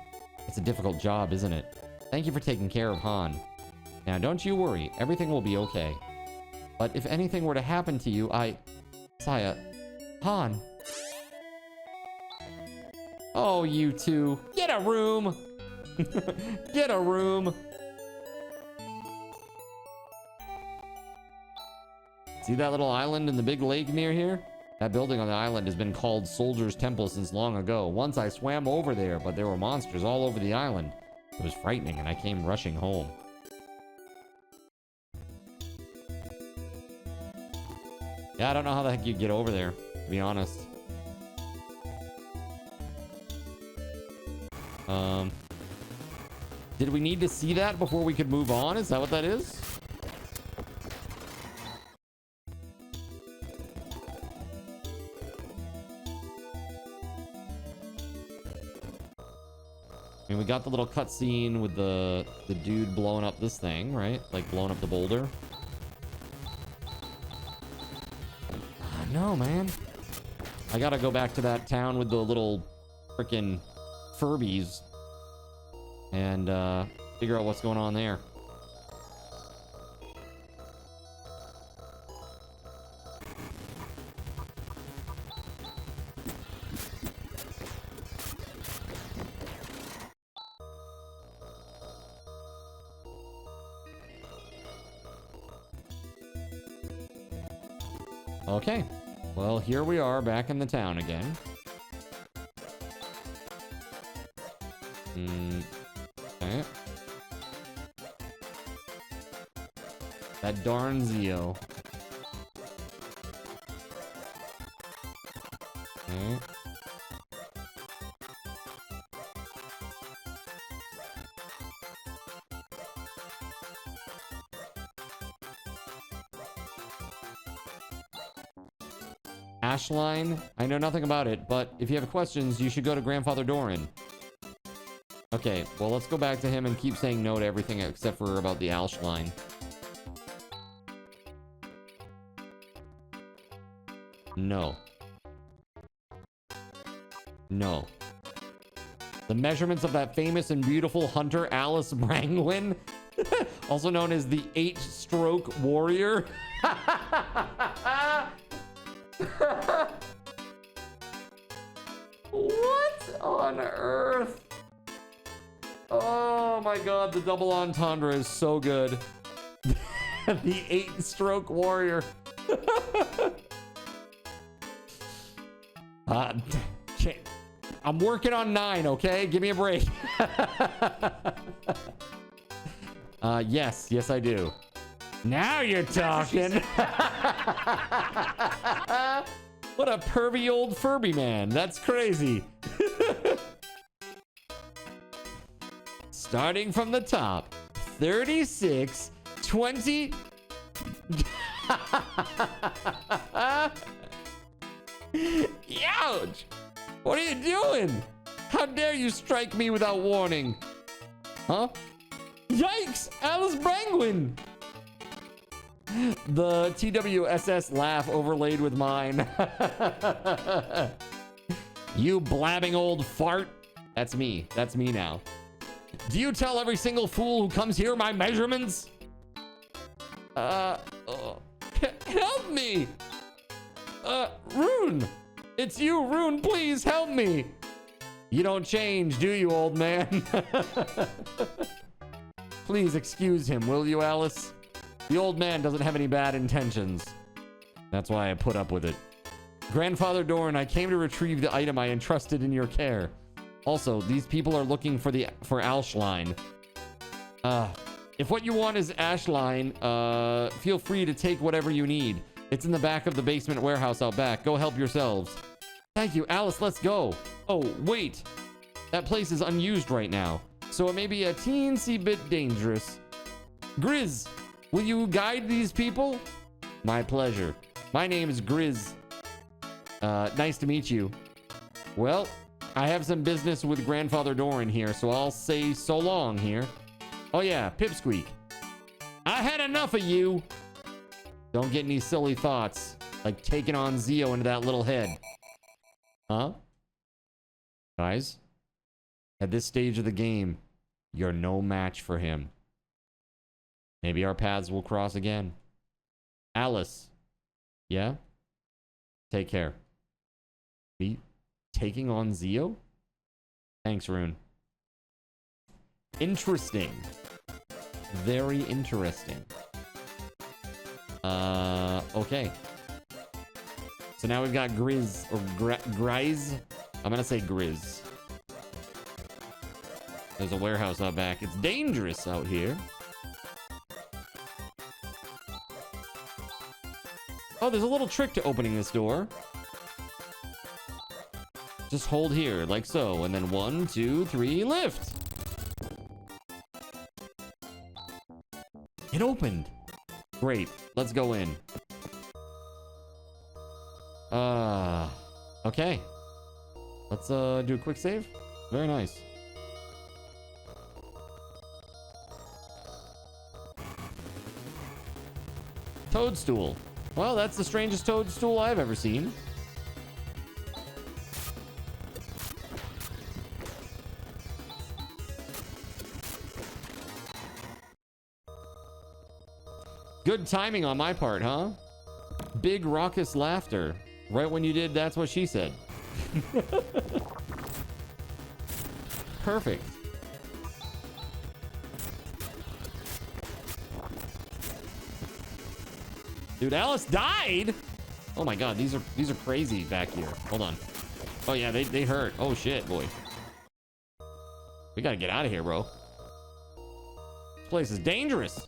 It's a difficult job, isn't it? Thank you for taking care of Han. Now, don't you worry. Everything will be okay. But if anything were to happen to you, Saya... Han... Oh, you two. Get a room! Get a room! See that little island in the big lake near here? That building on the island has been called Soldier's Temple since long ago. Once I swam over there, but there were monsters all over the island. It was frightening, and I came rushing home. Yeah, I don't know how the heck you'd get over there, to be honest. Did we need to see that before we could move on? Is that what that is? I mean, we got the little cutscene with the dude blowing up this thing, right? Like blowing up the boulder. No, man. I gotta go back to that town with the little frickin' Furbies and figure out what's going on there. Okay. Well, here we are back in the town again. Okay. That darn Zeo. Okay. Ashline? I know nothing about it, but if you have questions, you should go to Grandfather Doran. Okay, well, let's go back to him and keep saying no to everything except for about the Ashline. No. No. The measurements of that famous and beautiful hunter, Alice Brangwyn, also known as the 8-stroke warrior. What on earth? Oh my god, the double entendre is so good. The 8-stroke warrior. I'm working on 9, okay? Give me a break. Yes, I do. Now you're talking. What a pervy old Furby man. That's crazy. Starting from the top. 36, 20. Ouch! What are you doing? How dare you strike me without warning? Huh? Yikes! Alice Brangwyn! The TWSS laugh overlaid with mine. You blabbing old fart. That's me. That's me now. Do you tell every single fool who comes here my measurements? Help me! Rune! It's you, Rune, please help me! You don't change, do you, old man? Please excuse him, will you, Alice? The old man doesn't have any bad intentions. That's why I put up with it. Grandfather Dorn, I came to retrieve the item I entrusted in your care. Also, these people are looking for Ashline. If what you want is Ashline, feel free to take whatever you need. It's in the back of the basement warehouse out back. Go help yourselves. Thank you, Alice, let's go. Oh, wait. That place is unused right now, so it may be a teensy bit dangerous. Grizz, will you guide these people? My pleasure. My name is Grizz. Nice to meet you. Well, I have some business with Grandfather Doran here, so I'll say so long here. Oh yeah, Pipsqueak. I had enough of you. Don't get any silly thoughts, like taking on Zio into that little head. Huh? Guys, at this stage of the game, you're no match for him. Maybe our paths will cross again. Alice. Yeah? Take care. Be taking on Zio? Thanks, Rune. Interesting. Very interesting. Okay. So now we've got Grizz, or Grizz. I'm gonna say Grizz. There's a warehouse out back. It's dangerous out here. Oh, there's a little trick to opening this door. Just hold here, like so, and then 1, 2, 3, lift. It opened. Great. Let's go in. Okay. Let's do a quick save. Very nice. Toadstool. Well, that's the strangest toadstool I've ever seen. Good timing on my part, huh? Big raucous laughter. Right when you did, that's what she said. Perfect. Dude, Alice died? Oh my god, these are crazy back here. Hold on. Oh yeah, they hurt. Oh shit, boy. We gotta get out of here, bro. This place is dangerous.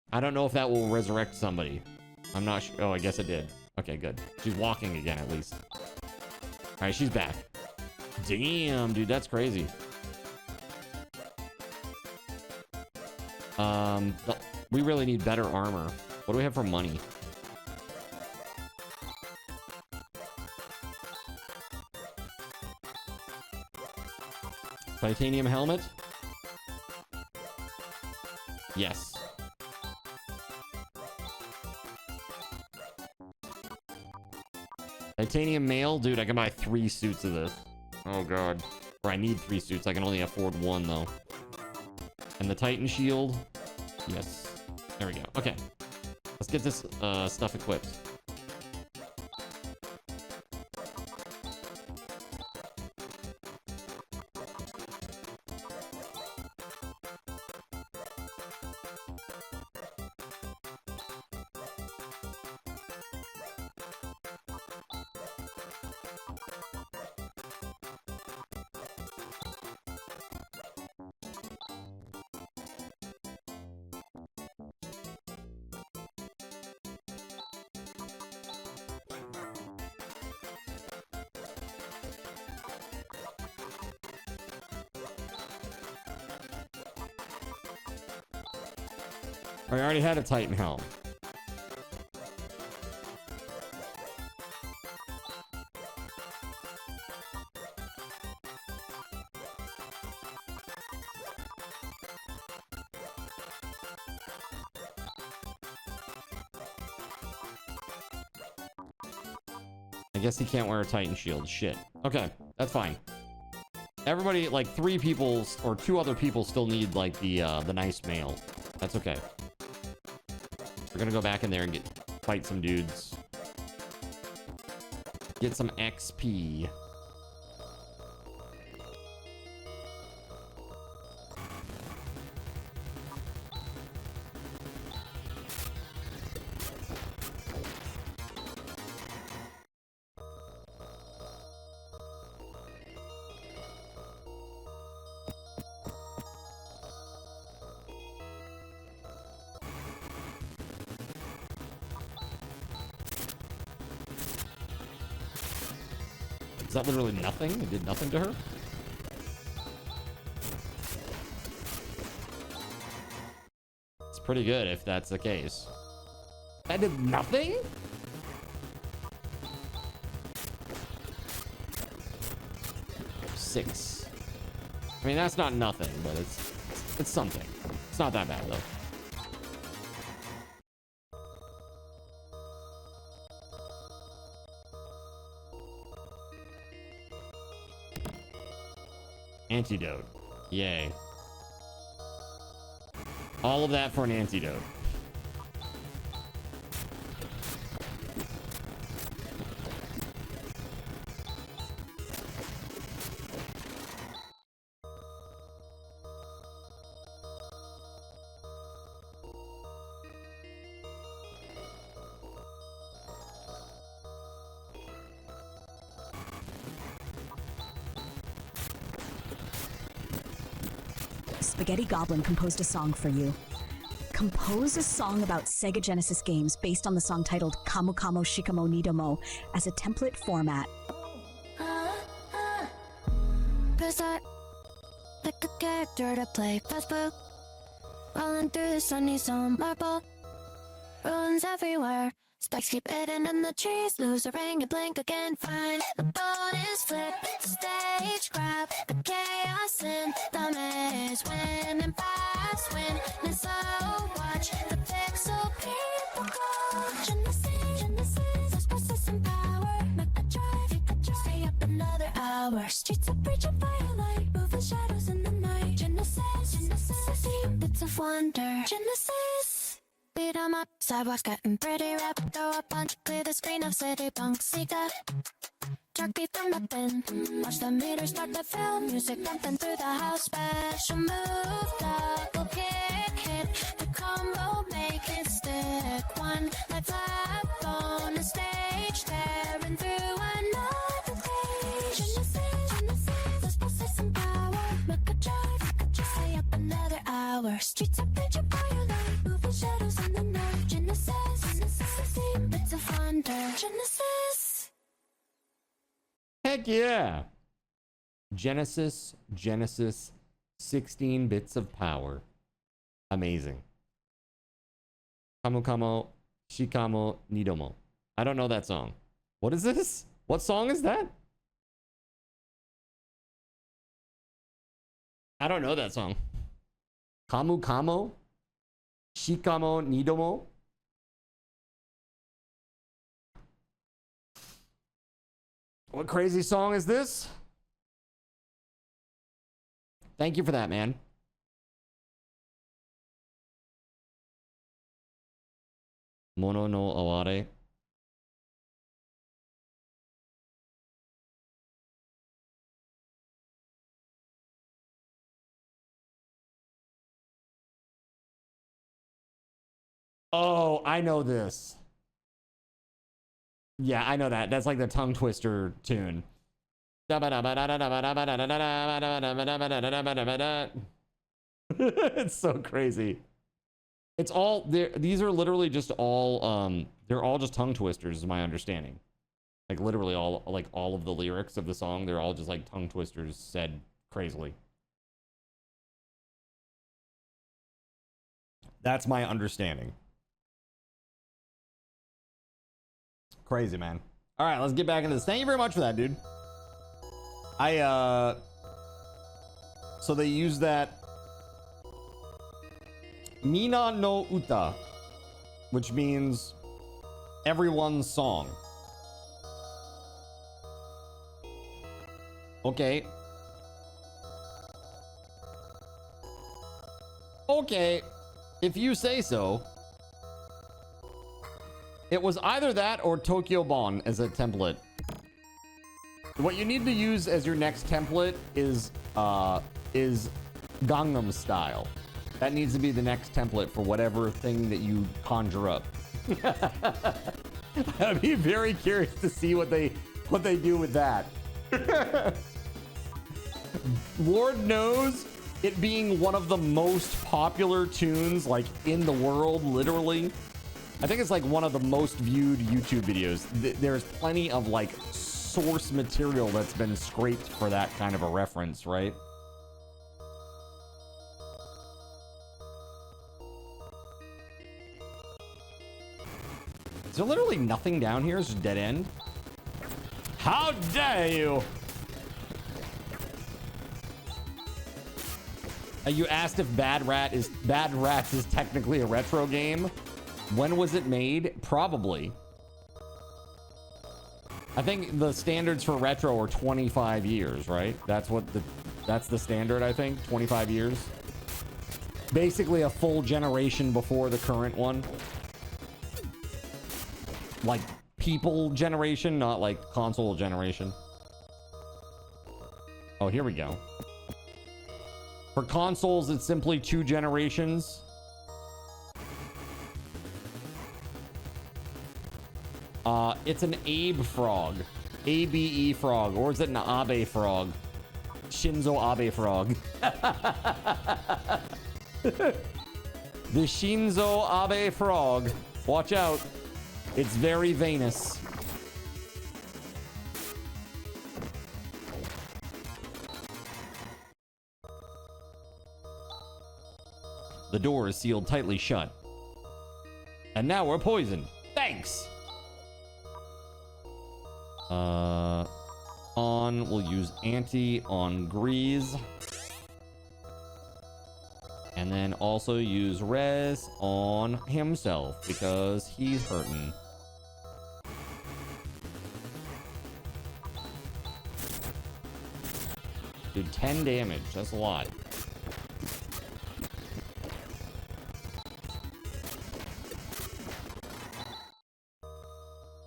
I don't know if that will resurrect somebody. I'm not sure. Oh, I guess it did. Okay, good. She's walking again, at least. All right, she's back. Damn, dude, that's crazy. We really need better armor. What do we have for money? Titanium helmet? Yes. Titanium mail? Dude, I can buy 3 suits of this. Oh god. Or I need 3 suits. I can only afford 1 though. And the Titan shield? Yes. There we go. Okay. Let's get this stuff equipped. I already had a Titan helm. I guess he can't wear a Titan shield. Shit. Okay, that's fine. Everybody, like 3 people or 2 other people still need like the nice mail. That's okay. We're gonna go back in there and fight some dudes. Get some XP. Is that literally nothing? It did nothing to her? It's pretty good if that's the case. That did nothing? Six. I mean, that's not nothing, but it's something. It's not that bad though. Antidote. Yay. All of that for an antidote. Spaghetti Goblin composed a song for you. Compose a song about Sega Genesis games based on the song titled Kamu Kamo Shikamo Nidomo as a template format. Cause I like a character to play Facebook. Rolling through the sun, need some marble. Ruins everywhere. Spikes keep hidden in the trees. Lose a ring, you blink again. Find the bonus flip. Stage grab. The chaos in the maze. Win and pass. Win and so watch the pixel people go. Genesis, processing power. Make a drive. Stay up another hour. Streets of preaching firelight. Moving shadows in the night. Genesis, bits of wonder. Genesis. Beat 'em up, sidewalks getting pretty rapid. Throw a punch, clear the screen of city punk Sika. Dark beat from nothing. Watch the meter start to fill. Music bumping through the house. Special move, double kick, hit the combo, make it stick. One life left on a stage, staring through another page. Genesis, let's processing power. Make a drive, stay up another hour. Streets are preaching firelight, moving shadows in the night. Genesis, bits of wonder. Genesis. Heck yeah. Genesis, 16 bits of power. Amazing. Kamu Kamo Shikamo Nidomo. I don't know that song. What is this? What song is that? I don't know that song. Kamu Kamo Shikamo Nidomo. What crazy song is this? Thank you for that, man. Mono no aware. Oh, I know this. Yeah, I know that. That's like the tongue twister tune. It's so crazy. It's all there. These are literally just all they're all just tongue twisters, is my understanding. Like literally all of the lyrics of the song, they're all just like tongue twisters said crazily. That's my understanding. Crazy, man. All right, let's get back into this. Thank you very much for that, dude. So they use that Mina no Uta, which means everyone's song. Okay. Okay, if you say so. It was either that or Tokyo Bon as a template. What you need to use as your next template is Gangnam Style. That needs to be the next template for whatever thing that you conjure up. I'd be very curious to see what they do with that. Lord knows, it being one of the most popular tunes like in the world, literally. I think it's like one of the most viewed YouTube videos. There's plenty of like source material that's been scraped for that kind of a reference, right? Is there literally nothing down here? It's just dead end. How dare you? You asked if Bad Rats is technically a retro game. When was it made? Probably. I think the standards for retro are 25 years, right? That's the standard, I think. 25 years. Basically a full generation before the current one. Like people generation, not like console generation. Oh, here we go. For consoles, it's simply 2 generations. It's an Abe frog. A-B-E frog. Or is it an Abe frog? Shinzo Abe frog. The Shinzo Abe frog. Watch out. It's very venous. The door is sealed tightly shut. And now we're poisoned. Thanks! On, we'll use anti on Grease. And then also use res on himself because he's hurting. Dude, 10 damage. That's a lot.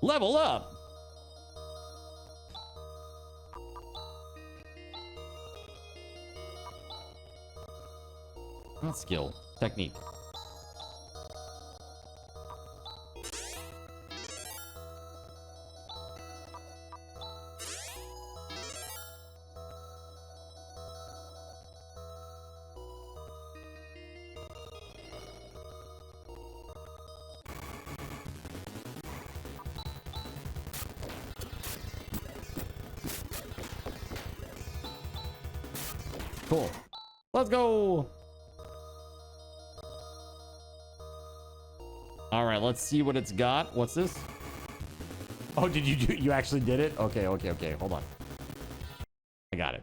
Level up! Not skill. Technique. Cool. Let's go! All right, let's see what it's got. What's this? Oh, did you actually did it? Okay. Hold on. I got it.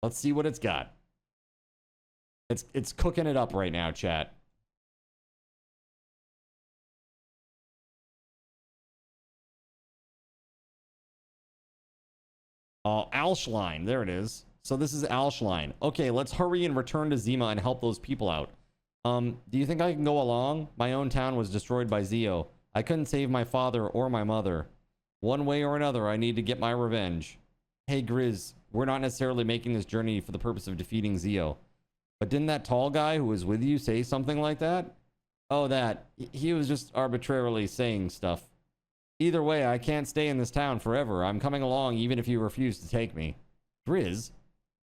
Let's see what it's got. It's cooking it up right now, chat. Oh, Alschline. There it is. So this is Alschline. Okay, let's hurry and return to Zima and help those people out. Do you think I can go along? My own town was destroyed by Zio. I couldn't save my father or my mother. One way or another, I need to get my revenge. Hey, Grizz, we're not necessarily making this journey for the purpose of defeating Zio. But didn't that tall guy who was with you say something like that? Oh, that. He was just arbitrarily saying stuff. Either way, I can't stay in this town forever. I'm coming along even if you refuse to take me. Grizz?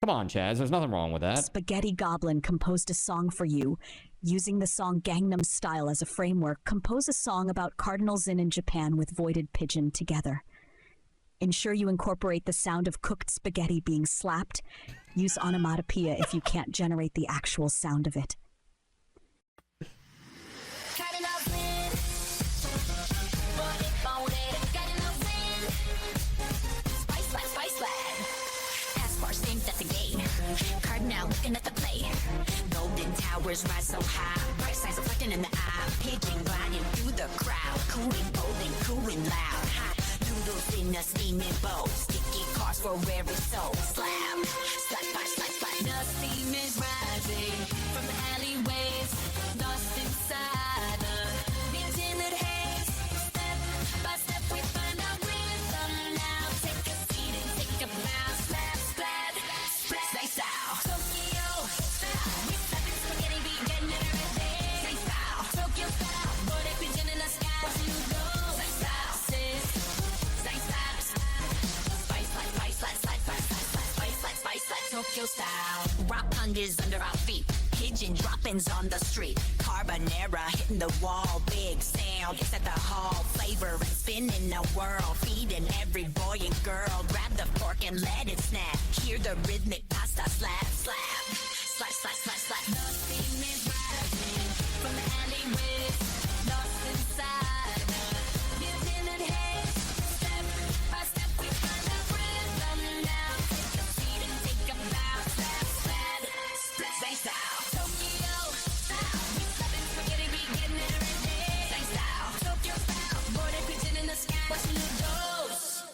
Come on, Chaz. There's nothing wrong with that. Spaghetti Goblin composed a song for you. Using the song Gangnam Style as a framework, compose a song about Cardinal Zin in Japan with Voided Pigeon together. Ensure you incorporate the sound of cooked spaghetti being slapped. Use onomatopoeia if you can't generate the actual sound of it. Cardinal looking at the play. Golden towers rise so high. Bright sides reflecting in the eye. Pigeon gliding through the crowd. Cooling, bold, and cooling loud. Hot noodles in a steaming bowl. Sticky cars for every soul. Slap, slap, slap, slap, slap. The steam is rising from the alleyways. Lost inside the intended haze. Step by step we find our rhythm now. Take a seat and take a bow. Slap, splat, splat, stay style. Tokyo style. Rock is under our feet. Hit pigeon droppings on the street. Carbonara hitting the wall, big sound. It's at the hall, flavor and spinning the world, feeding every boy and girl. Grab the fork and let it snap. Hear the rhythmic pasta slap, slap, slap, slap, slap, slap. The steam is rising from the alleyways, lost inside the building at haze. Step by step we find the rhythm now. Take a seat and take a bow. Slap, slap, slap, say style. Tokyo style, we slapping spaghetti, we getting it every day. Say style, Tokyo style, boy they pigeon in the sky, watching you goes.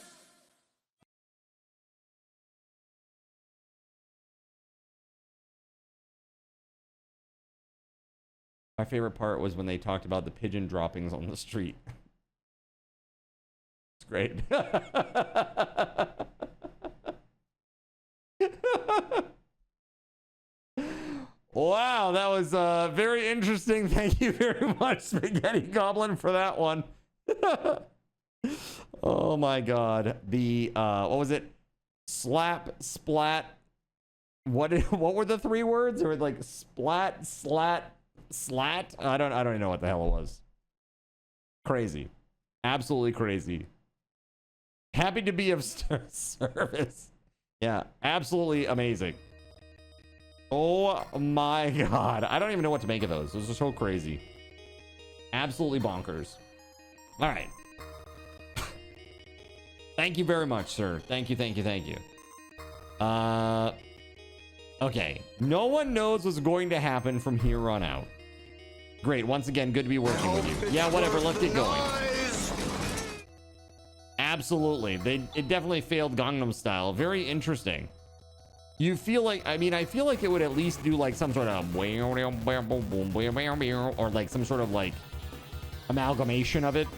My favorite part was when they talked about the pigeon droppings on the street. It's great. Wow, that was very interesting. Thank you very much, Spaghetti Goblin, for that one. Oh my god. The what was it? Slap, splat. What were the three words? Or like splat, slat, slat? I don't even know what the hell it was. Crazy. Absolutely crazy. Happy to be of service. Yeah, absolutely amazing. Oh my god. I don't even know what to make of those. Those are so crazy. Absolutely bonkers. All right. Thank you very much, sir. Thank you, thank you, thank you. Okay. No one knows what's going to happen from here on out. Great. Once again, good to be working with you. Yeah, whatever. Let's get going. Absolutely. It definitely failed Gangnam Style. Very interesting. You feel like, I mean, I feel like it would at least do like some sort of or like some sort of like amalgamation of it.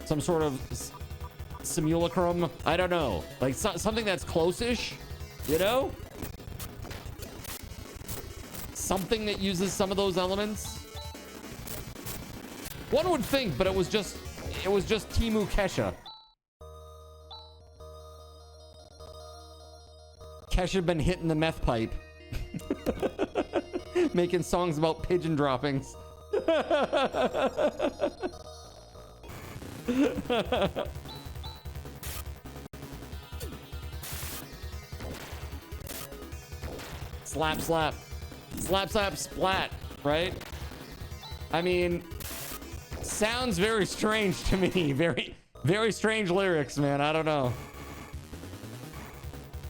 Some sort of simulacrum. I don't know. Like something that's close-ish, you know? Something that uses some of those elements. One would think, but it was just Timu Kesha. Kesha been hitting the meth pipe. Making songs about pigeon droppings. Slap, slap. Slap, slap, splat, right? I mean, sounds very strange to me. Very, very strange lyrics, man. I don't know.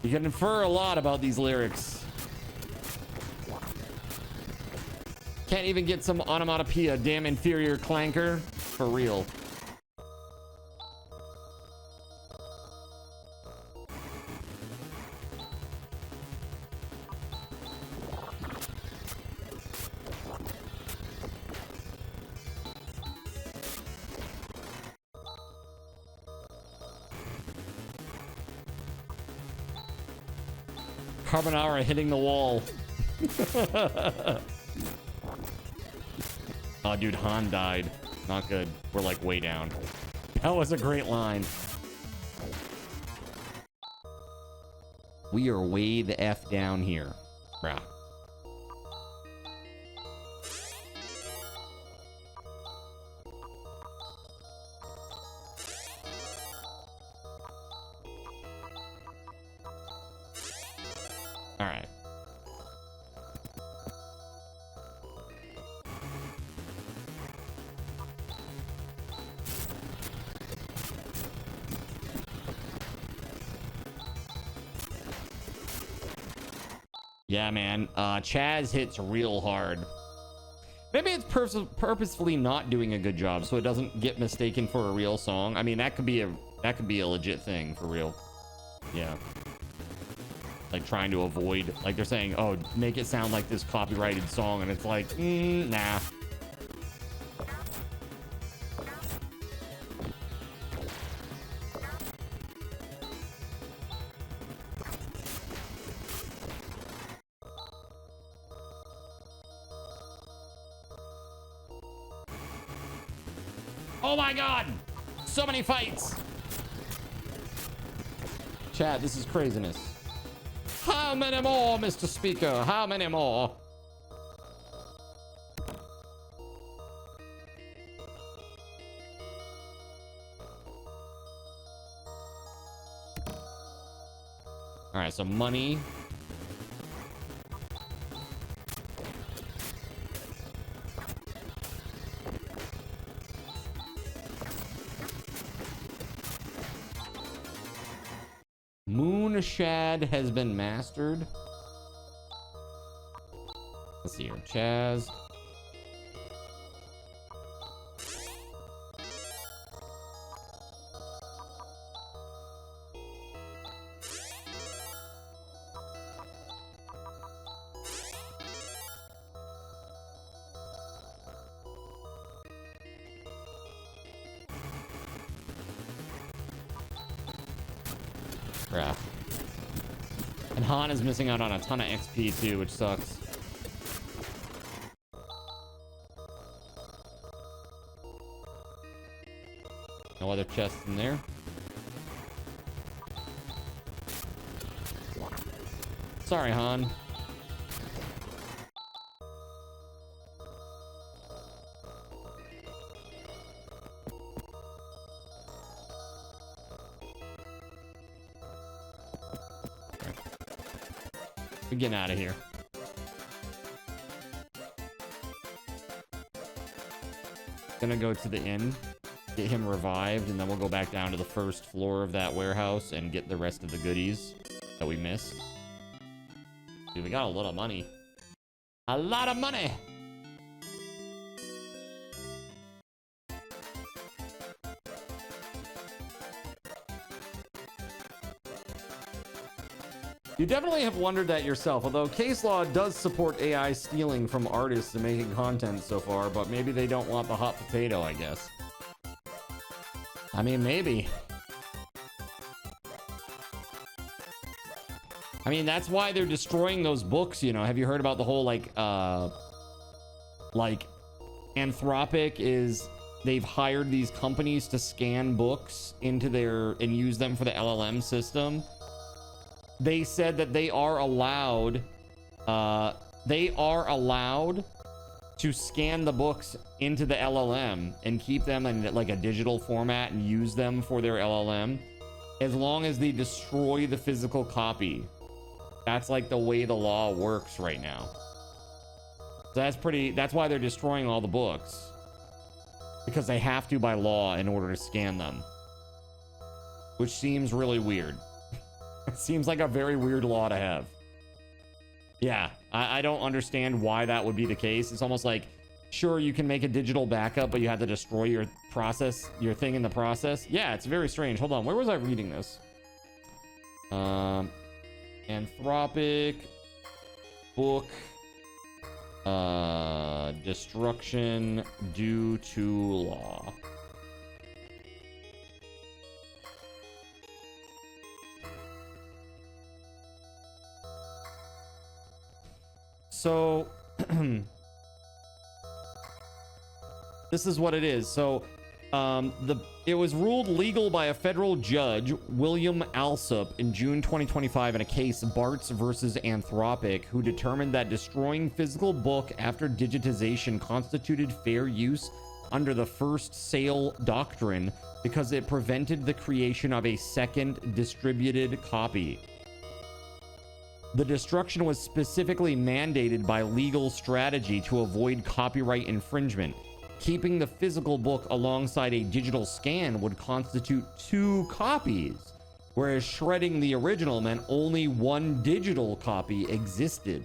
You can infer a lot about these lyrics. Can't even get some onomatopoeia, damn inferior clanker. For real. Carbonara hitting the wall. Oh, dude, Han died. Not good. We're like way down. That was a great line. We are way the F down here. Bruh. All right. Yeah, man. Chaz hits real hard. Maybe it's purposefully not doing a good job so it doesn't get mistaken for a real song. I mean, that could be a legit thing for real. Yeah. Like trying to avoid, like they're saying, oh, make it sound like this copyrighted song, and it's like, nah. Oh my god! So many fights! Chat, this is craziness. How many more, Mr. Speaker? How many more? All right, so money. Moonshad has been mastered. Let's see here. Chaz. Crap. And Han is missing out on a ton of XP too, which sucks. No other chests in there. Sorry, Han. We're getting out of here. Gonna go to the inn, get him revived, and then we'll go back down to the first floor of that warehouse and get the rest of the goodies that we missed. Dude, we got a lot of money. A lot of money! You definitely have wondered that yourself, although case law does support AI stealing from artists and making content so far, but maybe they don't want the hot potato, I guess. I mean, maybe. I mean, that's why they're destroying those books, you know. Have you heard about the whole, like Anthropic is... They've hired these companies to scan books into their... and use them for the LLM system. They said that they are allowed to scan the books into the LLM and keep them in like a digital format and use them for their LLM as long as they destroy the physical copy. That's like the way the law works right now. So that's why they're destroying all the books, because they have to by law in order to scan them, which seems really weird. It seems like a very weird law to have. Yeah, I don't understand why that would be the case. It's almost like, sure, you can make a digital backup, but you have to destroy your thing in the process. Yeah, it's very strange. Hold on, where was I reading this? Anthropic book destruction due to law. So this is what it is. So it was ruled legal by a federal judge, William Alsup, in June 2025 in a case, Bartz versus Anthropic, who determined that destroying physical book after digitization constituted fair use under the first sale doctrine because it prevented the creation of a second distributed copy. The destruction was specifically mandated by legal strategy to avoid copyright infringement. Keeping the physical book alongside a digital scan would constitute 2 copies, whereas shredding the original meant only 1 digital copy existed.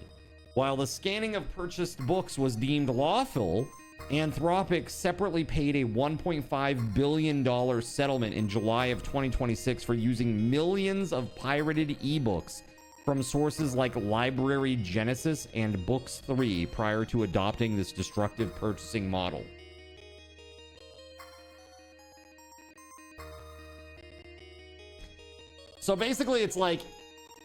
While the scanning of purchased books was deemed lawful, Anthropic separately paid a $1.5 billion settlement in July of 2026 for using millions of pirated ebooks from sources like Library Genesis and Books 3 prior to adopting this destructive purchasing model. So basically it's like,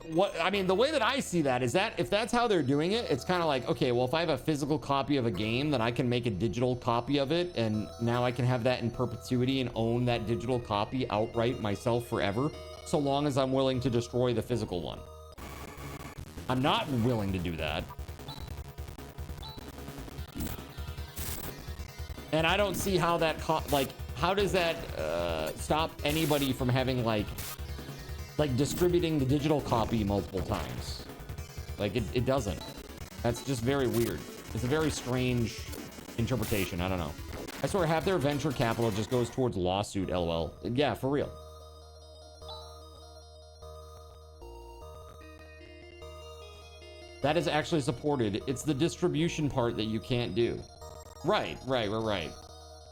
the way that I see that is that if that's how they're doing it, it's kind of like, okay, well, if I have a physical copy of a game, then I can make a digital copy of it, and now I can have that in perpetuity and own that digital copy outright myself forever, so long as I'm willing to destroy the physical one. I'm not willing to do that. And I don't see how that, how does that stop anybody from having, like like distributing the digital copy multiple times. Like it doesn't. That's just very weird. It's a very strange interpretation. I don't know. I swear half their venture capital just goes towards lawsuit, LOL. Yeah, for real. That is actually supported. It's the distribution part that you can't do. Right.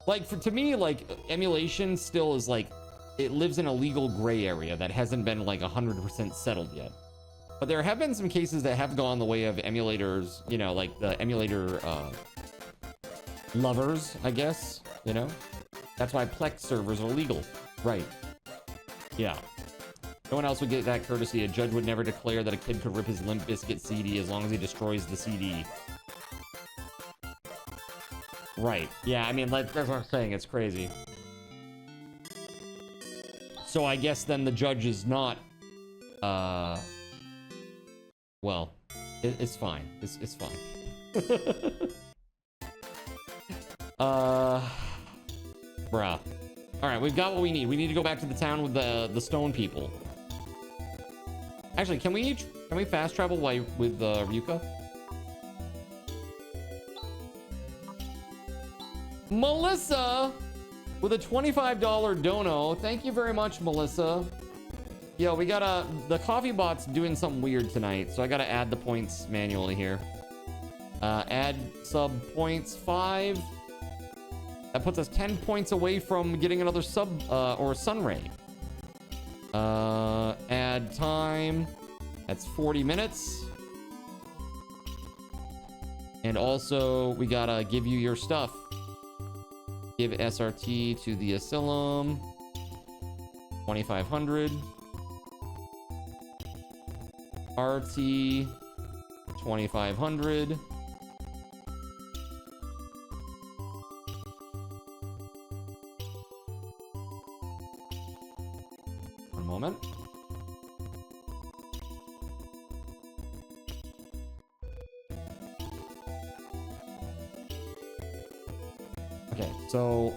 Like, to me, like, emulation still is like, it lives in a legal gray area that hasn't been like 100% settled yet. But there have been some cases that have gone the way of emulators, you know, like the emulator lovers, I guess, you know? That's why Plex servers are legal. Right. Yeah. No one else would get that courtesy. A judge would never declare that a kid could rip his Limp Bizkit CD as long as he destroys the CD. Right. Yeah, I mean, that's what I'm saying. It's crazy. So I guess then the judge is not, well, it's fine. It's fine. Bruh. All right, we've got what we need. We need to go back to the town with the stone people. Actually, can we fast travel with Ryuka? Melissa with a $25 dono. Thank you very much, Melissa. Yo, we gotta, the coffee bot's doing something weird tonight, so I gotta add the points manually here. Add sub points 5. That puts us 10 points away from getting another sub or sunray. Add time. That's 40 minutes. And also, we gotta give you your stuff. Give SRT to the asylum. 2,500. RT. 2,500. One moment. Okay, so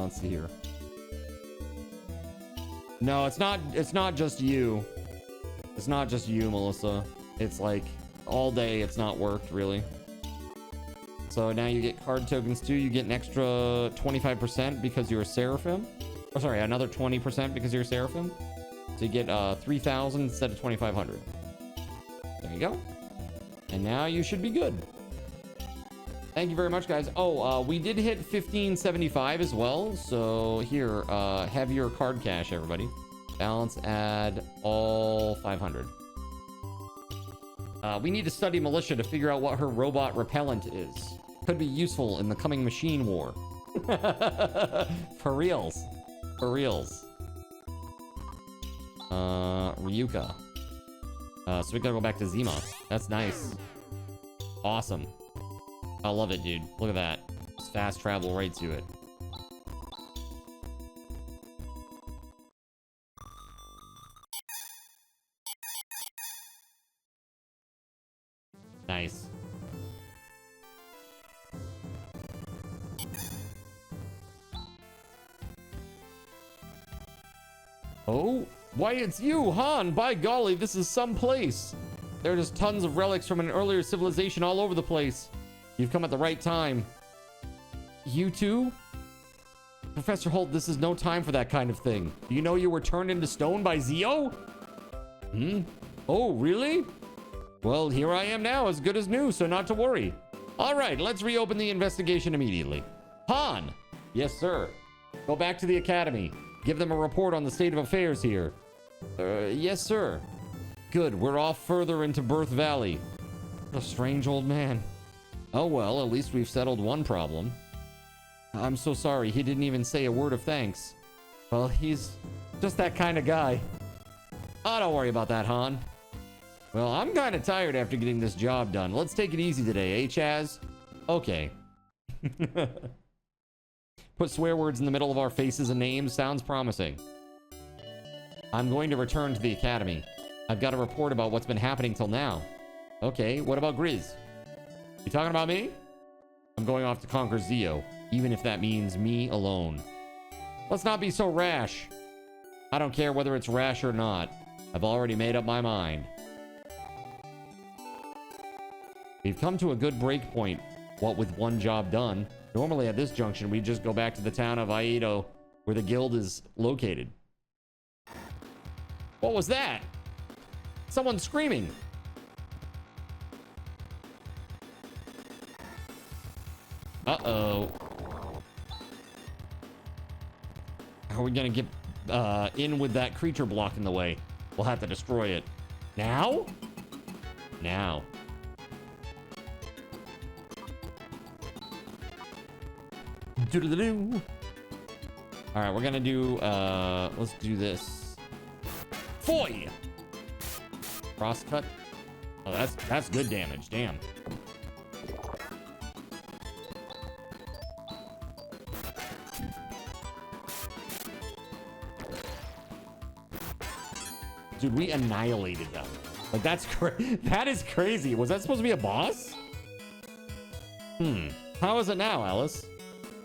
let's see here. No, it's not just you. It's not just you, Melissa. It's like all day it's not worked really. So now you get card tokens too. You get an extra 25% because you're a Seraphim. Oh, sorry, another 20% because you're a Seraphim. So you get 3,000 instead of 2,500. There you go. And now you should be good. Thank you very much, guys. Oh, we did hit 1575 as well. So here, have your card cash, everybody. Balance, add all 500. We need to study militia to figure out what her robot repellent is. Could be useful in the coming machine war. For reals. For reals. Ryuka. So we gotta go back to Zima. That's nice. Awesome. I love it, dude. Look at that. Just fast travel right to it. Nice. Oh, why it's you, Han. By golly, this is some place. There are just tons of relics from an earlier civilization all over the place. You've come at the right time. You too? Professor Holt, this is no time for that kind of thing. Do you know you were turned into stone by Zio? Oh, really? Well, here I am now, as good as new, so not to worry. All right, let's reopen the investigation immediately. Han! Yes, sir. Go back to the academy. Give them a report on the state of affairs here. Yes, sir. Good, we're off further into Birth Valley. What a strange old man. Oh well, at least we've settled one problem. I'm so sorry, he didn't even say a word of thanks. Well, he's just that kind of guy. Oh, don't worry about that, Han. Well, I'm kind of tired after getting this job done. Let's take it easy today, eh, Chaz? Okay. Put swear words in the middle of our faces and names. Sounds promising. I'm going to return to the academy. I've got a report about what's been happening till now. Okay, what about Grizz? You talking about me? I'm going off to conquer Zio, even if that means me alone. Let's not be so rash. I don't care whether it's rash or not. I've already made up my mind. We've come to a good break point, what with one job done. Normally at this junction, we just go back to the town of Aido, where the guild is located. What was that? Someone screaming. Uh-oh. How are we gonna get in with that creature block in the way? We'll have to destroy it. Now? Now. Doodle-doo. All right, we're gonna do, let's do this. Foy! Crosscut. Oh, that's good damage, damn. Dude, we annihilated them. Like, that is crazy. Was that supposed to be a boss? How is it now, Alice?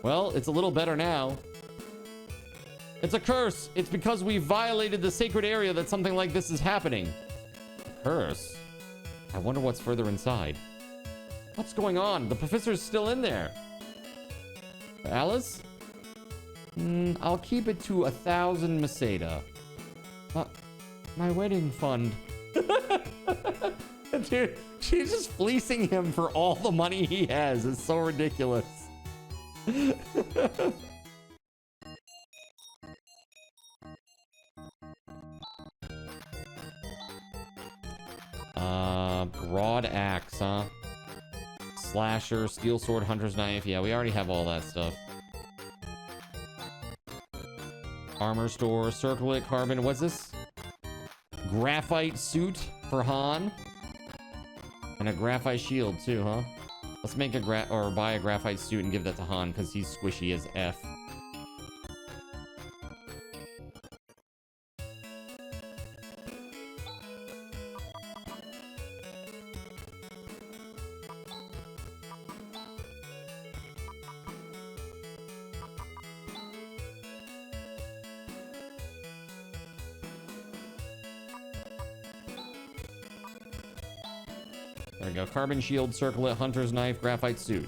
Well, it's a little better now. It's a curse. It's because we violated the sacred area that something like this is happening. Curse? I wonder what's further inside. What's going on? The professor's still in there. Alice? I'll keep it to 1,000 Meseta. My wedding fund. Dude, she's just fleecing him for all the money he has. It's so ridiculous. Broad axe, huh? Slasher, steel sword, hunter's knife. Yeah, we already have all that stuff. Armor store, circlet, carbon. What's this? Graphite suit for Han. And a graphite shield too, huh? Let's make a buy a graphite suit and give that to Han because he's squishy as F. There we go. Carbon shield, circlet, hunter's knife, graphite suit.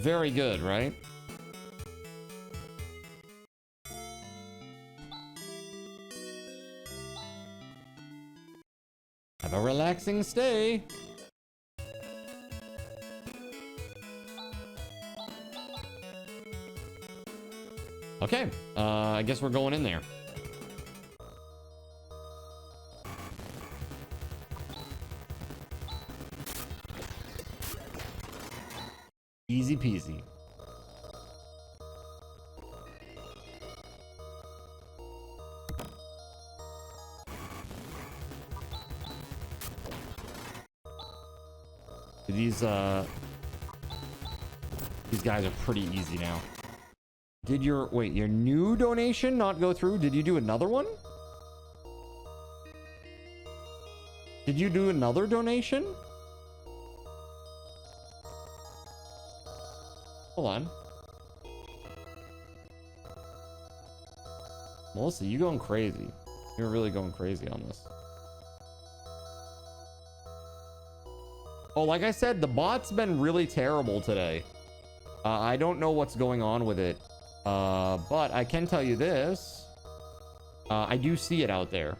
Very good, right? Have a relaxing stay. Okay, I guess we're going in there. Easy peasy. These guys are pretty easy now. Did your new donation not go through? Did you do another one? Did you do another donation? Hold on. Melissa, you going crazy. You're really going crazy on this. Oh, like I said, the bot's been really terrible today. I don't know what's going on with it. But I can tell you this. I do see it out there.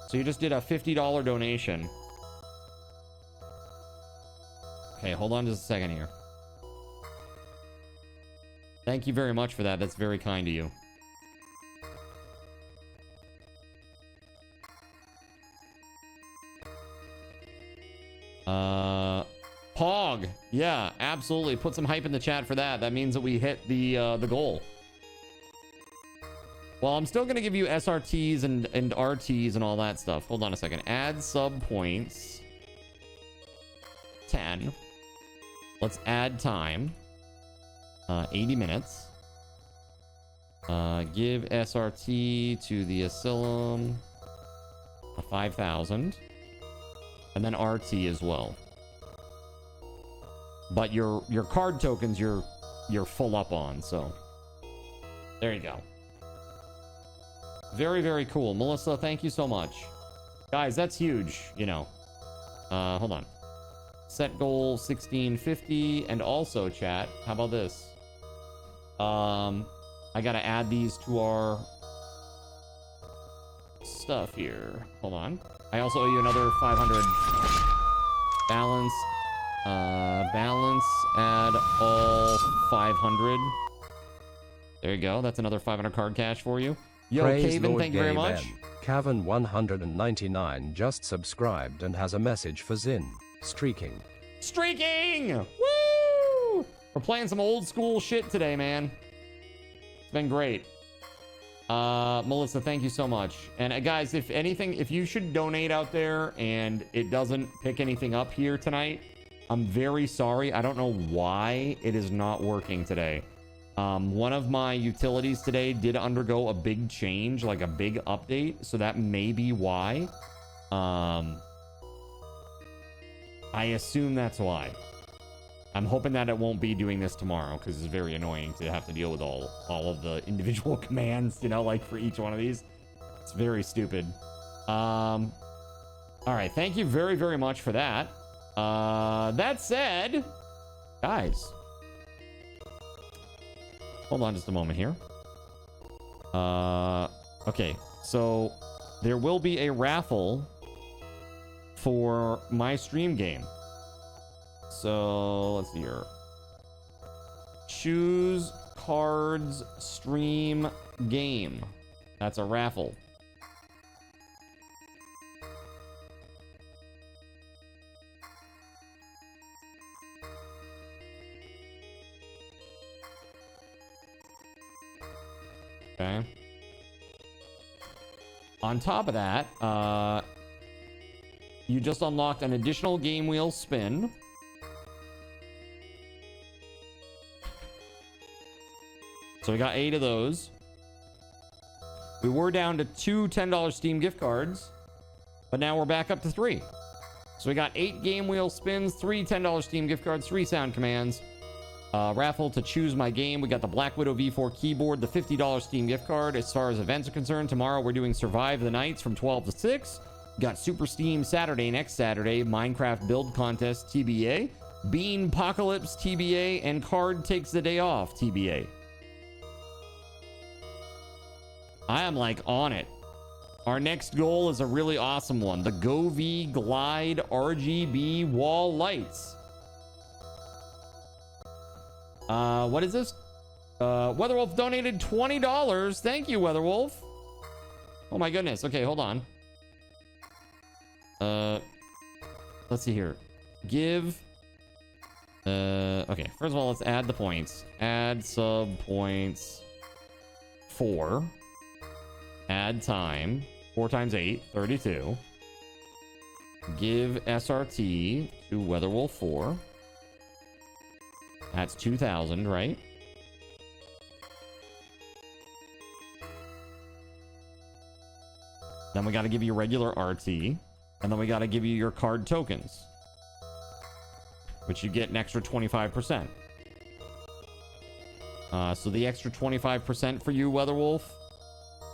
So you just did a $50 donation. Okay, hold on just a second here. Thank you very much for that. That's very kind of you. Pog. Yeah, absolutely. Put some hype in the chat for that. That means that we hit the goal. Well, I'm still going to give you SRTs and RTs and all that stuff. Hold on a second. Add sub points. 10. Let's add time. 80 minutes. Give SRT to the Asylum. 5,000. And then RT as well. But your card tokens you're full up on, so there you go. Very, very cool. Melissa, thank you so much. Guys, that's huge, you know. Hold on. Set goal 1650. And also, chat, how about this? I gotta add these to our stuff here. Hold on. I also owe you another 500. Balance. Balance. Add all 500. There you go. That's another 500 card cash for you. Yo, Praise Caven, Lord thank you very much. Cavan 199 just subscribed and has a message for Zin. Streaking. Streaking! Woo! We're playing some old school shit today, man. It's been great. Melissa, thank you so much. And guys, if anything, if you should donate out there and it doesn't pick anything up here tonight, I'm very sorry. I don't know why it is not working today. One of my utilities today did undergo a big change, like a big update, so that may be why. I assume that's why. I'm hoping that it won't be doing this tomorrow, because it's very annoying to have to deal with all of the individual commands, you know, like for each one of these. It's very stupid. All right, thank you very, very much for that. That said, guys, hold on just a moment here. Okay, so there will be a raffle for my stream game. So let's see here. Choose cards stream game. That's a raffle. Okay. On top of that, you just unlocked an additional game wheel spin. So we got 8 of those. We were down to 2 $10 Steam gift cards, but now we're back up to 3. So we got 8 game wheel spins, 3 $10 Steam gift cards, 3 sound commands. Raffle to choose my game. We got the Black Widow V4 keyboard, the $50 Steam gift card. As far as events are concerned, tomorrow we're doing Survive the Nights from 12 to 6. We got Super Steam Saturday, next Saturday, Minecraft Build Contest TBA, Bean Apocalypse TBA, and Card Takes the Day Off TBA. I am like on it. Our next goal is a really awesome one. The GoV Glide RGB wall lights. What is this? Weatherwolf donated $20. Thank you, Weatherwolf. Oh my goodness. Okay, hold on. Let's see here. Give. Okay, first of all, let's add the points. Add sub points 4. Add time. 4 times 8, 32. Give SRT to WeatherWolf4. That's 2,000, right? Then we got to give you regular RT. And then we got to give you your card tokens, which you get an extra 25%. So the extra 25% for you, Weatherwolf,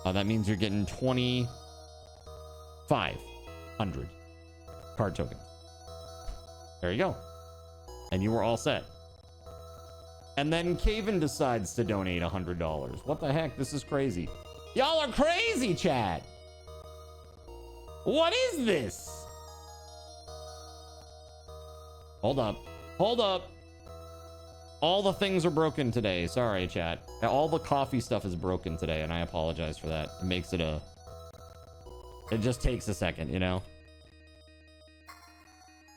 that means you're getting 2,500 card tokens. There you go. And you were all set. And then Caven decides to donate $100. What the heck? This is crazy. Y'all are crazy, chat. What is this? Hold up. Hold up. All the things are broken today. Sorry, chat. All the coffee stuff is broken today, and I apologize for that. It makes it a... It just takes a second, you know?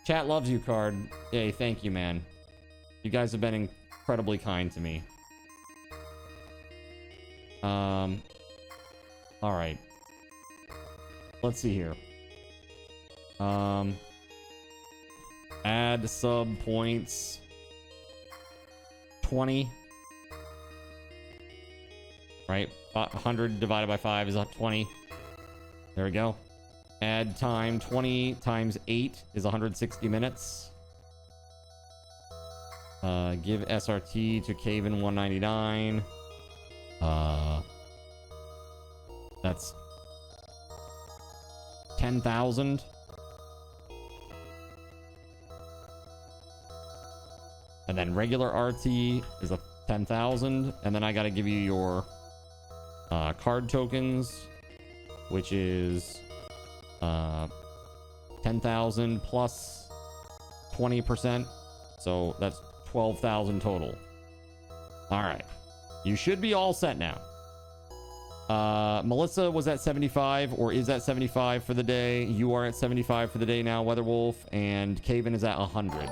Chat loves you, Card. Yay, thank you, man. You guys have been incredibly kind to me. All right. Let's see here. Add sub points 20. Right? 100 divided by 5 is 20. There we go. Add time 20 times 8 is 160 minutes. Give SRT to Caven 199. That's 10,000. And then regular RT is a 10,000. And then I got to give you your card tokens, which is 10,000 plus 20%. So that's 12,000 total. All right. You should be all set now. Melissa was at 75 or is at 75 for the day. You are at 75 for the day now, WeatherWolf. And Caven is at 100.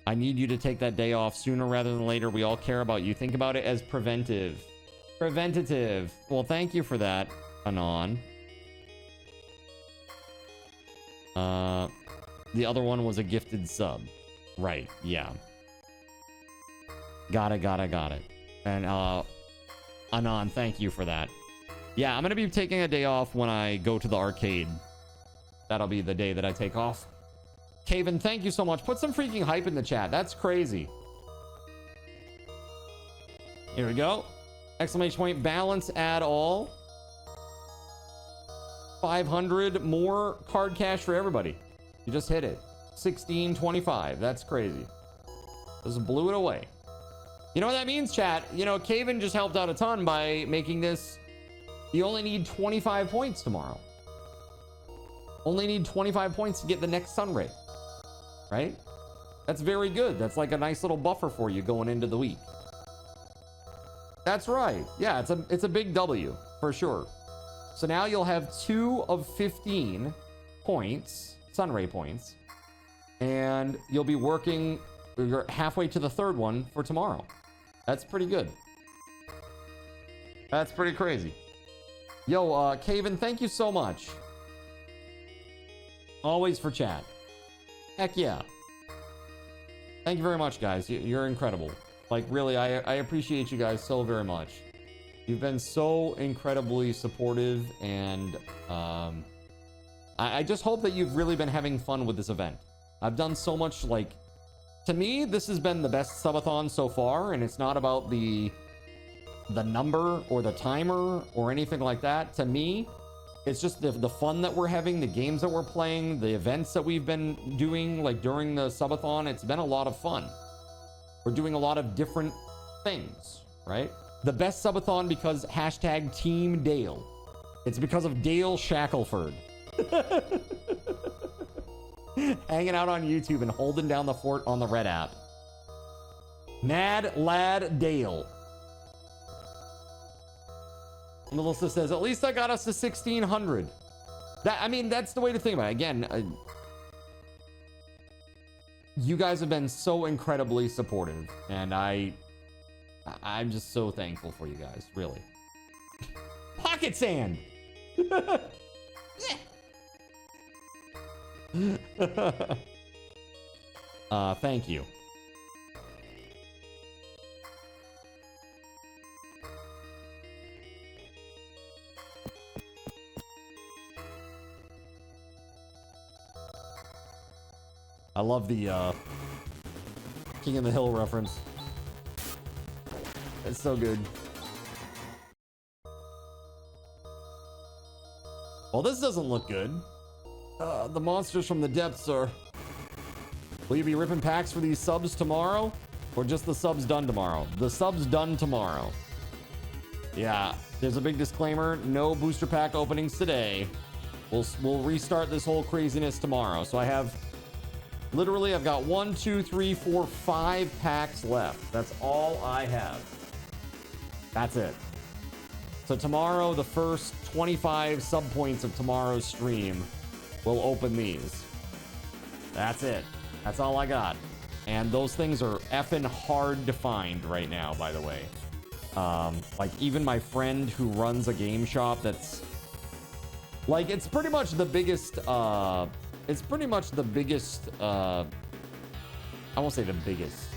I need you to take that day off sooner rather than later. We all care about you. Think about it as preventive. Preventative. Well, thank you for that, Anon. The other one was a gifted sub. Right, yeah. Got it. And, Anon, thank you for that. Yeah, I'm gonna be taking a day off when I go to the arcade. That'll be the day that I take off. Caven, thank you so much. Put some freaking hype in the chat. That's crazy. Here we go. Exclamation point, balance, add all. 500 more card cash for everybody. You just hit it. 1625. That's crazy. Just blew it away. You know what that means, chat? You know, Caven just helped out a ton by making this. You only need 25 points tomorrow. Only need 25 points to get the next Sunray. Right? That's very good. That's like a nice little buffer for you going into the week. That's right. Yeah, it's a big W for sure. So now you'll have 2 of 15 points, Sunray points, and you'll be working. You're halfway to the third one for tomorrow. That's pretty good. That's pretty crazy. Yo, Caven, thank you so much. Always for chat. Heck yeah. Thank you very much, guys. You're incredible. Like, really, I appreciate you guys so very much. You've been so incredibly supportive, and I just hope that you've really been having fun with this event. I've done so much, like, to me, this has been the best subathon so far, and it's not about the number or the timer or anything like that. To me, it's just the fun that we're having, the games that we're playing, the events that we've been doing, like during the subathon. It's been a lot of fun. We're doing a lot of different things, right? The best subathon because hashtag Team Dale. It's because of Dale Shackelford. Hanging out on YouTube and holding down the fort on the Red app. Mad Lad Dale. Melissa says, at least I got us to 1,600. I mean, that's the way to think about it. Again, you guys have been so incredibly supportive, and I'm just so thankful for you guys, really. Pocket sand. Thank you. I love the King of the Hill reference. It's so good. Well, this doesn't look good. The monsters from the depths are... Will you be ripping packs for these subs tomorrow? Or just the subs done tomorrow? The subs done tomorrow. Yeah, there's a big disclaimer. No booster pack openings today. We'll restart this whole craziness tomorrow. So I have... Literally, I've got 1, 2, 3, 4, 5 packs left. That's all I have. That's it. So tomorrow, the first 25 sub points of tomorrow's stream will open these. That's it. That's all I got. And those things are effing hard to find right now, by the way. Like, even my friend who runs a game shop that's... Like, it's pretty much the biggest... It's pretty much the biggest, I won't say the biggest.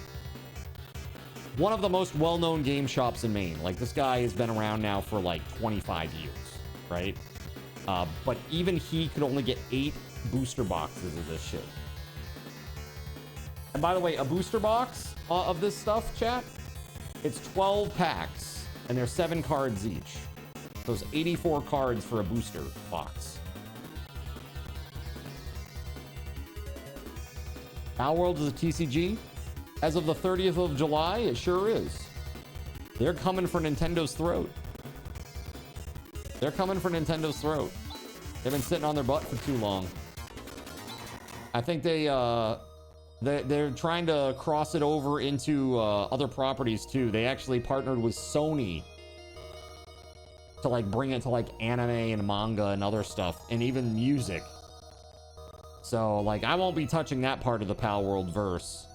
One of the most well-known game shops in Maine. Like, this guy has been around now for like 25 years, right? But even he could only get 8 booster boxes of this shit. And by the way, a booster box of this stuff, chat, It's 12 packs, and they're 7 cards each. Those 84 cards for a booster box. Palworld is a TCG. As of the 30th of July, it sure is. They're coming for Nintendo's throat. They're coming for Nintendo's throat. They've been sitting on their butt for too long. I think they're trying to cross it over into other properties too. They actually partnered with Sony to like bring it to like anime and manga and other stuff, and even music. So like I won't be touching that part of the Palworld verse,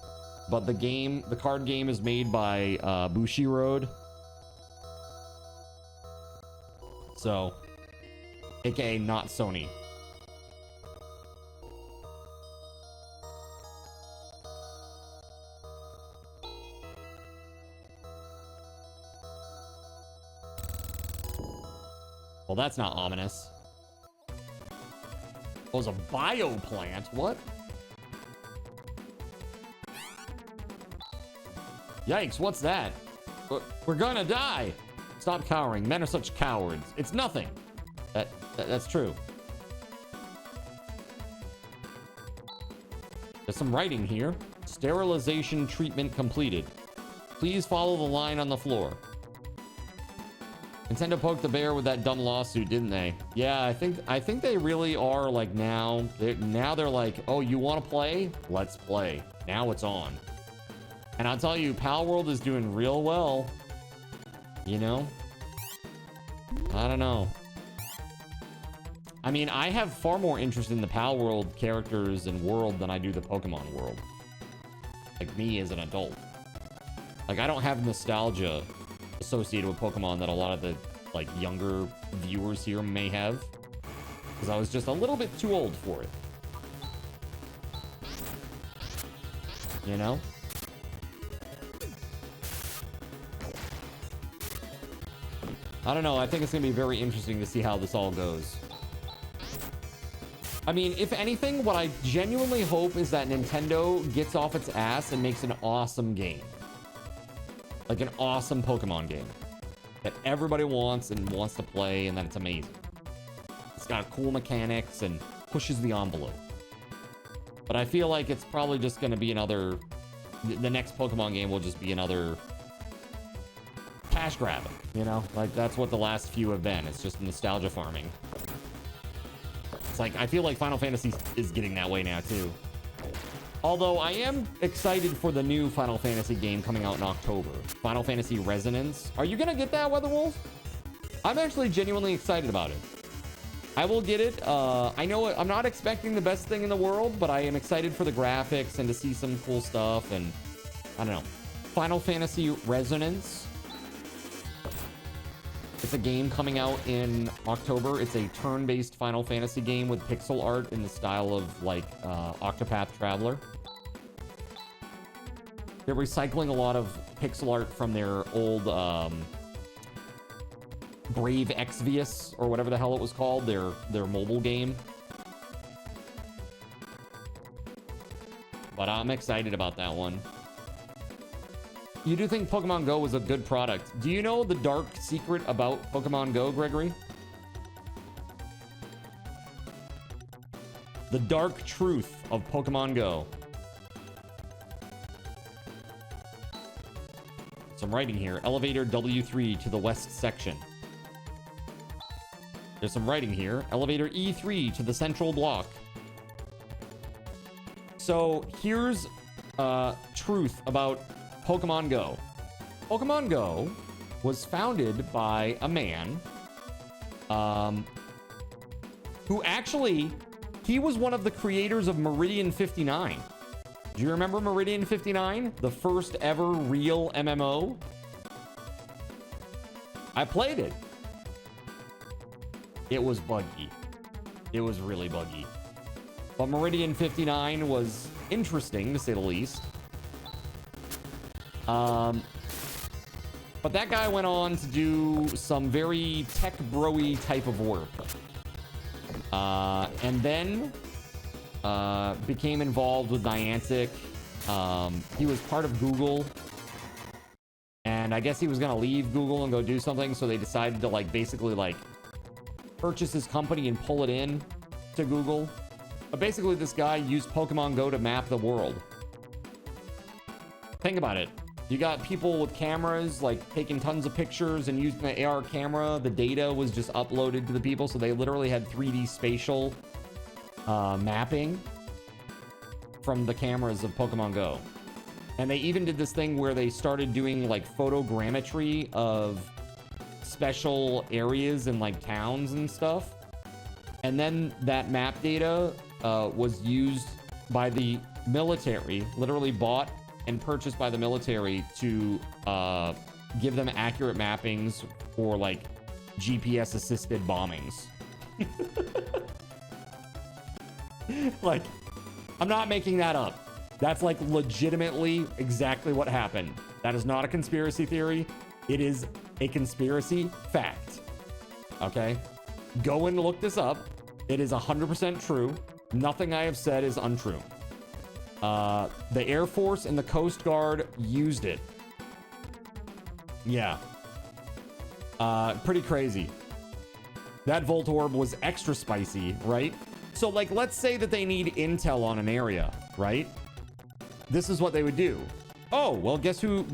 but the card game is made by Bushiroad. So, aka not Sony. Well, that's not ominous. Oh, it was a bioplant. What? Yikes, what's that? We're gonna die. Stop cowering. Men are such cowards. It's nothing. That's true. There's some writing here. Sterilization treatment completed. Please follow the line on the floor. Nintendo poked the bear with that dumb lawsuit, didn't they? Yeah, I think they really are like now they're like, oh, you want to play? Let's play. Now it's on. And I'll tell you, Palworld is doing real well. You know? I don't know. I mean, I have far more interest in the Palworld characters and world than I do the Pokemon world. Like me as an adult. Like I don't have nostalgia associated with Pokemon that a lot of the like younger viewers here may have, because I was just a little bit too old for it. You know? I don't know. I think it's going to be very interesting to see how this all goes. I mean, if anything, what I genuinely hope is that Nintendo gets off its ass and makes an awesome game. Like an awesome Pokemon game that everybody wants and wants to play, and that it's amazing. It's got cool mechanics and pushes the envelope. But I feel like it's probably just going to be another... The next Pokemon game will just be another cash grabbing, you know? Like, that's what the last few have been. It's just nostalgia farming. It's like, I feel like Final Fantasy is getting that way now, too. Although, I am excited for the new Final Fantasy game coming out in October. Final Fantasy Resonance. Are you gonna get that, WeatherWolf? I'm actually genuinely excited about it. I will get it. I know I'm not expecting the best thing in the world, but I am excited for the graphics and to see some cool stuff, and I don't know. Final Fantasy Resonance. It's a game coming out in October. It's a turn-based Final Fantasy game with pixel art in the style of like Octopath Traveler. They're recycling a lot of pixel art from their old Brave Exvius or whatever the hell it was called, their mobile game. But I'm excited about that one. You do think Pokemon Go was a good product. Do you know the dark secret about Pokemon Go, Gregory? The dark truth of Pokemon Go. Some writing here. Elevator W3 to the west section. There's some writing here. Elevator E3 to the central block. So here's truth about Pokemon Go. Pokemon Go was founded by a man who actually, he was one of the creators of Meridian 59. Do you remember Meridian 59? The first ever real MMO? I played it. It was buggy. It was really buggy. But Meridian 59 was interesting, to say the least. But that guy went on to do some very tech bro-y type of work. And then became involved with Niantic. He was part of Google. And And I guess he was gonna leave Google and go do something, so they decided to like basically like purchase his company and pull it in to Google. But basically this guy used Pokemon Go to map the world. Think about it. You got people with cameras like taking tons of pictures and using the AR camera. The data was just uploaded to the people, so they literally had 3D spatial mapping from the cameras of Pokemon Go. And they even did this thing where they started doing like photogrammetry of special areas in like towns and stuff. And then that map data was used by the military, literally bought and purchased by the military to give them accurate mappings for like GPS assisted bombings. Like, I'm not making that up. That's like legitimately exactly what happened. That is not a conspiracy theory. It is a conspiracy fact. Okay? Go and look this up. It is 100% true. Nothing I have said is untrue. The Air Force and the Coast Guard used it. Yeah. Pretty crazy. That Voltorb was extra spicy, right? So like, let's say that they need intel on an area, right? This is what they would do. Oh, well, guess where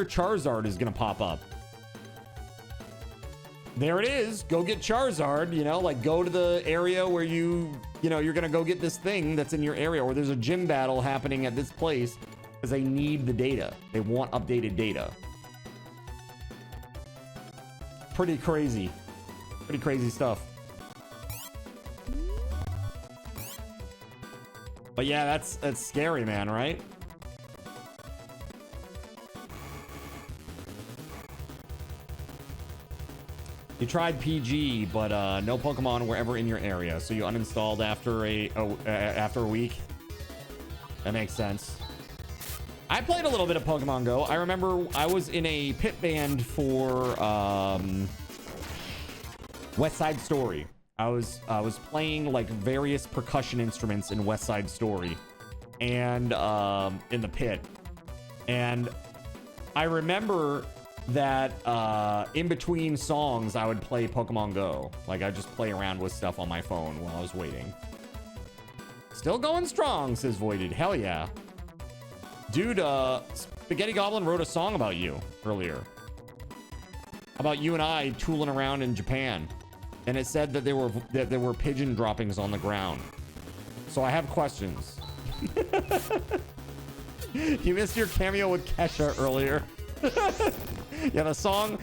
Charizard is gonna pop up? There it is. Go get Charizard, you know, like go to the area where you know, you're gonna go get this thing that's in your area, or there's a gym battle happening at this place, because they need the data. They want updated data. Pretty crazy. Pretty crazy stuff. But yeah, that's scary, man, right? You tried PG, but no Pokemon were ever in your area, so you uninstalled after a week. That makes sense. I played a little bit of Pokemon Go. I remember I was in a pit band for West Side Story. I was playing like various percussion instruments in West Side Story, and in the pit. And I remember that in between songs I would play Pokemon Go. Like I'd just play around with stuff on my phone while I was waiting. Still going strong, says Voided. Hell yeah. Dude, Spaghetti Goblin wrote a song about you earlier. About you and I tooling around in Japan. And it said that there were pigeon droppings on the ground. So I have questions. You missed your cameo with Kesha earlier. Yeah, the song,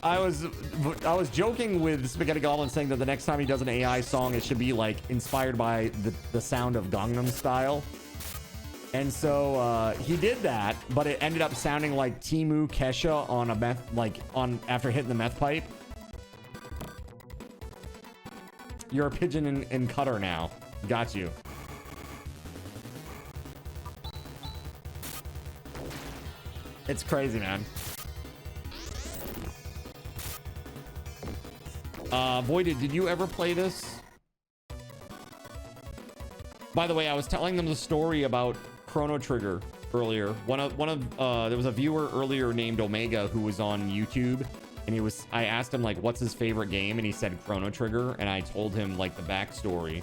I was joking with Spaghetti Goblin saying that the next time he does an AI song, it should be like inspired by the sound of Gangnam Style. And so he did that, but it ended up sounding like Timu Kesha on a meth, like after hitting the meth pipe. You're a pigeon in Qatar now. Got you. It's crazy, man. Voided, did you ever play this? By the way, I was telling them the story about Chrono Trigger earlier. There was a viewer earlier named Omega who was on YouTube, and I asked him like, what's his favorite game? And he said Chrono Trigger. And I told him like the backstory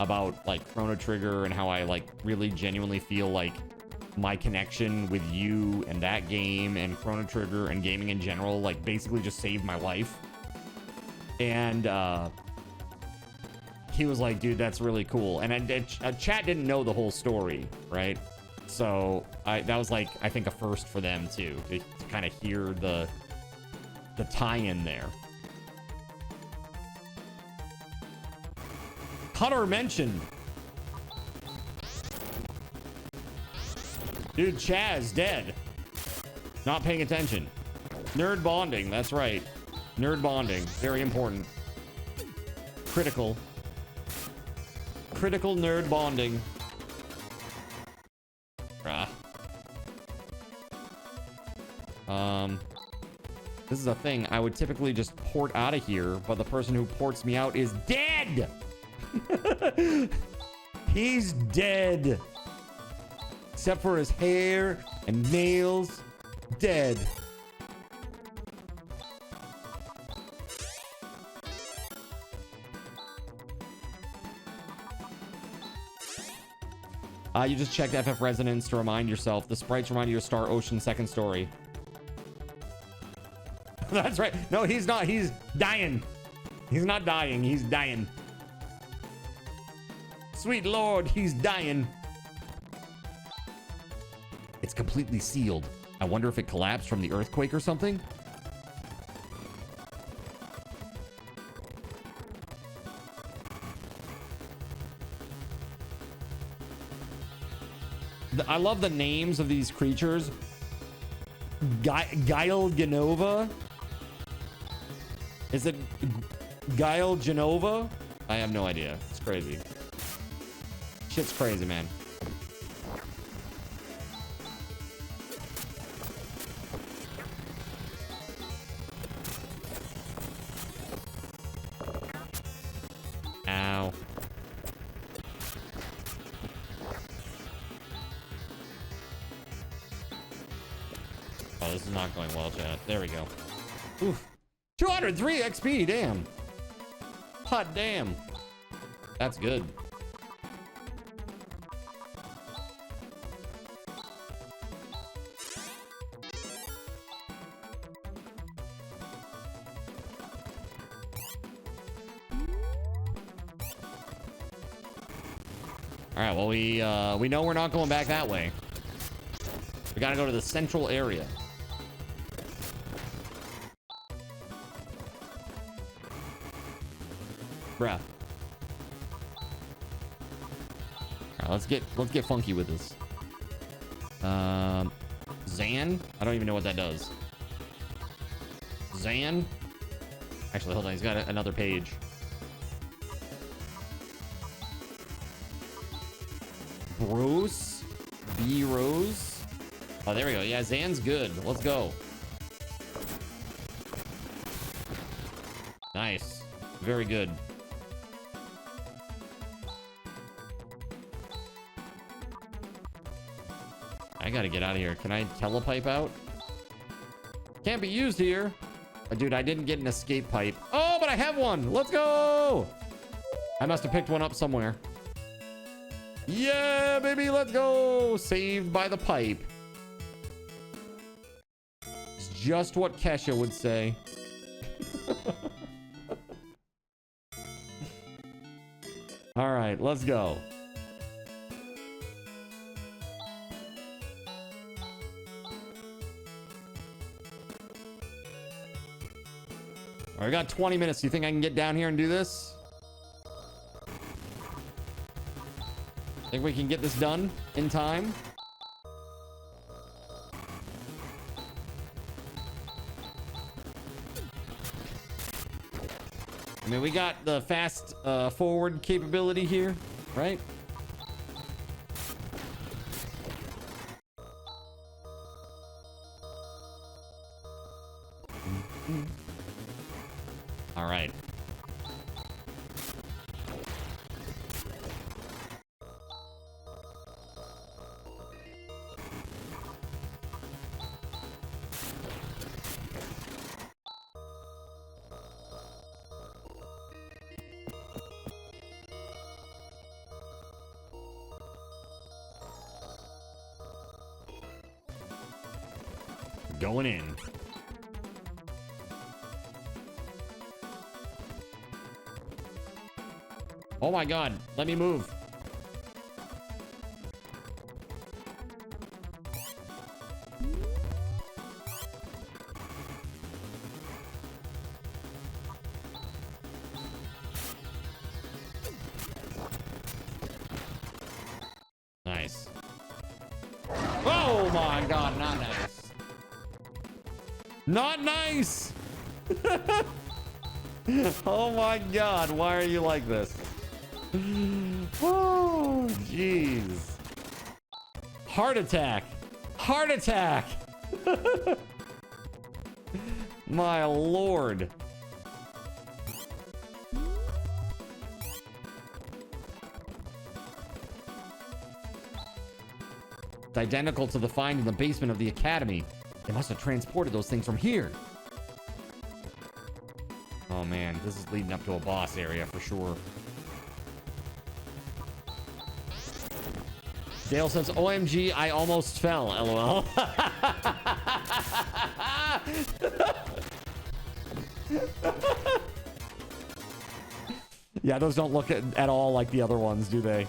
about like Chrono Trigger and how I like really genuinely feel like my connection with you and that game and Chrono Trigger and gaming in general, like basically just saved my life. And he was like, dude, that's really cool. And chat didn't know the whole story, right? So that was like, I think a first for them too, to kind of hear the tie-in there. Cutter mentioned. Dude, Chaz dead. Not paying attention. Nerd bonding, that's right. Nerd bonding, very important. Critical nerd bonding. This is a thing. I would typically just port out of here, but the person who ports me out is dead. He's dead. Except for his hair and nails. Dead. You just checked FF Resonance to remind yourself. The sprites remind you of Star Ocean second story. That's right. No, he's not. He's dying. He's not dying. He's dying. Sweet Lord, he's dying. It's completely sealed. I wonder if it collapsed from the earthquake or something. I love the names of these creatures. Guile Genova? Is it Guile Genova? I have no idea. It's crazy. Shit's crazy, man. Ow. Oh, this is not going well, chat. There we go. Oof. 203 XP, damn. Hot damn. That's good. All right, well, we know we're not going back that way. We gotta go to the central area. Bruh. All right, let's get funky with this. Zan? I don't even know what that does. Zan? Actually, hold on. He's got another page. Bruce? B Rose? Oh, there we go. Yeah, Zan's good. Let's go. Nice. Very good. I gotta get out of here. Can I telepipe out? Can't be used here. Dude, I didn't get an escape pipe. Oh, but I have one. Let's go. I must have picked one up somewhere. Yeah, baby, let's go. Saved by the pipe. It's just what Kesha would say. All right, let's go. All right, I got 20 minutes. Do you think I can get down here and do this? Think we can get this done in time? I mean, we got the fast forward capability here, right? All right. Going in. Oh my God, let me move. Nice. Oh my God, not nice. Not nice. Oh my God, why are you like this? Oh, jeez. Heart attack. Heart attack. My Lord. It's identical to the find in the basement of the academy. They must have transported those things from here. Oh man, this is leading up to a boss area for sure. Dale says, OMG, I almost fell, LOL. Yeah, those don't look at all like the other ones, do they?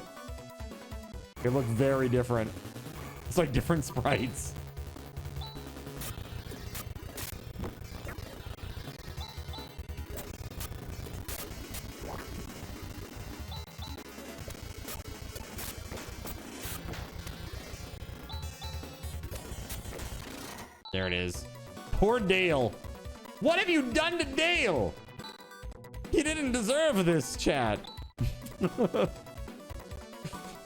They look very different. It's like different sprites. There it is. Poor Dale. What have you done to Dale? He didn't deserve this, chat.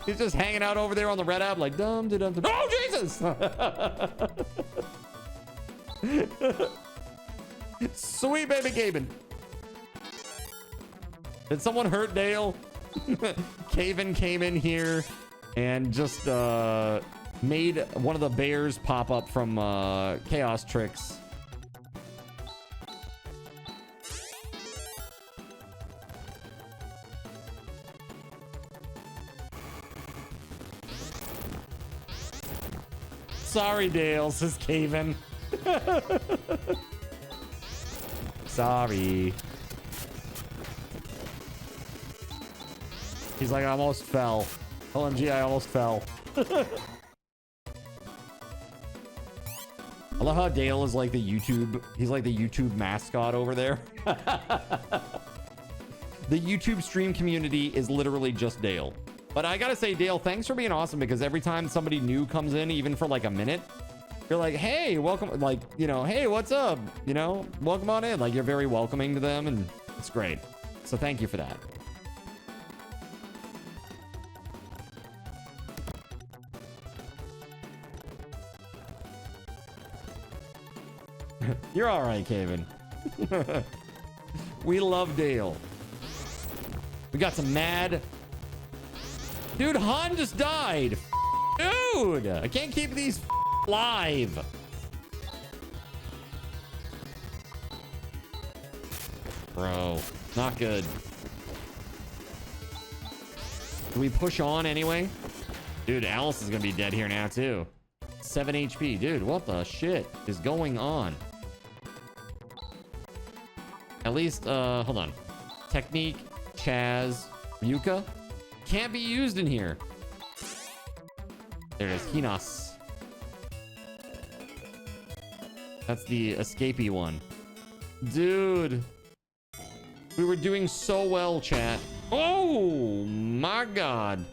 He's just hanging out over there on the red app like dum dum dum. Oh Jesus! Sweet baby Gaben. Did someone hurt Dale? Caven came in here and just made one of the bears pop up from Chaos Tricks. Sorry, Dale, says Caven. Sorry. He's like, I almost fell. OMG, I almost fell. I love how Dale is like the YouTube, he's like the YouTube mascot over there. The YouTube stream community is literally just Dale. But I gotta say, Dale, thanks for being awesome, because every time somebody new comes in, even for like a minute, you're like, hey, welcome, like, you know, hey, what's up? You know, welcome on in. Like, you're very welcoming to them, and it's great. So thank you for that. You're all right, Caven. We love Dale. We got some mad... Dude, Han just died. Dude, I can't keep these live. Bro, not good. Do we push on anyway? Dude, Alice is gonna be dead here now too. 7 HP. Dude, what the shit is going on? At least, hold on. Technique, Chaz, Yuka. Can't be used in here. There it is. Hinas. That's the escapee one. Dude. We were doing so well, chat. Oh my god.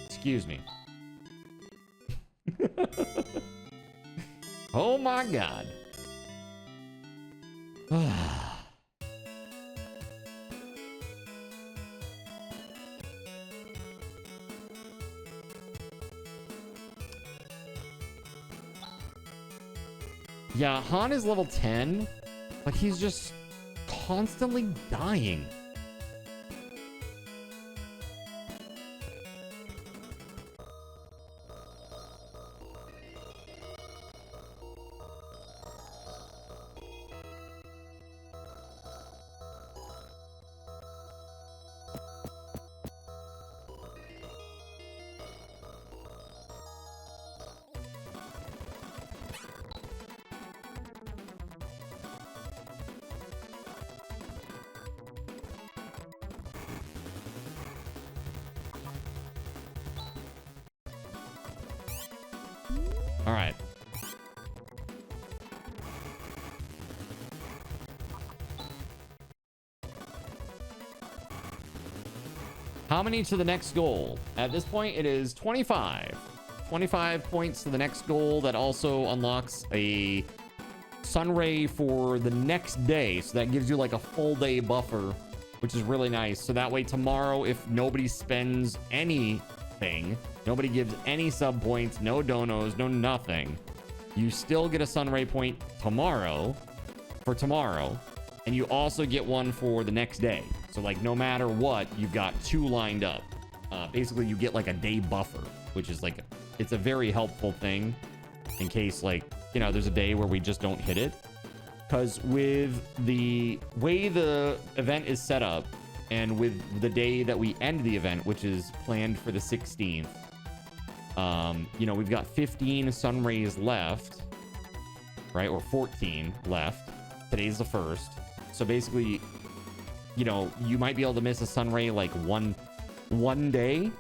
Excuse me. Oh my god. Yeah, Han is level 10, but he's just constantly dying. All right. How many to the next goal? At this point, it is 25. 25 points to the next goal. That also unlocks a sunray for the next day. So that gives you like a full day buffer, which is really nice. So that way tomorrow, if nobody spends anything, nobody gives any sub points, no donos, no nothing, you still get a sunray point tomorrow for tomorrow. And you also get one for the next day. So like no matter what, you've got two lined up. Basically you get like a day buffer, which is like, it's a very helpful thing in case like, you know, there's a day where we just don't hit it. because with the way the event is set up and with the day that we end the event, which is planned for the 16th, you know, we've got 15 sun rays left, right? Or 14 left. Today's the 1st. So basically, you know, you might be able to miss a sun ray like one day,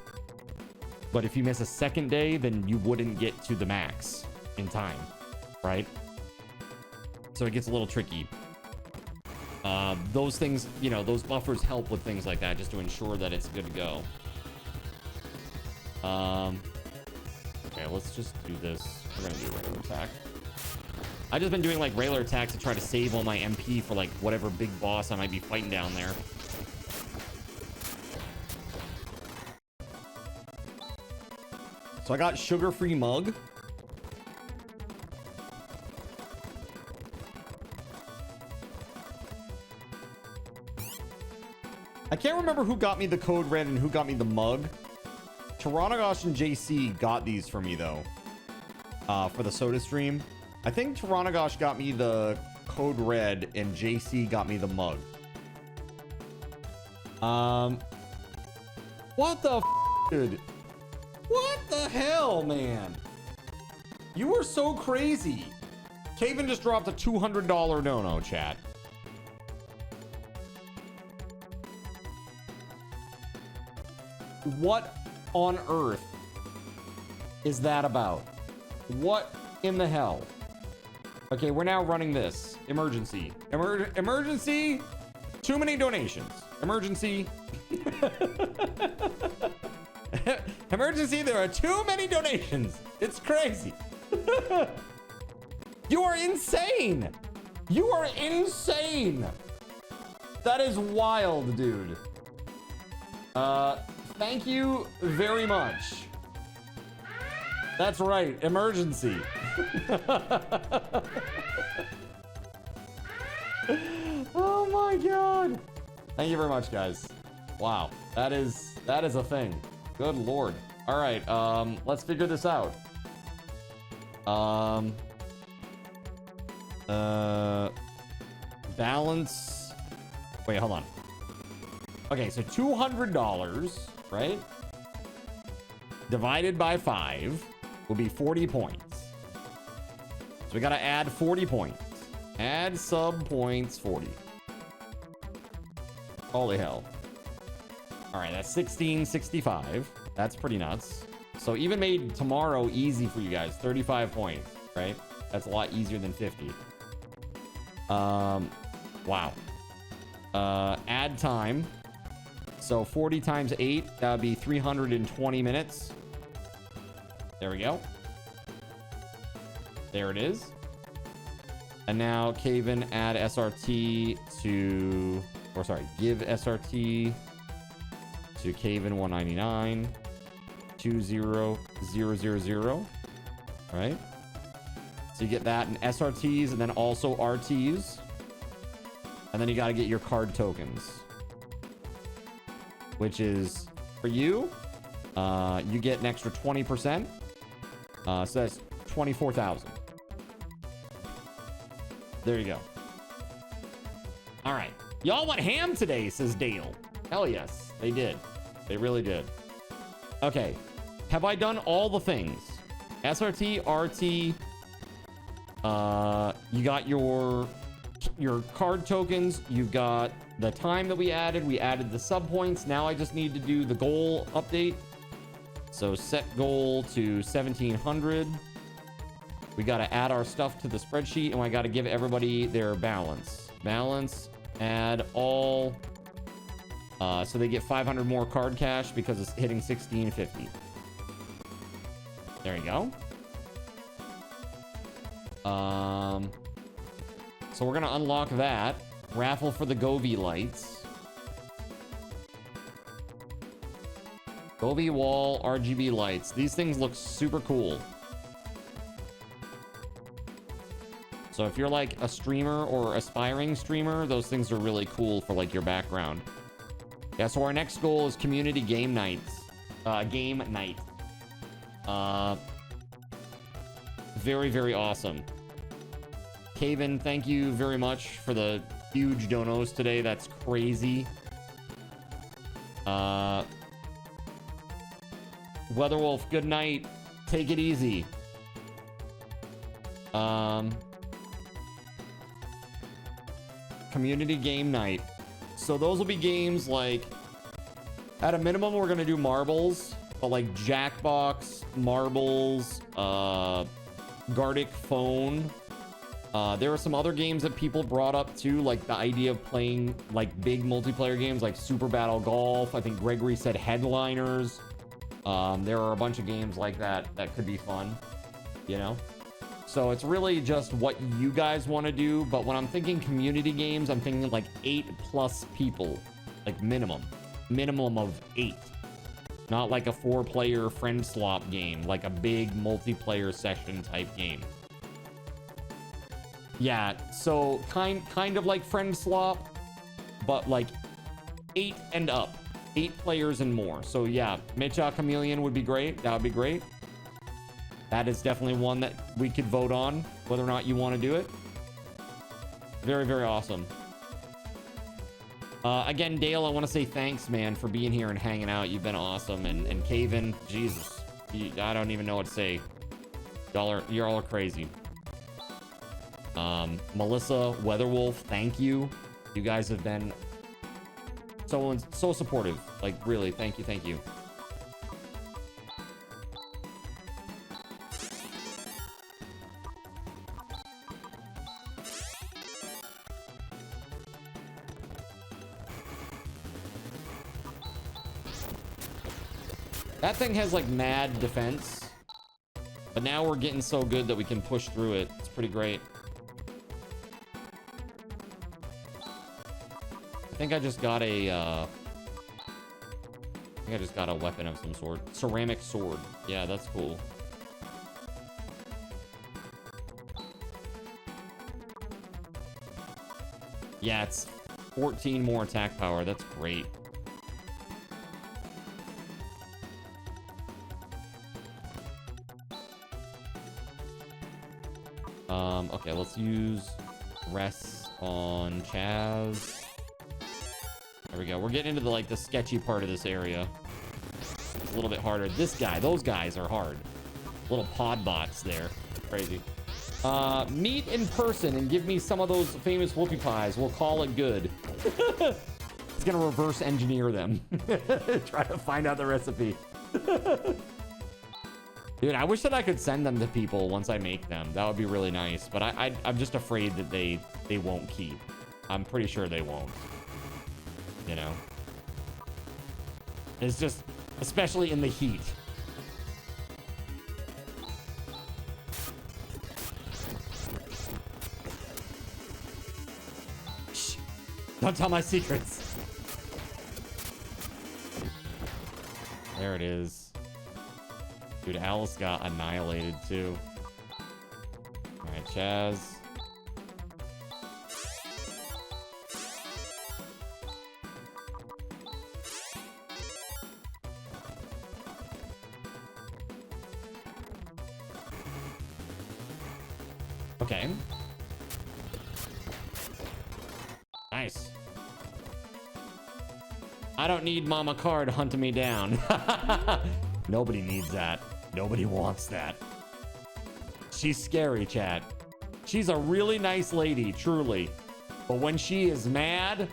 but if you miss a second day, then you wouldn't get to the max in time, right? So it gets a little tricky. Those things, you know, those buffers help with things like that, just to ensure that it's good to go. Okay, let's just do this. We're gonna do regular attack. I've just been doing like regular attacks to try to save all my MP for like whatever big boss I might be fighting down there. So I got sugar-free mug. I can't remember who got me the code red and who got me the mug. Taranagosh and JC got these for me though, for the soda stream. I think Taranagosh got me the code red and JC got me the mug. What the f, dude? What the hell, man? You are so crazy. Caven just dropped a $200 no-no, chat. What on earth is that about? What in the hell? Okay, we're now running this. Emergency. Emergency. Too many donations. Emergency. Emergency, there are too many donations. It's crazy. You are insane. You are insane. That is wild, dude. Thank you very much. That's right, emergency. Oh my god. Thank you very much, guys. Wow, that is a thing. Good lord. All right, let's figure this out. Balance. Wait, hold on. Okay, so $200, right? Divided by 5 will be 40 points. So we gotta add 40 points. Add sub points 40. Holy hell. All right, that's 1665. That's pretty nuts. So even made tomorrow easy for you guys. 35 points, right? That's a lot easier than 50. Wow. Add time. So 40 times 8, that would be 320 minutes. There we go. There it is. And now Caven add SRT to, or sorry, give SRT to Caven 199 20000, right? So you get that in SRTs and then also RTs. And then you got to get your card tokens, which is for you. You get an extra 20%. So that's 24,000. There you go. All right. Y'all went ham today, says Dale. Hell yes, they did. They really did. Okay. Have I done all the things? SRT, RT. You got your card tokens. You've got the time that we added. We added the sub points. Now I just need to do the goal update. So set goal to 1700. We got to add our stuff to the spreadsheet, and I got to give everybody their balance. Balance, add all. So they get 500 more card cash because it's hitting 1650. There you go. So we're gonna unlock that. Raffle for the Govee lights. Govee wall RGB lights. These things look super cool. So if you're like a streamer or aspiring streamer, those things are really cool for like your background. Yeah, so our next goal is community game nights. Game night. Very, very awesome. Kaven, thank you very much for the huge donos today. That's crazy. Weatherwolf, good night. Take it easy. Community game night. So those will be games like, at a minimum, we're gonna do marbles, but like Jackbox, marbles, Gartic phone. There are some other games that people brought up too, like the idea of playing like big multiplayer games like Super Battle Golf. I think Gregory said Headliners. There are a bunch of games like that that could be fun, you know? So it's really just what you guys want to do. But when I'm thinking community games, I'm thinking like 8+ people, like minimum of 8. Not like a 4-player friend swap game, like a big multiplayer session type game. Yeah, so kind of like friend swap, but like 8 and up. 8 players and more. So yeah, Mitcha Chameleon would be great. That would be great. That is definitely one that we could vote on, whether or not you want to do it. Very, very awesome. Again, Dale, I want to say thanks, man, for being here and hanging out. You've been awesome. And Kaven, Jesus, I don't even know what to say. You're all crazy. Melissa, Weatherwolf, thank you. You guys have been so supportive. Like, really, thank you. That thing has like mad defense, but now we're getting so good that we can push through it. It's pretty great. I think I just got a weapon of some sort. Ceramic sword. Yeah, that's cool. Yeah, it's 14 more attack power. That's great. Okay, let's use rests on Chaz. There we go. We're getting into the sketchy part of this area. It's a little bit harder. This guy, those guys are hard. Little pod bots there. Crazy. Meet in person and give me some of those famous whoopie pies. We'll call it good. It's gonna reverse engineer them. Try to find out the recipe. Dude, I wish that I could send them to people once I make them. That would be really nice. But I'm just afraid that they won't keep. I'm pretty sure they won't. You know? It's just, especially in the heat. Shh. Don't tell my secrets. There it is. Dude, Alice got annihilated too. All right, Chaz. Okay. Nice. I don't need Mama Card hunting me down. Nobody needs that. Nobody wants that. She's scary, chat. She's a really nice lady, truly. But when she is mad,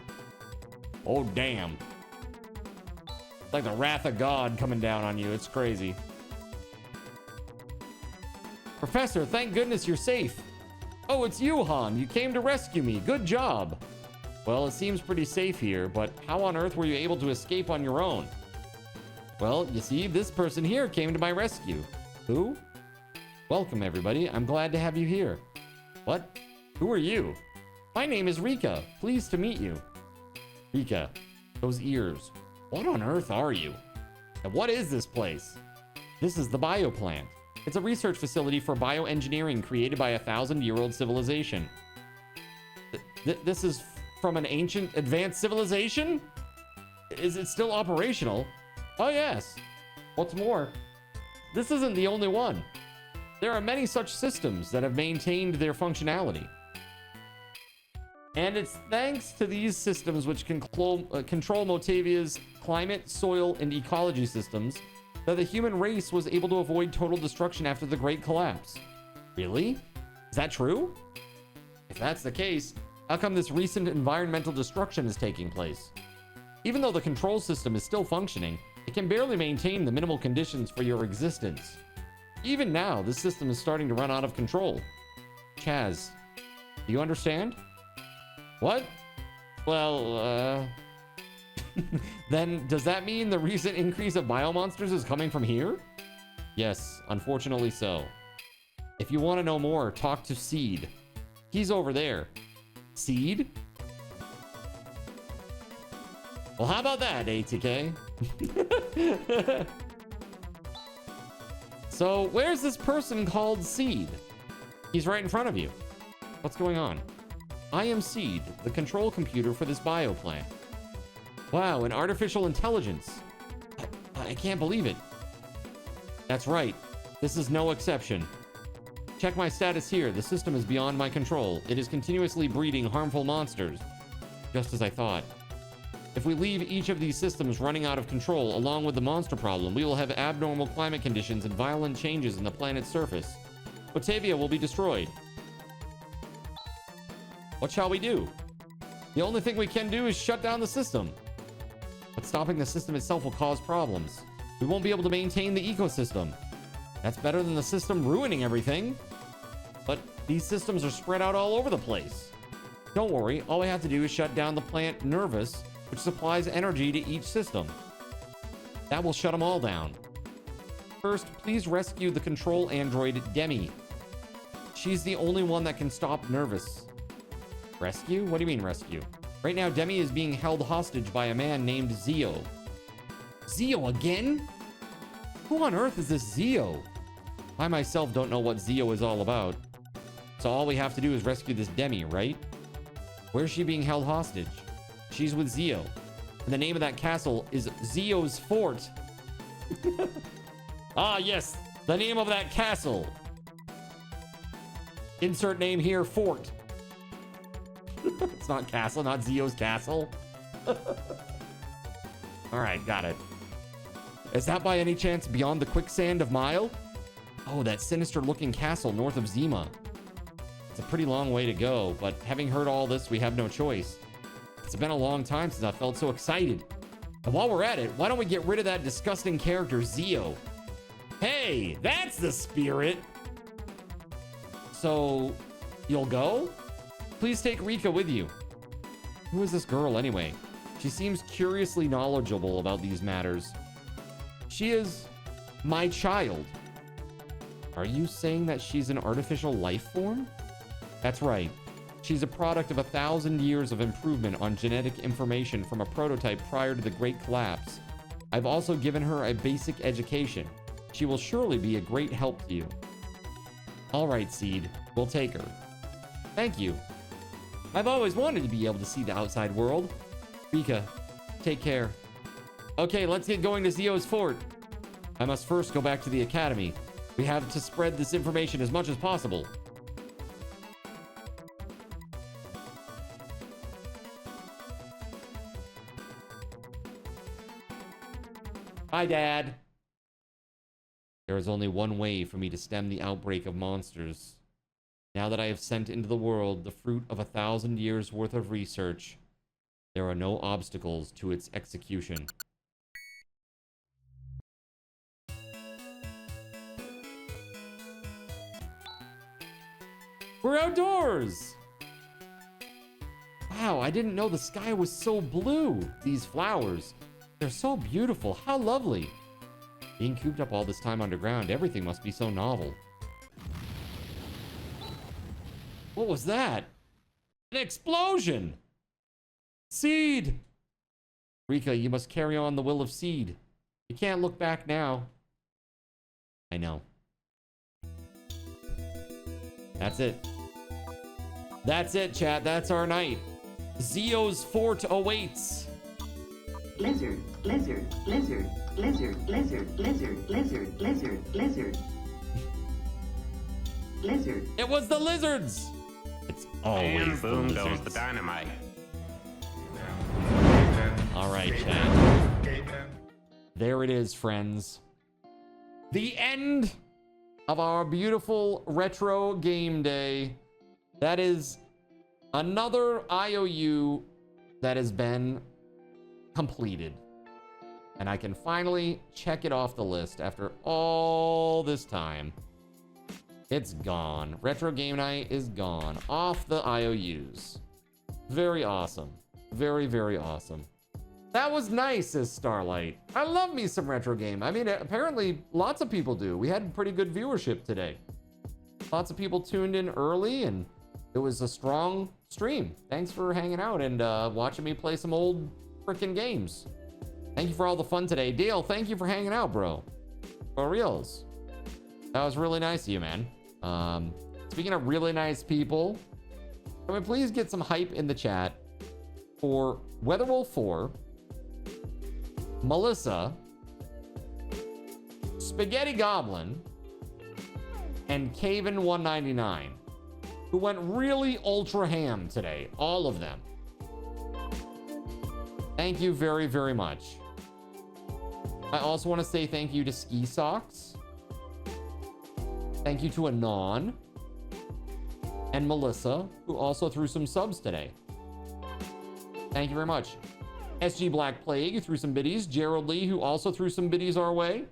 oh damn. It's like the wrath of God coming down on you. It's crazy. Professor, thank goodness you're safe. Oh, it's you, Han. You came to rescue me. Good job. Well, it seems pretty safe here, but how on earth were you able to escape on your own? Well, you see, this person here came to my rescue. Who? Welcome, everybody. I'm glad to have you here. What? Who are you? My name is Rika. Pleased to meet you. Rika, those ears. What on earth are you? And what is this place? This is the bioplant. It's a research facility for bioengineering created by a 1,000-year-old civilization. This is from an ancient advanced civilization? Is it still operational? Oh yes. What's more, this isn't the only one. There are many such systems that have maintained their functionality. And it's thanks to these systems which control Motavia's climate, soil, and ecology systems that the human race was able to avoid total destruction after the Great Collapse. Really? Is that true? If that's the case, how come this recent environmental destruction is taking place? Even though the control system is still functioning, it can barely maintain the minimal conditions for your existence. Even now, this system is starting to run out of control. Chaz, do you understand? What? Well, then does that mean the recent increase of biomonsters is coming from here? Yes, unfortunately so. If you want to know more, talk to Seed. He's over there. Seed? Well, how about that, ATK? So, where's this person called Seed? He's right in front of you. What's going on? I am Seed, the control computer for this bioplant. Wow, an artificial intelligence. I can't believe it. That's right. This is no exception. Check my status here. The system is beyond my control. It is continuously breeding harmful monsters. Just as I thought. If we leave each of these systems running out of control along with the monster problem, we will have abnormal climate conditions and violent changes in the planet's surface. Botavia will be destroyed. What shall we do? The only thing we can do is shut down the system. But stopping the system itself will cause problems. We won't be able to maintain the ecosystem. That's better than the system ruining everything. But these systems are spread out all over the place. Don't worry, all we have to do is shut down the plant Nervous, which supplies energy to each system. That will shut them all down. First, please rescue the control android Demi. She's the only one that can stop Nervous. Rescue? What do you mean rescue? Right now, Demi is being held hostage by a man named Zio. Zio again? Who on earth is this Zio? I myself don't know what Zio is all about. So all we have to do is rescue this Demi, right? Where's she being held hostage? She's with Zio. And the name of that castle is Zio's Fort. Ah, yes. The name of that castle. Insert name here, Fort. It's not castle, not Zio's castle. All right, got it. Is that by any chance beyond the quicksand of Mile? Oh, that sinister looking castle north of Zima. It's a pretty long way to go, but having heard all this, we have no choice. It's been a long time since I felt so excited. And while we're at it, why don't we get rid of that disgusting character, Zio? Hey, that's the spirit. So, you'll go? Please take Rika with you. Who is this girl anyway? She seems curiously knowledgeable about these matters. She is my child. Are you saying that she's an artificial life form? That's right. She's a product of 1,000 years of improvement on genetic information from a prototype prior to the Great Collapse. I've also given her a basic education. She will surely be a great help to you. All right, Seed. We'll take her. Thank you. I've always wanted to be able to see the outside world. Rika, take care. Okay, let's get going to Zio's fort. I must first go back to the academy. We have to spread this information as much as possible. Hi, Dad. There is only one way for me to stem the outbreak of monsters. Now that I have sent into the world the fruit of 1,000 years worth of research, there are no obstacles to its execution. We're outdoors! Wow, I didn't know the sky was so blue. These flowers, they're so beautiful. How lovely. Being cooped up all this time underground, everything must be so novel. What was that? An explosion! Seed! Rika, you must carry on the will of Seed. You can't look back now. I know. That's it. That's it, chat. That's our night. Zio's fort awaits. Lizard, lizard, lizard, lizard, lizard, lizard, lizard, lizard, lizard. Lizard. It was the lizards! It's always And boom the goes lizards. the dynamite. All right, chat. There it is, friends. The end of our beautiful retro game day. That is another IOU that has been completed. And I can finally check it off the list after all this time. It's gone. Retro Game Night is gone. Off the IOUs. Very awesome. Very, very awesome. That was nice, says Starlight. I love me some retro game. I mean, apparently lots of people do. We had pretty good viewership today. Lots of people tuned in early, and it was a strong stream. Thanks for hanging out and watching me play some old freaking games. Thank you for all the fun today. Dale, thank you for hanging out, bro. For reals. That was really nice of you, man. Speaking of really nice people, can we please get some hype in the chat for WeatherWolf4, Melissa, Spaghetti Goblin, and Caven199, who went really ultra ham today. All of them. Thank you very, very much. I also want to say thank you to Ski Socks. Thank you to Anon and Melissa, who also threw some subs today. Thank you very much. SG Black Plague, who threw some biddies. Gerald Lee, who also threw some biddies our way.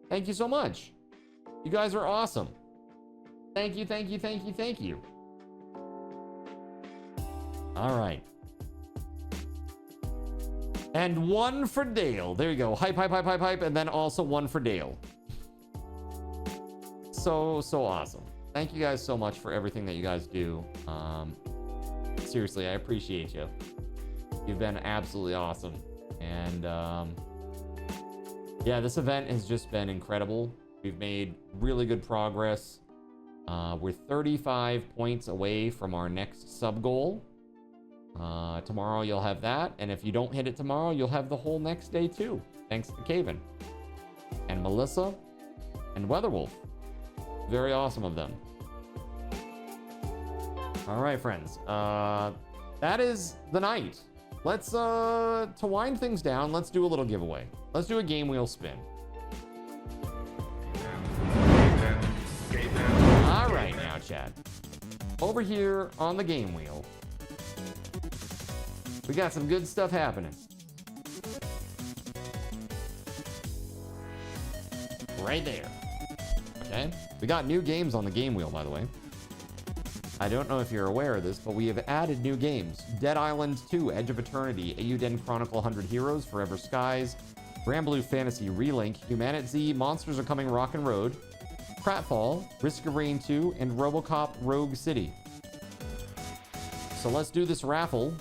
Thank you so much. You guys are awesome. Thank you, thank you, thank you, thank you. All right. And one for Dale. There you go. Hype, hype, hype, hype, hype. And then also one for Dale. So awesome. Thank you guys so much for everything that you guys do. Seriously, I appreciate you. You've been absolutely awesome. And yeah, this event has just been incredible. We've made really good progress. We're 35 points away from our next sub goal. Tomorrow you'll have that, and if you don't hit it tomorrow, you'll have the whole next day too, thanks to Caven and Melissa and Weatherwolf. Very awesome of them. All right, friends, that is the night. Let's to wind things down, let's do a little giveaway. Let's do a game wheel spin. All right, now Chad, over here on the game wheel, we got some good stuff happening. Right there. Okay. We got new games on the game wheel, by the way. I don't know if you're aware of this, but we have added new games. Dead Island 2, Edge of Eternity, Euden Chronicle 100 Heroes, Forever Skies, Granblue Fantasy Relink, Humanity, Monsters Are Coming Rock and Road, Pratfall, Risk of Rain 2, and RoboCop Rogue City. So let's do this raffle.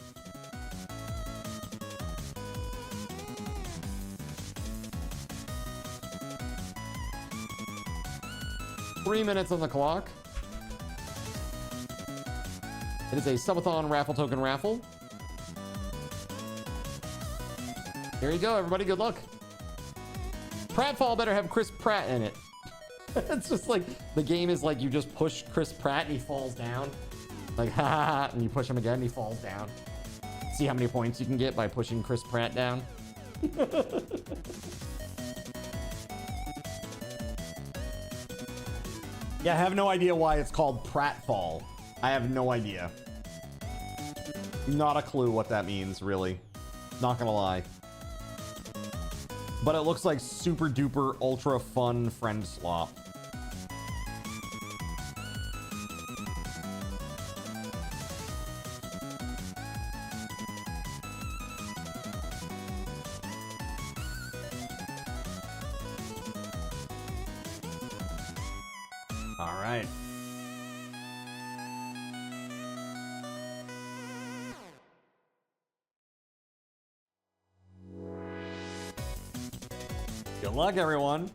Three minutes on the clock. It is a Subathon raffle token raffle. Here you go, everybody. Good luck. Pratfall better have Chris Pratt in it. It's just like the game is like you just push Chris Pratt and he falls down. Like, ha ha ha, and you push him again and he falls down. See how many points you can get by pushing Chris Pratt down. Yeah, I have no idea why it's called Pratfall. I have no idea. Not a clue what that means, really. Not gonna lie. But it looks like super duper ultra fun friend swap. All right. Good luck, everyone.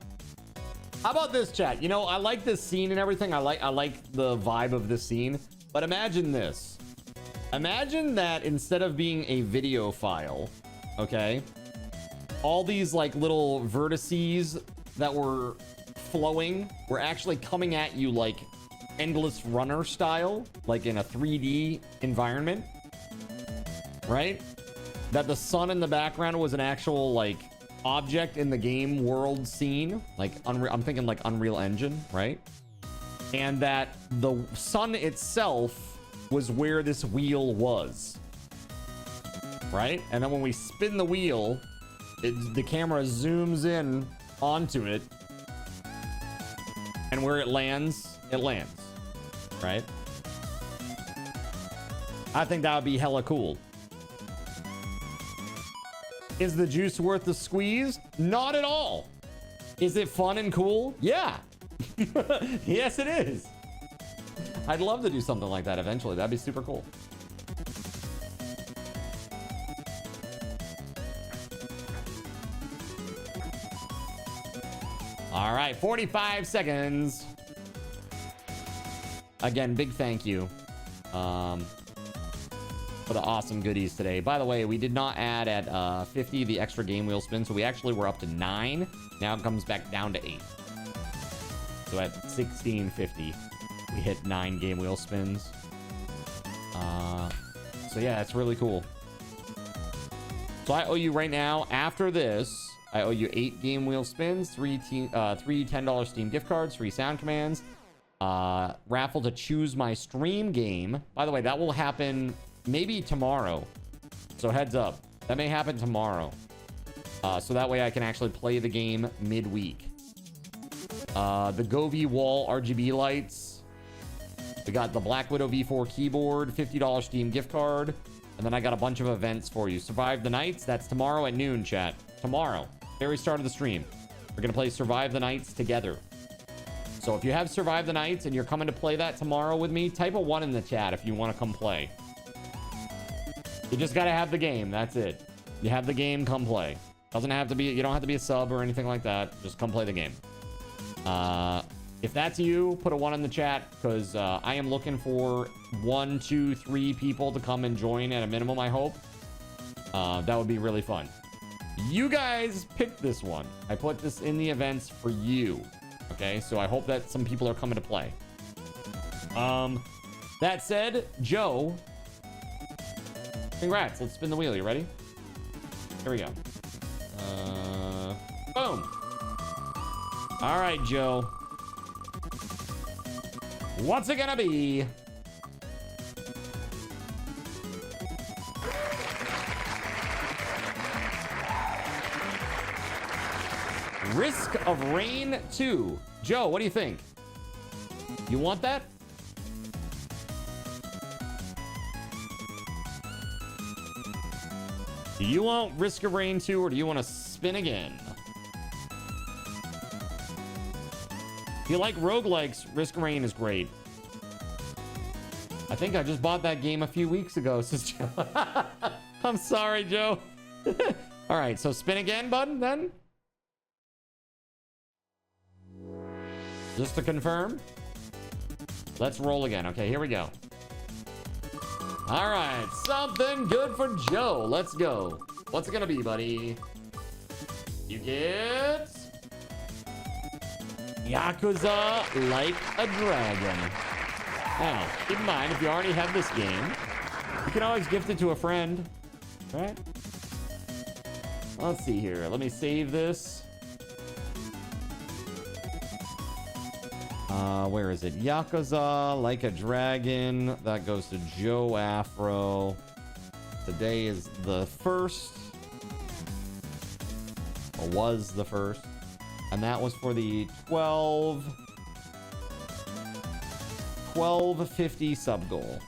How about this, chat? You know, I like this scene and everything. I like the vibe of this scene. But imagine this. Imagine that instead of being a video file, okay, all these like little vertices that were flowing were actually coming at you like endless runner style, like in a 3D environment, right? That the sun in the background was an actual like object in the game world scene, like I'm thinking like Unreal Engine, right? And that the sun itself was where this wheel was, right? And then when we spin the wheel, the camera zooms in onto it, and where it lands, right? I think that would be hella cool. Is the juice worth the squeeze? Not at all. Is it fun and cool? Yeah. Yes, it is. I'd love to do something like that eventually. That'd be super cool. All right, 45 seconds. Again, big thank you for the awesome goodies today. By the way, we did not add at 50 the extra game wheel spin, so we actually were up to 9. Now it comes back down to 8. So at 1650, we hit 9 game wheel spins. So yeah, it's really cool. So I owe you right now, after this, I owe you 8 game wheel spins, 3 $10 Steam gift cards, 3 sound commands, raffle to choose my stream game. By the way, that will happen maybe tomorrow. So heads up, that may happen tomorrow. So that way I can actually play the game midweek. The Govee wall RGB lights. We got the Black Widow V4 keyboard, $50 Steam gift card. And then I got a bunch of events for you. Survive the Nights, that's tomorrow at noon, chat. Tomorrow, very start of the stream. We're gonna play Survive the Nights together. So if you have Survive the Nights and you're coming to play that tomorrow with me, type a 1 in the chat if you want to come play. You just gotta have the game, that's it. You have the game, come play. Doesn't have to be, you don't have to be a sub or anything like that. Just come play the game. If that's you, put a 1 in the chat, because I am looking for 1, 2, 3 people to come and join at a minimum, I hope. That would be really fun. You guys picked this one. I put this in the events for you. Okay, so I hope that some people are coming to play. That said, Joe, congrats. Let's spin the wheel. You ready? Here we go. Boom. All right, Joe. What's it gonna be? Risk of Rain 2. Joe, what do you think? You want that? Do you want Risk of Rain 2 or do you want to spin again? If you like roguelikes, Risk of Rain is great. I think I just bought that game a few weeks ago, says Joe. I'm sorry, Joe. All right, so spin again, bud, then? Just to confirm. Let's roll again. Okay, here we go. All right, something good for Joe. Let's go. What's it gonna be, buddy? You get Yakuza Like a Dragon. Now, keep in mind, if you already have this game, you can always gift it to a friend, right? Let's see here. Let me save this. Where is it? Yakuza Like a Dragon. That goes to Joe Afro. Today is the 1st. Or was the 1st. And that was for the 1250 sub goal.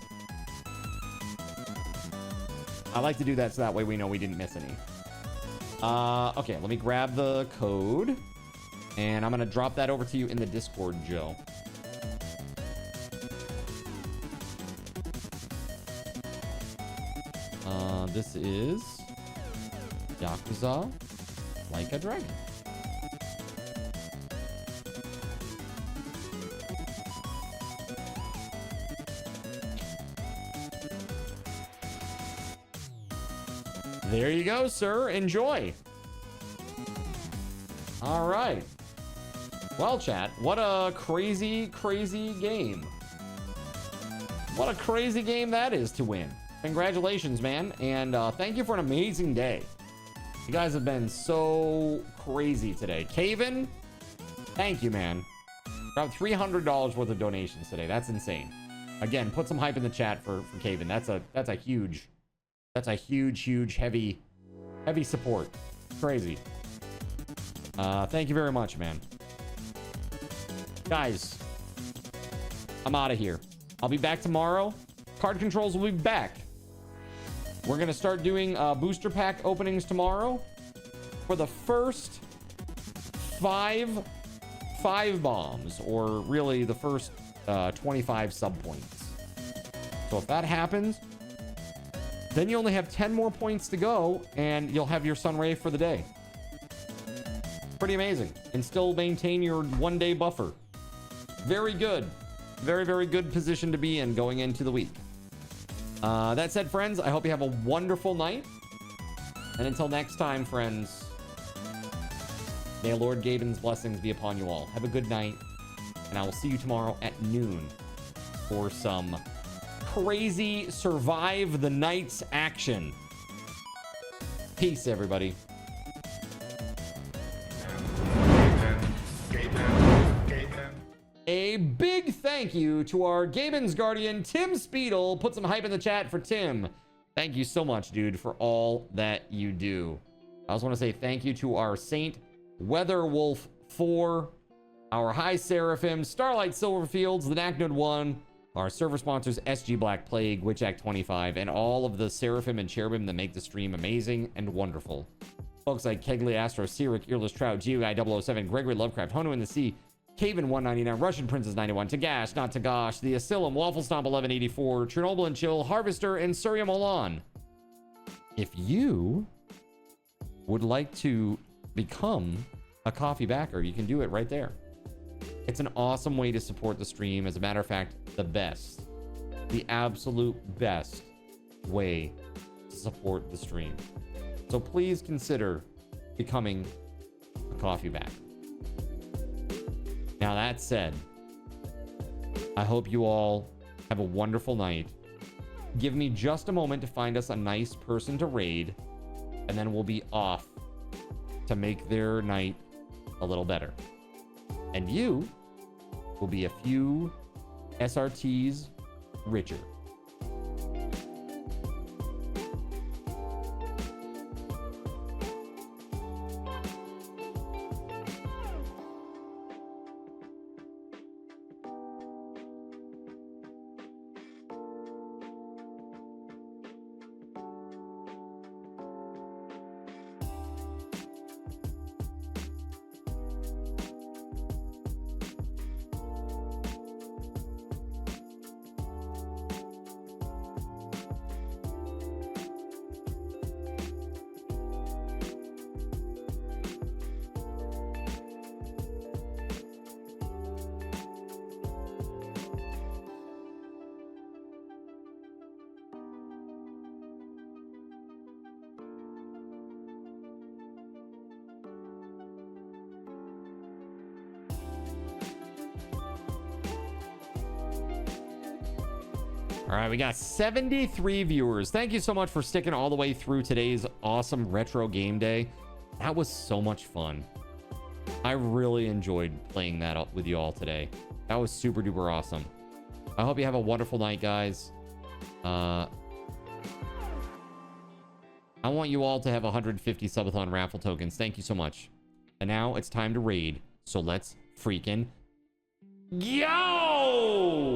I like to do that so that way we know we didn't miss any. Okay, let me grab the code. And I'm going to drop that over to you in the Discord, Joe. This is Yakuza Like a Dragon. There you go, sir. Enjoy. All right. Well, chat, what a crazy, crazy game. What a crazy game that is to win. Congratulations, man. And thank you for an amazing day. You guys have been so crazy today. Caven, thank you, man. Around $300 worth of donations today. That's insane. Again, put some hype in the chat for Caven. That's a huge, heavy support. Crazy. Thank you very much, man. Guys, I'm out of here. I'll be back tomorrow. Card controls will be back. We're gonna start doing booster pack openings tomorrow for the first five bombs, or really the first 25 sub points. So if that happens, then you only have 10 more points to go, and you'll have your Sunray for the day. Pretty amazing, and still maintain your 1-day buffer. Very good. Very, very good position to be in going into the week. That said, friends, I hope you have a wonderful night. And until next time, friends, may Lord Gaben's blessings be upon you all. Have a good night, and I will see you tomorrow at noon for some crazy survive the nights action. Peace, everybody. A big thank you to our Gaben's guardian, TimSpeedle. Put some hype in the chat for Tim. Thank you so much, dude, for all that you do. I also want to say thank you to our Saint WeatherWolf4, our High Seraphim, Starlight Silverfields, the Knacknode 1, our server sponsors SG Black Plague, Witch Act 25, and all of the Seraphim and Cherubim that make the stream amazing and wonderful. Folks like Kegley, Astro, Cyric, Earless Trout, GUI 007, Gregory Lovecraft, Hono in the Sea, Caven 199, Russian Princess 91, Tagash, not Tagash, The Asylum, Waffle Stomp 1184, Chernobyl and Chill, Harvester, and Surya Molan. If you would like to become a coffee backer, you can do it right there. It's an awesome way to support the stream. As a matter of fact, the absolute best way to support the stream. So please consider becoming a coffee backer. Now, that said, I hope you all have a wonderful night. Give me just a moment to find us a nice person to raid, and then we'll be off to make their night a little better. And you will be a few SRTs richer. All right, we got 73 viewers. Thank you so much for sticking all the way through today's awesome retro game day. That was so much fun. I really enjoyed playing that up with you all today. That was super duper awesome. I hope you have a wonderful night, guys. I want you all to have 150 Subathon raffle tokens. Thank you so much. And now it's time to raid. So let's freaking go!